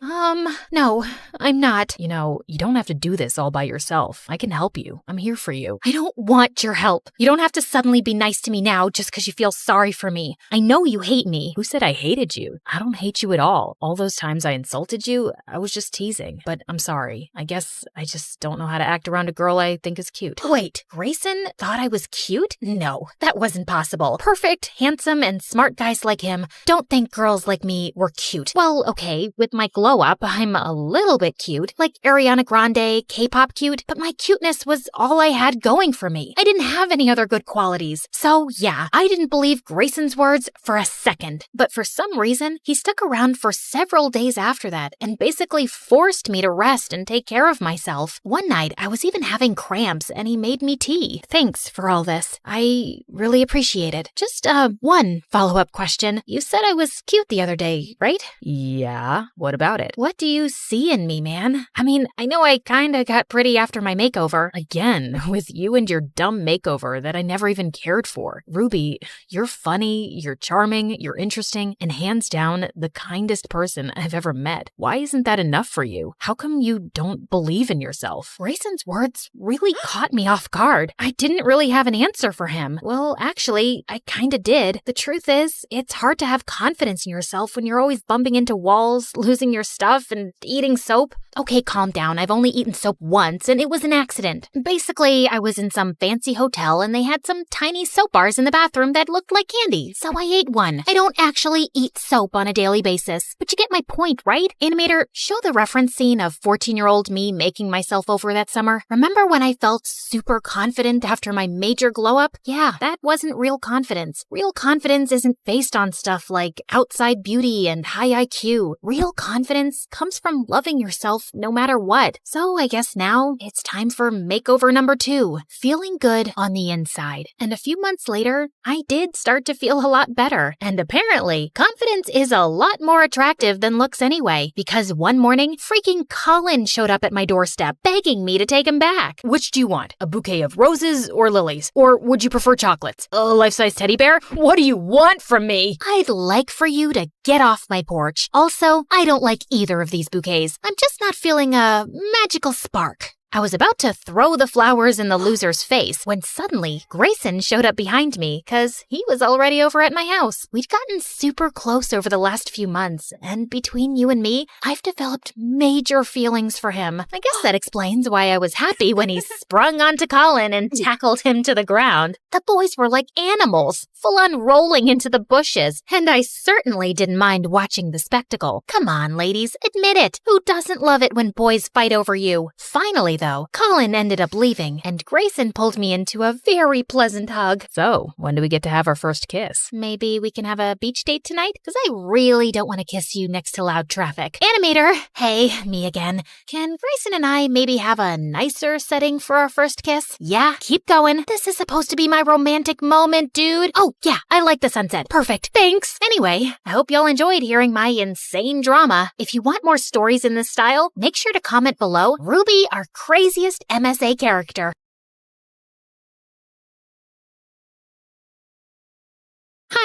[SPEAKER 1] No, I'm not.
[SPEAKER 5] You know, you don't have to do this all by yourself. I can help you. I'm here for you.
[SPEAKER 1] I don't want your help. You don't have to suddenly be nice to me now just because you feel sorry for me. I know you hate me.
[SPEAKER 5] Who said I hated you? I don't hate you at all. All those times I insulted you, I was just teasing. But I'm sorry. I guess I just don't know how to act around a girl I think is cute.
[SPEAKER 1] Wait, Grayson thought I was cute? No, that wasn't possible. Perfect, handsome, and smart guys like him don't think girls like me were cute. Well, okay, with my glow up, I'm a little bit cute, like Ariana Grande, K-pop cute, but my cuteness was all I had going for me. I didn't have any other good qualities. So yeah, I didn't believe Grayson's words for a second. But for some reason, he stuck around for several days after that and basically forced me to rest and take care of myself. One night, I was even having cramps and he made me tea. Thanks for all this. I really appreciate it. Just, one follow-up question. You said I was cute the other day, right?
[SPEAKER 5] Yeah, what about it?
[SPEAKER 1] What do you see in me, man? I mean, I know I kinda got pretty after my makeover.
[SPEAKER 5] Again, with you and your dumb makeover that I never even cared for. Ruby, you're funny, you're charming, you're interesting, and hands down, the kindest person I've ever met. Why isn't that enough for you? How come you don't believe in yourself?
[SPEAKER 1] Grayson's words really caught me off guard. I didn't really have an answer for him. Well, actually, I kinda did. The truth is, it's hard to have confidence in yourself when you're always bumping into walls, losing your stuff, and eating soap. Okay, calm down. I've only eaten soap once, and it was an accident. Basically, I was in some fancy hotel, and they had some tiny soap bars in the bathroom that looked like candy, so I ate one. I don't actually eat soap on a daily basis, but you get my point, right? Animator, show the reference scene of 14-year-old me making myself over that summer. Remember when I felt super confident after my major glow-up? Yeah, that wasn't real confidence. Real confidence isn't based on stuff like outside beauty and high IQ. Real confidence comes from loving yourself no matter what. So I guess now it's time for makeover number 2, feeling good on the inside. And a few months later, I did start to feel a lot better. And apparently, confidence is a lot more attractive than looks anyway, because one morning, freaking Colin showed up at my doorstep begging me to take him back.
[SPEAKER 5] Which do you want? A bouquet of roses or lilies? Or would you prefer chocolates? A life-size teddy bear? What do you want from me?
[SPEAKER 1] I'd like for you to get off my porch. Also, I don't like either of these bouquets. I'm just not feeling a magical spark. I was about to throw the flowers in the loser's face when suddenly Grayson showed up behind me because he was already over at my house. We'd gotten super close over the last few months, and between you and me, I've developed major feelings for him. I guess that explains why I was happy when he sprung onto Colin and tackled him to the ground. The boys were like animals, full on rolling into the bushes, and I certainly didn't mind watching the spectacle. Come on, ladies, admit it. Who doesn't love it when boys fight over you? Finally, though, Colin ended up leaving, and Grayson pulled me into a very pleasant hug.
[SPEAKER 5] So, when do we get to have our first kiss?
[SPEAKER 1] Maybe we can have a beach date tonight? Because I really don't want to kiss you next to loud traffic. Animator! Hey, me again. Can Grayson and I maybe have a nicer setting for our first kiss? Yeah, keep going. This is supposed to be my romantic moment, dude. Oh, yeah, I like the sunset. Perfect. Thanks. Anyway, I hope y'all enjoyed hearing my insane drama. If you want more stories in this style, make sure to comment below. Ruby, our craziest MSA character.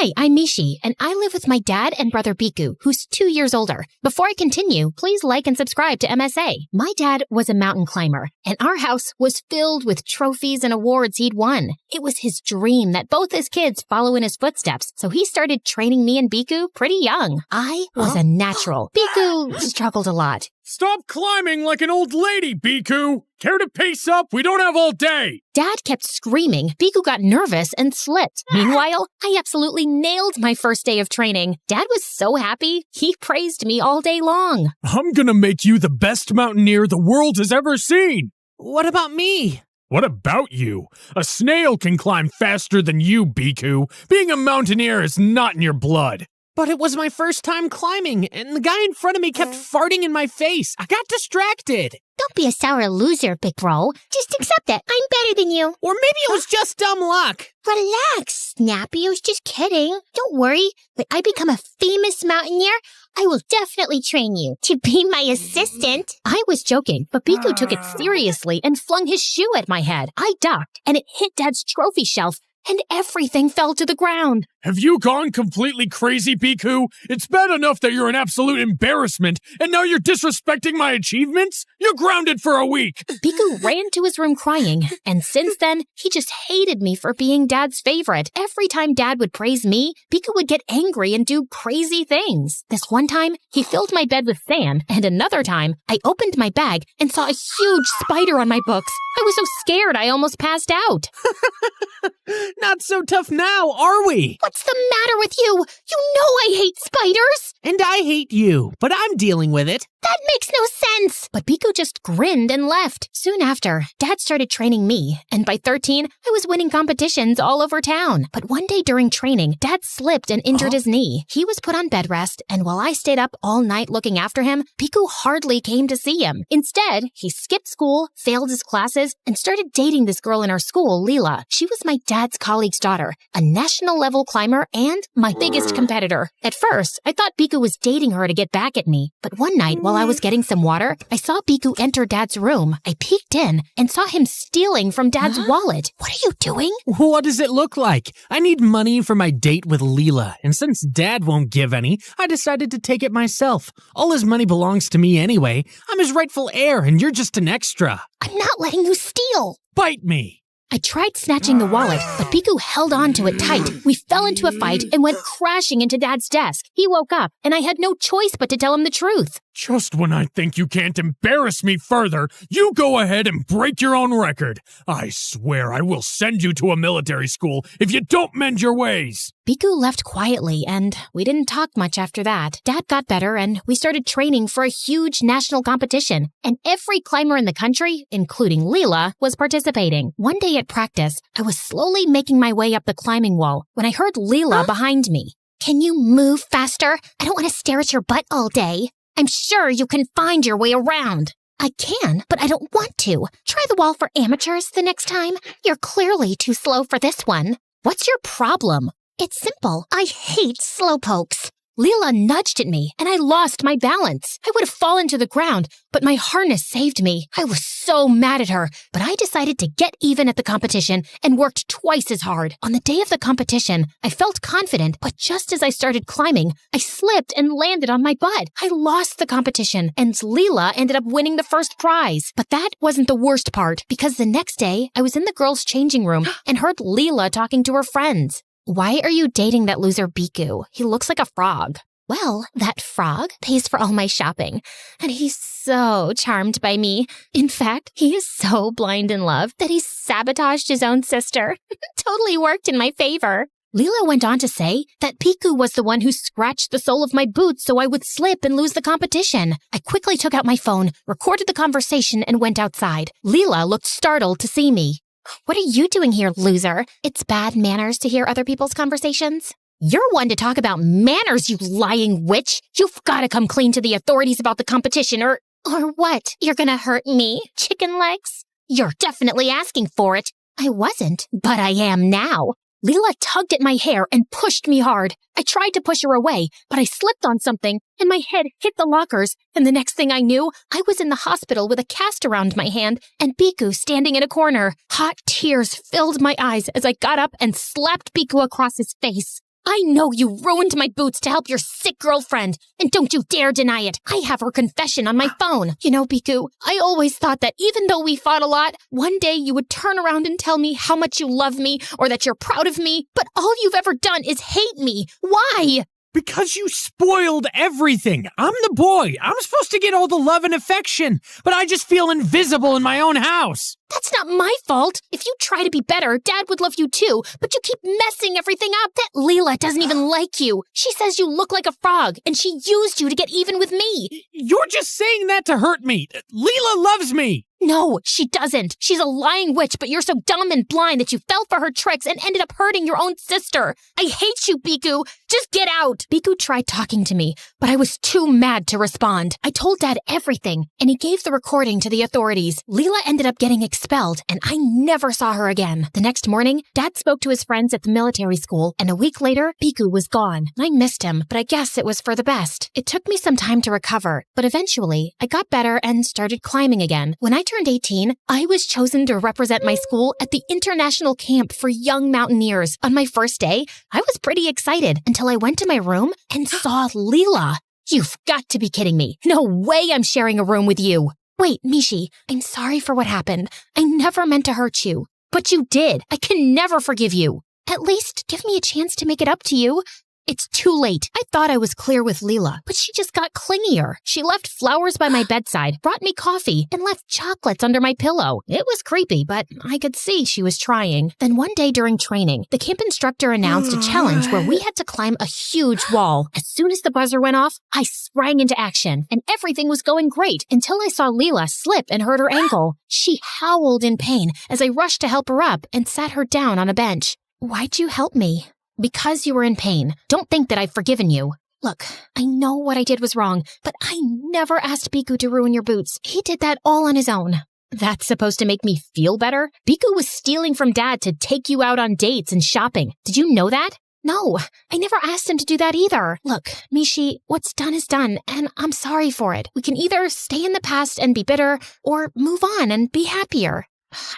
[SPEAKER 1] Hi, I'm Mishi, and I live with my dad and brother Biku, who's 2 years older. Before I continue, please like and subscribe to MSA. My dad was a mountain climber, and our house was filled with trophies and awards he'd won. It was his dream that both his kids follow in his footsteps, so he started training me and Biku pretty young. I was a natural. Biku struggled a lot.
[SPEAKER 10] Stop climbing like an old lady, Biku! Care to pace up? We don't have all day!
[SPEAKER 1] Dad kept screaming. Biku got nervous and slipped. Meanwhile, I absolutely nailed my first day of training. Dad was so happy, he praised me all day long.
[SPEAKER 10] I'm gonna make you the best mountaineer the world has ever seen!
[SPEAKER 20] What about me?
[SPEAKER 10] What about you? A snail can climb faster than you, Biku. Being a mountaineer is not in your blood.
[SPEAKER 20] But it was my first time climbing, and the guy in front of me kept farting in my face. I got distracted.
[SPEAKER 2] Don't be a sour loser, big bro. Just accept it. I'm better than you.
[SPEAKER 20] Or maybe it was just dumb luck.
[SPEAKER 2] Relax, Snappy. I was just kidding. Don't worry. When I become a famous mountaineer, I will definitely train you to be my assistant.
[SPEAKER 1] I was joking, but Biku took it seriously and flung his shoe at my head. I ducked, and it hit Dad's trophy shelf, and everything fell to the ground.
[SPEAKER 10] Have you gone completely crazy, Biku? It's bad enough that you're an absolute embarrassment, and now you're disrespecting my achievements? You're grounded for a week!
[SPEAKER 1] Biku ran to his room crying, and since then, he just hated me for being Dad's favorite. Every time Dad would praise me, Biku would get angry and do crazy things. This one time, he filled my bed with sand, and another time, I opened my bag and saw a huge spider on my books. I was so scared I almost passed out.
[SPEAKER 20] Not so tough now, are we?
[SPEAKER 2] What's the matter with you? You know I hate spiders.
[SPEAKER 20] And I hate you, but I'm dealing with it.
[SPEAKER 2] That makes no sense.
[SPEAKER 1] But Biku just grinned and left. Soon after, Dad started training me, and by 13, I was winning competitions all over town. But one day during training, Dad slipped and injured his knee. He was put on bed rest, and while I stayed up all night looking after him, Biku hardly came to see him. Instead, he skipped school, failed his classes, and started dating this girl in our school, Leela. She was my dad's colleague's daughter, a national-level climber and my biggest competitor. At first, I thought Biku was dating her to get back at me, but one night while I was getting some water, I saw Biku enter Dad's room. I peeked in and saw him stealing from Dad's wallet. What are you doing?
[SPEAKER 20] What does it look like? I need money for my date with Leela, and since Dad won't give any, I decided to take it myself. All his money belongs to me anyway. I'm his rightful heir, and you're just an extra.
[SPEAKER 2] I'm not letting you steal.
[SPEAKER 20] Bite me.
[SPEAKER 1] I tried snatching the wallet, but Biku held on to it tight. We fell into a fight and went crashing into Dad's desk. He woke up, and I had no choice but to tell him the truth.
[SPEAKER 10] Just when I think you can't embarrass me further, you go ahead and break your own record. I swear I will send you to a military school if you don't mend your ways.
[SPEAKER 1] Biku left quietly, and we didn't talk much after that. Dad got better, and we started training for a huge national competition. And every climber in the country, including Leela, was participating. One day at practice, I was slowly making my way up the climbing wall when I heard Leela behind me.
[SPEAKER 2] Can you move faster? I don't want to stare at your butt all day. I'm sure you can find your way around. I can, but I don't want to. Try the wall for amateurs the next time. You're clearly too slow for this one.
[SPEAKER 1] What's your problem?
[SPEAKER 2] It's simple. I hate slowpokes.
[SPEAKER 1] Leela nudged at me, and I lost my balance. I would have fallen to the ground, but my harness saved me. I was so mad at her, but I decided to get even at the competition and worked twice as hard. On the day of the competition, I felt confident, but just as I started climbing, I slipped and landed on my butt. I lost the competition, and Leela ended up winning the first prize. But that wasn't the worst part, because the next day, I was in the girls' changing room and heard Leela talking to her friends. Why are you dating that loser Biku? He looks like a frog.
[SPEAKER 2] Well, that frog pays for all my shopping, and he's so charmed by me. In fact, he is so blind in love that he sabotaged his own sister. Totally worked in my favor.
[SPEAKER 1] Leela went on to say that Biku was the one who scratched the sole of my boots so I would slip and lose the competition. I quickly took out my phone, recorded the conversation, and went outside. Leela looked startled to see me.
[SPEAKER 2] What are you doing here, loser? It's bad manners to hear other people's conversations.
[SPEAKER 1] You're one to talk about manners, you lying witch. You've got to come clean to the authorities about the competition or
[SPEAKER 2] what? You're gonna hurt me, chicken legs?
[SPEAKER 1] You're definitely asking for it.
[SPEAKER 2] I wasn't.
[SPEAKER 1] But I am now. Leela tugged at my hair and pushed me hard. I tried to push her away, but I slipped on something, and my head hit the lockers, and the next thing I knew, I was in the hospital with a cast around my hand and Biku standing in a corner. Hot tears filled my eyes as I got up and slapped Biku across his face. I know you ruined my boots to help your sick girlfriend, and don't you dare deny it. I have her confession on my phone. You know, Biku, I always thought that even though we fought a lot, one day you would turn around and tell me how much you love me or that you're proud of me, but all you've ever done is hate me. Why?
[SPEAKER 20] Because you spoiled everything. I'm the boy. I'm supposed to get all the love and affection, but I just feel invisible in my own house.
[SPEAKER 1] That's not my fault. If you try to be better, Dad would love you too, but you keep messing everything up. That Leela doesn't even like you. She says you look like a frog, and she used you to get even with me.
[SPEAKER 20] You're just saying that to hurt me. Leela loves me.
[SPEAKER 1] No, she doesn't. She's a lying witch, but you're so dumb and blind that you fell for her tricks and ended up hurting your own sister. I hate you, Biku. Just get out. Biku tried talking to me, but I was too mad to respond. I told Dad everything, and he gave the recording to the authorities. Leela ended up getting expelled, and I never saw her again. The next morning, Dad spoke to his friends at the military school, and a week later, Biku was gone. I missed him, but I guess it was for the best. It took me some time to recover, but eventually, I got better and started climbing again. When I turned 18, I was chosen to represent my school at the International Camp for Young Mountaineers. On my first day, I was pretty excited until I went to my room and saw Leela. You've got to be kidding me. No way I'm sharing a room with you. Wait, Mishi, I'm sorry for what happened. I never meant to hurt you. But you did. I can never forgive you. At least give me a chance to make it up to you. It's too late. I thought I was clear with Leela, but she just got clingier. She left flowers by my bedside, brought me coffee, and left chocolates under my pillow. It was creepy, but I could see she was trying. Then one day during training, the camp instructor announced a challenge where we had to climb a huge wall. As soon as the buzzer went off, I sprang into action, and everything was going great until I saw Leela slip and hurt her ankle. She howled in pain as I rushed to help her up and sat her down on a bench. Why'd you help me? Because you were in pain. Don't think that I've forgiven you. Look, I know what I did was wrong, but I never asked Biku to ruin your boots. He did that all on his own. That's supposed to make me feel better? Biku was stealing from Dad to take you out on dates and shopping. Did you know that? No, I never asked him to do that either. Look, Mishi, what's done is done, and I'm sorry for it. We can either stay in the past and be bitter, or move on and be happier.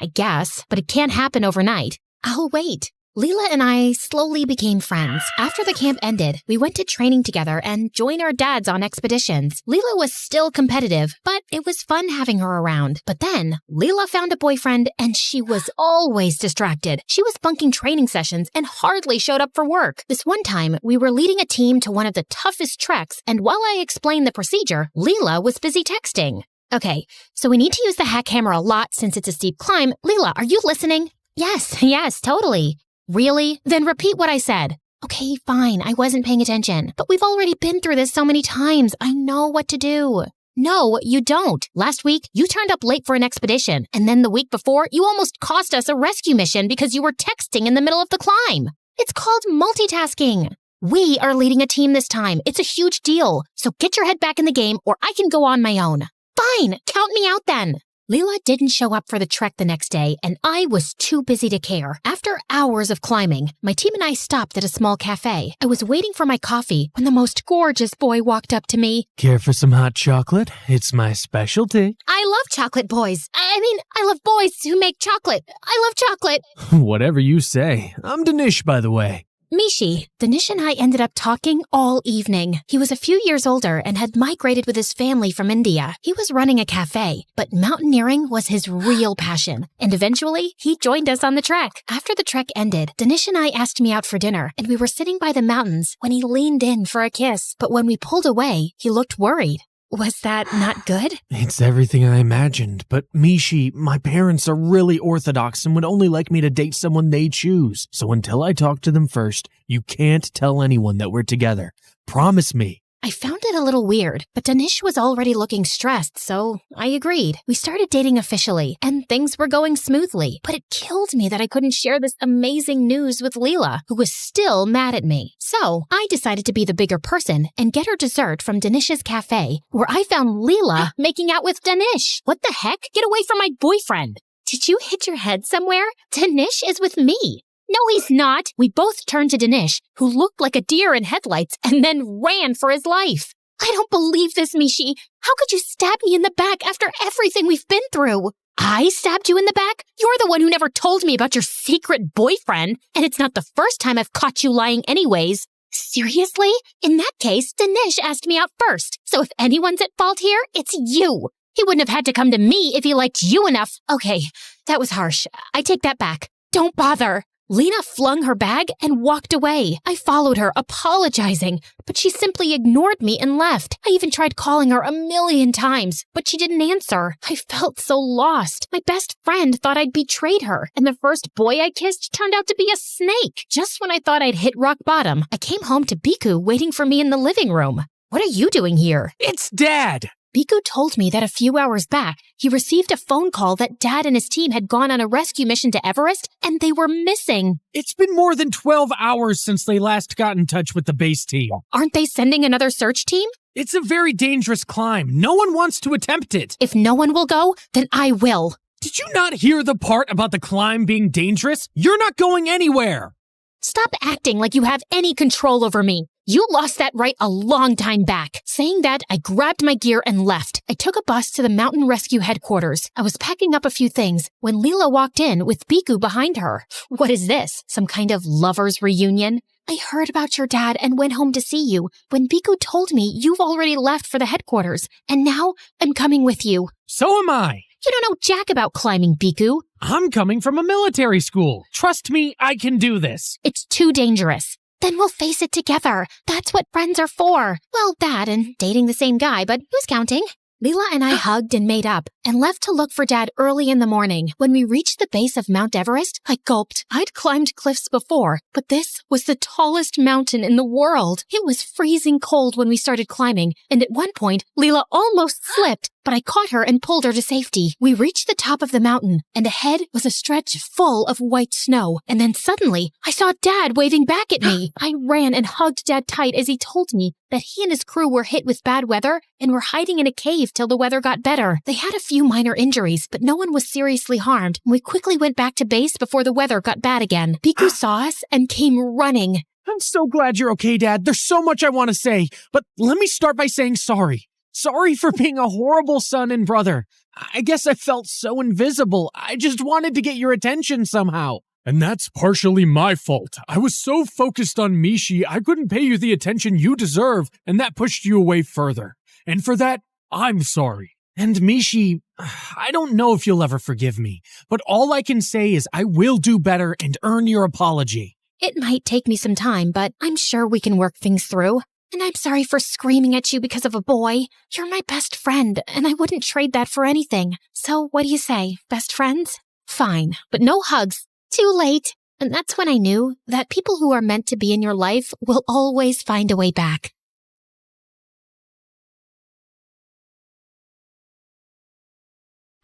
[SPEAKER 1] I guess, but it can't happen overnight. I'll wait. Leela and I slowly became friends. After the camp ended, we went to training together and joined our dads on expeditions. Leela was still competitive, but it was fun having her around. But then, Leela found a boyfriend and she was always distracted. She was bunking training sessions and hardly showed up for work. This one time, we were leading a team to one of the toughest treks, and while I explained the procedure, Leela was busy texting. Okay, so we need to use the hack hammer a lot since it's a steep climb. Leela, are you listening? Yes, totally. Really? Then repeat what I said. Okay, fine, I wasn't paying attention. But we've already been through this so many times. I know what to do. No, you don't. Last week, you turned up late for an expedition. And then the week before, you almost cost us a rescue mission because you were texting in the middle of the climb. It's called multitasking. We are leading a team this time. It's a huge deal. So get your head back in the game or I can go on my own. Fine, count me out then. Leela didn't show up for the trek the next day, and I was too busy to care. After hours of climbing, my team and I stopped at a small cafe. I was waiting for my coffee when the most gorgeous boy walked up to me.
[SPEAKER 20] Care for some hot chocolate? It's my specialty.
[SPEAKER 1] I love chocolate boys. I love boys who make chocolate. I love chocolate.
[SPEAKER 20] Whatever you say. I'm Danish, by the way.
[SPEAKER 1] Mishi, Danish and I ended up talking all evening. He was a few years older and had migrated with his family from India. He was running a cafe, but mountaineering was his real passion. And eventually, he joined us on the trek. After the trek ended, Danish and I asked me out for dinner, and we were sitting by the mountains when he leaned in for a kiss. But when we pulled away, he looked worried. Was that not good?
[SPEAKER 20] It's everything I imagined, but Mishi, my parents are really orthodox and would only like me to date someone they choose. So until I talk to them first, you can't tell anyone that we're together. Promise me.
[SPEAKER 1] I found it a little weird, but Danish was already looking stressed, so I agreed. We started dating officially, and things were going smoothly, but it killed me that I couldn't share this amazing news with Leela, who was still mad at me. So I decided to be the bigger person and get her dessert from Danish's cafe, where I found Leela making out with Danish. What the heck? Get away from my boyfriend. Did you hit your head somewhere? Danish is with me. No, he's not. We both turned to Danish, who looked like a deer in headlights, and then ran for his life. I don't believe this, Mishi. How could you stab me in the back after everything we've been through? I stabbed you in the back? You're the one who never told me about your secret boyfriend, and it's not the first time I've caught you lying anyways. Seriously? In that case, Dinesh asked me out first, so if anyone's at fault here, it's you. He wouldn't have had to come to me if he liked you enough. Okay, that was harsh. I take that back. Don't bother. Lena flung her bag and walked away. I followed her, apologizing, but she simply ignored me and left. I even tried calling her 1,000,000 times, but she didn't answer. I felt so lost. My best friend thought I'd betrayed her, and the first boy I kissed turned out to be a snake. Just when I thought I'd hit rock bottom, I came home to Biku waiting for me in the living room. What are you doing here?
[SPEAKER 20] It's Dad!
[SPEAKER 1] Biku told me that a few hours back, he received a phone call that Dad and his team had gone on a rescue mission to Everest, and they were missing.
[SPEAKER 20] It's been more than 12 hours since they last got in touch with the base team.
[SPEAKER 1] Aren't they sending another search team?
[SPEAKER 20] It's a very dangerous climb. No one wants to attempt it.
[SPEAKER 1] If no one will go, then I will.
[SPEAKER 20] Did you not hear the part about the climb being dangerous? You're not going anywhere.
[SPEAKER 1] Stop acting like you have any control over me. You lost that right a long time back. Saying that, I grabbed my gear and left. I took a bus to the mountain rescue headquarters. I was packing up a few things when Leela walked in with Biku behind her. What is this? Some kind of lover's reunion? I heard about your dad and went home to see you when Biku told me you've already left for the headquarters, and now I'm coming with you.
[SPEAKER 20] So am I.
[SPEAKER 1] You don't know jack about climbing, Biku.
[SPEAKER 20] I'm coming from a military school. Trust me, I can do this.
[SPEAKER 1] It's too dangerous. Then we'll face it together. That's what friends are for. Well, that and dating the same guy, but who's counting? Leela and I hugged and made up and left to look for Dad early in the morning. When we reached the base of Mount Everest, I gulped. I'd climbed cliffs before, but this was the tallest mountain in the world. It was freezing cold when we started climbing, and at one point, Leela almost slipped, but I caught her and pulled her to safety. We reached the top of the mountain, and ahead was a stretch full of white snow. And then suddenly, I saw Dad waving back at me. I ran and hugged Dad tight as he told me that he and his crew were hit with bad weather and were hiding in a cave till the weather got better. They had a few minor injuries, but no one was seriously harmed. We quickly went back to base before the weather got bad again. Biku saw us and came running.
[SPEAKER 20] I'm so glad you're okay, Dad. There's so much I want to say, but let me start by saying sorry. Sorry for being a horrible son and brother. I guess I felt so invisible. I just wanted to get your attention somehow. And that's partially my fault. I was so focused on Mishi, I couldn't pay you the attention you deserve, and that pushed you away further. And for that, I'm sorry. And Mishi, I don't know if you'll ever forgive me, but all I can say is I will do better and earn your apology.
[SPEAKER 1] It might take me some time, but I'm sure we can work things through. And I'm sorry for screaming at you because of a boy. You're my best friend, and I wouldn't trade that for anything. So what do you say, best friends? Fine, but no hugs. Too late. And that's when I knew that people who are meant to be in your life will always find a way back.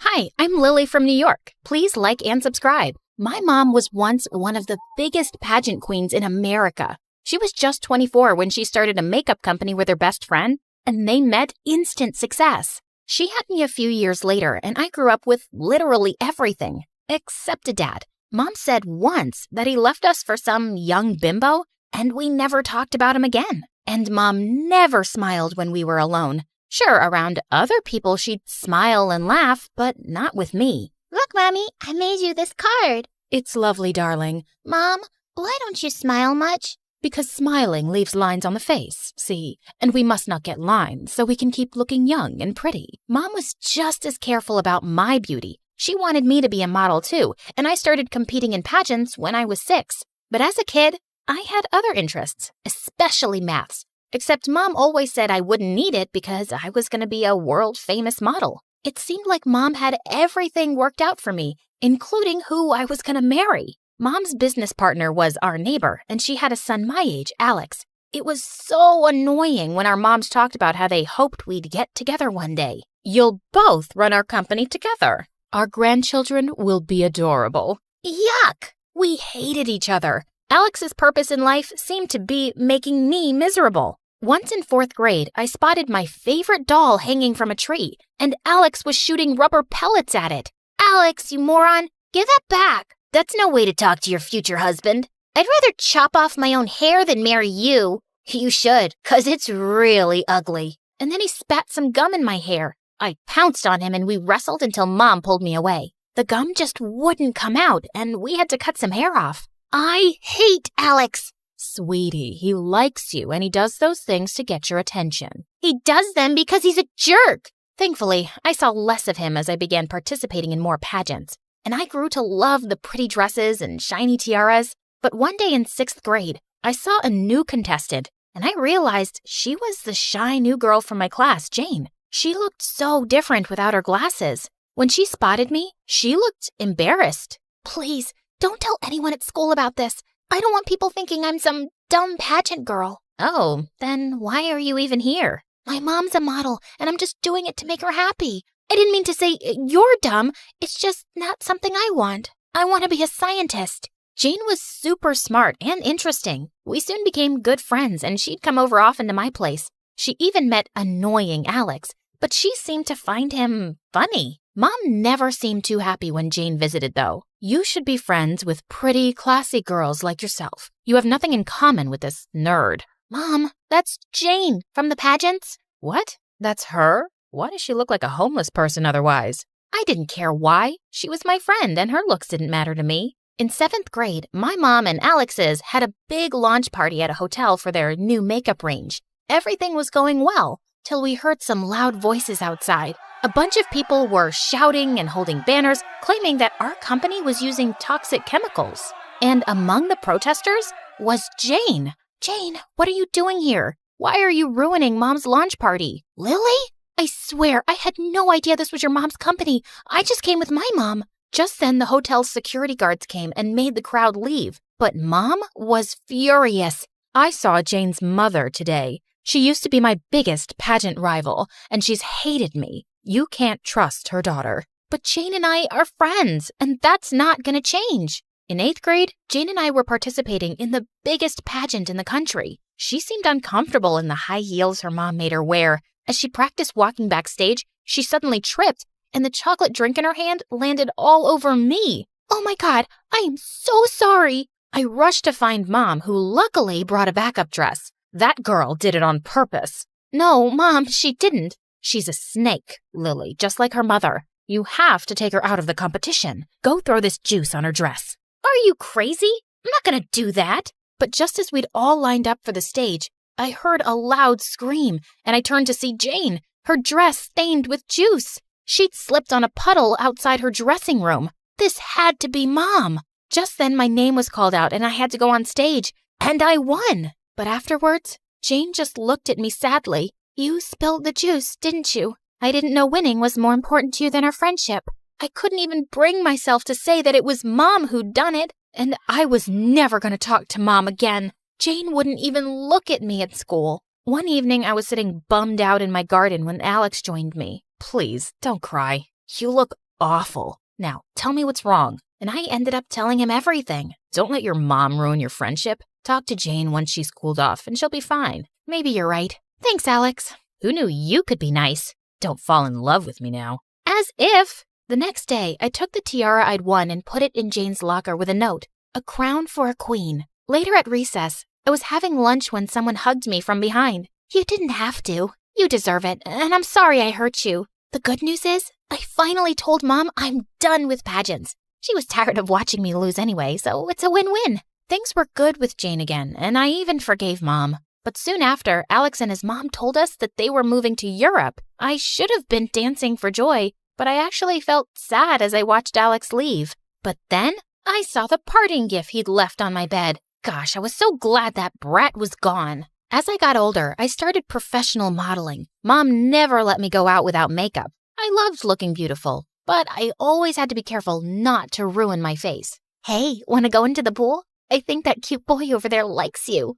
[SPEAKER 1] Hi, I'm Lily from New York. Please like and subscribe. My mom was once one of the biggest pageant queens in America. She was just 24 when she started a makeup company with her best friend, and they met instant success. She had me a few years later, and I grew up with literally everything, except a dad. Mom said once that he left us for some young bimbo, and we never talked about him again. And Mom never smiled when we were alone. Sure, around other people she'd smile and laugh, but not with me.
[SPEAKER 6] Look, Mommy, I made you this card.
[SPEAKER 1] It's lovely, darling.
[SPEAKER 6] Mom, why don't you smile much?
[SPEAKER 1] Because smiling leaves lines on the face, see? And we must not get lines so we can keep looking young and pretty. Mom was just as careful about my beauty. She wanted me to be a model too, and I started competing in pageants when I was 6. But as a kid, I had other interests, especially maths. Except Mom always said I wouldn't need it because I was going to be a world-famous model. It seemed like Mom had everything worked out for me, including who I was going to marry. Mom's business partner was our neighbor, and she had a son my age, Alex. It was so annoying when our moms talked about how they hoped we'd get together one day. You'll both run our company together. Our grandchildren will be adorable. Yuck! We hated each other. Alex's purpose in life seemed to be making me miserable. Once in 4th grade, I spotted my favorite doll hanging from a tree, and Alex was shooting rubber pellets at it.
[SPEAKER 6] Alex, you moron, give that back. That's no way to talk to your future husband. I'd rather chop off my own hair than marry you. You should, 'cause it's really ugly.
[SPEAKER 1] And then he spat some gum in my hair. I pounced on him and we wrestled until Mom pulled me away. The gum just wouldn't come out, and we had to cut some hair off. I hate Alex.
[SPEAKER 7] Sweetie, he likes you, and he does those things to get your attention.
[SPEAKER 1] He does them because he's a jerk. Thankfully, I saw less of him as I began participating in more pageants, and I grew to love the pretty dresses and shiny tiaras. But one day in 6th grade, I saw a new contestant, and I realized she was the shy new girl from my class, Jane. She looked so different without her glasses. When she spotted me, she looked embarrassed.
[SPEAKER 2] Please, don't tell anyone at school about this. I don't want people thinking I'm some dumb pageant girl.
[SPEAKER 1] Oh, then why are you even here?
[SPEAKER 2] My mom's a model, and I'm just doing it to make her happy. I didn't mean to say you're dumb. It's just not something I want. I want to be a scientist.
[SPEAKER 1] Jane was super smart and interesting. We soon became good friends, and she'd come over often to my place. She even met annoying Alex, but she seemed to find him funny. Mom never seemed too happy when Jane visited, though. You should be friends with pretty, classy girls like yourself. You have nothing in common with this nerd.
[SPEAKER 2] Mom, that's Jane from the pageants.
[SPEAKER 7] What? That's her? Why does she look like a homeless person otherwise?
[SPEAKER 1] I didn't care why. She was my friend, and her looks didn't matter to me. In 7th grade, my mom and Alex's had a big launch party at a hotel for their new makeup range. Everything was going well, till we heard some loud voices outside. A bunch of people were shouting and holding banners, claiming that our company was using toxic chemicals. And among the protesters was Jane.
[SPEAKER 2] Jane, what are you doing here?
[SPEAKER 1] Why are you ruining Mom's launch party?
[SPEAKER 2] Lily? I swear, I had no idea this was your mom's company. I just came with my mom.
[SPEAKER 1] Just then, the hotel's security guards came and made the crowd leave. But Mom was furious. I saw Jane's mother today. She used to be my biggest pageant rival, and she's hated me. You can't trust her daughter.
[SPEAKER 2] But Jane and I are friends, and that's not going to change.
[SPEAKER 1] In 8th grade, Jane and I were participating in the biggest pageant in the country. She seemed uncomfortable in the high heels her mom made her wear. As she practiced walking backstage, she suddenly tripped, and the chocolate drink in her hand landed all over me.
[SPEAKER 2] Oh my God, I am so sorry.
[SPEAKER 1] I rushed to find Mom, who luckily brought a backup dress. That girl did it on purpose.
[SPEAKER 2] No, Mom, she didn't.
[SPEAKER 1] She's a snake, Lily, just like her mother. You have to take her out of the competition. Go throw this juice on her dress.
[SPEAKER 2] Are you crazy? I'm not going to do that.
[SPEAKER 1] But just as we'd all lined up for the stage, I heard a loud scream, and I turned to see Jane, her dress stained with juice. She'd slipped on a puddle outside her dressing room. This had to be Mom. Just then, my name was called out, and I had to go on stage, and I won. But afterwards, Jane just looked at me sadly.
[SPEAKER 2] You spilled the juice, didn't you? I didn't know winning was more important to you than our friendship.
[SPEAKER 1] I couldn't even bring myself to say that it was Mom who'd done it, and I was never going to talk to Mom again. Jane wouldn't even look at me at school. One evening, I was sitting bummed out in my garden when Alex joined me. Please, don't cry. You look awful. Now, tell me what's wrong. And I ended up telling him everything. Don't let your mom ruin your friendship. Talk to Jane once she's cooled off, and she'll be fine. Maybe you're right.
[SPEAKER 2] Thanks, Alex.
[SPEAKER 1] Who knew you could be nice? Don't fall in love with me now.
[SPEAKER 2] As if.
[SPEAKER 1] The next day, I took the tiara I'd won and put it in Jane's locker with a note. A crown for a queen. Later at recess, I was having lunch when someone hugged me from behind.
[SPEAKER 2] You didn't have to. You deserve it, and I'm sorry I hurt you. The good news is, I finally told Mom I'm done with pageants. She was tired of watching me lose anyway, so it's a win-win.
[SPEAKER 1] Things were good with Jane again, and I even forgave Mom. But soon after, Alex and his mom told us that they were moving to Europe. I should have been dancing for joy, but I actually felt sad as I watched Alex leave. But then, I saw the parting gift he'd left on my bed. Gosh, I was so glad that brat was gone. As I got older, I started professional modeling. Mom never let me go out without makeup. I loved looking beautiful, but I always had to be careful not to ruin my face.
[SPEAKER 2] Hey, want to go into the pool? I think that cute boy over there likes you.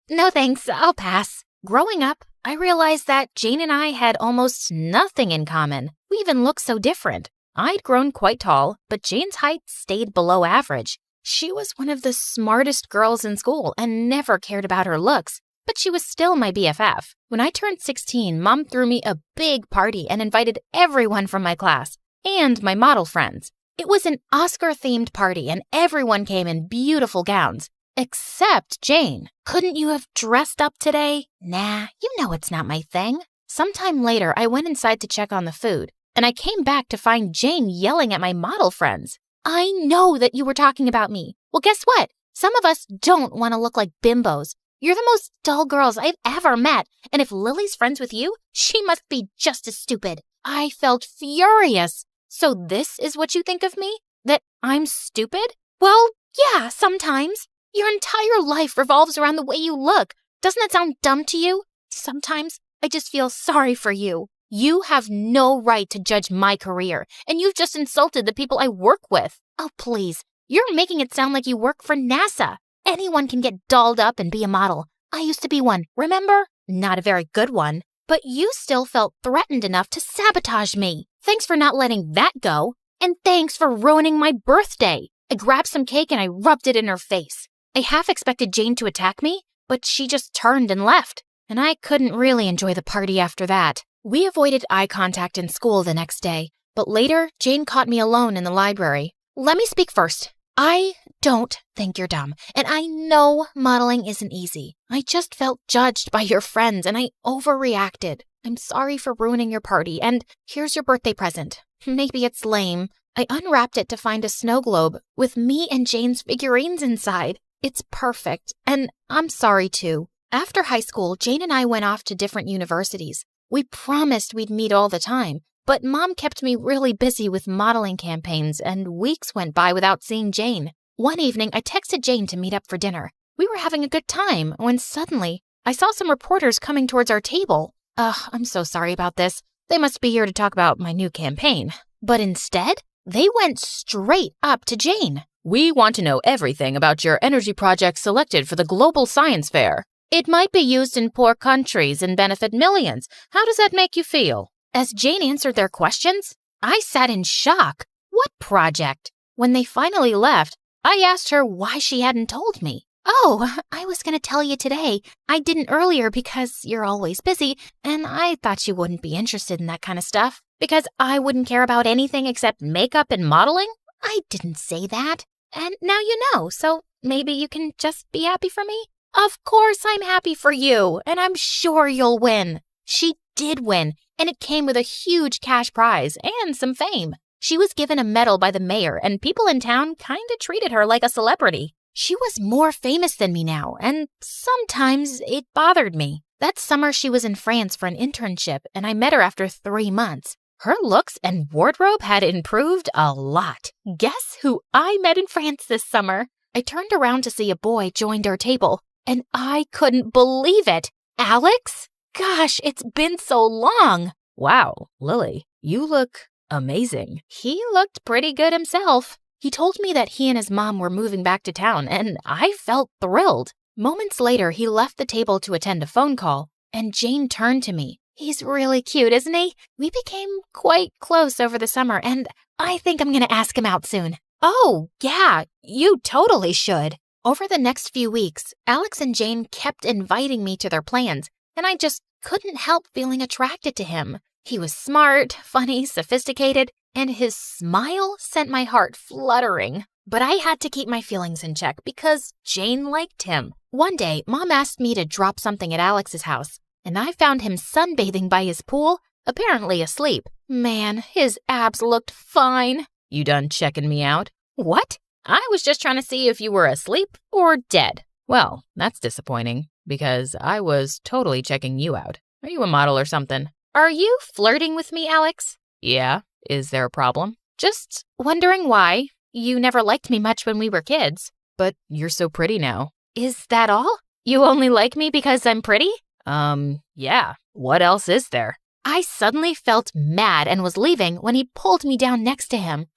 [SPEAKER 1] No thanks, I'll pass. Growing up, I realized that Jane and I had almost nothing in common. We even looked so different. I'd grown quite tall, but Jane's height stayed below average. She was one of the smartest girls in school and never cared about her looks, but she was still my BFF. When I turned 16, Mom threw me a big party and invited everyone from my class and my model friends. It was an Oscar-themed party and everyone came in beautiful gowns. Except Jane. Couldn't you have dressed up today?
[SPEAKER 2] Nah, you know it's not my thing.
[SPEAKER 1] Sometime later, I went inside to check on the food, and I came back to find Jane yelling at my model friends. I know that you were talking about me. Well, guess what? Some of us don't want to look like bimbos. You're the most dull girls I've ever met, and if Lily's friends with you, she must be just as stupid. I felt furious. So this is what you think of me? That I'm stupid? Well, yeah, sometimes. Your entire life revolves around the way you look. Doesn't that sound dumb to you? Sometimes I just feel sorry for you. You have no right to judge my career, and you've just insulted the people I work with. Oh, please. You're making it sound like you work for NASA. Anyone can get dolled up and be a model. I used to be one, remember? Not a very good one. But you still felt threatened enough to sabotage me. Thanks for not letting that go. And thanks for ruining my birthday. I grabbed some cake and I rubbed it in her face. I half expected Jane to attack me, but she just turned and left. And I couldn't really enjoy the party after that. We avoided eye contact in school the next day, but later, Jane caught me alone in the library. Let me speak first. I don't think you're dumb, and I know modeling isn't easy. I just felt judged by your friends, and I overreacted. I'm sorry for ruining your party, and here's your birthday present. Maybe it's lame. I unwrapped it to find a snow globe with me and Jane's figurines inside. It's perfect, and I'm sorry too. After high school, Jane and I went off to different universities. We promised we'd meet all the time, but Mom kept me really busy with modeling campaigns, and weeks went by without seeing Jane. One evening, I texted Jane to meet up for dinner. We were having a good time when suddenly I saw some reporters coming towards our table. I'm so sorry about this. They must be here to talk about my new campaign. But instead, they went straight up to Jane.
[SPEAKER 5] We want to know everything about your energy project selected for the Global Science Fair. It might be used in poor countries and benefit millions. How does that make you feel?
[SPEAKER 1] As Jane answered their questions, I sat in shock. What project? When they finally left, I asked her why she hadn't told me. Oh, I was going to tell you today. I didn't earlier because you're always busy, and I thought you wouldn't be interested in that kind of stuff. Because I wouldn't care about anything except makeup and modeling? I didn't say that. And now you know, so maybe you can just be happy for me? Of course I'm happy for you, and I'm sure you'll win. She did win, and it came with a huge cash prize and some fame. She was given a medal by the mayor, and people in town kinda treated her like a celebrity. She was more famous than me now, and sometimes it bothered me. That summer she was in France for an internship, and I met her after 3 months. Her looks and wardrobe had improved a lot. Guess who I met in France this summer? I turned around to see a boy joined our table, and I couldn't believe it. Alex? Gosh, it's been so long.
[SPEAKER 5] Wow, Lily, you look amazing.
[SPEAKER 1] He looked pretty good himself. He told me that he and his mom were moving back to town, and I felt thrilled. Moments later, he left the table to attend a phone call, and Jane turned to me. He's really cute, isn't he? We became quite close over the summer, and I think I'm going to ask him out soon. Oh, yeah, you totally should. Over the next few weeks, Alex and Jane kept inviting me to their plans, and I just couldn't help feeling attracted to him. He was smart, funny, sophisticated, and his smile sent my heart fluttering. But I had to keep my feelings in check because Jane liked him. One day, Mom asked me to drop something at Alex's house, and I found him sunbathing by his pool, apparently asleep. Man, his abs looked fine.
[SPEAKER 5] You done checking me out?
[SPEAKER 1] What?
[SPEAKER 5] I was just trying to see if you were asleep or dead. Well, that's disappointing because I was totally checking you out. Are you a model or something?
[SPEAKER 1] Are you flirting with me, Alex?
[SPEAKER 5] Yeah. Is there a problem?
[SPEAKER 1] Just wondering why. You never liked me much when we were kids.
[SPEAKER 5] But you're so pretty now.
[SPEAKER 1] Is that all? You only like me because I'm pretty?
[SPEAKER 5] Yeah. What else is there?
[SPEAKER 1] I suddenly felt mad and was leaving when he pulled me down next to him.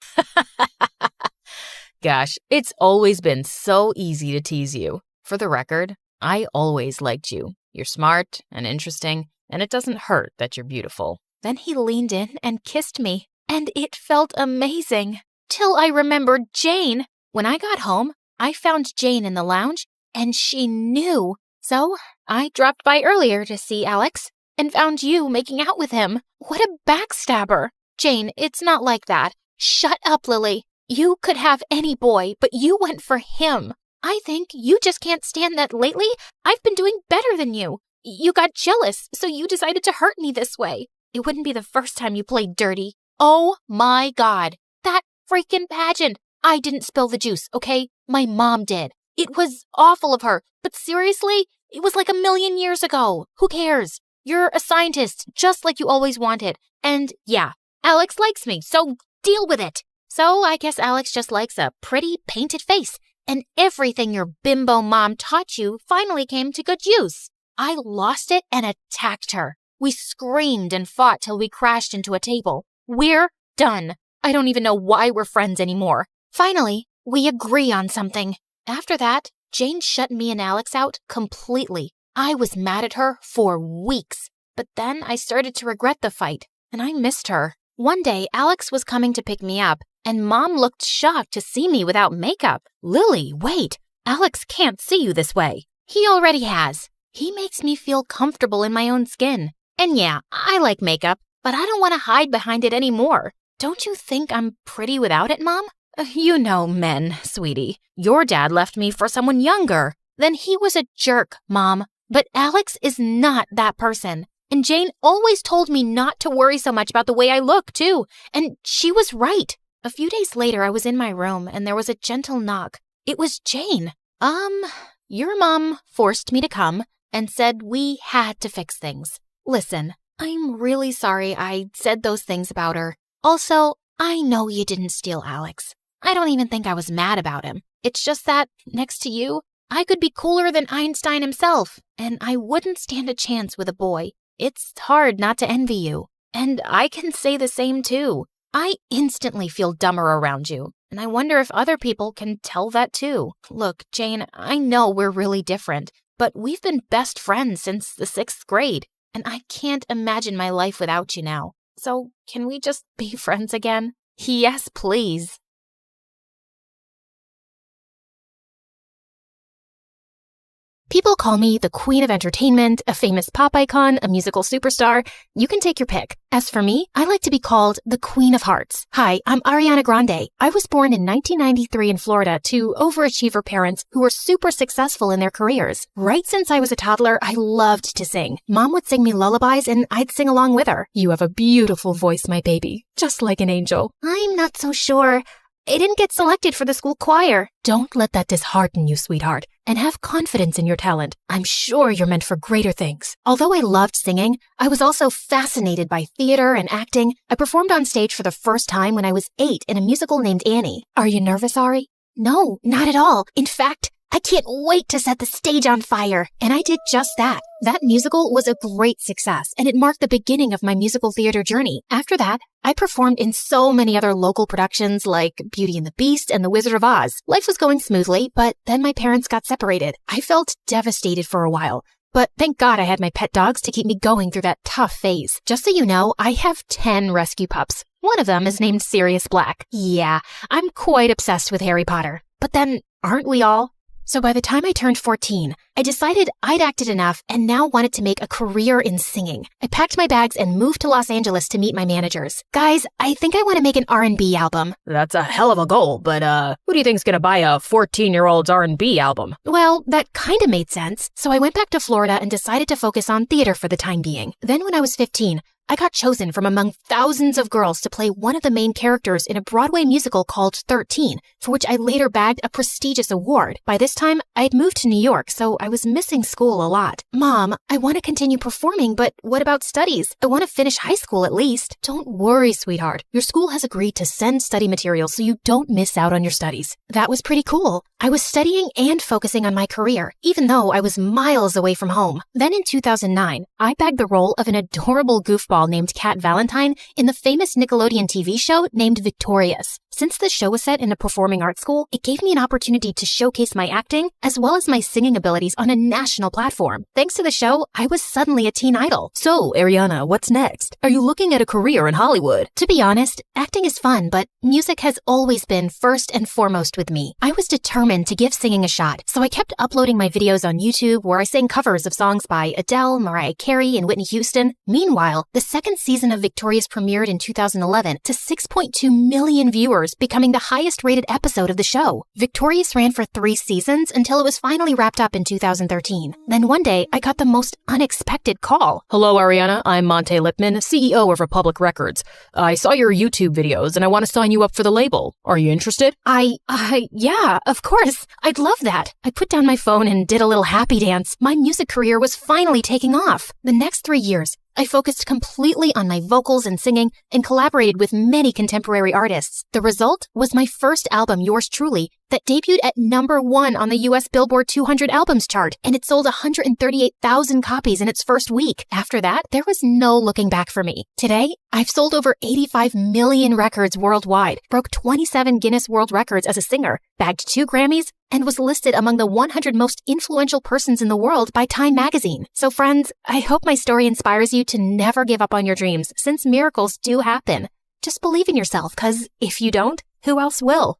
[SPEAKER 5] Gosh, it's always been so easy to tease you. For the record, I always liked you. You're smart and interesting, and it doesn't hurt that you're beautiful.
[SPEAKER 1] Then he leaned in and kissed me, and it felt amazing. Till I remembered Jane. When I got home, I found Jane in the lounge, and she knew. So I dropped by earlier to see Alex and found you making out with him. What a backstabber. Jane, it's not like that. Shut up, Lily. You could have any boy, but you went for him. I think you just can't stand that lately I've been doing better than you.
[SPEAKER 2] You got jealous, so you decided to hurt me this way. It wouldn't be the first time you played dirty. Oh my God. That freaking pageant. I didn't spill the juice, okay? My mom did. It was awful of her, but seriously, it was like 1,000,000 years ago. Who cares? You're a scientist, just like you always wanted. And yeah, Alex likes me, so deal with it. So I guess Alex just likes a pretty painted face, and everything your bimbo mom taught you finally came to good use. I lost it and attacked her. We screamed and fought till we crashed into a table. We're done. I don't even know why we're friends anymore. Finally, we agree on something. After that, Jane shut me and Alex out completely. I was mad at her for weeks, but then I started to regret the fight, and I missed her. One day, Alex was coming to pick me up, and Mom looked shocked to see me without makeup. Lily, wait. Alex can't see you this way. He already has. He makes me feel comfortable in my own skin. And yeah, I like makeup, but I don't want to hide behind it anymore. Don't you think I'm pretty without it, Mom? You know men, sweetie. Your dad left me for someone younger. Then he was a jerk, Mom. But Alex is not that person. And Jane always told me not to worry so much about the way I look, too. And she was right. A few days later, I was in my room, and there was a gentle knock. It was Jane. Your mom forced me to come and said we had to fix things. Listen, I'm really sorry I said those things about her. Also, I know you didn't steal Alex. I don't even think I was mad about him. It's just that, next to you, I could be cooler than Einstein himself, and I wouldn't stand a chance with a boy. It's hard not to envy you. And I can say the same too. I instantly feel dumber around you, and I wonder if other people can tell that too. Look, Jane, I know we're really different, but we've been best friends since the 6th grade, and I can't imagine my life without you now. So can we just be friends again? Yes, please. People call me the queen of entertainment, a famous pop icon, a musical superstar. You can take your pick. As for me, I like to be called the Queen of Hearts. Hi, I'm Ariana Grande. I was born in 1993 in Florida to overachiever parents who were super successful in their careers. Right since I was a toddler, I loved to sing. Mom would sing me lullabies and I'd sing along with her. You have a beautiful voice, my baby. Just like an angel. I'm not so sure. I didn't get selected for the school choir. Don't let that dishearten you, sweetheart, and have confidence in your talent. I'm sure you're meant for greater things. Although I loved singing, I was also fascinated by theater and acting. I performed on stage for the first time when I was 8 in a musical named Annie. Are you nervous, Ari? No, not at all. In fact, I can't wait to set the stage on fire. And I did just that. That musical was a great success, and it marked the beginning of my musical theater journey. After that, I performed in so many other local productions like Beauty and the Beast and The Wizard of Oz. Life was going smoothly, but then my parents got separated. I felt devastated for a while, but thank God I had my pet dogs to keep me going through that tough phase. Just so you know, I have 10 rescue pups. One of them is named Sirius Black. Yeah, I'm quite obsessed with Harry Potter. But then, aren't we all? So by the time I turned 14, I decided I'd acted enough and now wanted to make a career in singing. I packed my bags and moved to Los Angeles to meet my managers. Guys, I think I want to make an R&B album.
[SPEAKER 5] That's a hell of a goal, but who do you think's gonna buy a 14-year-old's R&B album?
[SPEAKER 2] Well, that kind of made sense. So I went back to Florida and decided to focus on theater for the time being. Then when I was 15, I got chosen from among thousands of girls to play one of the main characters in a Broadway musical called 13, for which I later bagged a prestigious award. By this time, I had moved to New York, so I was missing school a lot. Mom, I want to continue performing, but what about studies? I want to finish high school at least. Don't worry, sweetheart. Your school has agreed to send study materials so you don't miss out on your studies. That was pretty cool. I was studying and focusing on my career, even though I was miles away from home. Then in 2009, I bagged the role of an adorable goofball named Kat Valentine in the famous Nickelodeon TV show named Victorious. Since the show was set in a performing arts school, it gave me an opportunity to showcase my acting as well as my singing abilities on a national platform. Thanks to the show, I was suddenly a teen idol. So, Ariana, what's next? Are you looking at a career in Hollywood? To be honest, acting is fun, but music has always been first and foremost with me. I was determined to give singing a shot, so I kept uploading my videos on YouTube where I sang covers of songs by Adele, Mariah Carey, and Whitney Houston. Meanwhile, the second season of Victorious premiered in 2011 to 6.2 million viewers
[SPEAKER 1] years, becoming the highest-rated episode of the show. Victorious ran for 3 seasons until it was finally wrapped up in 2013. Then one day, I got the most unexpected call.
[SPEAKER 5] Hello, Ariana. I'm Monte Lipman, CEO of Republic Records. I saw your YouTube videos and I want to sign you up for the label. Are you interested?
[SPEAKER 1] Yeah, of course. I'd love that. I put down my phone and did a little happy dance. My music career was finally taking off. The next 3 years, I focused completely on my vocals and singing and collaborated with many contemporary artists. The result was my first album, Yours Truly, that debuted at #1 on the US Billboard 200 albums chart, and it sold 138,000 copies in its first week. After that, there was no looking back for me. Today, I've sold over 85 million records worldwide, broke 27 Guinness World Records as a singer, bagged 2 Grammys, and was listed among the 100 most influential persons in the world by Time magazine. So friends, I hope my story inspires you to never give up on your dreams, since miracles do happen. Just believe in yourself, because if you don't, who else will?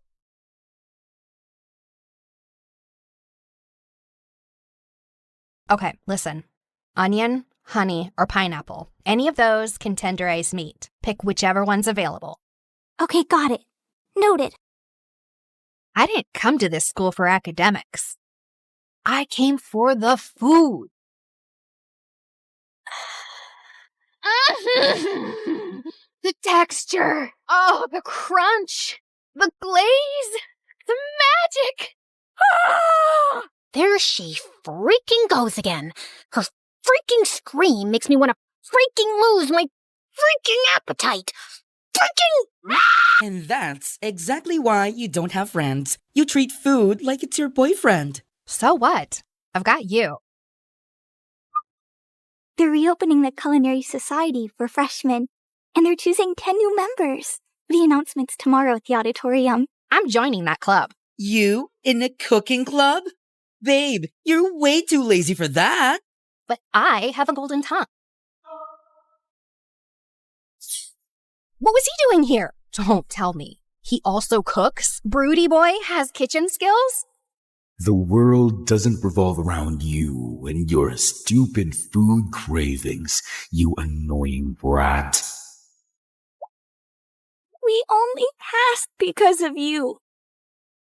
[SPEAKER 9] Okay, listen. Onion, honey, or pineapple. Any of those can tenderize meat. Pick whichever one's available.
[SPEAKER 22] Okay, got it. Noted.
[SPEAKER 9] I didn't come to this school for academics. I came for the food.
[SPEAKER 6] The texture. Oh, the crunch. The glaze. The magic. Ah!
[SPEAKER 1] There she freaking goes again. Her freaking scream makes me want to freaking lose my freaking appetite. Freaking...
[SPEAKER 23] And that's exactly why you don't have friends. You treat food like it's your boyfriend.
[SPEAKER 9] So what? I've got you.
[SPEAKER 22] They're reopening the Culinary Society for freshmen, and they're choosing 10 new members. The announcement's tomorrow at the auditorium.
[SPEAKER 9] I'm joining that club.
[SPEAKER 23] You in a cooking club? Babe, you're way too lazy for that.
[SPEAKER 9] But I have a golden tongue. What was he doing here? Don't tell me. He also cooks? Broody boy has kitchen skills?
[SPEAKER 24] The world doesn't revolve around you and your stupid food cravings, you annoying brat.
[SPEAKER 22] We only passed because of you.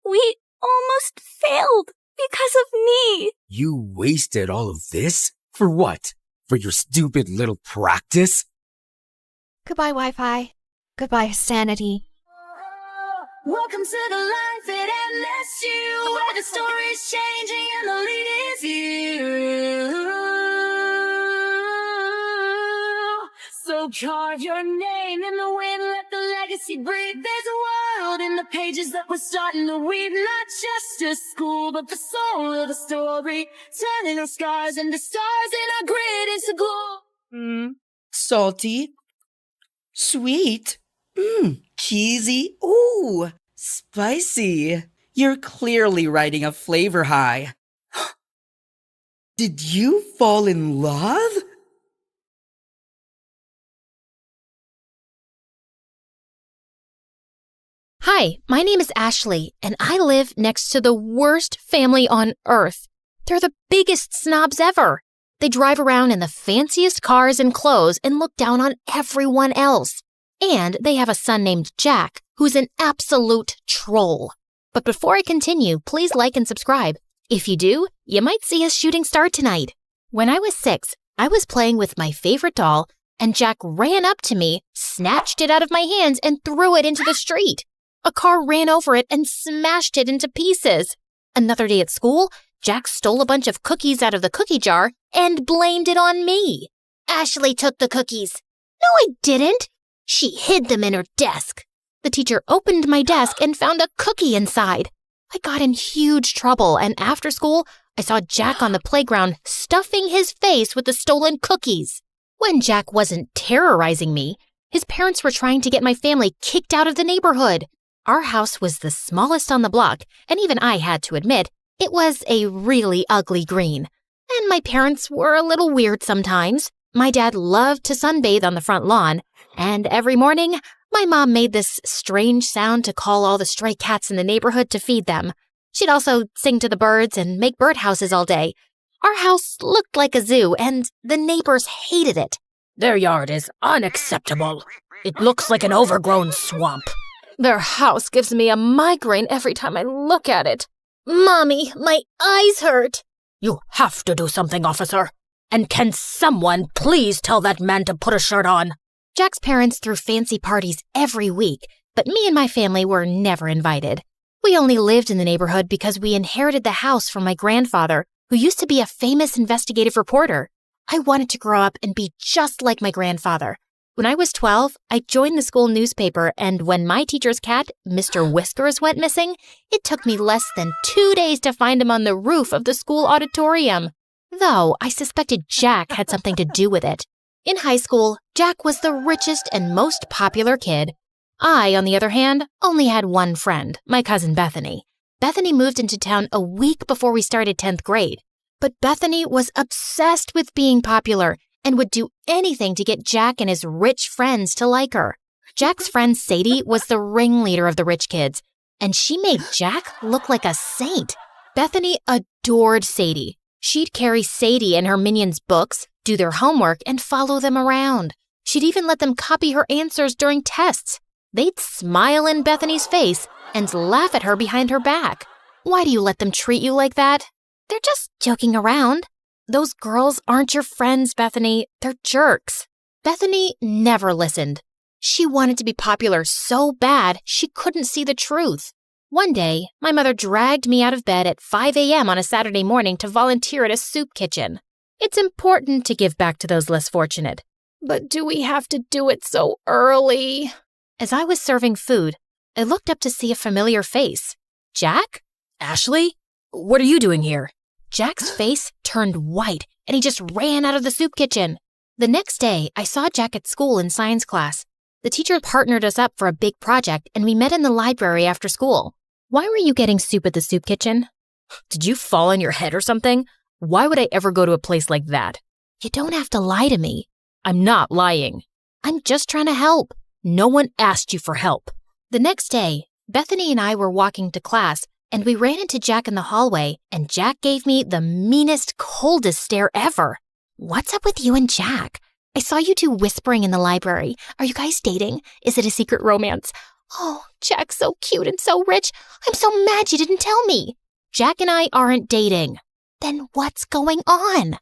[SPEAKER 22] We almost failed because of me.
[SPEAKER 24] You wasted all of this? For what? For your stupid little practice?
[SPEAKER 9] Goodbye, Wi-Fi. Goodbye, sanity.
[SPEAKER 15] Welcome to the life at MSU, where the story's changing and the lead is you. So carve your name in the wind, let the legacy breathe. There's a world in the pages that we're starting to weave. Not just a school, but the soul of the story. Turning our scars into stars and our grit into glow.
[SPEAKER 23] Salty. Sweet. Cheesy. Ooh, spicy. You're clearly riding a flavor high. Did you fall in love?
[SPEAKER 1] Hi, my name is Ashley, and I live next to the worst family on earth. They're the biggest snobs ever. They drive around in the fanciest cars and clothes and look down on everyone else. And they have a son named Jack, who's an absolute troll. But before I continue, please like and subscribe. If you do, you might see a shooting star tonight. When I was 6, I was playing with my favorite doll, and Jack ran up to me, snatched it out of my hands, and threw it into the street. A car ran over it and smashed it into pieces. Another day at school, Jack stole a bunch of cookies out of the cookie jar and blamed it on me. Ashley took the cookies. No, I didn't. She hid them in her desk. The teacher opened my desk and found a cookie inside. I got in huge trouble, and after school, I saw Jack on the playground stuffing his face with the stolen cookies. When Jack wasn't terrorizing me, his parents were trying to get my family kicked out of the neighborhood. Our house was the smallest on the block, and even I had to admit, it was a really ugly green. And my parents were a little weird sometimes. My dad loved to sunbathe on the front lawn, and every morning, my mom made this strange sound to call all the stray cats in the neighborhood to feed them. She'd also sing to the birds and make birdhouses all day. Our house looked like a zoo, and the neighbors hated it.
[SPEAKER 5] Their yard is unacceptable. It looks like an overgrown swamp.
[SPEAKER 7] Their house gives me a migraine every time I look at it.
[SPEAKER 1] Mommy, my eyes hurt.
[SPEAKER 5] You have to do something, officer. And can someone please tell that man to put a shirt on?
[SPEAKER 1] Jack's parents threw fancy parties every week, but me and my family were never invited. We only lived in the neighborhood because we inherited the house from my grandfather, who used to be a famous investigative reporter. I wanted to grow up and be just like my grandfather. When I was 12, I joined the school newspaper, and when my teacher's cat, Mr. Whiskers, went missing, it took me less than 2 days to find him on the roof of the school auditorium. Though I suspected Jack had something to do with it. In high school, Jack was the richest and most popular kid. I, on the other hand, only had one friend, my cousin Bethany. Bethany moved into town a week before we started 10th grade. But Bethany was obsessed with being popular and would do anything to get Jack and his rich friends to like her. Jack's friend Sadie was the ringleader of the rich kids, and she made Jack look like a saint. Bethany adored Sadie. She'd carry Sadie and her minions' books, do their homework, and follow them around. She'd even let them copy her answers during tests. They'd smile in Bethany's face and laugh at her behind her back. Why do you let them treat you like that? They're just joking around. Those girls aren't your friends, Bethany. They're jerks. Bethany never listened. She wanted to be popular so bad she couldn't see the truth. One day, my mother dragged me out of bed at 5 a.m. on a Saturday morning to volunteer at a soup kitchen. It's important to give back to those less fortunate. But do we have to do it so early? As I was serving food, I looked up to see a familiar face. Jack?
[SPEAKER 5] Ashley? What are you doing here?
[SPEAKER 1] Jack's face turned white, and he just ran out of the soup kitchen. The next day, I saw Jack at school in science class. The teacher partnered us up for a big project, and we met in the library after school. Why were you getting soup at the soup kitchen?
[SPEAKER 5] Did you fall on your head or something? Why would I ever go to a place like that?
[SPEAKER 1] You don't have to lie to me.
[SPEAKER 5] I'm not lying.
[SPEAKER 1] I'm just trying to help.
[SPEAKER 5] No one asked you for help.
[SPEAKER 1] The next day, Bethany and I were walking to class, and we ran into Jack in the hallway, and Jack gave me the meanest, coldest stare ever. What's up with you and Jack? I saw you two whispering in the library. Are you guys dating? Is it a secret romance? Oh, Jack's so cute and so rich. I'm so mad you didn't tell me. Jack and I aren't dating. Then what's going on?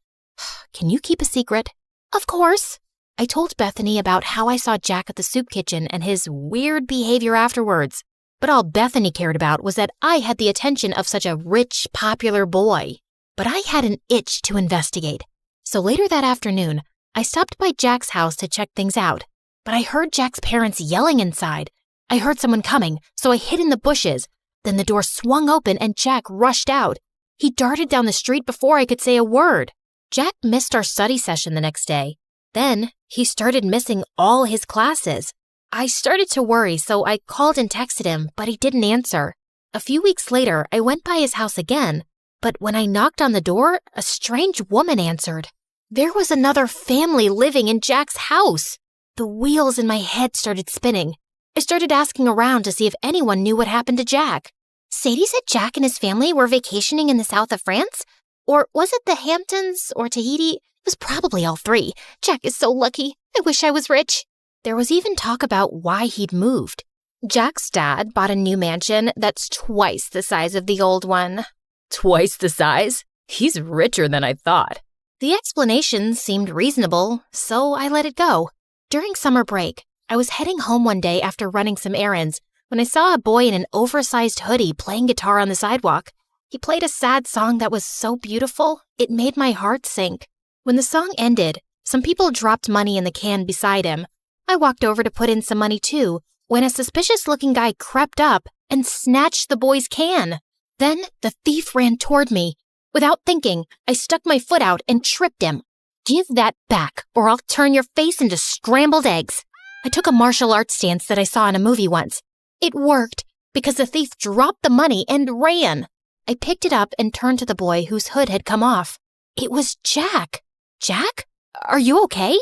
[SPEAKER 1] Can you keep a secret? Of course. I told Bethany about how I saw Jack at the soup kitchen and his weird behavior afterwards. But all Bethany cared about was that I had the attention of such a rich, popular boy. But I had an itch to investigate. So later that afternoon, I stopped by Jack's house to check things out. But I heard Jack's parents yelling inside. I heard someone coming, so I hid in the bushes. Then the door swung open and Jack rushed out. He darted down the street before I could say a word. Jack missed our study session the next day. Then he started missing all his classes. I started to worry, so I called and texted him, but he didn't answer. A few weeks later, I went by his house again, but when I knocked on the door, a strange woman answered. There was another family living in Jack's house. The wheels in my head started spinning. I started asking around to see if anyone knew what happened to Jack. Sadie said Jack and his family were vacationing in the south of France? Or was it the Hamptons or Tahiti? It was probably all three. Jack is so lucky. I wish I was rich. There was even talk about why he'd moved. Jack's dad bought a new mansion that's twice the size of the old one.
[SPEAKER 5] Twice the size? He's richer than I thought.
[SPEAKER 1] The explanation seemed reasonable, so I let it go. During summer break, I was heading home one day after running some errands when I saw a boy in an oversized hoodie playing guitar on the sidewalk. He played a sad song that was so beautiful, it made my heart sink. When the song ended, some people dropped money in the can beside him. I walked over to put in some money too, when a suspicious-looking guy crept up and snatched the boy's can. Then the thief ran toward me. Without thinking, I stuck my foot out and tripped him. Give that back, or I'll turn your face into scrambled eggs. I took a martial arts stance that I saw in a movie once. It worked, because the thief dropped the money and ran. I picked it up and turned to the boy whose hood had come off. It was Jack. Jack? Are you okay?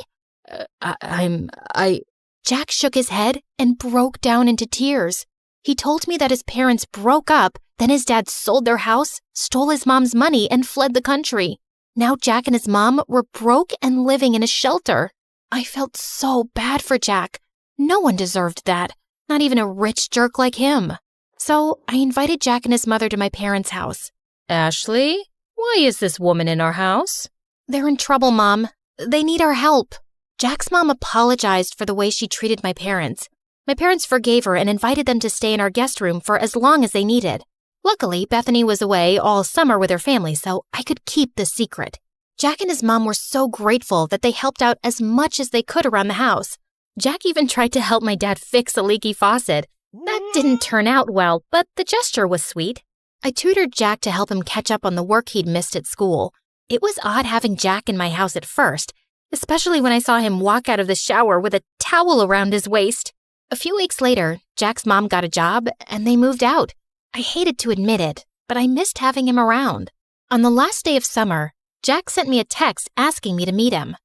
[SPEAKER 1] Jack shook his head and broke down into tears. He told me that his parents broke up, then his dad sold their house, stole his mom's money, and fled the country. Now Jack and his mom were broke and living in a shelter. I felt so bad for Jack. No one deserved that. Not even a rich jerk like him. So I invited Jack and his mother to my parents' house.
[SPEAKER 5] Ashley, why is this woman in our house?
[SPEAKER 1] They're in trouble, Mom. They need our help. Jack's mom apologized for the way she treated my parents. My parents forgave her and invited them to stay in our guest room for as long as they needed. Luckily, Bethany was away all summer with her family, so I could keep the secret. Jack and his mom were so grateful that they helped out as much as they could around the house. Jack even tried to help my dad fix a leaky faucet. That didn't turn out well, but the gesture was sweet. I tutored Jack to help him catch up on the work he'd missed at school. It was odd having Jack in my house at first, especially when I saw him walk out of the shower with a towel around his waist. A few weeks later, Jack's mom got a job and they moved out. I hated to admit it, but I missed having him around. On the last day of summer, Jack sent me a text asking me to meet him.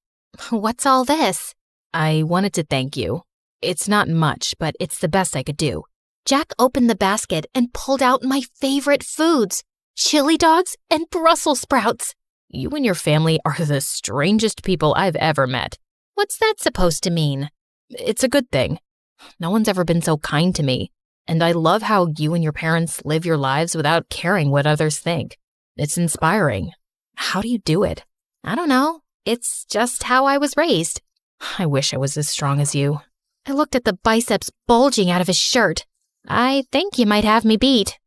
[SPEAKER 1] What's all this?
[SPEAKER 7] I wanted to thank you. It's not much, but it's the best I could do.
[SPEAKER 1] Jack opened the basket and pulled out my favorite foods, chili dogs and Brussels sprouts.
[SPEAKER 7] You and your family are the strangest people I've ever met.
[SPEAKER 1] What's that supposed to mean?
[SPEAKER 7] It's a good thing. No one's ever been so kind to me, and I love how you and your parents live your lives without caring what others think. It's inspiring. How do you do it?
[SPEAKER 1] I don't know. It's just how I was raised.
[SPEAKER 7] I wish I was as strong as you.
[SPEAKER 1] I looked at the biceps bulging out of his shirt. I think you might have me beat.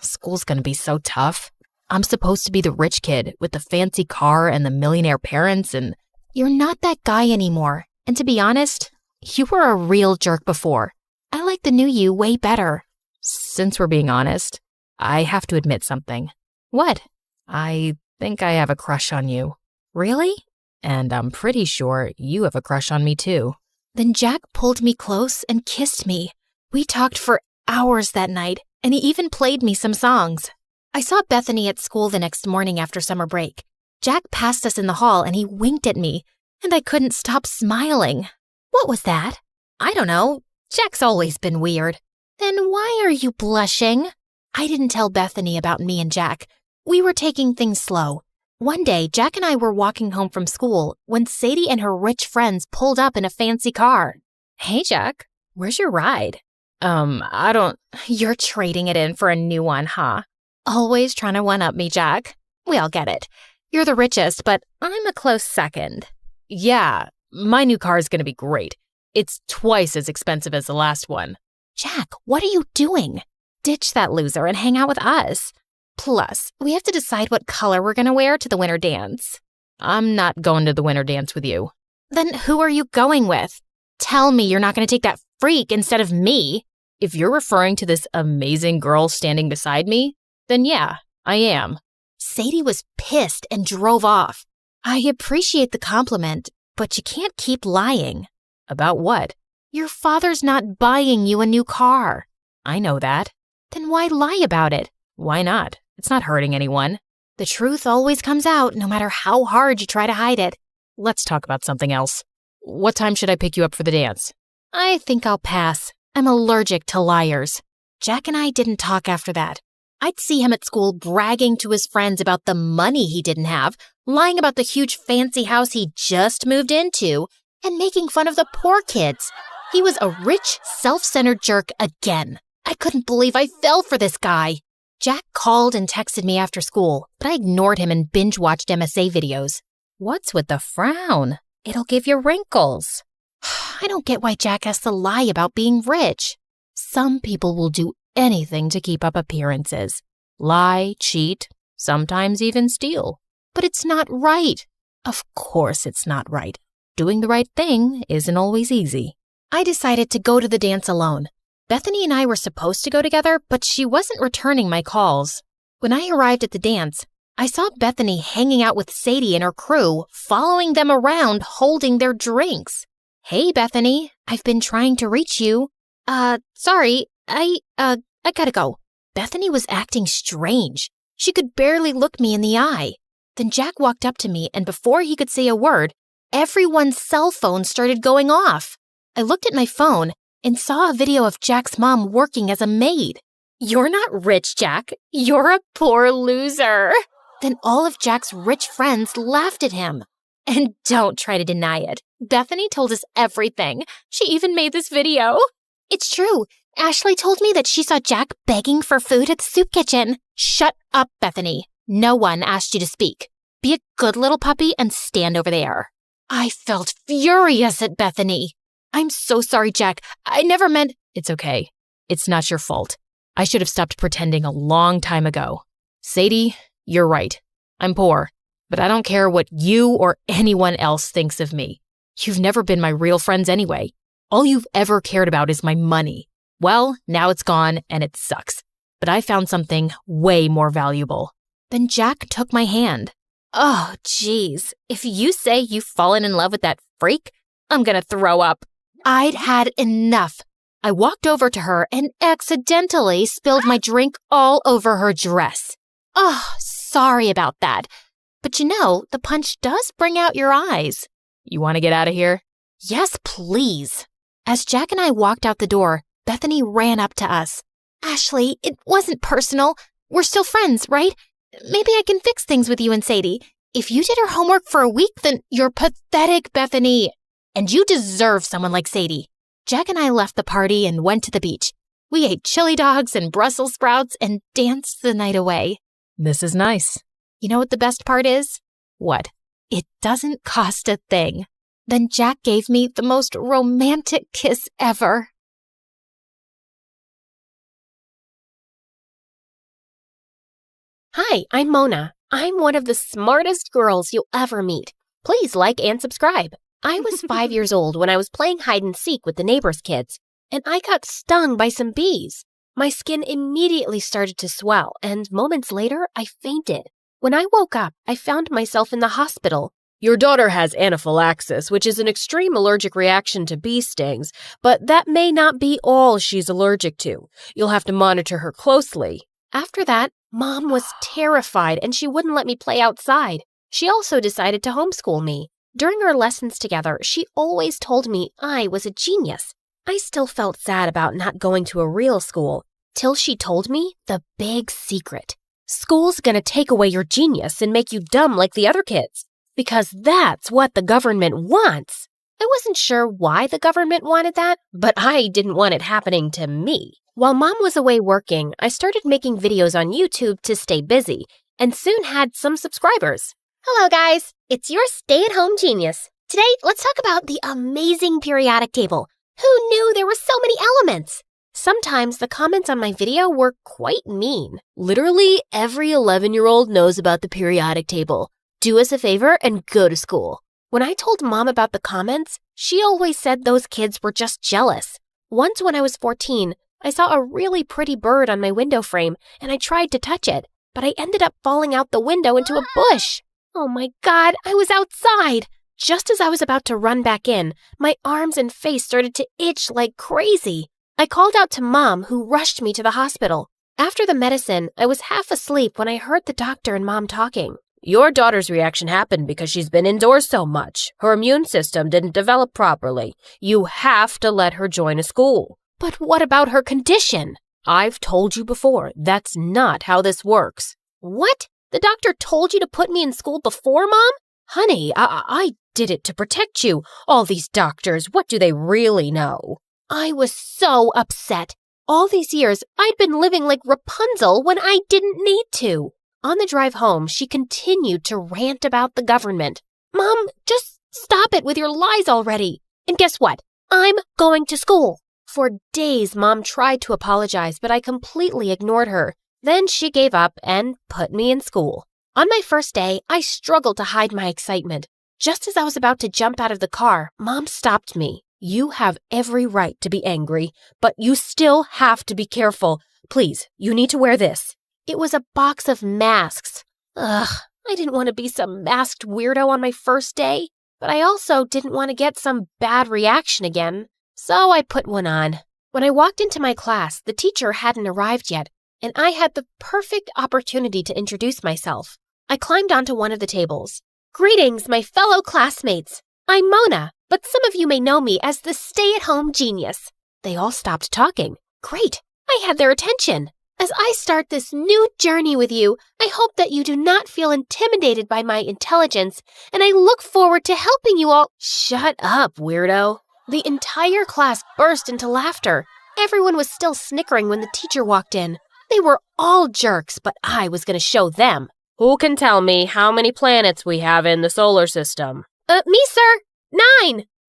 [SPEAKER 7] School's gonna be so tough. I'm supposed to be the rich kid with the fancy car and the millionaire parents, and
[SPEAKER 1] you're not that guy anymore. And to be honest, you were a real jerk before. I like the new you way better.
[SPEAKER 7] Since we're being honest, I have to admit something.
[SPEAKER 1] What?
[SPEAKER 7] I think I have a crush on you.
[SPEAKER 1] Really?
[SPEAKER 7] And I'm pretty sure you have a crush on me too.
[SPEAKER 1] Then Jack pulled me close and kissed me. We talked for hours that night, and he even played me some songs. I saw Bethany at school the next morning after summer break. Jack passed us in the hall and he winked at me, and I couldn't stop smiling. What was that? I don't know. Jack's always been weird. Then why are you blushing? I didn't tell Bethany about me and Jack. We were taking things slow. One day, Jack and I were walking home from school when Sadie and her rich friends pulled up in a fancy car. Hey, Jack, where's your ride?
[SPEAKER 7] I don't...
[SPEAKER 1] You're trading it in for a new one, huh? Always trying to one-up me, Jack. We all get it. You're the richest, but I'm a close second.
[SPEAKER 7] Yeah, my new car is going to be great. It's twice as expensive as the last one.
[SPEAKER 1] Jack, what are you doing? Ditch that loser and hang out with us. Plus, we have to decide what color we're going to wear to the winter dance.
[SPEAKER 7] I'm not going to the winter dance with you.
[SPEAKER 1] Then who are you going with? Tell me you're not going to take that freak instead of me.
[SPEAKER 7] If you're referring to this amazing girl standing beside me, then yeah, I am.
[SPEAKER 1] Sadie was pissed and drove off. I appreciate the compliment, but you can't keep lying.
[SPEAKER 7] About what?
[SPEAKER 1] Your father's not buying you a new car.
[SPEAKER 7] I know that.
[SPEAKER 1] Then why lie about it?
[SPEAKER 7] Why not? It's not hurting anyone.
[SPEAKER 1] The truth always comes out, no matter how hard you try to hide it.
[SPEAKER 7] Let's talk about something else. What time should I pick you up for the dance?
[SPEAKER 1] I think I'll pass. I'm allergic to liars. Jack and I didn't talk after that. I'd see him at school bragging to his friends about the money he didn't have, lying about the huge fancy house he just moved into, and making fun of the poor kids. He was a rich, self-centered jerk again. I couldn't believe I fell for this guy. Jack called and texted me after school, but I ignored him and binge-watched MSA videos.
[SPEAKER 7] What's with the frown? It'll give you wrinkles.
[SPEAKER 1] I don't get why Jack has to lie about being rich.
[SPEAKER 7] Some people will do anything to keep up appearances. Lie, cheat, sometimes even steal.
[SPEAKER 1] But it's not right.
[SPEAKER 7] Of course it's not right. Doing the right thing isn't always easy.
[SPEAKER 1] I decided to go to the dance alone. Bethany and I were supposed to go together, but she wasn't returning my calls. When I arrived at the dance, I saw Bethany hanging out with Sadie and her crew, following them around, holding their drinks. Hey, Bethany, I've been trying to reach you. Sorry, I gotta go. Bethany was acting strange. She could barely look me in the eye. Then Jack walked up to me, and before he could say a word, everyone's cell phone started going off. I looked at my phone and saw a video of Jack's mom working as a maid. You're not rich, Jack. You're a poor loser. Then all of Jack's rich friends laughed at him. And don't try to deny it. Bethany told us everything. She even made this video. It's true. Ashley told me that she saw Jack begging for food at the soup kitchen. Shut up, Bethany. No one asked you to speak. Be a good little puppy and stand over there. I felt furious at Bethany. I'm so sorry, Jack. I never meant...
[SPEAKER 7] It's okay. It's not your fault. I should have stopped pretending a long time ago. Sadie, you're right. I'm poor, but I don't care what you or anyone else thinks of me. You've never been my real friends anyway. All you've ever cared about is my money. Well, now it's gone and it sucks. But I found something way more valuable. Then Jack took my hand.
[SPEAKER 1] Oh, geez. If you say you've fallen in love with that freak, I'm gonna throw up. I'd had enough. I walked over to her and accidentally spilled my drink all over her dress. Oh, sorry about that. But you know, the punch does bring out your eyes.
[SPEAKER 7] You want to get out of here?
[SPEAKER 1] Yes, please. As Jack and I walked out the door, Bethany ran up to us. Ashley, it wasn't personal. We're still friends, right? Maybe I can fix things with you and Sadie. If you did her homework for a week, then you're pathetic, Bethany. And you deserve someone like Sadie. Jack and I left the party and went to the beach. We ate chili dogs and Brussels sprouts and danced the night away.
[SPEAKER 7] This is nice.
[SPEAKER 1] You know what the best part is?
[SPEAKER 7] What?
[SPEAKER 1] It doesn't cost a thing. Then Jack gave me the most romantic kiss ever.
[SPEAKER 6] Hi, I'm Mona. I'm one of the smartest girls you'll ever meet. Please like and subscribe. I was 5 years old when I was playing hide and seek with the neighbor's kids, and I got stung by some bees. My skin immediately started to swell, and moments later, I fainted. When I woke up, I found myself in the hospital.
[SPEAKER 5] Your daughter has anaphylaxis, which is an extreme allergic reaction to bee stings, but that may not be all she's allergic to. You'll have to monitor her closely.
[SPEAKER 6] After that, Mom was terrified, and she wouldn't let me play outside. She also decided to homeschool me. During our lessons together, she always told me I was a genius. I still felt sad about not going to a real school, till she told me the big secret. School's gonna take away your genius and make you dumb like the other kids, because that's what the government wants. I wasn't sure why the government wanted that, but I didn't want it happening to me. While Mom was away working, I started making videos on YouTube to stay busy, and soon had some subscribers. Hello guys, it's your stay-at-home genius. Today, let's talk about the amazing periodic table. Who knew there were so many elements? Sometimes the comments on my video were quite mean.
[SPEAKER 5] Literally every 11-year-old knows about the periodic table.
[SPEAKER 6] Do us a favor and go to school. When I told Mom about the comments, she always said those kids were just jealous. Once when I was 14, I saw a really pretty bird on my window frame and I tried to touch it, but I ended up falling out the window into a bush. Oh my God, I was outside. Just as I was about to run back in, my arms and face started to itch like crazy. I called out to Mom, who rushed me to the hospital. After the medicine, I was half asleep when I heard the doctor and Mom talking.
[SPEAKER 5] Your daughter's reaction happened because she's been indoors so much. Her immune system didn't develop properly. You have to let her join a school.
[SPEAKER 6] But what about her condition?
[SPEAKER 5] I've told you before, that's not how this works.
[SPEAKER 6] What? The doctor told you to put me in school before, Mom?
[SPEAKER 5] Honey, I did it to protect you. All these doctors, what do they really know?
[SPEAKER 6] I was so upset. All these years, I'd been living like Rapunzel when I didn't need to. On the drive home, she continued to rant about the government. Mom, just stop it with your lies already. And guess what? I'm going to school. For days, Mom tried to apologize, but I completely ignored her. Then she gave up and put me in school. On my first day, I struggled to hide my excitement. Just as I was about to jump out of the car, Mom stopped me.
[SPEAKER 5] You have every right to be angry, but you still have to be careful. Please, you need to wear this.
[SPEAKER 6] It was a box of masks. Ugh, I didn't want to be some masked weirdo on my first day, but I also didn't want to get some bad reaction again. So I put one on. When I walked into my class, the teacher hadn't arrived yet, and I had the perfect opportunity to introduce myself. I climbed onto one of the tables. Greetings, my fellow classmates. I'm Mona, but some of you may know me as the stay-at-home genius. They all stopped talking. Great, I had their attention. As I start this new journey with you, I hope that you do not feel intimidated by my intelligence, and I look forward to helping you all.
[SPEAKER 5] Shut up, weirdo.
[SPEAKER 6] The entire class burst into laughter. Everyone was still snickering when the teacher walked in. They were all jerks, but I was going to show them.
[SPEAKER 5] Who can tell me how many planets we have in the solar system?
[SPEAKER 6] Me, sir.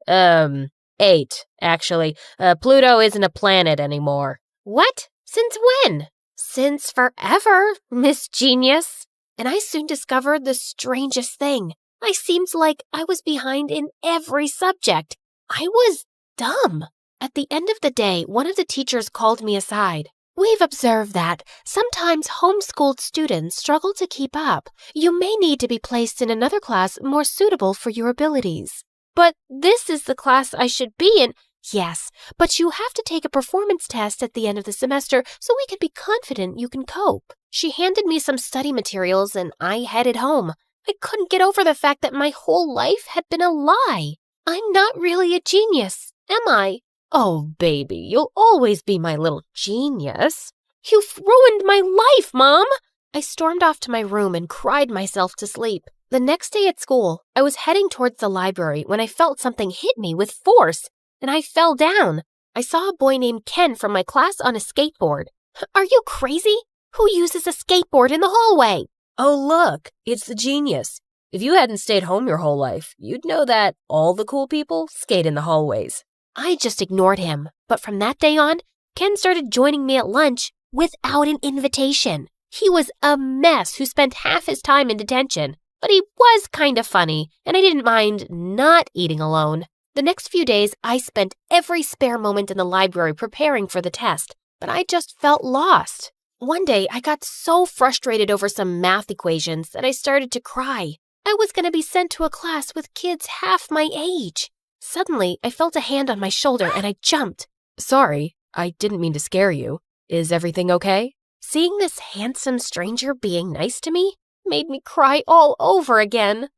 [SPEAKER 6] 9.
[SPEAKER 5] 8, actually. Pluto isn't a planet anymore.
[SPEAKER 6] What? Since when? Since forever, Miss Genius. And I soon discovered the strangest thing. I seemed like I was behind in every subject. I was dumb. At the end of the day, one of the teachers called me aside. We've observed that sometimes homeschooled students struggle to keep up. You may need to be placed in another class more suitable for your abilities. But this is the class I should be in. Yes, but you have to take a performance test at the end of the semester so we can be confident you can cope. She handed me some study materials and I headed home. I couldn't get over the fact that my whole life had been a lie. I'm not really a genius, am I?
[SPEAKER 5] Oh, baby, you'll always be my little genius.
[SPEAKER 6] You've ruined my life, Mom! I stormed off to my room and cried myself to sleep. The next day at school, I was heading towards the library when I felt something hit me with force, and I fell down. I saw a boy named Ken from my class on a skateboard. Are you crazy? Who uses a skateboard in the hallway?
[SPEAKER 5] Oh, look, it's the genius. If you hadn't stayed home your whole life, you'd know that all the cool people skate in the hallways.
[SPEAKER 6] I just ignored him, but from that day on, Ken started joining me at lunch without an invitation. He was a mess who spent half his time in detention, but he was kind of funny, and I didn't mind not eating alone. The next few days, I spent every spare moment in the library preparing for the test, but I just felt lost. One day, I got so frustrated over some math equations that I started to cry. I was going to be sent to a class with kids half my age. Suddenly, I felt a hand on my shoulder and I jumped.
[SPEAKER 5] Sorry, I didn't mean to scare you. Is everything okay?
[SPEAKER 6] Seeing this handsome stranger being nice to me made me cry all over again.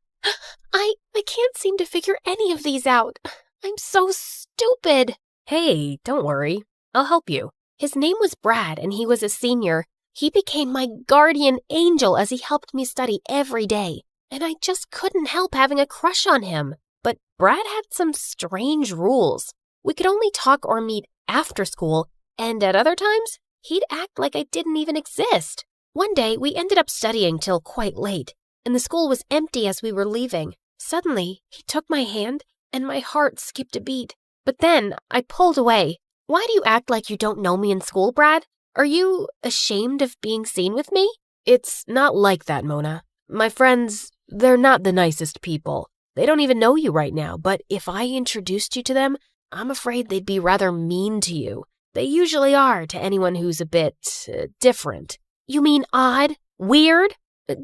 [SPEAKER 6] I can't seem to figure any of these out. I'm so stupid.
[SPEAKER 5] Hey, don't worry. I'll help you.
[SPEAKER 6] His name was Brad and he was a senior. He became my guardian angel as he helped me study every day. And I just couldn't help having a crush on him. But Brad had some strange rules. We could only talk or meet after school, and at other times, he'd act like I didn't even exist. One day, we ended up studying till quite late, and the school was empty as we were leaving. Suddenly, he took my hand, and my heart skipped a beat. But then, I pulled away. Why do you act like you don't know me in school, Brad? Are you ashamed of being seen with me?
[SPEAKER 5] It's not like that, Mona. My friends, they're not the nicest people. They don't even know you right now, but if I introduced you to them, I'm afraid they'd be rather mean to you. They usually are to anyone who's a bit different.
[SPEAKER 6] You mean odd? Weird?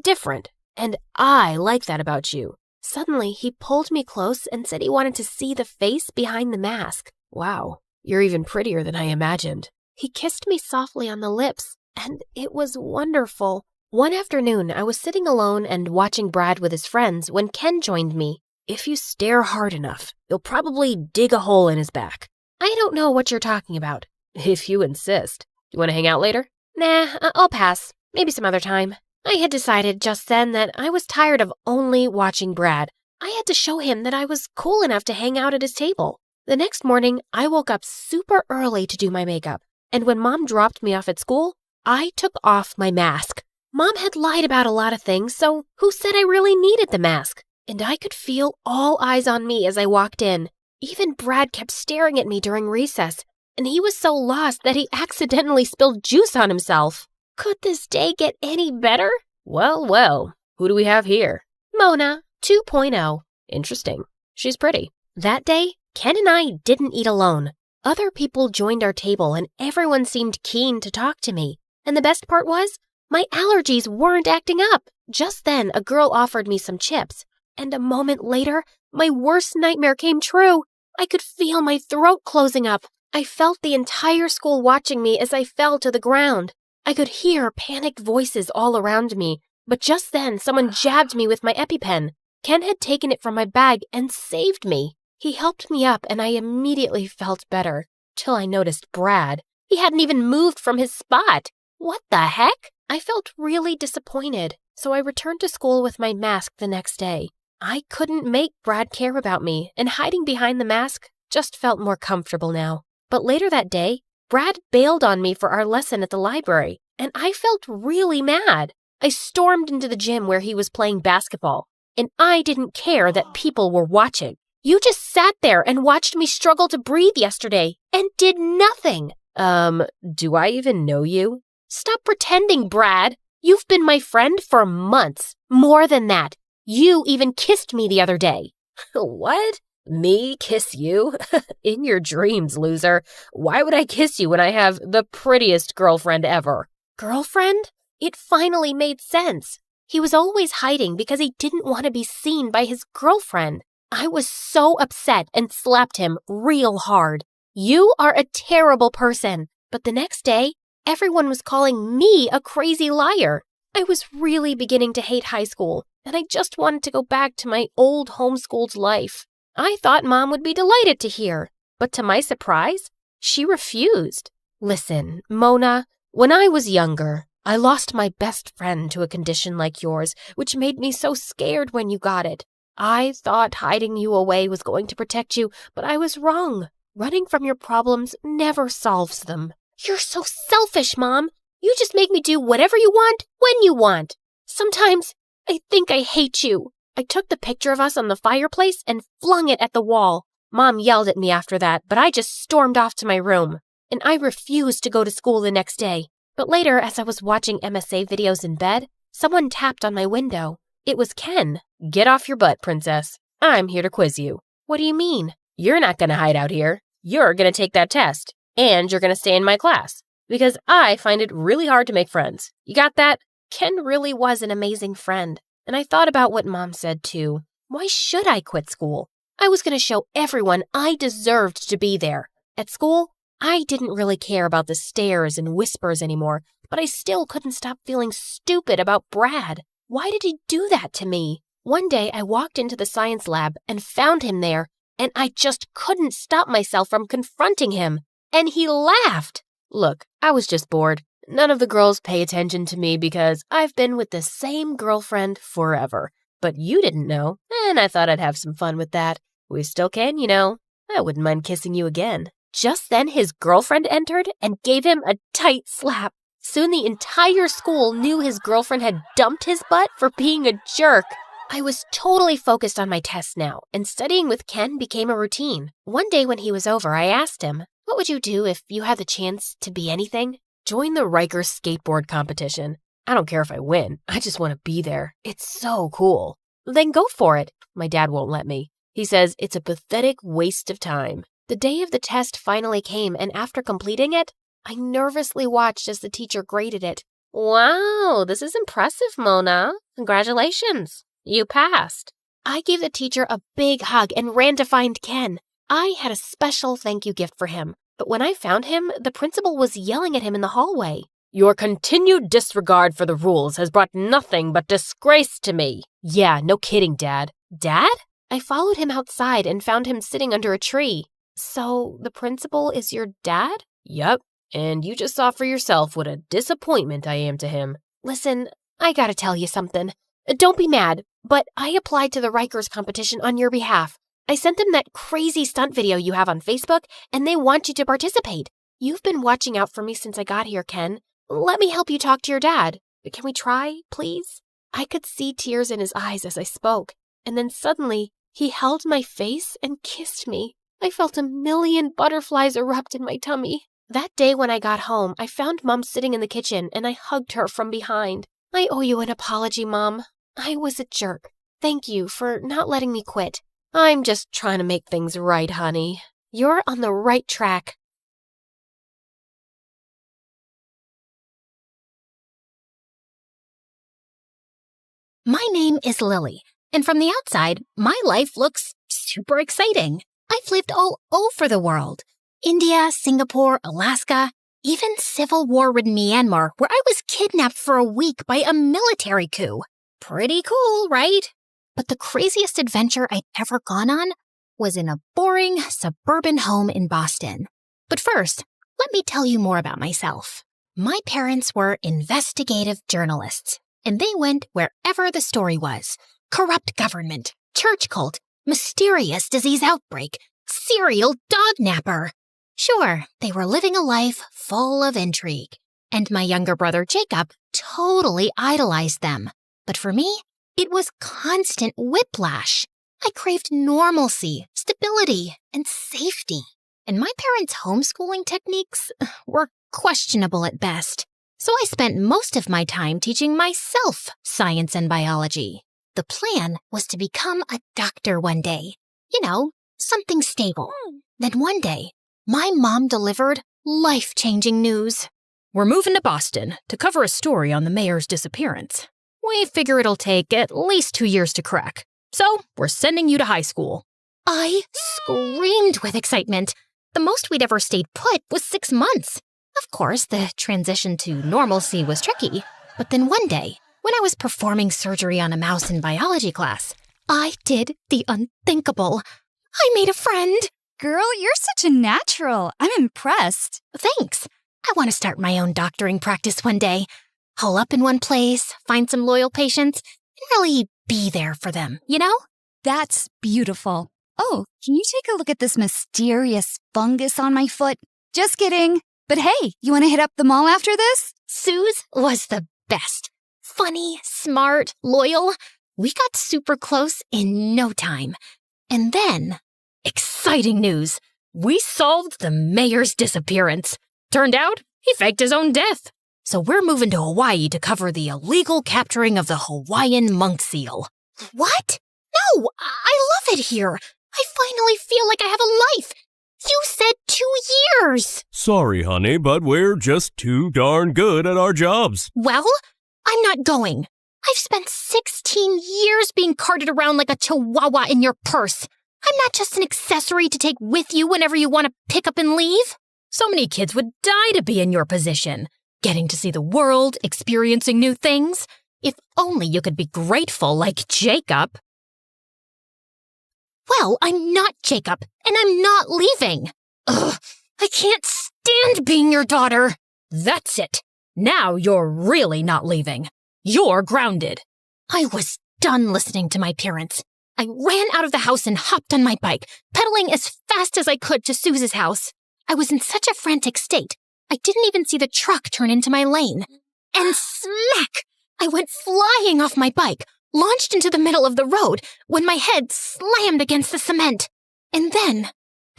[SPEAKER 5] Different. And I like that about you.
[SPEAKER 6] Suddenly, he pulled me close and said he wanted to see the face behind the mask.
[SPEAKER 5] Wow, you're even prettier than I imagined.
[SPEAKER 6] He kissed me softly on the lips, and it was wonderful. One afternoon, I was sitting alone and watching Brad with his friends when Ken joined me.
[SPEAKER 5] If you stare hard enough, you'll probably dig a hole in his back.
[SPEAKER 6] I don't know what you're talking about.
[SPEAKER 5] If you insist. You want to hang out later?
[SPEAKER 6] Nah, I'll pass. Maybe some other time. I had decided just then that I was tired of only watching Brad. I had to show him that I was cool enough to hang out at his table. The next morning, I woke up super early to do my makeup. And when Mom dropped me off at school, I took off my mask. Mom had lied about a lot of things, so who said I really needed the mask? And I could feel all eyes on me as I walked in. Even Brad kept staring at me during recess, and he was so lost that he accidentally spilled juice on himself. Could this day get any better?
[SPEAKER 5] Well, well, who do we have here?
[SPEAKER 6] Mona, 2.0.
[SPEAKER 5] Interesting. She's pretty.
[SPEAKER 6] That day, Ken and I didn't eat alone. Other people joined our table, and everyone seemed keen to talk to me. And the best part was, my allergies weren't acting up. Just then, a girl offered me some chips. And a moment later, my worst nightmare came true. I could feel my throat closing up. I felt the entire school watching me as I fell to the ground. I could hear panicked voices all around me. But just then, someone jabbed me with my EpiPen. Ken had taken it from my bag and saved me. He helped me up and I immediately felt better. Till I noticed Brad. He hadn't even moved from his spot. What the heck? I felt really disappointed. So I returned to school with my mask the next day. I couldn't make Brad care about me, and hiding behind the mask just felt more comfortable now. But later that day, Brad bailed on me for our lesson at the library, and I felt really mad. I stormed into the gym where he was playing basketball, and I didn't care that people were watching. You just sat there and watched me struggle to breathe yesterday and did nothing. Do I even know you? Stop pretending, Brad. You've been my friend for months. More than that. You even kissed me the other day. What? Me kiss you? In your dreams, loser. Why would I kiss you when I have the prettiest girlfriend ever? Girlfriend? It finally made sense. He was always hiding because he didn't want to be seen by his girlfriend. I was so upset and slapped him real hard. You are a terrible person. But the next day, everyone was calling me a crazy liar. I was really beginning to hate high school, and I just wanted to go back to my old homeschooled life. I thought Mom would be delighted to hear, but to my surprise, she refused. Listen, Mona, when I was younger, I lost my best friend to a condition like yours, which made me so scared when you got it. I thought hiding you away was going to protect you, but I was wrong. Running from your problems never solves them. You're so selfish, Mom. You just make me do whatever you want, when you want. Sometimes I think I hate you. I took the picture of us on the fireplace and flung it at the wall. Mom yelled at me after that, but I just stormed off to my room. And I refused to go to school the next day. But later, as I was watching MSA videos in bed, someone tapped on my window. It was Ken. Get off your butt, princess. I'm here to quiz you. What do you mean? You're not going to hide out here. You're going to take that test. And you're going to stay in my class. Because I find it really hard to make friends. You got that? Ken really was an amazing friend. And I thought about what Mom said too. Why should I quit school? I was going to show everyone I deserved to be there. At school, I didn't really care about the stares and whispers anymore, but I still couldn't stop feeling stupid about Brad. Why did he do that to me? One day I walked into the science lab and found him there, and I just couldn't stop myself from confronting him. And he laughed. Look, I was just bored. None of the girls pay attention to me because I've been with the same girlfriend forever. But you didn't know, and I thought I'd have some fun with that. We still can, you know. I wouldn't mind kissing you again. Just then his girlfriend entered and gave him a tight slap. Soon the entire school knew his girlfriend had dumped his butt for being a jerk. I was totally focused on my tests now, and studying with Ken became a routine. One day when he was over, I asked him, "What would you do if you had the chance to be anything?" "Join the Rikers skateboard competition. I don't care if I win. I just want to be there. It's so cool." "Then go for it." My dad won't let me. He says it's a pathetic waste of time. The day of the test finally came, and after completing it, I nervously watched as the teacher graded it. "Wow, this is impressive, Mona. Congratulations. You passed." I gave the teacher a big hug and ran to find Ken. I had a special thank you gift for him, but when I found him, the principal was yelling at him in the hallway. "Your continued disregard for the rules has brought nothing but disgrace to me." "Yeah, no kidding, Dad." "Dad?" I followed him outside and found him sitting under a tree. "So, the principal is your dad?" "Yep, and you just saw for yourself what a disappointment I am to him." "Listen, I gotta tell you something. Don't be mad, but I applied to the Rikers competition on your behalf. I sent them that crazy stunt video you have on Facebook, and they want you to participate. You've been watching out for me since I got here, Ken. Let me help you talk to your dad. Can we try, please?" I could see tears in his eyes as I spoke, and then suddenly, he held my face and kissed me. I felt a million butterflies erupt in my tummy. That day when I got home, I found Mom sitting in the kitchen, and I hugged her from behind. "I owe you an apology, Mom. I was a jerk. Thank you for not letting me quit. I'm just trying to make things right, honey. You're on the right track."
[SPEAKER 1] My name is Lily, and from the outside, my life looks super exciting. I've lived all over the world. India, Singapore, Alaska, even civil war-ridden Myanmar, where I was kidnapped for a week by a military coup. Pretty cool, right? But the craziest adventure I'd ever gone on was in a boring suburban home in Boston. But first, let me tell you more about myself. My parents were investigative journalists, and they went wherever the story was. Corrupt government, church cult, mysterious disease outbreak, serial dog napper. Sure, they were living a life full of intrigue, and my younger brother Jacob totally idolized them. But for me, it was constant whiplash. I craved normalcy, stability, and safety. And my parents' homeschooling techniques were questionable at best. So I spent most of my time teaching myself science and biology. The plan was to become a doctor one day. You know, something stable. Then one day, my mom delivered life-changing news.
[SPEAKER 5] We're moving to Boston to cover a story on the mayor's disappearance. We figure it'll take at least 2 years to crack. So, we're sending you to high school.
[SPEAKER 1] I screamed with excitement. The most we'd ever stayed put was 6 months. Of course, the transition to normalcy was tricky. But then one day, when I was performing surgery on a mouse in biology class, I did the unthinkable. I made a friend.
[SPEAKER 2] Girl, you're such a natural. I'm impressed.
[SPEAKER 1] Thanks. I want to start my own doctoring practice one day. Hole up in one place, find some loyal patients, and really be there for them, you know?
[SPEAKER 2] That's beautiful. Oh, can you take a look at this mysterious fungus on my foot? Just kidding. But hey, you want to hit up the mall after this?
[SPEAKER 1] Suze was the best. Funny, smart, loyal. We got super close in no time. And then,
[SPEAKER 5] exciting news. We solved the mayor's disappearance. Turned out, he faked his own death. So we're moving to Hawaii to cover the illegal capturing of the Hawaiian monk seal.
[SPEAKER 1] What? No, I love it here. I finally feel like I have a life. You said 2 years.
[SPEAKER 12] Sorry, honey, but we're just too darn good at our jobs.
[SPEAKER 1] Well, I'm not going. I've spent 16 years being carted around like a chihuahua in your purse. I'm not just an accessory to take with you whenever you want to pick up and leave.
[SPEAKER 5] So many kids would die to be in your position. Getting to see the world, experiencing new things. If only you could be grateful like Jacob.
[SPEAKER 1] Well, I'm not Jacob, and I'm not leaving. Ugh, I can't stand being your daughter.
[SPEAKER 5] That's it. Now you're really not leaving. You're grounded.
[SPEAKER 1] I was done listening to my parents. I ran out of the house and hopped on my bike, pedaling as fast as I could to Suze's house. I was in such a frantic state, I didn't even see the truck turn into my lane. And smack! I went flying off my bike, launched into the middle of the road when my head slammed against the cement. And then,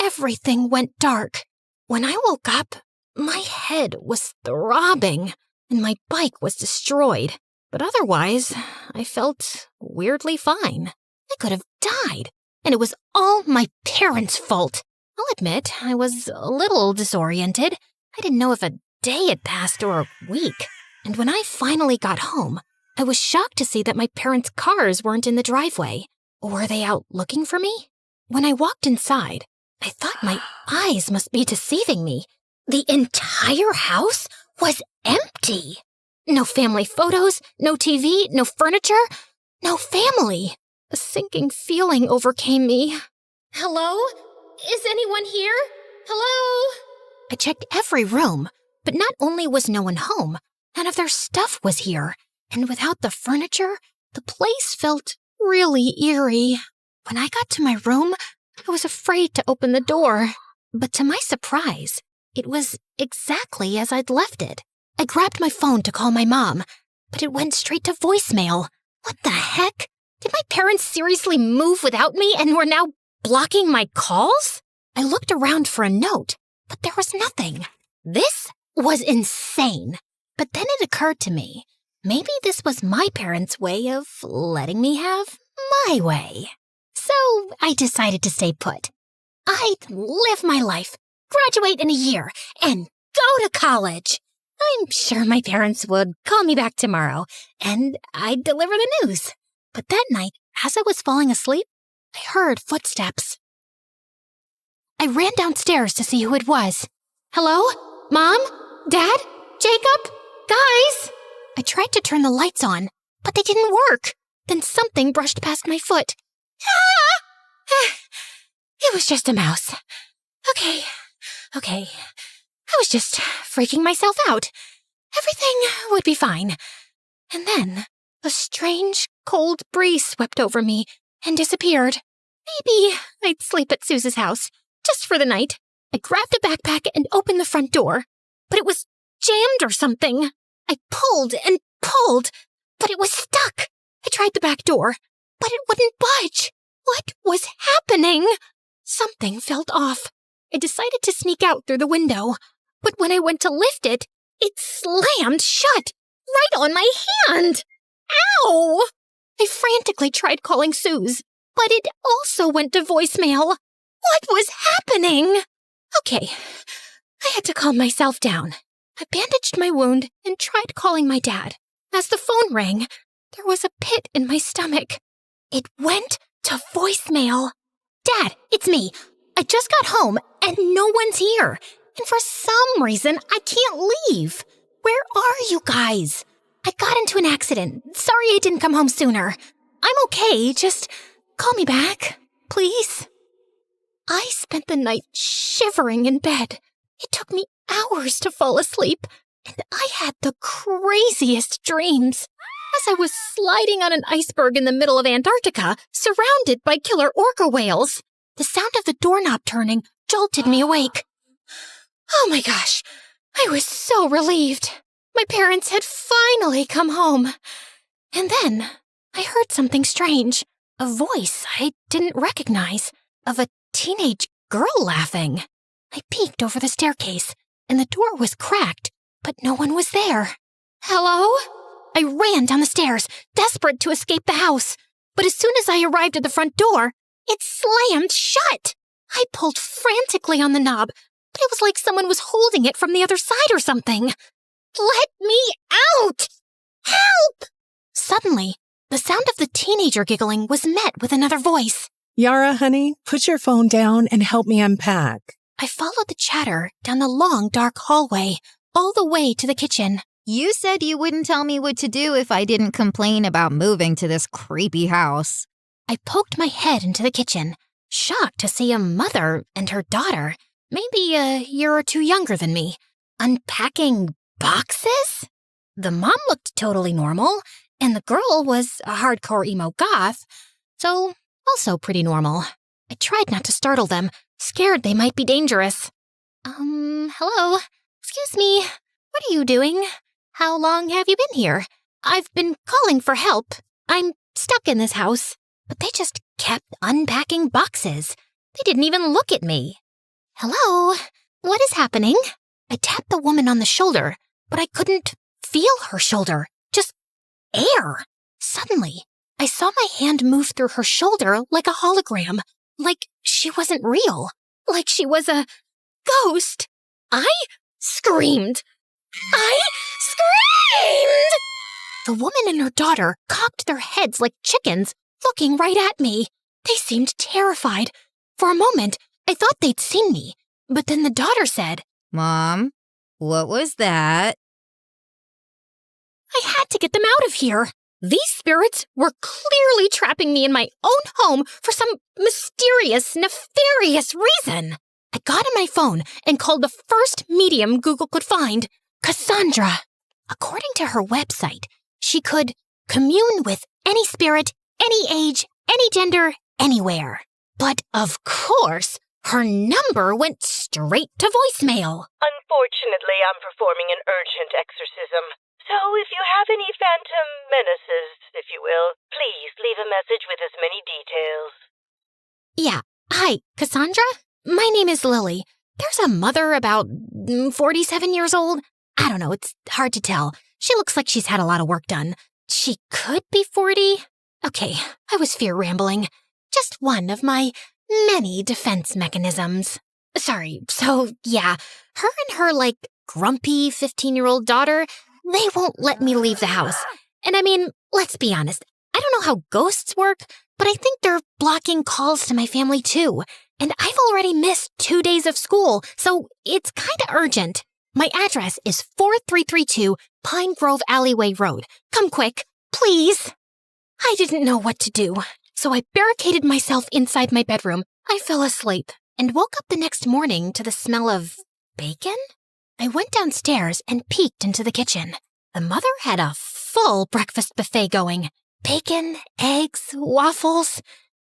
[SPEAKER 1] everything went dark. When I woke up, my head was throbbing, and my bike was destroyed. But otherwise, I felt weirdly fine. I could have died, and it was all my parents' fault. I'll admit, I was a little disoriented. I didn't know if a day had passed or a week. And when I finally got home, I was shocked to see that my parents' cars weren't in the driveway. Were they out looking for me? When I walked inside, I thought my eyes must be deceiving me. The entire house was empty. No family photos, no TV, no furniture, no family. A sinking feeling overcame me. Hello? Is anyone here? Hello? I checked every room, but not only was no one home, none of their stuff was here. And without the furniture, the place felt really eerie. When I got to my room, I was afraid to open the door. But to my surprise, it was exactly as I'd left it. I grabbed my phone to call my mom, but it went straight to voicemail. What the heck? Did my parents seriously move without me and were now blocking my calls? I looked around for a note, but there was nothing. This was insane. But then it occurred to me, maybe this was my parents' way of letting me have my way. So I decided to stay put. I'd live my life, graduate in a year, and go to college. I'm sure my parents would call me back tomorrow, and I'd deliver the news. But that night, as I was falling asleep, I heard footsteps. I ran downstairs to see who it was. Hello? Mom? Dad? Jacob? Guys? I tried to turn the lights on, but they didn't work. Then something brushed past my foot. Ah! It was just a mouse. Okay. I was just freaking myself out. Everything would be fine. And then a strange, cold breeze swept over me and disappeared. Maybe I'd sleep at Suze's house, just for the night,
[SPEAKER 2] I grabbed a backpack and opened the front door, but it was jammed or something. I pulled and pulled, but it was stuck. I tried the back door, but it wouldn't budge. What was happening? Something felt off. I decided to sneak out through the window, but when I went to lift it, it slammed shut, right on my hand. Ow! I frantically tried calling Suze, but it also went to voicemail. What was happening? Okay, I had to calm myself down. I bandaged my wound and tried calling my dad. As the phone rang, there was a pit in my stomach. It went to voicemail. Dad, it's me. I just got home and no one's here. And for some reason, I can't leave. Where are you guys? I got into an accident. Sorry I didn't come home sooner. I'm okay. Just call me back, please. I spent the night shivering in bed. It took me hours to fall asleep, and I had the craziest dreams. As I was sliding on an iceberg in the middle of Antarctica, surrounded by killer orca whales, the sound of the doorknob turning jolted me awake. Oh my gosh, I was so relieved. My parents had finally come home. And then I heard something strange, a voice I didn't recognize, of a teenage girl laughing. I peeked over the staircase, and the door was cracked, but no one was there. Hello? I ran down the stairs, desperate to escape the house. But as soon as I arrived at the front door, it slammed shut. I pulled frantically on the knob, but it was like someone was holding it from the other side or something. Let me out! Help! Suddenly, the sound of the teenager giggling was met with another voice.
[SPEAKER 16] Yara, honey, put your phone down and help me unpack.
[SPEAKER 2] I followed the chatter down the long, dark hallway, all the way to the kitchen.
[SPEAKER 17] You said you wouldn't tell me what to do if I didn't complain about moving to this creepy house.
[SPEAKER 2] I poked my head into the kitchen, shocked to see a mother and her daughter, maybe a year or two younger than me, unpacking boxes? The mom looked totally normal, and the girl was a hardcore emo goth, so also pretty normal. I tried not to startle them, scared they might be dangerous. Hello? Excuse me, what are you doing? How long have you been here? I've been calling for help. I'm stuck in this house. But they just kept unpacking boxes. They didn't even look at me. Hello? What is happening? I tapped the woman on the shoulder, but I couldn't feel her shoulder. Just air. Suddenly, I saw my hand move through her shoulder like a hologram. Like she wasn't real. Like she was a ghost. I screamed. The woman and her daughter cocked their heads like chickens, looking right at me. They seemed terrified. For a moment, I thought they'd seen me. But then the daughter said,
[SPEAKER 17] Mom, what was that?
[SPEAKER 2] I had to get them out of here. These spirits were clearly trapping me in my own home for some mysterious, nefarious reason. I got on my phone and called the first medium Google could find, Cassandra. According to her website, she could commune with any spirit, any age, any gender, anywhere. But of course, her number went straight to voicemail.
[SPEAKER 18] Unfortunately, I'm performing an urgent exorcism. So if you have any phantom menaces, if you will, please leave a message with as many details.
[SPEAKER 2] Yeah. Hi, Cassandra? My name is Lily. There's a mother about 47 years old. I don't know, it's hard to tell. She looks like she's had a lot of work done. She could be 40. Okay, I was fear rambling. Just one of my many defense mechanisms. Sorry, so yeah, her and her, grumpy 15-year-old daughter, they won't let me leave the house. And I mean, let's be honest, I don't know how ghosts work, but I think they're blocking calls to my family too. And I've already missed 2 days of school, so it's kinda urgent. My address is 4332 Pine Grove Alleyway Road. Come quick, please. I didn't know what to do, so I barricaded myself inside my bedroom. I fell asleep and woke up the next morning to the smell of bacon. I went downstairs and peeked into the kitchen. The mother had a full breakfast buffet going. Bacon, eggs, waffles.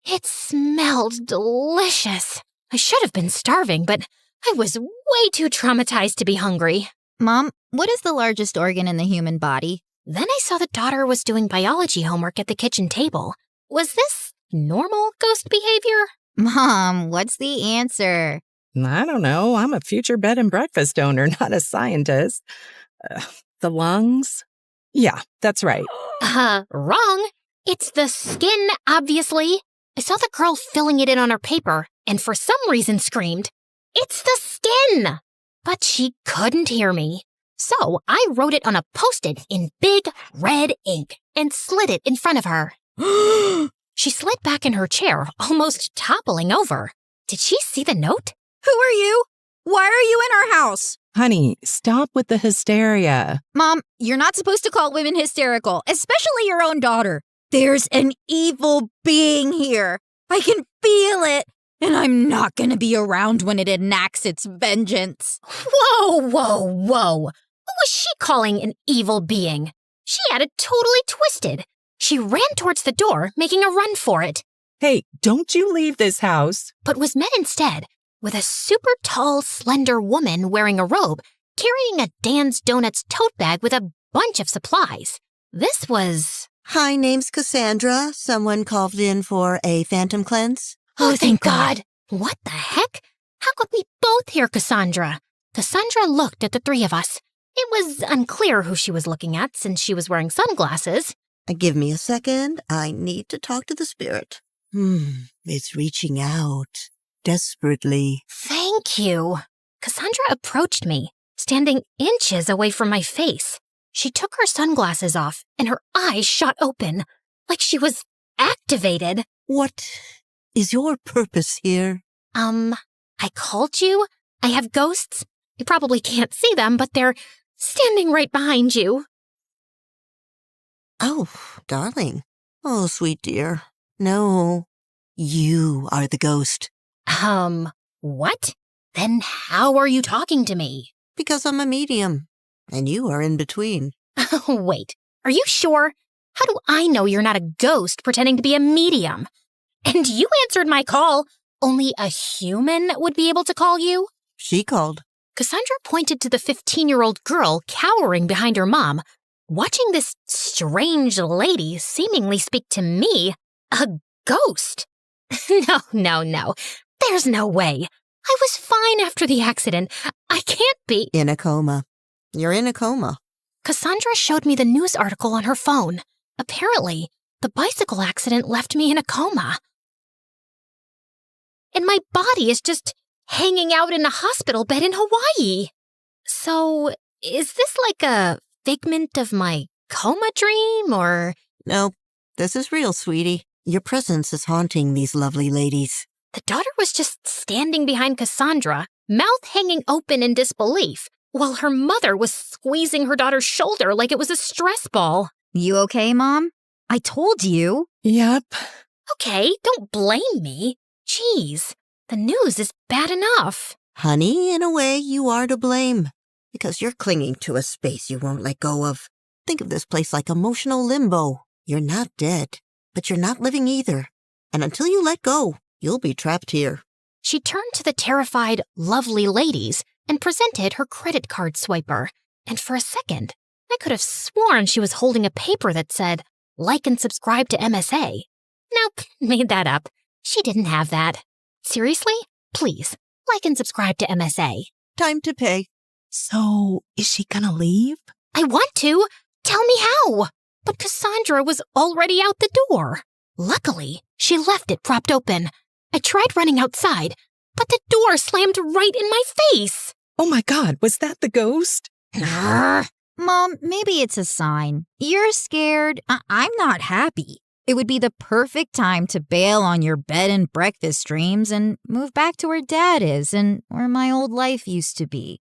[SPEAKER 2] It smelled delicious. I should have been starving, but
[SPEAKER 1] I was way too traumatized to be hungry.
[SPEAKER 17] Mom, what is the largest organ in the human body?
[SPEAKER 1] Then I saw that daughter was doing biology homework at the kitchen table. Was this normal ghost behavior?
[SPEAKER 17] Mom, what's the answer?
[SPEAKER 3] I don't know. I'm a future bed and breakfast owner, not a scientist. The lungs? Yeah, that's right.
[SPEAKER 1] Wrong. It's the skin, obviously. I saw the girl filling it in on her paper, and for some reason screamed, "It's the skin!" But she couldn't hear me. So I wrote it on a Post-it in big red ink and slid it in front of her. She slid back in her chair, almost toppling over. Did she see the note?
[SPEAKER 17] Who are you? Why are you in our house?
[SPEAKER 3] Honey, stop with the hysteria.
[SPEAKER 17] Mom, you're not supposed to call women hysterical, especially your own daughter. There's an evil being here. I can feel it, and I'm not going to be around when it enacts its vengeance.
[SPEAKER 1] Whoa. Who was she calling an evil being? She had it totally twisted. She ran towards the door, making a run for it.
[SPEAKER 3] Hey, don't you leave this house.
[SPEAKER 1] But was met instead with a super tall, slender woman wearing a robe, carrying a Dan's Donuts tote bag with a bunch of supplies. This was...
[SPEAKER 11] Hi, name's Cassandra. Someone called in for a phantom cleanse.
[SPEAKER 1] Oh, thank God. What the heck? How could we both hear Cassandra? Cassandra looked at the three of us. It was unclear who she was looking at since she was wearing sunglasses.
[SPEAKER 11] Give me a second. I need to talk to the spirit. It's reaching out. Desperately.
[SPEAKER 1] Thank you. Cassandra approached me, standing inches away from my face. She took her sunglasses off, and her eyes shot open, like she was activated.
[SPEAKER 11] What is your purpose here?
[SPEAKER 1] I called you. I have ghosts. You probably can't see them, but they're standing right behind you.
[SPEAKER 11] Oh, darling. Oh, sweet dear. No, you are the ghost.
[SPEAKER 1] What? Then how are you talking to me?
[SPEAKER 11] Because I'm a medium, and you are in between.
[SPEAKER 1] Wait, are you sure? How do I know you're not a ghost pretending to be a medium? And you answered my call. Only a human would be able to call you?
[SPEAKER 11] She called.
[SPEAKER 1] Cassandra pointed to the 15-year-old girl cowering behind her mom, watching this strange lady seemingly speak to me, a ghost. No. There's no way. I was fine after the accident. I can't be.
[SPEAKER 11] In a coma. You're in a coma.
[SPEAKER 1] Cassandra showed me the news article on her phone. Apparently, the bicycle accident left me in a coma. And my body is just hanging out in a hospital bed in Hawaii. So, is this like a figment of my coma dream, or?
[SPEAKER 11] No, this is real, sweetie. Your presence is haunting these lovely ladies.
[SPEAKER 1] The daughter was just standing behind Cassandra, mouth hanging open in disbelief, while her mother was squeezing her daughter's shoulder like it was a stress ball.
[SPEAKER 17] You okay, Mom? I told you.
[SPEAKER 3] Yep.
[SPEAKER 1] Okay, don't blame me. Jeez, the news is bad enough.
[SPEAKER 11] Honey, in a way, you are to blame. Because you're clinging to a space you won't let go of. Think of this place like emotional limbo. You're not dead, but you're not living either. And until you let go, you'll be trapped here.
[SPEAKER 1] She turned to the terrified, lovely ladies and presented her credit card swiper. And for a second, I could have sworn she was holding a paper that said, "Like and subscribe to MSA." Nope, made that up. She didn't have that. Seriously? Please, like and subscribe to MSA.
[SPEAKER 11] Time to pay.
[SPEAKER 16] So, is she gonna leave?
[SPEAKER 1] I want to. Tell me how. But Cassandra was already out the door. Luckily, she left it propped open. I tried running outside, but the door slammed right in my face.
[SPEAKER 3] Oh my God, was that the ghost?
[SPEAKER 17] Mom, maybe it's a sign. You're scared. I'm not happy. It would be the perfect time to bail on your bed and breakfast dreams and move back to where Dad is and where my old life used to be.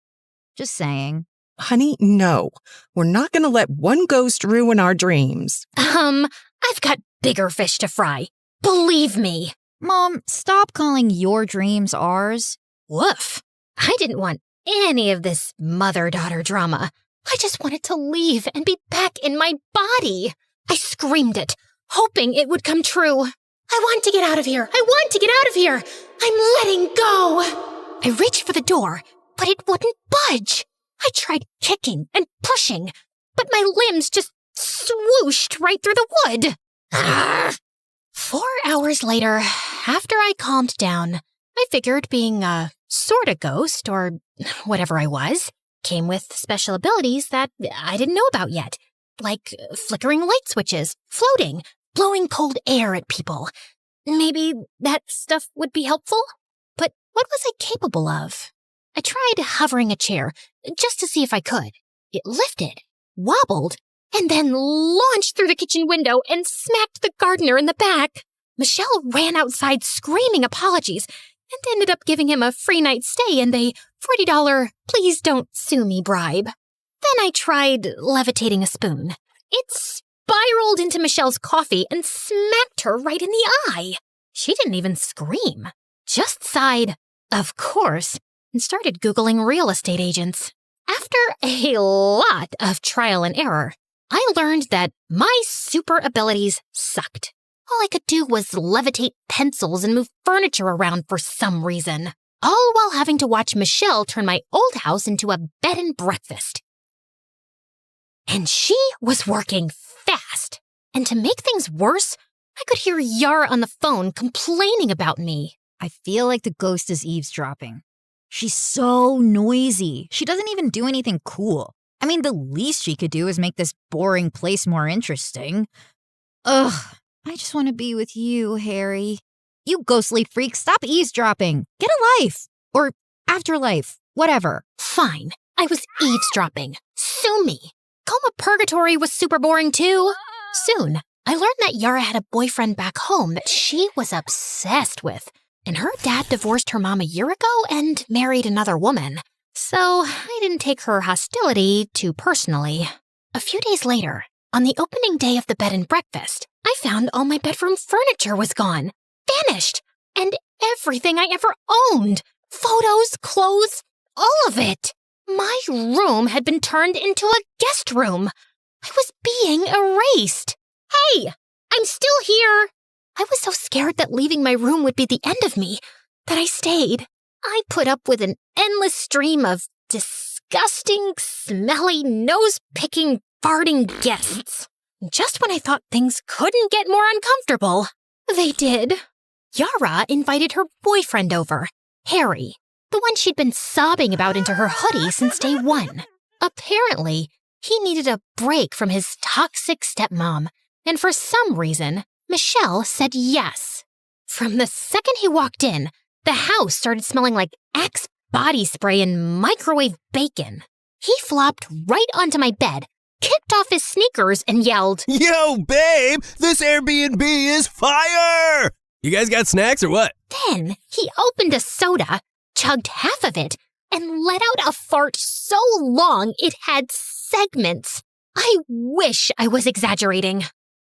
[SPEAKER 17] Just saying.
[SPEAKER 3] Honey, no. We're not going to let one ghost ruin our dreams.
[SPEAKER 1] I've got bigger fish to fry. Believe me.
[SPEAKER 17] Mom, stop calling your dreams ours.
[SPEAKER 1] Woof. I didn't want any of this mother-daughter drama. I just wanted to leave and be back in my body. I screamed it, hoping it would come true. I want to get out of here. I want to get out of here. I'm letting go. I reached for the door, but it wouldn't budge. I tried kicking and pushing, but my limbs just swooshed right through the wood. Arrgh. 4 hours later, after I calmed down, I figured being a sort of ghost, or whatever I was, came with special abilities that I didn't know about yet, like flickering light switches, floating, blowing cold air at people. Maybe that stuff would be helpful? But what was I capable of? I tried hovering a chair, just to see if I could. It lifted, wobbled, and then launched through the kitchen window and smacked the gardener in the back. Michelle ran outside screaming apologies and ended up giving him a free night stay and a $40 please don't sue me bribe. Then I tried levitating a spoon. It spiraled into Michelle's coffee and smacked her right in the eye. She didn't even scream, just sighed, of course, and started Googling real estate agents. After a lot of trial and error, I learned that my super abilities sucked. All I could do was levitate pencils and move furniture around for some reason, all while having to watch Michelle turn my old house into a bed and breakfast. And she was working fast. And to make things worse, I could hear Yara on the phone complaining about me.
[SPEAKER 17] I feel like the ghost is eavesdropping. She's so noisy. She doesn't even do anything cool. I mean, the least she could do is make this boring place more interesting. Ugh, I just want to be with you, Harry. You ghostly freak, stop eavesdropping. Get a life. Or afterlife. Whatever.
[SPEAKER 1] Fine. I was eavesdropping. Sue me. Coma Purgatory was super boring too. Soon, I learned that Yara had a boyfriend back home that she was obsessed with. And her dad divorced her mom a year ago and married another woman. So I didn't take her hostility too personally. A few days later, on the opening day of the bed and breakfast, I found all my bedroom furniture was gone. Vanished. And everything I ever owned. Photos, clothes, all of it. My room had been turned into a guest room. I was being erased. Hey, I'm still here. I was so scared that leaving my room would be the end of me that I stayed. I put up with an endless stream of disgusting, smelly, nose-picking, farting guests. Just when I thought things couldn't get more uncomfortable, they did. Yara invited her boyfriend over, Harry, the one she'd been sobbing about into her hoodie since day one. Apparently, he needed a break from his toxic stepmom, and for some reason, Michelle said yes. From the second he walked in, the house started smelling like Axe body spray and microwave bacon. He flopped right onto my bed, kicked off his sneakers, and yelled,
[SPEAKER 12] "Yo, babe, this Airbnb is fire! You guys got snacks or what?"
[SPEAKER 1] Then he opened a soda, chugged half of it, and let out a fart so long it had segments. I wish I was exaggerating.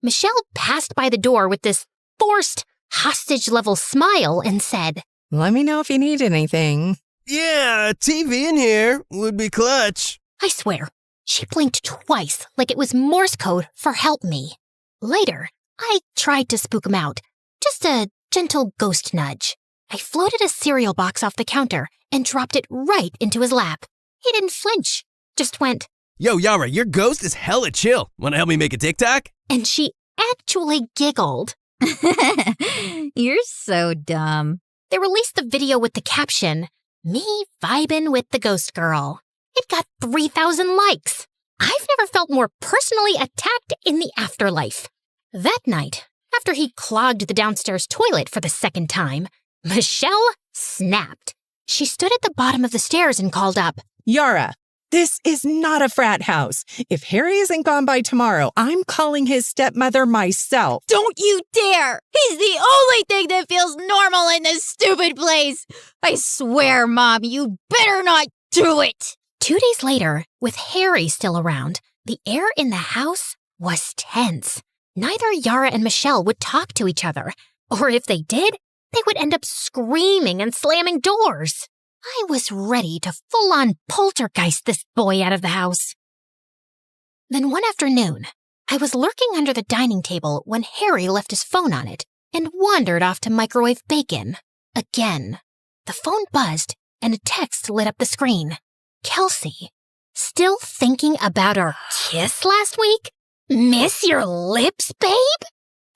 [SPEAKER 1] Michelle passed by the door with this forced, hostage-level smile and said,
[SPEAKER 3] "Let me know if you need anything."
[SPEAKER 12] "Yeah, a TV in here would be clutch."
[SPEAKER 1] I swear, she blinked twice like it was Morse code for help me. Later, I tried to spook him out. Just a gentle ghost nudge. I floated a cereal box off the counter and dropped it right into his lap. He didn't flinch, just went,
[SPEAKER 12] "Yo, Yara, your ghost is hella chill. Wanna help me make a TikTok?"
[SPEAKER 1] And she actually giggled.
[SPEAKER 17] You're so dumb.
[SPEAKER 1] They released the video with the caption, "Me vibin' with the ghost girl." It got 3,000 likes. I've never felt more personally attacked in the afterlife. That night, after he clogged the downstairs toilet for the second time, Michelle snapped. She stood at the bottom of the stairs and called up,
[SPEAKER 3] "Yara, this is not a frat house. If Harry isn't gone by tomorrow, I'm calling his stepmother myself."
[SPEAKER 17] Don't you dare! He's the only thing that feels normal in this stupid place. I swear, Mom, you better not do it.
[SPEAKER 1] 2 days later, with Harry still around, the air in the house was tense. Neither Yara and Michelle would talk to each other, or if they did, they would end up screaming and slamming doors. I was ready to full-on poltergeist this boy out of the house. Then one afternoon, I was lurking under the dining table when Harry left his phone on it and wandered off to microwave bacon. Again. The phone buzzed, and a text lit up the screen. Kelsey, still thinking about our kiss last week? Miss your lips, babe?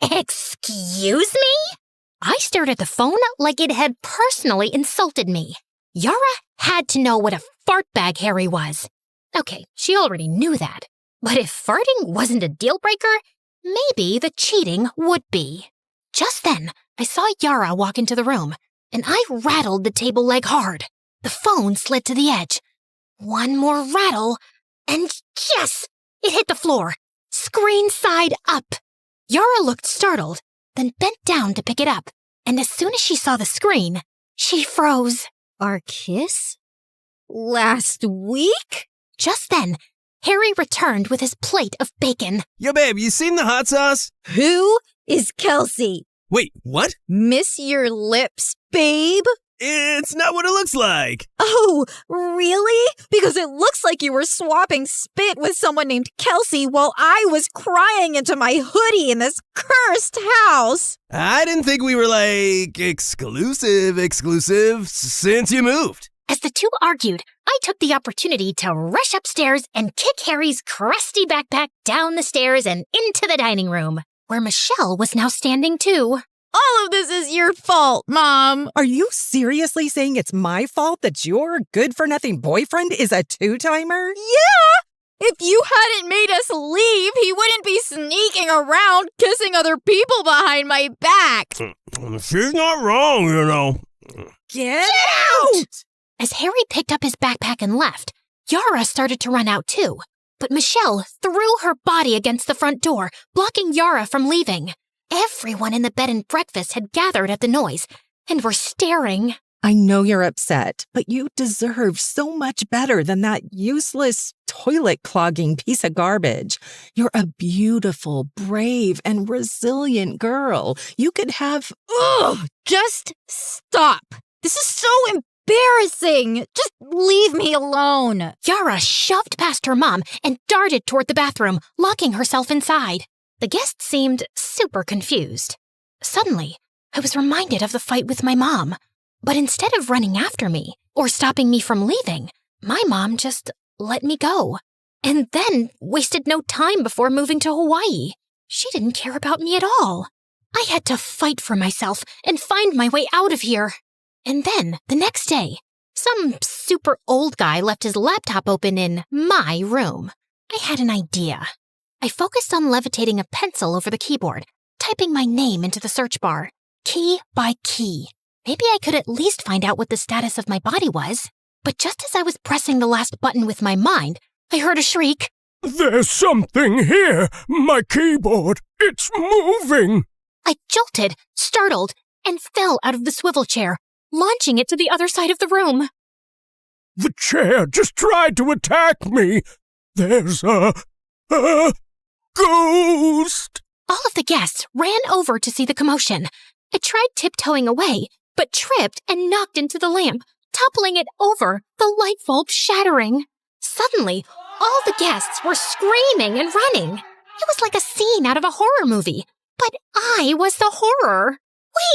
[SPEAKER 1] Excuse me? I stared at the phone like it had personally insulted me. Yara had to know what a fart bag Harry was. Okay, she already knew that. But if farting wasn't a deal breaker, maybe the cheating would be. Just then, I saw Yara walk into the room, and I rattled the table leg hard. The phone slid to the edge. One more rattle, and yes! It hit the floor, screen side up. Yara looked startled, then bent down to pick it up, and as soon as she saw the screen, she froze.
[SPEAKER 17] Our kiss? Last week?
[SPEAKER 1] Just then, Harry returned with his plate of bacon.
[SPEAKER 12] Yo, babe, you seen the hot sauce?
[SPEAKER 17] Who is Kelsey?
[SPEAKER 12] Wait, what?
[SPEAKER 17] Miss your lips, babe?
[SPEAKER 12] It's not what it looks like.
[SPEAKER 17] Oh, really? Because it looks like you were swapping spit with someone named Kelsey while I was crying into my hoodie in this cursed house.
[SPEAKER 12] I didn't think we were, like, exclusive since you moved.
[SPEAKER 1] As the two argued, I took the opportunity to rush upstairs and kick Harry's crusty backpack down the stairs and into the dining room, where Michelle was now standing too.
[SPEAKER 17] All of this is your fault, Mom.
[SPEAKER 3] Are you seriously saying it's my fault that your good-for-nothing boyfriend is a two-timer?
[SPEAKER 17] Yeah! If you hadn't made us leave, he wouldn't be sneaking around kissing other people behind my back.
[SPEAKER 12] She's not wrong, you know.
[SPEAKER 3] Get out!
[SPEAKER 1] As Harry picked up his backpack and left, Yara started to run out too. But Michelle threw her body against the front door, blocking Yara from leaving. Everyone in the bed and breakfast had gathered at the noise and were staring.
[SPEAKER 3] I know you're upset, but you deserve so much better than that useless, toilet-clogging piece of garbage. You're a beautiful, brave, and resilient girl. You could have...
[SPEAKER 17] Ugh! Just stop. This is so embarrassing. Just leave me alone.
[SPEAKER 1] Yara shoved past her mom and darted toward the bathroom, locking herself inside. The guest seemed super confused. Suddenly, I was reminded of the fight with my mom. But instead of running after me or stopping me from leaving, my mom just let me go. And then wasted no time before moving to Hawaii. She didn't care about me at all. I had to fight for myself and find my way out of here. And then, the next day, some super old guy left his laptop open in my room. I had an idea. I focused on levitating a pencil over the keyboard, typing my name into the search bar, key by key. Maybe I could at least find out what the status of my body was. But just as I was pressing the last button with my mind, I heard a shriek.
[SPEAKER 10] There's something here! My keyboard! It's moving!
[SPEAKER 1] I jolted, startled, and fell out of the swivel chair, launching it to the other side of the room.
[SPEAKER 10] The chair just tried to attack me! There's a ghost!
[SPEAKER 1] All of the guests ran over to see the commotion. I tried tiptoeing away, but tripped and knocked into the lamp, toppling it over, the light bulb shattering. Suddenly, all the guests were screaming and running. It was like a scene out of a horror movie, but I was the horror.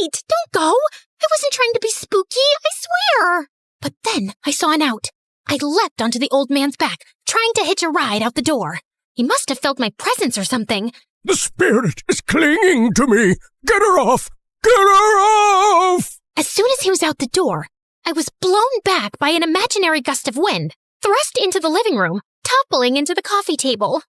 [SPEAKER 1] Wait, don't go! I wasn't trying to be spooky, I swear! But then I saw an out. I leapt onto the old man's back, trying to hitch a ride out the door. He must have felt my presence or something.
[SPEAKER 10] The spirit is clinging to me! Get her off! Get her off!
[SPEAKER 1] As soon as he was out the door, I was blown back by an imaginary gust of wind, thrust into the living room, toppling into the coffee table.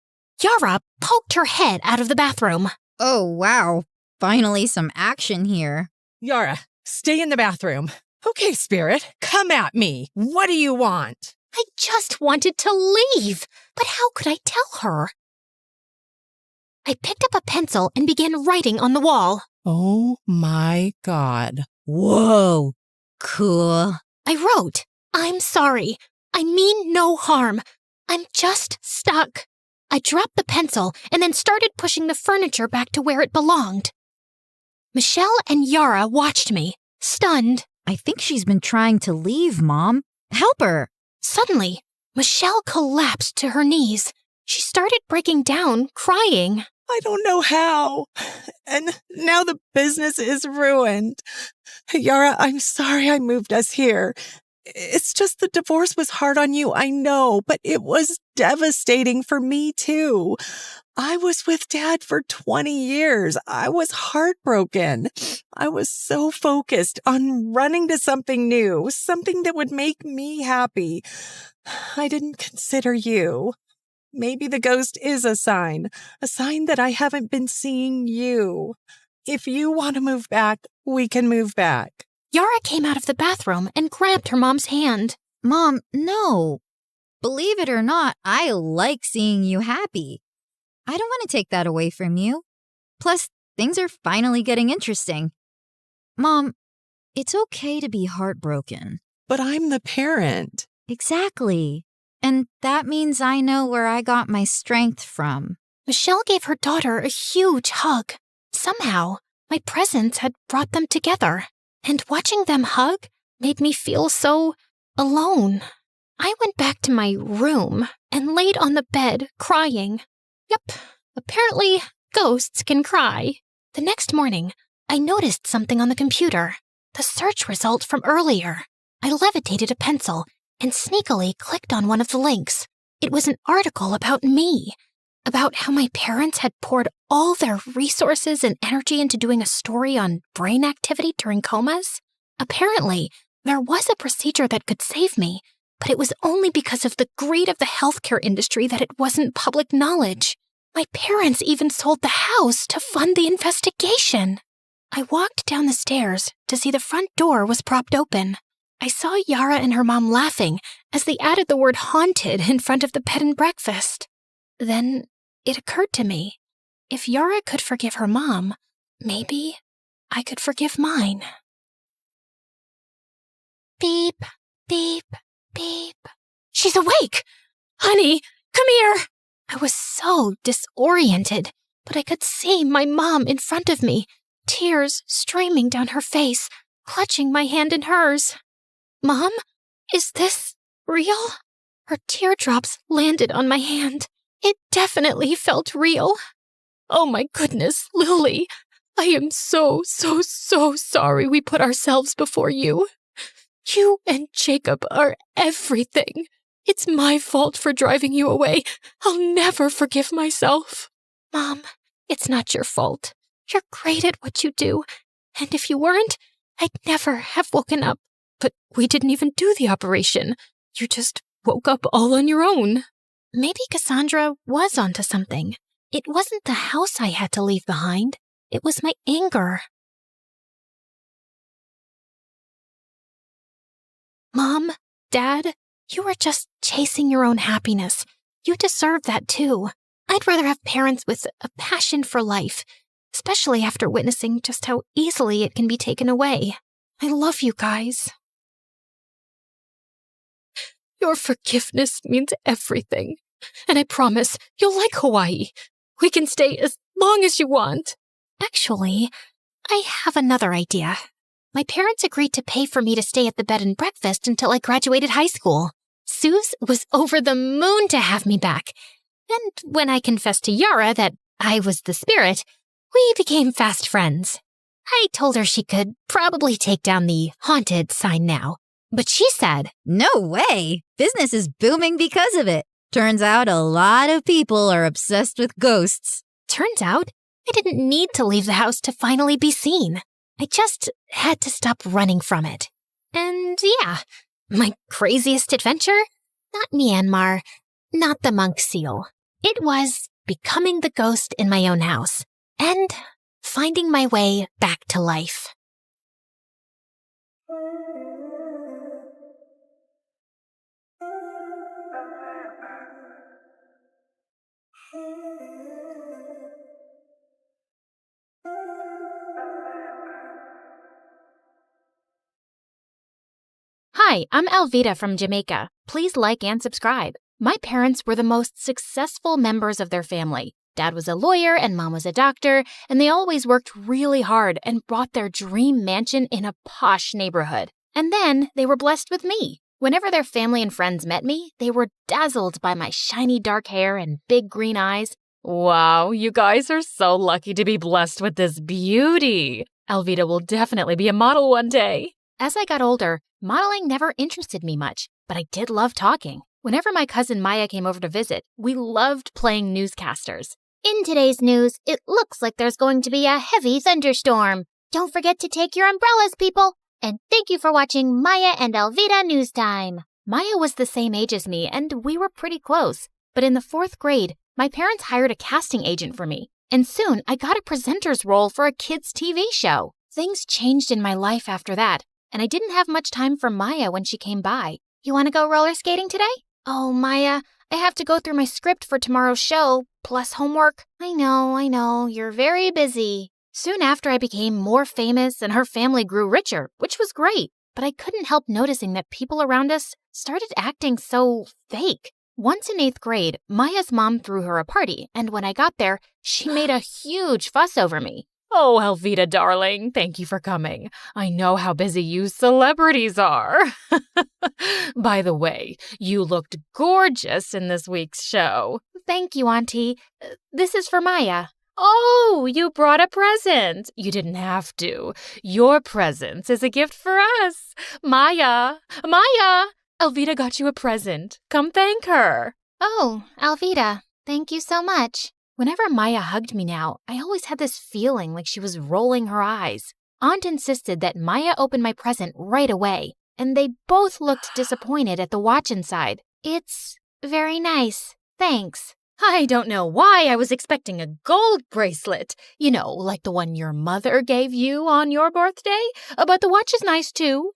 [SPEAKER 1] Yara poked her head out of the bathroom.
[SPEAKER 17] Oh, wow. Finally some action here.
[SPEAKER 3] Yara, stay in the bathroom. Okay, Spirit, come at me. What do you want?
[SPEAKER 1] I just wanted to leave, but how could I tell her? I picked up a pencil and began writing on the wall.
[SPEAKER 3] Oh my God.
[SPEAKER 17] Whoa. Cool.
[SPEAKER 1] I wrote, I'm sorry. I mean no harm. I'm just stuck. I dropped the pencil and then started pushing the furniture back to where it belonged. Michelle and Yara watched me, stunned.
[SPEAKER 17] I think she's been trying to leave, Mom. Help her.
[SPEAKER 1] Suddenly, Michelle collapsed to her knees. She started breaking down, crying.
[SPEAKER 3] I don't know how. And now the business is ruined. Yara, I'm sorry I moved us here.
[SPEAKER 16] It's just the divorce was hard on you, I know, but it was devastating for me too. I was with Dad for 20 years. I was heartbroken. I was so focused on running to something new, something that would make me happy. I didn't consider you. Maybe the ghost is a sign that I haven't been seeing you. If you want to move back, we can move back.
[SPEAKER 2] Yara came out of the bathroom and grabbed her mom's hand.
[SPEAKER 17] Mom, no. Believe it or not, I like seeing you happy. I don't want to take that away from you. Plus, things are finally getting interesting. Mom, it's okay to be heartbroken.
[SPEAKER 16] But I'm the parent.
[SPEAKER 17] Exactly. And that means I know where I got my strength from.
[SPEAKER 2] Michelle gave her daughter a huge hug. Somehow, my presence had brought them together. And watching them hug made me feel so alone. I went back to my room and laid on the bed crying. Yep, apparently ghosts can cry. The next morning, I noticed something on the computer. The search result from earlier. I levitated a pencil and sneakily clicked on one of the links. It was an article about me, about how my parents had poured all their resources and energy into doing a story on brain activity during comas. Apparently, there was a procedure that could save me, but it was only because of the greed of the healthcare industry that it wasn't public knowledge. My parents even sold the house to fund the investigation. I walked down the stairs to see the front door was propped open. I saw Yara and her mom laughing as they added the word haunted in front of the bed and breakfast. Then it occurred to me, if Yara could forgive her mom, maybe I could forgive mine. Beep, beep, beep. She's awake! Honey, come here! I was so disoriented, but I could see my mom in front of me, tears streaming down her face, clutching my hand in hers. Mom, is this real? Her teardrops landed on my hand. It definitely felt real. Oh my goodness, Lily, I am so sorry we put ourselves before you. You and Jacob are everything. It's my fault for driving you away. I'll never forgive myself. Mom, it's not your fault. You're great at what you do. And if you weren't, I'd never have woken up. But we didn't even do the operation. You just woke up all on your own. Maybe Cassandra was onto something. It wasn't the house I had to leave behind. It was my anger. Mom, Dad, you were just chasing your own happiness. You deserve that too. I'd rather have parents with a passion for life, especially after witnessing just how easily it can be taken away. I love you guys. Your forgiveness means everything. And I promise you'll like Hawaii. We can stay as long as you want. Actually, I have another idea. My parents agreed to pay for me to stay at the bed and breakfast until I graduated high school. Suze was over the moon to have me back. And when I confessed to Yara that I was the spirit, we became fast friends. I told her she could probably take down the haunted sign now. But she said,
[SPEAKER 17] "No way! Business is booming because of it. Turns out a lot of people are obsessed with ghosts."
[SPEAKER 2] Turns out I didn't need to leave the house to finally be seen. I just had to stop running from it. And yeah, my craziest adventure? Not Myanmar, not the monk seal. It was becoming the ghost in my own house and finding my way back to life.
[SPEAKER 1] Hi, I'm Alvita from Jamaica. Please like and subscribe. My parents were the most successful members of their family. Dad was a lawyer and Mom was a doctor, and they always worked really hard and bought their dream mansion in a posh neighborhood. And then they were blessed with me. Whenever their family and friends met me, they were dazzled by my shiny dark hair and big green eyes. Wow, you guys are so lucky to be blessed with this beauty. Alvita will definitely be a model one day. As I got older, modeling never interested me much, but I did love talking. Whenever my cousin Maya came over to visit, we loved playing newscasters.
[SPEAKER 6] In today's news, it looks like there's going to be a heavy thunderstorm. Don't forget to take your umbrellas, people. And thank you for watching Maya and Alvida News Time.
[SPEAKER 1] Maya was the same age as me, and we were pretty close. But in the 4th grade, my parents hired a casting agent for me. And soon, I got a presenter's role for a kids' TV show. Things changed in my life after that, and I didn't have much time for Maya when she came by.
[SPEAKER 2] You want to go roller skating today?
[SPEAKER 1] Oh, Maya, I have to go through my script for tomorrow's show, plus homework.
[SPEAKER 2] I know, you're very busy.
[SPEAKER 1] Soon after, I became more famous and her family grew richer, which was great. But I couldn't help noticing that people around us started acting so fake. Once in 8th grade, Maya's mom threw her a party, and when I got there, she made a huge fuss over me. Oh, Alvida, darling, thank you for coming. I know how busy you celebrities are. By the way, you looked gorgeous in this week's show.
[SPEAKER 2] Thank you, Auntie. This is for Maya.
[SPEAKER 1] Oh, you brought a present. You didn't have to. Your presence is a gift for us. Maya! Alvida got you a present. Come thank her.
[SPEAKER 2] Oh, Alvida, thank you so much.
[SPEAKER 1] Whenever Maya hugged me now, I always had this feeling like she was rolling her eyes. Aunt insisted that Maya open my present right away, and they both looked disappointed at the watch inside.
[SPEAKER 2] It's very nice. Thanks.
[SPEAKER 1] I don't know why I was expecting a gold bracelet. You know, like the one your mother gave you on your birthday. But the watch is nice, too.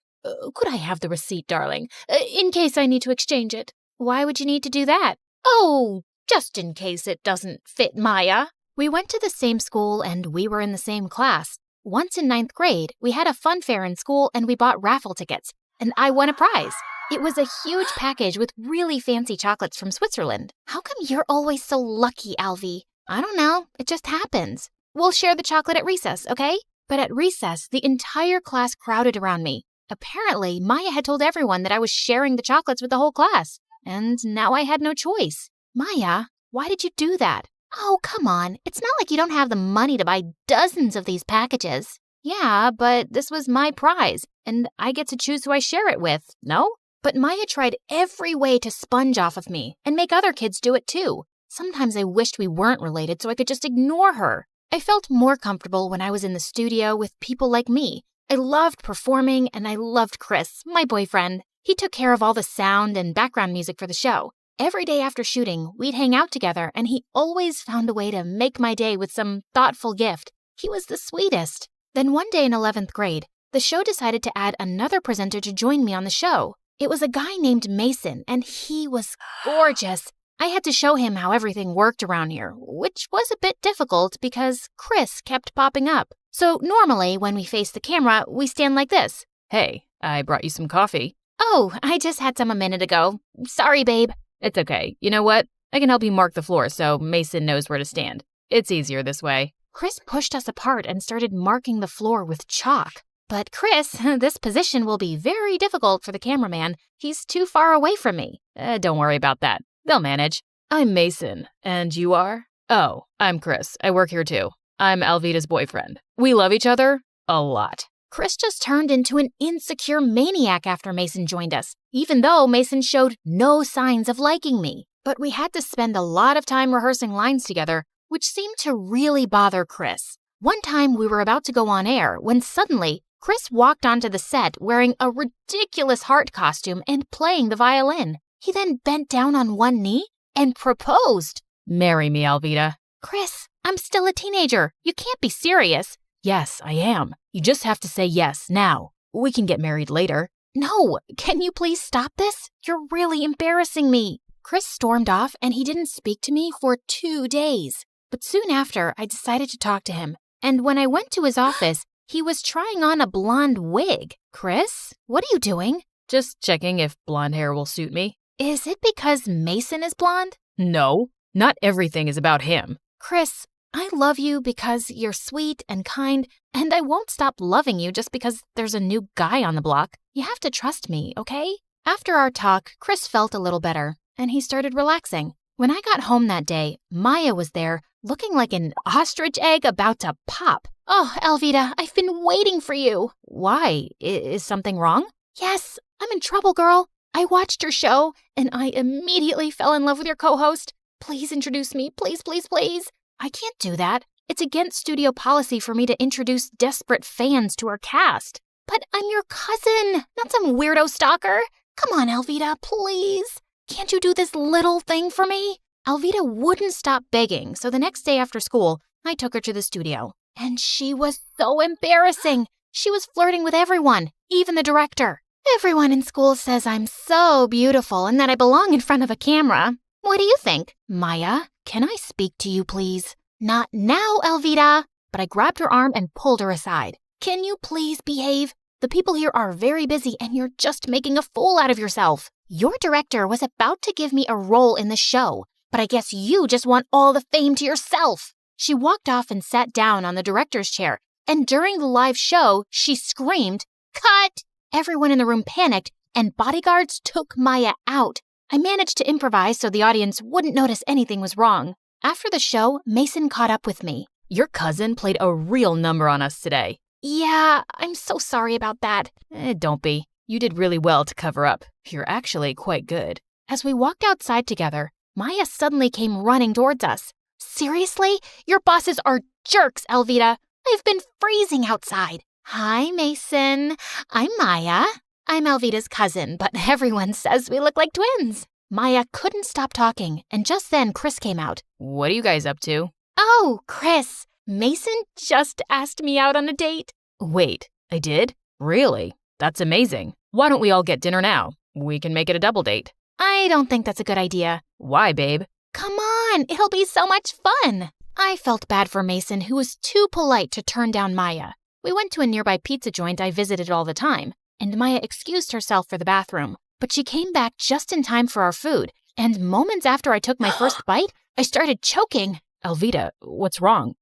[SPEAKER 1] Could I have the receipt, darling, in case I need to exchange it?
[SPEAKER 2] Why would you need to do that?
[SPEAKER 1] Oh, just in case it doesn't fit Maya. We went to the same school and we were in the same class. Once in 9th grade, we had a fun fair in school and we bought raffle tickets. And I won a prize. It was a huge package with really fancy chocolates from Switzerland.
[SPEAKER 2] How come you're always so lucky, Alvy?
[SPEAKER 1] I don't know. It just happens. We'll share the chocolate at recess, okay? But at recess, the entire class crowded around me. Apparently, Maya had told everyone that I was sharing the chocolates with the whole class. And now I had no choice. Maya, why did you do that?
[SPEAKER 2] Oh, come on. It's not like you don't have the money to buy dozens of these packages.
[SPEAKER 1] Yeah, but this was my prize, and I get to choose who I share it with, no? But Maya tried every way to sponge off of me and make other kids do it too. Sometimes I wished we weren't related so I could just ignore her. I felt more comfortable when I was in the studio with people like me. I loved performing, and I loved Chris, my boyfriend. He took care of all the sound and background music for the show. Every day after shooting, we'd hang out together, and he always found a way to make my day with some thoughtful gift. He was the sweetest. Then one day in 11th grade, the show decided to add another presenter to join me on the show. It was a guy named Mason, and he was gorgeous. I had to show him how everything worked around here, which was a bit difficult because Chris kept popping up. So normally, when we face the camera, we stand like this. Hey, I brought you some coffee. Oh, I just had some a minute ago. Sorry, babe. It's okay. You know what? I can help you mark the floor so Mason knows where to stand. It's easier this way. Chris pushed us apart and started marking the floor with chalk. But Chris, this position will be very difficult for the cameraman. He's too far away from me. Don't worry about that. They'll manage. I'm Mason. And you are? Oh, I'm Chris. I work here too. I'm Alvida's boyfriend. We love each other a lot. Chris just turned into an insecure maniac after Mason joined us, even though Mason showed no signs of liking me. But we had to spend a lot of time rehearsing lines together, which seemed to really bother Chris. One time we were about to go on air when suddenly Chris walked onto the set wearing a ridiculous heart costume and playing the violin. He then bent down on one knee and proposed. Marry me, Alvida. Chris, I'm still a teenager. You can't be serious. Yes, I am. You just have to say yes now. We can get married later. No, can you please stop this? You're really embarrassing me. Chris stormed off and he didn't speak to me for 2 days. But soon after, I decided to talk to him. And when I went to his office, he was trying on a blonde wig. Chris, what are you doing? Just checking if blonde hair will suit me. Is it because Mason is blonde? No, not everything is about him. Chris, I love you because you're sweet and kind, and I won't stop loving you just because there's a new guy on the block. You have to trust me, okay? After our talk, Chris felt a little better, and he started relaxing. When I got home that day, Maya was there, looking like an ostrich egg about to pop. Oh, Elvita, I've been waiting for you. Why? Is something wrong? Yes, I'm in trouble, girl. I watched your show, and I immediately fell in love with your co-host. Please introduce me, please, please, please. I can't do that. It's against studio policy for me to introduce desperate fans to our cast. But I'm your cousin, not some weirdo stalker. Come on, Elvita, please. Can't you do this little thing for me? Elvita wouldn't stop begging, so the next day after school, I took her to the studio. And she was so embarrassing. She was flirting with everyone, even the director. Everyone in school says I'm so beautiful and that I belong in front of a camera. What do you think? Maya, can I speak to you, please? Not now, Elvita. But I grabbed her arm and pulled her aside. Can you please behave? The people here are very busy and you're just making a fool out of yourself. Your director was about to give me a role in the show, but I guess you just want all the fame to yourself. She walked off and sat down on the director's chair, and during the live show, she screamed, "Cut!" Everyone in the room panicked, and bodyguards took Maya out. I managed to improvise so the audience wouldn't notice anything was wrong. After the show, Mason caught up with me.
[SPEAKER 7] Your cousin played a real number on us today.
[SPEAKER 1] Yeah, I'm so sorry about that.
[SPEAKER 7] Don't be. You did really well to cover up. You're actually quite good.
[SPEAKER 1] As we walked outside together, Maya suddenly came running towards us. Seriously? Your bosses are jerks, Elvita. I've been freezing outside. Hi, Mason. I'm Maya. I'm Elvita's cousin, but everyone says we look like twins. Maya couldn't stop talking, and just then Chris came out.
[SPEAKER 7] What are you guys up to?
[SPEAKER 1] Oh, Chris. Mason just asked me out on a date.
[SPEAKER 7] Wait, I did? Really? That's amazing. Why don't we all get dinner now? We can make it a double date.
[SPEAKER 1] I don't think that's a good idea.
[SPEAKER 7] Why, babe?
[SPEAKER 1] Come on, it'll be so much fun. I felt bad for Mason, who was too polite to turn down Maya. We went to a nearby pizza joint I visited all the time, and Maya excused herself for the bathroom. But she came back just in time for our food, and moments after I took my first bite, I started choking.
[SPEAKER 7] Elvita, what's wrong?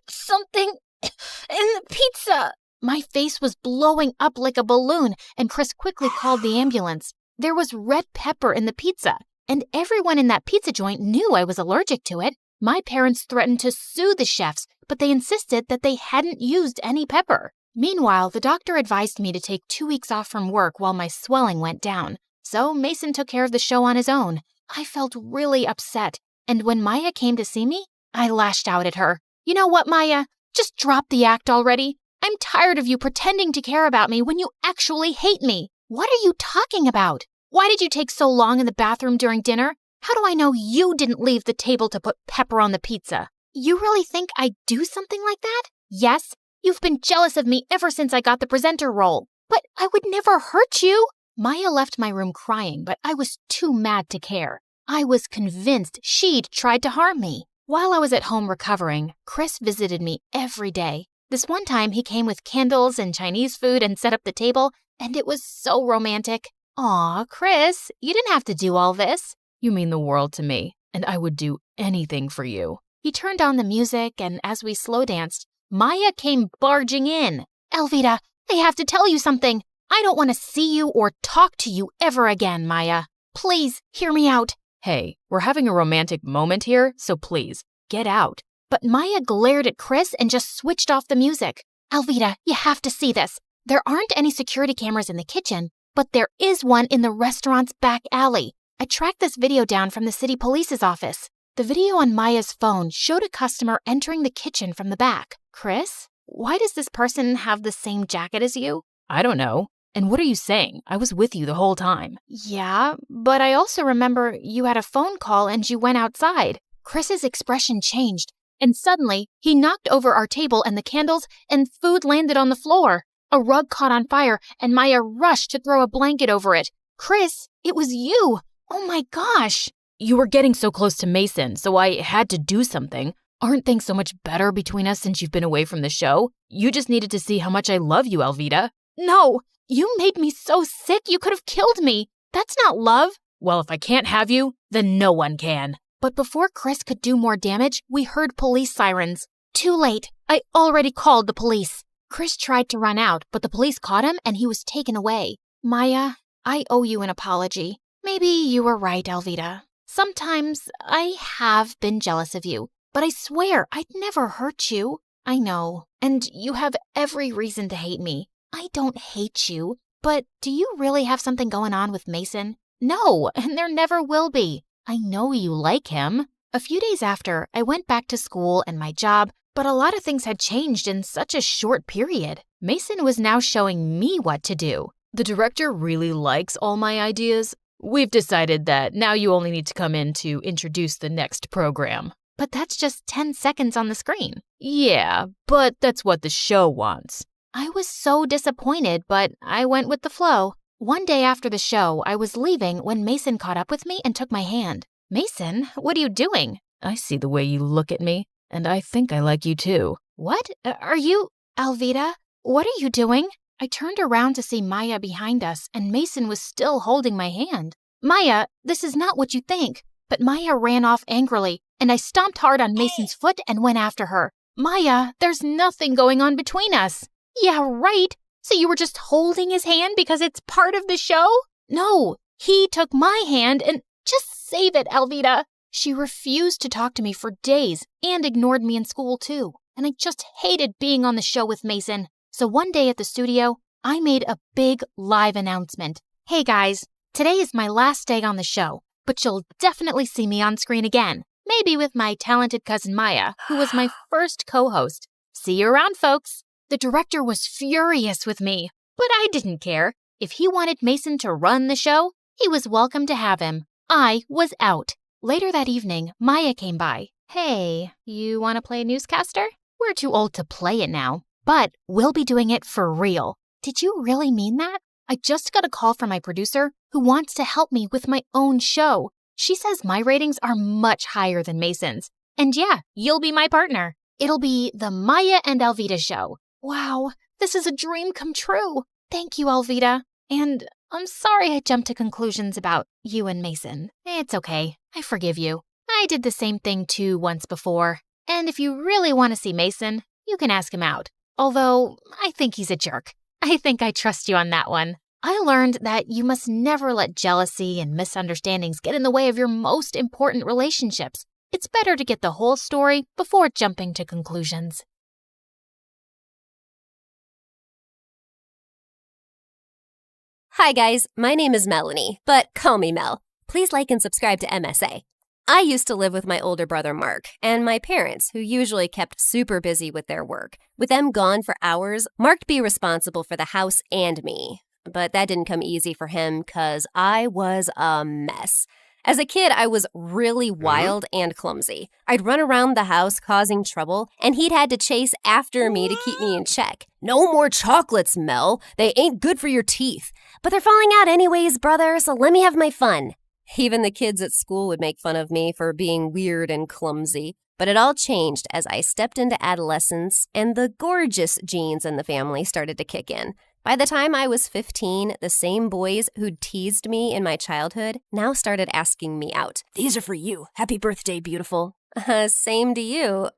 [SPEAKER 1] Something in the pizza. My face was blowing up like a balloon, and Chris quickly called the ambulance. There was red pepper in the pizza, and everyone in that pizza joint knew I was allergic to it. My parents threatened to sue the chefs, but they insisted that they hadn't used any pepper. Meanwhile, the doctor advised me to take 2 weeks off from work while my swelling went down. So Mason took care of the show on his own. I felt really upset, and when Maya came to see me, I lashed out at her. You know what, Maya? Just drop the act already. I'm tired of you pretending to care about me when you actually hate me. What are you talking about? Why did you take so long in the bathroom during dinner? How do I know you didn't leave the table to put pepper on the pizza? You really think I'd do something like that? Yes, you've been jealous of me ever since I got the presenter role. But I would never hurt you. Maya left my room crying, but I was too mad to care. I was convinced she'd tried to harm me. While I was at home recovering, Chris visited me every day. This one time, he came with candles and Chinese food and set up the table, and it was so romantic. Aw, Chris, you didn't have to do all this.
[SPEAKER 7] You mean the world to me, and I would do anything for you.
[SPEAKER 1] He turned on the music, and as we slow danced, Maya came barging in. Elvita, I have to tell you something. I don't want to see you or talk to you ever again, Maya. Please, hear me out.
[SPEAKER 7] Hey, we're having a romantic moment here, so please, get out.
[SPEAKER 1] But Maya glared at Chris and just switched off the music. Elvita, you have to see this. There aren't any security cameras in the kitchen, but there is one in the restaurant's back alley. I tracked this video down from the city police's office. The video on Maya's phone showed a customer entering the kitchen from the back. Chris, why does this person have the same jacket as you?
[SPEAKER 7] I don't know. And what are you saying? I was with you the whole time.
[SPEAKER 1] Yeah, but I also remember you had a phone call and you went outside. Chris's expression changed, and suddenly he knocked over our table and the candles, and food landed on the floor. A rug caught on fire, and Maya rushed to throw a blanket over it. Chris, it was you! Oh my gosh!
[SPEAKER 7] You were getting so close to Mason, so I had to do something. Aren't things so much better between us since you've been away from the show? You just needed to see how much I love you, Elvita.
[SPEAKER 1] No! You made me so sick you could have killed me. That's not love.
[SPEAKER 7] Well, if I can't have you, then no one can.
[SPEAKER 1] But before Chris could do more damage, we heard police sirens. Too late. I already called the police. Chris tried to run out, but the police caught him and he was taken away. Maya, I owe you an apology. Maybe you were right, Elvita. Sometimes I have been jealous of you, but I swear I'd never hurt you. I know, and you have every reason to hate me. I don't hate you, but do you really have something going on with Mason? No, and there never will be. I know you like him. A few days after, I went back to school and my job, but a lot of things had changed in such a short period. Mason was now showing me what to do.
[SPEAKER 5] The director really likes all my ideas. We've decided that now you only need to come in to introduce the next program.
[SPEAKER 1] But that's just 10 seconds on the screen.
[SPEAKER 5] Yeah, but that's what the show wants.
[SPEAKER 1] I was so disappointed, but I went with the flow. One day after the show, I was leaving when Mason caught up with me and took my hand. Mason, what are you doing?
[SPEAKER 5] I see the way you look at me, and I think I like you too.
[SPEAKER 1] What? Are you... Alvita? What are you doing? I turned around to see Maya behind us, and Mason was still holding my hand. Maya, this is not what you think. But Maya ran off angrily, and I stomped hard on Mason's foot and went after her. Maya, there's nothing going on between us. Yeah, right. So you were just holding his hand because it's part of the show? No, he took my hand and... Just save it, Alvita. She refused to talk to me for days and ignored me in school too. And I just hated being on the show with Mason. So one day at the studio, I made a big live announcement. Hey guys, today is my last day on the show, but you'll definitely see me on screen again. Maybe with my talented cousin Maya, who was my first co-host. See you around, folks. The director was furious with me, but I didn't care. If he wanted Mason to run the show, he was welcome to have him. I was out. Later that evening, Maya came by. Hey, you want to play newscaster? We're too old to play it now, but we'll be doing it for real. Did you really mean that? I just got a call from my producer who wants to help me with my own show. She says my ratings are much higher than Mason's. And yeah, you'll be my partner. It'll be the Maya and Alvita show. Wow, this is a dream come true. Thank you, Alvita. And I'm sorry I jumped to conclusions about you and Mason. It's okay. I forgive you. I did the same thing too once before. And if you really want to see Mason, you can ask him out. Although, I think he's a jerk. I think I trust you on that one. I learned that you must never let jealousy and misunderstandings get in the way of your most important relationships. It's better to get the whole story before jumping to conclusions.
[SPEAKER 4] Hi guys, my name is Melanie, but call me Mel. Please like and subscribe to MSA. I used to live with my older brother Mark and my parents, who usually kept super busy with their work. With them gone for hours, Mark'd be responsible for the house and me. But that didn't come easy for him because I was a mess. As a kid, I was really wild and clumsy. I'd run around the house causing trouble, and he'd had to chase after me to keep me in check. No more chocolates, Mel. They ain't good for your teeth. But they're falling out anyways, brother, so let me have my fun. Even the kids at school would make fun of me for being weird and clumsy. But it all changed as I stepped into adolescence and the gorgeous genes in the family started to kick in. By the time I was 15, the same boys who'd teased me in my childhood now started asking me out. These are for you. Happy birthday, beautiful. Same to you.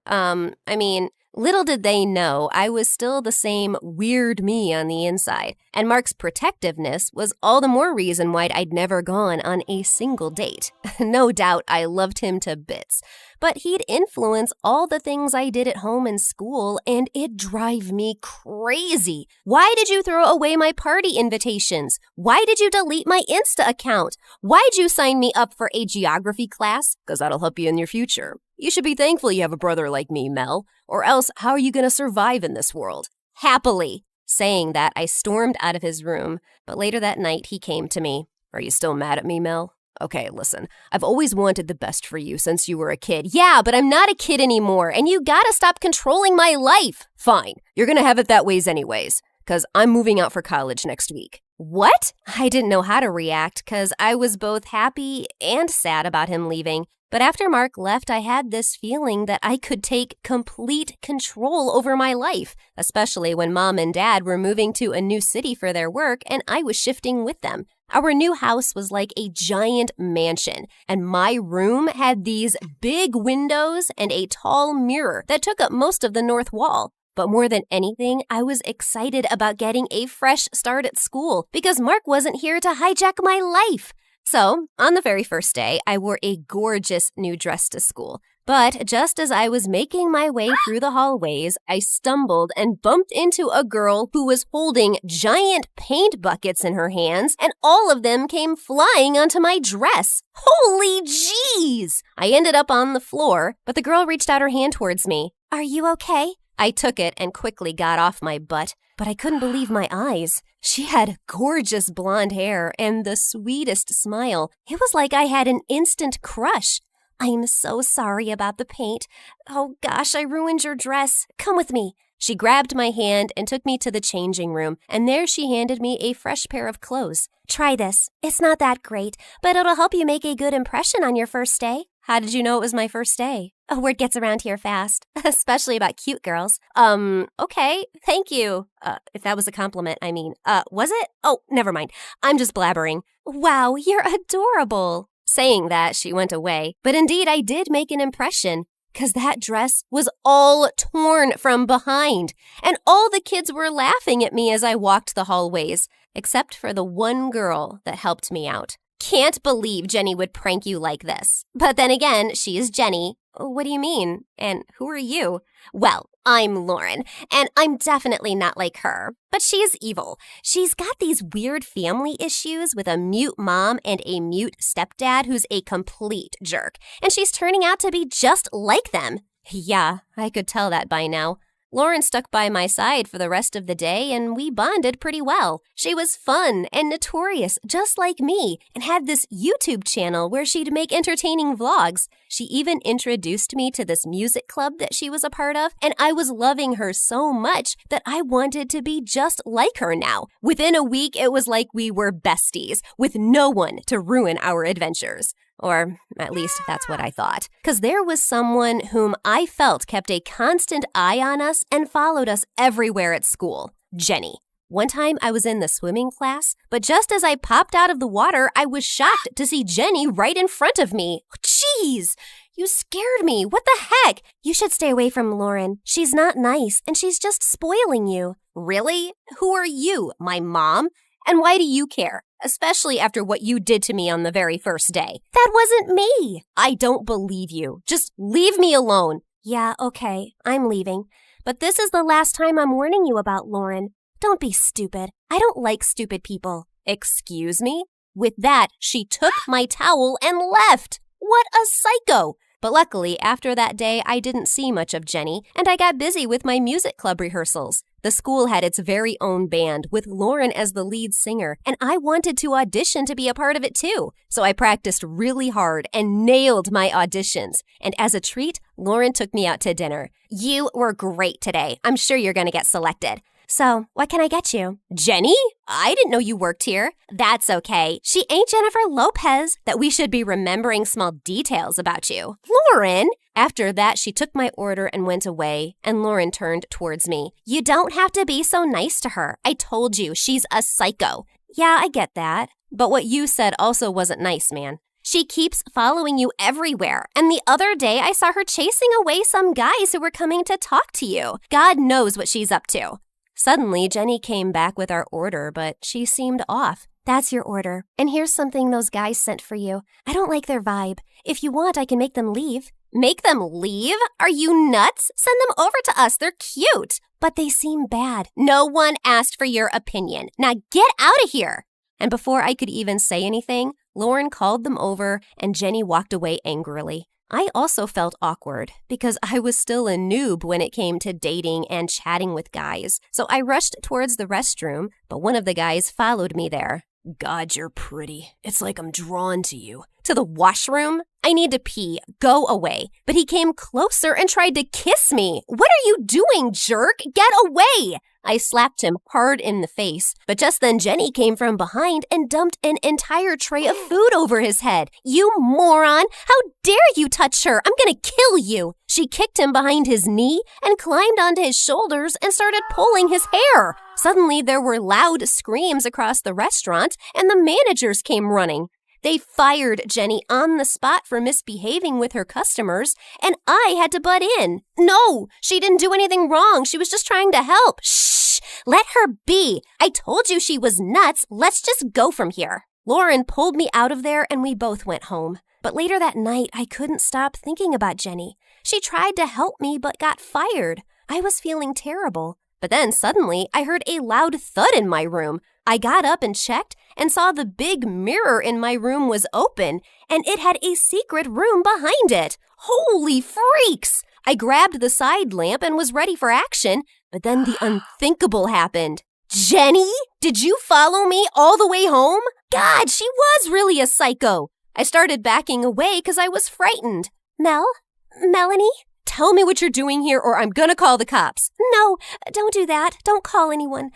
[SPEAKER 4] Little did they know I was still the same weird me on the inside. And Mark's protectiveness was all the more reason why I'd never gone on a single date. No doubt I loved him to bits. But he'd influence all the things I did at home and school, and it'd drive me crazy. Why did you throw away my party invitations? Why did you delete my Insta account? Why'd you sign me up for a geography class? Because that'll help you in your future. You should be thankful you have a brother like me, Mel. Or else, how are you going to survive in this world? Happily. Saying that, I stormed out of his room, but later that night he came to me. Are you still mad at me, Mel? Okay, listen, I've always wanted the best for you since you were a kid. Yeah, but I'm not a kid anymore, and you gotta stop controlling my life. Fine, you're gonna have it that ways anyways, because I'm moving out for college next week. What? I didn't know how to react, because I was both happy and sad about him leaving. But after Mark left, I had this feeling that I could take complete control over my life, especially when Mom and Dad were moving to a new city for their work and I was shifting with them. Our new house was like a giant mansion, and my room had these big windows and a tall mirror that took up most of the north wall. But more than anything, I was excited about getting a fresh start at school because Mark wasn't here to hijack my life. So, on the very first day, I wore a gorgeous new dress to school. But just as I was making my way through the hallways, I stumbled and bumped into a girl who was holding giant paint buckets in her hands, and all of them came flying onto my dress. Holy jeez! I ended up on the floor, but the girl reached out her hand towards me. "Are you okay?" I took it and quickly got off my butt, but I couldn't believe my eyes. She had gorgeous blonde hair and the sweetest smile. It was like I had an instant crush. "I'm so sorry about the paint. Oh gosh, I ruined your dress. Come with me." She grabbed my hand and took me to the changing room, and there she handed me a fresh pair of clothes. "Try this. It's not that great, but it'll help you make a good impression on your first day." How did you know it was my first day? A word gets around here fast, especially about cute girls. Okay, thank you. If that was a compliment, I mean, was it? Oh, never mind. I'm just blabbering. "Wow, you're adorable." Saying that, she went away. But indeed, I did make an impression, because that dress was all torn from behind. And all the kids were laughing at me as I walked the hallways, except for the one girl that helped me out. Can't believe Jenny would prank you like this. But then again, she is Jenny. What do you mean? And who are you? Well, I'm Lauren, and I'm definitely not like her. But she is evil. She's got these weird family issues with a mute mom and a mute stepdad who's a complete jerk. And she's turning out to be just like them. Yeah, I could tell that by now. Lauren stuck by my side for the rest of the day, and we bonded pretty well. She was fun and notorious, just like me, and had this YouTube channel where she'd make entertaining vlogs. She even introduced me to this music club that she was a part of, and I was loving her so much that I wanted to be just like her now. Within a week, it was like we were besties, with no one to ruin our adventures. Or at least that's what I thought. Because there was someone whom I felt kept a constant eye on us and followed us everywhere at school. Jenny. One time I was in the swimming class, but just as I popped out of the water, I was shocked to see Jenny right in front of me. Jeez, you scared me. What the heck? You should stay away from Lauren. She's not nice, and she's just spoiling you. Really? Who are you? My mom? And why do you care? Especially after what you did to me on the very first day. That wasn't me. I don't believe you. Just leave me alone. Yeah, okay, I'm leaving. But this is the last time I'm warning you about Lauren. Don't be stupid. I don't like stupid people. Excuse me? With that, she took my towel and left. What a psycho. But luckily, after that day, I didn't see much of Jenny, and I got busy with my music club rehearsals. The school had its very own band, with Lauren as the lead singer, and I wanted to audition to be a part of it too. So I practiced really hard and nailed my auditions. And as a treat, Lauren took me out to dinner. You were great today. I'm sure you're going to get selected. So, what can I get you? Jenny? I didn't know you worked here. That's okay. She ain't Jennifer Lopez that we should be remembering small details about you. Lauren? After that, she took my order and went away, and Lauren turned towards me. You don't have to be so nice to her. I told you, she's a psycho. Yeah, I get that. But what you said also wasn't nice, man. She keeps following you everywhere. And the other day, I saw her chasing away some guys who were coming to talk to you. God knows what she's up to. Suddenly, Jenny came back with our order, but she seemed off. That's your order. And here's something those guys sent for you. I don't like their vibe. If you want, I can make them leave. Make them leave? Are you nuts? Send them over to us. They're cute. But they seem bad. No one asked for your opinion. Now get out of here. And before I could even say anything, Lauren called them over and Jenny walked away angrily. I also felt awkward because I was still a noob when it came to dating and chatting with guys. So I rushed towards the restroom, but one of the guys followed me there. God, you're pretty. It's like I'm drawn to you. To the washroom? I need to pee. Go away. But he came closer and tried to kiss me. What are you doing, jerk? Get away! I slapped him hard in the face. But just then Jenny came from behind and dumped an entire tray of food over his head. You moron! How dare you touch her? I'm gonna kill you! She kicked him behind his knee and climbed onto his shoulders and started pulling his hair. Suddenly there were loud screams across the restaurant and the managers came running. They fired Jenny on the spot for misbehaving with her customers, and I had to butt in. No, she didn't do anything wrong. She was just trying to help. Shh, let her be. I told you she was nuts. Let's just go from here. Lauren pulled me out of there and we both went home. But later that night, I couldn't stop thinking about Jenny. She tried to help me but got fired. I was feeling terrible. But then suddenly, I heard a loud thud in my room. I got up and checked and saw the big mirror in my room was open and it had a secret room behind it. Holy freaks! I grabbed the side lamp and was ready for action, but then the unthinkable happened. Jenny, did you follow me all the way home? God, she was really a psycho. I started backing away because I was frightened.
[SPEAKER 14] Melanie?
[SPEAKER 4] Tell me what you're doing here or I'm gonna call the cops.
[SPEAKER 14] No, don't do that. Don't call anyone.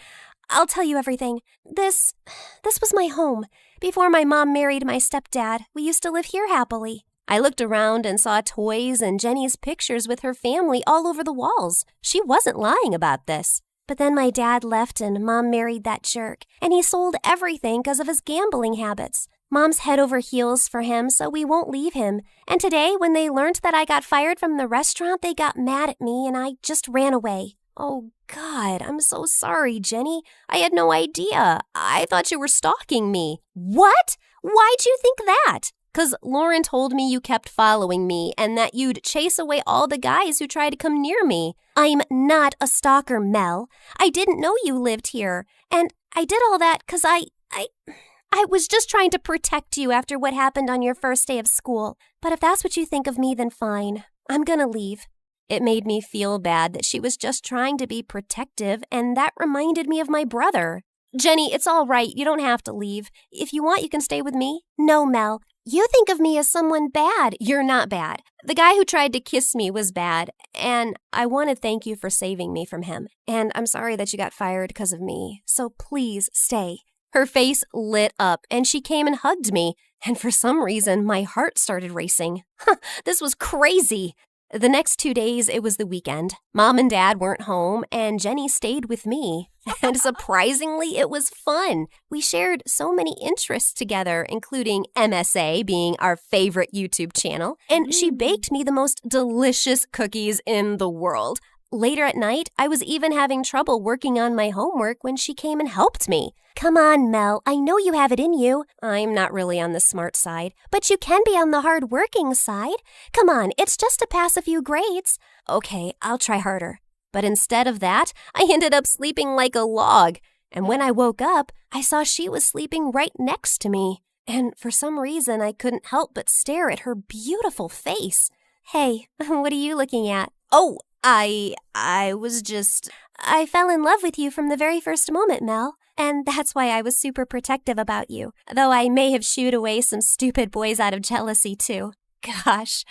[SPEAKER 14] I'll tell you everything. This was my home. Before my mom married my stepdad, we used to live here happily.
[SPEAKER 4] I looked around and saw toys and Jenny's pictures with her family all over the walls. She wasn't lying about this.
[SPEAKER 14] But then my dad left and Mom married that jerk, and he sold everything because of his gambling habits. Mom's head over heels for him, so we won't leave him. And today, when they learned that I got fired from the restaurant, they got mad at me and I just ran away.
[SPEAKER 4] Oh, God, I'm so sorry, Jenny. I had no idea. I thought you were stalking me.
[SPEAKER 14] What? Why'd you think that?
[SPEAKER 4] 'Cause Lauren told me you kept following me and that you'd chase away all the guys who tried to come near me.
[SPEAKER 14] I'm not a stalker, Mel. I didn't know you lived here. And I did all that 'cause I was just trying to protect you after what happened on your first day of school. But if that's what you think of me, then fine. I'm gonna leave.
[SPEAKER 4] It made me feel bad that she was just trying to be protective, and that reminded me of my brother. Jenny, it's all right. You don't have to leave. If you want, you can stay with me.
[SPEAKER 14] No, Mel. You think of me as someone bad.
[SPEAKER 4] You're not bad. The guy who tried to kiss me was bad, and I want to thank you for saving me from him. And I'm sorry that you got fired because of me. So please stay. Her face lit up, and she came and hugged me. And for some reason, my heart started racing. This was crazy. The next 2 days, it was the weekend. Mom and Dad weren't home, and Jenny stayed with me. And surprisingly, it was fun. We shared so many interests together, including MSA being our favorite YouTube channel. And she baked me the most delicious cookies in the world. Later at night, I was even having trouble working on my homework when she came and helped me.
[SPEAKER 14] Come on, Mel. I know you have it in you.
[SPEAKER 4] I'm not really on the smart side.
[SPEAKER 14] But you can be on the hard-working side. Come on, it's just to pass a few grades.
[SPEAKER 4] Okay, I'll try harder. But instead of that, I ended up sleeping like a log. And when I woke up, I saw she was sleeping right next to me. And for some reason, I couldn't help but stare at her beautiful face.
[SPEAKER 14] Hey, what are you looking at?
[SPEAKER 4] Oh, I
[SPEAKER 14] fell in love with you from the very first moment, Mel. And that's why I was super protective about you, though I may have shooed away some stupid boys out of jealousy, too.
[SPEAKER 4] Gosh,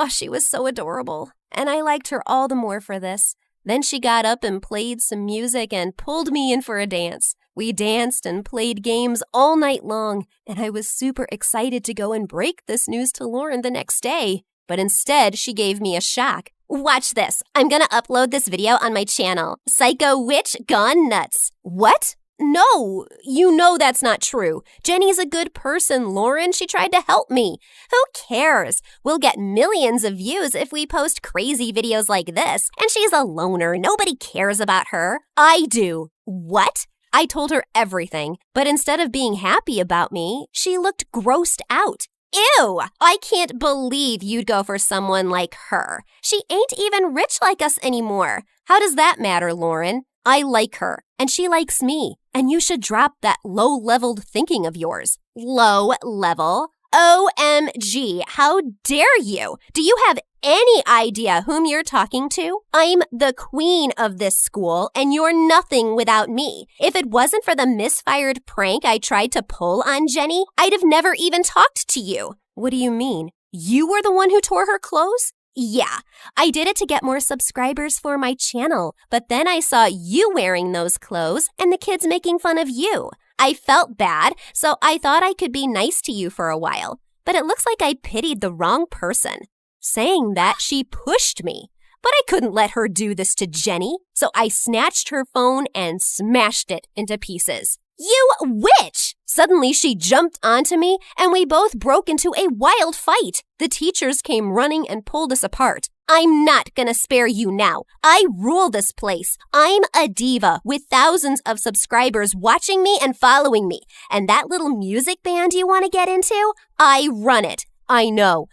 [SPEAKER 4] she was so adorable. And I liked her all the more for this. Then she got up and played some music and pulled me in for a dance. We danced and played games all night long, and I was super excited to go and break this news to Lauren the next day. But instead, she gave me a shock.
[SPEAKER 14] Watch this. I'm gonna upload this video on my channel. Psycho Witch Gone Nuts.
[SPEAKER 4] What? No, you know that's not true. Jenny's a good person, Lauren. She tried to help me.
[SPEAKER 14] Who cares? We'll get millions of views if we post crazy videos like this. And she's a loner. Nobody cares about her.
[SPEAKER 4] I do.
[SPEAKER 14] What?
[SPEAKER 4] I told her everything, but instead of being happy about me, she looked grossed out.
[SPEAKER 14] Ew! I can't believe you'd go for someone like her. She ain't even rich like us anymore.
[SPEAKER 4] How does that matter, Lauren? I like her, and she likes me, and you should drop that low-leveled thinking of yours.
[SPEAKER 14] Low level? OMG, how dare you? Do you have any idea whom you're talking to? I'm the queen of this school, and you're nothing without me. If it wasn't for the misfired prank I tried to pull on Jenny, I'd have never even talked to you.
[SPEAKER 4] What do you mean? You were the one who tore her clothes?
[SPEAKER 14] Yeah, I did it to get more subscribers for my channel, but then I saw you wearing those clothes and the kids making fun of you. I felt bad, so I thought I could be nice to you for a while, but it looks like I pitied the wrong person.
[SPEAKER 4] Saying that, she pushed me, but I couldn't let her do this to Jenny, so I snatched her phone and smashed it into pieces.
[SPEAKER 14] You witch!
[SPEAKER 4] Suddenly, she jumped onto me, and we both broke into a wild fight. The teachers came running and pulled us apart. I'm not gonna spare you now. I rule this place. I'm a diva with thousands of subscribers watching me and following me. And that little music band you want to get into, I run it. I know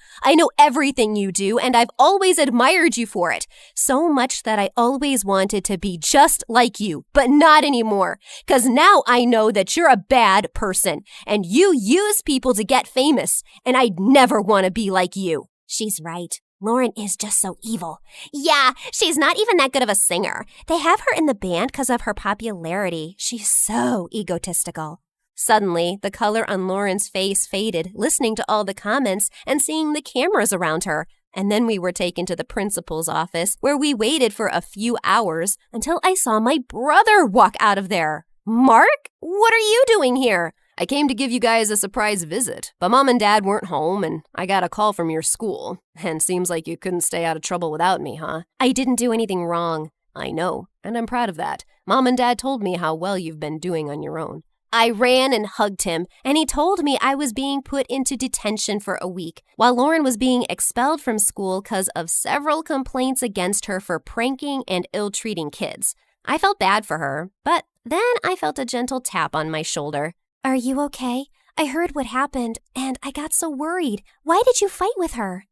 [SPEAKER 4] everything you do, and I've always admired you for it. So much that I always wanted to be just like you, but not anymore. 'Cause now I know that you're a bad person, and you use people to get famous, and I'd never want to be like you.
[SPEAKER 6] She's right. Lauren is just so evil.
[SPEAKER 4] Yeah, she's not even that good of a singer. They have her in the band because of her popularity. She's so egotistical. Suddenly, the color on Lauren's face faded, listening to all the comments and seeing the cameras around her. And then we were taken to the principal's office, where we waited for a few hours until I saw my brother walk out of there. Mark, what are you doing here? I came to give you guys a surprise visit, but Mom and Dad weren't home, and I got a call from your school. And seems like you couldn't stay out of trouble without me, huh? I didn't do anything wrong. I know, and I'm proud of that. Mom and Dad told me how well you've been doing on your own. I ran and hugged him, and he told me I was being put into detention for a week, while Lauren was being expelled from school because of several complaints against her for pranking and ill-treating kids. I felt bad for her, but then I felt a gentle tap on my shoulder.
[SPEAKER 6] Are you okay? I heard what happened, and I got so worried. Why did you fight with her?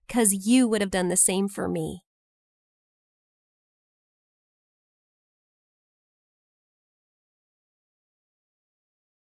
[SPEAKER 4] 'Cause you would have done the same for me.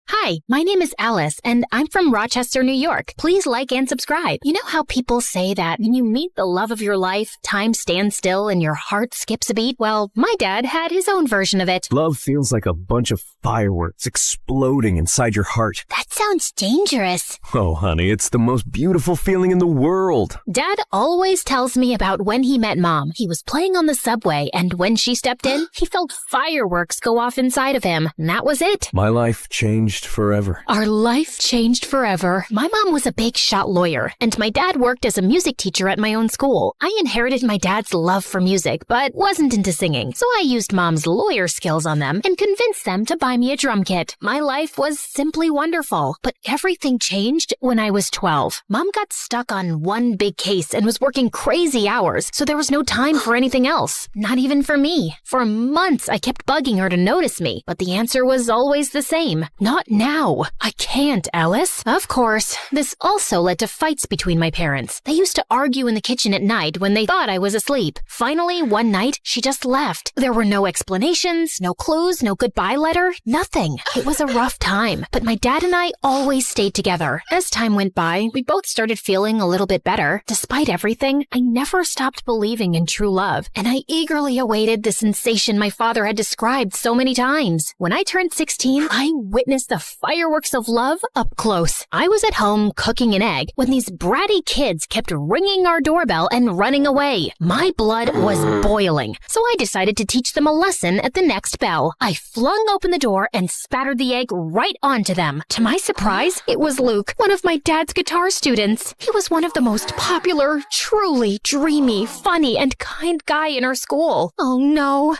[SPEAKER 1] Hi, my name is Alice, and I'm from Rochester, New York. Please like and subscribe. You know how people say that when you meet the love of your life, time stands still and your heart skips a beat? Well, my dad had his own version of it.
[SPEAKER 12] Love feels like a bunch of fireworks exploding inside your heart.
[SPEAKER 1] That sounds dangerous.
[SPEAKER 12] Oh, honey, it's the most beautiful feeling in the world.
[SPEAKER 1] Dad always tells me about when he met Mom. He was playing on the subway, and when she stepped in, he felt fireworks go off inside of him. And that was it.
[SPEAKER 12] My life changed forever.
[SPEAKER 1] Our life changed forever. My mom was a big shot lawyer, and my dad worked as a music teacher at my own school. I inherited my dad's love for music, but wasn't into singing, so I used Mom's lawyer skills on them and convinced them to buy me a drum kit. My life was simply wonderful, but everything changed when I was 12. Mom got stuck on one big case and was working crazy hours, so there was no time for anything else. Not even for me. For months, I kept bugging her to notice me, but the answer was always the same. Not now. I can't, Alice. Of course, this also led to fights between my parents. They used to argue in the kitchen at night when they thought I was asleep. Finally, one night, she just left. There were no explanations, no clues, no goodbye letter, nothing. It was a rough time, but my dad and I always stayed together. As time went by, we both started feeling a little bit better. Despite everything, I never stopped believing in true love, and I eagerly awaited the sensation my father had described so many times. When I turned 16, I witnessed the fireworks of love up close. I was at home cooking an egg when these bratty kids kept ringing our doorbell and running away. My blood was boiling, so I decided to teach them a lesson at the next bell. I flung open the door and spattered the egg right onto them. To my surprise, it was Luke, one of my dad's guitar students. He was one of the most popular, truly dreamy, funny, and kind guy in our school. Oh no.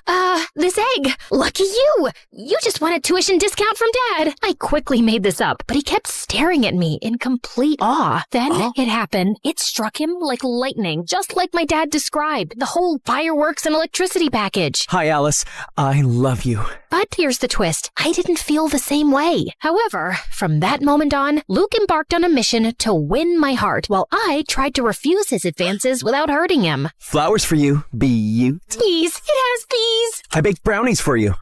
[SPEAKER 1] This egg. Lucky you. You just wanted tuition discount from Dad. I quickly made this up, but he kept staring at me in complete awe. Then it happened. It struck him like lightning, just like my dad described. The whole fireworks and electricity package.
[SPEAKER 12] Hi, Alice. I love you.
[SPEAKER 1] But here's the twist. I didn't feel the same way. However, from that moment on, Luke embarked on a mission to win my heart, while I tried to refuse his advances without hurting him.
[SPEAKER 12] Flowers for you, Beaut.
[SPEAKER 1] Bees. It has bees.
[SPEAKER 12] I baked brownies for you.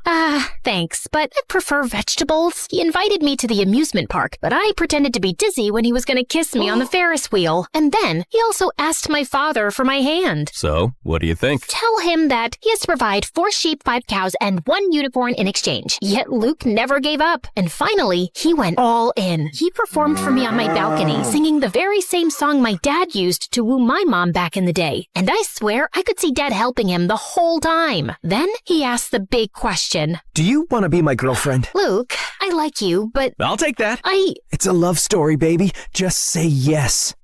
[SPEAKER 1] Thanks, but I prefer vegetables. He invited me to the amusement park, but I pretended to be dizzy when he was going to kiss me on the Ferris wheel. And then he also asked my father for my hand.
[SPEAKER 12] So, what do you think?
[SPEAKER 1] Tell him that he has to provide 4 sheep, 5 cows, and 1 unicorn in exchange. Yet Luke never gave up. And finally, he went all in. He performed for me on my balcony, singing the very same song my dad used to woo my mom back in the day. And I swear I could see Dad helping him the whole time. Then he he asked the big question.
[SPEAKER 8] Do you want to be my girlfriend?
[SPEAKER 1] Luke, I like you, but
[SPEAKER 8] I'll take that.
[SPEAKER 1] I
[SPEAKER 8] It's a love story, baby. Just say yes.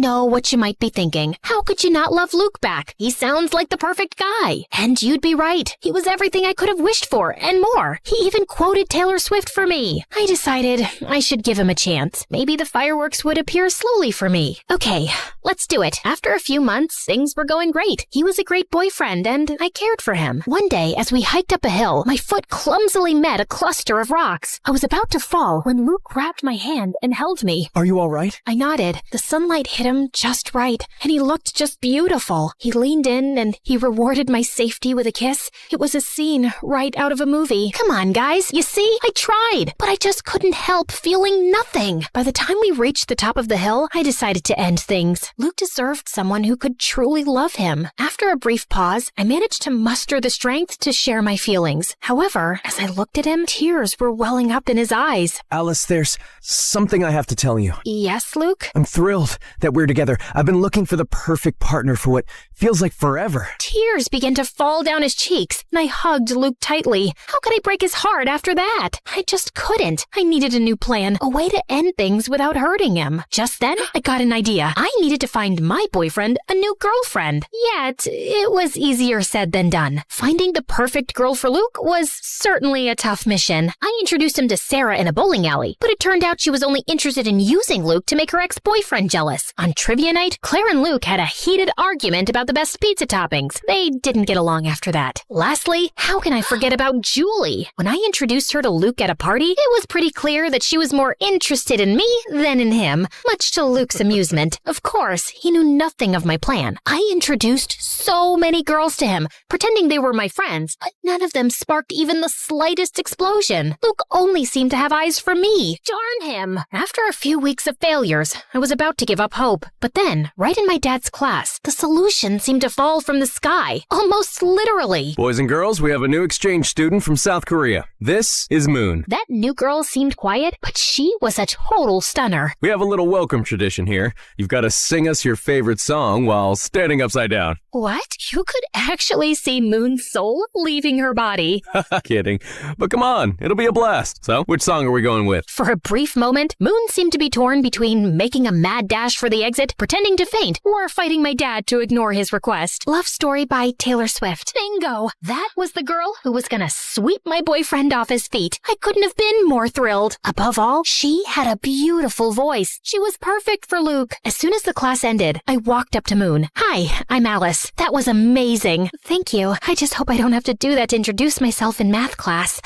[SPEAKER 1] know what you might be thinking. How could you not love Luke back? He sounds like the perfect guy. And you'd be right. He was everything I could have wished for, and more. He even quoted Taylor Swift for me. I decided I should give him a chance. Maybe the fireworks would appear slowly for me. Okay, let's do it. After a few months, things were going great. He was a great boyfriend, and I cared for him. One day, as we hiked up a hill, my foot clumsily met a cluster of rocks. I was about to fall when Luke grabbed my hand and held me.
[SPEAKER 8] Are you all right?
[SPEAKER 1] I nodded. The sunlight hit him just right, and he looked just beautiful. He leaned in, and he rewarded my safety with a kiss. It was a scene right out of a movie. Come on, guys. You see? I tried, but I just couldn't help feeling nothing. By the time we reached the top of the hill, I decided to end things. Luke deserved someone who could truly love him. After a brief pause, I managed to muster the strength to share my feelings. However, as I looked at him, tears were welling up in his eyes.
[SPEAKER 8] Alice, there's something I have to tell you.
[SPEAKER 1] Yes, Luke?
[SPEAKER 8] I'm thrilled that we're together. I've been looking for the perfect partner for what feels like forever.
[SPEAKER 1] Tears began to fall down his cheeks, and I hugged Luke tightly. How could I break his heart after that? I just couldn't. I needed a new plan, a way to end things without hurting him. Just then, I got an idea. I needed to find my boyfriend a new girlfriend. Yet, it was easier said than done. Finding the perfect girl for Luke was certainly a tough mission. I introduced him to Sarah in a bowling alley, but it turned out she was only interested in using Luke to make her ex-boyfriend jealous. On trivia night, Claire and Luke had a heated argument about the best pizza toppings. They didn't get along after that. Lastly, how can I forget about Julie? When I introduced her to Luke at a party, it was pretty clear that she was more interested in me than in him, much to Luke's amusement. Of course, he knew nothing of my plan. I introduced so many girls to him, pretending they were my friends, but none of them sparked even the slightest explosion. Luke only seemed to have eyes for me. Darn him! After a few weeks of failures, I was about to give up hope. But then, right in my dad's class, the solution seemed to fall from the sky, almost literally.
[SPEAKER 12] Boys and girls, we have a new exchange student from South Korea. This is Moon.
[SPEAKER 1] That new girl seemed quiet, but she was a total stunner.
[SPEAKER 12] We have a little welcome tradition here. You've got to sing us your favorite song while standing upside down.
[SPEAKER 1] What? You could actually see Moon's soul leaving her body.
[SPEAKER 12] Kidding. But come on, it'll be a blast. So, which song are we going with?
[SPEAKER 1] For a brief moment, Moon seemed to be torn between making a mad dash for the exit, pretending to faint, or fighting my dad to ignore his request. Love Story by Taylor Swift. Bingo! That was the girl who was gonna sweep my boyfriend off his feet. I couldn't have been more thrilled. Above all, she had a beautiful voice. She was perfect for Luke. As soon as the class ended, I walked up to Moon. Hi, I'm Alice. That was amazing. Thank you. I just hope I don't have to do that to introduce myself in math class.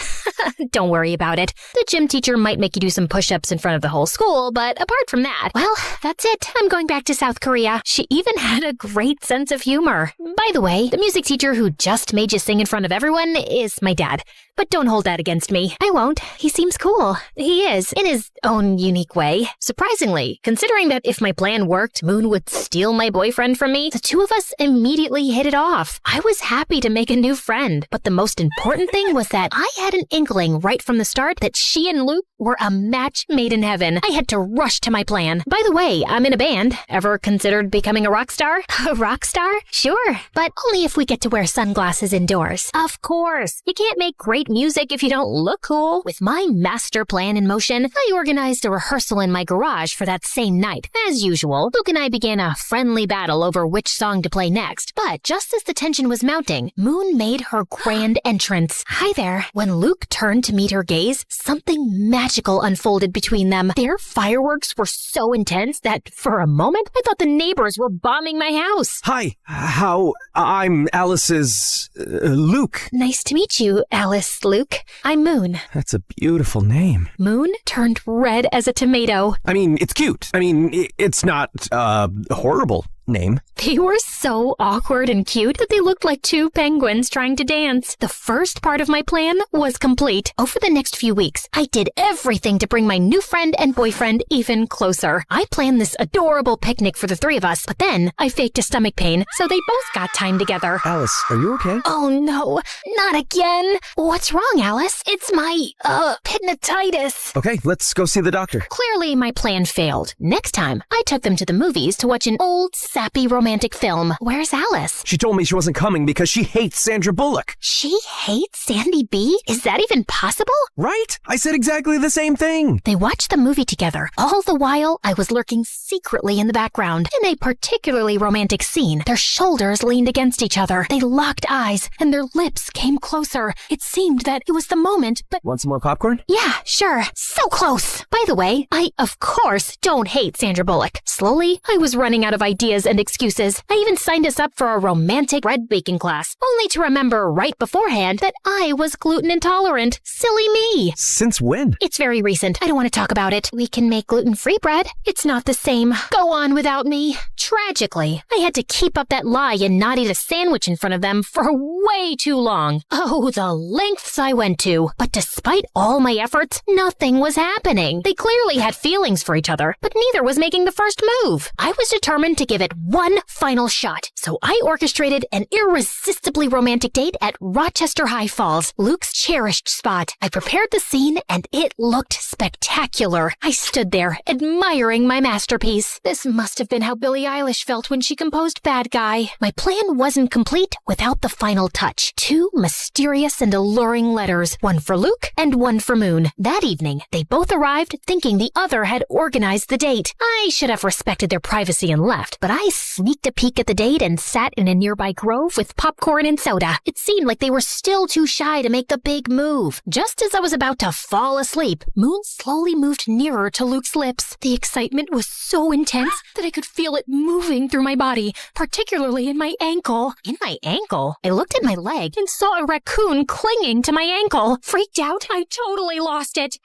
[SPEAKER 1] Don't worry about it. The gym teacher might make you do some push-ups in front of the whole school, but apart from that, well, that's it. I'm going back to South Korea. She even had a great sense of humor. By the way, the music teacher who just made you sing in front of everyone is my dad. But don't hold that against me. I won't. He seems cool. He is, in his own unique way. Surprisingly, considering that if my plan worked, Moon would steal my boyfriend from me, the two of us immediately hit it off. I was happy to make a new friend, but the most important thing was that I had an inkling right from the start that she and Luke were a match made in heaven. I had to rush to my plan. By the way, I'm in a band. Ever considered becoming a rock star? A rock star? Sure, but only if we get to wear sunglasses indoors. Of course. You can't make great music if you don't look cool. With my master plan in motion, I organized a rehearsal in my garage for that same night. As usual, Luke and I began a friendly battle over which song to play next. But just as the tension was mounting, Moon made her grand entrance. Hi there. When Luke turned to meet her gaze, something magical unfolded between them. Their fireworks were so intense that for a moment, I thought the neighbors were bombing my house.
[SPEAKER 8] Hi, I'm Alice's Luke.
[SPEAKER 1] Nice to meet you, Alice, Luke. I'm Moon.
[SPEAKER 8] That's a beautiful name.
[SPEAKER 1] Moon turned red as a tomato.
[SPEAKER 8] I mean, it's cute. I mean, it's not, horrible name.
[SPEAKER 1] They were so awkward and cute that they looked like two penguins trying to dance. The first part of my plan was complete. Over the next few weeks, I did everything to bring my new friend and boyfriend even closer. I planned this adorable picnic for the three of us, but then I faked a stomach pain, so they both got time together.
[SPEAKER 8] Alice, are you okay?
[SPEAKER 1] Oh no, not again. What's wrong, Alice? It's my, penitis.
[SPEAKER 8] Okay, let's go see the doctor.
[SPEAKER 1] Clearly, my plan failed. Next time, I took them to the movies to watch an old sappy romantic film. Where's Alice?
[SPEAKER 8] She told me she wasn't coming because she hates Sandra Bullock.
[SPEAKER 1] She hates Sandy B? Is that even possible?
[SPEAKER 8] Right? I said exactly the same thing.
[SPEAKER 1] They watched the movie together. All the while, I was lurking secretly in the background. In a particularly romantic scene, their shoulders leaned against each other. They locked eyes, and their lips came closer. It seemed that it was the moment, but...
[SPEAKER 8] Want some more popcorn?
[SPEAKER 1] Yeah, sure. So close. By the way, I, of course, don't hate Sandra Bullock. Slowly, I was running out of ideas and excuses. I even signed us up for a romantic bread baking class, only to remember right beforehand that I was gluten intolerant. Silly me.
[SPEAKER 8] Since when?
[SPEAKER 1] It's very recent. I don't want to talk about it. We can make gluten-free bread. It's not the same. Go on without me. Tragically, I had to keep up that lie and not eat a sandwich in front of them for way too long. Oh, the lengths I went to. But despite all my efforts, nothing was happening. They clearly had feelings for each other, but neither was making the first move. I was determined to give it one final shot, so I orchestrated an irresistibly romantic date at Rochester High Falls, Luke's cherished spot. I prepared the scene, and it looked spectacular. I stood there, admiring my masterpiece. This must have been how Billie Eilish felt when she composed Bad Guy. My plan wasn't complete without the final touch. 2 mysterious and alluring letters, one for Luke and one for Moon. That evening, they both arrived thinking the other had organized the date. I should have respected their privacy and left, but I sneaked a peek at the date and sat in a nearby grove with popcorn and soda. It seemed like they were still too shy to make the big move. Just as I was about to fall asleep, Moon slowly moved nearer to Luke's lips. The excitement was so intense that I could feel it moving through my body, particularly in my ankle. In my ankle? I looked at my leg and saw a raccoon clinging to my ankle. Freaked out, I totally lost it.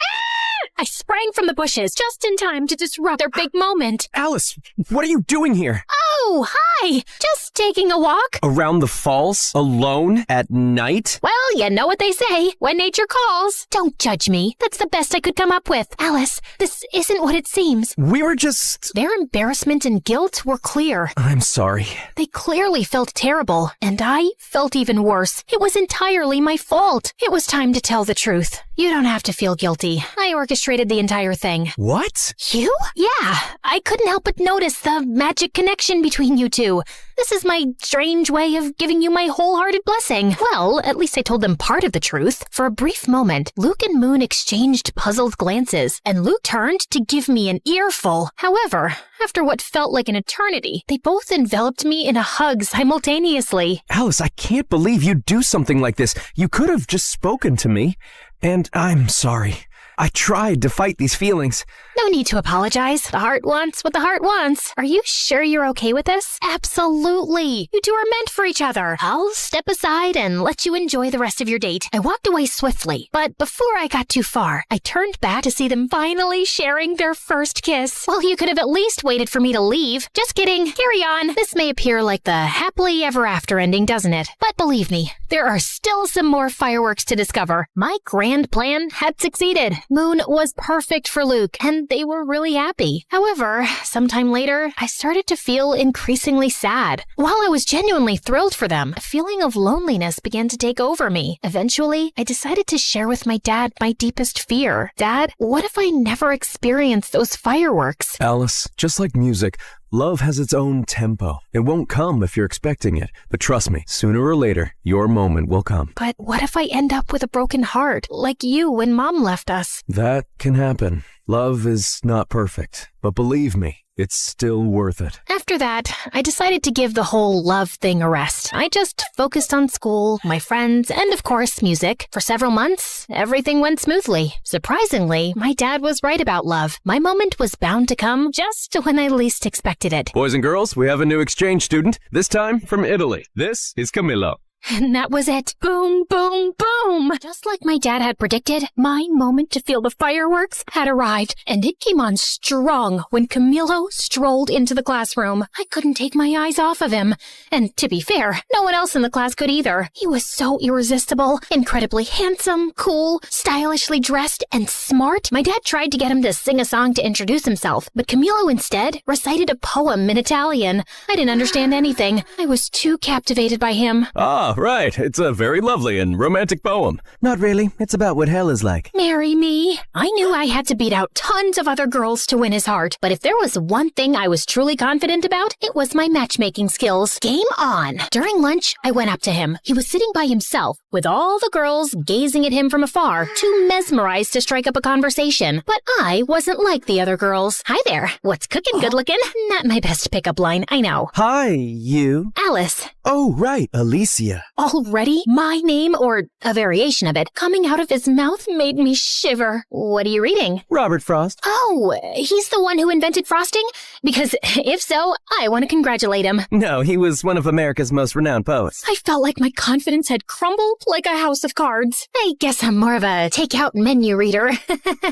[SPEAKER 1] I sprang from the bushes just in time to disrupt their big moment.
[SPEAKER 8] Alice, what are you doing here?
[SPEAKER 1] Oh, hi! Just taking a walk.
[SPEAKER 8] Around the falls? Alone? At night?
[SPEAKER 1] Well, you know what they say, when nature calls. Don't judge me. That's the best I could come up with. Alice, this isn't what it seems.
[SPEAKER 8] We were just...
[SPEAKER 1] Their embarrassment and guilt were clear.
[SPEAKER 8] I'm sorry.
[SPEAKER 1] They clearly felt terrible, and I felt even worse. It was entirely my fault. It was time to tell the truth. You don't have to feel guilty. I orchestrated the entire thing.
[SPEAKER 8] What?
[SPEAKER 1] You? Yeah. I couldn't help but notice the magic connection between you two. This is my strange way of giving you my wholehearted blessing. Well, at least I told them part of the truth. For a brief moment, Luke and Moon exchanged puzzled glances, and Luke turned to give me an earful. However, after what felt like an eternity, they both enveloped me in a hug simultaneously.
[SPEAKER 8] Alice, I can't believe you'd do something like this. You could have just spoken to me. And I'm sorry. I tried to fight these feelings.
[SPEAKER 1] No need to apologize. The heart wants what the heart wants. Are you sure you're okay with this? Absolutely. You two are meant for each other. I'll step aside and let you enjoy the rest of your date. I walked away swiftly, but before I got too far, I turned back to see them finally sharing their first kiss. Well, you could have at least waited for me to leave. Just kidding. Carry on. This may appear like the happily ever after ending, doesn't it? But believe me, there are still some more fireworks to discover. My grand plan had succeeded. Moon was perfect for Luke, and they were really happy. However, sometime later, I started to feel increasingly sad. While I was genuinely thrilled for them, a feeling of loneliness began to take over me. Eventually, I decided to share with my dad my deepest fear. Dad, what if I never experienced those fireworks?
[SPEAKER 8] Alice, just like music, love has its own tempo. It won't come if you're expecting it. But trust me, sooner or later, your moment will come.
[SPEAKER 1] But what if I end up with a broken heart, like you when Mom left us?
[SPEAKER 8] That can happen. Love is not perfect, but believe me, it's still worth it.
[SPEAKER 1] After that, I decided to give the whole love thing a rest. I just focused on school, my friends, and of course, music. For several months, everything went smoothly. Surprisingly, my dad was right about love. My moment was bound to come just when I least expected it.
[SPEAKER 12] Boys and girls, we have a new exchange student, this time from Italy. This is Camillo.
[SPEAKER 1] And that was it. Boom, boom, boom. Just like my dad had predicted, my moment to feel the fireworks had arrived, and it came on strong when Camilo strolled into the classroom. I couldn't take my eyes off of him. And to be fair, no one else in the class could either. He was so irresistible, incredibly handsome, cool, stylishly dressed, and smart. My dad tried to get him to sing a song to introduce himself, but Camilo instead recited a poem in Italian. I didn't understand anything. I was too captivated by him.
[SPEAKER 12] Ah, Oh, right. It's a very lovely and romantic poem.
[SPEAKER 8] Not really. It's about what hell is like.
[SPEAKER 1] Marry me. I knew I had to beat out tons of other girls to win his heart, but if there was one thing I was truly confident about, it was my matchmaking skills. Game on. During lunch, I went up to him. He was sitting by himself, with all the girls gazing at him from afar, too mesmerized to strike up a conversation. But I wasn't like the other girls. Hi there. What's cooking, good looking? Not my best pickup line, I know.
[SPEAKER 8] Hi, you.
[SPEAKER 1] Alice.
[SPEAKER 8] Oh, right, Alicia.
[SPEAKER 1] Already? My name, or a variation of it, coming out of his mouth made me shiver. What are you reading?
[SPEAKER 8] Robert Frost.
[SPEAKER 1] Oh, he's the one who invented frosting? Because if so, I want to congratulate him.
[SPEAKER 8] No, he was one of America's most renowned poets.
[SPEAKER 1] I felt like my confidence had crumbled like a house of cards. I guess I'm more of a takeout menu reader.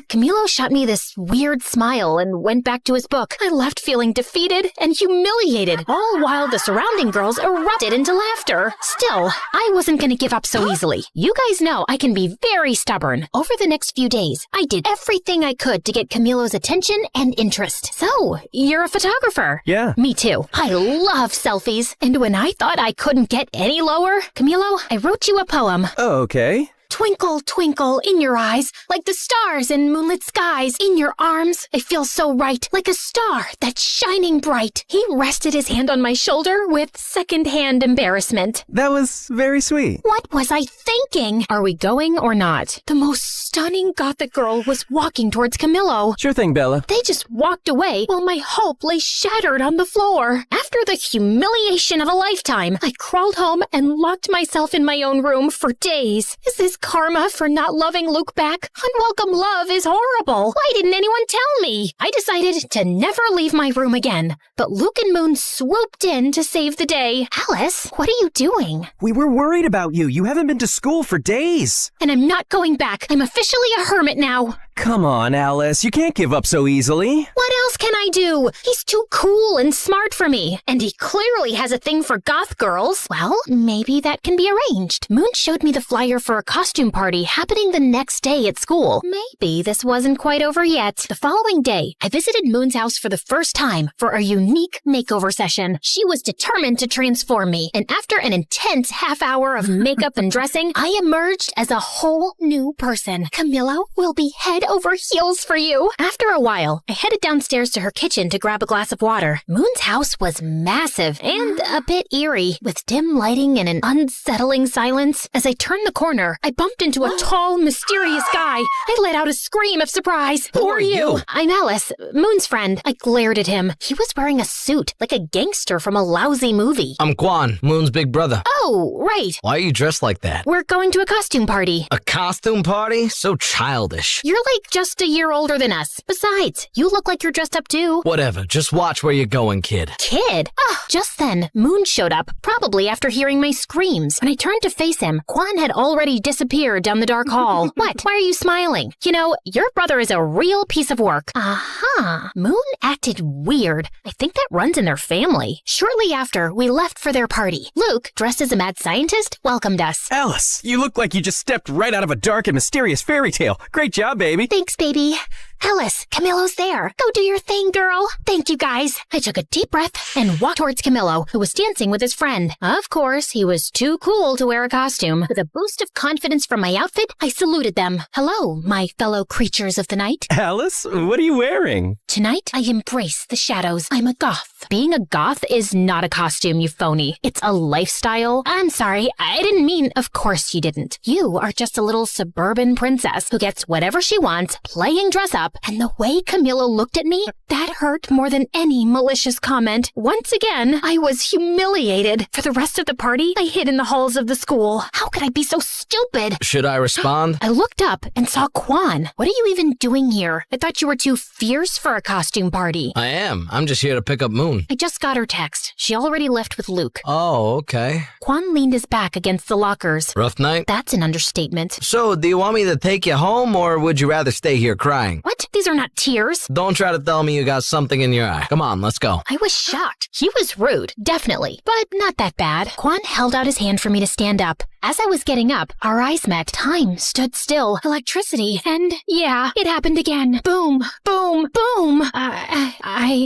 [SPEAKER 1] Camilo shot me this weird smile and went back to his book. I left feeling defeated and humiliated, all while the surrounding girls erupted into laughter. Still, I wasn't going to give up so easily. You guys know I can be very stubborn. Over the next few days, I did everything I could to get Camilo's attention and interest. So, you're a photographer?
[SPEAKER 8] Yeah.
[SPEAKER 1] Me too. I love selfies. And when I thought I couldn't get any lower, Camilo, I wrote you a poem.
[SPEAKER 8] Oh, okay.
[SPEAKER 1] Twinkle, twinkle in your eyes, like the stars in moonlit skies. In your arms, I feel so right, like a star that's shining bright. He rested his hand on my shoulder with second-hand embarrassment.
[SPEAKER 8] That was very sweet.
[SPEAKER 1] What was I thinking? Are we going or not? The most stunning gothic girl was walking towards Camilo.
[SPEAKER 8] Sure thing, Bella.
[SPEAKER 1] They just walked away while my hope lay shattered on the floor. After the humiliation of a lifetime, I crawled home and locked myself in my own room for days. Is this karma for not loving Luke back? Unwelcome love is horrible. Why didn't anyone tell me? I decided to never leave my room again. But Luke and Moon swooped in to save the day. Alice, what are you doing?
[SPEAKER 8] We were worried about you. You haven't been to school for days.
[SPEAKER 1] And I'm not going back. I'm officially a hermit now.
[SPEAKER 8] Come on, Alice. You can't give up so easily.
[SPEAKER 1] What else can I do? He's too cool and smart for me. And he clearly has a thing for goth girls. Well, maybe that can be arranged. Moon showed me the flyer for a costume party happening the next day at school. Maybe this wasn't quite over yet. The following day, I visited Moon's house for the first time for a unique makeover session. She was determined to transform me. And after an intense half hour of makeup and dressing, I emerged as a whole new person. Camilo will be head over heels for you. After a while, I headed downstairs to her kitchen to grab a glass of water. Moon's house was massive and a bit eerie, with dim lighting and an unsettling silence. As I turned the corner, I bumped into a tall, mysterious guy. I let out a scream of surprise. Who are you? I'm Alice, Moon's friend. I glared at him. He was wearing a suit, like a gangster from a lousy movie.
[SPEAKER 13] I'm Quan, Moon's big brother.
[SPEAKER 1] Oh, right.
[SPEAKER 13] Why are you dressed like that?
[SPEAKER 1] We're going to a costume party.
[SPEAKER 13] A costume party? So childish.
[SPEAKER 1] You're like just a year older than us. Besides, you look like you're dressed up too.
[SPEAKER 13] Whatever, just watch where you're going, kid.
[SPEAKER 1] Kid? Oh, just then, Moon showed up, probably after hearing my screams. When I turned to face him, Quan had already disappeared down the dark hall. What? Why are you smiling? You know, your brother is a real piece of work. Aha. Moon acted weird. I think that runs in their family. Shortly after, we left for their party. Luke, dressed as a mad scientist, welcomed us.
[SPEAKER 8] Alice, you look like you just stepped right out of a dark and mysterious fairy tale. Great job, baby.
[SPEAKER 1] Thanks, baby. Alice, Camilo's there. Go do your thing, girl. Thank you, guys. I took a deep breath and walked towards Camilo, who was dancing with his friend. Of course, he was too cool to wear a costume. With a boost of confidence from my outfit, I saluted them. Hello, my fellow creatures of the night.
[SPEAKER 8] Alice, what are you wearing?
[SPEAKER 1] Tonight, I embrace the shadows. I'm a goth. Being a goth is not a costume, you phony. It's a lifestyle. I'm sorry, I didn't mean, of course you didn't. You are just a little suburban princess who gets whatever she wants, playing dress up. And the way Camilo looked at me, that hurt more than any malicious comment. Once again, I was humiliated. For the rest of the party, I hid in the halls of the school. How could I be so stupid?
[SPEAKER 13] Should I respond?
[SPEAKER 1] I looked up and saw Quan. What are you even doing here? I thought you were too fierce for a costume party.
[SPEAKER 13] I am. I'm just here to pick up Moon.
[SPEAKER 1] I just got her text. She already left with Luke.
[SPEAKER 13] Oh, okay.
[SPEAKER 1] Quan leaned his back against the lockers.
[SPEAKER 13] Rough night?
[SPEAKER 1] That's an understatement.
[SPEAKER 13] So, do you want me to take you home, or would you rather stay here crying?
[SPEAKER 1] What? These are not tears.
[SPEAKER 13] Don't try to tell me you got something in your eye. Come on, let's go.
[SPEAKER 1] I was shocked. He was rude, definitely, but not that bad. Quan held out his hand for me to stand up. As I was getting up, our eyes met. Time stood still. Electricity. And yeah, it happened again. Boom, boom, boom.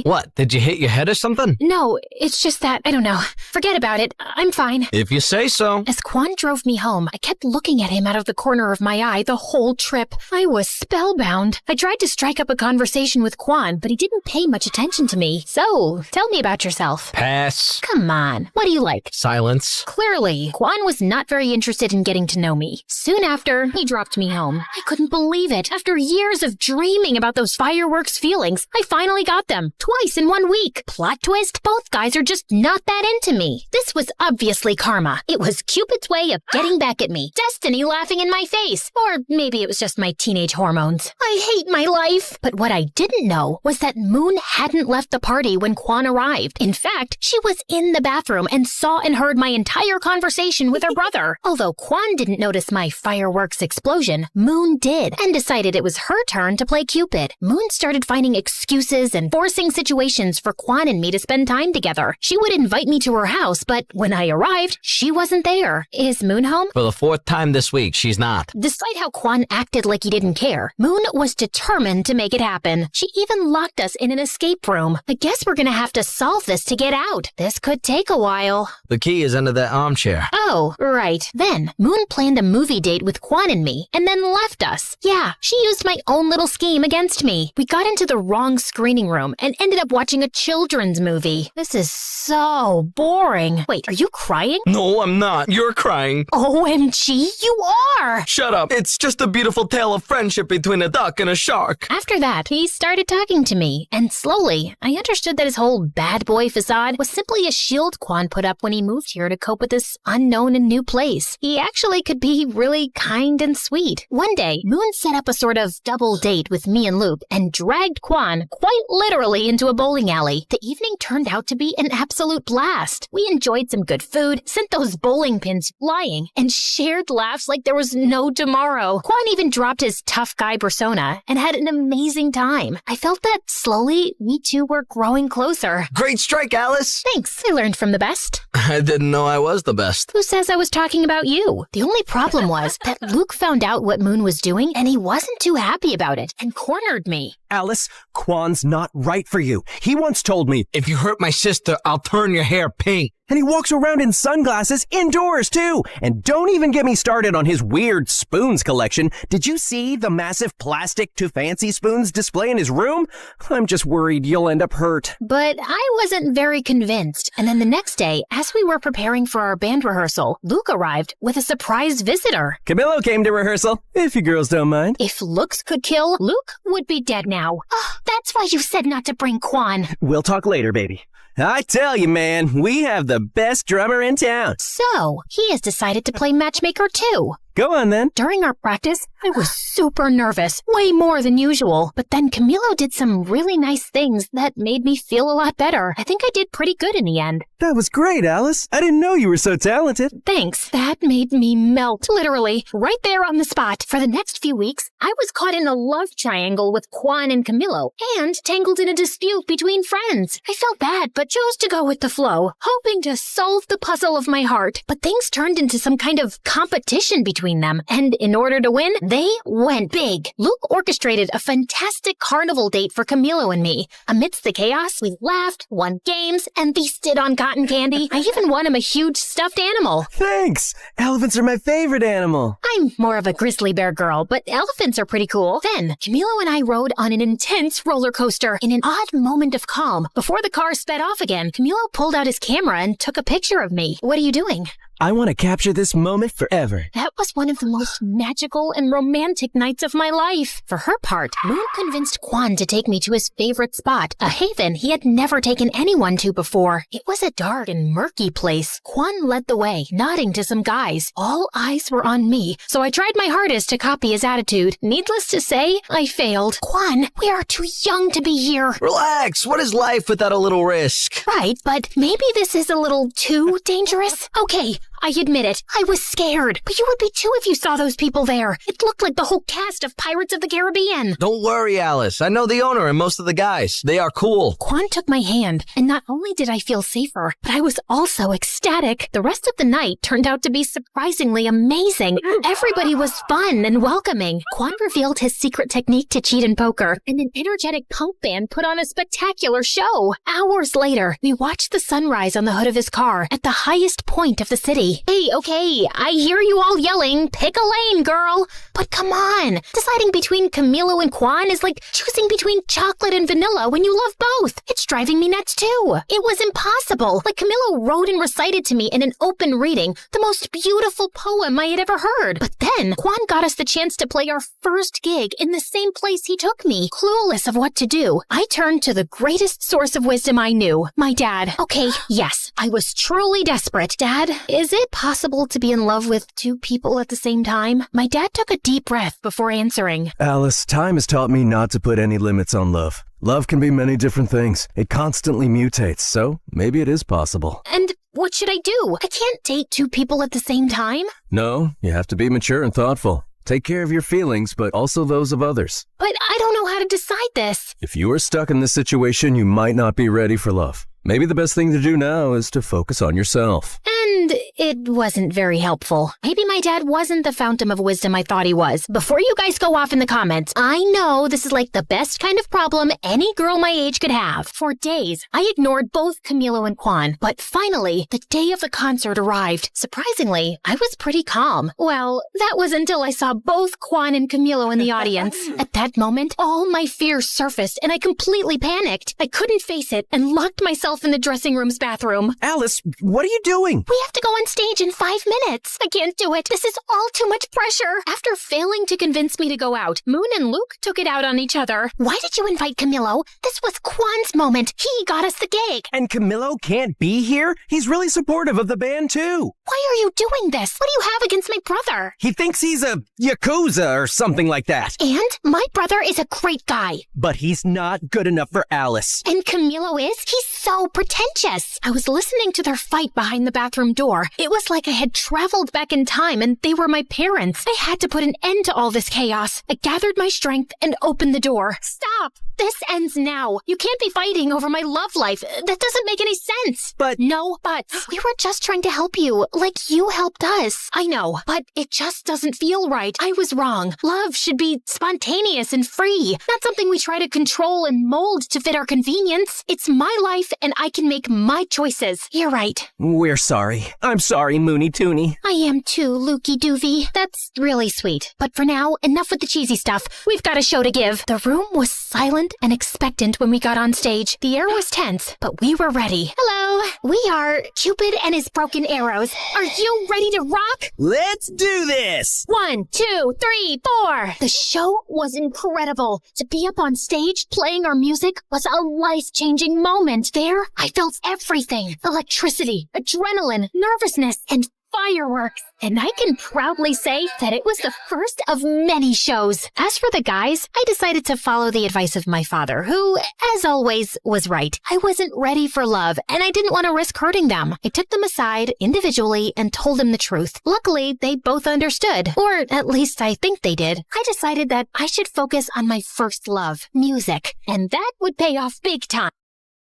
[SPEAKER 13] What, did you hit your head or something?
[SPEAKER 1] No, it's just that, I don't know. Forget about it. I'm fine.
[SPEAKER 13] If you say so.
[SPEAKER 1] As Quan drove me home, I kept looking at him out of the corner of my eye the whole trip. I was spellbound. I tried to strike up a conversation with Quan, but he didn't pay much attention to me. So, tell me about yourself.
[SPEAKER 13] Pass.
[SPEAKER 1] Come on. What do you like?
[SPEAKER 13] Silence.
[SPEAKER 1] Clearly, Quan was not very interested in getting to know me. Soon after, he dropped me home. I couldn't believe it. After years of dreaming about those fireworks feelings, I finally got them. Twice in 1 week. Plot twist, both guys are just not that into me. This was obviously karma. It was Cupid's way of getting back at me. Destiny laughing in my face. Or maybe it was just my teenage hormones. I hate my life. But what I didn't know was that Moon hadn't left the party when Quan arrived. In fact, she was in the bathroom and saw and heard my entire conversation with her brother. Although Quan didn't notice my fireworks explosion, Moon did, and decided it was her turn to play Cupid. Moon started finding excuses and forcing situations for Quan and me to spend time together. She would invite me to her house, but when I arrived, she wasn't there. Is Moon home?
[SPEAKER 13] For the 4th time this week, she's not.
[SPEAKER 1] Despite how Quan acted like he didn't care, Moon was determined to make it happen. She even locked us in an escape room. I guess we're gonna have to solve this to get out. This could take a while.
[SPEAKER 13] The key is under that armchair.
[SPEAKER 1] Oh, right. Then, Moon planned a movie date with Quan and me, and then left us. Yeah, she used my own little scheme against me. We got into the wrong screening room and ended up watching a children's movie. This is so boring. Wait, are you crying?
[SPEAKER 13] No, I'm not. You're crying.
[SPEAKER 1] OMG, you are!
[SPEAKER 13] Shut up. It's just a beautiful tale of friendship between a duck and a shark.
[SPEAKER 1] After that, he started talking to me, and slowly, I understood that his whole bad boy facade was simply a shield Quan put up when he moved here to cope with this unknown and new place. He actually could be really kind and sweet. One day, Moon set up a sort of double date with me and Luke and dragged Quan quite literally into a bowling alley. The evening turned out to be an absolute blast. We enjoyed some good food, sent those bowling pins flying, and shared laughs like there was no tomorrow. Quan even dropped his tough guy persona and had an amazing time. I felt that slowly we two were growing closer.
[SPEAKER 13] Great strike, Alice.
[SPEAKER 1] Thanks. I learned from the best.
[SPEAKER 13] I didn't know I was the best.
[SPEAKER 1] Who says I was talking about you? The only problem was that Luke found out what Moon was doing and he wasn't too happy about it and cornered me.
[SPEAKER 8] Alice, Quan's not right for you. He once told me,
[SPEAKER 13] if you hurt my sister, I'll turn your hair pink.
[SPEAKER 8] And he walks around in sunglasses indoors, too. And don't even get me started on his weird spoons collection. Did you see the massive plastic to fancy spoons display in his room? I'm just worried you'll end up hurt.
[SPEAKER 1] But I wasn't very convinced. And then the next day, as we were preparing for our band rehearsal, Luke arrived with a surprise visitor.
[SPEAKER 8] Camillo came to rehearsal, if you girls don't mind.
[SPEAKER 1] If looks could kill, Luke would be dead now. Oh, that's why you said not to bring Quan.
[SPEAKER 8] We'll talk later, baby. I tell you, man, we have the best drummer in town.
[SPEAKER 1] So, he has decided to play matchmaker too.
[SPEAKER 8] Go on, then.
[SPEAKER 1] During our practice, I was super nervous, way more than usual. But then Camilo did some really nice things that made me feel a lot better. I think I did pretty good in the end.
[SPEAKER 8] That was great, Alice. I didn't know you were so talented.
[SPEAKER 1] Thanks. That made me melt, literally, right there on the spot. For the next few weeks, I was caught in a love triangle with Quan and Camilo, and tangled in a dispute between friends. I felt bad, but chose to go with the flow, hoping to solve the puzzle of my heart. But things turned into some kind of competition between them, and in order to win, they went big. Luke orchestrated a fantastic carnival date for Camilo and me. Amidst the chaos, we laughed, won games, and feasted on cotton candy. I even won him a huge stuffed animal.
[SPEAKER 8] Thanks! Elephants are my favorite animal.
[SPEAKER 1] I'm more of a grizzly bear girl, but elephants are pretty cool. Then, Camilo and I rode on an intense roller coaster in an odd moment of calm. Before the car sped off again, Camilo pulled out his camera and took a picture of me. What are you doing?
[SPEAKER 8] I want to capture this moment forever.
[SPEAKER 1] That was one of the most magical and romantic nights of my life. For her part, Moon convinced Quan to take me to his favorite spot, a haven he had never taken anyone to before. It was a dark and murky place. Quan led the way, nodding to some guys. All eyes were on me, so I tried my hardest to copy his attitude. Needless to say, I failed. Quan, we are too young to be here.
[SPEAKER 13] Relax. What is life without a little risk?
[SPEAKER 1] Right, but maybe this is a little too dangerous. Okay, I admit it. I was scared. But you would be too if you saw those people there. It looked like the whole cast of Pirates of the Caribbean.
[SPEAKER 13] Don't worry, Alice. I know the owner and most of the guys. They are cool.
[SPEAKER 1] Quan took my hand, and not only did I feel safer, but I was also ecstatic. The rest of the night turned out to be surprisingly amazing. Everybody was fun and welcoming. Quan revealed his secret technique to cheat in poker, and an energetic punk band put on a spectacular show. Hours later, we watched the sunrise on the hood of his car at the highest point of the city. Hey, okay, I hear you all yelling, pick a lane, girl. But come on, deciding between Camilo and Quan is like choosing between chocolate and vanilla when you love both. It's driving me nuts too. It was impossible. Like Camilo wrote and recited to me in an open reading the most beautiful poem I had ever heard. But then Quan got us the chance to play our first gig in the same place he took me. Clueless of what to do, I turned to the greatest source of wisdom I knew, my dad. Okay, yes, I was truly desperate. Dad, is it possible to be in love with two people at the same time? My dad took a deep breath before answering.
[SPEAKER 8] Alice, time has taught me not to put any limits on love. Love can be many different things. It constantly mutates, so maybe it is possible.
[SPEAKER 1] And what should I do? I can't date two people at the same time.
[SPEAKER 8] No, you have to be mature and thoughtful. Take care of your feelings, but also those of others.
[SPEAKER 1] But I don't know how to decide this.
[SPEAKER 8] If you are stuck in this situation, you might not be ready for love. Maybe the best thing to do now is to focus on yourself.
[SPEAKER 1] And it wasn't very helpful. Maybe my dad wasn't the fountain of wisdom I thought he was. Before you guys go off in the comments, I know this is like the best kind of problem any girl my age could have. For days, I ignored both Camilo and Quan, but finally, the day of the concert arrived. Surprisingly, I was pretty calm. Well, that was until I saw both Quan and Camilo in the audience. At that moment, all my fears surfaced and I completely panicked. I couldn't face it and locked myself in the dressing room's bathroom.
[SPEAKER 8] Alice, what are you doing?
[SPEAKER 1] We have to go on stage in 5 minutes. I can't do it. This is all too much pressure. After failing to convince me to go out, Moon and Luke took it out on each other. Why did you invite Camilo? This was Quan's moment. He got us the gig.
[SPEAKER 8] And Camilo can't be here? He's really supportive of the band too.
[SPEAKER 1] Why are you doing this? What do you have against my brother?
[SPEAKER 8] He thinks he's a Yakuza or something like that.
[SPEAKER 1] And my brother is a great guy.
[SPEAKER 8] But he's not good enough for Alice.
[SPEAKER 1] And Camilo is? He's so pretentious. I was listening to their fight behind the bathroom door. It was like I had traveled back in time and they were my parents. I had to put an end to all this chaos. I gathered my strength and opened the door. Stop! This ends now. You can't be fighting over my love life. That doesn't make any sense.
[SPEAKER 8] But...
[SPEAKER 1] No buts. We were just trying to help you, like you helped us. I know, but it just doesn't feel right. I was wrong. Love should be spontaneous and free, not something we try to control and mold to fit our convenience. It's my life and I can make my choices. You're right.
[SPEAKER 8] We're sorry. I'm sorry, Moony Toony.
[SPEAKER 1] I am too, Lukey Doovie. That's really sweet. But for now, enough with the cheesy stuff. We've got a show to give. The room was silent and expectant when we got on stage. The air was tense, but we were ready. Hello, we are Cupid and his broken arrows. Are you ready to rock?
[SPEAKER 8] Let's do this!
[SPEAKER 1] 1, 2, 3, 4. The show was incredible. To be up on stage playing our music was a life-changing moment. There, I felt everything. Electricity, adrenaline, nervousness, and fireworks. And I can proudly say that it was the first of many shows. As for the guys, I decided to follow the advice of my father, who, as always, was right. I wasn't ready for love, and I didn't want to risk hurting them. I took them aside individually and told them the truth. Luckily, they both understood, or at least I think they did. I decided that I should focus on my first love, music, and that would pay off big time.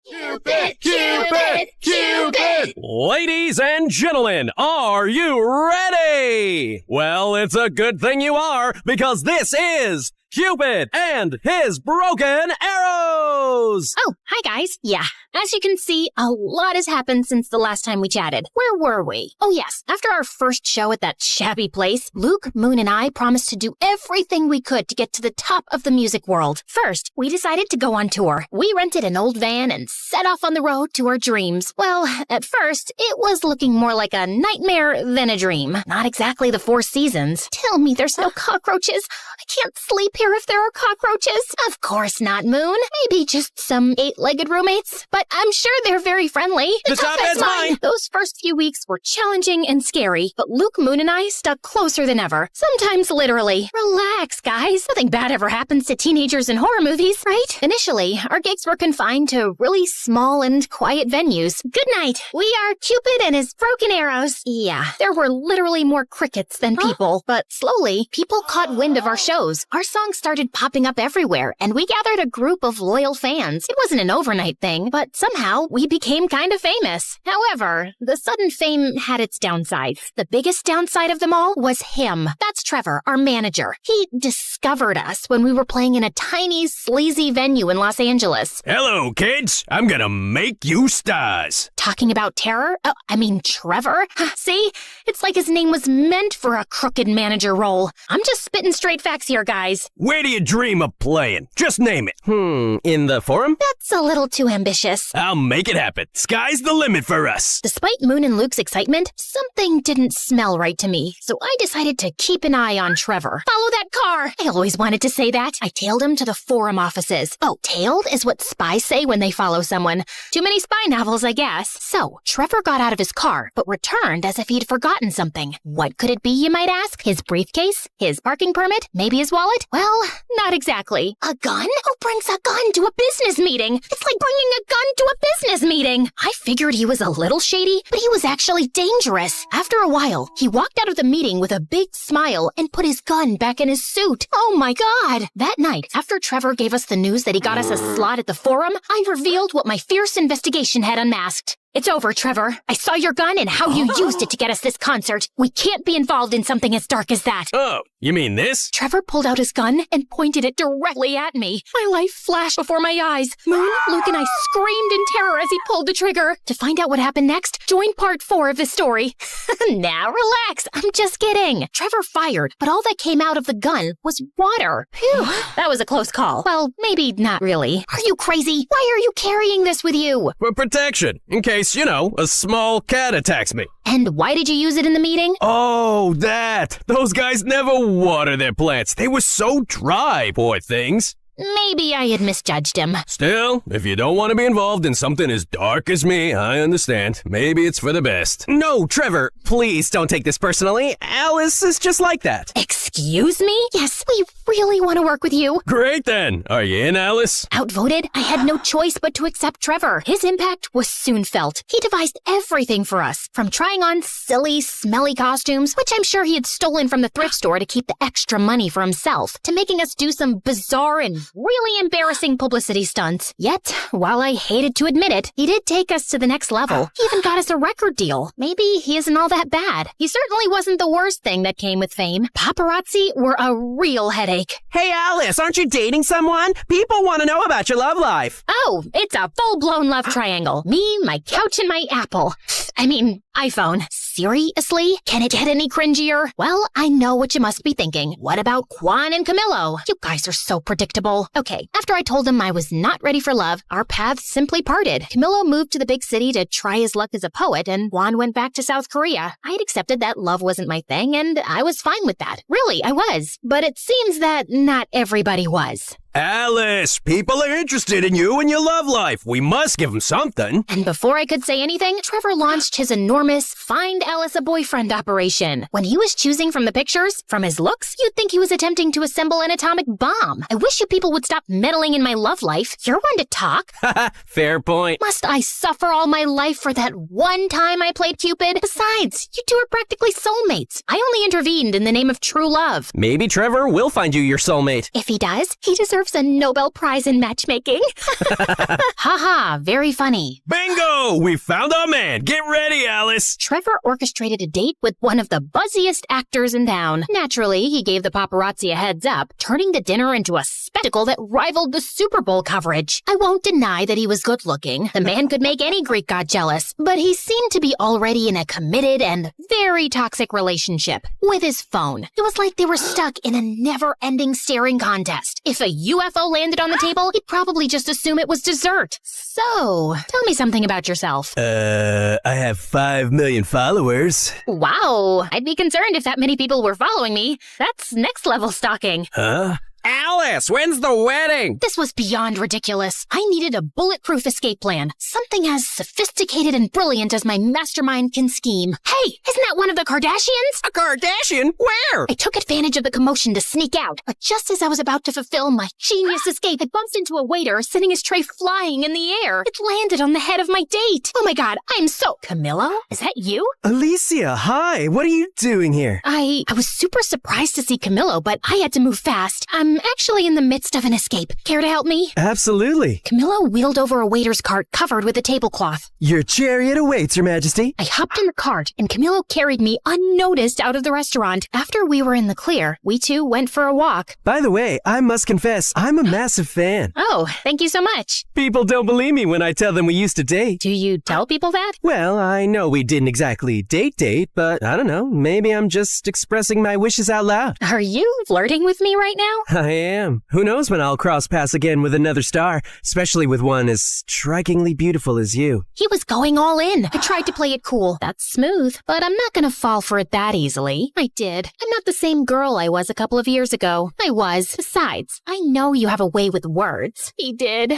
[SPEAKER 8] Cupid! Cupid! Cupid! Ladies and gentlemen, are you ready? Well, it's a good thing you are, because this is Cupid and his broken arrows!
[SPEAKER 1] Oh, hi guys. Yeah, as you can see, a lot has happened since the last time we chatted. Where were we? Oh yes, after our first show at that shabby place, Luke, Moon, and I promised to do everything we could to get to the top of the music world. First, we decided to go on tour. We rented an old van and set off on the road to our dreams. Well, at first, it was looking more like a nightmare than a dream. Not exactly the Four Seasons. Tell me there's no cockroaches. I can't sleep here care if there are cockroaches? Of course not, Moon. Maybe just some 8-legged roommates. But I'm sure they're very friendly.
[SPEAKER 8] The top bed's mine!
[SPEAKER 1] Those first few weeks were challenging and scary, but Luke, Moon, and I stuck closer than ever. Sometimes literally. Relax, guys. Nothing bad ever happens to teenagers in horror movies, right? Initially, our gigs were confined to really small and quiet venues. Good night. We are Cupid and his broken arrows. Yeah, there were literally more crickets than people, but slowly, people caught wind of our shows. Our songs started popping up everywhere, and we gathered a group of loyal fans. It wasn't an overnight thing, but somehow we became kind of famous. However, the sudden fame had its downsides. The biggest downside of them all was him. That's Trevor, our manager. He discovered us when we were playing in a tiny, sleazy venue in Los Angeles.
[SPEAKER 12] Hello, kids. I'm gonna make you stars.
[SPEAKER 1] Talking about terror? Oh, I mean Trevor? See? It's like his name was meant for a crooked manager role. I'm just spitting straight facts here, guys.
[SPEAKER 12] Where do you dream of playing? Just name it.
[SPEAKER 8] In the forum?
[SPEAKER 1] That's a little too ambitious.
[SPEAKER 12] I'll make it happen. Sky's the limit for us.
[SPEAKER 1] Despite Moon and Luke's excitement, something didn't smell right to me, so I decided to keep an eye on Trevor. Follow that car! I always wanted to say that. I tailed him to the forum offices. Oh, tailed is what spies say when they follow someone. Too many spy novels, I guess. So, Trevor got out of his car, but returned as if he'd forgotten something. What could it be, you might ask? His briefcase? His parking permit? Maybe his wallet? Well, not exactly. A gun? Who brings a gun to a business meeting? It's like bringing a gun to a business meeting. I figured he was a little shady, but he was actually dangerous. After a while, he walked out of the meeting with a big smile and put his gun back in his suit. Oh my God! That night, after Trevor gave us the news that he got us a slot at the forum, I revealed what my fierce investigation had unmasked. It's over, Trevor. I saw your gun and how you used it to get us this concert. We can't be involved in something as dark as that.
[SPEAKER 12] Oh, you mean this?
[SPEAKER 1] Trevor pulled out his gun and pointed it directly at me. My life flashed before my eyes. Moon, Luke, and I screamed in terror as he pulled the trigger. To find out what happened next, join part 4 of this story. Now relax. I'm just kidding. Trevor fired, but all that came out of the gun was water. Phew, that was a close call. Well, maybe not really. Are you crazy? Why are you carrying this with you?
[SPEAKER 12] For protection, in case, a small cat attacks me.
[SPEAKER 1] And why did you use it in the meeting?
[SPEAKER 12] Oh, that! Those guys never water their plants. They were so dry, poor things.
[SPEAKER 1] Maybe I had misjudged him.
[SPEAKER 12] Still, if you don't want to be involved in something as dark as me, I understand. Maybe it's for the best.
[SPEAKER 8] No, Trevor, please don't take this personally. Alice is just like that.
[SPEAKER 1] Excuse me? Yes, we really want to work with you.
[SPEAKER 12] Great then. Are you in, Alice?
[SPEAKER 1] Outvoted, I had no choice but to accept Trevor. His impact was soon felt. He devised everything for us, from trying on silly, smelly costumes, which I'm sure he had stolen from the thrift store to keep the extra money for himself, to making us do some bizarre and really embarrassing publicity stunts. Yet, while I hated to admit it, he did take us to the next level. He even got us a record deal. Maybe he isn't all that bad. He certainly wasn't the worst thing that came with fame. Paparazzi were a real headache.
[SPEAKER 8] Hey, Alice, aren't you dating someone? People want to know about your love life.
[SPEAKER 1] Oh, it's a full-blown love triangle. Me, my couch, and my Apple. I mean, iPhone. Seriously? Can it get any cringier? Well, I know what you must be thinking. What about Juan and Camilo? You guys are so predictable. Okay, after I told him I was not ready for love, our paths simply parted. Camilo moved to the big city to try his luck as a poet, and Juan went back to South Korea. I had accepted that love wasn't my thing, and I was fine with that. Really, I was. But it seems that not everybody was.
[SPEAKER 12] Alice, people are interested in you and your love life. We must give them something.
[SPEAKER 1] And before I could say anything, Trevor launched his enormous Find Alice a Boyfriend operation. When he was choosing from the pictures, from his looks, you'd think he was attempting to assemble an atomic bomb. I wish you people would stop meddling in my love life. You're one to talk.
[SPEAKER 8] Fair point.
[SPEAKER 1] Must I suffer all my life for that one time I played Cupid? Besides, you two are practically soulmates. I only intervened in the name of true love.
[SPEAKER 8] Maybe Trevor will find you your soulmate.
[SPEAKER 1] If he does, he deserves a Nobel Prize in matchmaking. Haha, very funny.
[SPEAKER 12] Bingo! We found our man. Get ready, Alice.
[SPEAKER 1] Trevor orchestrated a date with one of the buzziest actors in town. Naturally, he gave the paparazzi a heads up, turning the dinner into a spectacle that rivaled the Super Bowl coverage. I won't deny that he was good looking. The man could make any Greek god jealous, but he seemed to be already in a committed and very toxic relationship with his phone. It was like they were stuck in a never-ending staring contest. If a UFO landed on the table, he'd probably just assume it was dessert. So, tell me something about yourself.
[SPEAKER 12] I have 5 million followers.
[SPEAKER 1] Wow, I'd be concerned if that many people were following me. That's next level stalking.
[SPEAKER 12] Huh?
[SPEAKER 8] Alice, when's the wedding?
[SPEAKER 1] This was beyond ridiculous. I needed a bulletproof escape plan. Something as sophisticated and brilliant as my mastermind can scheme. Hey, isn't that one of the Kardashians?
[SPEAKER 8] A Kardashian? Where?
[SPEAKER 1] I took advantage of the commotion to sneak out, but just as I was about to fulfill my genius escape, I bumped into a waiter sending his tray flying in the air. It landed on the head of my date. Oh my god, I'm so... Camillo? Is that you?
[SPEAKER 8] Alicia, hi. What are you doing here?
[SPEAKER 1] I was super surprised to see Camillo, but I had to move fast. I'm actually in the midst of an escape. Care to help me?
[SPEAKER 8] Absolutely.
[SPEAKER 1] Camillo wheeled over a waiter's cart covered with a tablecloth.
[SPEAKER 8] Your chariot awaits, Your Majesty.
[SPEAKER 1] I hopped in the cart, and Camillo carried me unnoticed out of the restaurant. After we were in the clear, we two went for a walk.
[SPEAKER 8] By the way, I must confess, I'm a massive fan.
[SPEAKER 1] Oh, thank you so much.
[SPEAKER 8] People don't believe me when I tell them we used to date.
[SPEAKER 1] Do you tell people that?
[SPEAKER 8] Well, I know we didn't exactly date, but I don't know. Maybe I'm just expressing my wishes out loud.
[SPEAKER 1] Are you flirting with me right now?
[SPEAKER 8] I am. Who knows when I'll cross paths again with another star, especially with one as strikingly beautiful as you.
[SPEAKER 1] He was going all in. I tried to play it cool. That's smooth, but I'm not gonna fall for it that easily. I did. I'm not the same girl I was a couple of years ago. I was. Besides, I know you have a way with words. He did.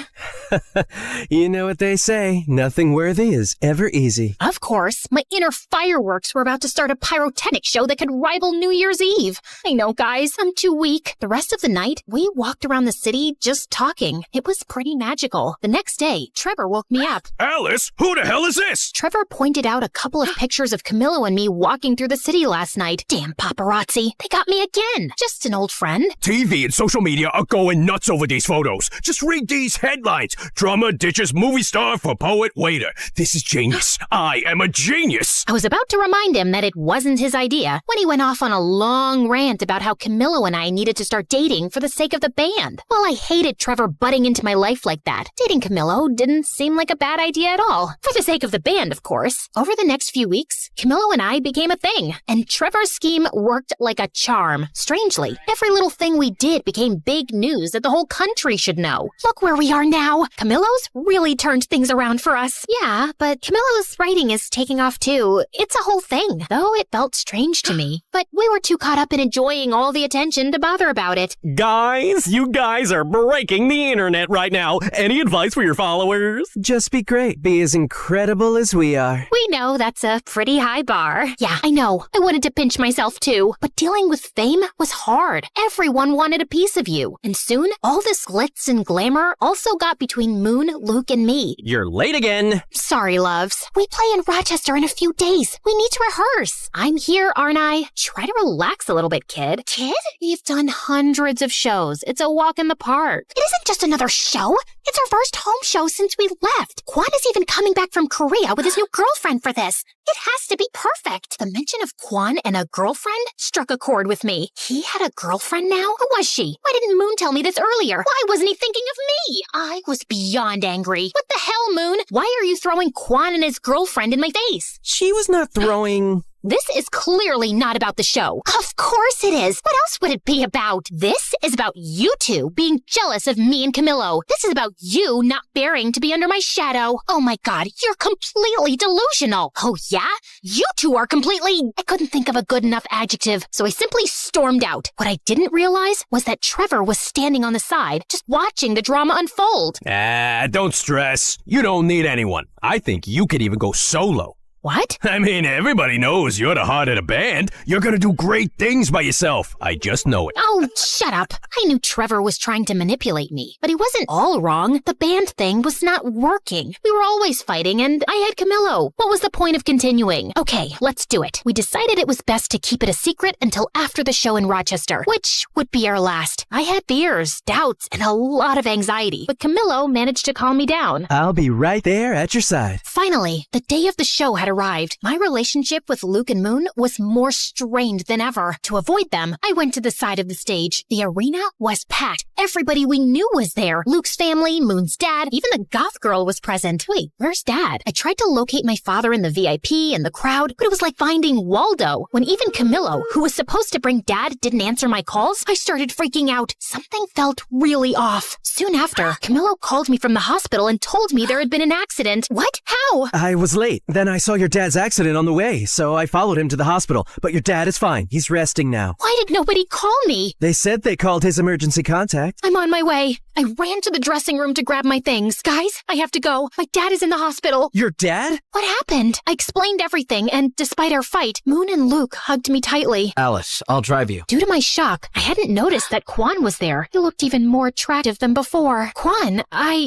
[SPEAKER 8] You know what they say, nothing worthy is ever easy.
[SPEAKER 1] Of course. My inner fireworks were about to start a pyrotechnic show that could rival New Year's Eve. I know, guys. I'm too weak. The rest of the night, we walked around the city just talking. It was pretty magical. The next day, Trevor woke me up.
[SPEAKER 10] Alice, who the hell is this?
[SPEAKER 1] Trevor pointed out a couple of pictures of Camillo and me walking through the city last night. Damn paparazzi. They got me again. Just an old friend.
[SPEAKER 10] TV and social media are going nuts over these photos. Just read these headlines. Drummer ditches movie star for poet waiter. This is genius. I am a genius.
[SPEAKER 1] I was about to remind him that it wasn't his idea when he went off on a long rant about how Camillo and I needed to start dating for the sake of the band. Well, I hated Trevor butting into my life like that. Dating Camillo didn't seem like a bad idea at all. For the sake of the band, of course. Over the next few weeks, Camillo and I became a thing, and Trevor's scheme worked like a charm. Strangely, every little thing we did became big news that the whole country should know. Look where we are now. Camillo's really turned things around for us. Yeah, but Camillo's writing is taking off too. It's a whole thing, though it felt strange to me. But we were too caught up in enjoying all the attention to bother about it.
[SPEAKER 8] Guys, you guys are breaking the internet right now. Any advice for your followers? Just be great. Be as incredible as we are.
[SPEAKER 1] We know that's a pretty high bar. Yeah, I know. I wanted to pinch myself too. But dealing with fame was hard. Everyone wanted a piece of you. And soon, all this glitz and glamour also got between Moon, Luke, and me.
[SPEAKER 8] You're late again.
[SPEAKER 1] Sorry, loves. We play in Rochester in a few days. We need to rehearse. I'm here, aren't I? Try to relax a little bit, kid. Kid? We've done hundreds of shows. It's a walk in the park. It isn't just another show. It's our first home show since we left. Quan is even coming back from Korea with his new girlfriend for this. It has to be perfect. The mention of Quan and a girlfriend struck a chord with me. He had a girlfriend now? Who was she? Why didn't Moon tell me this earlier? Why wasn't he thinking of me? I was beyond angry. What the hell, Moon? Why are you throwing Quan and his girlfriend in my face?
[SPEAKER 8] She was not throwing...
[SPEAKER 1] This is clearly not about the show. Of course it is. What else would it be about? This is about you two being jealous of me and Camillo. This is about you not bearing to be under my shadow. Oh my god, you're completely delusional. Oh yeah? You two are completely... I couldn't think of a good enough adjective, so I simply stormed out. What I didn't realize was that Trevor was standing on the side, just watching the drama unfold.
[SPEAKER 12] Don't stress. You don't need anyone. I think you could even go solo.
[SPEAKER 1] What?
[SPEAKER 12] I mean, everybody knows you're the heart of the band. You're gonna do great things by yourself. I just know it.
[SPEAKER 1] Oh, shut up. I knew Trevor was trying to manipulate me, but he wasn't all wrong. The band thing was not working. We were always fighting, and I had Camillo. What was the point of continuing? Okay, let's do it. We decided it was best to keep it a secret until after the show in Rochester, which would be our last. I had fears, doubts, and a lot of anxiety, but Camillo managed to calm me down.
[SPEAKER 8] I'll be right there at your side.
[SPEAKER 1] Finally, the day of the show had arrived. My relationship with Luke and Moon was more strained than ever. To avoid them, I went to the side of the stage. The arena was packed. Everybody we knew was there. Luke's family, Moon's dad, even the goth girl was present. Wait, where's Dad? I tried to locate my father in the VIP and the crowd, but it was like finding Waldo. When even Camillo, who was supposed to bring Dad, didn't answer my calls, I started freaking out. Something felt really off. Soon after, Camillo called me from the hospital and told me there had been an accident. What? How?
[SPEAKER 8] I was late. Then I saw your your dad's accident on the way, so I followed him to the hospital. But your dad is fine. He's resting now.
[SPEAKER 1] Why did nobody call me?
[SPEAKER 8] They said they called his emergency contact.
[SPEAKER 1] I'm on my way. I ran to the dressing room to grab my things. Guys, I have to go. My dad is in the hospital.
[SPEAKER 8] Your dad?
[SPEAKER 1] What happened? I explained everything, and despite our fight, Moon and Luke hugged me tightly.
[SPEAKER 13] Alice, I'll drive you.
[SPEAKER 1] Due to my shock, I hadn't noticed that Quan was there. He looked even more attractive than before. Quan,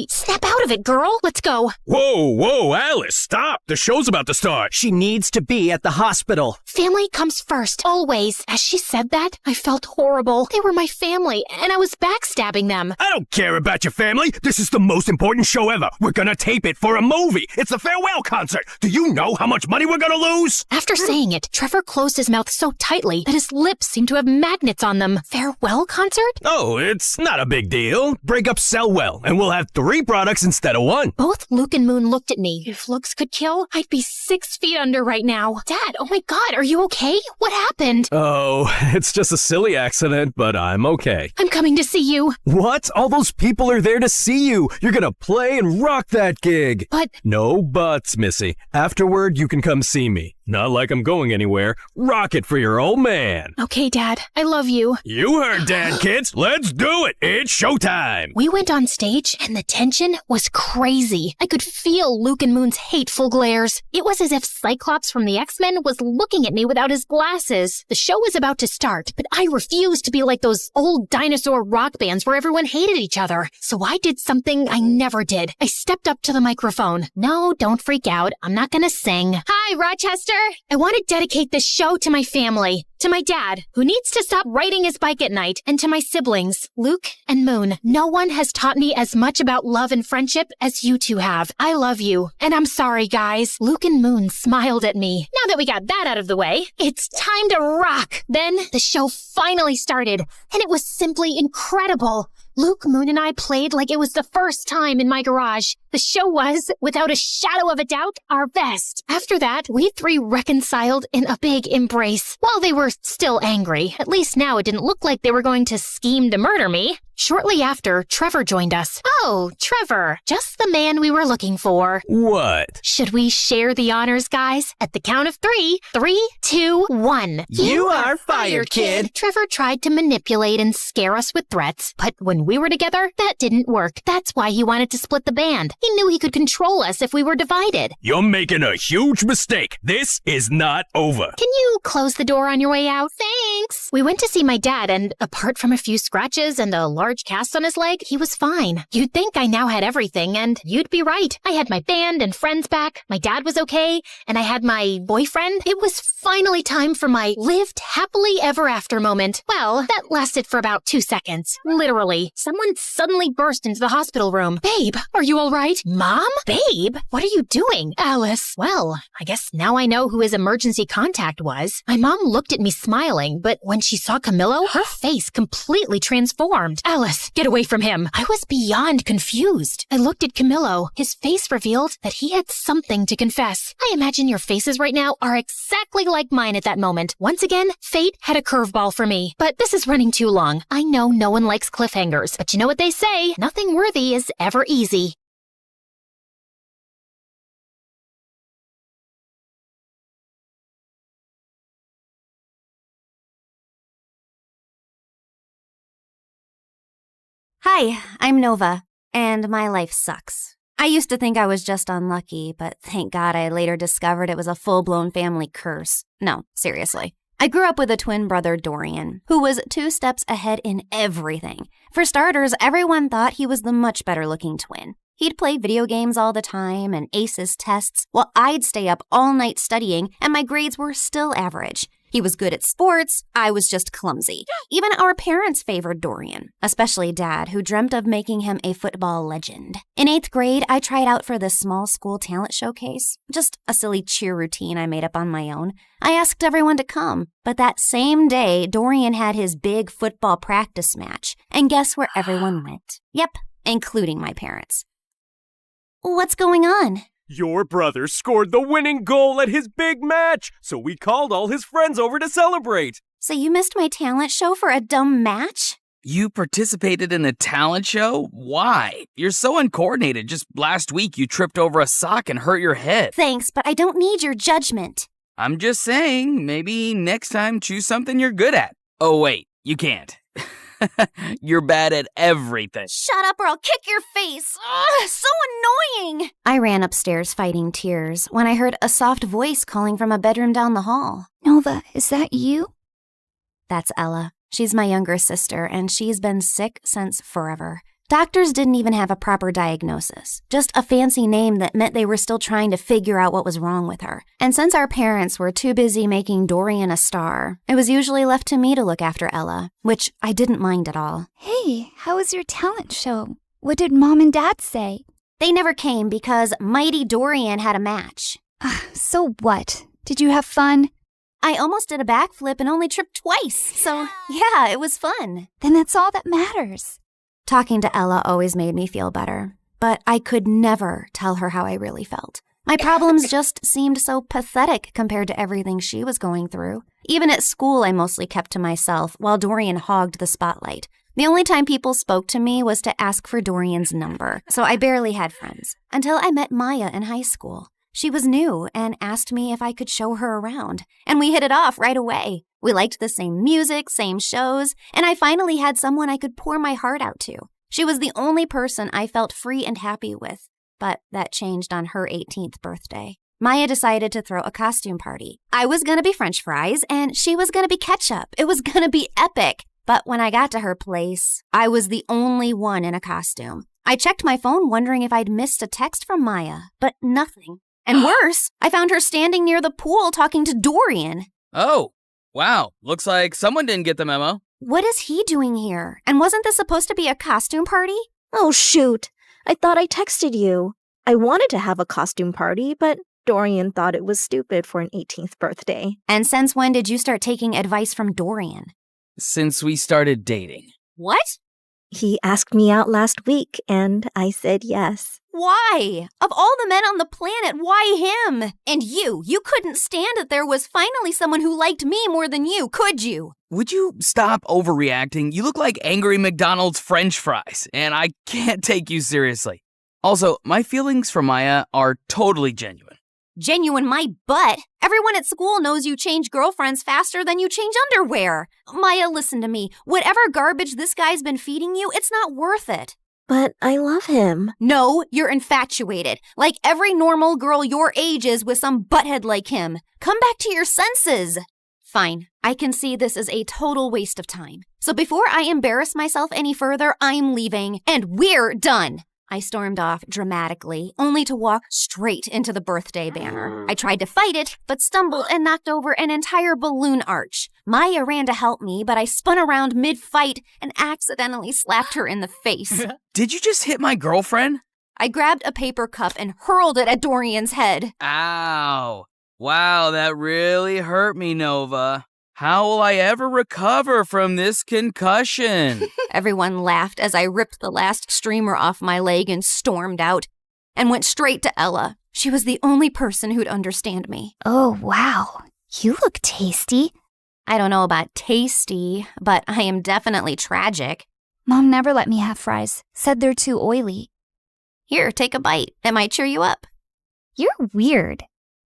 [SPEAKER 1] Snap out of it, girl. Let's go.
[SPEAKER 12] Whoa, Alice, stop. The show's about to start.
[SPEAKER 8] She needs to be at the hospital.
[SPEAKER 1] Family comes first, always. As she said that, I felt horrible. They were my family, and I was backstabbing them.
[SPEAKER 12] I don't care about your family. This is the most important show ever. We're gonna tape it for a movie. It's the farewell concert. Do you know how much money we're gonna lose?
[SPEAKER 1] After saying it, Trevor closed his mouth so tightly that his lips seemed to have magnets on them. Farewell concert?
[SPEAKER 12] Oh, it's not a big deal. Breakups sell well, and we'll have 3 products instead of 1.
[SPEAKER 1] Both Luke and Moon looked at me. If looks could kill, I'd be 6 feet under right now. Dad, oh my God, are you okay? What happened?
[SPEAKER 12] Oh, it's just a silly accident, but I'm okay.
[SPEAKER 1] I'm coming to see you.
[SPEAKER 12] What? All those people are there to see you. You're gonna play and rock that gig.
[SPEAKER 1] But...
[SPEAKER 12] No buts, Missy. Afterward, you can come see me. Not like I'm going anywhere. Rock it for your old man.
[SPEAKER 1] Okay, Dad. I love you.
[SPEAKER 12] You heard Dad, kids. Let's do it. It's showtime.
[SPEAKER 1] We went on stage, and the tension was crazy. I could feel Luke and Moon's hateful glares. It was as if Cyclops from the X-Men was looking at me without his glasses. The show was about to start, but I refused to be like those old dinosaur rock bands where everyone hated each other. So I did something I never did. I stepped up to the microphone. No, don't freak out. I'm not gonna sing. Hi, Rochester. I want to dedicate this show to my family, to my dad, who needs to stop riding his bike at night, and to my siblings, Luke and Moon. No one has taught me as much about love and friendship as you two have. I love you, and I'm sorry, guys. Luke and Moon smiled at me. Now that we got that out of the way, it's time to rock. Then the show finally started, and it was simply incredible. Luke, Moon, and I played like it was the first time in my garage. The show was, without a shadow of a doubt, our best. After that, we 3 reconciled in a big embrace. While they were still angry, at least now it didn't look like they were going to scheme to murder me. Shortly after, Trevor joined us. Oh, Trevor, just the man we were looking for.
[SPEAKER 12] What?
[SPEAKER 1] Should we share the honors, guys? At the count of 3. 3, 2, 1.
[SPEAKER 8] You are fired, kid.
[SPEAKER 1] Trevor tried to manipulate and scare us with threats, but when we were together, that didn't work. That's why he wanted to split the band. He knew he could control us if we were divided.
[SPEAKER 12] You're making a huge mistake. This is not over.
[SPEAKER 1] Can you close the door on your way out? Thanks. We went to see my dad, and apart from a few scratches and a large cast on his leg, he was fine. You'd think I now had everything, and you'd be right. I had my band and friends back, my dad was okay, and I had my boyfriend. It was finally time for my lived happily ever after moment. Well, that lasted for about 2 seconds. Literally. Someone suddenly burst into the hospital room. Babe, are you all right? Mom? Babe? What are you doing? Alice. Well, I guess now I know who his emergency contact was. My mom looked at me smiling, but when she saw Camillo, her face completely transformed. Alice, get away from him. I was beyond confused. I looked at Camillo. His face revealed that he had something to confess. I imagine your faces right now are exactly like mine at that moment. Once again, fate had a curveball for me. But this is running too long. I know no one likes cliffhangers, but you know what they say, nothing worthy is ever easy.
[SPEAKER 14] Hi, I'm Nova, and my life sucks. I used to think I was just unlucky, but thank God I later discovered it was a full-blown family curse. No, seriously. I grew up with a twin brother, Dorian, who was 2 steps ahead in everything. For starters, everyone thought he was the much better-looking twin. He'd play video games all the time and ace his tests, while I'd stay up all night studying, and my grades were still average. He was good at sports, I was just clumsy. Even our parents favored Dorian, especially Dad, who dreamt of making him a football legend. In 8th grade, I tried out for the small school talent showcase, just a silly cheer routine I made up on my own. I asked everyone to come, but that same day, Dorian had his big football practice match, and guess where everyone went? Yep, including my parents. What's going on?
[SPEAKER 12] Your brother scored the winning goal at his big match, so we called all his friends over to celebrate.
[SPEAKER 14] So you missed my talent show for a dumb match?
[SPEAKER 19] You participated in a talent show? Why? You're so uncoordinated. Just last week you tripped over a sock and hurt your head.
[SPEAKER 14] Thanks, but I don't need your judgment.
[SPEAKER 19] I'm just saying, maybe next time choose something you're good at. Oh wait, you can't. You're bad at everything.
[SPEAKER 14] Shut up or I'll kick your face. Ugh, so annoying. I ran upstairs fighting tears when I heard a soft voice calling from a bedroom down the hall.
[SPEAKER 2] Nova, is that you?
[SPEAKER 14] That's Ella. She's my younger sister, and she's been sick since forever. Doctors didn't even have a proper diagnosis, just a fancy name that meant they were still trying to figure out what was wrong with her. And since our parents were too busy making Dorian a star, it was usually left to me to look after Ella, which I didn't mind at all.
[SPEAKER 2] Hey, how was your talent show? What did Mom and Dad say?
[SPEAKER 14] They never came because Mighty Dorian had a match.
[SPEAKER 2] So what? Did you have fun?
[SPEAKER 14] I almost did a backflip and only tripped twice, so yeah, it was fun.
[SPEAKER 2] Then that's all that matters.
[SPEAKER 14] Talking to Ella always made me feel better, but I could never tell her how I really felt. My problems just seemed so pathetic compared to everything she was going through. Even at school, I mostly kept to myself while Dorian hogged the spotlight. The only time people spoke to me was to ask for Dorian's number, so I barely had friends. Until I met Maya in high school. She was new and asked me if I could show her around, and we hit it off right away. We liked the same music, same shows, and I finally had someone I could pour my heart out to. She was the only person I felt free and happy with, but that changed on her 18th birthday. Maya decided to throw a costume party. I was gonna be French fries, and she was gonna be ketchup. It was gonna be epic. But when I got to her place, I was the only one in a costume. I checked my phone wondering if I'd missed a text from Maya, but nothing. And worse, I found her standing near the pool talking to Dorian.
[SPEAKER 19] Oh, wow. Looks like someone didn't get the memo.
[SPEAKER 14] What is he doing here? And wasn't this supposed to be a costume party?
[SPEAKER 20] Oh, shoot. I thought I texted you. I wanted to have a costume party, but Dorian thought it was stupid for an 18th birthday.
[SPEAKER 14] And since when did you start taking advice from Dorian?
[SPEAKER 19] Since we started dating.
[SPEAKER 14] What?
[SPEAKER 20] He asked me out last week, and I said yes.
[SPEAKER 14] Why? Of all the men on the planet, why him? And you couldn't stand that there was finally someone who liked me more than you, could you?
[SPEAKER 19] Would you stop overreacting? You look like angry McDonald's French fries, and I can't take you seriously. Also, my feelings for Maya are totally genuine.
[SPEAKER 14] Genuine my butt. Everyone at school knows you change girlfriends faster than you change underwear. Maya, listen to me. Whatever garbage this guy's been feeding you, it's not worth it.
[SPEAKER 20] But I love him.
[SPEAKER 14] No, you're infatuated. Like every normal girl your age is with some butthead like him. Come back to your senses. Fine, I can see this is a total waste of time. So before I embarrass myself any further, I'm leaving, and we're done. I stormed off dramatically, only to walk straight into the birthday banner. I tried to fight it, but stumbled and knocked over an entire balloon arch. Maya ran to help me, but I spun around mid-fight and accidentally slapped her in the face.
[SPEAKER 19] Did you just hit my girlfriend?
[SPEAKER 14] I grabbed a paper cup and hurled it at Dorian's head.
[SPEAKER 19] Ow. Wow, that really hurt me, Nova. How will I ever recover from this concussion?
[SPEAKER 14] Everyone laughed as I ripped the last streamer off my leg and stormed out, and went straight to Ella. She was the only person who'd understand me.
[SPEAKER 2] Oh, wow. You look tasty.
[SPEAKER 14] I don't know about tasty, but I am definitely tragic.
[SPEAKER 2] Mom never let me have fries. Said they're too oily.
[SPEAKER 14] Here, take a bite. It might cheer you up.
[SPEAKER 2] You're weird.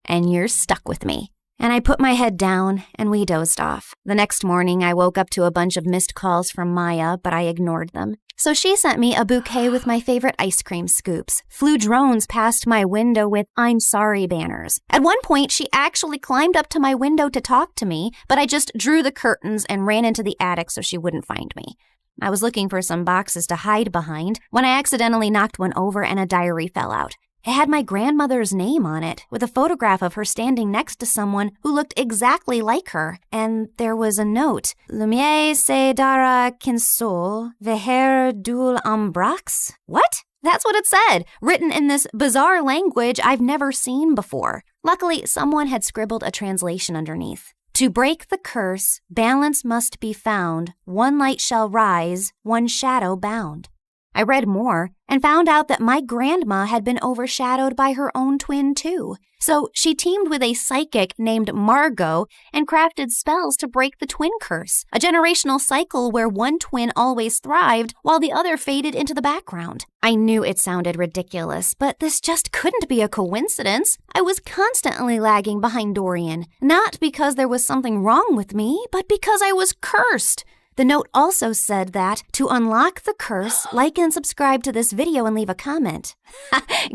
[SPEAKER 14] And you're stuck with me. And I put my head down, and we dozed off. The next morning, I woke up to a bunch of missed calls from Maya, but I ignored them. So she sent me a bouquet with my favorite ice cream scoops, flew drones past my window with "I'm sorry" banners. At one point, she actually climbed up to my window to talk to me, but I just drew the curtains and ran into the attic so she wouldn't find me. I was looking for some boxes to hide behind when I accidentally knocked one over and a diary fell out. It had my grandmother's name on it, with a photograph of her standing next to someone who looked exactly like her. And there was a note. Lumiere se dara kinsol, veher dul ambrax? What? That's what it said, written in this bizarre language I've never seen before. Luckily, someone had scribbled a translation underneath. To break the curse, balance must be found. One light shall rise, one shadow bound. I read more and found out that my grandma had been overshadowed by her own twin, too. So she teamed with a psychic named Margot and crafted spells to break the twin curse, a generational cycle where one twin always thrived while the other faded into the background. I knew it sounded ridiculous, but this just couldn't be a coincidence. I was constantly lagging behind Dorian, not because there was something wrong with me, but because I was cursed. The note also said that to unlock the curse, like and subscribe to this video and leave a comment.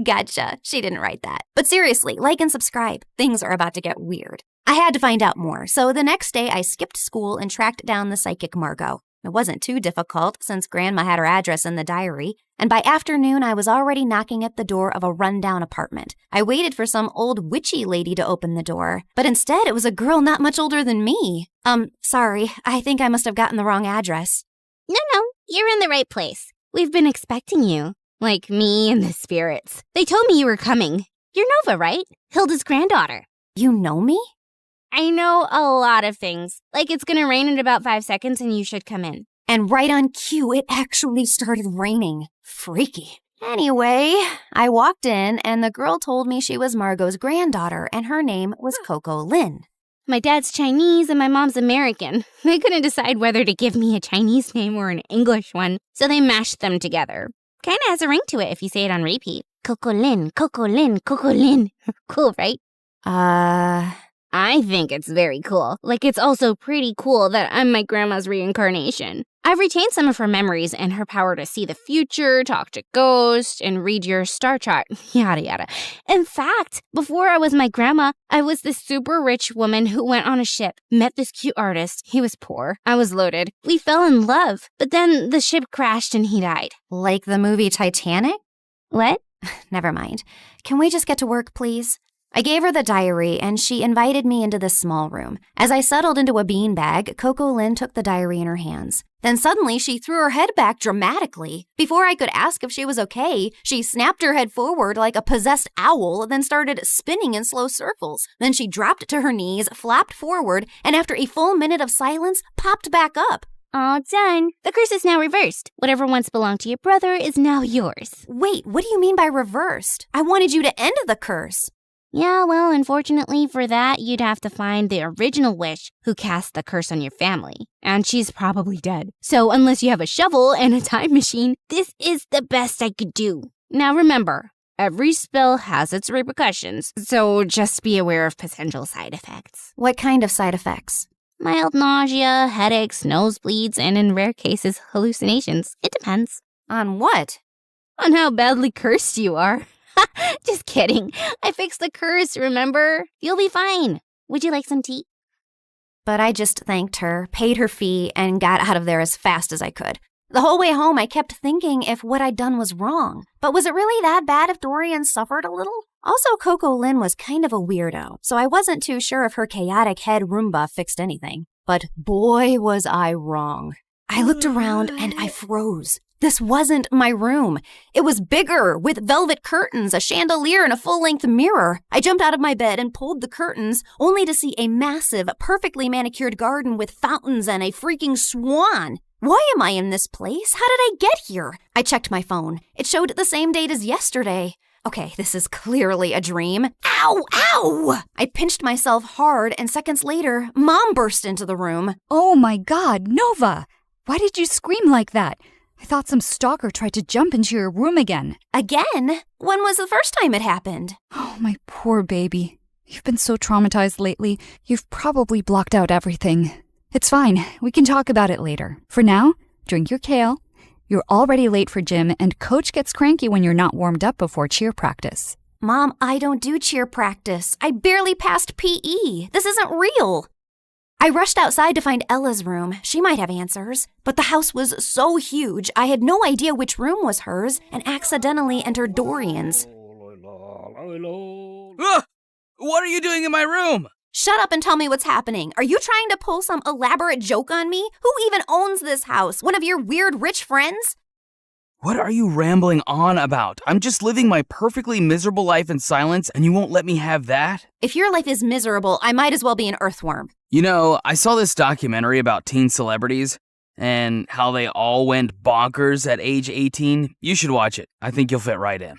[SPEAKER 14] Gotcha. She didn't write that. But seriously, like and subscribe. Things are about to get weird. I had to find out more, so the next day I skipped school and tracked down the psychic Margot. It wasn't too difficult since Grandma had her address in the diary, and by afternoon I was already knocking at the door of a rundown apartment. I waited for some old witchy lady to open the door, but instead it was a girl not much older than me. Sorry, I think I must have gotten the wrong address.
[SPEAKER 6] No, you're in the right place. We've been expecting you. Like me and the spirits. They told me you were coming. You're Nova, right? Hilda's granddaughter.
[SPEAKER 14] You know me?
[SPEAKER 6] I know a lot of things. Like it's gonna rain in about 5 seconds and you should come in.
[SPEAKER 14] And right on cue, it actually started raining. Freaky. Anyway, I walked in and the girl told me she was Margot's granddaughter and her name was Coco Lin.
[SPEAKER 6] My dad's Chinese and my mom's American. They couldn't decide whether to give me a Chinese name or an English one, so they mashed them together. Kinda has a ring to it if you say it on repeat. Coco Lin, Coco Lin, Coco Lin. Cool, right? I think it's very cool. Like, it's also pretty cool that I'm my grandma's reincarnation. I've retained some of her memories and her power to see the future, talk to ghosts, and read your star chart, yada yada. In fact, before I was my grandma, I was this super rich woman who went on a ship, met this cute artist. He was poor. I was loaded. We fell in love, but then the ship crashed and he died.
[SPEAKER 14] Like the movie Titanic?
[SPEAKER 6] What?
[SPEAKER 14] Never mind. Can we just get to work, please? I gave her the diary, and she invited me into this small room. As I settled into a beanbag, Coco Lin took the diary in her hands. Then suddenly, she threw her head back dramatically. Before I could ask if she was okay, she snapped her head forward like a possessed owl, then started spinning in slow circles. Then she dropped to her knees, flapped forward, and after a full minute of silence, popped back up.
[SPEAKER 6] All done. The curse is now reversed. Whatever once belonged to your brother is now yours.
[SPEAKER 14] Wait, what do you mean by reversed? I wanted you to end the curse.
[SPEAKER 6] Yeah, well, unfortunately for that, you'd have to find the original witch who cast the curse on your family. And she's probably dead. So unless you have a shovel and a time machine, this is the best I could do. Now remember, every spell has its repercussions, so just be aware of potential side effects.
[SPEAKER 14] What kind of side effects?
[SPEAKER 6] Mild nausea, headaches, nosebleeds, and in rare cases, hallucinations. It depends.
[SPEAKER 14] On what?
[SPEAKER 6] On how badly cursed you are. Just kidding. I fixed the curse, remember? You'll be fine. Would you like some tea?
[SPEAKER 14] But I just thanked her, paid her fee, and got out of there as fast as I could. The whole way home, I kept thinking if what I'd done was wrong. But was it really that bad if Dorian suffered a little? Also, Coco Lin was kind of a weirdo, so I wasn't too sure if her chaotic head Roomba fixed anything. But boy, was I wrong. I looked around and I froze. This wasn't my room. It was bigger, with velvet curtains, a chandelier, and a full-length mirror. I jumped out of my bed and pulled the curtains, only to see a massive, perfectly manicured garden with fountains and a freaking swan. Why am I in this place? How did I get here? I checked my phone. It showed the same date as yesterday. Okay, this is clearly a dream. Ow! Ow! I pinched myself hard, and seconds later, Mom burst into the room.
[SPEAKER 9] Oh my God, Nova! Why did you scream like that? I thought some stalker tried to jump into your room again.
[SPEAKER 14] Again? When was the first time it happened?
[SPEAKER 9] Oh, my poor baby. You've been so traumatized lately, you've probably blocked out everything. It's fine. We can talk about it later. For now, drink your kale. You're already late for gym, and Coach gets cranky when you're not warmed up before cheer practice.
[SPEAKER 14] Mom, I don't do cheer practice. I barely passed PE. This isn't real. I rushed outside to find Ella's room. She might have answers. But the house was so huge, I had no idea which room was hers and accidentally entered Dorian's.
[SPEAKER 19] What are you doing in my room?
[SPEAKER 14] Shut up and tell me what's happening. Are you trying to pull some elaborate joke on me? Who even owns this house? One of your weird rich friends?
[SPEAKER 19] What are you rambling on about? I'm just living my perfectly miserable life in silence, and you won't let me have that?
[SPEAKER 14] If your life is miserable, I might as well be an earthworm.
[SPEAKER 19] You know, I saw this documentary about teen celebrities, and how they all went bonkers at age 18, you should watch it. I think you'll fit right in.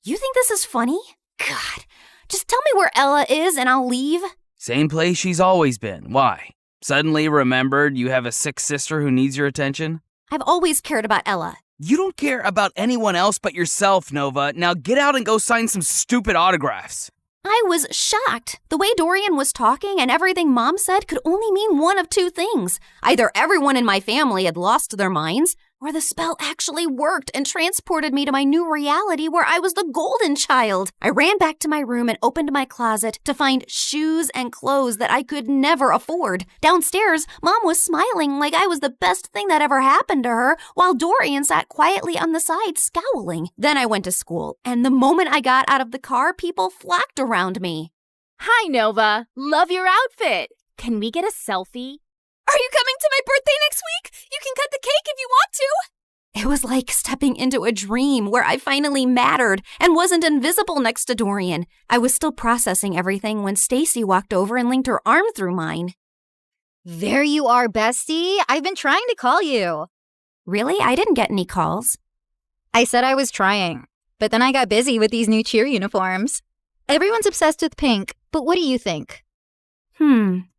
[SPEAKER 14] You think this is funny? God, just tell me where Ella is and I'll leave.
[SPEAKER 19] Same place she's always been. Why? Suddenly remembered you have a sick sister who needs your attention?
[SPEAKER 14] I've always cared about Ella.
[SPEAKER 19] You don't care about anyone else but yourself, Nova. Now get out and go sign some stupid autographs.
[SPEAKER 14] I was shocked. The way Dorian was talking and everything Mom said could only mean one of two things. Either everyone in my family had lost their minds, or the spell actually worked and transported me to my new reality where I was the golden child. I ran back to my room and opened my closet to find shoes and clothes that I could never afford. Downstairs, Mom was smiling like I was the best thing that ever happened to her, while Dorian sat quietly on the side scowling. Then I went to school, and the moment I got out of the car, people flocked around me.
[SPEAKER 2] Hi, Nova. Love your outfit. Can we get a selfie?
[SPEAKER 14] Are you coming to my birthday next week? You can cut the cake if you want to. It was like stepping into a dream where I finally mattered and wasn't invisible next to Dorian. I was still processing everything when Stacy walked over and linked her arm through mine.
[SPEAKER 17] There you are, bestie. I've been trying to call you.
[SPEAKER 14] Really? I didn't get any calls.
[SPEAKER 17] I said I was trying, but then I got busy with these new cheer uniforms. Everyone's obsessed with pink, but what do you think?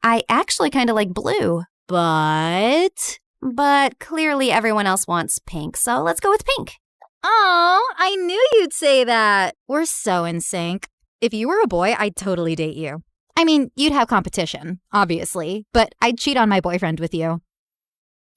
[SPEAKER 14] I actually kind of like blue. But clearly everyone else wants pink, so let's go with pink.
[SPEAKER 17] Oh, I knew you'd say that. We're so in sync. If you were a boy, I'd totally date you. I mean, you'd have competition, obviously, but I'd cheat on my boyfriend with you.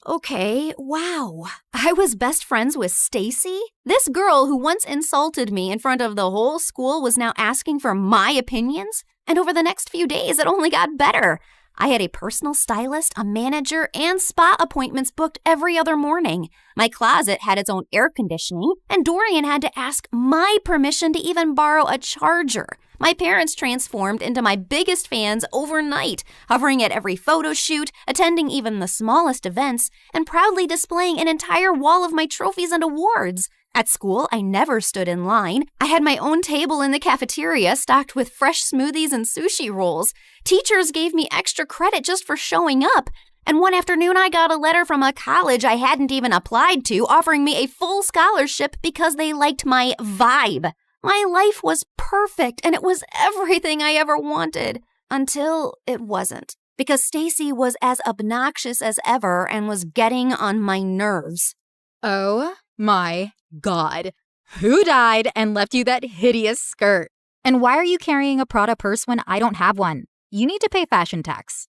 [SPEAKER 14] Okay, wow. I was best friends with Stacy? This girl who once insulted me in front of the whole school was now asking for my opinions? And over the next few days, it only got better. I had a personal stylist, a manager, and spa appointments booked every other morning. My closet had its own air conditioning, and Dorian had to ask my permission to even borrow a charger. My parents transformed into my biggest fans overnight, hovering at every photo shoot, attending even the smallest events, and proudly displaying an entire wall of my trophies and awards. At school, I never stood in line. I had my own table in the cafeteria stocked with fresh smoothies and sushi rolls. Teachers gave me extra credit just for showing up. And one afternoon, I got a letter from a college I hadn't even applied to offering me a full scholarship because they liked my vibe. My life was perfect, and it was everything I ever wanted. Until it wasn't. Because Stacy was as obnoxious as ever and was getting on my nerves.
[SPEAKER 17] Oh my God. Who died and left you that hideous skirt? And why are you carrying a Prada purse when I don't have one? You need to pay fashion tax.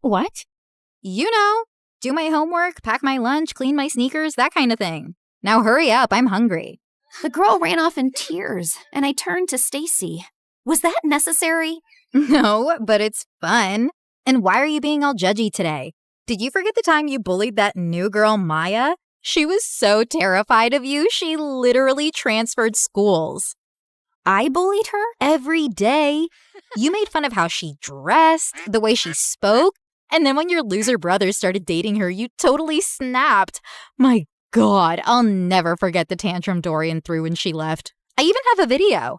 [SPEAKER 2] What?
[SPEAKER 17] You know, do my homework, pack my lunch, clean my sneakers, that kind of thing. Now hurry up, I'm hungry.
[SPEAKER 14] The girl ran off in tears, and I turned to Stacy. Was that necessary?
[SPEAKER 17] No, but it's fun. And why are you being all judgy today? Did you forget the time you bullied that new girl, Maya? She was so terrified of you, she literally transferred schools.
[SPEAKER 14] I bullied her?
[SPEAKER 17] Every day. You made fun of how she dressed, the way she spoke, and then when your loser brother started dating her, you totally snapped. My God, I'll never forget the tantrum Dorian threw when she left. I even have a video.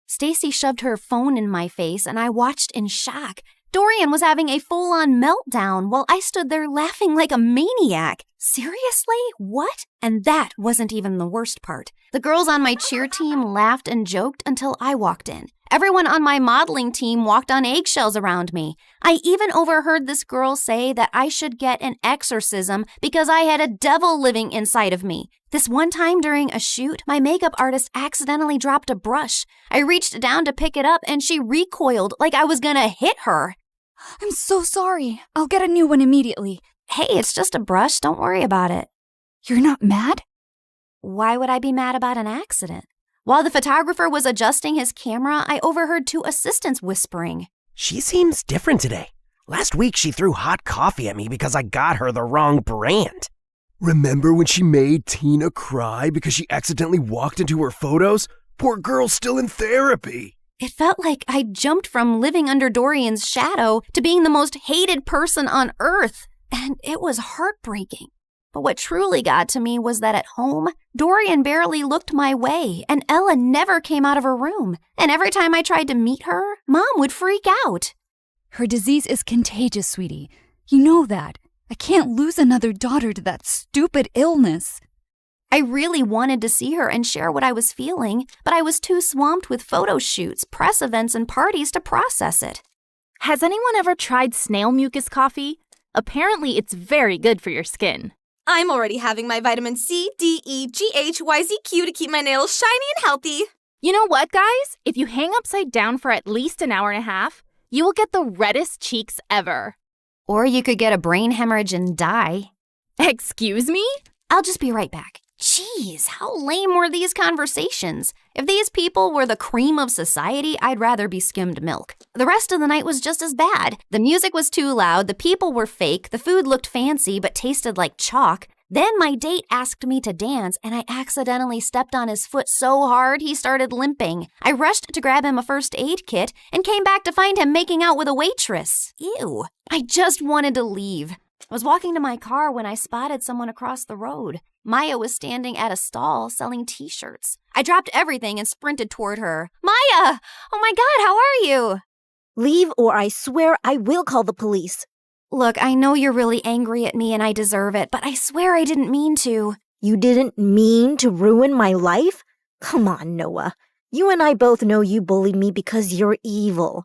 [SPEAKER 14] Stacy shoved her phone in my face, and I watched in shock. Dorian was having a full-on meltdown while I stood there laughing like a maniac. Seriously? What? And that wasn't even the worst part. The girls on my cheer team laughed and joked until I walked in. Everyone on my modeling team walked on eggshells around me. I even overheard this girl say that I should get an exorcism because I had a devil living inside of me. This one time during a shoot, my makeup artist accidentally dropped a brush. I reached down to pick it up and she recoiled like I was gonna hit her.
[SPEAKER 9] I'm so sorry. I'll get a new one immediately.
[SPEAKER 14] Hey, it's just a brush. Don't worry about it.
[SPEAKER 9] You're not mad?
[SPEAKER 14] Why would I be mad about an accident? While the photographer was adjusting his camera, I overheard two assistants whispering.
[SPEAKER 8] She seems different today. Last week she threw hot coffee at me because I got her the wrong brand.
[SPEAKER 12] Remember when she made Tina cry because she accidentally walked into her photos? Poor girl's still in therapy.
[SPEAKER 14] It felt like I jumped from living under Dorian's shadow to being the most hated person on earth, and it was heartbreaking. But what truly got to me was that at home, Dorian barely looked my way, and Ella never came out of her room. And every time I tried to meet her, Mom would freak out.
[SPEAKER 9] Her disease is contagious, sweetie. You know that. I can't lose another daughter to that stupid illness.
[SPEAKER 14] I really wanted to see her and share what I was feeling, but I was too swamped with photo shoots, press events, and parties to process it.
[SPEAKER 7] Has anyone ever tried snail mucus coffee? Apparently, it's very good for your skin.
[SPEAKER 15] I'm already having my vitamin C, D, E, G, H, Y, Z, Q to keep my nails shiny and healthy.
[SPEAKER 7] You know what, guys? If you hang upside down for at least an hour and a half, you will get the reddest cheeks ever.
[SPEAKER 14] Or you could get a brain hemorrhage and die.
[SPEAKER 7] Excuse me?
[SPEAKER 14] I'll just be right back. Jeez, how lame were these conversations? If these people were the cream of society, I'd rather be skimmed milk. The rest of the night was just as bad. The music was too loud, the people were fake, the food looked fancy but tasted like chalk. Then my date asked me to dance, and I accidentally stepped on his foot so hard he started limping. I rushed to grab him a first aid kit and came back to find him making out with a waitress. Ew. I just wanted to leave. I was walking to my car when I spotted someone across the road. Maya was standing at a stall selling t-shirts. I dropped everything and sprinted toward her. Maya! Oh my God, how are you?
[SPEAKER 20] Leave or I swear I will call the police.
[SPEAKER 14] Look, I know you're really angry at me and I deserve it, but I swear I didn't mean to.
[SPEAKER 20] You didn't mean to ruin my life? Come on, Noah. You and I both know you bullied me because you're evil.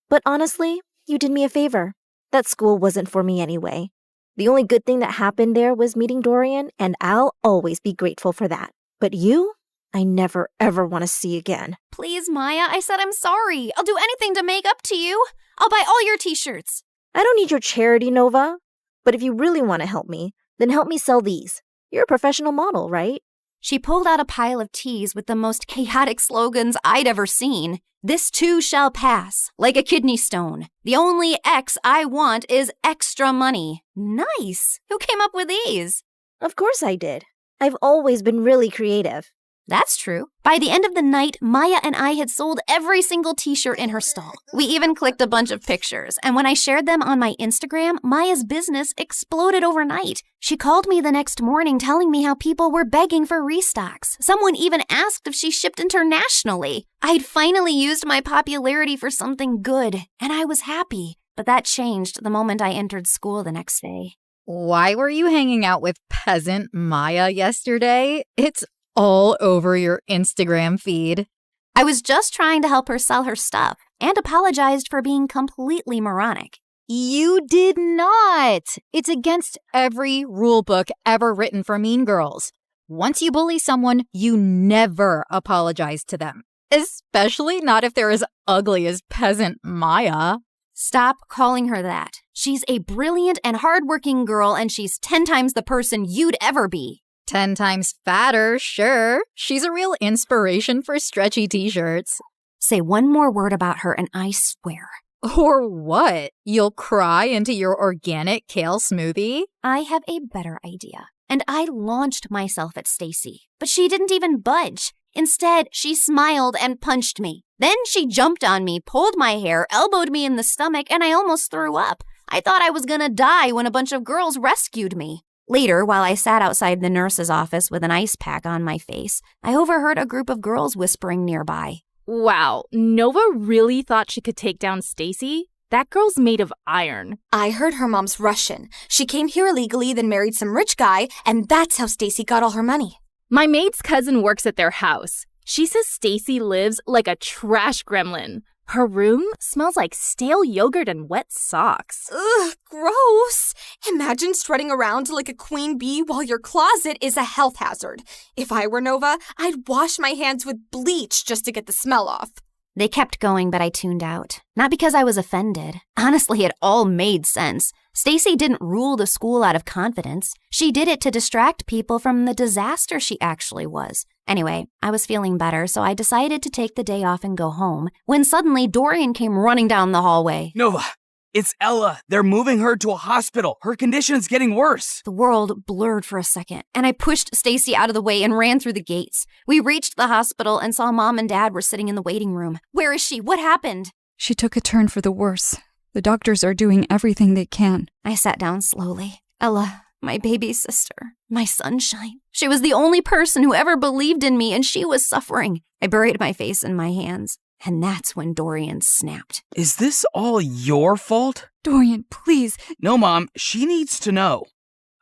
[SPEAKER 20] But honestly, you did me a favor. That school wasn't for me anyway. The only good thing that happened there was meeting Dorian, and I'll always be grateful for that. But you, I never ever want to see again.
[SPEAKER 14] Please, Maya, I said I'm sorry. I'll do anything to make up to you. I'll buy all your t-shirts.
[SPEAKER 20] I don't need your charity, Nova. But if you really want to help me, then help me sell these. You're a professional model, right?
[SPEAKER 14] She pulled out a pile of tees with the most chaotic slogans I'd ever seen. This too shall pass, like a kidney stone. The only X I want is extra money. Nice. Who came up with these?
[SPEAKER 20] Of course I did. I've always been really creative.
[SPEAKER 14] That's true. By the end of the night, Maya and I had sold every single t-shirt in her stall. We even clicked a bunch of pictures, and when I shared them on my Instagram, Maya's business exploded overnight. She called me the next morning telling me how people were begging for restocks. Someone even asked if she shipped internationally. I'd finally used my popularity for something good, and I was happy. But that changed the moment I entered school the next day.
[SPEAKER 17] Why were you hanging out with peasant Maya yesterday? It's all over your Instagram feed.
[SPEAKER 14] I was just trying to help her sell her stuff and apologized for being completely moronic.
[SPEAKER 17] You did not. It's against every rule book ever written for mean girls. Once you bully someone, you never apologize to them, especially not if they're as ugly as peasant Maya.
[SPEAKER 14] Stop calling her that. She's a brilliant and hardworking girl, and she's 10 times the person you'd ever be.
[SPEAKER 17] 10 times fatter, sure. She's a real inspiration for stretchy t-shirts.
[SPEAKER 14] Say one more word about her and I swear.
[SPEAKER 17] Or what? You'll cry into your organic kale smoothie?
[SPEAKER 14] I have a better idea. And I launched myself at Stacy, but she didn't even budge. Instead, she smiled and punched me. Then she jumped on me, pulled my hair, elbowed me in the stomach, and I almost threw up. I thought I was gonna die when a bunch of girls rescued me. Later, while I sat outside the nurse's office with an ice pack on my face, I overheard a group of girls whispering nearby.
[SPEAKER 7] Wow, Nova really thought she could take down Stacy? That girl's made of iron.
[SPEAKER 15] I heard her mom's Russian. She came here illegally, then married some rich guy, and that's how Stacy got all her money.
[SPEAKER 7] My maid's cousin works at their house. She says Stacy lives like a trash gremlin. Her room smells like stale yogurt and wet socks.
[SPEAKER 15] Ugh, gross. Imagine strutting around like a queen bee while your closet is a health hazard. If I were Nova, I'd wash my hands with bleach just to get the smell off.
[SPEAKER 14] They kept going, but I tuned out. Not because I was offended. Honestly, it all made sense. Stacy didn't rule the school out of confidence. She did it to distract people from the disaster she actually was. Anyway, I was feeling better, so I decided to take the day off and go home, when suddenly Dorian came running down the hallway.
[SPEAKER 19] Nova, it's Ella. They're moving her to a hospital. Her condition's getting worse.
[SPEAKER 14] The world blurred for a second, and I pushed Stacy out of the way and ran through the gates. We reached the hospital and saw Mom and Dad were sitting in the waiting room. Where is she? What happened?
[SPEAKER 9] She took a turn for the worse. The doctors are doing everything they can.
[SPEAKER 14] I sat down slowly. Ella, my baby sister, my sunshine. She was the only person who ever believed in me, and she was suffering. I buried my face in my hands. And that's when Dorian snapped.
[SPEAKER 19] Is this all your fault?
[SPEAKER 9] Dorian, please.
[SPEAKER 19] No, Mom, she needs to know.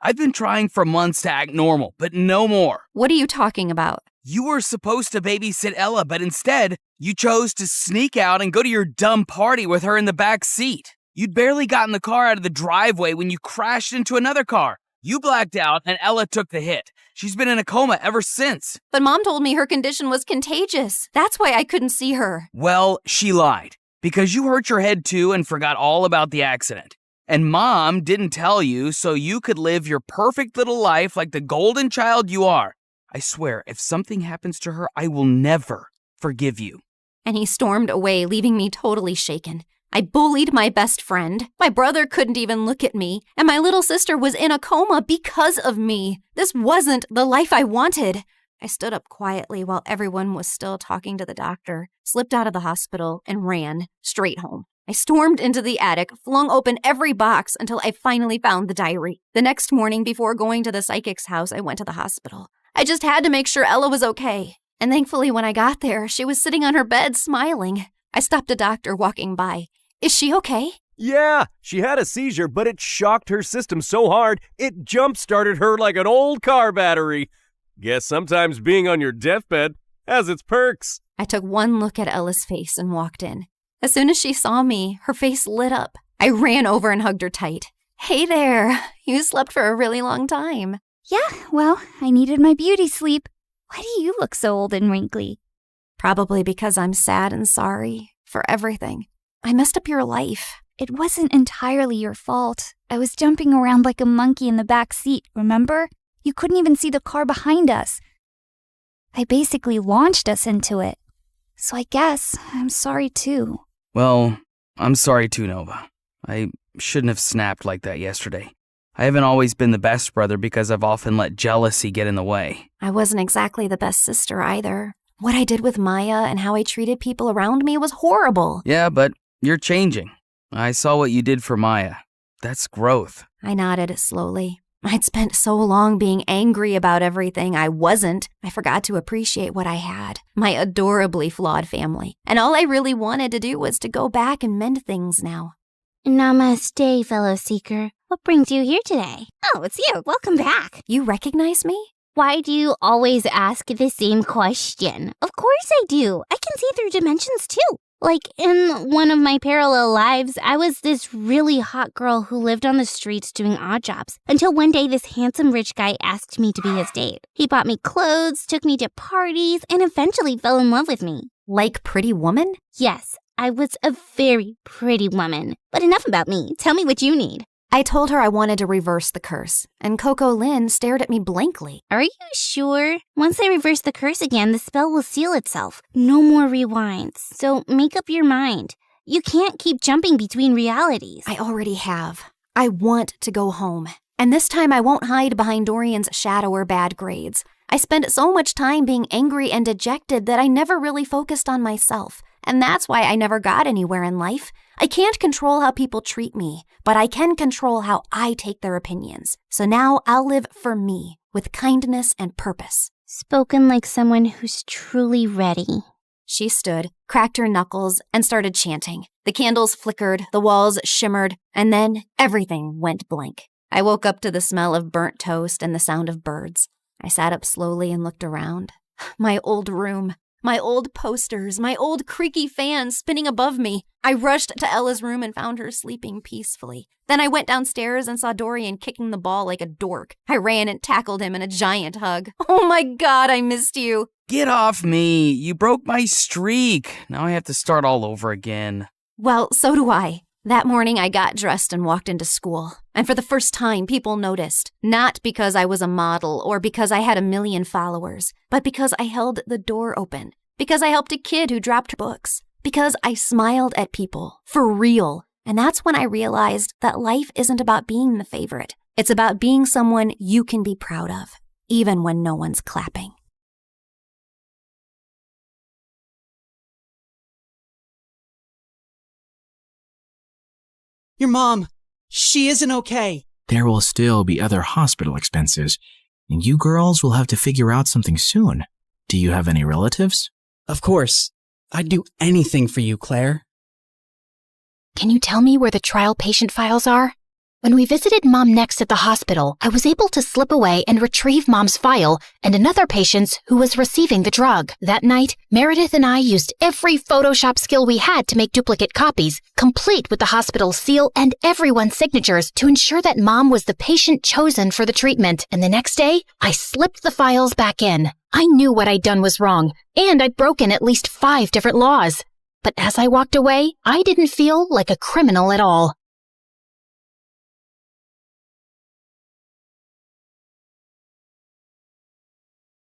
[SPEAKER 19] I've been trying for months to act normal, but no more.
[SPEAKER 14] What are you talking about?
[SPEAKER 19] You were supposed to babysit Ella, but instead, you chose to sneak out and go to your dumb party with her in the back seat. You'd barely gotten the car out of the driveway when you crashed into another car. You blacked out and Ella took the hit. She's been in a coma ever since.
[SPEAKER 14] But Mom told me her condition was contagious. That's why I couldn't see her.
[SPEAKER 19] Well, she lied. Because you hurt your head too and forgot all about the accident. And Mom didn't tell you so you could live your perfect little life like the golden child you are. I swear, if something happens to her, I will never forgive you.
[SPEAKER 14] And he stormed away, leaving me totally shaken. I bullied my best friend. My brother couldn't even look at me. And my little sister was in a coma because of me. This wasn't the life I wanted. I stood up quietly while everyone was still talking to the doctor, slipped out of the hospital, and ran straight home. I stormed into the attic, flung open every box until I finally found the diary. The next morning, before going to the psychic's house, I went to the hospital. I just had to make sure Ella was okay. And thankfully, when I got there, she was sitting on her bed smiling. I stopped a doctor walking by. Is she okay?
[SPEAKER 8] Yeah, she had a seizure, but it shocked her system so hard, it jump-started her like an old car battery. Guess sometimes being on your deathbed has its perks.
[SPEAKER 14] I took one look at Ella's face and walked in. As soon as she saw me, her face lit up. I ran over and hugged her tight. Hey there, you slept for a really long time.
[SPEAKER 2] Yeah, well, I needed my beauty sleep. Why do you look so old and wrinkly?
[SPEAKER 14] Probably because I'm sad and sorry for everything. I messed up your life.
[SPEAKER 2] It wasn't entirely your fault. I was jumping around like a monkey in the back seat, remember? You couldn't even see the car behind us. I basically launched us into it. So I guess I'm sorry too.
[SPEAKER 19] Well, I'm sorry too, Nova. I shouldn't have snapped like that yesterday. I haven't always been the best brother because I've often let jealousy get in the way.
[SPEAKER 14] I wasn't exactly the best sister either. What I did with Maya and how I treated people around me was horrible.
[SPEAKER 19] Yeah, but you're changing. I saw what you did for Maya. That's growth.
[SPEAKER 14] I nodded slowly. I'd spent so long being angry about everything I wasn't. I forgot to appreciate what I had, my adorably flawed family. And all I really wanted to do was to go back and mend things now.
[SPEAKER 6] Namaste, fellow seeker. What brings you here today?
[SPEAKER 2] Oh, it's you. Welcome back.
[SPEAKER 14] You recognize me?
[SPEAKER 6] Why do you always ask the same question? Of course I do. I can see through dimensions too. Like, in one of my parallel lives, I was this really hot girl who lived on the streets doing odd jobs, until one day this handsome rich guy asked me to be his date. He bought me clothes, took me to parties, and eventually fell in love with me.
[SPEAKER 14] Like Pretty Woman?
[SPEAKER 6] Yes, I was a very pretty woman. But enough about me. Tell me what you need.
[SPEAKER 14] I told her I wanted to reverse the curse, and Coco Lynn stared at me blankly.
[SPEAKER 6] Are you sure? Once I reverse the curse again, the spell will seal itself. No more rewinds. So make up your mind. You can't keep jumping between realities.
[SPEAKER 14] I already have. I want to go home. And this time I won't hide behind Dorian's shadow or bad grades. I spent so much time being angry and dejected that I never really focused on myself. And that's why I never got anywhere in life. I can't control how people treat me, but I can control how I take their opinions. So now I'll live for me, with kindness and purpose.
[SPEAKER 6] Spoken like someone who's truly ready.
[SPEAKER 14] She stood, cracked her knuckles, and started chanting. The candles flickered, the walls shimmered, and then everything went blank. I woke up to the smell of burnt toast and the sound of birds. I sat up slowly and looked around. My old room. My old posters, my old creaky fans spinning above me. I rushed to Ella's room and found her sleeping peacefully. Then I went downstairs and saw Dorian kicking the ball like a dork. I ran and tackled him in a giant hug. Oh my God, I missed you.
[SPEAKER 19] Get off me. You broke my streak. Now I have to start all over again.
[SPEAKER 14] Well, so do I. That morning, I got dressed and walked into school. And for the first time, people noticed. Not because I was a model or because I had 1 million followers, but because I held the door open. Because I helped a kid who dropped books. Because I smiled at people. For real. And that's when I realized that life isn't about being the favorite. It's about being someone you can be proud of, even when no one's clapping.
[SPEAKER 21] Your mom, she isn't okay.
[SPEAKER 22] There will still be other hospital expenses, and you girls will have to figure out something soon. Do you have any relatives?
[SPEAKER 21] Of course. I'd do anything for you, Claire.
[SPEAKER 1] Can you tell me where the trial patient files are? When we visited Mom next at the hospital, I was able to slip away and retrieve Mom's file and another patient's who was receiving the drug. That night, Meredith and I used every Photoshop skill we had to make duplicate copies, complete with the hospital seal and everyone's signatures to ensure that Mom was the patient chosen for the treatment. And the next day, I slipped the files back in. I knew what I'd done was wrong, and I'd broken at least 5 different laws. But as I walked away, I didn't feel like a criminal at all.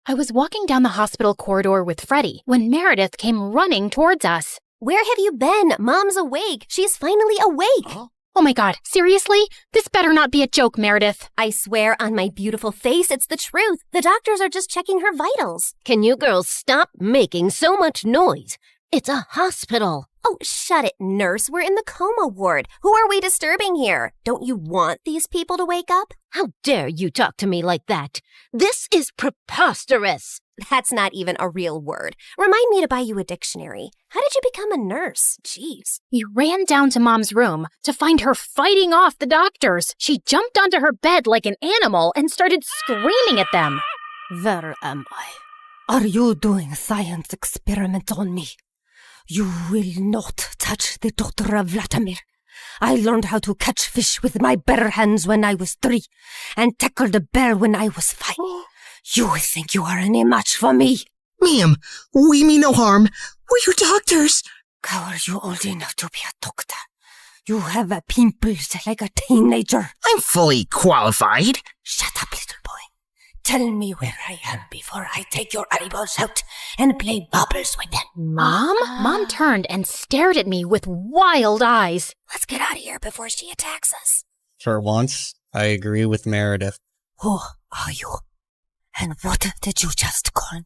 [SPEAKER 1] I was walking down the hospital corridor with Freddie when Meredith came running towards us.
[SPEAKER 4] Where have you been? Mom's awake. She's finally awake.
[SPEAKER 1] Oh my God, seriously? This better not be a joke, Meredith.
[SPEAKER 4] I swear on my beautiful face, it's the truth. The doctors are just checking her vitals.
[SPEAKER 6] Can you girls stop making so much noise? It's a hospital.
[SPEAKER 4] Oh, shut it, nurse. We're in the coma ward. Who are we disturbing here? Don't you want these people to wake up?
[SPEAKER 6] How dare you talk to me like that? This is preposterous.
[SPEAKER 4] That's not even a real word. Remind me to buy you a dictionary. How did you become a nurse? Jeez.
[SPEAKER 1] We ran down to Mom's room to find her fighting off the doctors. She jumped onto her bed like an animal and started screaming at them.
[SPEAKER 11] Where am I? Are you doing science experiments on me? You will not touch the Dr. Vladimir. I learned how to catch fish with my bare hands when I was 3 and tackled a bear when I was 5. You think you are any match for me?
[SPEAKER 18] Ma'am, we mean no harm. We're your doctors.
[SPEAKER 11] How are you old enough to be a doctor? You have pimples like a teenager.
[SPEAKER 18] I'm fully qualified.
[SPEAKER 11] Shut up, little boy. Tell me where I am before I take your eyeballs out and play bubbles with them.
[SPEAKER 1] Mom? Mom turned and stared at me with wild eyes.
[SPEAKER 11] Let's get out of here before she attacks us.
[SPEAKER 23] For once, I agree with Meredith.
[SPEAKER 11] Who are you? And what did you just call me?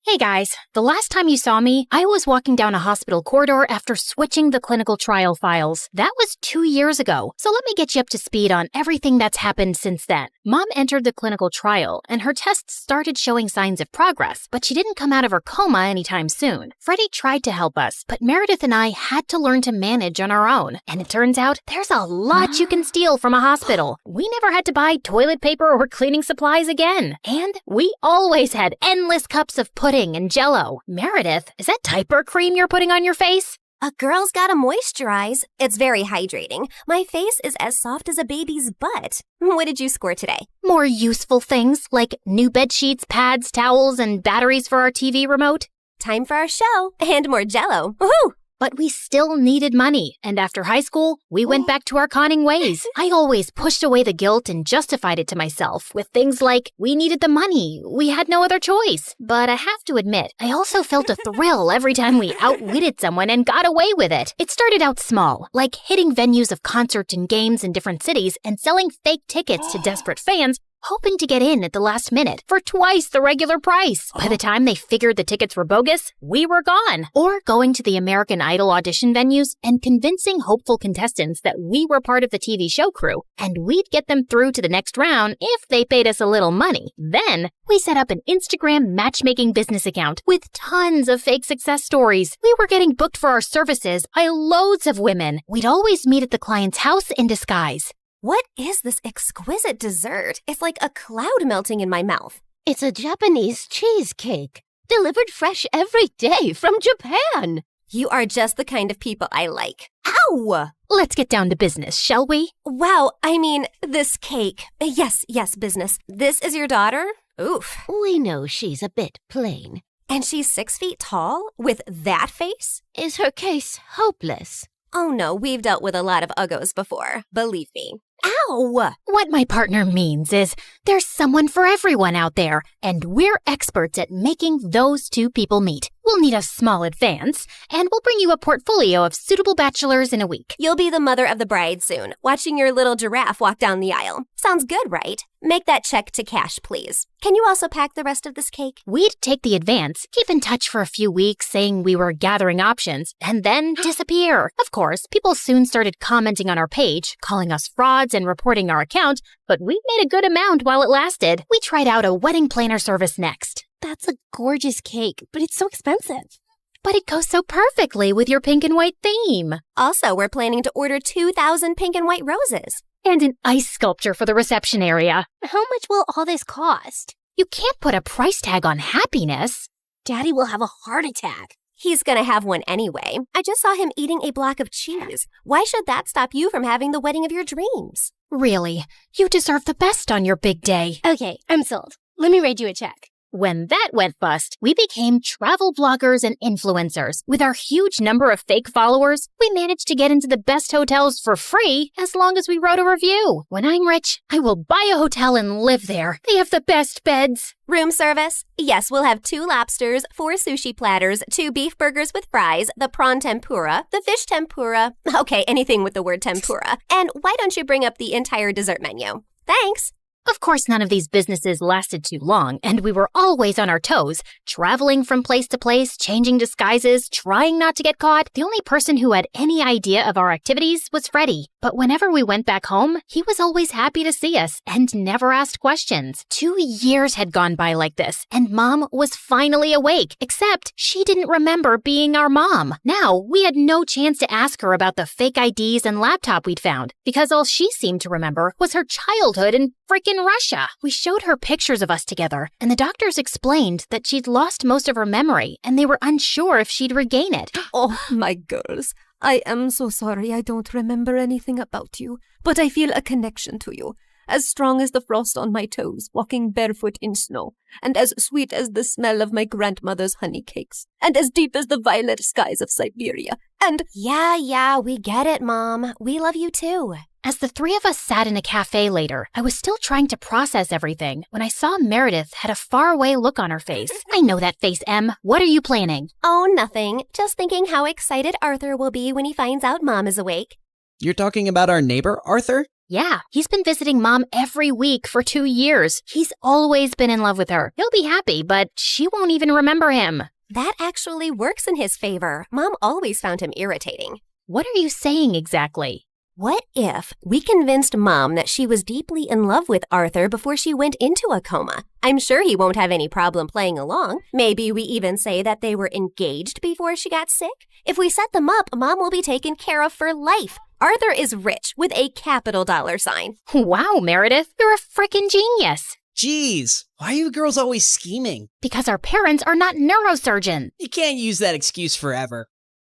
[SPEAKER 1] Hey guys, the last time you saw me, I was walking down a hospital corridor after switching the clinical trial files. That was 2 years ago, so let me get you up to speed on everything that's happened since then. Mom entered the clinical trial, and her tests started showing signs of progress, but she didn't come out of her coma anytime soon. Freddie tried to help us, but Meredith and I had to learn to manage on our own. And it turns out, there's a lot you can steal from a hospital. We never had to buy toilet paper or cleaning supplies again. And we always had endless cups of pudding and Jell-O. Meredith, is that diaper cream you're putting on your face?
[SPEAKER 4] A girl's gotta moisturize. It's very hydrating. My face is as soft as a baby's butt. What did you score today?
[SPEAKER 1] More useful things like new bed sheets, pads, towels, and batteries for our TV remote.
[SPEAKER 4] Time for our show and more Jell-O. Woohoo!
[SPEAKER 1] But we still needed money, and after high school, we went back to our conning ways. I always pushed away the guilt and justified it to myself with things like, we needed the money, we had no other choice. But I have to admit, I also felt a thrill every time we outwitted someone and got away with it. It started out small, like hitting venues of concerts and games in different cities and selling fake tickets to desperate fans, hoping to get in at the last minute for twice the regular price. By the time they figured the tickets were bogus, we were gone. Or going to the American Idol audition venues and convincing hopeful contestants that we were part of the TV show crew, and we'd get them through to the next round if they paid us a little money. Then, we set up an Instagram matchmaking business account with tons of fake success stories. We were getting booked for our services by loads of women. We'd always meet at the client's house in disguise.
[SPEAKER 4] What is this exquisite dessert? It's like a cloud melting in my mouth.
[SPEAKER 6] It's a Japanese cheesecake, delivered fresh every day from Japan.
[SPEAKER 4] You are just the kind of people I like. Ow!
[SPEAKER 1] Let's get down to business, shall we?
[SPEAKER 4] Wow, I mean, this cake. Yes, business. This is your daughter? Oof.
[SPEAKER 6] We know she's a bit plain.
[SPEAKER 4] And she's 6 feet tall? With that face?
[SPEAKER 6] Is her case hopeless?
[SPEAKER 4] Oh no, we've dealt with a lot of uggos before. Believe me. Ow!
[SPEAKER 1] What my partner means is there's someone for everyone out there, and we're experts at making those two people meet. We'll need a small advance, and we'll bring you a portfolio of suitable bachelors in a week.
[SPEAKER 4] You'll be the mother of the bride soon, watching your little giraffe walk down the aisle. Sounds good, right? Make that check to cash, please. Can you also pack the rest of this cake?
[SPEAKER 1] We'd take the advance, keep in touch for a few weeks saying we were gathering options, and then disappear. Of course, people soon started commenting on our page, calling us frauds and reporting our account, but we made a good amount while it lasted. We tried out a wedding planner service next.
[SPEAKER 2] That's a gorgeous cake, but it's so expensive.
[SPEAKER 1] But it goes so perfectly with your pink and white theme.
[SPEAKER 4] Also, we're planning to order 2,000 pink and white roses.
[SPEAKER 1] And an ice sculpture for the reception area.
[SPEAKER 2] How much will all this cost?
[SPEAKER 1] You can't put a price tag on happiness.
[SPEAKER 2] Daddy will have a heart attack.
[SPEAKER 4] He's gonna have one anyway. I just saw him eating a block of cheese. Why should that stop you from having the wedding of your dreams?
[SPEAKER 1] Really, you deserve the best on your big day.
[SPEAKER 2] Okay, I'm sold. Let me write you a check.
[SPEAKER 1] When that went bust, we became travel bloggers and influencers. With our huge number of fake followers, we managed to get into the best hotels for free as long as we wrote a review. When I'm rich, I will buy a hotel and live there. They have the best beds.
[SPEAKER 4] Room service? Yes, we'll have 2 lobsters, 4 sushi platters, 2 beef burgers with fries, the prawn tempura, the fish tempura. Okay, anything with the word tempura. And why don't you bring up the entire dessert menu? Thanks.
[SPEAKER 1] Of course, none of these businesses lasted too long, and we were always on our toes, traveling from place to place, changing disguises, trying not to get caught. The only person who had any idea of our activities was Freddie. But whenever we went back home, he was always happy to see us and never asked questions. 2 years had gone by like this, and Mom was finally awake, except she didn't remember being our mom. Now, we had no chance to ask her about the fake IDs and laptop we'd found, because all she seemed to remember was her childhood in frickin' Russia. We showed her pictures of us together, and the doctors explained that she'd lost most of her memory, and they were unsure if she'd regain it.
[SPEAKER 11] Oh, my girls. I am so sorry I don't remember anything about you, but I feel a connection to you, as strong as the frost on my toes, walking barefoot in snow, and as sweet as the smell of my grandmother's honey cakes, and as deep as the violet skies of Siberia, and—
[SPEAKER 4] Yeah, we get it, Mom. We love you too.
[SPEAKER 1] As the 3 of us sat in a cafe later, I was still trying to process everything when I saw Meredith had a faraway look on her face. I know that face, Em. What are you planning?
[SPEAKER 4] Oh, nothing. Just thinking how excited Arthur will be when he finds out Mom is awake.
[SPEAKER 21] You're talking about our neighbor, Arthur?
[SPEAKER 1] Yeah, he's been visiting Mom every week for 2 years. He's always been in love with her. He'll be happy, but she won't even remember him.
[SPEAKER 4] That actually works in his favor. Mom always found him irritating.
[SPEAKER 1] What are you saying exactly?
[SPEAKER 4] What if we convinced Mom that she was deeply in love with Arthur before she went into a coma? I'm sure he won't have any problem playing along. Maybe we even say that they were engaged before she got sick. If we set them up, Mom will be taken care of for life. Arthur is rich with a capital $sign.
[SPEAKER 1] Wow, Meredith, you're a frickin' genius.
[SPEAKER 21] Jeez, why are you girls always scheming?
[SPEAKER 1] Because our parents are not neurosurgeons.
[SPEAKER 21] You can't use that excuse forever.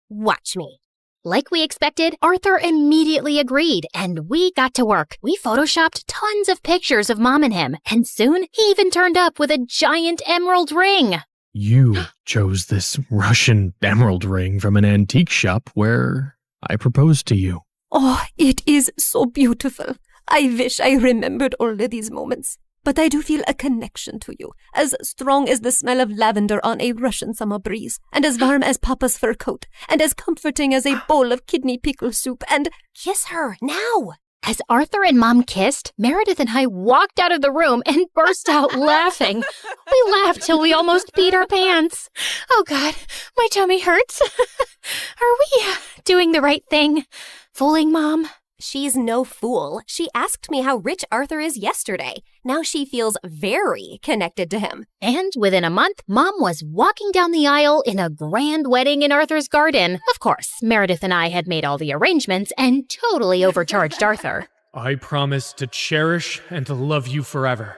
[SPEAKER 4] Watch me.
[SPEAKER 1] Like we expected, Arthur immediately agreed, and we got to work. We photoshopped tons of pictures of Mom and him, and soon he even turned up with a giant emerald ring.
[SPEAKER 10] You chose this Russian emerald ring from an antique shop where I proposed to you.
[SPEAKER 11] Oh, it is so beautiful. I wish I remembered all of these moments. But I do feel a connection to you, as strong as the smell of lavender on a Russian summer breeze, and as warm as Papa's fur coat, and as comforting as a bowl of kidney pickle soup, and—
[SPEAKER 4] Kiss her, now!
[SPEAKER 1] As Arthur and Mom kissed, Meredith and I walked out of the room and burst out laughing. We laughed till we almost peed our pants. Oh God, my tummy hurts. Are we doing the right thing? Fooling Mom?
[SPEAKER 4] She's no fool. She asked me how rich Arthur is yesterday. Now she feels very connected to him.
[SPEAKER 1] And within a month, Mom was walking down the aisle in a grand wedding in Arthur's garden. Of course, Meredith and I had made all the arrangements and totally overcharged Arthur.
[SPEAKER 10] I promise to cherish and to love you forever,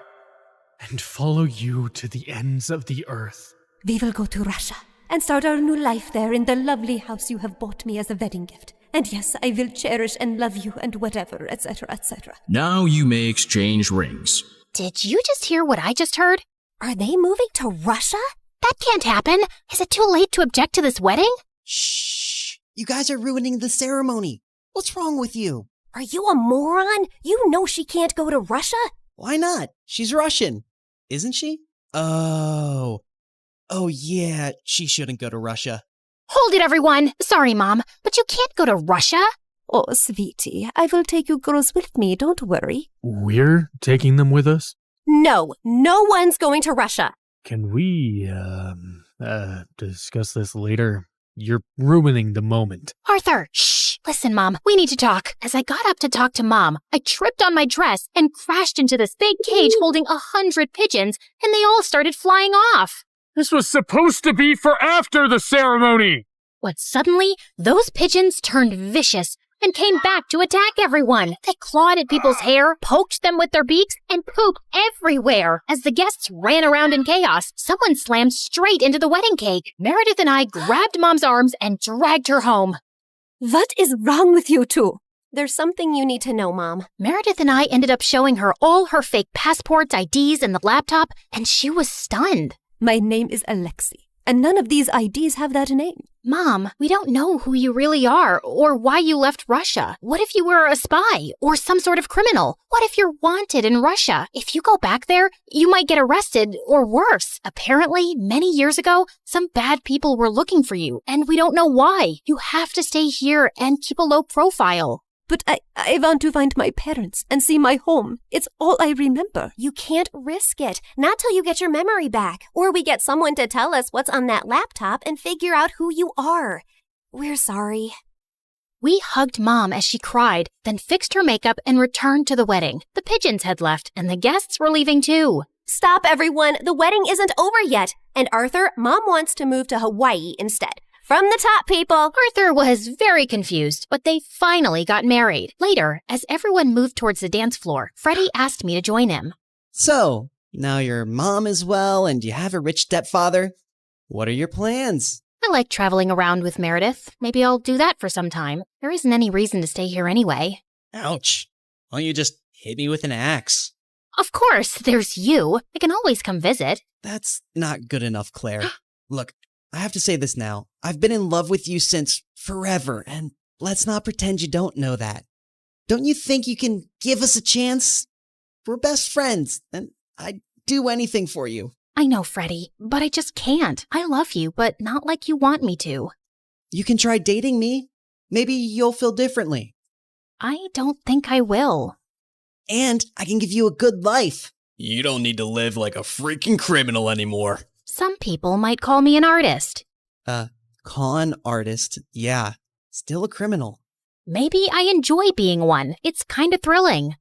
[SPEAKER 10] and follow you to the ends of the earth.
[SPEAKER 11] We will go to Russia and start our new life there in the lovely house you have bought me as a wedding gift. And yes, I will cherish and love you and whatever, etc., etc.
[SPEAKER 3] Now you may exchange rings.
[SPEAKER 1] Did you just hear what I just heard?
[SPEAKER 4] Are they moving to Russia?
[SPEAKER 1] That can't happen. Is it too late to object to this wedding?
[SPEAKER 18] Shh! You guys are ruining the ceremony. What's wrong with you?
[SPEAKER 4] Are you a moron? You know she can't go to Russia.
[SPEAKER 18] Why not? She's Russian, isn't she? Oh yeah, she shouldn't go to Russia.
[SPEAKER 1] Hold it, everyone. Sorry, Mom, but you can't go to Russia.
[SPEAKER 11] Oh, sweetie, I will take you girls with me, don't worry.
[SPEAKER 10] We're taking them with us?
[SPEAKER 4] No one's going to Russia.
[SPEAKER 10] Can we, discuss this later? You're ruining the moment.
[SPEAKER 1] Arthur, shh! Listen, Mom, we need to talk. As I got up to talk to Mom, I tripped on my dress and crashed into this big cage holding 100 pigeons, and they all started flying off.
[SPEAKER 10] This was supposed to be for after the ceremony.
[SPEAKER 1] But suddenly, those pigeons turned vicious and came back to attack everyone. They clawed at people's hair, poked them with their beaks, and pooped everywhere. As the guests ran around in chaos, someone slammed straight into the wedding cake. Meredith and I grabbed Mom's arms and dragged her home.
[SPEAKER 11] What is wrong with you two?
[SPEAKER 4] There's something you need to know, Mom.
[SPEAKER 1] Meredith and I ended up showing her all her fake passports, IDs, and the laptop, and she was stunned.
[SPEAKER 11] My name is Alexi, and none of these IDs have that name.
[SPEAKER 1] Mom, we don't know who you really are or why you left Russia. What if you were a spy or some sort of criminal? What if you're wanted in Russia? If you go back there, you might get arrested or worse. Apparently, many years ago, some bad people were looking for you, and we don't know why. You have to stay here and keep a low profile.
[SPEAKER 11] But I want to find my parents and see my home. It's all I remember.
[SPEAKER 4] You can't risk it. Not till you get your memory back. Or we get someone to tell us what's on that laptop and figure out who you are. We're sorry.
[SPEAKER 1] We hugged Mom as she cried, then fixed her makeup and returned to the wedding. The pigeons had left, and the guests were leaving too.
[SPEAKER 4] Stop, everyone. The wedding isn't over yet. And Arthur, Mom wants to move to Hawaii instead. From the top, people!
[SPEAKER 1] Arthur was very confused, but they finally got married. Later, as everyone moved towards the dance floor, Freddie asked me to join him.
[SPEAKER 18] So, now your mom is well and you have a rich stepfather. What are your plans?
[SPEAKER 1] I like traveling around with Meredith. Maybe I'll do that for some time. There isn't any reason to stay here anyway.
[SPEAKER 18] Ouch. Why don't you just hit me with an axe?
[SPEAKER 1] Of course, there's you. I can always come visit.
[SPEAKER 18] That's not good enough, Claire. Look, I have to say this now. I've been in love with you since forever, and let's not pretend you don't know that. Don't you think you can give us a chance? We're best friends, and I'd do anything for you.
[SPEAKER 1] I know, Freddie, but I just can't. I love you, but not like you want me to.
[SPEAKER 18] You can try dating me. Maybe you'll feel differently.
[SPEAKER 1] I don't think I will.
[SPEAKER 18] And I can give you a good life.
[SPEAKER 3] You don't need to live like a freaking criminal anymore.
[SPEAKER 1] Some people might call me an artist.
[SPEAKER 18] Con artist, yeah. Still a criminal.
[SPEAKER 1] Maybe I enjoy being one. It's kind of thrilling.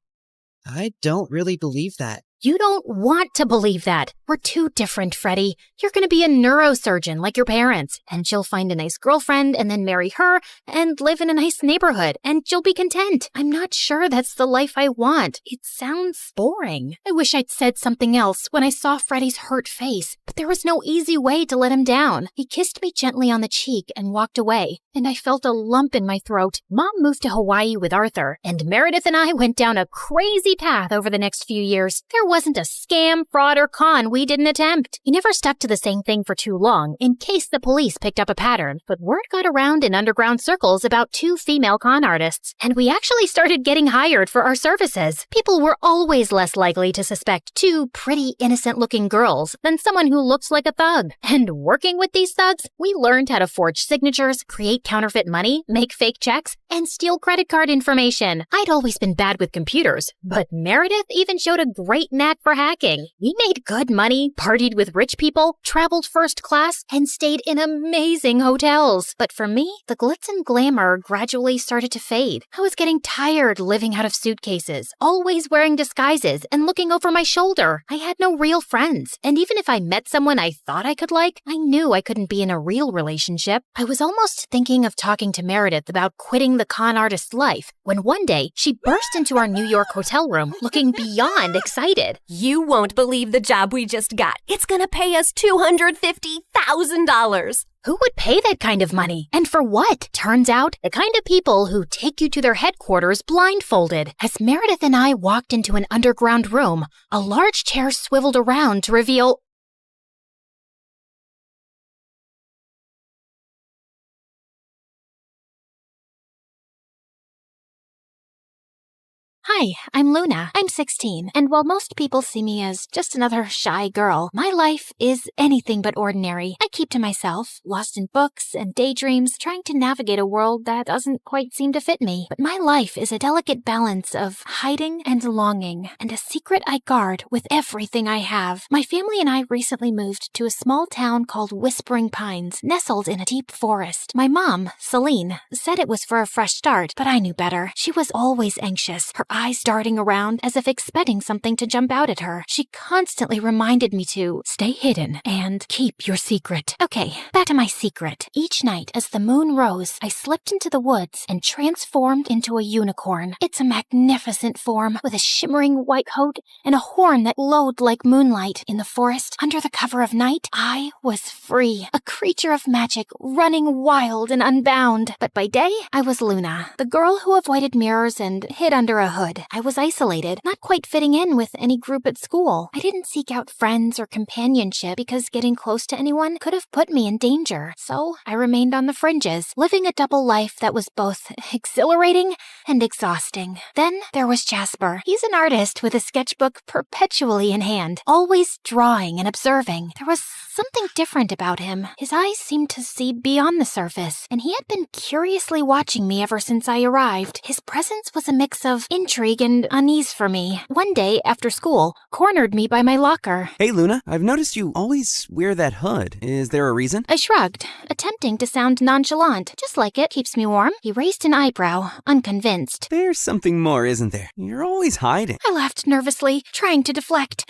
[SPEAKER 18] I don't really believe that.
[SPEAKER 1] You don't want to believe that. We're too different, Freddie. You're going to be a neurosurgeon like your parents, and you'll find a nice girlfriend and then marry her and live in a nice neighborhood, and you'll be content. I'm not sure that's the life I want. It sounds boring. I wish I'd said something else when I saw Freddie's hurt face, but there was no easy way to let him down. He kissed me gently on the cheek and walked away, and I felt a lump in my throat. Mom moved to Hawaii with Arthur, and Meredith and I went down a crazy path over the next few years. There wasn't a scam, fraud, or con we didn't attempt. We never stuck to the same thing for too long, in case the police picked up a pattern, but word got around in underground circles about 2 female con artists, and we actually started getting hired for our services. People were always less likely to suspect 2 pretty, innocent-looking girls than someone who looks like a thug. And working with these thugs, we learned how to forge signatures, create counterfeit money, make fake checks, and steal credit card information. I'd always been bad with computers, but Meredith even showed a great knack for hacking. We made good money, partied with rich people, traveled first class, and stayed in amazing hotels. But for me, the glitz and glamour gradually started to fade. I was getting tired living out of suitcases, always wearing disguises and looking over my shoulder. I had no real friends, and even if I met someone I thought I could like, I knew I couldn't be in a real relationship. I was almost thinking of talking to Meredith about quitting the con artist life when one day she burst into our New York hotel room looking beyond excited.
[SPEAKER 4] You won't believe the job we just got. It's gonna pay us $250,000.
[SPEAKER 1] Who would pay that kind of money? And for what? Turns out, the kind of people who take you to their headquarters blindfolded. As Meredith and I walked into an underground room, a large chair swiveled around to reveal Hi, I'm Luna. I'm 16, and while most people see me as just another shy girl, my life is anything but ordinary. I keep to myself, lost in books and daydreams, trying to navigate a world that doesn't quite seem to fit me. But my life is a delicate balance of hiding and longing, and a secret I guard with everything I have. My family and I recently moved to a small town called Whispering Pines, nestled in a deep forest. My mom, Celine, said it was for a fresh start, but I knew better. She was always anxious, her eyes darting around as if expecting something to jump out at her. She constantly reminded me to stay hidden and keep your secret. Okay, back to my secret. Each night, as the moon rose, I slipped into the woods and transformed into a unicorn. It's a magnificent form with a shimmering white coat and a horn that glowed like moonlight. In the forest, under the cover of night, I was free, a creature of magic, running wild and unbound. But by day, I was Luna, the girl who avoided mirrors and hid under a hood. I was isolated, not quite fitting in with any group at school. I didn't seek out friends or companionship because getting close to anyone could have put me in danger. So I remained on the fringes, living a double life that was both exhilarating and exhausting. Then there was Jasper. He's an artist with a sketchbook perpetually in hand, always drawing and observing. There was something different about him. His eyes seemed to see beyond the surface, and he had been curiously watching me ever since I arrived. His presence was a mix of intrigue and unease for me. One day, after school, cornered me by my locker.
[SPEAKER 8] Hey, Luna, I've noticed you always wear that hood. Is there a reason?
[SPEAKER 1] I shrugged, attempting to sound nonchalant. Just like it keeps me warm. He raised an eyebrow, unconvinced.
[SPEAKER 8] There's something more, isn't there? You're always hiding.
[SPEAKER 1] I laughed nervously, trying to deflect.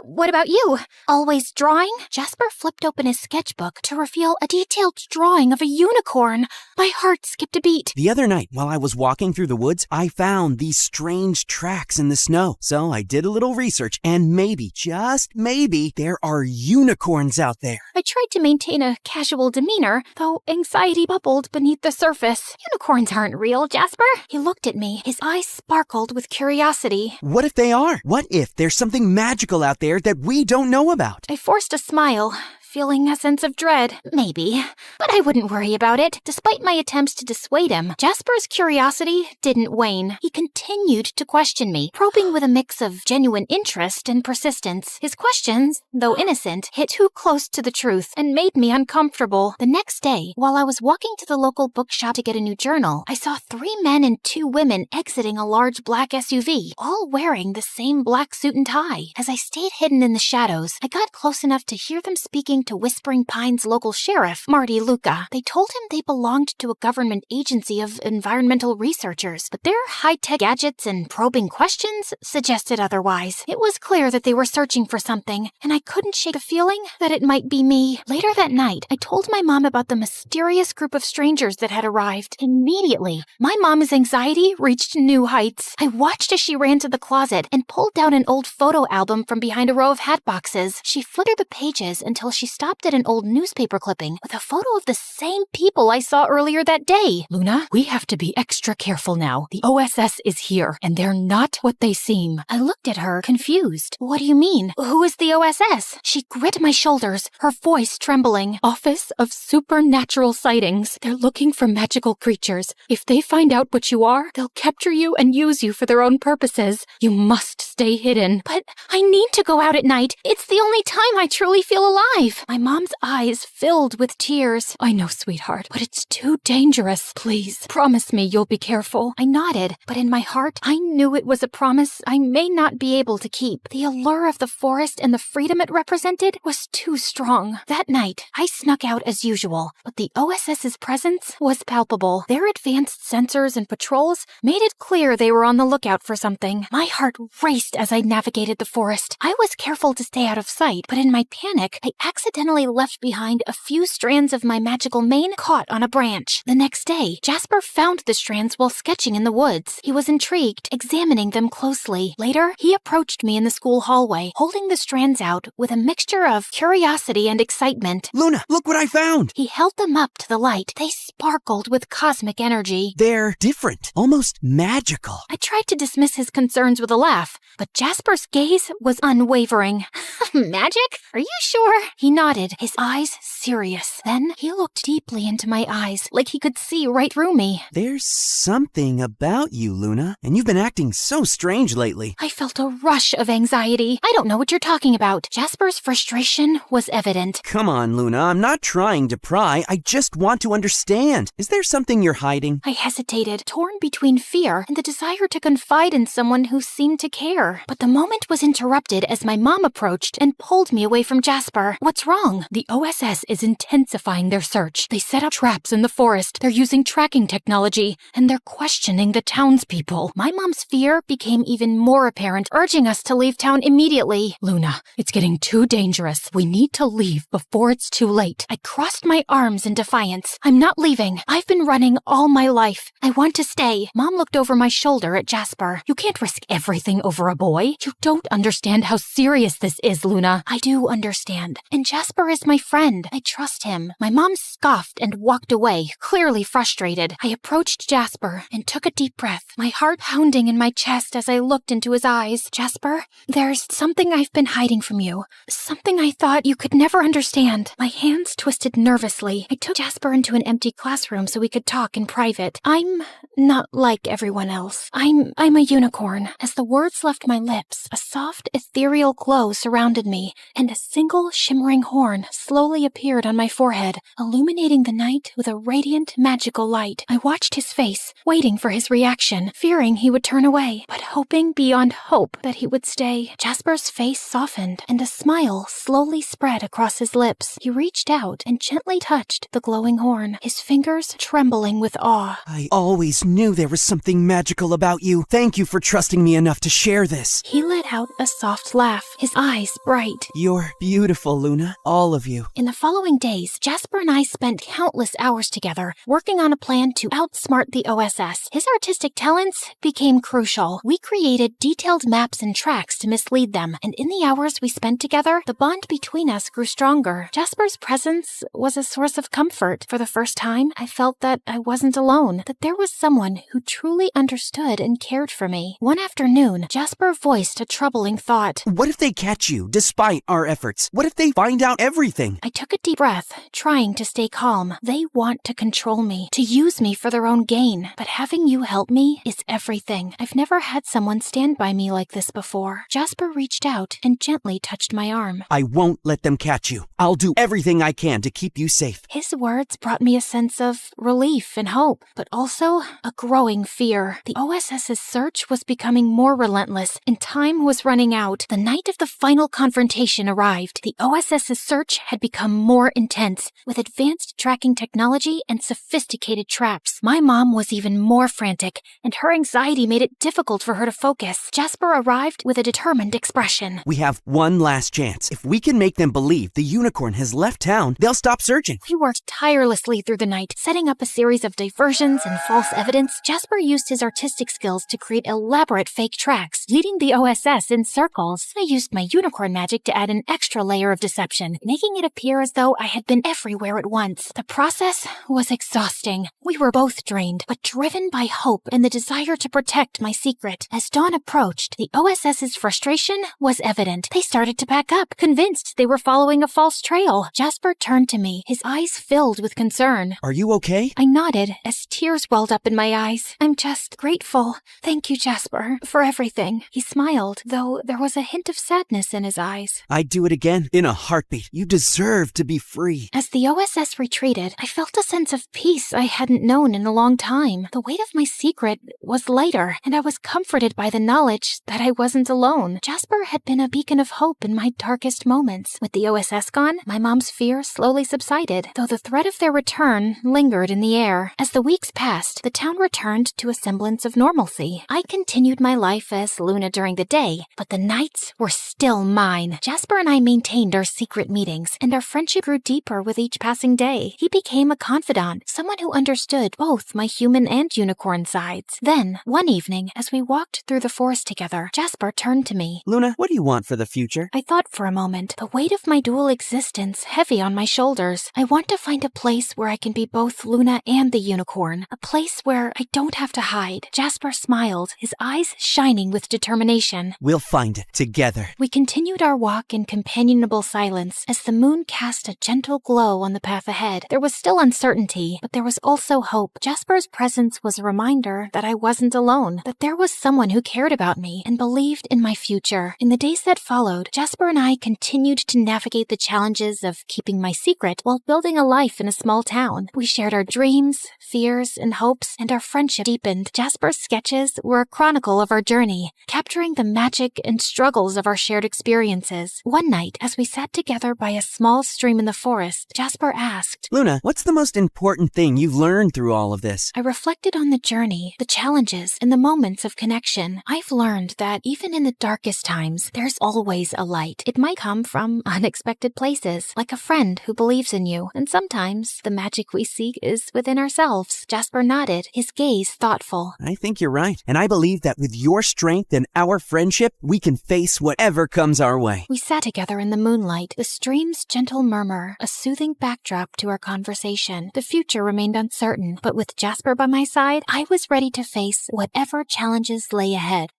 [SPEAKER 1] What about you? Always drawing? Jasper flipped open his sketchbook to reveal a detailed drawing of a unicorn. My heart skipped a beat.
[SPEAKER 8] The other night, while I was walking through the woods, I found these strange tracks in the snow. So I did a little research, and maybe, just maybe, there are unicorns out there.
[SPEAKER 1] I tried to maintain a casual demeanor, though anxiety bubbled beneath the surface. Unicorns aren't real, Jasper. He looked at me, his eyes sparkled with curiosity.
[SPEAKER 8] What if they are? What if there's something magical out there that we don't know about?
[SPEAKER 1] I forced a smile, feeling a sense of dread. Maybe. But I wouldn't worry about it. Despite my attempts to dissuade him, Jasper's curiosity didn't wane. He continued to question me, probing with a mix of genuine interest and persistence. His questions, though innocent, hit too close to the truth and made me uncomfortable. The next day, while I was walking to the local bookshop to get a new journal, I saw 3 men and 2 women exiting a large black SUV, all wearing the same black suit and tie. As I stayed hidden in the shadows, I got close enough to hear them speaking to Whispering Pines local sheriff, Marty Luca. They told him they belonged to a government agency of environmental researchers, but their high-tech gadgets and probing questions suggested otherwise. It was clear that they were searching for something, and I couldn't shake the feeling that it might be me. Later that night, I told my mom about the mysterious group of strangers that had arrived. Immediately, my mom's anxiety reached new heights. I watched as she ran to the closet and pulled down an old photo album from behind a row of hat boxes. She flittered the pages until she stopped at an old newspaper clipping with a photo of the same people I saw earlier that day.
[SPEAKER 7] Luna, we have to be extra careful now. The OSS is here, and they're not what they seem.
[SPEAKER 1] I looked at her, confused. What do you mean? Who is the OSS? She gripped my shoulders, her voice trembling.
[SPEAKER 7] Office of Supernatural Sightings. They're looking for magical creatures. If they find out what you are, they'll capture you and use you for their own purposes. You must stay hidden.
[SPEAKER 1] But I need to go out at night. It's the only time I truly feel alive. My mom's eyes filled with tears.
[SPEAKER 7] I know, sweetheart, but it's too dangerous. Please, promise me you'll be careful.
[SPEAKER 1] I nodded, but in my heart, I knew it was a promise I may not be able to keep. The allure of the forest and the freedom it represented was too strong. That night, I snuck out as usual, but the OSS's presence was palpable. Their advanced sensors and patrols made it clear they were on the lookout for something. My heart raced as I navigated the forest. I was careful to stay out of sight, but in my panic, I accidentally left behind a few strands of my magical mane caught on a branch. The next day, Jasper found the strands while sketching in the woods. He was intrigued, examining them closely. Later, he approached me in the school hallway, holding the strands out with a mixture of curiosity and excitement.
[SPEAKER 8] Luna, look what I found!
[SPEAKER 1] He held them up to the light. They sparkled with cosmic energy.
[SPEAKER 8] They're different, almost magical.
[SPEAKER 1] I tried to dismiss his concerns with a laugh, but Jasper's gaze was unwavering. Magic? Are you sure? He nodded, his eyes serious. Then he looked deeply into my eyes, like he could see right through me.
[SPEAKER 8] There's something about you, Luna, and you've been acting so strange lately.
[SPEAKER 1] I felt a rush of anxiety. I don't know what you're talking about. Jasper's frustration was evident.
[SPEAKER 8] Come on, Luna, I'm not trying to pry. I just want to understand. Is there something you're hiding?
[SPEAKER 1] I hesitated, torn between fear and the desire to confide in someone who seemed to care. But the moment was interrupted as my mom approached and pulled me away from Jasper. What's wrong? The OSS is intensifying their search. They set up traps in the forest. They're using tracking technology, and they're questioning the townspeople. My mom's fear became even more apparent, urging us to leave town immediately. Luna, it's getting too dangerous. We need to leave before it's too late. I crossed my arms in defiance. I'm not leaving. I've been running all my life. I want to stay. Mom looked over my shoulder at Jasper. You can't risk everything over a boy. You don't understand how serious this is, Luna. I do understand. And Jasper is my friend. I trust him. My mom scoffed and walked away, clearly frustrated. I approached Jasper and took a deep breath, my heart pounding in my chest as I looked into his eyes. Jasper, there's something I've been hiding from you. Something I thought you could never understand. My hands twisted nervously. I took Jasper into an empty classroom so we could talk in private. I'm not like everyone else. I'm a unicorn. As the words left my lips, a soft, ethereal glow surrounded me, and a single shimmering horn slowly appeared on my forehead, illuminating the night with a radiant, magical light. I watched his face, waiting for his reaction, fearing he would turn away, but hoping beyond hope that he would stay. Jasper's face softened, and a smile slowly spread across his lips. He reached out and gently touched the glowing horn, his fingers trembling with awe.
[SPEAKER 8] I always knew there was something magical about you. Thank you for trusting me enough to share this.
[SPEAKER 1] He let out a soft laugh, his eyes bright.
[SPEAKER 8] You're beautiful, Luna. All of you.
[SPEAKER 1] In the following days, Jasper and I spent countless hours together, working on a plan to outsmart the OSS. His artistic talents became crucial. We created detailed maps and tracks to mislead them, and in the hours we spent together, the bond between us grew stronger. Jasper's presence was a source of comfort. For the first time, I felt that I wasn't alone, that there was someone who truly understood and cared for me. One afternoon, Jasper voiced a troubling thought.
[SPEAKER 8] What if they catch you, despite our efforts? What if they find out everything?
[SPEAKER 1] I took a deep breath, trying to stay calm. They want to control me, to use me for their own gain. But having you help me is everything. I've never had someone stand by me like this before. Jasper reached out and gently touched my arm.
[SPEAKER 8] I won't let them catch you. I'll do everything I can to keep you safe.
[SPEAKER 1] His words brought me a sense of relief and hope, but also a growing fear. The OSS's search was becoming more relentless, and time was running out. The night of the final confrontation arrived. The OSS's search had become more intense, with advanced tracking technology and sophisticated traps. My mom was even more frantic, and her anxiety made it difficult for her to focus. Jasper arrived with a determined expression.
[SPEAKER 8] We have one last chance. If we can make them believe the unicorn has left town, they'll stop searching.
[SPEAKER 1] We worked tirelessly through the night, setting up a series of diversions and false evidence. Jasper used his artistic skills to create elaborate fake tracks, leading the OSS in circles. I used my unicorn magic to add an extra layer of deception, making it appear as though I had been everywhere at once. The process was exhausting. We were both drained, but driven by hope and the desire to protect my secret. As dawn approached, the OSS's frustration was evident. They started to back up, convinced they were following a false trail. Jasper turned to me, his eyes filled with concern.
[SPEAKER 8] Are you okay?
[SPEAKER 1] I nodded as tears welled up in my eyes. I'm just grateful. Thank you, Jasper, for everything. He smiled, though there was a hint of sadness in his eyes.
[SPEAKER 8] I'd do it again, in a heartbeat. You deserve to be free.
[SPEAKER 1] As the OSS retreated, I felt a sense of peace I hadn't known in a long time. The weight of my secret was lighter, and I was comforted by the knowledge that I wasn't alone. Jasper had been a beacon of hope in my darkest moments. With the OSS gone, my mom's fear slowly subsided, though the threat of their return lingered in the air. As the weeks passed, the town returned to a semblance of normalcy. I continued my life as Luna during the day, but the nights were still mine. Jasper and I maintained our secret meetings, and our friendship grew deeper with each passing day. He became a confidant, someone who understood both my human and unicorn sides. Then, one evening, as we walked through the forest together, Jasper turned to me.
[SPEAKER 8] Luna, what do you want for the future?
[SPEAKER 1] I thought for a moment, the weight of my dual existence heavy on my shoulders. I want to find a place where I can be both Luna and the unicorn, a place where I don't have to hide. Jasper smiled, his eyes shining with determination.
[SPEAKER 8] We'll find it together.
[SPEAKER 1] We continued our walk in companionable silence. silence as the moon cast a gentle glow on the path ahead. There was still uncertainty, but there was also hope. Jasper's presence was a reminder that I wasn't alone, that there was someone who cared about me and believed in my future. In the days that followed, Jasper and I continued to navigate the challenges of keeping my secret while building a life in a small town. We shared our dreams, fears, and hopes, and our friendship deepened. Jasper's sketches were a chronicle of our journey, capturing the magic and struggles of our shared experiences. One night, as we sat together by a small stream in the forest, Jasper asked,
[SPEAKER 8] Luna, what's the most important thing you've learned through all of this?
[SPEAKER 1] I reflected on the journey, the challenges, and the moments of connection. I've learned that even in the darkest times, there's always a light. It might come from unexpected places, like a friend who believes in you, and sometimes the magic we seek is within ourselves. Jasper nodded, his gaze thoughtful.
[SPEAKER 8] I think you're right, and I believe that with your strength and our friendship, we can face whatever comes our way.
[SPEAKER 1] We sat together in the moonlight, the stream's gentle murmur, a soothing backdrop to our conversation. The future remained uncertain, but with Jasper by my side, I was ready to face whatever challenges lay ahead.